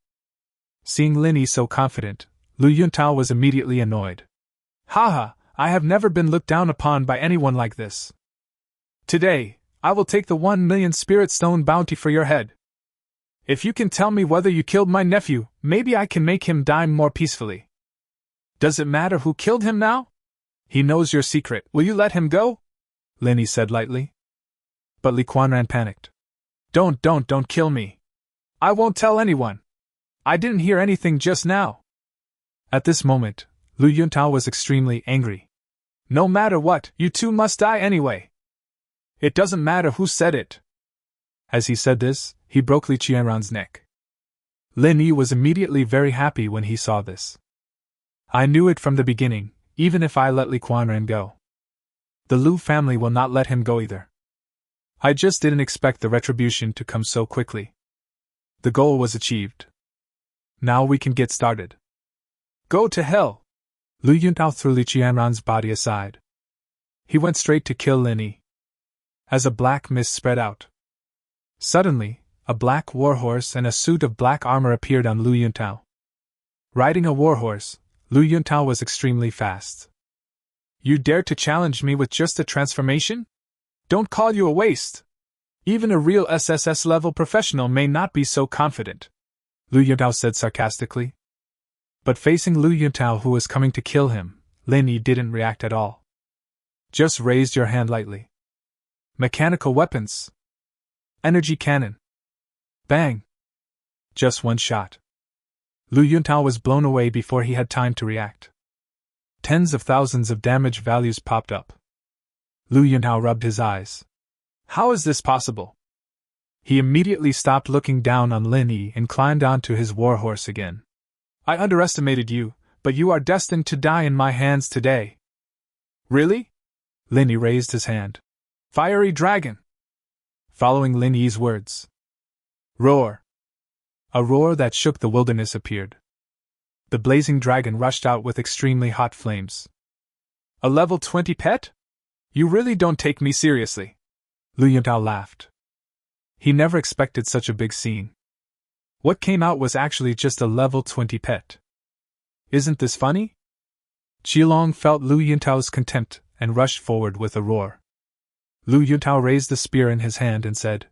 Seeing Lin Yi so confident, Lu Yuntao was immediately annoyed. Haha, I have never been looked down upon by anyone like this. Today, I will take the 1 million spirit stone bounty for your head. If you can tell me whether you killed my nephew, maybe I can make him die more peacefully. Does it matter who killed him now? He knows your secret. Will you let him go? Lin Yi said lightly. But Li Quanran panicked. Don't kill me. I won't tell anyone. I didn't hear anything just now. At this moment, Lu Yuntao was extremely angry. No matter what, you two must die anyway. It doesn't matter who said it. As he said this, he broke Li Qianran's neck. Lin Yi was immediately very happy when he saw this. I knew it from the beginning, even if I let Li Quanran go. The Lu family will not let him go either. I just didn't expect the retribution to come so quickly. The goal was achieved. Now we can get started. Go to hell! Lu Yuntao threw Li Qianran's body aside. He went straight to kill Lin Yi. As a black mist spread out. Suddenly, a black warhorse and a suit of black armor appeared on Lu Yuntao. Riding a warhorse, Lu Yuntao was extremely fast. You dare to challenge me with just a transformation? Don't call you a waste. Even a real SSS-level professional may not be so confident, Lu Yuntao said sarcastically. But facing Lu Yuntao, who was coming to kill him, Lin Yi didn't react at all. Just raised your hand lightly. Mechanical weapons. Energy cannon. Bang! Just one shot. Lu Yuntao was blown away before he had time to react. Tens of thousands of damage values popped up. Lu Yuntao rubbed his eyes. How is this possible? He immediately stopped looking down on Lin Yi and climbed onto his warhorse again. I underestimated you, but you are destined to die in my hands today. Really? Lin Yi raised his hand. Fiery dragon! Following Lin Yi's words. Roar! A roar that shook the wilderness appeared. The blazing dragon rushed out with extremely hot flames. A level 20 pet? You really don't take me seriously. Lu Yuntao laughed. He never expected such a big scene. What came out was actually just a level 20 pet. Isn't this funny? Qilong felt Lu Yuntao's contempt and rushed forward with a roar. Lu Yuntao raised the spear in his hand and said,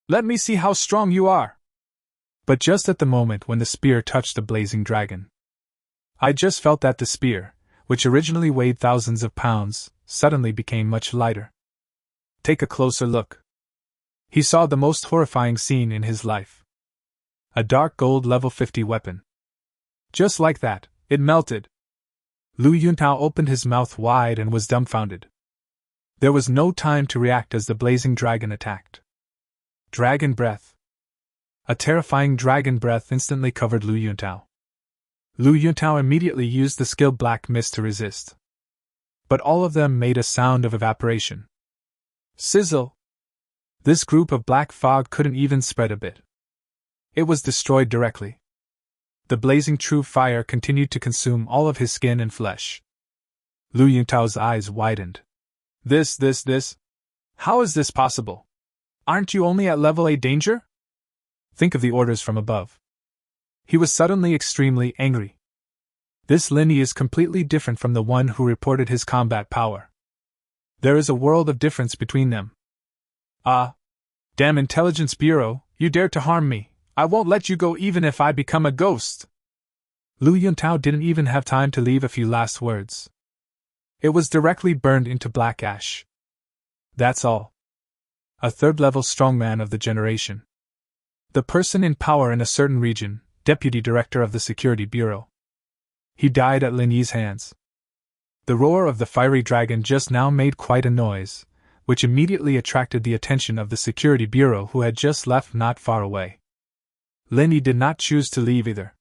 "Let me see how strong you are." But just at the moment when the spear touched the blazing dragon, I just felt that the spear, which originally weighed thousands of pounds, suddenly became much lighter. Take a closer look. He saw the most horrifying scene in his life. A dark gold level 50 weapon. Just like that, it melted. Lu Yuntao opened his mouth wide and was dumbfounded. There was no time to react as the blazing dragon attacked. Dragon breath. A terrifying dragon breath instantly covered Lu Yuntao. Lu Yuntao immediately used the skill Black Mist to resist. But all of them made a sound of evaporation. Sizzle! This group of black fog couldn't even spread a bit. It was destroyed directly. The blazing true fire continued to consume all of his skin and flesh. Lu Yuntao's eyes widened. This. How is this possible? Aren't you only at level A danger? Think of the orders from above. He was suddenly extremely angry. This Linny is completely different from the one who reported his combat power. There is a world of difference between them. Ah! Damn Intelligence Bureau, you dared to harm me. I won't let you go even if I become a ghost. Lu Yuntao didn't even have time to leave a few last words. It was directly burned into black ash. That's all. A third-level strongman of the generation. The person in power in a certain region, deputy director of the Security Bureau. He died at Lin Yi's hands. The roar of the fiery dragon just now made quite a noise, which immediately attracted the attention of the Security Bureau who had just left not far away. Lin Yi did not choose to leave either.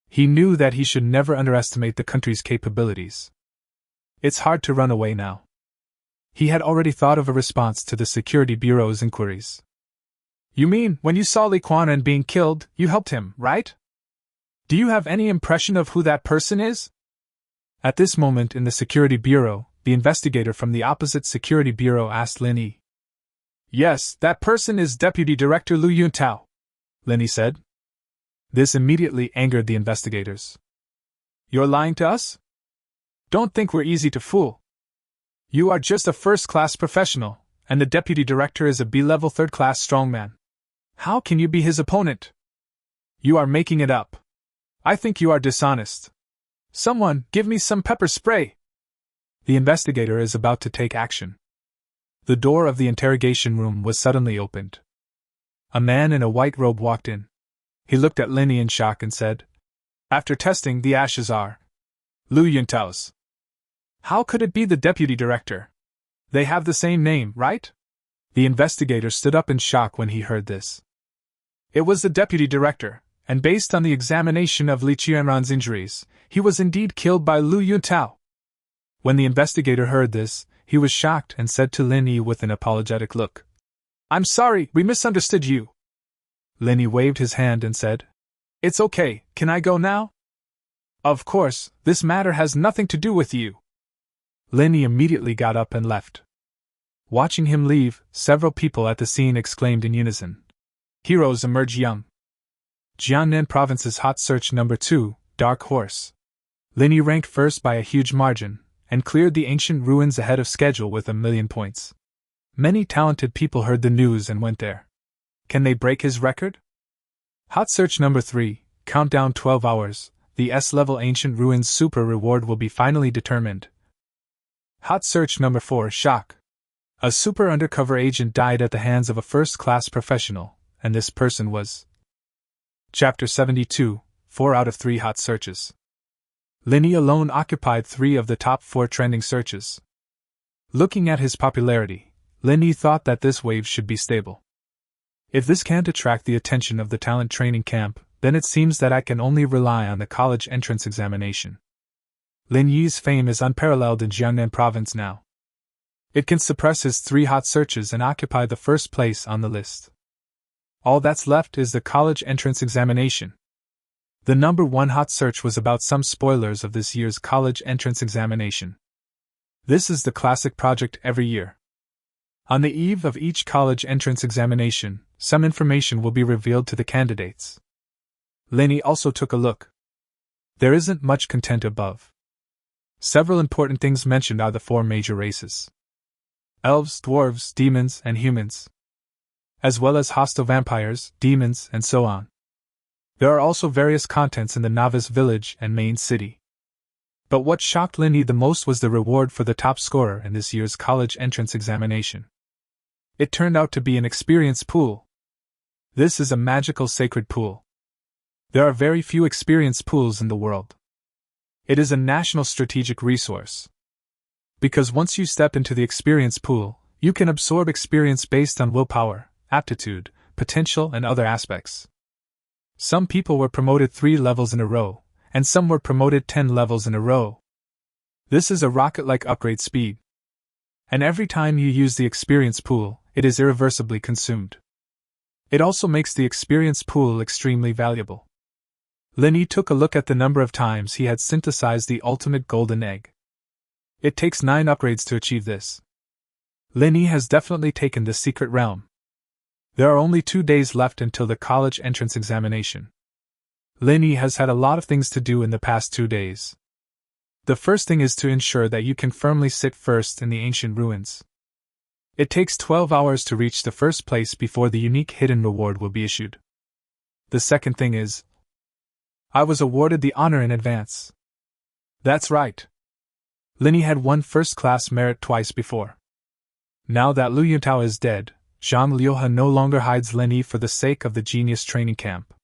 He knew that he should never underestimate the country's capabilities. It's hard to run away now. He had already thought of a response to the Security Bureau's inquiries. You mean, when you saw Li Quanren being killed, you helped him, right? Do you have any impression of who that person is? At this moment in the Security Bureau, the investigator from the opposite Security Bureau asked Lin Yi. Yes, that person is Deputy Director Lu Yuntao, Lin Yi said. This immediately angered the investigators. You're lying to us? Don't think we're easy to fool. You are just a first-class professional, and the Deputy Director is a B-level third-class strongman. How can you be his opponent? You are making it up. I think you are dishonest. Someone, give me some pepper spray. The investigator is about to take action. The door of the interrogation room was suddenly opened. A man in a white robe walked in. He looked at Lin Yi in shock and said, After testing, the ashes are Lu Yuntao's. How could it be the deputy director? They have the same name, right? The investigator stood up in shock when he heard this. It was the deputy director, and based on the examination of Li Qianran's injuries, he was indeed killed by Lu Yuntao. When the investigator heard this, he was shocked and said to Lin Yi with an apologetic look, I'm sorry, we misunderstood you. Lin Yi waved his hand and said, It's okay, can I go now? Of course, this matter has nothing to do with you. Lin Yi immediately got up and left. Watching him leave, several people at the scene exclaimed in unison. Heroes emerge young. Jiangnan Province's Hot Search No. 2, Dark Horse. Lin Yi ranked first by a huge margin, and cleared the ancient ruins ahead of schedule with 1,000,000 points. Many talented people heard the news and went there. Can they break his record? Hot Search No. 3, Countdown 12 hours, the S-level Ancient Ruins Super Reward will be finally determined. Hot Search No. 4, Shock. A super undercover agent died at the hands of a first-class professional, and this person was... Chapter 72, 4 out of 3 hot searches. Lin Yi alone occupied 3 of the top 4 trending searches. Looking at his popularity, Lin Yi thought that this wave should be stable. If this can't attract the attention of the talent training camp, then it seems that I can only rely on the college entrance examination. Lin Yi's fame is unparalleled in Jiangnan Province now. It can suppress his 3 hot searches and occupy the first place on the list. All that's left is the college entrance examination. The No. 1 hot search was about some spoilers of this year's college entrance examination. This is the classic project every year. On the eve of each college entrance examination, some information will be revealed to the candidates. Lenny also took a look. There isn't much content above. Several important things mentioned are the 4 major races: elves, dwarves, demons, and humans, as well as hostile vampires, demons, and so on. There are also various contents in the Novice village and main city. But what shocked Lenny the most was the reward for the top scorer in this year's college entrance examination. It turned out to be an experience pool. This is a magical sacred pool. There are very few experience pools in the world. It is a national strategic resource. Because once you step into the experience pool, you can absorb experience based on willpower, aptitude, potential, and other aspects. Some people were promoted 3 levels in a row, and some were promoted 10 levels in a row. This is a rocket-like upgrade speed. And every time you use the experience pool, it is irreversibly consumed. It also makes the experience pool extremely valuable. Lenny took a look at the number of times he had synthesized the ultimate golden egg. It takes 9 upgrades to achieve this. Lenny has definitely taken the secret realm. There are only 2 days left until the college entrance examination. Lenny has had a lot of things to do in the past 2 days. The first thing is to ensure that you can firmly sit first in the ancient ruins. It takes 12 hours to reach the first place before the unique hidden reward will be issued. The second thing is, I was awarded the honor in advance. That's right. Lenny had won first-class merit twice before. Now that Liu Yutao is dead, Zhang Liuhe no longer hides Lenny for the sake of the genius training camp.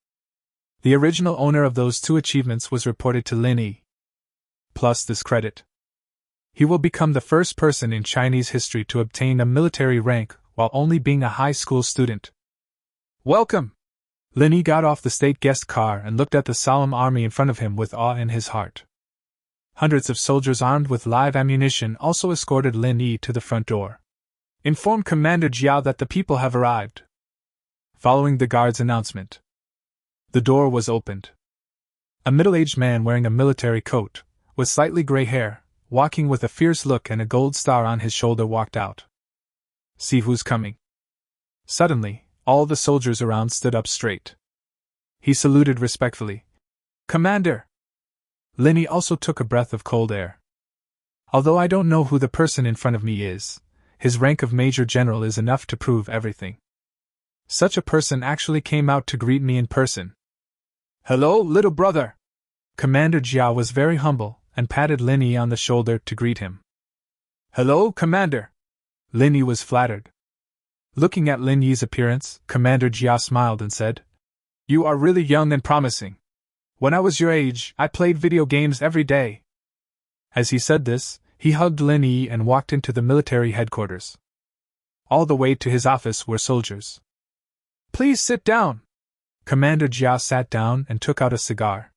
The original owner of those 2 achievements was reported to Lenny. Plus this credit. He will become the first person in Chinese history to obtain a military rank while only being a high school student. Welcome! Lenny got off the state guest car and looked at the solemn army in front of him with awe in his heart. Hundreds of soldiers armed with live ammunition also escorted Lenny to the front door. Inform Commander Jiao that the people have arrived. Following the guard's announcement, the door was opened. A middle-aged man wearing a military coat, with slightly gray hair, walking with a fierce look and a gold star on his shoulder walked out. See who's coming. Suddenly, all the soldiers around stood up straight. He saluted respectfully. Commander! Lenny also took a breath of cold air. Although I don't know who the person in front of me is, his rank of Major General is enough to prove everything. Such a person actually came out to greet me in person. Hello, little brother! Commander Jiao was very humble and patted Lenny on the shoulder to greet him. Hello, Commander! Lenny was flattered. Looking at Lin Yi's appearance, Commander Jia smiled and said, You are really young and promising. When I was your age, I played video games every day. As he said this, he hugged Lin Yi and walked into the military headquarters. All the way to his office were soldiers. Please sit down. Commander Jia sat down and took out a cigar.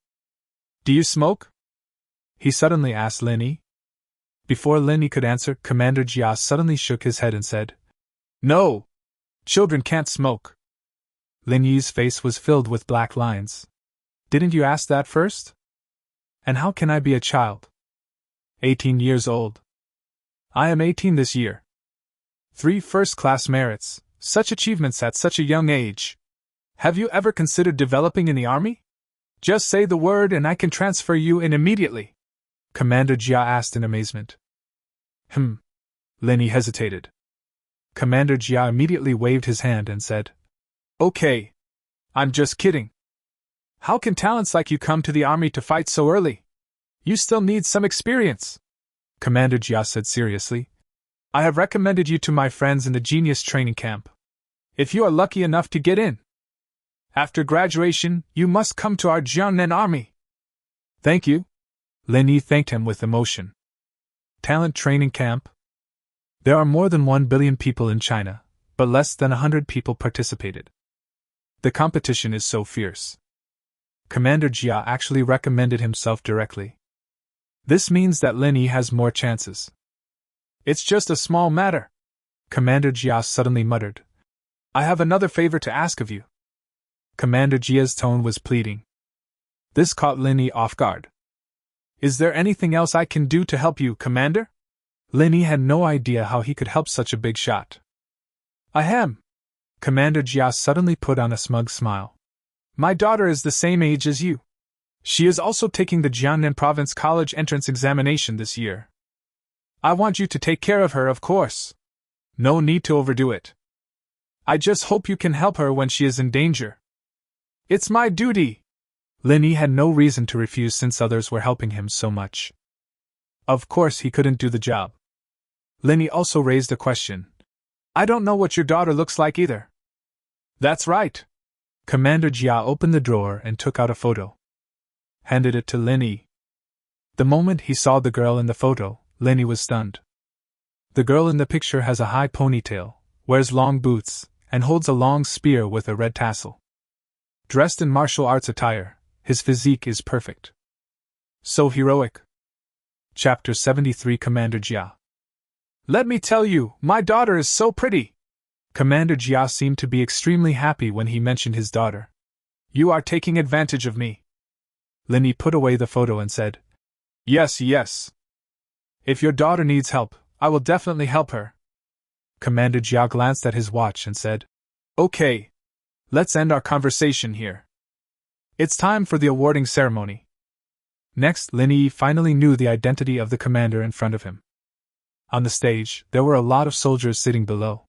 Do you smoke? He suddenly asked Lin Yi. Before Lin Yi could answer, Commander Jia suddenly shook his head and said, No! Children can't smoke. Lin Yi's face was filled with black lines. Didn't you ask that first? And how can I be a child? 18 years old. I am 18 this year. 3 first-class merits, such achievements at such a young age. Have you ever considered developing in the army? Just say the word and I can transfer you in immediately. Commander Jia asked in amazement. Lin Yi hesitated. Commander Jia immediately waved his hand and said, Okay. I'm just kidding. How can talents like you come to the army to fight so early? You still need some experience. Commander Jia said seriously. I have recommended you to my friends in the genius training camp. If you are lucky enough to get in, after graduation, you must come to our Jiangnan army. Thank you. Lin Yi thanked him with emotion. Talent training camp? There are more than 1 billion people in China, but less than 100 people participated. The competition is so fierce. Commander Jia actually recommended himself directly. This means that Lin Yi has more chances. It's just a small matter. Commander Jia suddenly muttered. I have another favor to ask of you. Commander Jia's tone was pleading. This caught Lin Yi off guard. Is there anything else I can do to help you, Commander? Linny had no idea how he could help such a big shot. Ahem! Commander Jia suddenly put on a smug smile. My daughter is the same age as you. She is also taking the Jiangnan Province College entrance examination this year. I want you to take care of her, of course. No need to overdo it. I just hope you can help her when she is in danger. It's my duty. Linny had no reason to refuse since others were helping him so much. Of course he couldn't do the job. Linny also raised a question. I don't know what your daughter looks like either. That's right. Commander Jia opened the drawer and took out a photo. Handed it to Linny. The moment he saw the girl in the photo, Linny was stunned. The girl in the picture has a high ponytail, wears long boots, and holds a long spear with a red tassel. Dressed in martial arts attire, his physique is perfect. So heroic. Chapter 73 Commander Jia. Let me tell you, my daughter is so pretty. Commander Jia seemed to be extremely happy when he mentioned his daughter. You are taking advantage of me. Linny put away the photo and said, Yes, yes. If your daughter needs help, I will definitely help her. Commander Jia glanced at his watch and said, Okay. Let's end our conversation here. It's time for the awarding ceremony. Next, Linny finally knew the identity of the commander in front of him. On the stage, there were a lot of soldiers sitting below.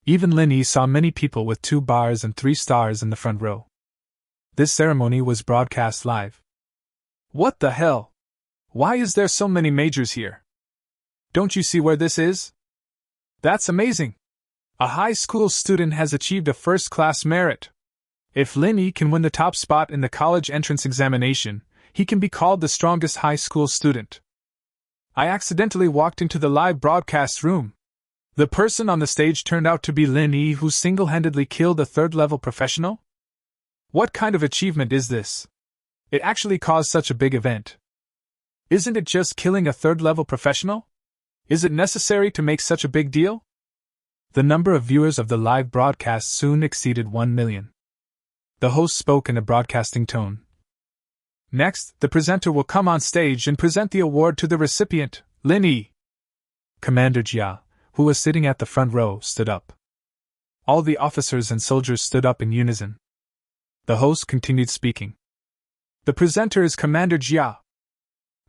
Even Linny saw many people with 2 bars and 3 stars in the front row. This ceremony was broadcast live. What the hell? Why is there so many majors here? Don't you see where this is? That's amazing! A high school student has achieved a first-class merit. If Linny can win the top spot in the college entrance examination, he can be called the strongest high school student. I accidentally walked into the live broadcast room. The person on the stage turned out to be Linny, who single-handedly killed a third-level professional? What kind of achievement is this? It actually caused such a big event. Isn't it just killing a third-level professional? Is it necessary to make such a big deal? The number of viewers of the live broadcast soon exceeded 1 million. The host spoke in a broadcasting tone. Next, the presenter will come on stage and present the award to the recipient, Linny. Commander Jia, who was sitting at the front row, stood up. All the officers and soldiers stood up in unison. The host continued speaking. The presenter is Commander Jia.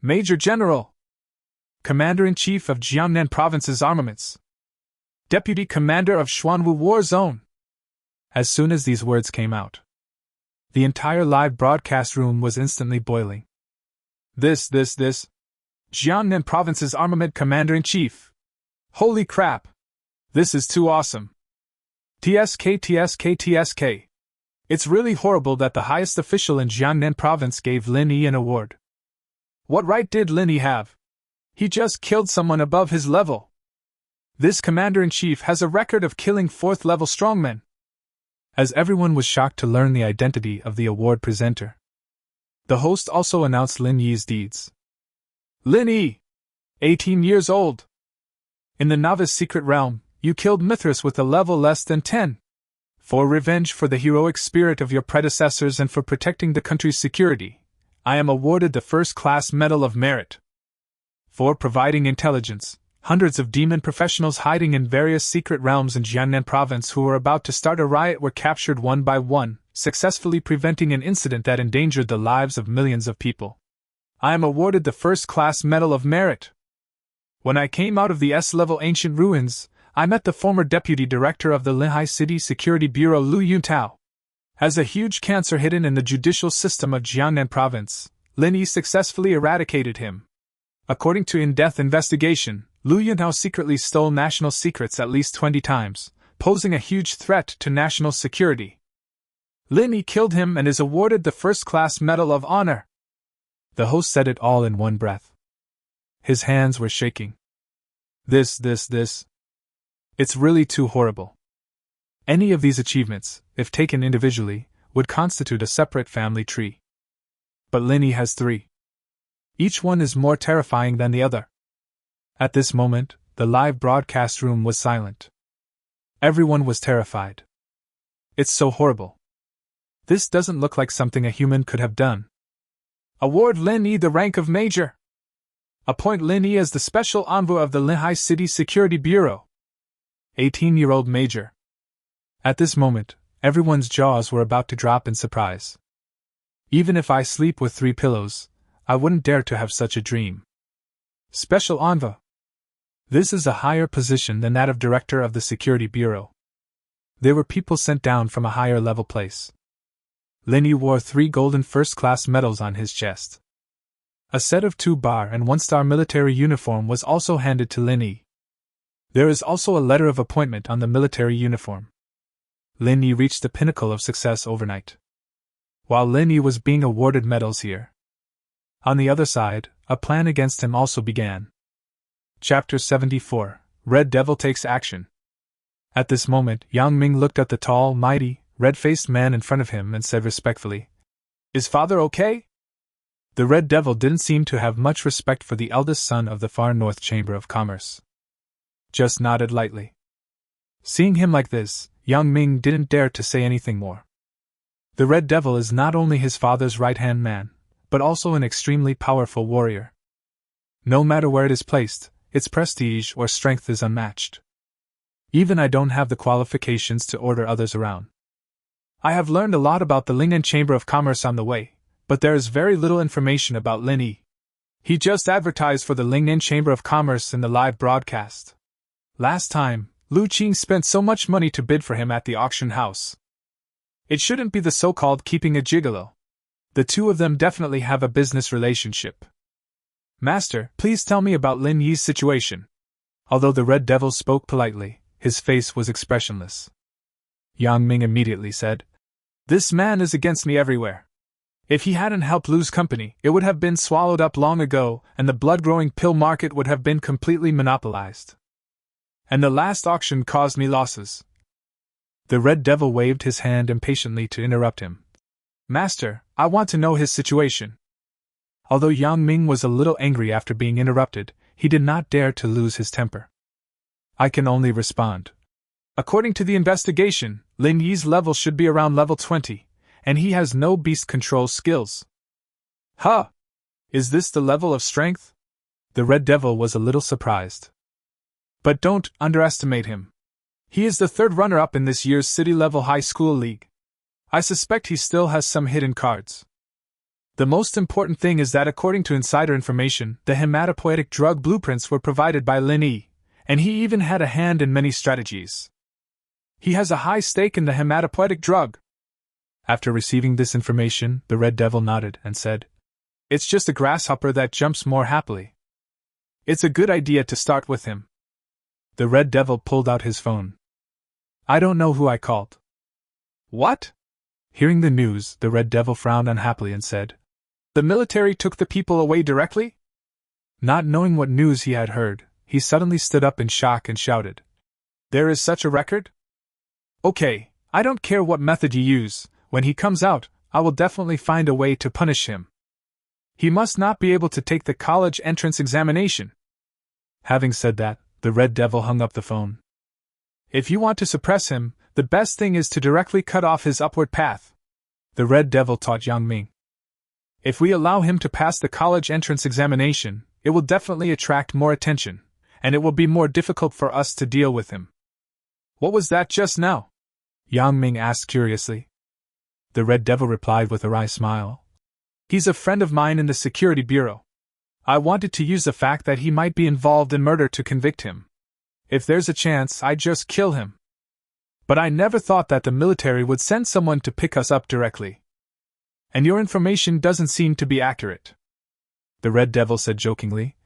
Major General. Commander-in-Chief of Jiangnan Province's armaments. Deputy Commander of Xuanwu War Zone. As soon as these words came out, the entire live broadcast room was instantly boiling. This. Jiangnan Province's armament Commander-in-Chief. Holy crap! This is too awesome. TSK. It's really horrible that the highest official in Jiangnan Province gave Linny an award. What right did Linny have? He just killed someone above his level. This Commander-in-Chief has a record of killing 4th-level strongmen. As everyone was shocked to learn the identity of the award presenter, the host also announced Linny's deeds. Linny! 18 years old. In the Novice secret realm, you killed Mithras with a level less than 10. For revenge for the heroic spirit of your predecessors and for protecting the country's security, I am awarded the first-class Medal of Merit. For providing intelligence, hundreds of demon professionals hiding in various secret realms in Jiangnan Province who were about to start a riot were captured one by one, successfully preventing an incident that endangered the lives of millions of people. I am awarded the first-class Medal of Merit. When I came out of the S-level ancient ruins, I met the former deputy director of the Lehigh City Security Bureau, Lu Yuntao. As a huge cancer hidden in the judicial system of Jiangnan Province, Linny successfully eradicated him. According to in-depth investigation, Lu Yuntao secretly stole national secrets at least 20 times, posing a huge threat to national security. Linny killed him and is awarded the first-class Medal of Honor. The host said it all in one breath. His hands were shaking. This. It's really too horrible. Any of these achievements, if taken individually, would constitute a separate family tree. But Linny has 3. Each one is more terrifying than the other. At this moment, the live broadcast room was silent. Everyone was terrified. It's so horrible. This doesn't look like something a human could have done. Award Linny the rank of Major. Appoint Lin Yi as the special envoy of the Linhai City Security Bureau. 18-year-old Major. At this moment, everyone's jaws were about to drop in surprise. Even if I sleep with 3 pillows, I wouldn't dare to have such a dream. Special envoy. This is a higher position than that of director of the Security Bureau. They were people sent down from a higher level place. Lin Yi wore 3 golden first-class medals on his chest. A set of 2-bar and 1-star military uniform was also handed to Lin Yi. There is also a letter of appointment on the military uniform. Lin Yi reached the pinnacle of success overnight. While Lin Yi was being awarded medals here, on the other side, a plan against him also began. Chapter 74. Red Devil Takes Action. At this moment, Yang Ming looked at the tall, mighty, red-faced man in front of him and said respectfully, "Is father okay?" The Red Devil didn't seem to have much respect for the eldest son of the Far North Chamber of Commerce. Just nodded lightly. Seeing him like this, Yang Ming didn't dare to say anything more. The Red Devil is not only his father's right-hand man, but also an extremely powerful warrior. No matter where it is placed, its prestige or strength is unmatched. Even I don't have the qualifications to order others around. I have learned a lot about the Lingnan Chamber of Commerce on the way, but there is very little information about Lin Yi. He just advertised for the Lingnan Chamber of Commerce in the live broadcast. Last time, Lu Qing spent so much money to bid for him at the auction house. It shouldn't be the so-called keeping a gigolo. The two of them definitely have a business relationship. Master, please tell me about Lin Yi's situation. Although the Red Devil spoke politely, his face was expressionless. Yang Ming immediately said, "This man is against me everywhere. If he hadn't helped Lu's company, it would have been swallowed up long ago, and the blood-growing pill market would have been completely monopolized. And the last auction caused me losses." The Red Devil waved his hand impatiently to interrupt him. "Master, I want to know his situation." Although Yang Ming was a little angry after being interrupted, he did not dare to lose his temper. "I can only respond. According to the investigation, Lin Yi's level should be around level 20. And he has no beast control skills." "Huh! Is this the level of strength?" The Red Devil was a little surprised. "But don't underestimate him. He is the 3rd runner-up in this year's city-level high school league. I suspect he still has some hidden cards. The most important thing is that according to insider information, the hematopoietic drug blueprints were provided by Lin Yi, and he even had a hand in many strategies. He has a high stake in the hematopoietic drug." After receiving this information, the Red Devil nodded and said, "It's just a grasshopper that jumps more happily. It's a good idea to start with him." The Red Devil pulled out his phone. "I don't know who I called." "What?" Hearing the news, the Red Devil frowned unhappily and said, "The military took the people away directly?" Not knowing what news he had heard, he suddenly stood up in shock and shouted, "There is such a record? Okay, I don't care what method you use. When he comes out, I will definitely find a way to punish him. He must not be able to take the college entrance examination." Having said that, the Red Devil hung up the phone. "If you want to suppress him, the best thing is to directly cut off his upward path," the Red Devil taught Yang Ming. "If we allow him to pass the college entrance examination, it will definitely attract more attention, and it will be more difficult for us to deal with him." "What was that just now?" Yang Ming asked curiously. The Red Devil replied with a wry smile. "He's a friend of mine in the Security Bureau. I wanted to use the fact that he might be involved in murder to convict him. If there's a chance, I'd just kill him. But I never thought that the military would send someone to pick us up directly. And your information doesn't seem to be accurate," the Red Devil said jokingly.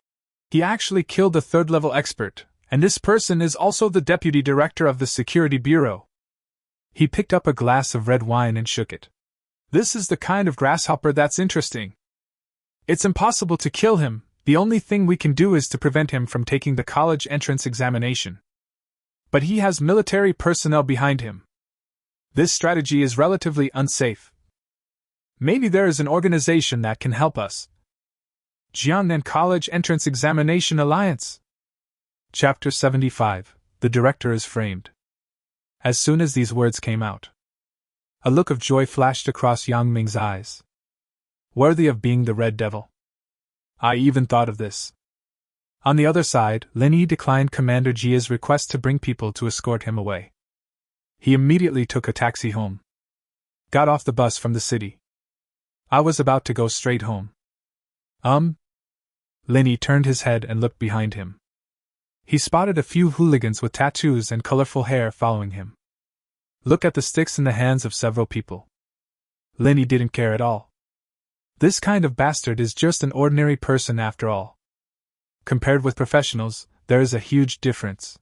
"He actually killed a 3rd-level expert, and this person is also the deputy director of the Security Bureau." He picked up a glass of red wine and shook it. "This is the kind of grasshopper that's interesting. It's impossible to kill him, the only thing we can do is to prevent him from taking the college entrance examination. But he has military personnel behind him. This strategy is relatively unsafe. Maybe there is an organization that can help us. Jiangnan College Entrance Examination Alliance." Chapter 75. The Director is Framed. As soon as these words came out, a look of joy flashed across Yang Ming's eyes. Worthy of being the Red Devil. I even thought of this. On the other side, Lin Yi declined Commander Jia's request to bring people to escort him away. He immediately took a taxi home. Got off the bus from the city. I was about to go straight home. Lin Yi turned his head and looked behind him. He spotted a few hooligans with tattoos and colorful hair following him. Look at the sticks in the hands of several people. Lin Yi didn't care at all. This kind of bastard is just an ordinary person after all. Compared with professionals, there is a huge difference.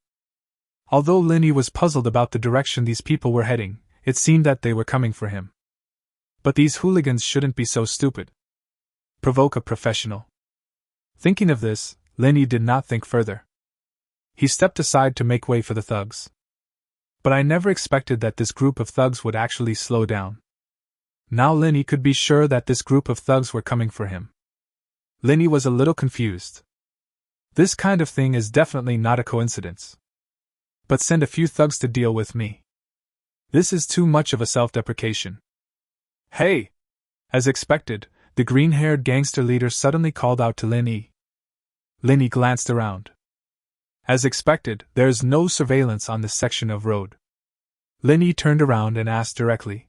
Although Lin Yi was puzzled about the direction these people were heading, it seemed that they were coming for him. But these hooligans shouldn't be so stupid. Provoke a professional. Thinking of this, Lin Yi did not think further. He stepped aside to make way for the thugs. But I never expected that this group of thugs would actually slow down. Now Lin Yi could be sure that this group of thugs were coming for him. Lin Yi was a little confused. This kind of thing is definitely not a coincidence. But send a few thugs to deal with me. This is too much of a self-deprecation. Hey! As expected, the green-haired gangster leader suddenly called out to Lin Yi. Lin Yi glanced around. As expected, there is no surveillance on this section of road. Lin Yi turned around and asked directly,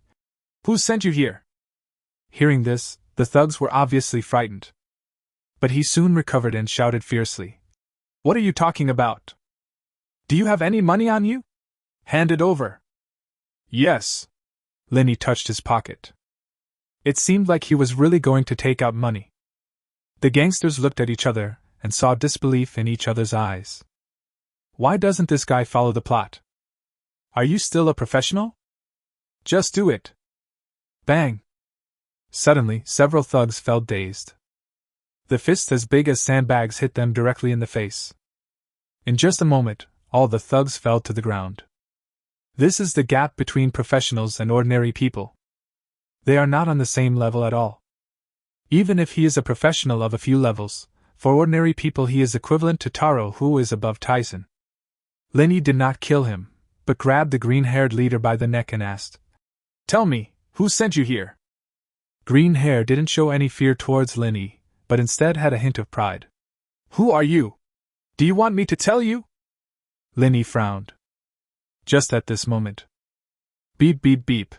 "Who sent you here?" Hearing this, the thugs were obviously frightened. But he soon recovered and shouted fiercely, "What are you talking about? Do you have any money on you? Hand it over." "Yes." Lin Yi touched his pocket. It seemed like he was really going to take out money. The gangsters looked at each other and saw disbelief in each other's eyes. Why doesn't this guy follow the plot? Are you still a professional? Just do it. Bang! Suddenly, several thugs felt dazed. The fists as big as sandbags hit them directly in the face. In just a moment, all the thugs fell to the ground. This is the gap between professionals and ordinary people. They are not on the same level at all. Even if he is a professional of a few levels, for ordinary people he is equivalent to Taro, who is above Tyson. Lin Yi did not kill him, but grabbed the green-haired leader by the neck and asked, "Tell me, who sent you here?" Green Hair didn't show any fear towards Lin Yi, but instead had a hint of pride. "Who are you? Do you want me to tell you?" Lin Yi frowned. Just at this moment. Beep beep beep.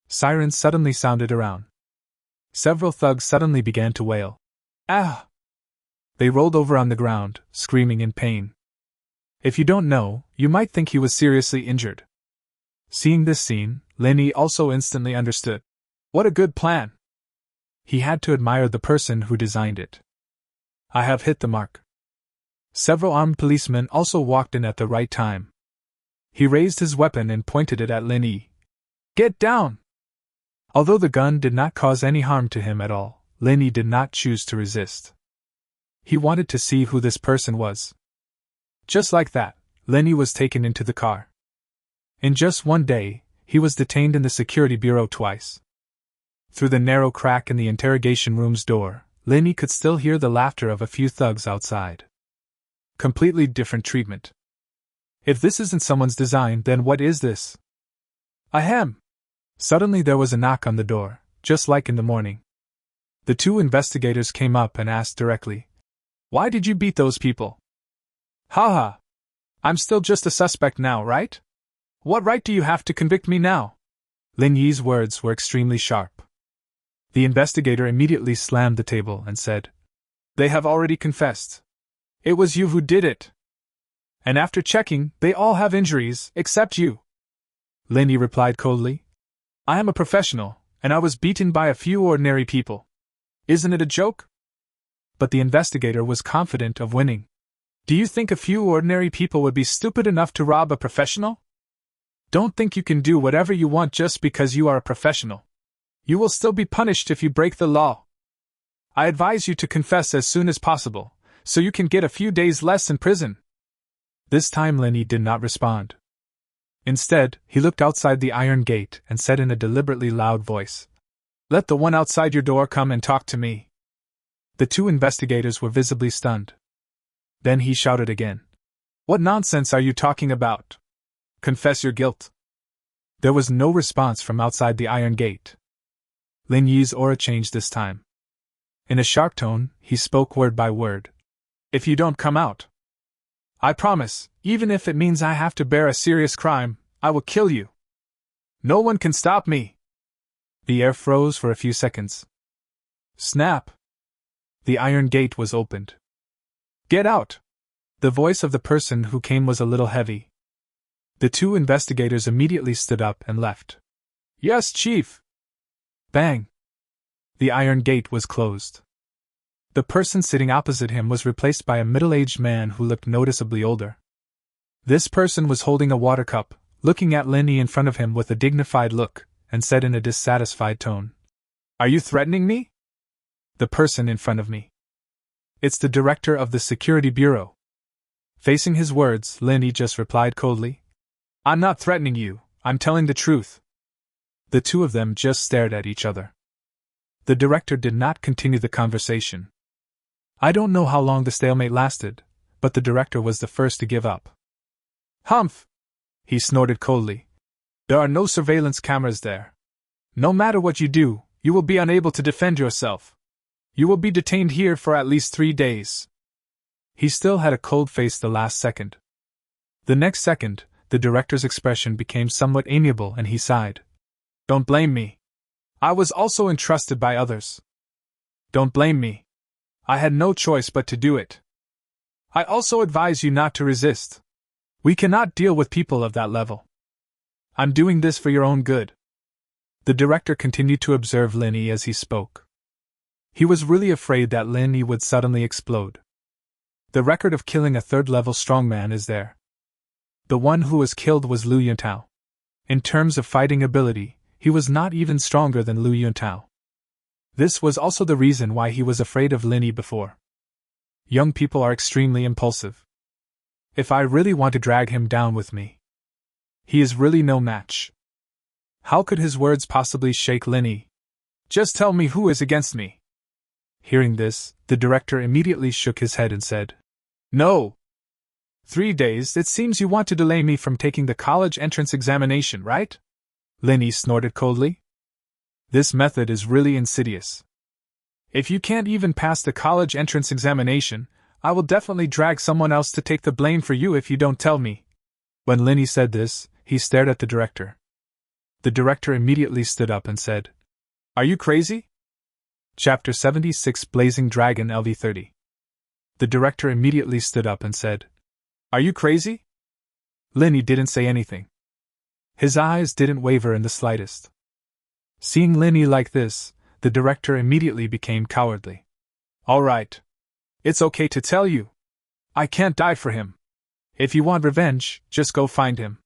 Sirens suddenly sounded around. Several thugs suddenly began to wail. "Ah!" They rolled over on the ground, screaming in pain. If you don't know, you might think he was seriously injured. Seeing this scene, Lin Yi also instantly understood. What a good plan! He had to admire the person who designed it. I have hit the mark. Several armed policemen also walked in at the right time. He raised his weapon and pointed it at Lin Yi. "Get down!" Although the gun did not cause any harm to him at all, Lin Yi did not choose to resist. He wanted to see who this person was. Just like that, Lin Yi was taken into the car. In just one day, he was detained in the security bureau twice. Through the narrow crack in the interrogation room's door, Lin Yi could still hear the laughter of a few thugs outside. Completely different treatment. If this isn't someone's design, then what is this? Ahem! Suddenly there was a knock on the door, just like in the morning. The two investigators came up and asked directly, "Why did you beat those people?" "Haha! I'm still just a suspect now, right? What right do you have to convict me now?" Lin Yi's words were extremely sharp. The investigator immediately slammed the table and said, "They have already confessed. It was you who did it. And after checking, they all have injuries, except you." Lin Yi replied coldly, "I am a professional, and I was beaten by a few ordinary people. Isn't it a joke?" But the investigator was confident of winning. "Do you think a few ordinary people would be stupid enough to rob a professional? Don't think you can do whatever you want just because you are a professional. You will still be punished if you break the law. I advise you to confess as soon as possible, so you can get a few days less in prison." This time Lin Yi did not respond. Instead, he looked outside the iron gate and said in a deliberately loud voice, "Let the one outside your door come and talk to me." The two investigators were visibly stunned. Then he shouted again, "What nonsense are you talking about? Confess your guilt." There was no response from outside the iron gate. Lin Yi's aura changed this time. In a sharp tone, he spoke word by word. If you don't come out, I promise, even if it means I have to bear a serious crime, I will kill you. No one can stop me. The air froze for a few seconds. Snap! The iron gate was opened. Get out! The voice of the person who came was a little heavy. The two investigators immediately stood up and left. Yes, Chief! Bang! The iron gate was closed. The person sitting opposite him was replaced by a middle-aged man who looked noticeably older. This person was holding a water cup, looking at Linny in front of him with a dignified look, and said in a dissatisfied tone, Are you threatening me? The person in front of me. It's the director of the Security Bureau. Facing his words, Linny just replied coldly, I'm not threatening you, I'm telling the truth. The two of them just stared at each other. The director did not continue the conversation. I don't know how long the stalemate lasted, but the director was the first to give up. Humph! He snorted coldly. There are no surveillance cameras there. No matter what you do, you will be unable to defend yourself. You will be detained here for at least 3 days. He still had a cold face the last second. The next second, the director's expression became somewhat amiable and he sighed. Don't blame me. I was also entrusted by others. Don't blame me. I had no choice but to do it. I also advise you not to resist. We cannot deal with people of that level. I'm doing this for your own good. The director continued to observe Linny as he spoke. He was really afraid that Linny would suddenly explode. The record of killing a third-level strongman is there. The one who was killed was Lu Yuntao. In terms of fighting ability, he was not even stronger than Lu Yuntao. This was also the reason why he was afraid of Linny before. Young people are extremely impulsive. If I really want to drag him down with me, he is really no match. How could his words possibly shake Linny? Just tell me who is against me. Hearing this, the director immediately shook his head and said, No! 3 days, it seems you want to delay me from taking the college entrance examination, right? Linny snorted coldly. This method is really insidious. If you can't even pass the college entrance examination, I will definitely drag someone else to take the blame for you if you don't tell me. When Linny said this, he stared at the director. The director immediately stood up and said, Are you crazy? Chapter 76 Blazing Dragon LV30. The director immediately stood up and said, Are you crazy? Linny didn't say anything. His eyes didn't waver in the slightest. Seeing Linny like this, the director immediately became cowardly. All right. It's okay to tell you. I can't die for him. If you want revenge, just go find him.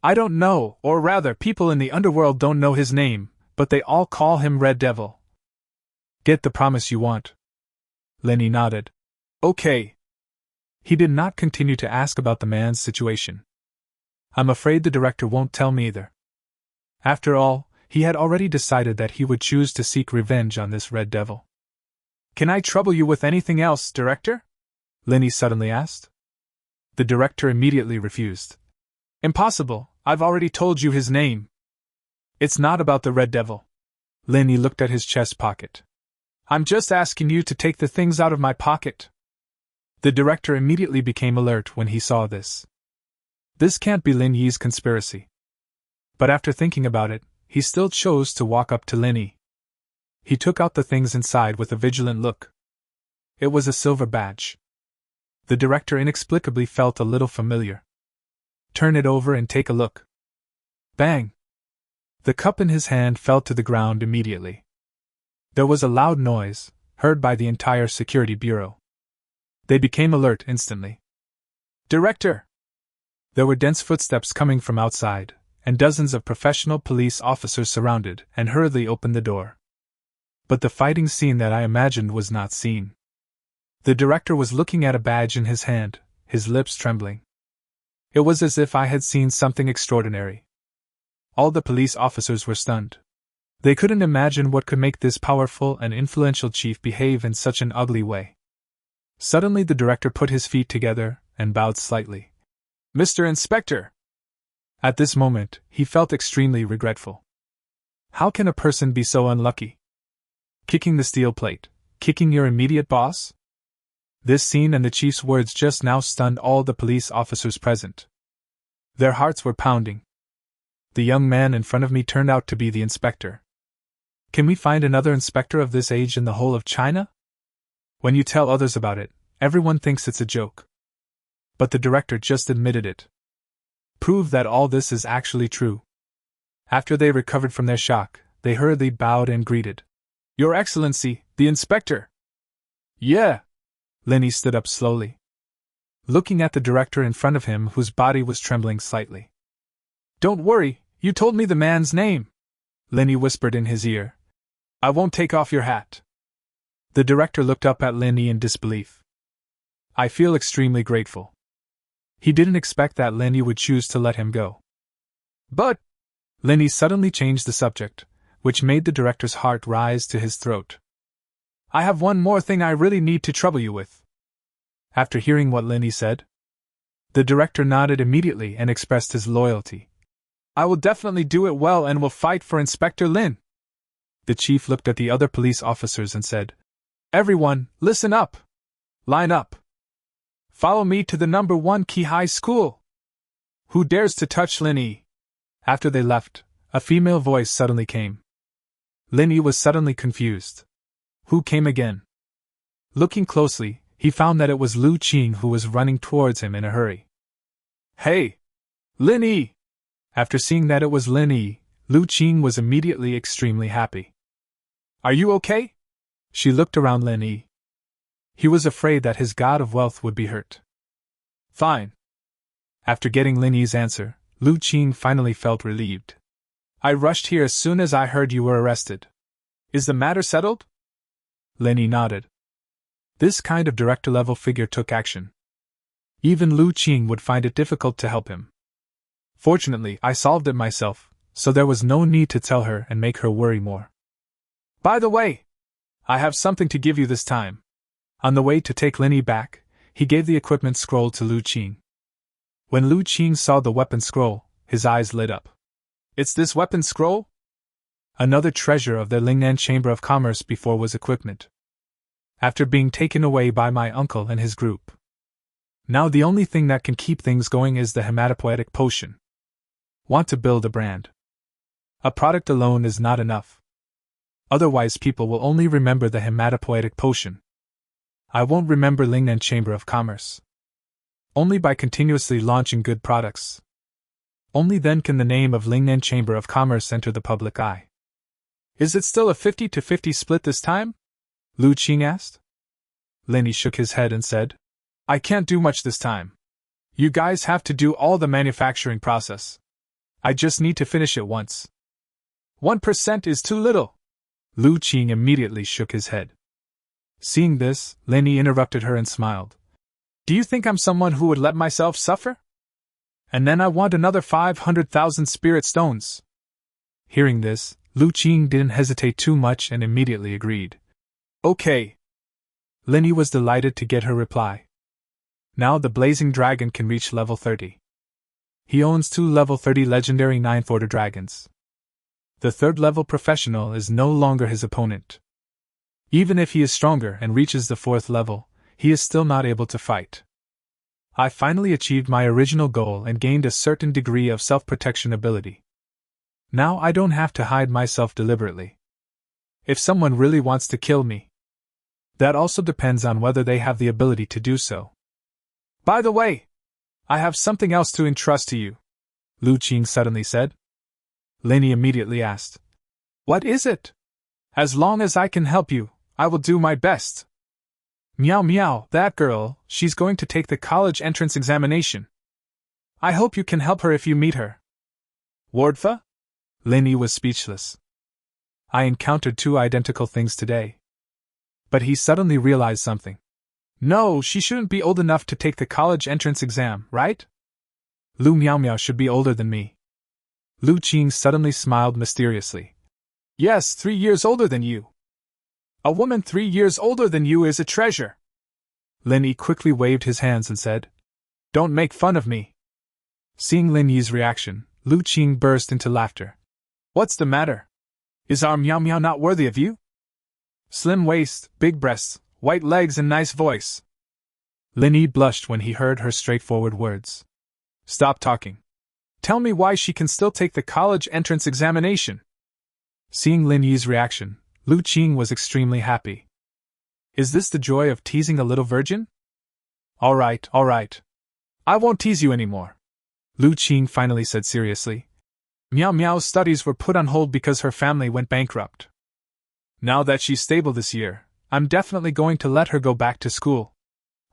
I don't know, or rather people in the underworld don't know his name, but they all call him Red Devil. Get the promise you want. Linny nodded. Okay. He did not continue to ask about the man's situation. I'm afraid the director won't tell me either. After all, he had already decided that he would choose to seek revenge on this Red Devil. Can I trouble you with anything else, Director? Linny suddenly asked. The director immediately refused. Impossible, I've already told you his name. It's not about the Red Devil. Linny looked at his chest pocket. I'm just asking you to take the things out of my pocket. The director immediately became alert when he saw this. This can't be Lin Yi's conspiracy. But after thinking about it, he still chose to walk up to Linny. He took out the things inside with a vigilant look. It was a silver badge. The director inexplicably felt a little familiar. Turn it over and take a look. Bang! The cup in his hand fell to the ground immediately. There was a loud noise, heard by the entire Security Bureau. They became alert instantly. Director! There were dense footsteps coming from outside, and dozens of professional police officers surrounded and hurriedly opened the door. But the fighting scene that I imagined was not seen. The director was looking at a badge in his hand, his lips trembling. It was as if I had seen something extraordinary. All the police officers were stunned. They couldn't imagine what could make this powerful and influential chief behave in such an ugly way. Suddenly the director put his feet together and bowed slightly. Mr. Inspector! At this moment, he felt extremely regretful. How can a person be so unlucky? Kicking the steel plate, kicking your immediate boss? This scene and the chief's words just now stunned all the police officers present. Their hearts were pounding. The young man in front of me turned out to be the inspector. Can we find another inspector of this age in the whole of China? When you tell others about it, everyone thinks it's a joke. But the director just admitted it. Prove that all this is actually true. After they recovered from their shock, they hurriedly bowed and greeted. Your Excellency, the inspector! Yeah! Lenny stood up slowly, looking at the director in front of him whose body was trembling slightly. Don't worry, you told me the man's name, Lenny whispered in his ear. I won't take off your hat. The director looked up at Lenny in disbelief. I feel extremely grateful. He didn't expect that Lenny would choose to let him go. But Lenny suddenly changed the subject, which made the director's heart rise to his throat. I have one more thing I really need to trouble you with. After hearing what Lenny said, the director nodded immediately and expressed his loyalty. I will definitely do it well and will fight for Inspector Lin. The chief looked at the other police officers and said, Everyone, listen up. Line up. Follow me to the number 1 Key High School. Who dares to touch Lin? After they left, a female voice suddenly came. Lin was suddenly confused. Who came again? Looking closely, he found that it was Lu Qing who was running towards him in a hurry. Hey! Lin! After seeing that it was Lin, Lu Qing was immediately extremely happy. Are you okay? She looked around Lin. He was afraid that his god of wealth would be hurt. Fine. After getting Lin's answer, Lu Qing finally felt relieved. I rushed here as soon as I heard you were arrested. Is the matter settled? Lin nodded. This kind of director-level figure took action. Even Lu Qing would find it difficult to help him. Fortunately, I solved it myself, so there was no need to tell her and make her worry more. By the way, I have something to give you this time. On the way to take Lin back, he gave the equipment scroll to Lu Qing. When Lu Qing saw the weapon scroll, his eyes lit up. It's this weapon scroll? Another treasure of the Lingnan Chamber of Commerce before was equipment. After being taken away by my uncle and his group. Now the only thing that can keep things going is the hematopoietic potion. Want to build a brand. A product alone is not enough. Otherwise people will only remember the hematopoietic potion. I won't remember Lingnan Chamber of Commerce. Only by continuously launching good products. Only then can the name of Lingnan Chamber of Commerce enter the public eye. Is it still a 50-50 split this time? Lu Qing asked. Lin shook his head and said, I can't do much this time. You guys have to do all the manufacturing process. I just need to finish it once. 1% is too little. Lu Qing immediately shook his head. Seeing this, Lin interrupted her and smiled. Do you think I'm someone who would let myself suffer? And then I want another 500,000 spirit stones. Hearing this, Lu Qing didn't hesitate too much and immediately agreed. Okay. Lin was delighted to get her reply. Now the blazing dragon can reach level 30. He owns 2 level 30 legendary 9th order dragons. The 3rd level professional is no longer his opponent. Even if he is stronger and reaches the 4th level, he is still not able to fight. I finally achieved my original goal and gained a certain degree of self-protection ability. Now I don't have to hide myself deliberately. If someone really wants to kill me, that also depends on whether they have the ability to do so. By the way, I have something else to entrust to you, Lu Qing suddenly said. Lin immediately asked, What is it? As long as I can help you, I will do my best. Meow meow, that girl, she's going to take the college entrance examination. I hope you can help her if you meet her. Wardfa? Lin was speechless. I encountered 2 identical things today. But he suddenly realized something. No, she shouldn't be old enough to take the college entrance exam, right? Lu Miao Miao should be older than me. Lu Qing suddenly smiled mysteriously. Yes, 3 years older than you. A woman 3 years older than you is a treasure. Lin Yi quickly waved his hands and said, Don't make fun of me. Seeing Lin Yi's reaction, Lu Qing burst into laughter. What's the matter? Is our Miao Miao not worthy of you? Slim waist, big breasts, white legs and nice voice. Lin Yi blushed when he heard her straightforward words. Stop talking. Tell me why she can still take the college entrance examination. Seeing Lin Yi's reaction, Lu Qing was extremely happy. Is this the joy of teasing a little virgin? All right. I won't tease you anymore. Lu Qing finally said seriously. Miao Miao's studies were put on hold because her family went bankrupt. Now that she's stable this year, I'm definitely going to let her go back to school.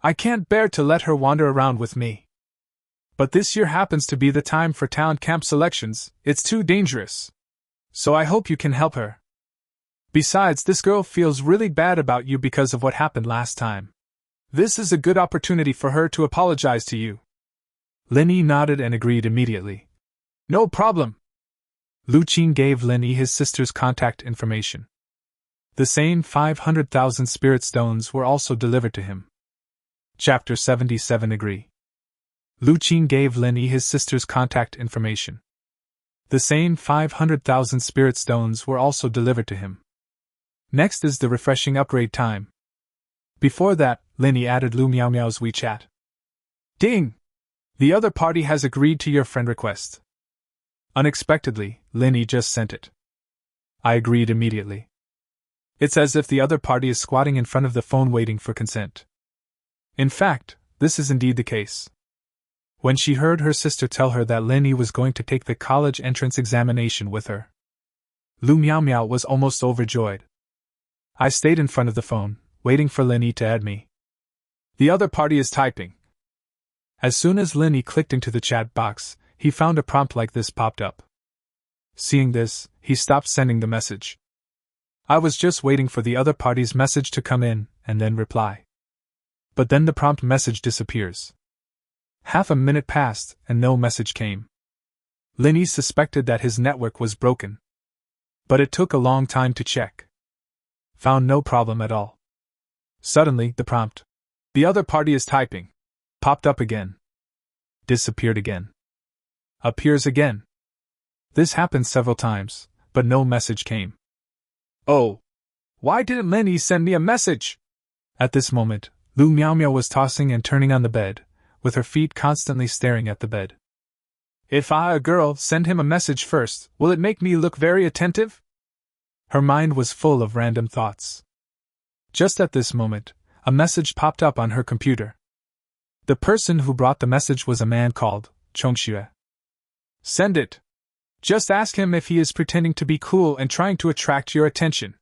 I can't bear to let her wander around with me. But this year happens to be the time for talent camp selections, it's too dangerous. So I hope you can help her. Besides, this girl feels really bad about you because of what happened last time. This is a good opportunity for her to apologize to you. Lin Yi nodded and agreed immediately. No problem. Lu Qing gave Lin Yi his sister's contact information. The same 500,000 spirit stones were also delivered to him. Chapter 77 Agree. Lu Qing gave Lin Yi his sister's contact information. The same 500,000 spirit stones were also delivered to him. Next is the refreshing upgrade time. Before that, Lin Yi added Lu Miao Miao's WeChat. Ding! The other party has agreed to your friend request. Unexpectedly, Lin Yi just sent it. I agreed immediately. It's as if the other party is squatting in front of the phone waiting for consent. In fact, this is indeed the case. When she heard her sister tell her that Lin Yi was going to take the college entrance examination with her, Lu Miao Miao was almost overjoyed. I stayed in front of the phone, waiting for Lin Yi to add me. The other party is typing. As soon as Lin Yi clicked into the chat box, he found a prompt like this popped up. Seeing this, he stopped sending the message. I was just waiting for the other party's message to come in, and then reply. But then the prompt message disappears. Half a minute passed, and no message came. Lin Yi suspected that his network was broken. But it took a long time to check. Found no problem at all. Suddenly, the prompt, "The other party is typing," popped up again. Disappeared again. Appears again. This happened several times, but no message came. Oh! Why didn't Lin Yi send me a message? At this moment, Lu Miao Miao was tossing and turning on the bed, with her feet constantly staring at the bed. If I, a girl, send him a message first, will it make me look very attentive? Her mind was full of random thoughts. Just at this moment, a message popped up on her computer. The person who brought the message was a man called Chongxue. Send it. Just ask him if he is pretending to be cool and trying to attract your attention.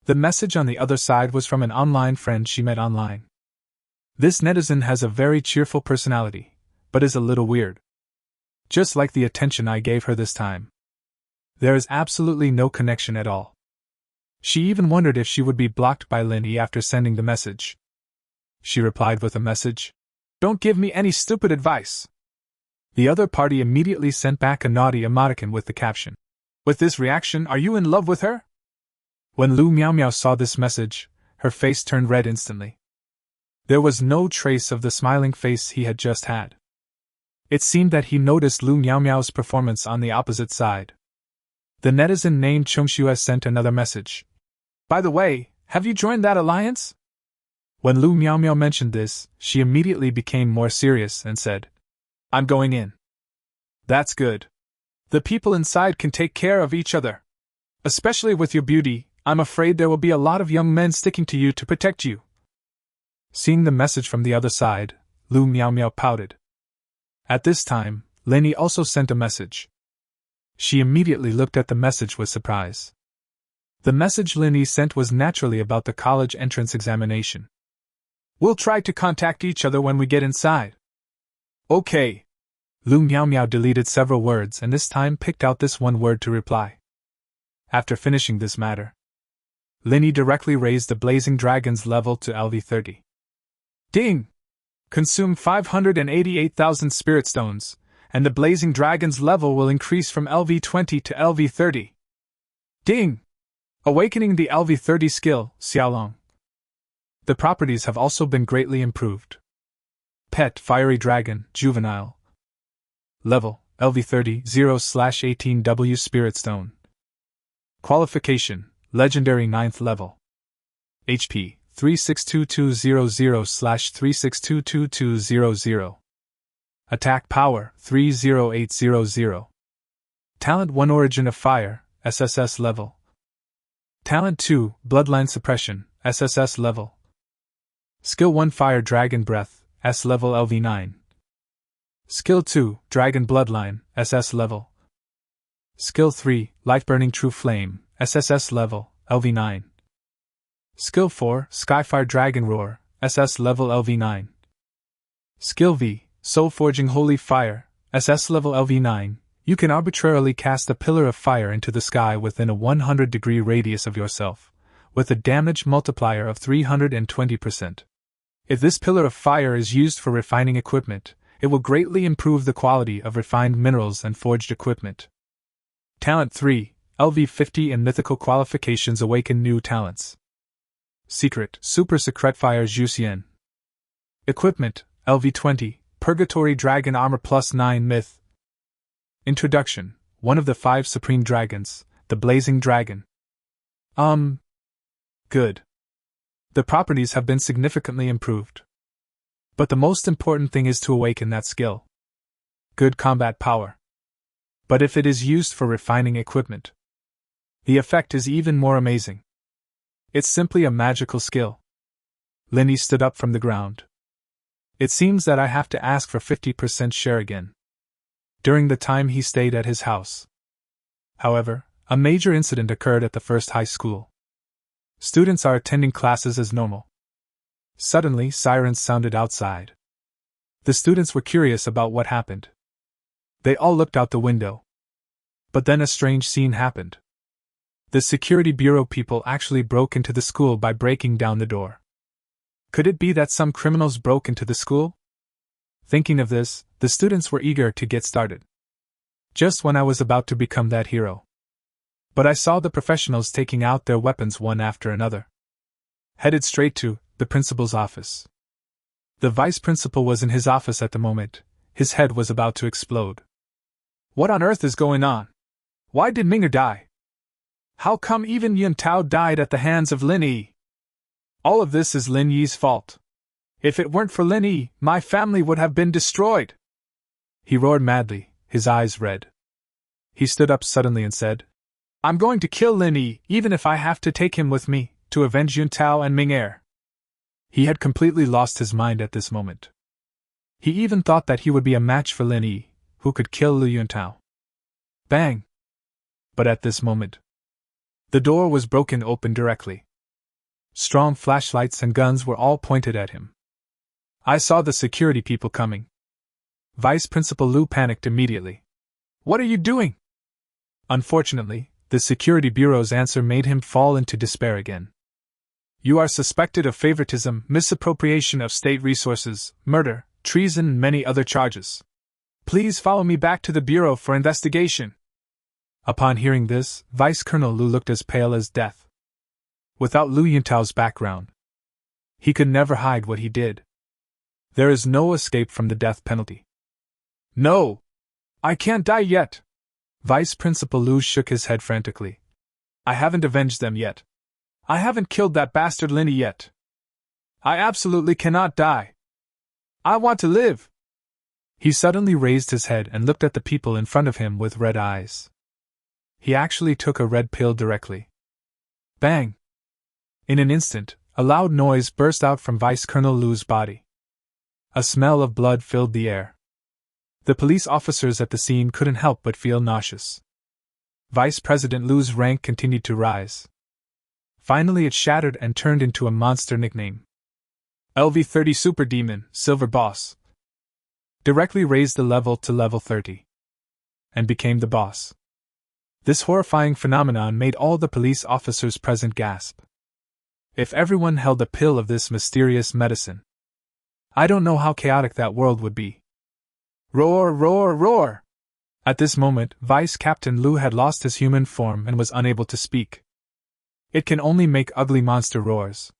The message on the other side was from an online friend she met online. This netizen has a very cheerful personality, but is a little weird. Just like the attention I gave her this time. There is absolutely no connection at all. She even wondered if she would be blocked by Lin Yi after sending the message. She replied with a message. Don't give me any stupid advice. The other party immediately sent back a naughty emoticon with the caption. With this reaction, are you in love with her? When Lu Miao Miao saw this message, her face turned red instantly. There was no trace of the smiling face he had just had. It seemed that he noticed Lu Miao Miao's performance on the opposite side. The netizen named Chongxue sent another message. By the way, have you joined that alliance? When Lu Miao Miao mentioned this, she immediately became more serious and said, I'm going in. That's good. The people inside can take care of each other. Especially with your beauty, I'm afraid there will be a lot of young men sticking to you to protect you. Seeing the message from the other side, Lu Miao Miao pouted. At this time, Lin Yi also sent a message. She immediately looked at the message with surprise. The message Lin Yi sent was naturally about the college entrance examination. We'll try to contact each other when we get inside. Okay. Lu Miao Miao deleted several words and this time picked out this one word to reply. After finishing this matter, Lin Yi directly raised the Blazing Dragon's level to LV30. Ding! Consume 588,000 spirit stones, and the Blazing Dragon's level will increase from LV20 to LV30. Ding! Awakening the LV30 skill, Xiaolong. The properties have also been greatly improved. Pet Fiery Dragon, Juvenile. Level, LV30, 0/18W Spirit Stone. Qualification, Legendary 9th level. HP, 362200/362200. Attack Power 30800. Talent 1 Origin of Fire, SSS level. Talent 2 Bloodline Suppression, SSS level. Skill 1 Fire Dragon Breath, S level LV9. Skill 2 Dragon Bloodline, SS level. Skill 3 Life Burning True Flame, SSS level, LV9. Skill 4 Skyfire Dragon Roar, SS level LV9. Skill V Soul Forging Holy Fire, SS level LV9. You can arbitrarily cast a pillar of fire into the sky within a 100-degree radius of yourself, with a damage multiplier of 320%. If this pillar of fire is used for refining equipment, it will greatly improve the quality of refined minerals and forged equipment. Talent 3, LV50 and Mythical Qualifications Awaken New Talents. Secret, Super Secret Fire Jusien. Equipment, LV20, Purgatory Dragon Armor Plus 9 Myth. Introduction, one of the 5 Supreme Dragons, the Blazing Dragon. Good. The properties have been significantly improved. But the most important thing is to awaken that skill. Good combat power. But if it is used for refining equipment, the effect is even more amazing. It's simply a magical skill. Linny stood up from the ground. It seems that I have to ask for 50% share again. During the time he stayed at his house. However, a major incident occurred at the first high school. Students are attending classes as normal. Suddenly, sirens sounded outside. The students were curious about what happened. They all looked out the window. But then a strange scene happened. The security bureau people actually broke into the school by breaking down the door. Could it be that some criminals broke into the school? Thinking of this, the students were eager to get started. Just when I was about to become that hero. But I saw the professionals taking out their weapons one after another. Headed straight to the principal's office. The vice principal was in his office at the moment. His head was about to explode. What on earth is going on? Why did Minger die? How come even Yun Tao died at the hands of Lin Yi? All of this is Lin Yi's fault. If it weren't for Lin Yi, my family would have been destroyed. He roared madly, his eyes red. He stood up suddenly and said, I'm going to kill Lin Yi, even if I have to take him with me, to avenge Yun Tao and Ming Er. He had completely lost his mind at this moment. He even thought that he would be a match for Lin Yi, who could kill Lu Yun Tao. Bang! But at this moment, the door was broken open directly. Strong flashlights and guns were all pointed at him. I saw the security people coming. Vice Principal Lu panicked immediately. What are you doing? Unfortunately, the security bureau's answer made him fall into despair again. You are suspected of favoritism, misappropriation of state resources, murder, treason, and many other charges. Please follow me back to the bureau for investigation. Upon hearing this, Vice Colonel Lu looked as pale as death. Without Lu Yuntao's background, he could never hide what he did. There is no escape from the death penalty. No! I can't die yet! Vice Principal Lu shook his head frantically. I haven't avenged them yet. I haven't killed that bastard Linny yet. I absolutely cannot die. I want to live! He suddenly raised his head and looked at the people in front of him with red eyes. He actually took a red pill directly. Bang! In an instant, a loud noise burst out from Vice Colonel Lu's body. A smell of blood filled the air. The police officers at the scene couldn't help but feel nauseous. Vice President Lu's rank continued to rise. Finally it shattered and turned into a monster nickname. LV-30 Super Demon, Silver Boss. Directly raised the level to level 30. And became the boss. This horrifying phenomenon made all the police officers present gasp. If everyone held a pill of this mysterious medicine, I don't know how chaotic that world would be. Roar, roar, roar! At this moment, Vice Captain Lu had lost his human form and was unable to speak. It can only make ugly monster roars.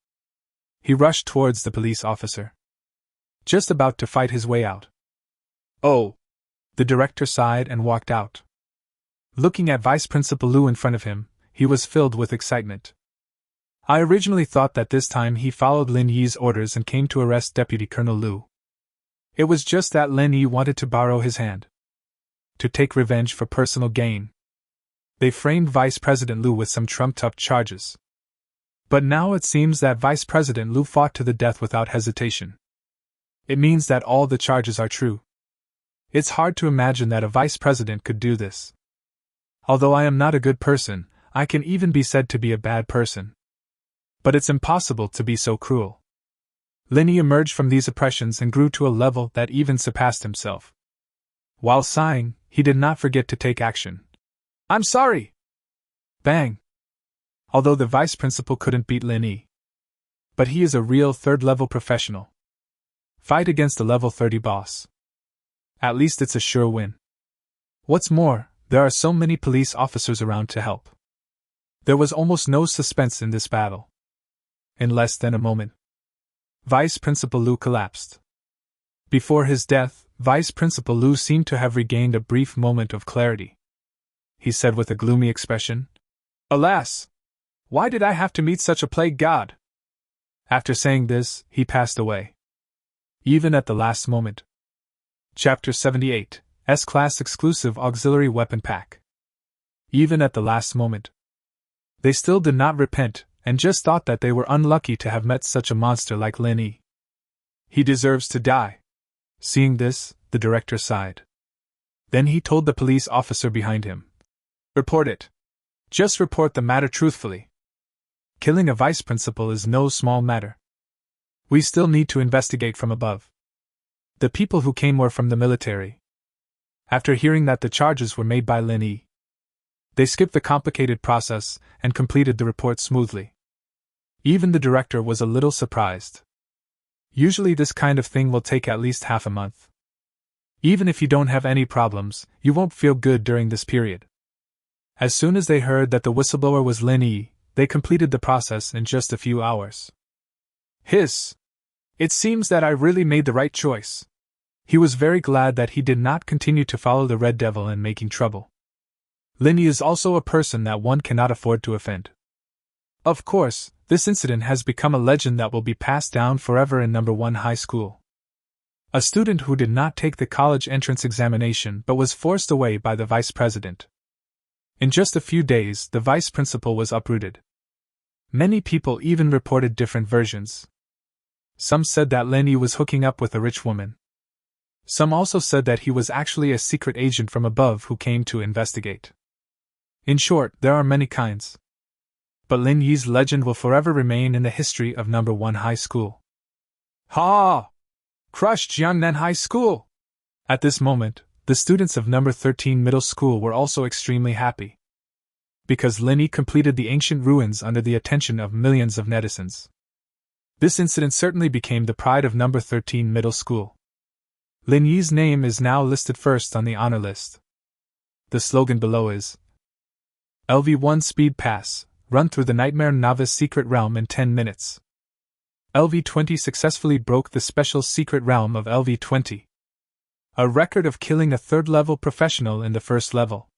He rushed towards the police officer, just about to fight his way out. Oh! The director sighed and walked out. Looking at Vice Principal Lu in front of him, he was filled with excitement. I originally thought that this time he followed Lin Yi's orders and came to arrest Deputy Colonel Liu. It was just that Lin Yi wanted to borrow his hand. To take revenge for personal gain. They framed Vice President Liu with some trumped-up charges. But now it seems that Vice President Liu fought to the death without hesitation. It means that all the charges are true. It's hard to imagine that a vice president could do this. Although I am not a good person, I can even be said to be a bad person. But it's impossible to be so cruel. Lin Yi emerged from these oppressions and grew to a level that even surpassed himself. While sighing, he did not forget to take action. I'm sorry! Bang! Although the vice principal couldn't beat Lin Yi. But he is a real third-level professional. Fight against a level 30 boss. At least it's a sure win. What's more, there are so many police officers around to help. There was almost no suspense in this battle. In less than a moment, Vice Principal Liu collapsed. Before his death, Vice Principal Liu seemed to have regained a brief moment of clarity. He said with a gloomy expression, "Alas! Why did I have to meet such a plague god?" After saying this, he passed away. Even at the last moment. Chapter 78, S-Class Exclusive Auxiliary Weapon Pack. Even at the last moment. They still did not repent, and just thought that they were unlucky to have met such a monster like Lin Yi. He deserves to die. Seeing this, the director sighed. Then he told the police officer behind him. Report it. Just report the matter truthfully. Killing a vice principal is no small matter. We still need to investigate from above. The people who came were from the military. After hearing that the charges were made by Lin Yi, they skipped the complicated process and completed the report smoothly. Even the director was a little surprised. Usually this kind of thing will take at least half a month. Even if you don't have any problems, you won't feel good during this period. As soon as they heard that the whistleblower was Lin Yi, they completed the process in just a few hours. Hiss! It seems that I really made the right choice. He was very glad that he did not continue to follow the Red Devil in making trouble. Lin Yi is also a person that one cannot afford to offend. Of course, this incident has become a legend that will be passed down forever in number 1 high school. A student who did not take the college entrance examination but was forced away by the vice president. In just a few days, the vice principal was uprooted. Many people even reported different versions. Some said that Lin Yi was hooking up with a rich woman. Some also said that he was actually a secret agent from above who came to investigate. In short, there are many kinds. But Lin Yi's legend will forever remain in the history of number 1 high school. Ha! Crushed Jiangnan High School! At this moment, the students of number 13 middle school were also extremely happy. Because Lin Yi completed the ancient ruins under the attention of millions of netizens. This incident certainly became the pride of number 13 middle school. Lin Yi's name is now listed first on the honor list. The slogan below is LV1 Speed Pass, run through the Nightmare Novice Secret Realm in 10 minutes. LV20 successfully broke the special secret realm of LV20. A record of killing a third-level professional in the first level.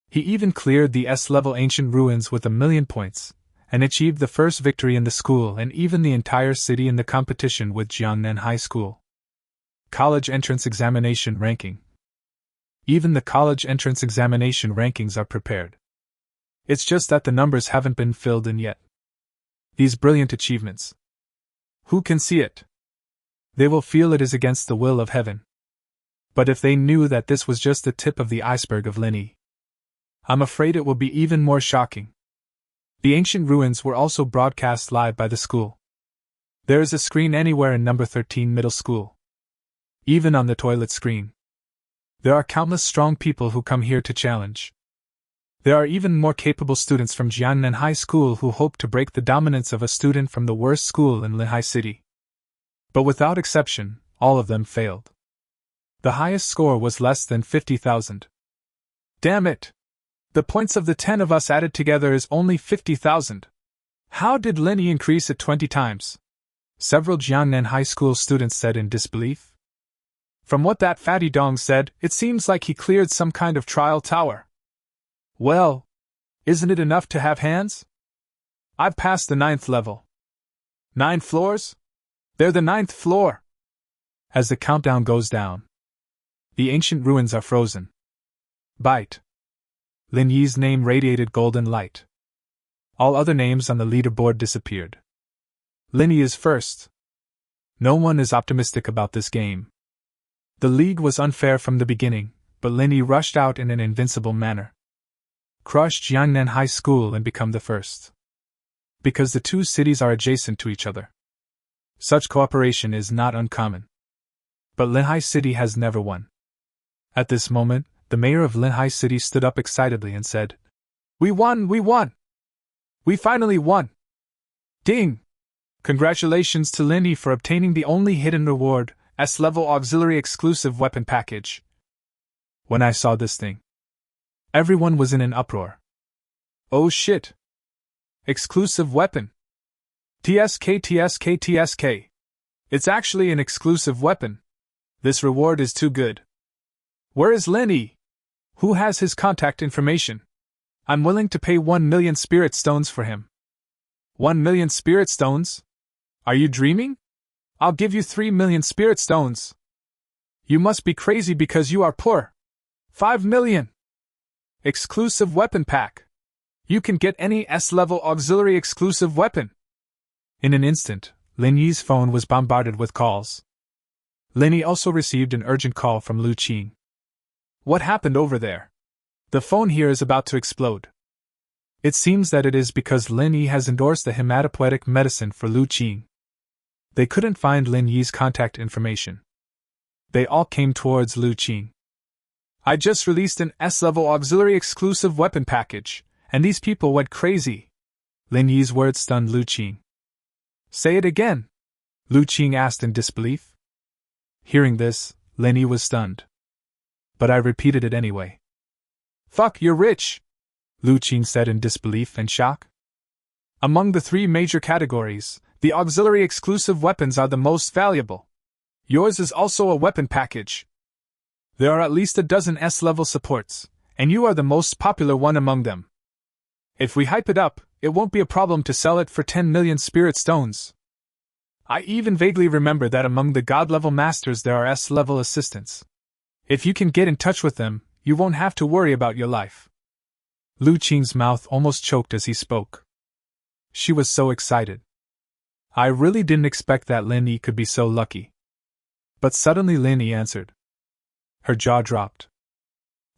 He even cleared the S-level ancient ruins with 1,000,000 points, and achieved the first victory in the school and even the entire city in the competition with Jiangnan High School. College Entrance Examination Ranking. Even the college entrance examination rankings are prepared. It's just that the numbers haven't been filled in yet. These brilliant achievements. Who can see it? They will feel it is against the will of heaven. But if they knew that this was just the tip of the iceberg of Lin Yi, I'm afraid it will be even more shocking. The ancient ruins were also broadcast live by the school. There is a screen anywhere in number 13 middle school. Even on the toilet screen. There are countless strong people who come here to challenge. There are even more capable students from Jiangnan High School who hope to break the dominance of a student from the worst school in Lehigh City. But without exception, all of them failed. The highest score was less than 50,000. Damn it! The points of the 10 of us added together is only 50,000. How did Lin Yi increase it 20 times? Several Jiangnan High School students said in disbelief. From what that fatty dong said, it seems like he cleared some kind of trial tower. Well, isn't it enough to have hands? I've passed the 9th level. 9 floors? They're the 9th floor! As the countdown goes down, the ancient ruins are frozen. Bite. Lin Yi's name radiated golden light. All other names on the leaderboard disappeared. Lin Yi is first. No one is optimistic about this game. The league was unfair from the beginning, but Lin Yi rushed out in an invincible manner. Crush Jiangnan High School and become the first. Because the two cities are adjacent to each other. Such cooperation is not uncommon. But Linhai City has never won. At this moment, the mayor of Linhai City stood up excitedly and said, "We won! We won! We finally won! Ding! Congratulations to Lin Yi for obtaining the only hidden reward, S-level auxiliary exclusive weapon package." When I saw this thing, everyone was in an uproar. Oh shit! Exclusive weapon! TSK TSK TSK! It's actually an exclusive weapon! This reward is too good. Where is Lin Yi? Who has his contact information? I'm willing to pay 1 million spirit stones for him. 1 million spirit stones? Are you dreaming? I'll give you 3 million spirit stones. You must be crazy because you are poor. 5 million! Exclusive weapon pack. You can get any S-level auxiliary exclusive weapon. In an instant, Lin Yi's phone was bombarded with calls. Lin Yi also received an urgent call from Lu Qing. What happened over there? The phone here is about to explode. It seems that it is because Lin Yi has endorsed the hematopoietic medicine for Lu Qing. They couldn't find Lin Yi's contact information. They all came towards Lu Qing. I just released an S-level auxiliary exclusive weapon package, and these people went crazy. Lin Yi's words stunned Lu Qing. Say it again, Lu Qing asked in disbelief. Hearing this, Lin Yi was stunned. But I repeated it anyway. Fuck, you're rich, Lu Qing said in disbelief and shock. Among the 3 major categories, the auxiliary exclusive weapons are the most valuable. Yours is also a weapon package. There are at least a dozen S-level supports, and you are the most popular one among them. If we hype it up, it won't be a problem to sell it for 10 million spirit stones. I even vaguely remember that among the God-level masters there are S-level assistants. If you can get in touch with them, you won't have to worry about your life. Lu Qing's mouth almost choked as he spoke. She was so excited. I really didn't expect that Lin Yi could be so lucky. But suddenly Lin Yi answered. Her jaw dropped.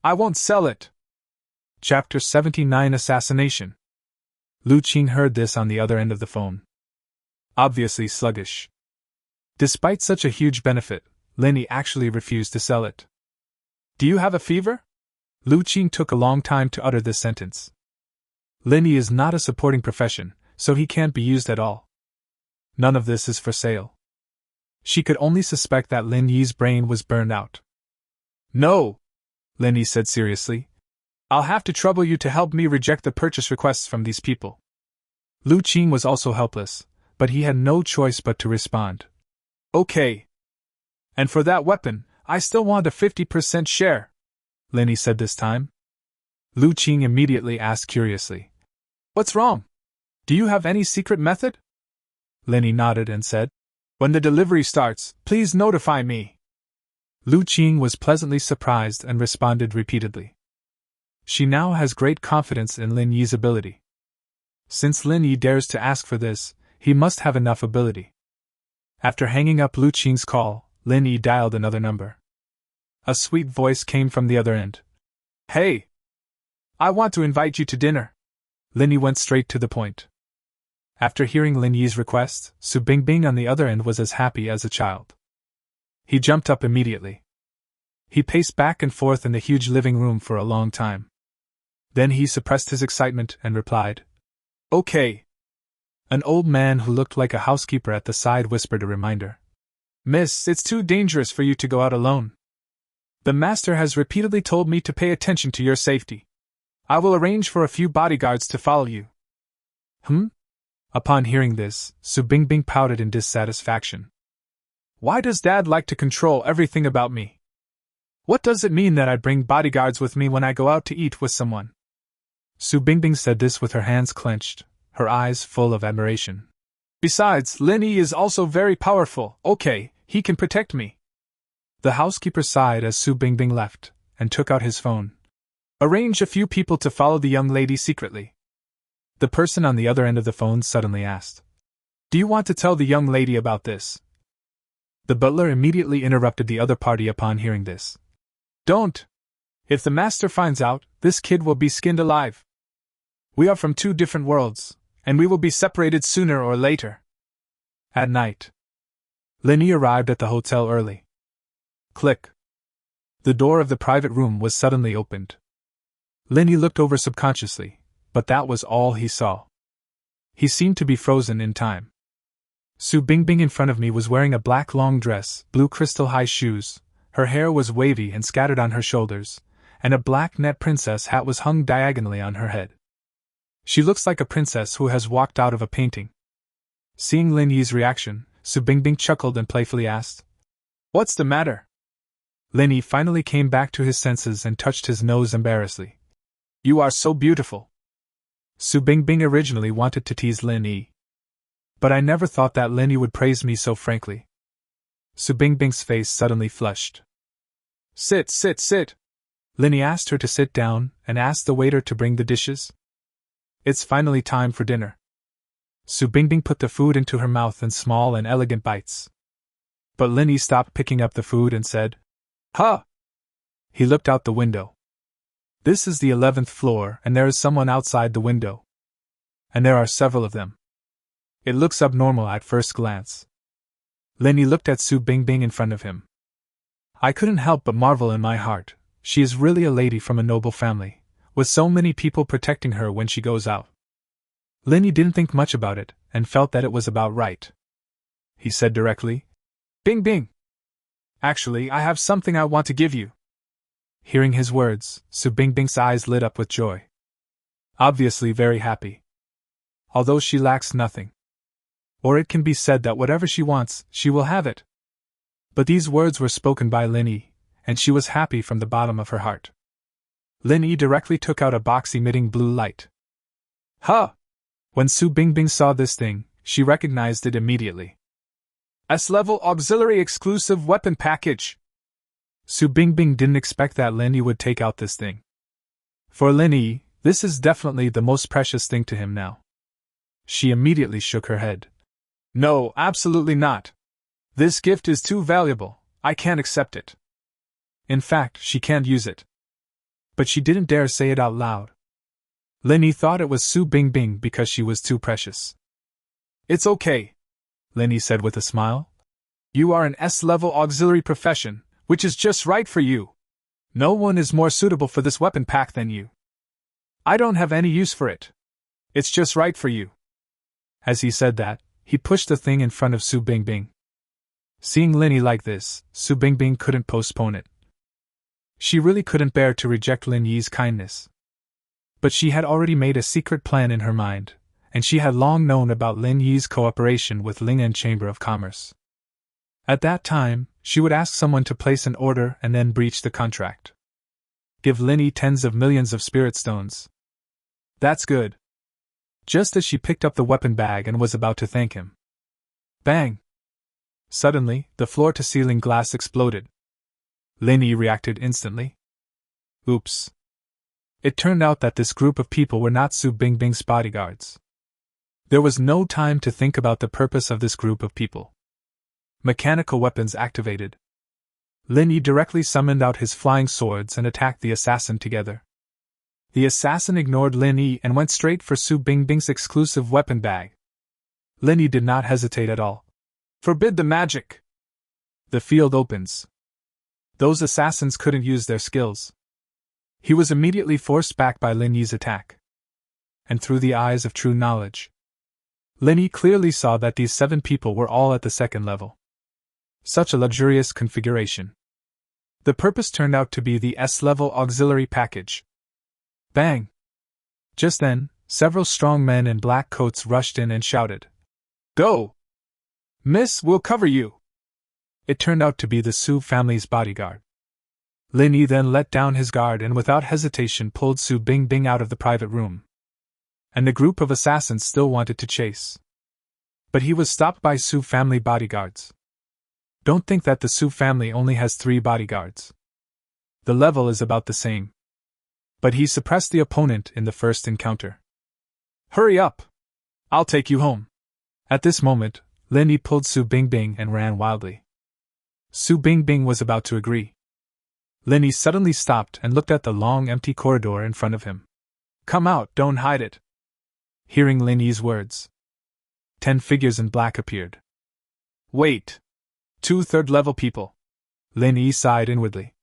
I won't sell it. Chapter 79 Assassination. Lu Qing heard this on the other end of the phone. Obviously sluggish. Despite such a huge benefit, Lin Yi actually refused to sell it. Do you have a fever? Lu Qing took a long time to utter this sentence. Lin Yi is not a supporting profession, so he can't be used at all. None of this is for sale. She could only suspect that Lin Yi's brain was burned out. No, Lin Yi said seriously. I'll have to trouble you to help me reject the purchase requests from these people. Lu Qing was also helpless, but he had no choice but to respond. Okay. And for that weapon, I still want a 50% share, Lin Yi said this time. Lu Qing immediately asked curiously. What's wrong? Do you have any secret method? Lin Yi nodded and said, When the delivery starts, please notify me. Lu Qing was pleasantly surprised and responded repeatedly. She now has great confidence in Lin Yi's ability. Since Lin Yi dares to ask for this, he must have enough ability. After hanging up Lu Qing's call, Lin Yi dialed another number. A sweet voice came from the other end. Hey! I want to invite you to dinner. Lin Yi went straight to the point. After hearing Lin Yi's request, Su Bingbing on the other end was as happy as a child. He jumped up immediately. He paced back and forth in the huge living room for a long time. Then he suppressed his excitement and replied, Okay. An old man who looked like a housekeeper at the side whispered a reminder. Miss, it's too dangerous for you to go out alone. The master has repeatedly told me to pay attention to your safety. I will arrange for a few bodyguards to follow you. Upon hearing this, Su Bingbing pouted in dissatisfaction. Why does Dad like to control everything about me? What does it mean that I bring bodyguards with me when I go out to eat with someone? Su Bingbing said this with her hands clenched, her eyes full of admiration. Besides, Lin Yi is also very powerful. Okay, he can protect me. The housekeeper sighed as Su Bingbing left, and took out his phone. Arrange a few people to follow the young lady secretly. The person on the other end of the phone suddenly asked. Do you want to tell the young lady about this? The butler immediately interrupted the other party upon hearing this. Don't! If the master finds out, this kid will be skinned alive. We are from two different worlds, and we will be separated sooner or later. At night, Lin Yi arrived at the hotel early. Click. The door of the private room was suddenly opened. Lin Yi looked over subconsciously, but that was all he saw. He seemed to be frozen in time. Su Bingbing in front of me was wearing a black long dress, blue crystal high shoes, her hair was wavy and scattered on her shoulders, and a black net princess hat was hung diagonally on her head. She looks like a princess who has walked out of a painting. Seeing Lin Yi's reaction, Su Bingbing chuckled and playfully asked, What's the matter? Lin Yi finally came back to his senses and touched his nose embarrassedly. You are so beautiful. Su Bingbing originally wanted to tease Lin Yi. But I never thought that Lin Yi would praise me so frankly. Su Bingbing's face suddenly flushed. Sit, sit, sit. Lin Yi asked her to sit down and asked the waiter to bring the dishes. It's finally time for dinner. Su Bingbing put the food into her mouth in small and elegant bites. But Lin Yi stopped picking up the food and said, Huh! He looked out the window. This is the 11th floor and there is someone outside the window. And there are several of them. It looks abnormal at first glance. Lin Yi looked at Su Bingbing in front of him. I couldn't help but marvel in my heart. She is really a lady from a noble family, with so many people protecting her when she goes out. Lin Yi didn't think much about it, and felt that it was about right. He said directly, Bing Bing! Actually, I have something I want to give you. Hearing his words, Su Bingbing's eyes lit up with joy. Obviously very happy. Although she lacks nothing. Or it can be said that whatever she wants, she will have it. But these words were spoken by Lin Yi, and she was happy from the bottom of her heart. Lin Yi directly took out a box emitting blue light. Huh! When Su Bingbing saw this thing, she recognized it immediately. S-level auxiliary exclusive weapon package! Su Bingbing didn't expect that Lin Yi would take out this thing. For Lin Yi, this is definitely the most precious thing to him now. She immediately shook her head. No, absolutely not. This gift is too valuable, I can't accept it. In fact, she can't use it. But she didn't dare say it out loud. Lin Yi thought it was Su Bingbing because she was too precious. It's okay, Lin Yi said with a smile. You are an S-level auxiliary profession, which is just right for you. No one is more suitable for this weapon pack than you. I don't have any use for it. It's just right for you. As he said that, he pushed the thing in front of Su Bingbing. Seeing Lin Yi like this, Su Bingbing couldn't postpone it. She really couldn't bear to reject Lin Yi's kindness. But she had already made a secret plan in her mind, and she had long known about Lin Yi's cooperation with Ling'an Chamber of Commerce. At that time, she would ask someone to place an order and then breach the contract. Give Lin Yi tens of millions of spirit stones. That's good. Just as she picked up the weapon bag and was about to thank him. Bang! Suddenly, the floor-to-ceiling glass exploded. Lin Yi reacted instantly. Oops. It turned out that this group of people were not Su Bingbing's bodyguards. There was no time to think about the purpose of this group of people. Mechanical weapons activated. Lin Yi directly summoned out his flying swords and attacked the assassin together. The assassin ignored Lin Yi and went straight for Su Bingbing's exclusive weapon bag. Lin Yi did not hesitate at all. Forbid the magic! The field opens. Those assassins couldn't use their skills. He was immediately forced back by Lin Yi's attack. And through the eyes of true knowledge, Lin Yi clearly saw that these 7 people were all at the 2nd level. Such a luxurious configuration. The purpose turned out to be the S-level auxiliary package. Bang! Just then, several strong men in black coats rushed in and shouted, Go! Miss, we'll cover you! It turned out to be the Su family's bodyguard. Lin Yi then let down his guard and without hesitation pulled Su Bingbing out of the private room. and the group of assassins still wanted to chase. But he was stopped by Su family bodyguards. Don't think that the Su family only has 3 bodyguards. The level is about the same. But he suppressed the opponent in the first encounter. Hurry up! I'll take you home. At this moment, Lin Yi pulled Su Bingbing and ran wildly. Su Bingbing was about to agree. Lin Yi suddenly stopped and looked at the long empty corridor in front of him. Come out, don't hide it. Hearing Lin Yi's words, 10 figures in black appeared. Wait! 2 third-level people. Lin Yi sighed inwardly.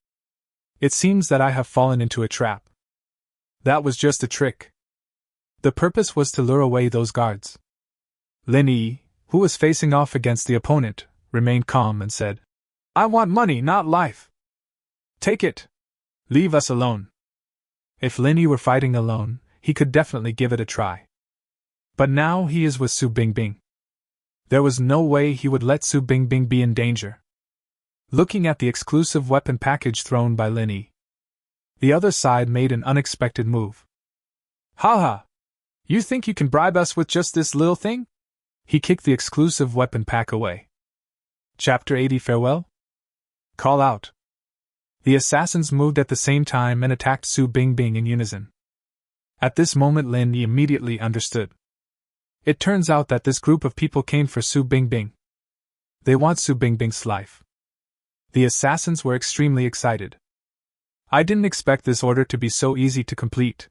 It seems that I have fallen into a trap. That was just a trick. The purpose was to lure away those guards. Lin Yi, who was facing off against the opponent, remained calm and said, I want money, not life. Take it. Leave us alone. If Lin Yi were fighting alone, he could definitely give it a try. But now he is with Su Bingbing. There was no way he would let Su Bingbing be in danger. Looking at the exclusive weapon package thrown by Lin Yi, the other side made an unexpected move. Haha! You think you can bribe us with just this little thing? He kicked the exclusive weapon pack away. Chapter 80 Farewell? Call out. The assassins moved at the same time and attacked Su Bingbing in unison. At this moment Lin Yi immediately understood. It turns out that this group of people came for Su Bingbing. They want Su Bingbing's life. The assassins were extremely excited. I didn't expect this order to be so easy to complete.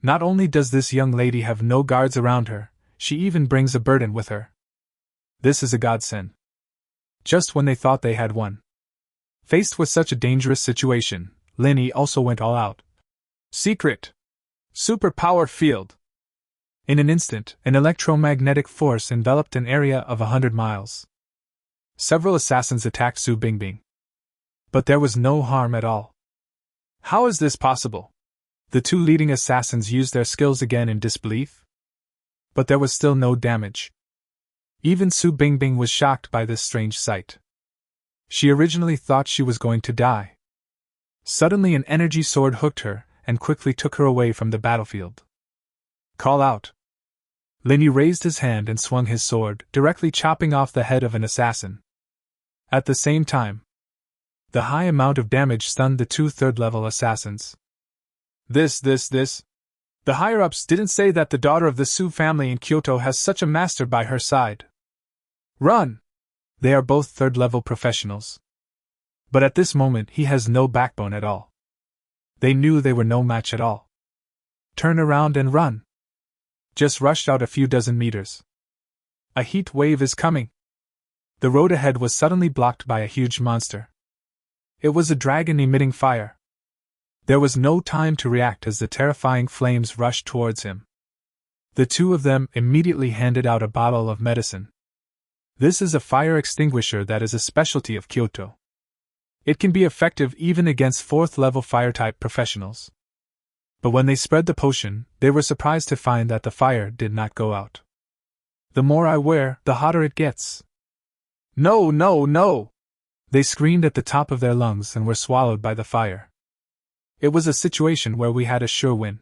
Not only does this young lady have no guards around her, she even brings a burden with her. This is a godsend. Just when they thought they had won. Faced with such a dangerous situation, Lin Yi also went all out. Secret! Superpower field! In an instant, an electromagnetic force enveloped an area of 100 miles. Several assassins attacked Su Bingbing. But there was no harm at all. How is this possible? The 2 leading assassins used their skills again in disbelief. But there was still no damage. Even Su Bingbing was shocked by this strange sight. She originally thought she was going to die. Suddenly an energy sword hooked her and quickly took her away from the battlefield. Call out. Lin Yi raised his hand and swung his sword, directly chopping off the head of an assassin. At the same time, the high amount of damage stunned the 2 third-level assassins. This. The higher-ups didn't say that the daughter of the Su family in Kyoto has such a master by her side. Run! They are both third-level professionals. But at this moment he has no backbone at all. They knew they were no match at all. Turn around and run. Just rushed out a few dozen meters. A heat wave is coming. The road ahead was suddenly blocked by a huge monster. It was a dragon emitting fire. There was no time to react as the terrifying flames rushed towards him. The 2 of them immediately handed out a bottle of medicine. This is a fire extinguisher that is a specialty of Kyoto. It can be effective even against 4th-level fire-type professionals. But when they spread the potion, they were surprised to find that the fire did not go out. The more I wear, the hotter it gets. No! They screamed at the top of their lungs and were swallowed by the fire. It was a situation where we had a sure win.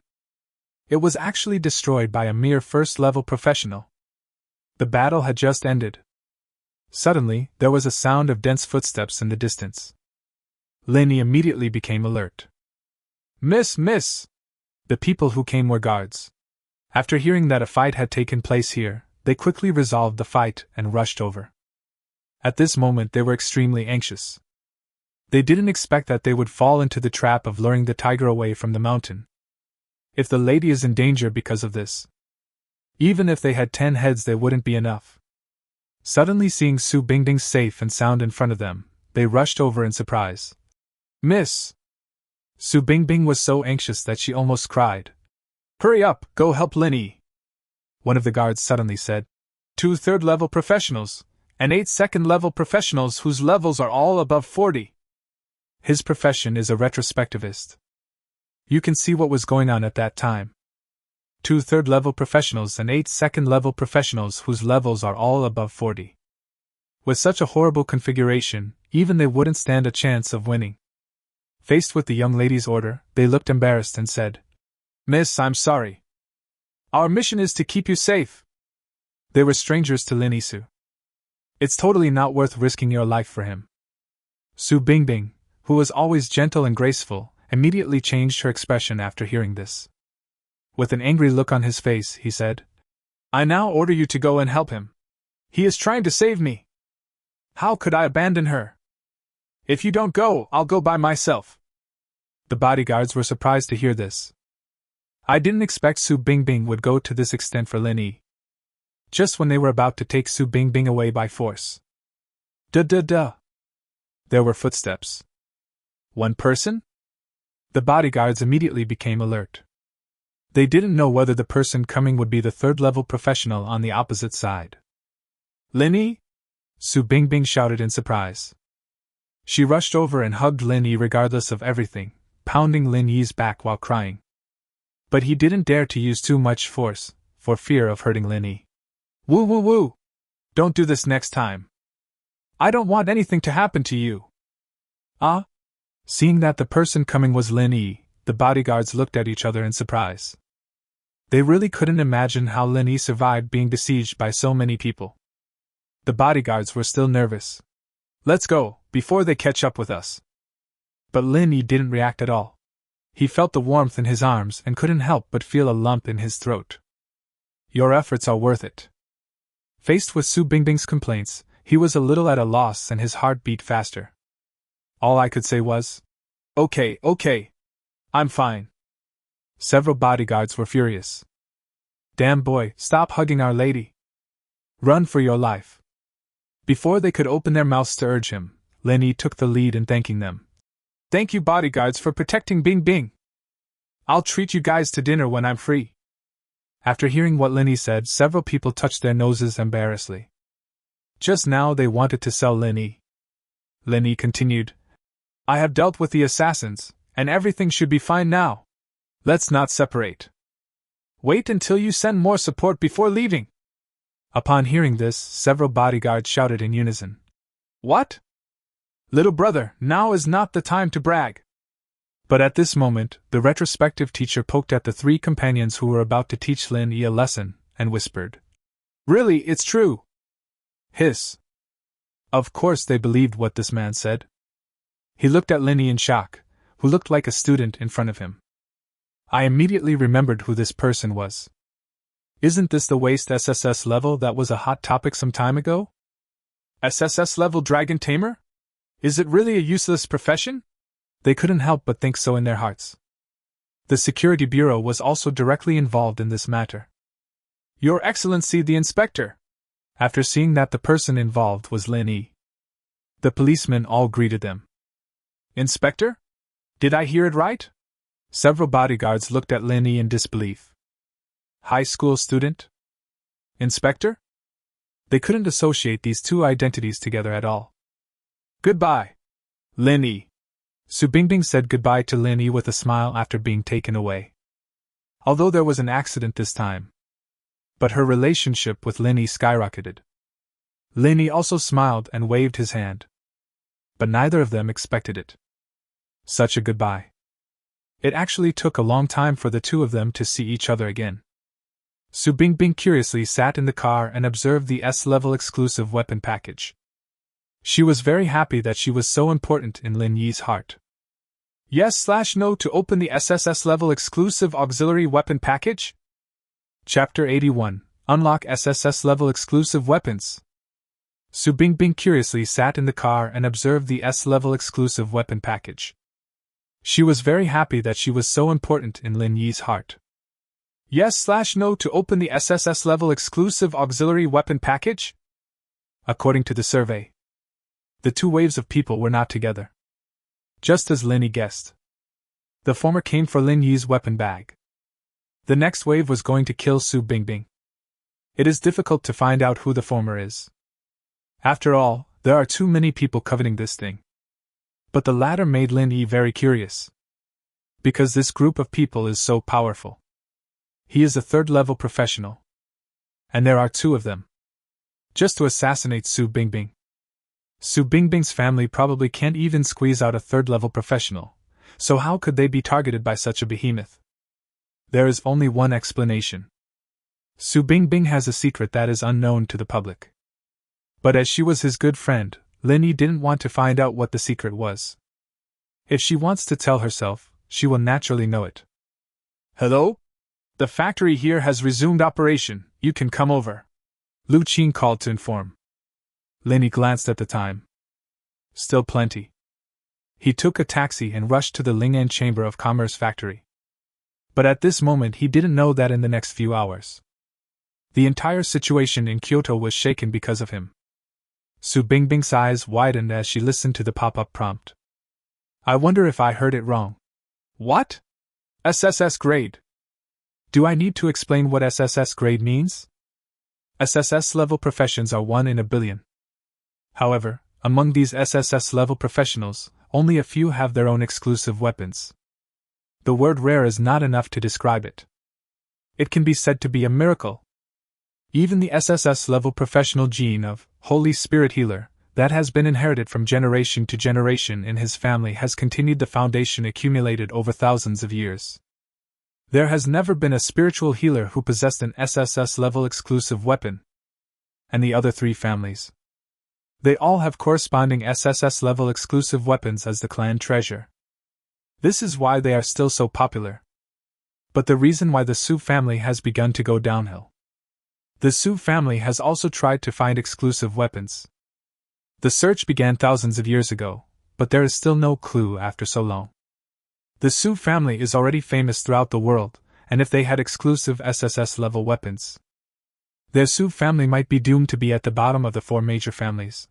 It was actually destroyed by a mere 1st-level professional. The battle had just ended. Suddenly, there was a sound of dense footsteps in the distance. Lin Yi immediately became alert. Miss! The people who came were guards. After hearing that a fight had taken place here, they quickly resolved the fight and rushed over. At this moment they were extremely anxious. They didn't expect that they would fall into the trap of luring the tiger away from the mountain. If the lady is in danger because of this, even if they had 10 heads they wouldn't be enough. Suddenly seeing Su Bingbing safe and sound in front of them, they rushed over in surprise. Miss! Su Bingbing was so anxious that she almost cried. Hurry up, go help Lin Yi! One of the guards suddenly said. 2 third-level professionals, and 8 second-level professionals whose levels are all above 40. His profession is a retrospectivist. You can see what was going on at that time. 2 third-level professionals and 8 second-level professionals whose levels are all above 40. With such a horrible configuration, even they wouldn't stand a chance of winning. Faced with the young lady's order, they looked embarrassed and said, Miss, I'm sorry. Our mission is to keep you safe. They were strangers to Lin Yisu. It's totally not worth risking your life for him. Su Bingbing, who was always gentle and graceful, immediately changed her expression after hearing this. With an angry look on his face, he said, I now order you to go and help him. He is trying to save me. How could I abandon her? If you don't go, I'll go by myself. The bodyguards were surprised to hear this. I didn't expect Su Bingbing would go to this extent for Lin Yi. Just when they were about to take Su Bingbing away by force. Duh. There were footsteps. One person? The bodyguards immediately became alert. They didn't know whether the person coming would be the third-level professional on the opposite side. Lin Yi? Su Bingbing shouted in surprise. She rushed over and hugged Lin Yi regardless of everything, pounding Lin Yi's back while crying. But he didn't dare to use too much force, for fear of hurting Lin Yi. Woo! Don't do this next time. I don't want anything to happen to you. Ah? Seeing that the person coming was Lin Yi, the bodyguards looked at each other in surprise. They really couldn't imagine how Lin Yi survived being besieged by so many people. The bodyguards were still nervous. Let's go, before they catch up with us. But Lin Yi didn't react at all. He felt the warmth in his arms and couldn't help but feel a lump in his throat. Your efforts are worth it. Faced with Su Bingbing's complaints, he was a little at a loss and his heart beat faster. All I could say was, Okay. I'm fine. Several bodyguards were furious. Damn boy, stop hugging our lady. Run for your life. Before they could open their mouths to urge him, Lin Yi took the lead in thanking them. Thank you bodyguards for protecting Bingbing. I'll treat you guys to dinner when I'm free. After hearing what Lin Yi said, several people touched their noses embarrassedly. Just now they wanted to sell Lin Yi. Lin Yi continued, I have dealt with the assassins, and everything should be fine now. Let's not separate. Wait until you send more support before leaving. Upon hearing this, several bodyguards shouted in unison. What? Little brother, now is not the time to brag. But at this moment, the retrospective teacher poked at the three companions who were about to teach Lin Yi a lesson, and whispered, Really, it's true. Hiss. Of course they believed what this man said. He looked at Lin Yi in shock, who looked like a student in front of him. I immediately remembered who this person was. Isn't this the waste SSS level that was a hot topic some time ago? SSS level dragon tamer? Is it really a useless profession? They couldn't help but think so in their hearts. The Security Bureau was also directly involved in this matter. Your Excellency the Inspector! After seeing that the person involved was Lin Yi, the policemen all greeted them. Inspector? Did I hear it right? Several bodyguards looked at Lin Yi in disbelief. High school student? Inspector? They couldn't associate these two identities together at all. Goodbye, Lin Yi. Su Bingbing said goodbye to Lin Yi with a smile after being taken away. Although there was an accident this time. But her relationship with Lin Yi skyrocketed. Lin Yi also smiled and waved his hand. But neither of them expected it. Such a goodbye. It actually took a long time for the two of them to see each other again. Su Bingbing curiously sat in the car and observed the S-level exclusive weapon package. She was very happy that she was so important in Lin Yi's heart. Yes/no to open the SSS level exclusive auxiliary weapon package? Chapter 81, Unlock SSS level exclusive weapons. Su Bingbing curiously sat in the car and observed the S-level exclusive weapon package. She was very happy that she was so important in Lin Yi's heart. Yes/no to open the SSS level exclusive auxiliary weapon package? According to the survey, the two waves of people were not together. Just as Lin Yi guessed. The former came for Lin Yi's weapon bag. The next wave was going to kill Su Bingbing. It is difficult to find out who the former is. After all, there are too many people coveting this thing. But the latter made Lin Yi very curious. Because this group of people is so powerful. He is a third-level professional. And there are two of them. Just to assassinate Su Bingbing. Su Bingbing's family probably can't even squeeze out a third-level professional, so how could they be targeted by such a behemoth? There is only one explanation. Su Bingbing has a secret that is unknown to the public. But as she was his good friend, Linny didn't want to find out what the secret was. If she wants to tell herself, she will naturally know it. Hello? The factory here has resumed operation, you can come over. Lu Qing called to inform. Linny glanced at the time. Still plenty. He took a taxi and rushed to the Ling'an Chamber of Commerce factory. But at this moment he didn't know that in the next few hours, the entire situation in Kyoto was shaken because of him. Su Bingbing's eyes widened as she listened to the pop-up prompt. I wonder if I heard it wrong. What? SSS grade. Do I need to explain what SSS grade means? SSS level professions are 1 in a billion. However, among these SSS level professionals, only a few have their own exclusive weapons. The word rare is not enough to describe it. It can be said to be a miracle. Even the SSS level professional gene of Holy Spirit Healer, that has been inherited from generation to generation in his family, has continued the foundation accumulated over thousands of years. There has never been a spiritual healer who possessed an SSS level exclusive weapon. And the other 3 families, they all have corresponding SSS level exclusive weapons as the clan treasure. This is why they are still so popular. But the reason why the Su family has begun to go downhill. The Su family has also tried to find exclusive weapons. The search began thousands of years ago, but there is still no clue after so long. The Su family is already famous throughout the world, and if they had exclusive SSS level weapons, their Su family might be doomed to be at the bottom of the 4 major families.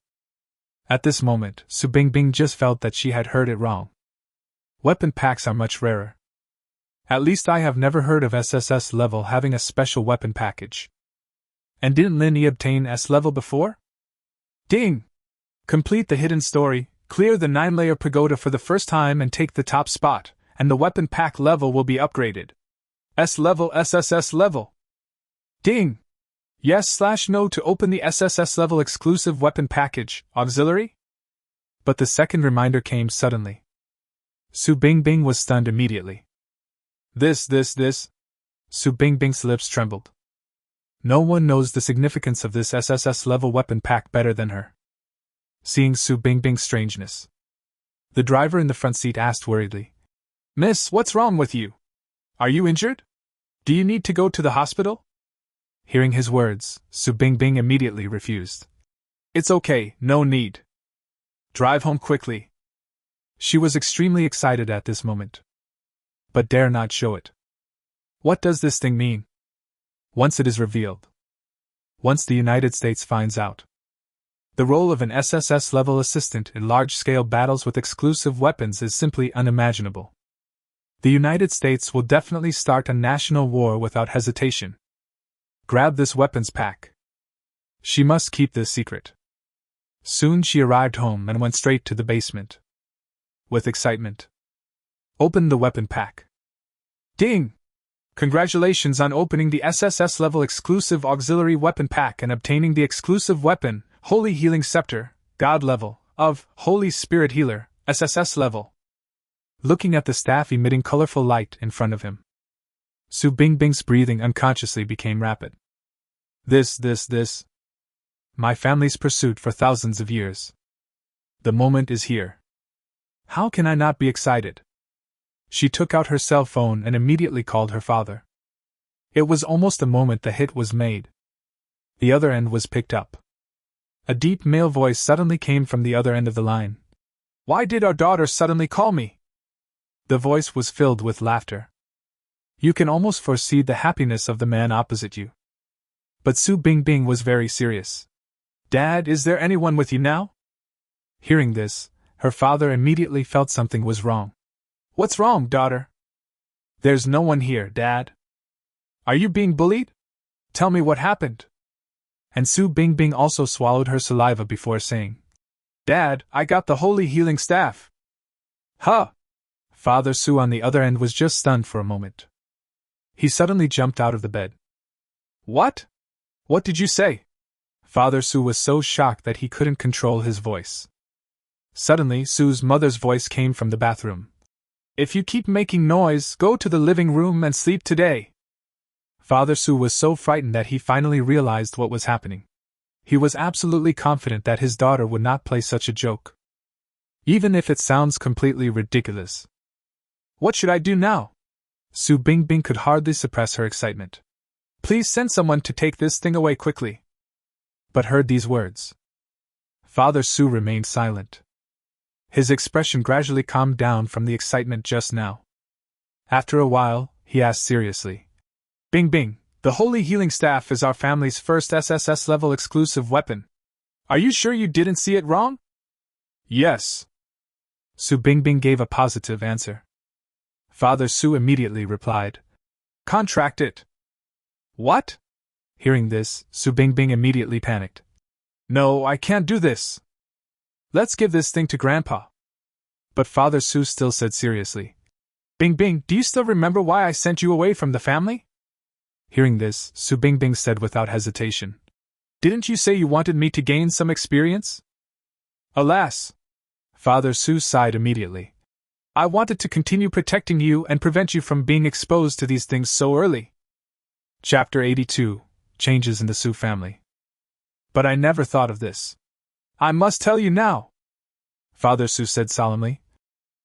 At this moment, Su Bingbing just felt that she had heard it wrong. Weapon packs are much rarer. At least I have never heard of SSS level having a special weapon package. And didn't Linny obtain S level before? Ding! Complete the hidden story, clear the 9-layer pagoda for the first time and take the top spot, and the weapon pack level will be upgraded. S level SSS level. Ding! Yes/no to open the SSS level exclusive weapon package, auxiliary? But the second reminder came suddenly. Su Bingbing was stunned immediately. This. Su Bingbing's lips trembled. No one knows the significance of this SSS level weapon pack better than her. Seeing Su Bingbing's strangeness, the driver in the front seat asked worriedly, Miss, what's wrong with you? Are you injured? Do you need to go to the hospital? Hearing his words, Su Bingbing immediately refused. It's okay, no need. Drive home quickly. She was extremely excited at this moment, but dare not show it. What does this thing mean? Once it is revealed, once the United States finds out, the role of an SSS level assistant in large-scale battles with exclusive weapons is simply unimaginable. The United States will definitely start a national war without hesitation. Grab this weapons pack. She must keep this secret. Soon she arrived home and went straight to the basement. With excitement, opened the weapon pack. Ding! Congratulations on opening the SSS level exclusive auxiliary weapon pack and obtaining the exclusive weapon, Holy Healing Scepter, God level, of Holy Spirit Healer, SSS level. Looking at the staff emitting colorful light in front of him, Su Bingbing's breathing unconsciously became rapid. This. My family's pursuit for thousands of years. The moment is here. How can I not be excited? She took out her cell phone and immediately called her father. It was almost the moment the hit was made. The other end was picked up. A deep male voice suddenly came from the other end of the line. Why did our daughter suddenly call me? The voice was filled with laughter. You can almost foresee the happiness of the man opposite you. But Su Bingbing was very serious. Dad, is there anyone with you now? Hearing this, her father immediately felt something was wrong. What's wrong, daughter? There's no one here, Dad. Are you being bullied? Tell me what happened. And Su Bingbing also swallowed her saliva before saying, Dad, I got the holy healing staff. Huh! Father Su on the other end was just stunned for a moment. He suddenly jumped out of the bed. What? What did you say? Father Su was so shocked that he couldn't control his voice. Suddenly, Su's mother's voice came from the bathroom. If you keep making noise, go to the living room and sleep today. Father Su was so frightened that he finally realized what was happening. He was absolutely confident that his daughter would not play such a joke, even if it sounds completely ridiculous. What should I do now? Su Bingbing could hardly suppress her excitement. Please send someone to take this thing away quickly. But heard these words. Father Su remained silent. His expression gradually calmed down from the excitement just now. After a while, he asked seriously. Bing Bing, the Holy Healing Staff is our family's first SSS level exclusive weapon. Are you sure you didn't see it wrong? Yes. Su Bingbing gave a positive answer. Father Su immediately replied. Contract it. What? Hearing this, Su Bingbing immediately panicked. No, I can't do this. Let's give this thing to Grandpa. But Father Su still said seriously. Bing Bing, do you still remember why I sent you away from the family? Hearing this, Su Bingbing said without hesitation. Didn't you say you wanted me to gain some experience? Alas! Father Su sighed immediately. I wanted to continue protecting you and prevent you from being exposed to these things so early. Chapter 82. Changes in the Su family. But I never thought of this. I must tell you now. Father Su said solemnly.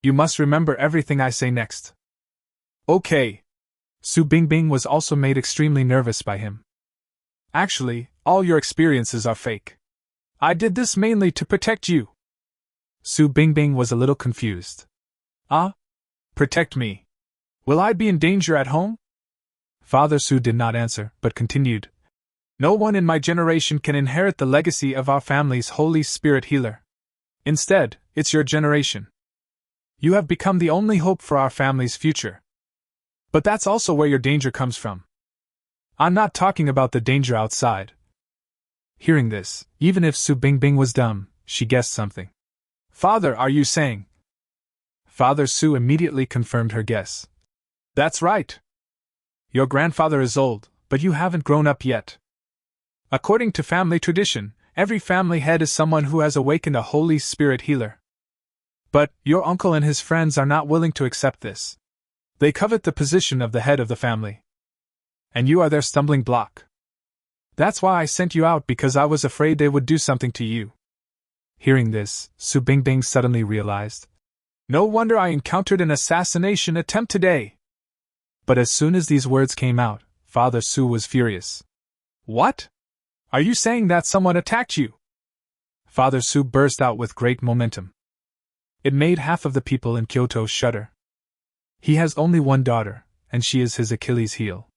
You must remember everything I say next. Okay. Su Bingbing was also made extremely nervous by him. Actually, all your experiences are fake. I did this mainly to protect you. Su Bingbing was a little confused. Ah? Protect me. Will I be in danger at home? Father Su did not answer, but continued. No one in my generation can inherit the legacy of our family's Holy Spirit healer. Instead, it's your generation. You have become the only hope for our family's future. But that's also where your danger comes from. I'm not talking about the danger outside. Hearing this, even if Su Bingbing was dumb, she guessed something. Father, are you saying? Father Su immediately confirmed her guess. That's right. Your grandfather is old, but you haven't grown up yet. According to family tradition, every family head is someone who has awakened a Holy Spirit healer. But your uncle and his friends are not willing to accept this. They covet the position of the head of the family. And you are their stumbling block. That's why I sent you out, because I was afraid they would do something to you. Hearing this, Su Bingbing suddenly realized. No wonder I encountered an assassination attempt today. But as soon as these words came out, Father Su was furious. What? Are you saying that someone attacked you? Father Su burst out with great momentum. It made half of the people in Kyoto shudder. He has only one daughter, and she is his Achilles heel.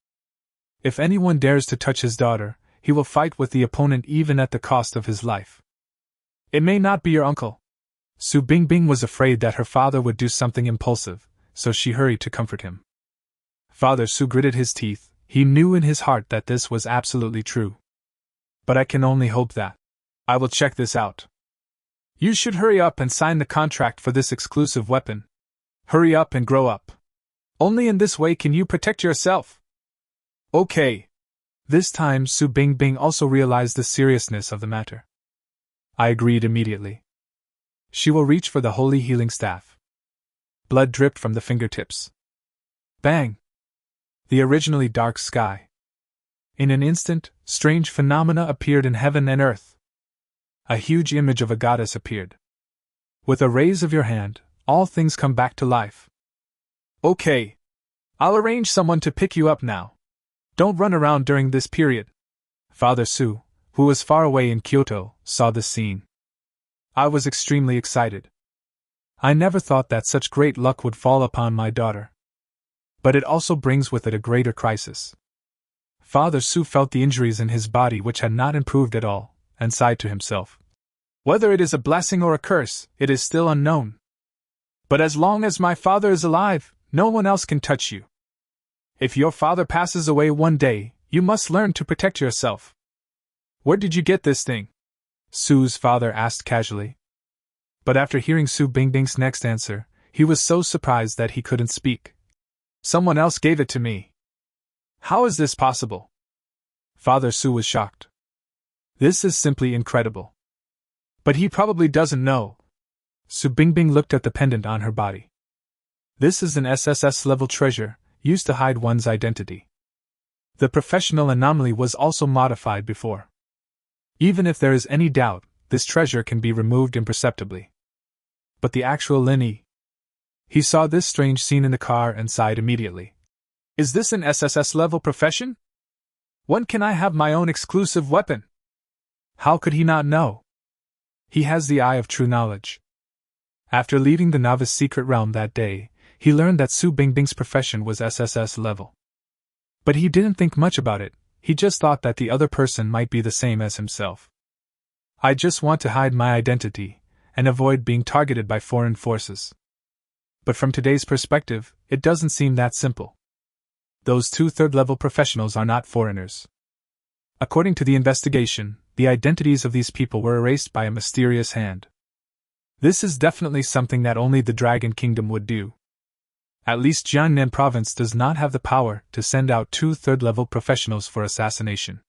If anyone dares to touch his daughter, he will fight with the opponent even at the cost of his life. It may not be your uncle. Su Bingbing was afraid that her father would do something impulsive, so she hurried to comfort him. Father Su gritted his teeth. He knew in his heart that this was absolutely true. But I can only hope that. I will check this out. You should hurry up and sign the contract for this exclusive weapon. Hurry up and grow up. Only in this way can you protect yourself. Okay. This time Su Bingbing also realized the seriousness of the matter. I agreed immediately. She will reach for the Holy Healing Staff. Blood dripped from the fingertips. Bang! The originally dark sky. In an instant, strange phenomena appeared in heaven and earth. A huge image of a goddess appeared. With a raise of your hand, all things come back to life. Okay. I'll arrange someone to pick you up now. Don't run around during this period. Father Su, who was far away in Kyoto, saw this scene. I was extremely excited. I never thought that such great luck would fall upon my daughter. But it also brings with it a greater crisis. Father Su felt the injuries in his body which had not improved at all, and sighed to himself. Whether it is a blessing or a curse, it is still unknown. But as long as my father is alive, no one else can touch you. If your father passes away one day, you must learn to protect yourself. Where did you get this thing? Su's father asked casually. But after hearing Su Bingbing's next answer, he was so surprised that he couldn't speak. Someone else gave it to me. How is this possible? Father Su was shocked. This is simply incredible. But he probably doesn't know. Su Bingbing looked at the pendant on her body. This is an SSS level treasure, used to hide one's identity. The professional anomaly was also modified before. Even if there is any doubt, this treasure can be removed imperceptibly. But the actual Lin. He saw this strange scene in the car and sighed immediately. Is this an SSS level profession? When can I have my own exclusive weapon? How could he not know? He has the eye of true knowledge. After leaving the Novice secret realm that day, he learned that Su Bingbing's profession was SSS level. But he didn't think much about it, he just thought that the other person might be the same as himself. I just want to hide my identity, and avoid being targeted by foreign forces. But from today's perspective, it doesn't seem that simple. Those two third-level professionals are not foreigners. According to the investigation, the identities of these people were erased by a mysterious hand. This is definitely something that only the Dragon Kingdom would do. At least Jiangnan Province does not have the power to send out two third-level professionals for assassination.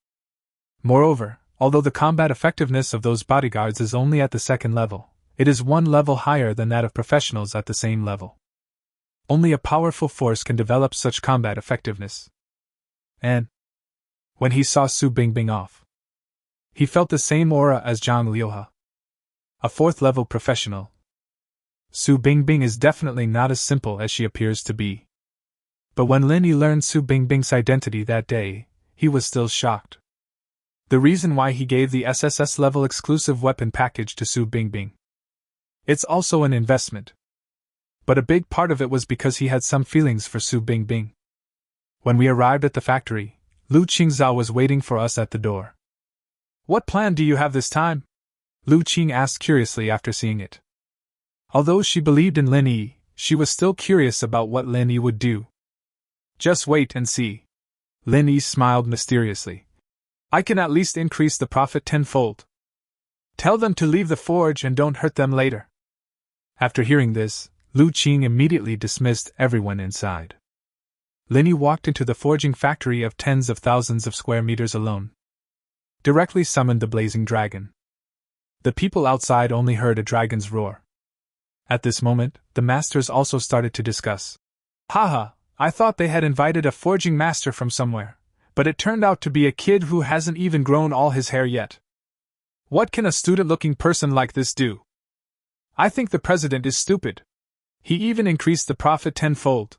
Moreover, although the combat effectiveness of those bodyguards is only at the second level, it is one level higher than that of professionals at the same level. Only a powerful force can develop such combat effectiveness. And when he saw Su Bingbing off, he felt the same aura as Zhang Liuhe, a fourth-level professional. Su Bingbing is definitely not as simple as she appears to be. But when Lin Yi learned Su Bingbing's identity that day, he was still shocked. The reason why he gave the SSS-level exclusive weapon package to Su Bingbing. It's also an investment. But a big part of it was because he had some feelings for Su Bingbing. When we arrived at the factory, Lu Qingzhao was waiting for us at the door. What plan do you have this time? Lu Qing asked curiously after seeing it. Although she believed in Lin Yi, she was still curious about what Lin Yi would do. Just wait and see. Lin Yi smiled mysteriously. I can at least increase the profit tenfold. Tell them to leave the forge and don't hurt them later. After hearing this, Lu Qing immediately dismissed everyone inside. Lin Yi walked into the forging factory of tens of thousands of square meters alone. Directly summoned the blazing dragon. The people outside only heard a dragon's roar. At this moment, the masters also started to discuss. Haha, I thought they had invited a forging master from somewhere, but it turned out to be a kid who hasn't even grown all his hair yet. What can a student-looking person like this do? I think the president is stupid. He even increased the profit tenfold.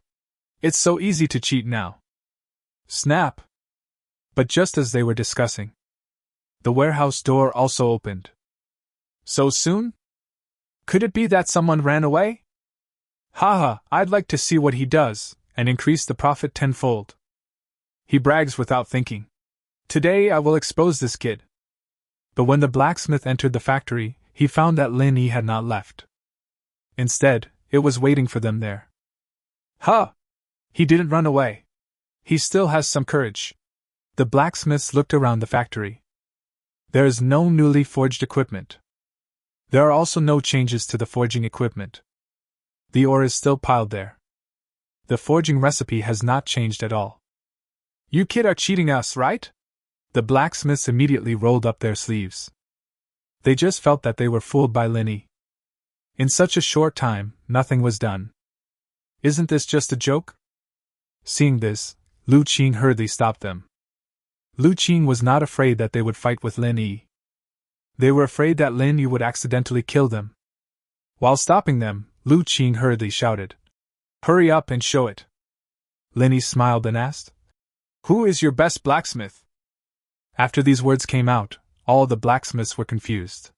It's so easy to cheat now. Snap! But just as they were discussing, the warehouse door also opened. So soon? Could it be that someone ran away? Haha, I'd like to see what he does, and increase the profit tenfold. He brags without thinking. Today I will expose this kid. But when the blacksmith entered the factory, he found that Lin Yi had not left. Instead, it was waiting for them there. Huh! He didn't run away. He still has some courage. The blacksmiths looked around the factory. There is no newly forged equipment. There are also no changes to the forging equipment. The ore is still piled there. The forging recipe has not changed at all. You kid are cheating us, right? The blacksmiths immediately rolled up their sleeves. They just felt that they were fooled by Lin Yi. In such a short time, nothing was done. Isn't this just a joke? Seeing this, Lu Qing hurriedly stopped them. Lu Qing was not afraid that they would fight with Lin Yi. They were afraid that Lin Yi would accidentally kill them. While stopping them, Lu Qing hurriedly shouted, "Hurry up and show it." Lin Yi smiled and asked, "Who is your best blacksmith?" After these words came out, all the blacksmiths were confused.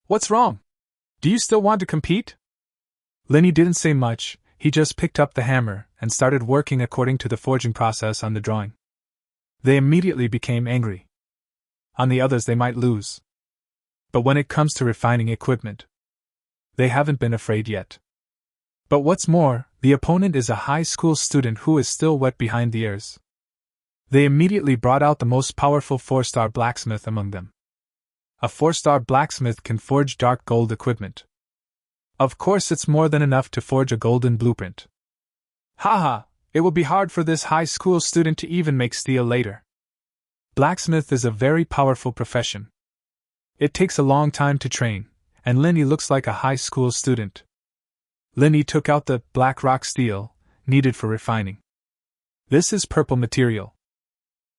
What's wrong? Do you still want to compete? Lin Yi didn't say much, he just picked up the hammer and started working according to the forging process on the drawing. They immediately became angry. On the others they might lose. But when it comes to refining equipment, they haven't been afraid yet. But what's more, the opponent is a high school student who is still wet behind the ears. They immediately brought out the most powerful 4-star blacksmith among them. A 4-star blacksmith can forge dark gold equipment. Of course it's more than enough to forge a golden blueprint. Haha, it will be hard for this high school student to even make steel later. Blacksmith is a very powerful profession. It takes a long time to train, and Lin Yi looks like a high school student. Lin Yi took out the black rock steel, needed for refining. This is purple material.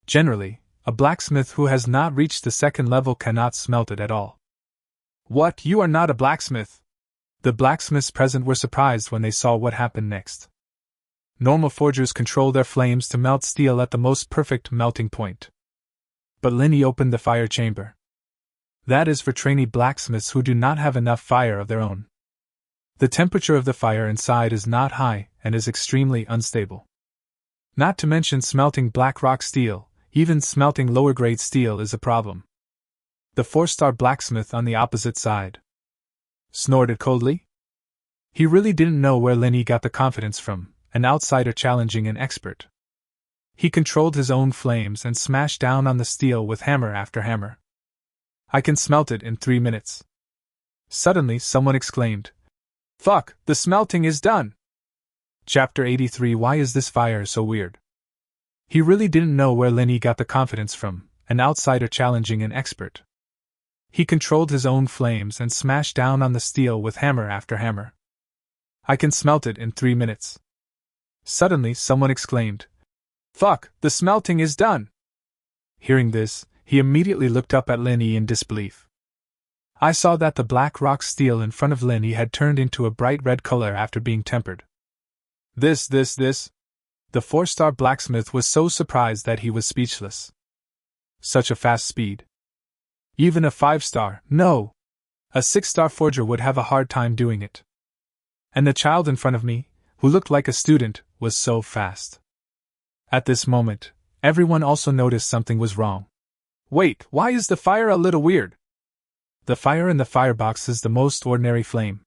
Generally, a blacksmith who has not reached the second level cannot smelt it at all. What, you are not a blacksmith? The blacksmiths present were surprised when they saw what happened next. Normal forgers control their flames to melt steel at the most perfect melting point. But Linny opened the fire chamber. That is for trainee blacksmiths who do not have enough fire of their own. The temperature of the fire inside is not high and is extremely unstable. Not to mention smelting black rock steel, even smelting lower grade steel is a problem. The 4-star blacksmith on the opposite side snorted coldly. He really didn't know where Linny got the confidence from, an outsider challenging an expert. He controlled his own flames and smashed down on the steel with hammer after hammer. I can smelt it in 3 minutes. Suddenly someone exclaimed, "Fuck, the smelting is done!" Chapter 83. Why is this fire so weird? He really didn't know where Linny got the confidence from, an outsider challenging an expert. He controlled his own flames and smashed down on the steel with hammer after hammer. I can smelt it in 3 minutes. Suddenly someone exclaimed, "Fuck, the smelting is done!" Hearing this, he immediately looked up at Linny in disbelief. I saw that the black rock steel in front of Linny had turned into a bright red color after being tempered. This. The 4-star blacksmith was so surprised that he was speechless. Such a fast speed. Even a 5-star, no, a 6-star forger would have a hard time doing it. And the child in front of me, who looked like a student, was so fast. At this moment, everyone also noticed something was wrong. Wait, why is the fire a little weird? The fire in the firebox is the most ordinary flame.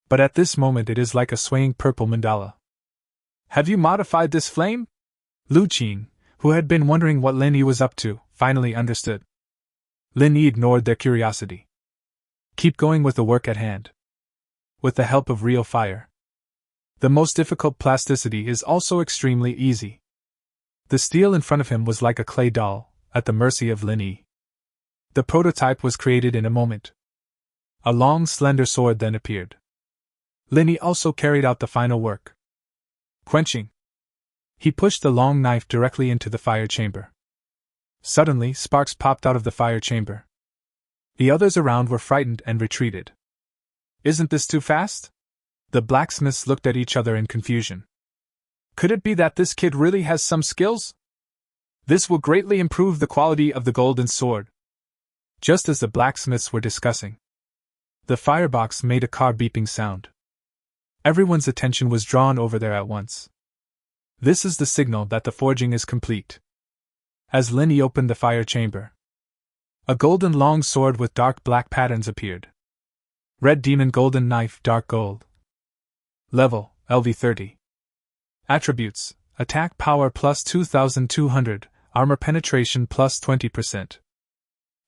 But at this moment it is like a swaying purple mandala. Have you modified this flame? Lu Qin, who had been wondering what Linny was up to, finally understood. Linny ignored their curiosity. Keep going with the work at hand. With the help of real fire. The most difficult plasticity is also extremely easy. The steel in front of him was like a clay doll, at the mercy of Linny. The prototype was created in a moment. A long, slender sword then appeared. Linny also carried out the final work. Quenching. He pushed the long knife directly into the fire chamber. Suddenly, sparks popped out of the fire chamber. The others around were frightened and retreated. Isn't this too fast? The blacksmiths looked at each other in confusion. Could it be that this kid really has some skills? This will greatly improve the quality of the golden sword. Just as the blacksmiths were discussing, the firebox made a car beeping sound. Everyone's attention was drawn over there at once. This is the signal that the forging is complete. As Linny opened the fire chamber, a golden long sword with dark black patterns appeared. Red demon golden knife dark gold. Level, LV30. Attributes, attack power plus 2200, armor penetration plus 20%.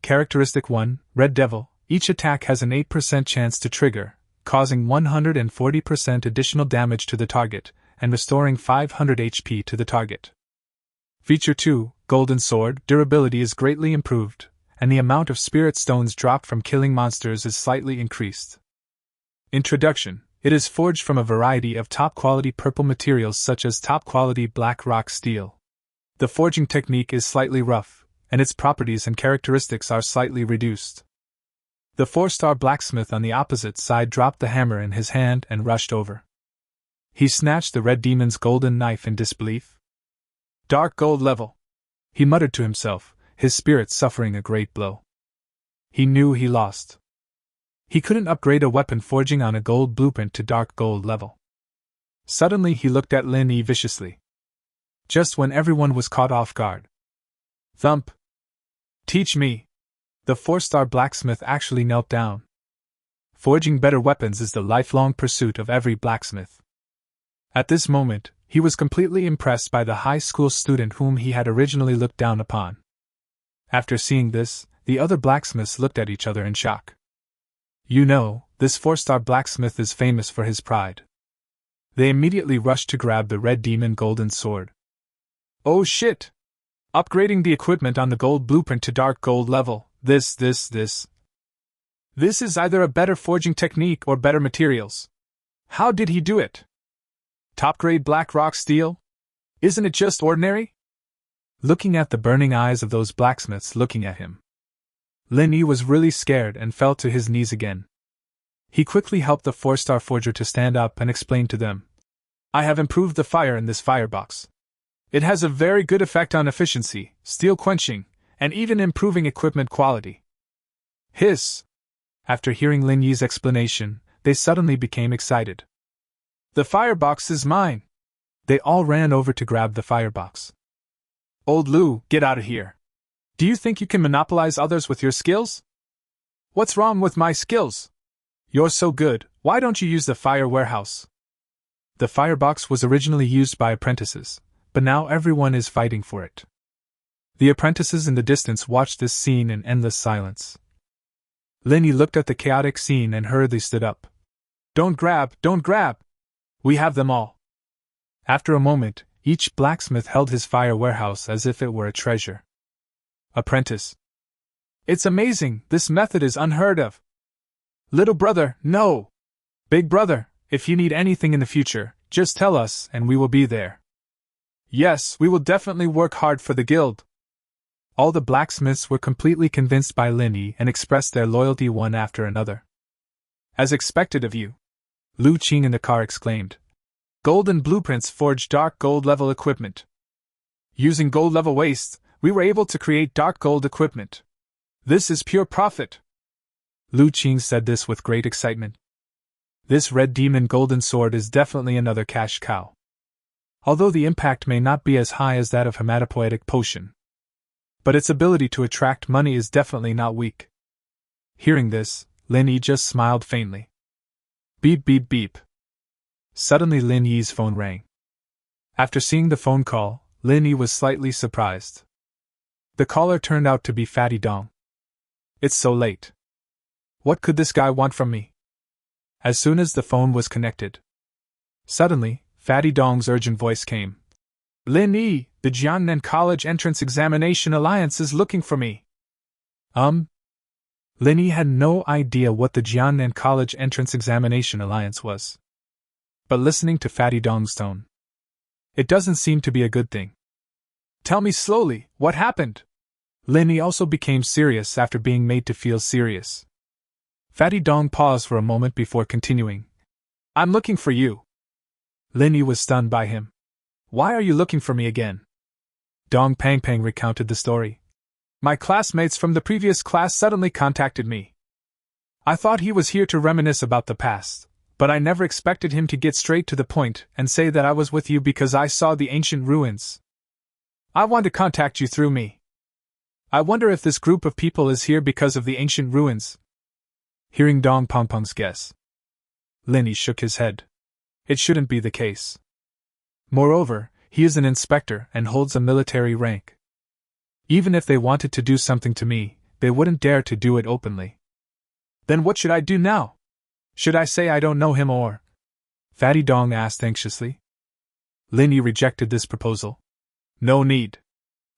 Characteristic 1, Red Devil, each attack has an 8% chance to trigger, causing 140% additional damage to the target, and restoring 500 HP to the target. Feature 2, Golden Sword, durability is greatly improved, and the amount of spirit stones dropped from killing monsters is slightly increased. Introduction. It is forged from a variety of top-quality purple materials such as top-quality black rock steel. The forging technique is slightly rough, and its properties and characteristics are slightly reduced. The 4-star blacksmith on the opposite side dropped the hammer in his hand and rushed over. He snatched the red demon's golden knife in disbelief. Dark gold level, he muttered to himself, his spirit suffering a great blow. He knew he lost. He couldn't upgrade a weapon forging on a gold blueprint to dark gold level. Suddenly he looked at Linny viciously. Just when everyone was caught off guard. Thump. Teach me. The 4-star blacksmith actually knelt down. Forging better weapons is the lifelong pursuit of every blacksmith. At this moment, he was completely impressed by the high school student whom he had originally looked down upon. After seeing this, the other blacksmiths looked at each other in shock. You know, this 4-star blacksmith is famous for his pride. They immediately rushed to grab the red demon golden sword. Oh shit! Upgrading the equipment on the gold blueprint to dark gold level, this. This is either a better forging technique or better materials. How did he do it? Top grade black rock steel? Isn't it just ordinary? looking at the burning eyes of those blacksmiths looking at him. Lin Yi was really scared and fell to his knees again. He quickly helped the 4-star forger to stand up and explain to them. I have improved the fire in this firebox. It has a very good effect on efficiency, steel quenching, and even improving equipment quality. Hiss! After hearing Lin Yi's explanation, they suddenly became excited. The firebox is mine! They all ran over to grab the firebox. Old Lu, get out of here! Do you think you can monopolize others with your skills? What's wrong with my skills? You're so good, why don't you use the fire warehouse? The firebox was originally used by apprentices, but now everyone is fighting for it. The apprentices in the distance watched this scene in endless silence. Lin Yi looked at the chaotic scene and hurriedly stood up. Don't grab! Don't grab! We have them all! After a moment, each blacksmith held his fire warehouse as if it were a treasure. Apprentice. It's amazing, this method is unheard of. Little brother, no! Big brother, if you need anything in the future, just tell us and we will be there. Yes, we will definitely work hard for the guild. All the blacksmiths were completely convinced by Lin Yi and expressed their loyalty one after another. As expected of you, Lu Qing in the car exclaimed. Golden blueprints forge dark gold level equipment. Using gold level waste, we were able to create dark gold equipment. This is pure profit. Lu Qing said this with great excitement. This red demon golden sword is definitely another cash cow. Although the impact may not be as high as that of hematopoietic potion, but its ability to attract money is definitely not weak. Hearing this, Lin Yi just smiled faintly. Beep beep beep. Suddenly Lin Yi's phone rang. After seeing the phone call, Lin Yi was slightly surprised. The caller turned out to be Fatty Dong. It's so late. What could this guy want from me? As soon as the phone was connected, suddenly, Fatty Dong's urgent voice came. Lin Yi, the Jiangnan College Entrance Examination Alliance is looking for me. Lin Yi had no idea what the Jiangnan College Entrance Examination Alliance was. But listening to Fatty Dong's tone, it doesn't seem to be a good thing. Tell me slowly, what happened? Lin Yi also became serious after being made to feel serious. Fatty Dong paused for a moment before continuing. I'm looking for you. Lin Yi was stunned by him. Why are you looking for me again? Dong Pang Pang recounted the story. My classmates from the previous class suddenly contacted me. I thought he was here to reminisce about the past, but I never expected him to get straight to the point and say that I was with you because I saw the ancient ruins. I want to contact you through me. I wonder if this group of people is here because of the ancient ruins. Hearing Dong Pang Pang's guess, Lin Yi shook his head. It shouldn't be the case. Moreover, he is an inspector and holds a military rank. Even if they wanted to do something to me, they wouldn't dare to do it openly. Then what should I do now? Should I say I don't know him or? Fatty Dong asked anxiously. Lin Yi rejected this proposal. No need.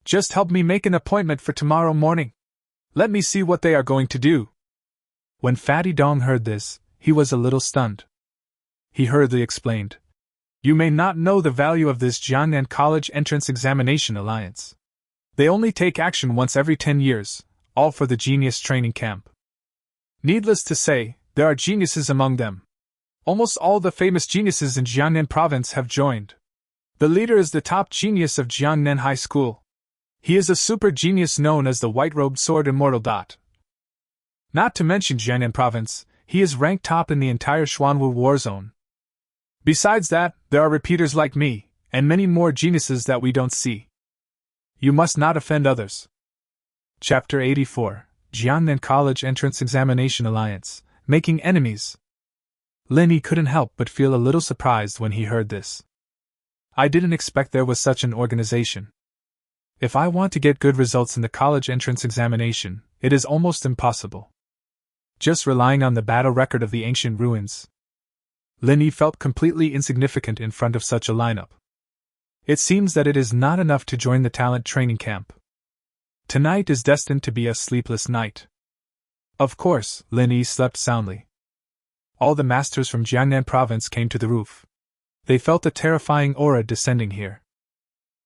Just help me make an appointment for tomorrow morning. Let me see what they are going to do. When Fatty Dong heard this, he was a little stunned. He hurriedly explained. You may not know the value of this Jiangnan College Entrance Examination Alliance. They only take action once every 10 years, all for the genius training camp. Needless to say, there are geniuses among them. Almost all the famous geniuses in Jiangnan province have joined. The leader is the top genius of Jiangnan High School. He is a super genius known as the White-Robed Sword Immortal. Not to mention Jiangnan province, he is ranked top in the entire Xuanwu war zone. Besides that, there are repeaters like me, and many more geniuses that we don't see. You must not offend others. Chapter 84, Jiangnan College Entrance Examination Alliance, Making Enemies. Lin Yi couldn't help but feel a little surprised when he heard this. I didn't expect there was such an organization. If I want to get good results in the college entrance examination, it is almost impossible. Just relying on the battle record of the ancient ruins, Lin Yi felt completely insignificant in front of such a lineup. It seems that it is not enough to join the talent training camp. Tonight is destined to be a sleepless night. Of course, Lin Yi slept soundly. All the masters from Jiangnan province came to the roof. They felt a terrifying aura descending here.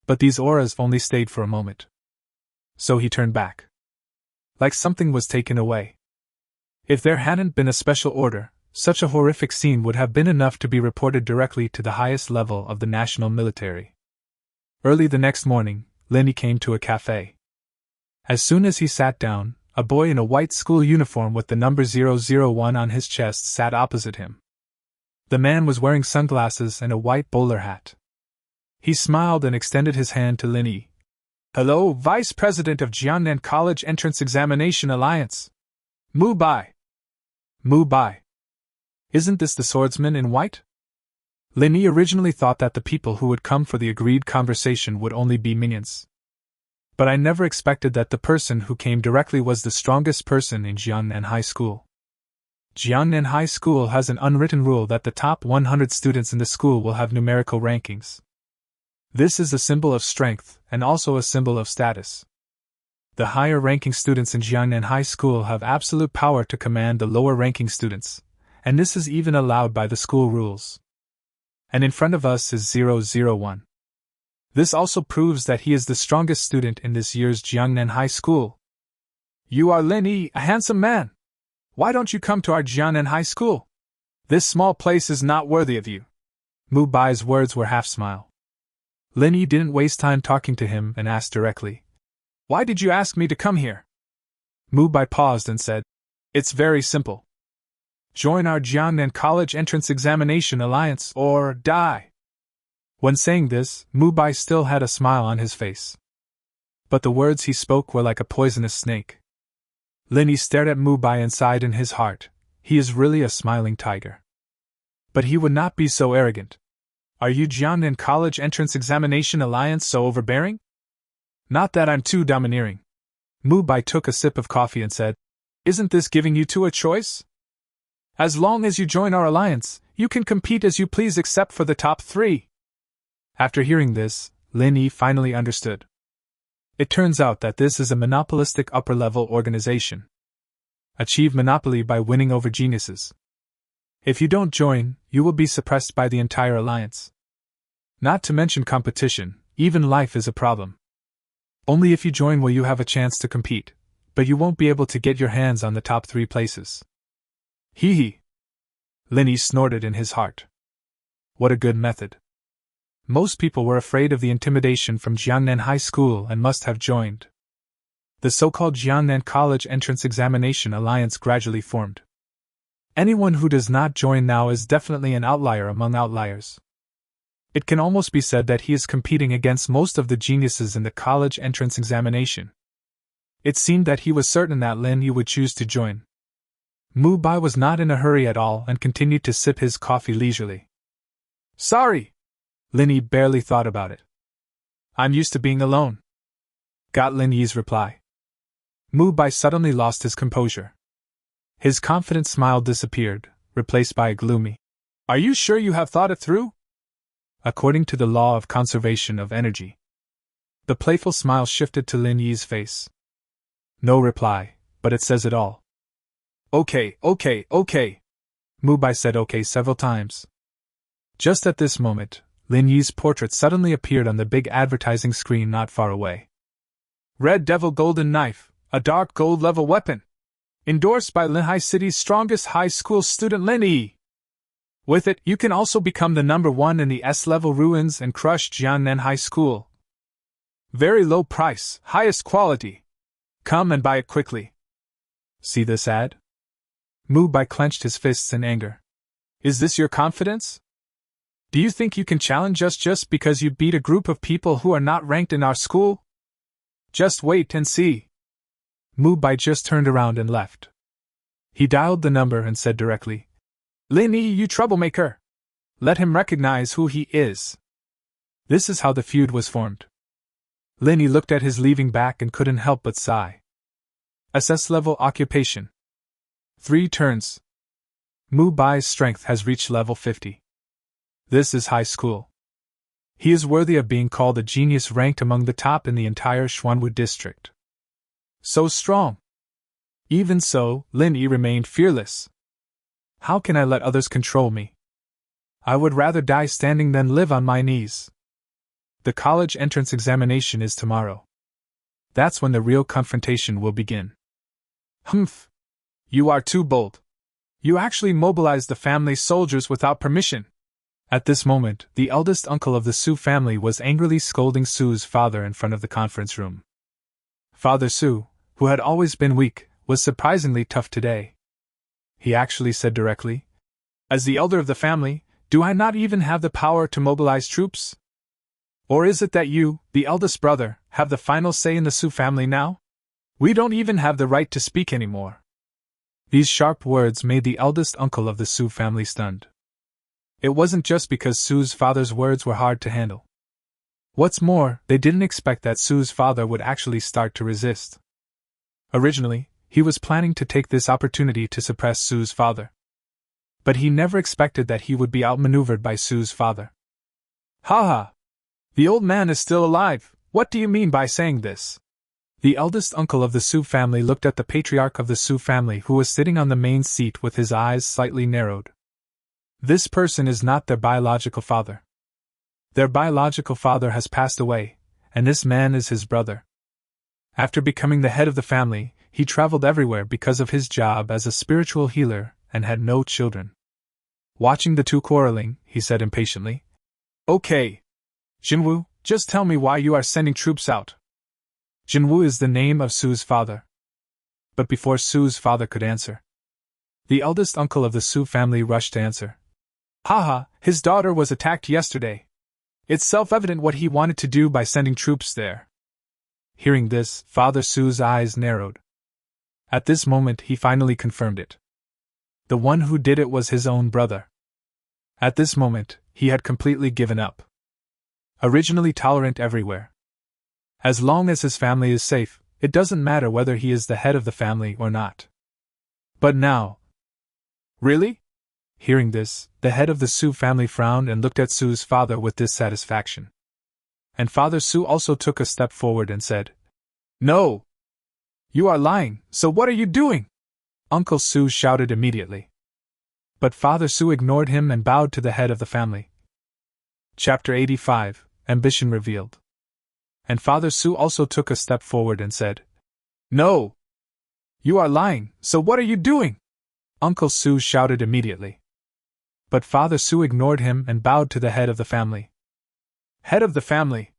But these auras only stayed for a moment. So he turned back. Like something was taken away. If there hadn't been a special order, such a horrific scene would have been enough to be reported directly to the highest level of the national military. Early the next morning, Lenny came to a cafe. As soon as he sat down, a boy in a white school uniform with the number 001 on his chest sat opposite him. The man was wearing sunglasses and a white bowler hat. He smiled and extended his hand to Lenny. "Hello, Vice President of Jiangnan College Entrance Examination Alliance. Mu Bai. Mu Bai. Isn't this the swordsman in white?" Lenny originally thought that the people who would come for the agreed conversation would only be minions. But I never expected that the person who came directly was the strongest person in Jiangnan High School. Jiangnan High School has an unwritten rule that the top 100 students in the school will have numerical rankings. This is a symbol of strength and also a symbol of status. The higher-ranking students in Jiangnan High School have absolute power to command the lower-ranking students, and this is even allowed by the school rules. And in front of us is 001. This also proves that he is the strongest student in this year's Jiangnan High School. "You are Lenny, a handsome man. Why don't you come to our Jiangnan High School? This small place is not worthy of you." Mu Bai's words were half-smile. Lenny didn't waste time talking to him and asked directly, "Why did you ask me to come here?" Mu Bai paused and said, "It's very simple. Join our Jiangnan College Entrance Examination Alliance or die." When saying this, Mu Bai still had a smile on his face. But the words he spoke were like a poisonous snake. Lenny stared at Mu Bai and sighed in his heart. He is really a smiling tiger. But he would not be so arrogant. "Are you Jiangnan College Entrance Examination Alliance so overbearing?" "Not that I'm too domineering." Mu Bai took a sip of coffee and said, "Isn't this giving you two a choice? As long as you join our alliance, you can compete as you please except for the top 3. After hearing this, Lenny finally understood. It turns out that this is a monopolistic upper-level organization. Achieve monopoly by winning over geniuses. If you don't join, you will be suppressed by the entire alliance. Not to mention competition, even life is a problem. Only if you join will you have a chance to compete, but you won't be able to get your hands on the top 3 places. Hee hee. Lenny snorted in his heart. What a good method. Most people were afraid of the intimidation from Jiangnan High School and must have joined. The so-called Jiangnan College Entrance Examination Alliance gradually formed. Anyone who does not join now is definitely an outlier among outliers. It can almost be said that he is competing against most of the geniuses in the college entrance examination. It seemed that he was certain that Lenny would choose to join. Mu Bai was not in a hurry at all and continued to sip his coffee leisurely. "Sorry!" Lenny barely thought about it. "I'm used to being alone," got Lenny's reply. Mu Bai suddenly lost his composure. His confident smile disappeared, replaced by a gloomy, "Are you sure you have thought it through?" According to the law of conservation of energy. The playful smile shifted to Lin Yi's face. No reply, but it says it all. Okay. Mu Bai said okay several times. Just at this moment, Lin Yi's portrait suddenly appeared on the big advertising screen not far away. Red Devil Golden Knife, a dark gold level weapon. Endorsed by Linhai City's strongest high school student Lin Yi. With it, you can also become the number 1 in the S-level ruins and crush Jiangnan High School. Very low price, highest quality. Come and buy it quickly. See this ad? Mu Bai clenched his fists in anger. Is this your confidence? Do you think you can challenge us just because you beat a group of people who are not ranked in our school? Just wait and see. Mu Bai just turned around and left. He dialed the number and said directly, Lin Yi, you troublemaker! Let him recognize who he is. This is how the feud was formed. Lin Yi looked at his leaving back and couldn't help but sigh. SS-level occupation. 3 turns. Mu Bai's strength has reached level 50. This is high school. He is worthy of being called a genius ranked among the top in the entire Xuanwu district. So strong. Even so, Lin Yi remained fearless. How can I let others control me? I would rather die standing than live on my knees. The college entrance examination is tomorrow. That's when the real confrontation will begin. Humph! You are too bold. You actually mobilized the family's soldiers without permission. At this moment, the eldest uncle of the Su family was angrily scolding Su's father in front of the conference room. Father Su, who had always been weak, was surprisingly tough today. He actually said directly, "As the elder of the family, do I not even have the power to mobilize troops? Or is it that you, the eldest brother, have the final say in the Su family now? We don't even have the right to speak anymore." These sharp words made the eldest uncle of the Su family stunned. It wasn't just because Su's father's words were hard to handle. What's more, they didn't expect that Su's father would actually start to resist. Originally, he was planning to take this opportunity to suppress Su's father. But he never expected that he would be outmaneuvered by Su's father. "Ha ha! The old man is still alive, what do you mean by saying this?" The eldest uncle of the Su family looked at the patriarch of the Su family who was sitting on the main seat with his eyes slightly narrowed. This person is not their biological father. Their biological father has passed away, and this man is his brother. After becoming the head of the family, he traveled everywhere because of his job as a spiritual healer and had no children. Watching the two quarreling, he said impatiently, "Okay. Jinwoo, just tell me why you are sending troops out." Jinwoo is the name of Su's father. But before Su's father could answer, the eldest uncle of the Su family rushed to answer. "Haha, his daughter was attacked yesterday. It's self-evident what he wanted to do by sending troops there." Hearing this, Father Su's eyes narrowed. At this moment he finally confirmed it. The one who did it was his own brother. At this moment, he had completely given up. Originally tolerant everywhere. As long as his family is safe, it doesn't matter whether he is the head of the family or not. But now... Really? Hearing this, the head of the Su family frowned and looked at Su's father with dissatisfaction. And Father Su also took a step forward and said, "No! You are lying, so what are you doing?" Uncle Su shouted immediately. But Father Su ignored him and bowed to the head of the family. Chapter 85, Ambition Revealed. And Father Su also took a step forward and said, "No! You are lying, so what are you doing?" Uncle Su shouted immediately. But Father Su ignored him and bowed to the head of the family. "Head of the family,"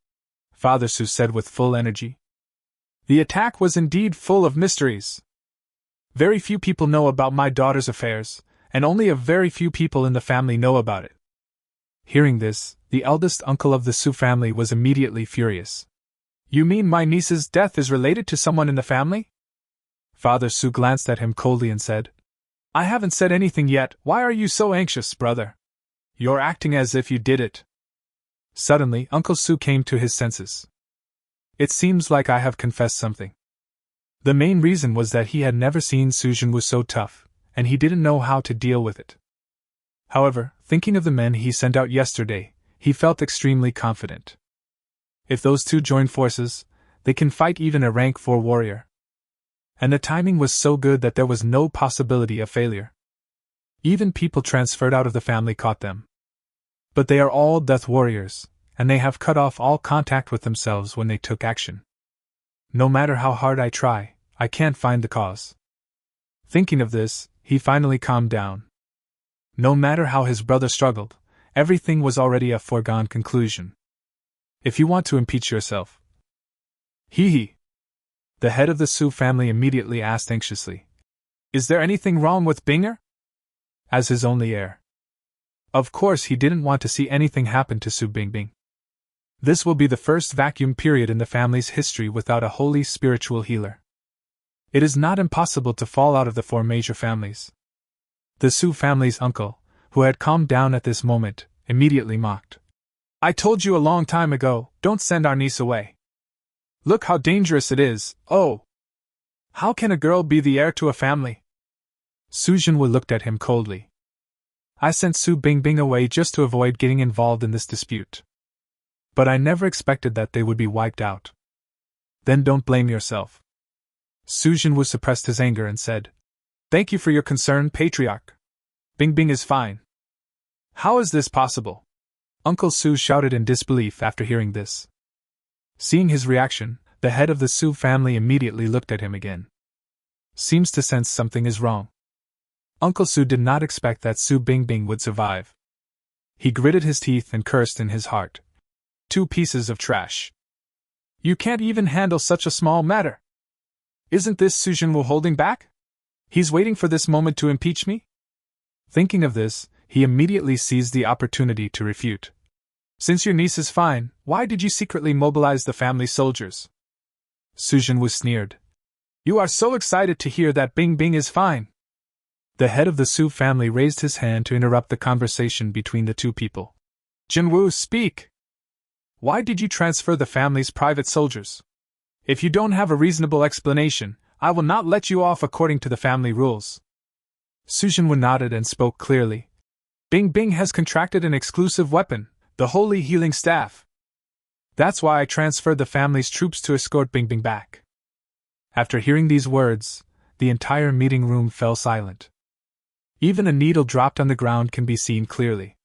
Father Su said with full energy. "The attack was indeed full of mysteries. Very few people know about my daughter's affairs, and only a very few people in the family know about it." Hearing this, the eldest uncle of the Su family was immediately furious. "You mean my niece's death is related to someone in the family?" Father Su glanced at him coldly and said, "I haven't said anything yet, why are you so anxious, brother? You're acting as if you did it." Suddenly, Uncle Su came to his senses. "It seems like I have confessed something." The main reason was that he had never seen Su Jinwoo so tough, and he didn't know how to deal with it. However, thinking of the men he sent out yesterday, he felt extremely confident. If those two join forces, they can fight even a rank 4 warrior. And the timing was so good that there was no possibility of failure. Even people transferred out of the family caught them. But they are all death warriors, and they have cut off all contact with themselves when they took action. No matter how hard I try, I can't find the cause. Thinking of this, he finally calmed down. No matter how his brother struggled, everything was already a foregone conclusion. If you want to impeach yourself. Hee. The head of the Su family immediately asked anxiously, "Is there anything wrong with Binger?" As his only heir. Of course he didn't want to see anything happen to Su Bingbing. This will be the first vacuum period in the family's history without a holy spiritual healer. It is not impossible to fall out of the 4 major families. The Su family's uncle, who had calmed down at this moment, immediately mocked. "I told you a long time ago, don't send our niece away. Look how dangerous it is, oh! How can a girl be the heir to a family?" Su Jinwoo looked at him coldly. "I sent Su Bingbing away just to avoid getting involved in this dispute. But I never expected that they would be wiped out." "Then don't blame yourself." Su Jinwoo suppressed his anger and said, "Thank you for your concern, Patriarch. Bingbing is fine." "How is this possible?" Uncle Su shouted in disbelief after hearing this. Seeing his reaction, the head of the Su family immediately looked at him again. Seems to sense something is wrong. Uncle Su did not expect that Su Bingbing would survive. He gritted his teeth and cursed in his heart. 2 pieces of trash. You can't even handle such a small matter. Isn't this Su Jinwoo holding back? He's waiting for this moment to impeach me? Thinking of this, he immediately seized the opportunity to refute. Since your niece is fine, why did you secretly mobilize the family soldiers? Su Jinwoo sneered. You are so excited to hear that Bingbing is fine. The head of the Su family raised his hand to interrupt the conversation between the 2 people. Jinwoo, speak! Why did you transfer the family's private soldiers? If you don't have a reasonable explanation, I will not let you off according to the family rules. Su Jinwoo nodded and spoke clearly. Bingbing has contracted an exclusive weapon, the Holy Healing Staff. That's why I transferred the family's troops to escort Bingbing back. After hearing these words, the entire meeting room fell silent. Even a needle dropped on the ground can be seen clearly.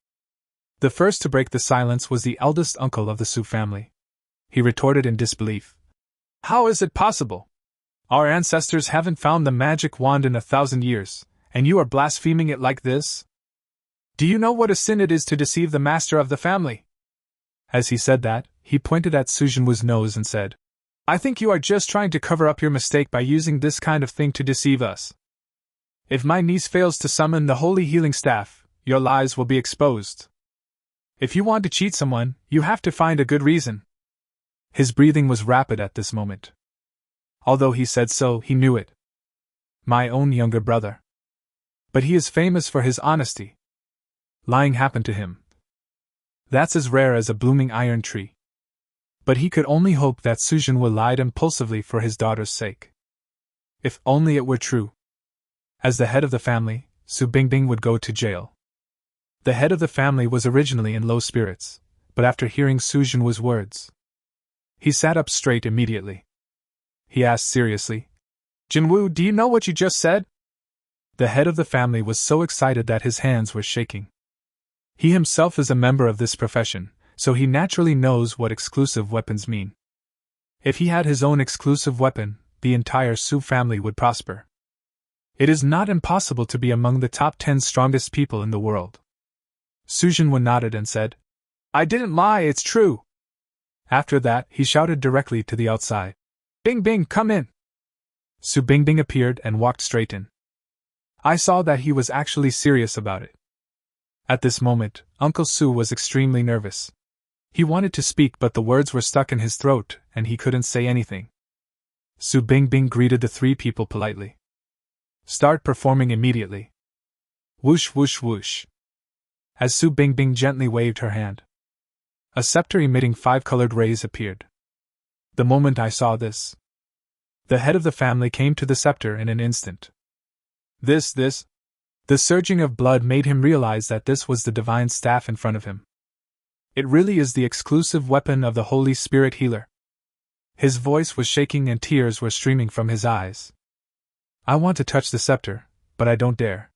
The first to break the silence was the eldest uncle of the Su family. He retorted in disbelief. How is it possible? Our ancestors haven't found the magic wand in 1,000 years, and you are blaspheming it like this? Do you know what a sin it is to deceive the master of the family? As he said that, he pointed at Su Jinwoo's nose and said, I think you are just trying to cover up your mistake by using this kind of thing to deceive us. If my niece fails to summon the Holy Healing Staff, your lies will be exposed. If you want to cheat someone, you have to find a good reason. His breathing was rapid at this moment. Although he said so, he knew it. My own younger brother. But he is famous for his honesty. Lying happened to him. That's as rare as a blooming iron tree. But he could only hope that Su Jinwoo lied impulsively for his daughter's sake. If only it were true. As the head of the family, Su Bingbing would go to jail. The head of the family was originally in low spirits, but after hearing Su Jinwoo's words, he sat up straight immediately. He asked seriously, Jinwoo, do you know what you just said? The head of the family was so excited that his hands were shaking. He himself is a member of this profession, so he naturally knows what exclusive weapons mean. If he had his own exclusive weapon, the entire Su family would prosper. It is not impossible to be among the top 10 strongest people in the world. Su Jinwoo nodded and said, I didn't lie, it's true. After that, he shouted directly to the outside. Bingbing, come in. Su Bingbing appeared and walked straight in. I saw that he was actually serious about it. At this moment, Uncle Su was extremely nervous. He wanted to speak, but the words were stuck in his throat, and he couldn't say anything. Su Bingbing greeted the 3 people politely. Start performing immediately. Whoosh whoosh whoosh. As Su Bingbing gently waved her hand, a scepter emitting 5 colored rays appeared. The moment I saw this, the head of the family came to the scepter in an instant. This. The surging of blood made him realize that this was the divine staff in front of him. It really is the exclusive weapon of the Holy Spirit Healer. His voice was shaking and tears were streaming from his eyes. I want to touch the scepter, but I don't dare.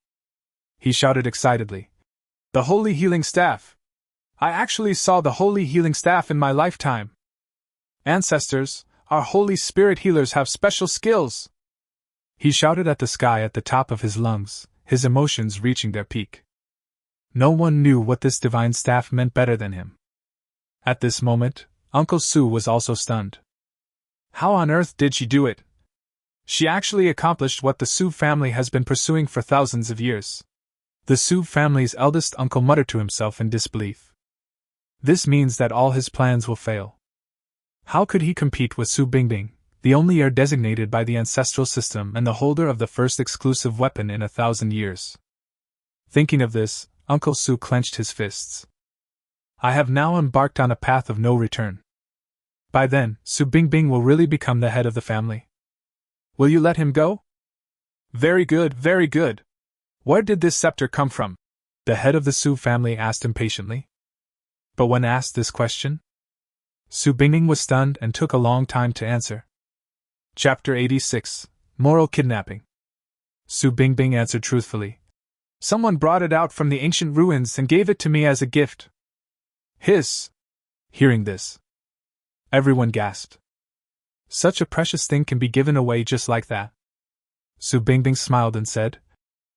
He shouted excitedly. The Holy Healing Staff! I actually saw the Holy Healing Staff in my lifetime. Ancestors, our Holy Spirit Healers have special skills! He shouted at the sky at the top of his lungs, his emotions reaching their peak. No one knew what this divine staff meant better than him. At this moment, Uncle Su was also stunned. How on earth did she do it? She actually accomplished what the Su family has been pursuing for thousands of years. The Su family's eldest uncle muttered to himself in disbelief. This means that all his plans will fail. How could he compete with Su Bingbing, the only heir designated by the ancestral system and the holder of the first exclusive weapon in 1,000 years? Thinking of this, Uncle Su clenched his fists. I have now embarked on a path of no return. By then, Su Bingbing will really become the head of the family. Will you let him go? Very good, very good. Where did this scepter come from? The head of the Su family asked impatiently. But when asked this question, Su Bingbing was stunned and took a long time to answer. Chapter 86, Moral Kidnapping. Su Bingbing answered truthfully. Someone brought it out from the ancient ruins and gave it to me as a gift. Hiss! Hearing this, everyone gasped. Such a precious thing can be given away just like that. Su Bingbing smiled and said,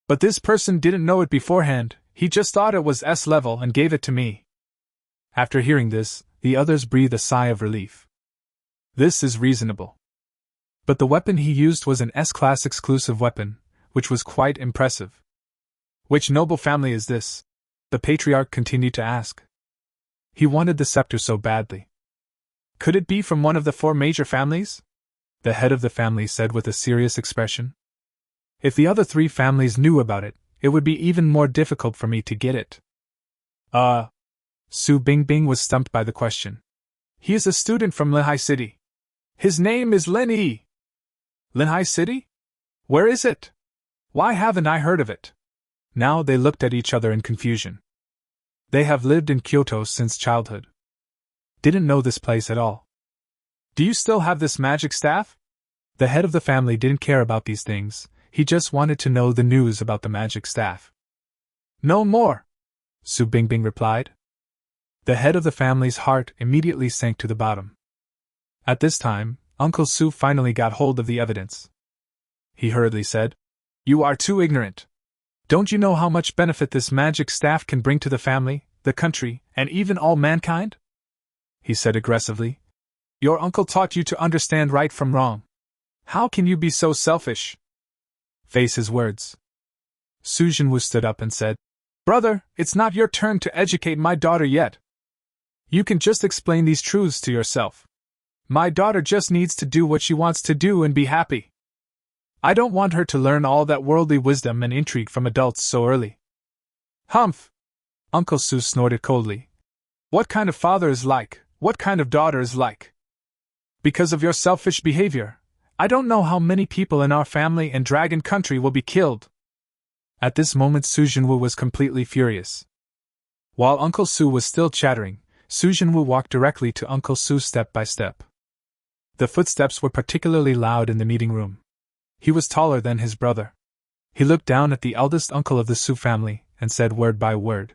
But this person didn't know it beforehand, he just thought it was S level and gave it to me. After hearing this, the others breathed a sigh of relief. This is reasonable. But the weapon he used was an S-class exclusive weapon, which was quite impressive. Which noble family is this? The patriarch continued to ask. He wanted the scepter so badly. Could it be from one of the 4 major families? The head of the family said with a serious expression. If the other 3 families knew about it, it would be even more difficult for me to get it. Su Bingbing was stumped by the question. He is a student from Linhai City. His name is Lin Yi. Linhai City? Where is it? Why haven't I heard of it? Now they looked at each other in confusion. They have lived in Kyoto since childhood. Didn't know this place at all. Do you still have this magic staff? The head of the family didn't care about these things, he just wanted to know the news about the magic staff. No more, Su Bingbing replied. The head of the family's heart immediately sank to the bottom. At this time, Uncle Su finally got hold of the evidence. He hurriedly said, You are too ignorant. Don't you know how much benefit this magic staff can bring to the family, the country, and even all mankind? He said aggressively. Your uncle taught you to understand right from wrong. How can you be so selfish? Face his words. Su Jinwu stood up and said, Brother, it's not your turn to educate my daughter yet. You can just explain these truths to yourself. My daughter just needs to do what she wants to do and be happy. I don't want her to learn all that worldly wisdom and intrigue from adults so early. Humph! Uncle Su snorted coldly. What kind of father is like? What kind of daughter is like? Because of your selfish behavior, I don't know how many people in our family and dragon country will be killed. At this moment Su Jinwu was completely furious. While Uncle Su was still chattering, Su Jinwu walked directly to Uncle Su step by step. The footsteps were particularly loud in the meeting room. He was taller than his brother. He looked down at the eldest uncle of the Su family and said word by word,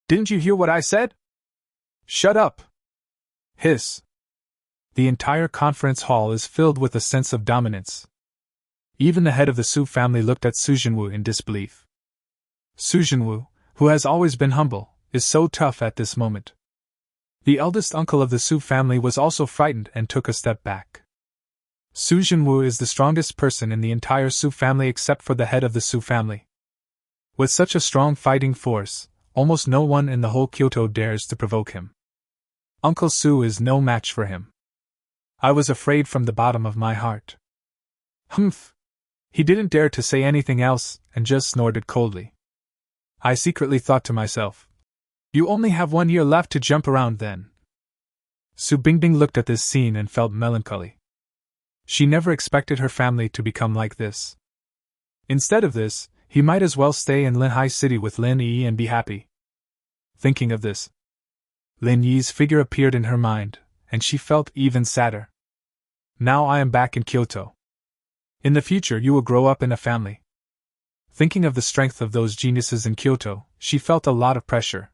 Didn't you hear what I said? Shut up! Hiss! The entire conference hall is filled with a sense of dominance. Even the head of the Su family looked at Su Jinwu in disbelief. Su Jinwu, who has always been humble, is so tough at this moment. The eldest uncle of the Su family was also frightened and took a step back. Su Jinwu is the strongest person in the entire Su family except for the head of the Su family. With such a strong fighting force, almost no one in the whole Kyoto dares to provoke him. Uncle Su is no match for him. I was afraid from the bottom of my heart. Humph! He didn't dare to say anything else and just snorted coldly. I secretly thought to myself, You only have 1 year left to jump around then. Su Bingbing looked at this scene and felt melancholy. She never expected her family to become like this. Instead of this, he might as well stay in Linhai City with Lin Yi and be happy. Thinking of this, Lin Yi's figure appeared in her mind, and she felt even sadder. Now I am back in Kyoto. In the future you will grow up in a family. Thinking of the strength of those geniuses in Kyoto, she felt a lot of pressure.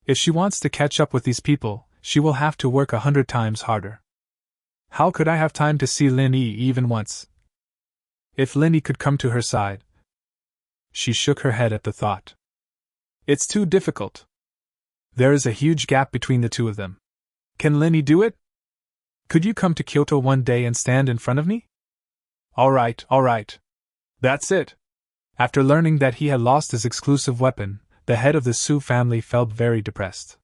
If she wants to catch up with these people, she will have to work 100 times harder. How could I have time to see Lin Yi even once? If Lin Yi could come to her side. She shook her head at the thought. It's too difficult. There is a huge gap between the two of them. Can Lin Yi do it? Could you come to Kyoto one day and stand in front of me? All right. That's it. After learning that he had lost his exclusive weapon, the head of the Su family felt very depressed.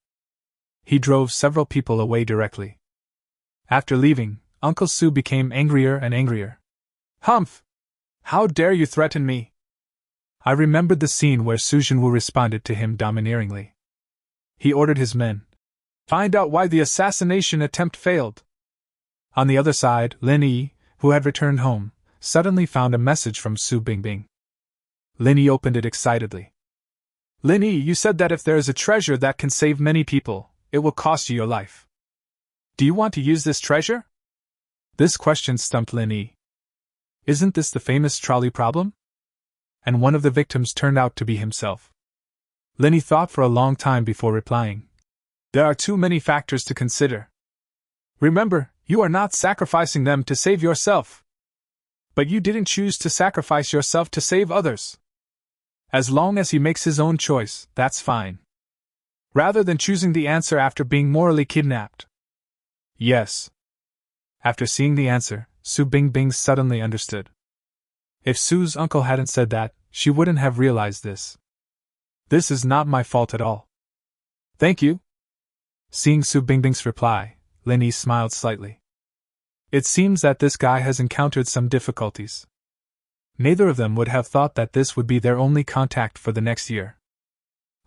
He drove several people away directly. After leaving, Uncle Su became angrier and angrier. Humph! How dare you threaten me? I remembered the scene where Su Jinwu responded to him domineeringly. He ordered his men, Find out why the assassination attempt failed. On the other side, Lin Yi, who had returned home, suddenly found a message from Su Bingbing. Lin Yi opened it excitedly. Lin Yi, you said that if there is a treasure that can save many people, it will cost you your life. Do you want to use this treasure? This question stumped Lin Yi. Isn't this the famous trolley problem? And one of the victims turned out to be himself. Lin Yi thought for a long time before replying. There are too many factors to consider. Remember, you are not sacrificing them to save yourself. But you didn't choose to sacrifice yourself to save others. As long as he makes his own choice, that's fine. Rather than choosing the answer after being morally kidnapped. Yes. After seeing the answer, Su Bingbing suddenly understood. If Su's uncle hadn't said that, she wouldn't have realized this. This is not my fault at all. Thank you. Seeing Su Bingbing's reply, Lin Yi smiled slightly. It seems that this guy has encountered some difficulties. Neither of them would have thought that this would be their only contact for the next year.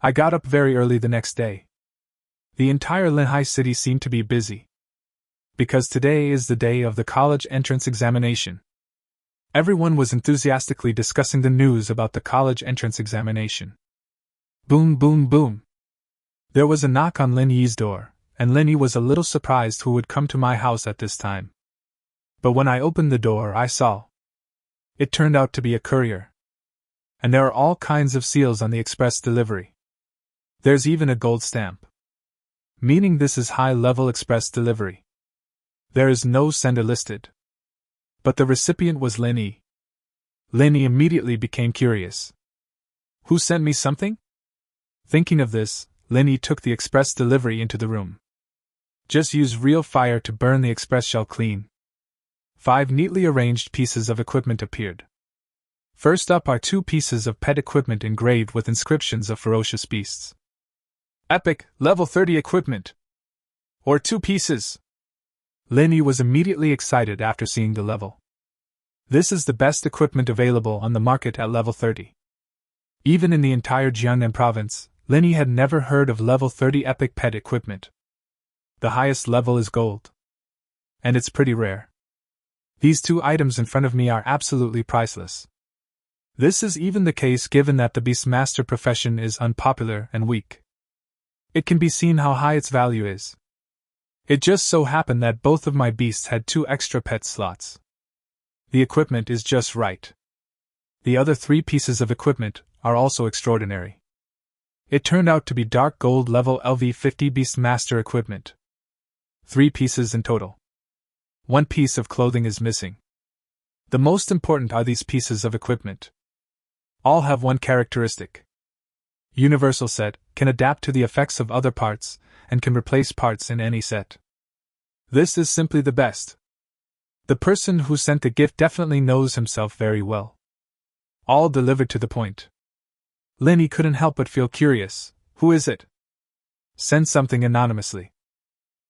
I got up very early the next day. The entire Linhai city seemed to be busy. Because today is the day of the college entrance examination. Everyone was enthusiastically discussing the news about the college entrance examination. Boom, boom, boom. There was a knock on Lin Yi's door, and Lin Yi was a little surprised who would come to my house at this time. But when I opened the door, I saw. It turned out to be a courier. And there are all kinds of seals on the express delivery. There's even a gold stamp. Meaning this is high-level express delivery. There is no sender listed. But the recipient was Lin Yi. Lin Yi immediately became curious. Who sent me something? Thinking of this, Lin Yi took the express delivery into the room. Just use real fire to burn the express shell clean. 5 neatly arranged pieces of equipment appeared. First up are 2 pieces of pet equipment engraved with inscriptions of ferocious beasts. Epic, level 30 equipment. Or 2 pieces. Lin Yi was immediately excited after seeing the level. This is the best equipment available on the market at level 30. Even in the entire Jiangnan province, Lin Yi had never heard of level 30 epic pet equipment. The highest level is gold. And it's pretty rare. These 2 items in front of me are absolutely priceless. This is even the case given that the Beastmaster profession is unpopular and weak. It can be seen how high its value is. It just so happened that both of my beasts had 2 extra pet slots. The equipment is just right. The other 3 pieces of equipment are also extraordinary. It turned out to be dark gold level LV50 Beastmaster equipment. 3 pieces in total. 1 piece of clothing is missing. The most important are these pieces of equipment. All have one characteristic. Universal set, can adapt to the effects of other parts, and can replace parts in any set. This is simply the best. The person who sent the gift definitely knows himself very well. All delivered to the point. Lin Yi couldn't help but feel curious. Who is it? Send something anonymously.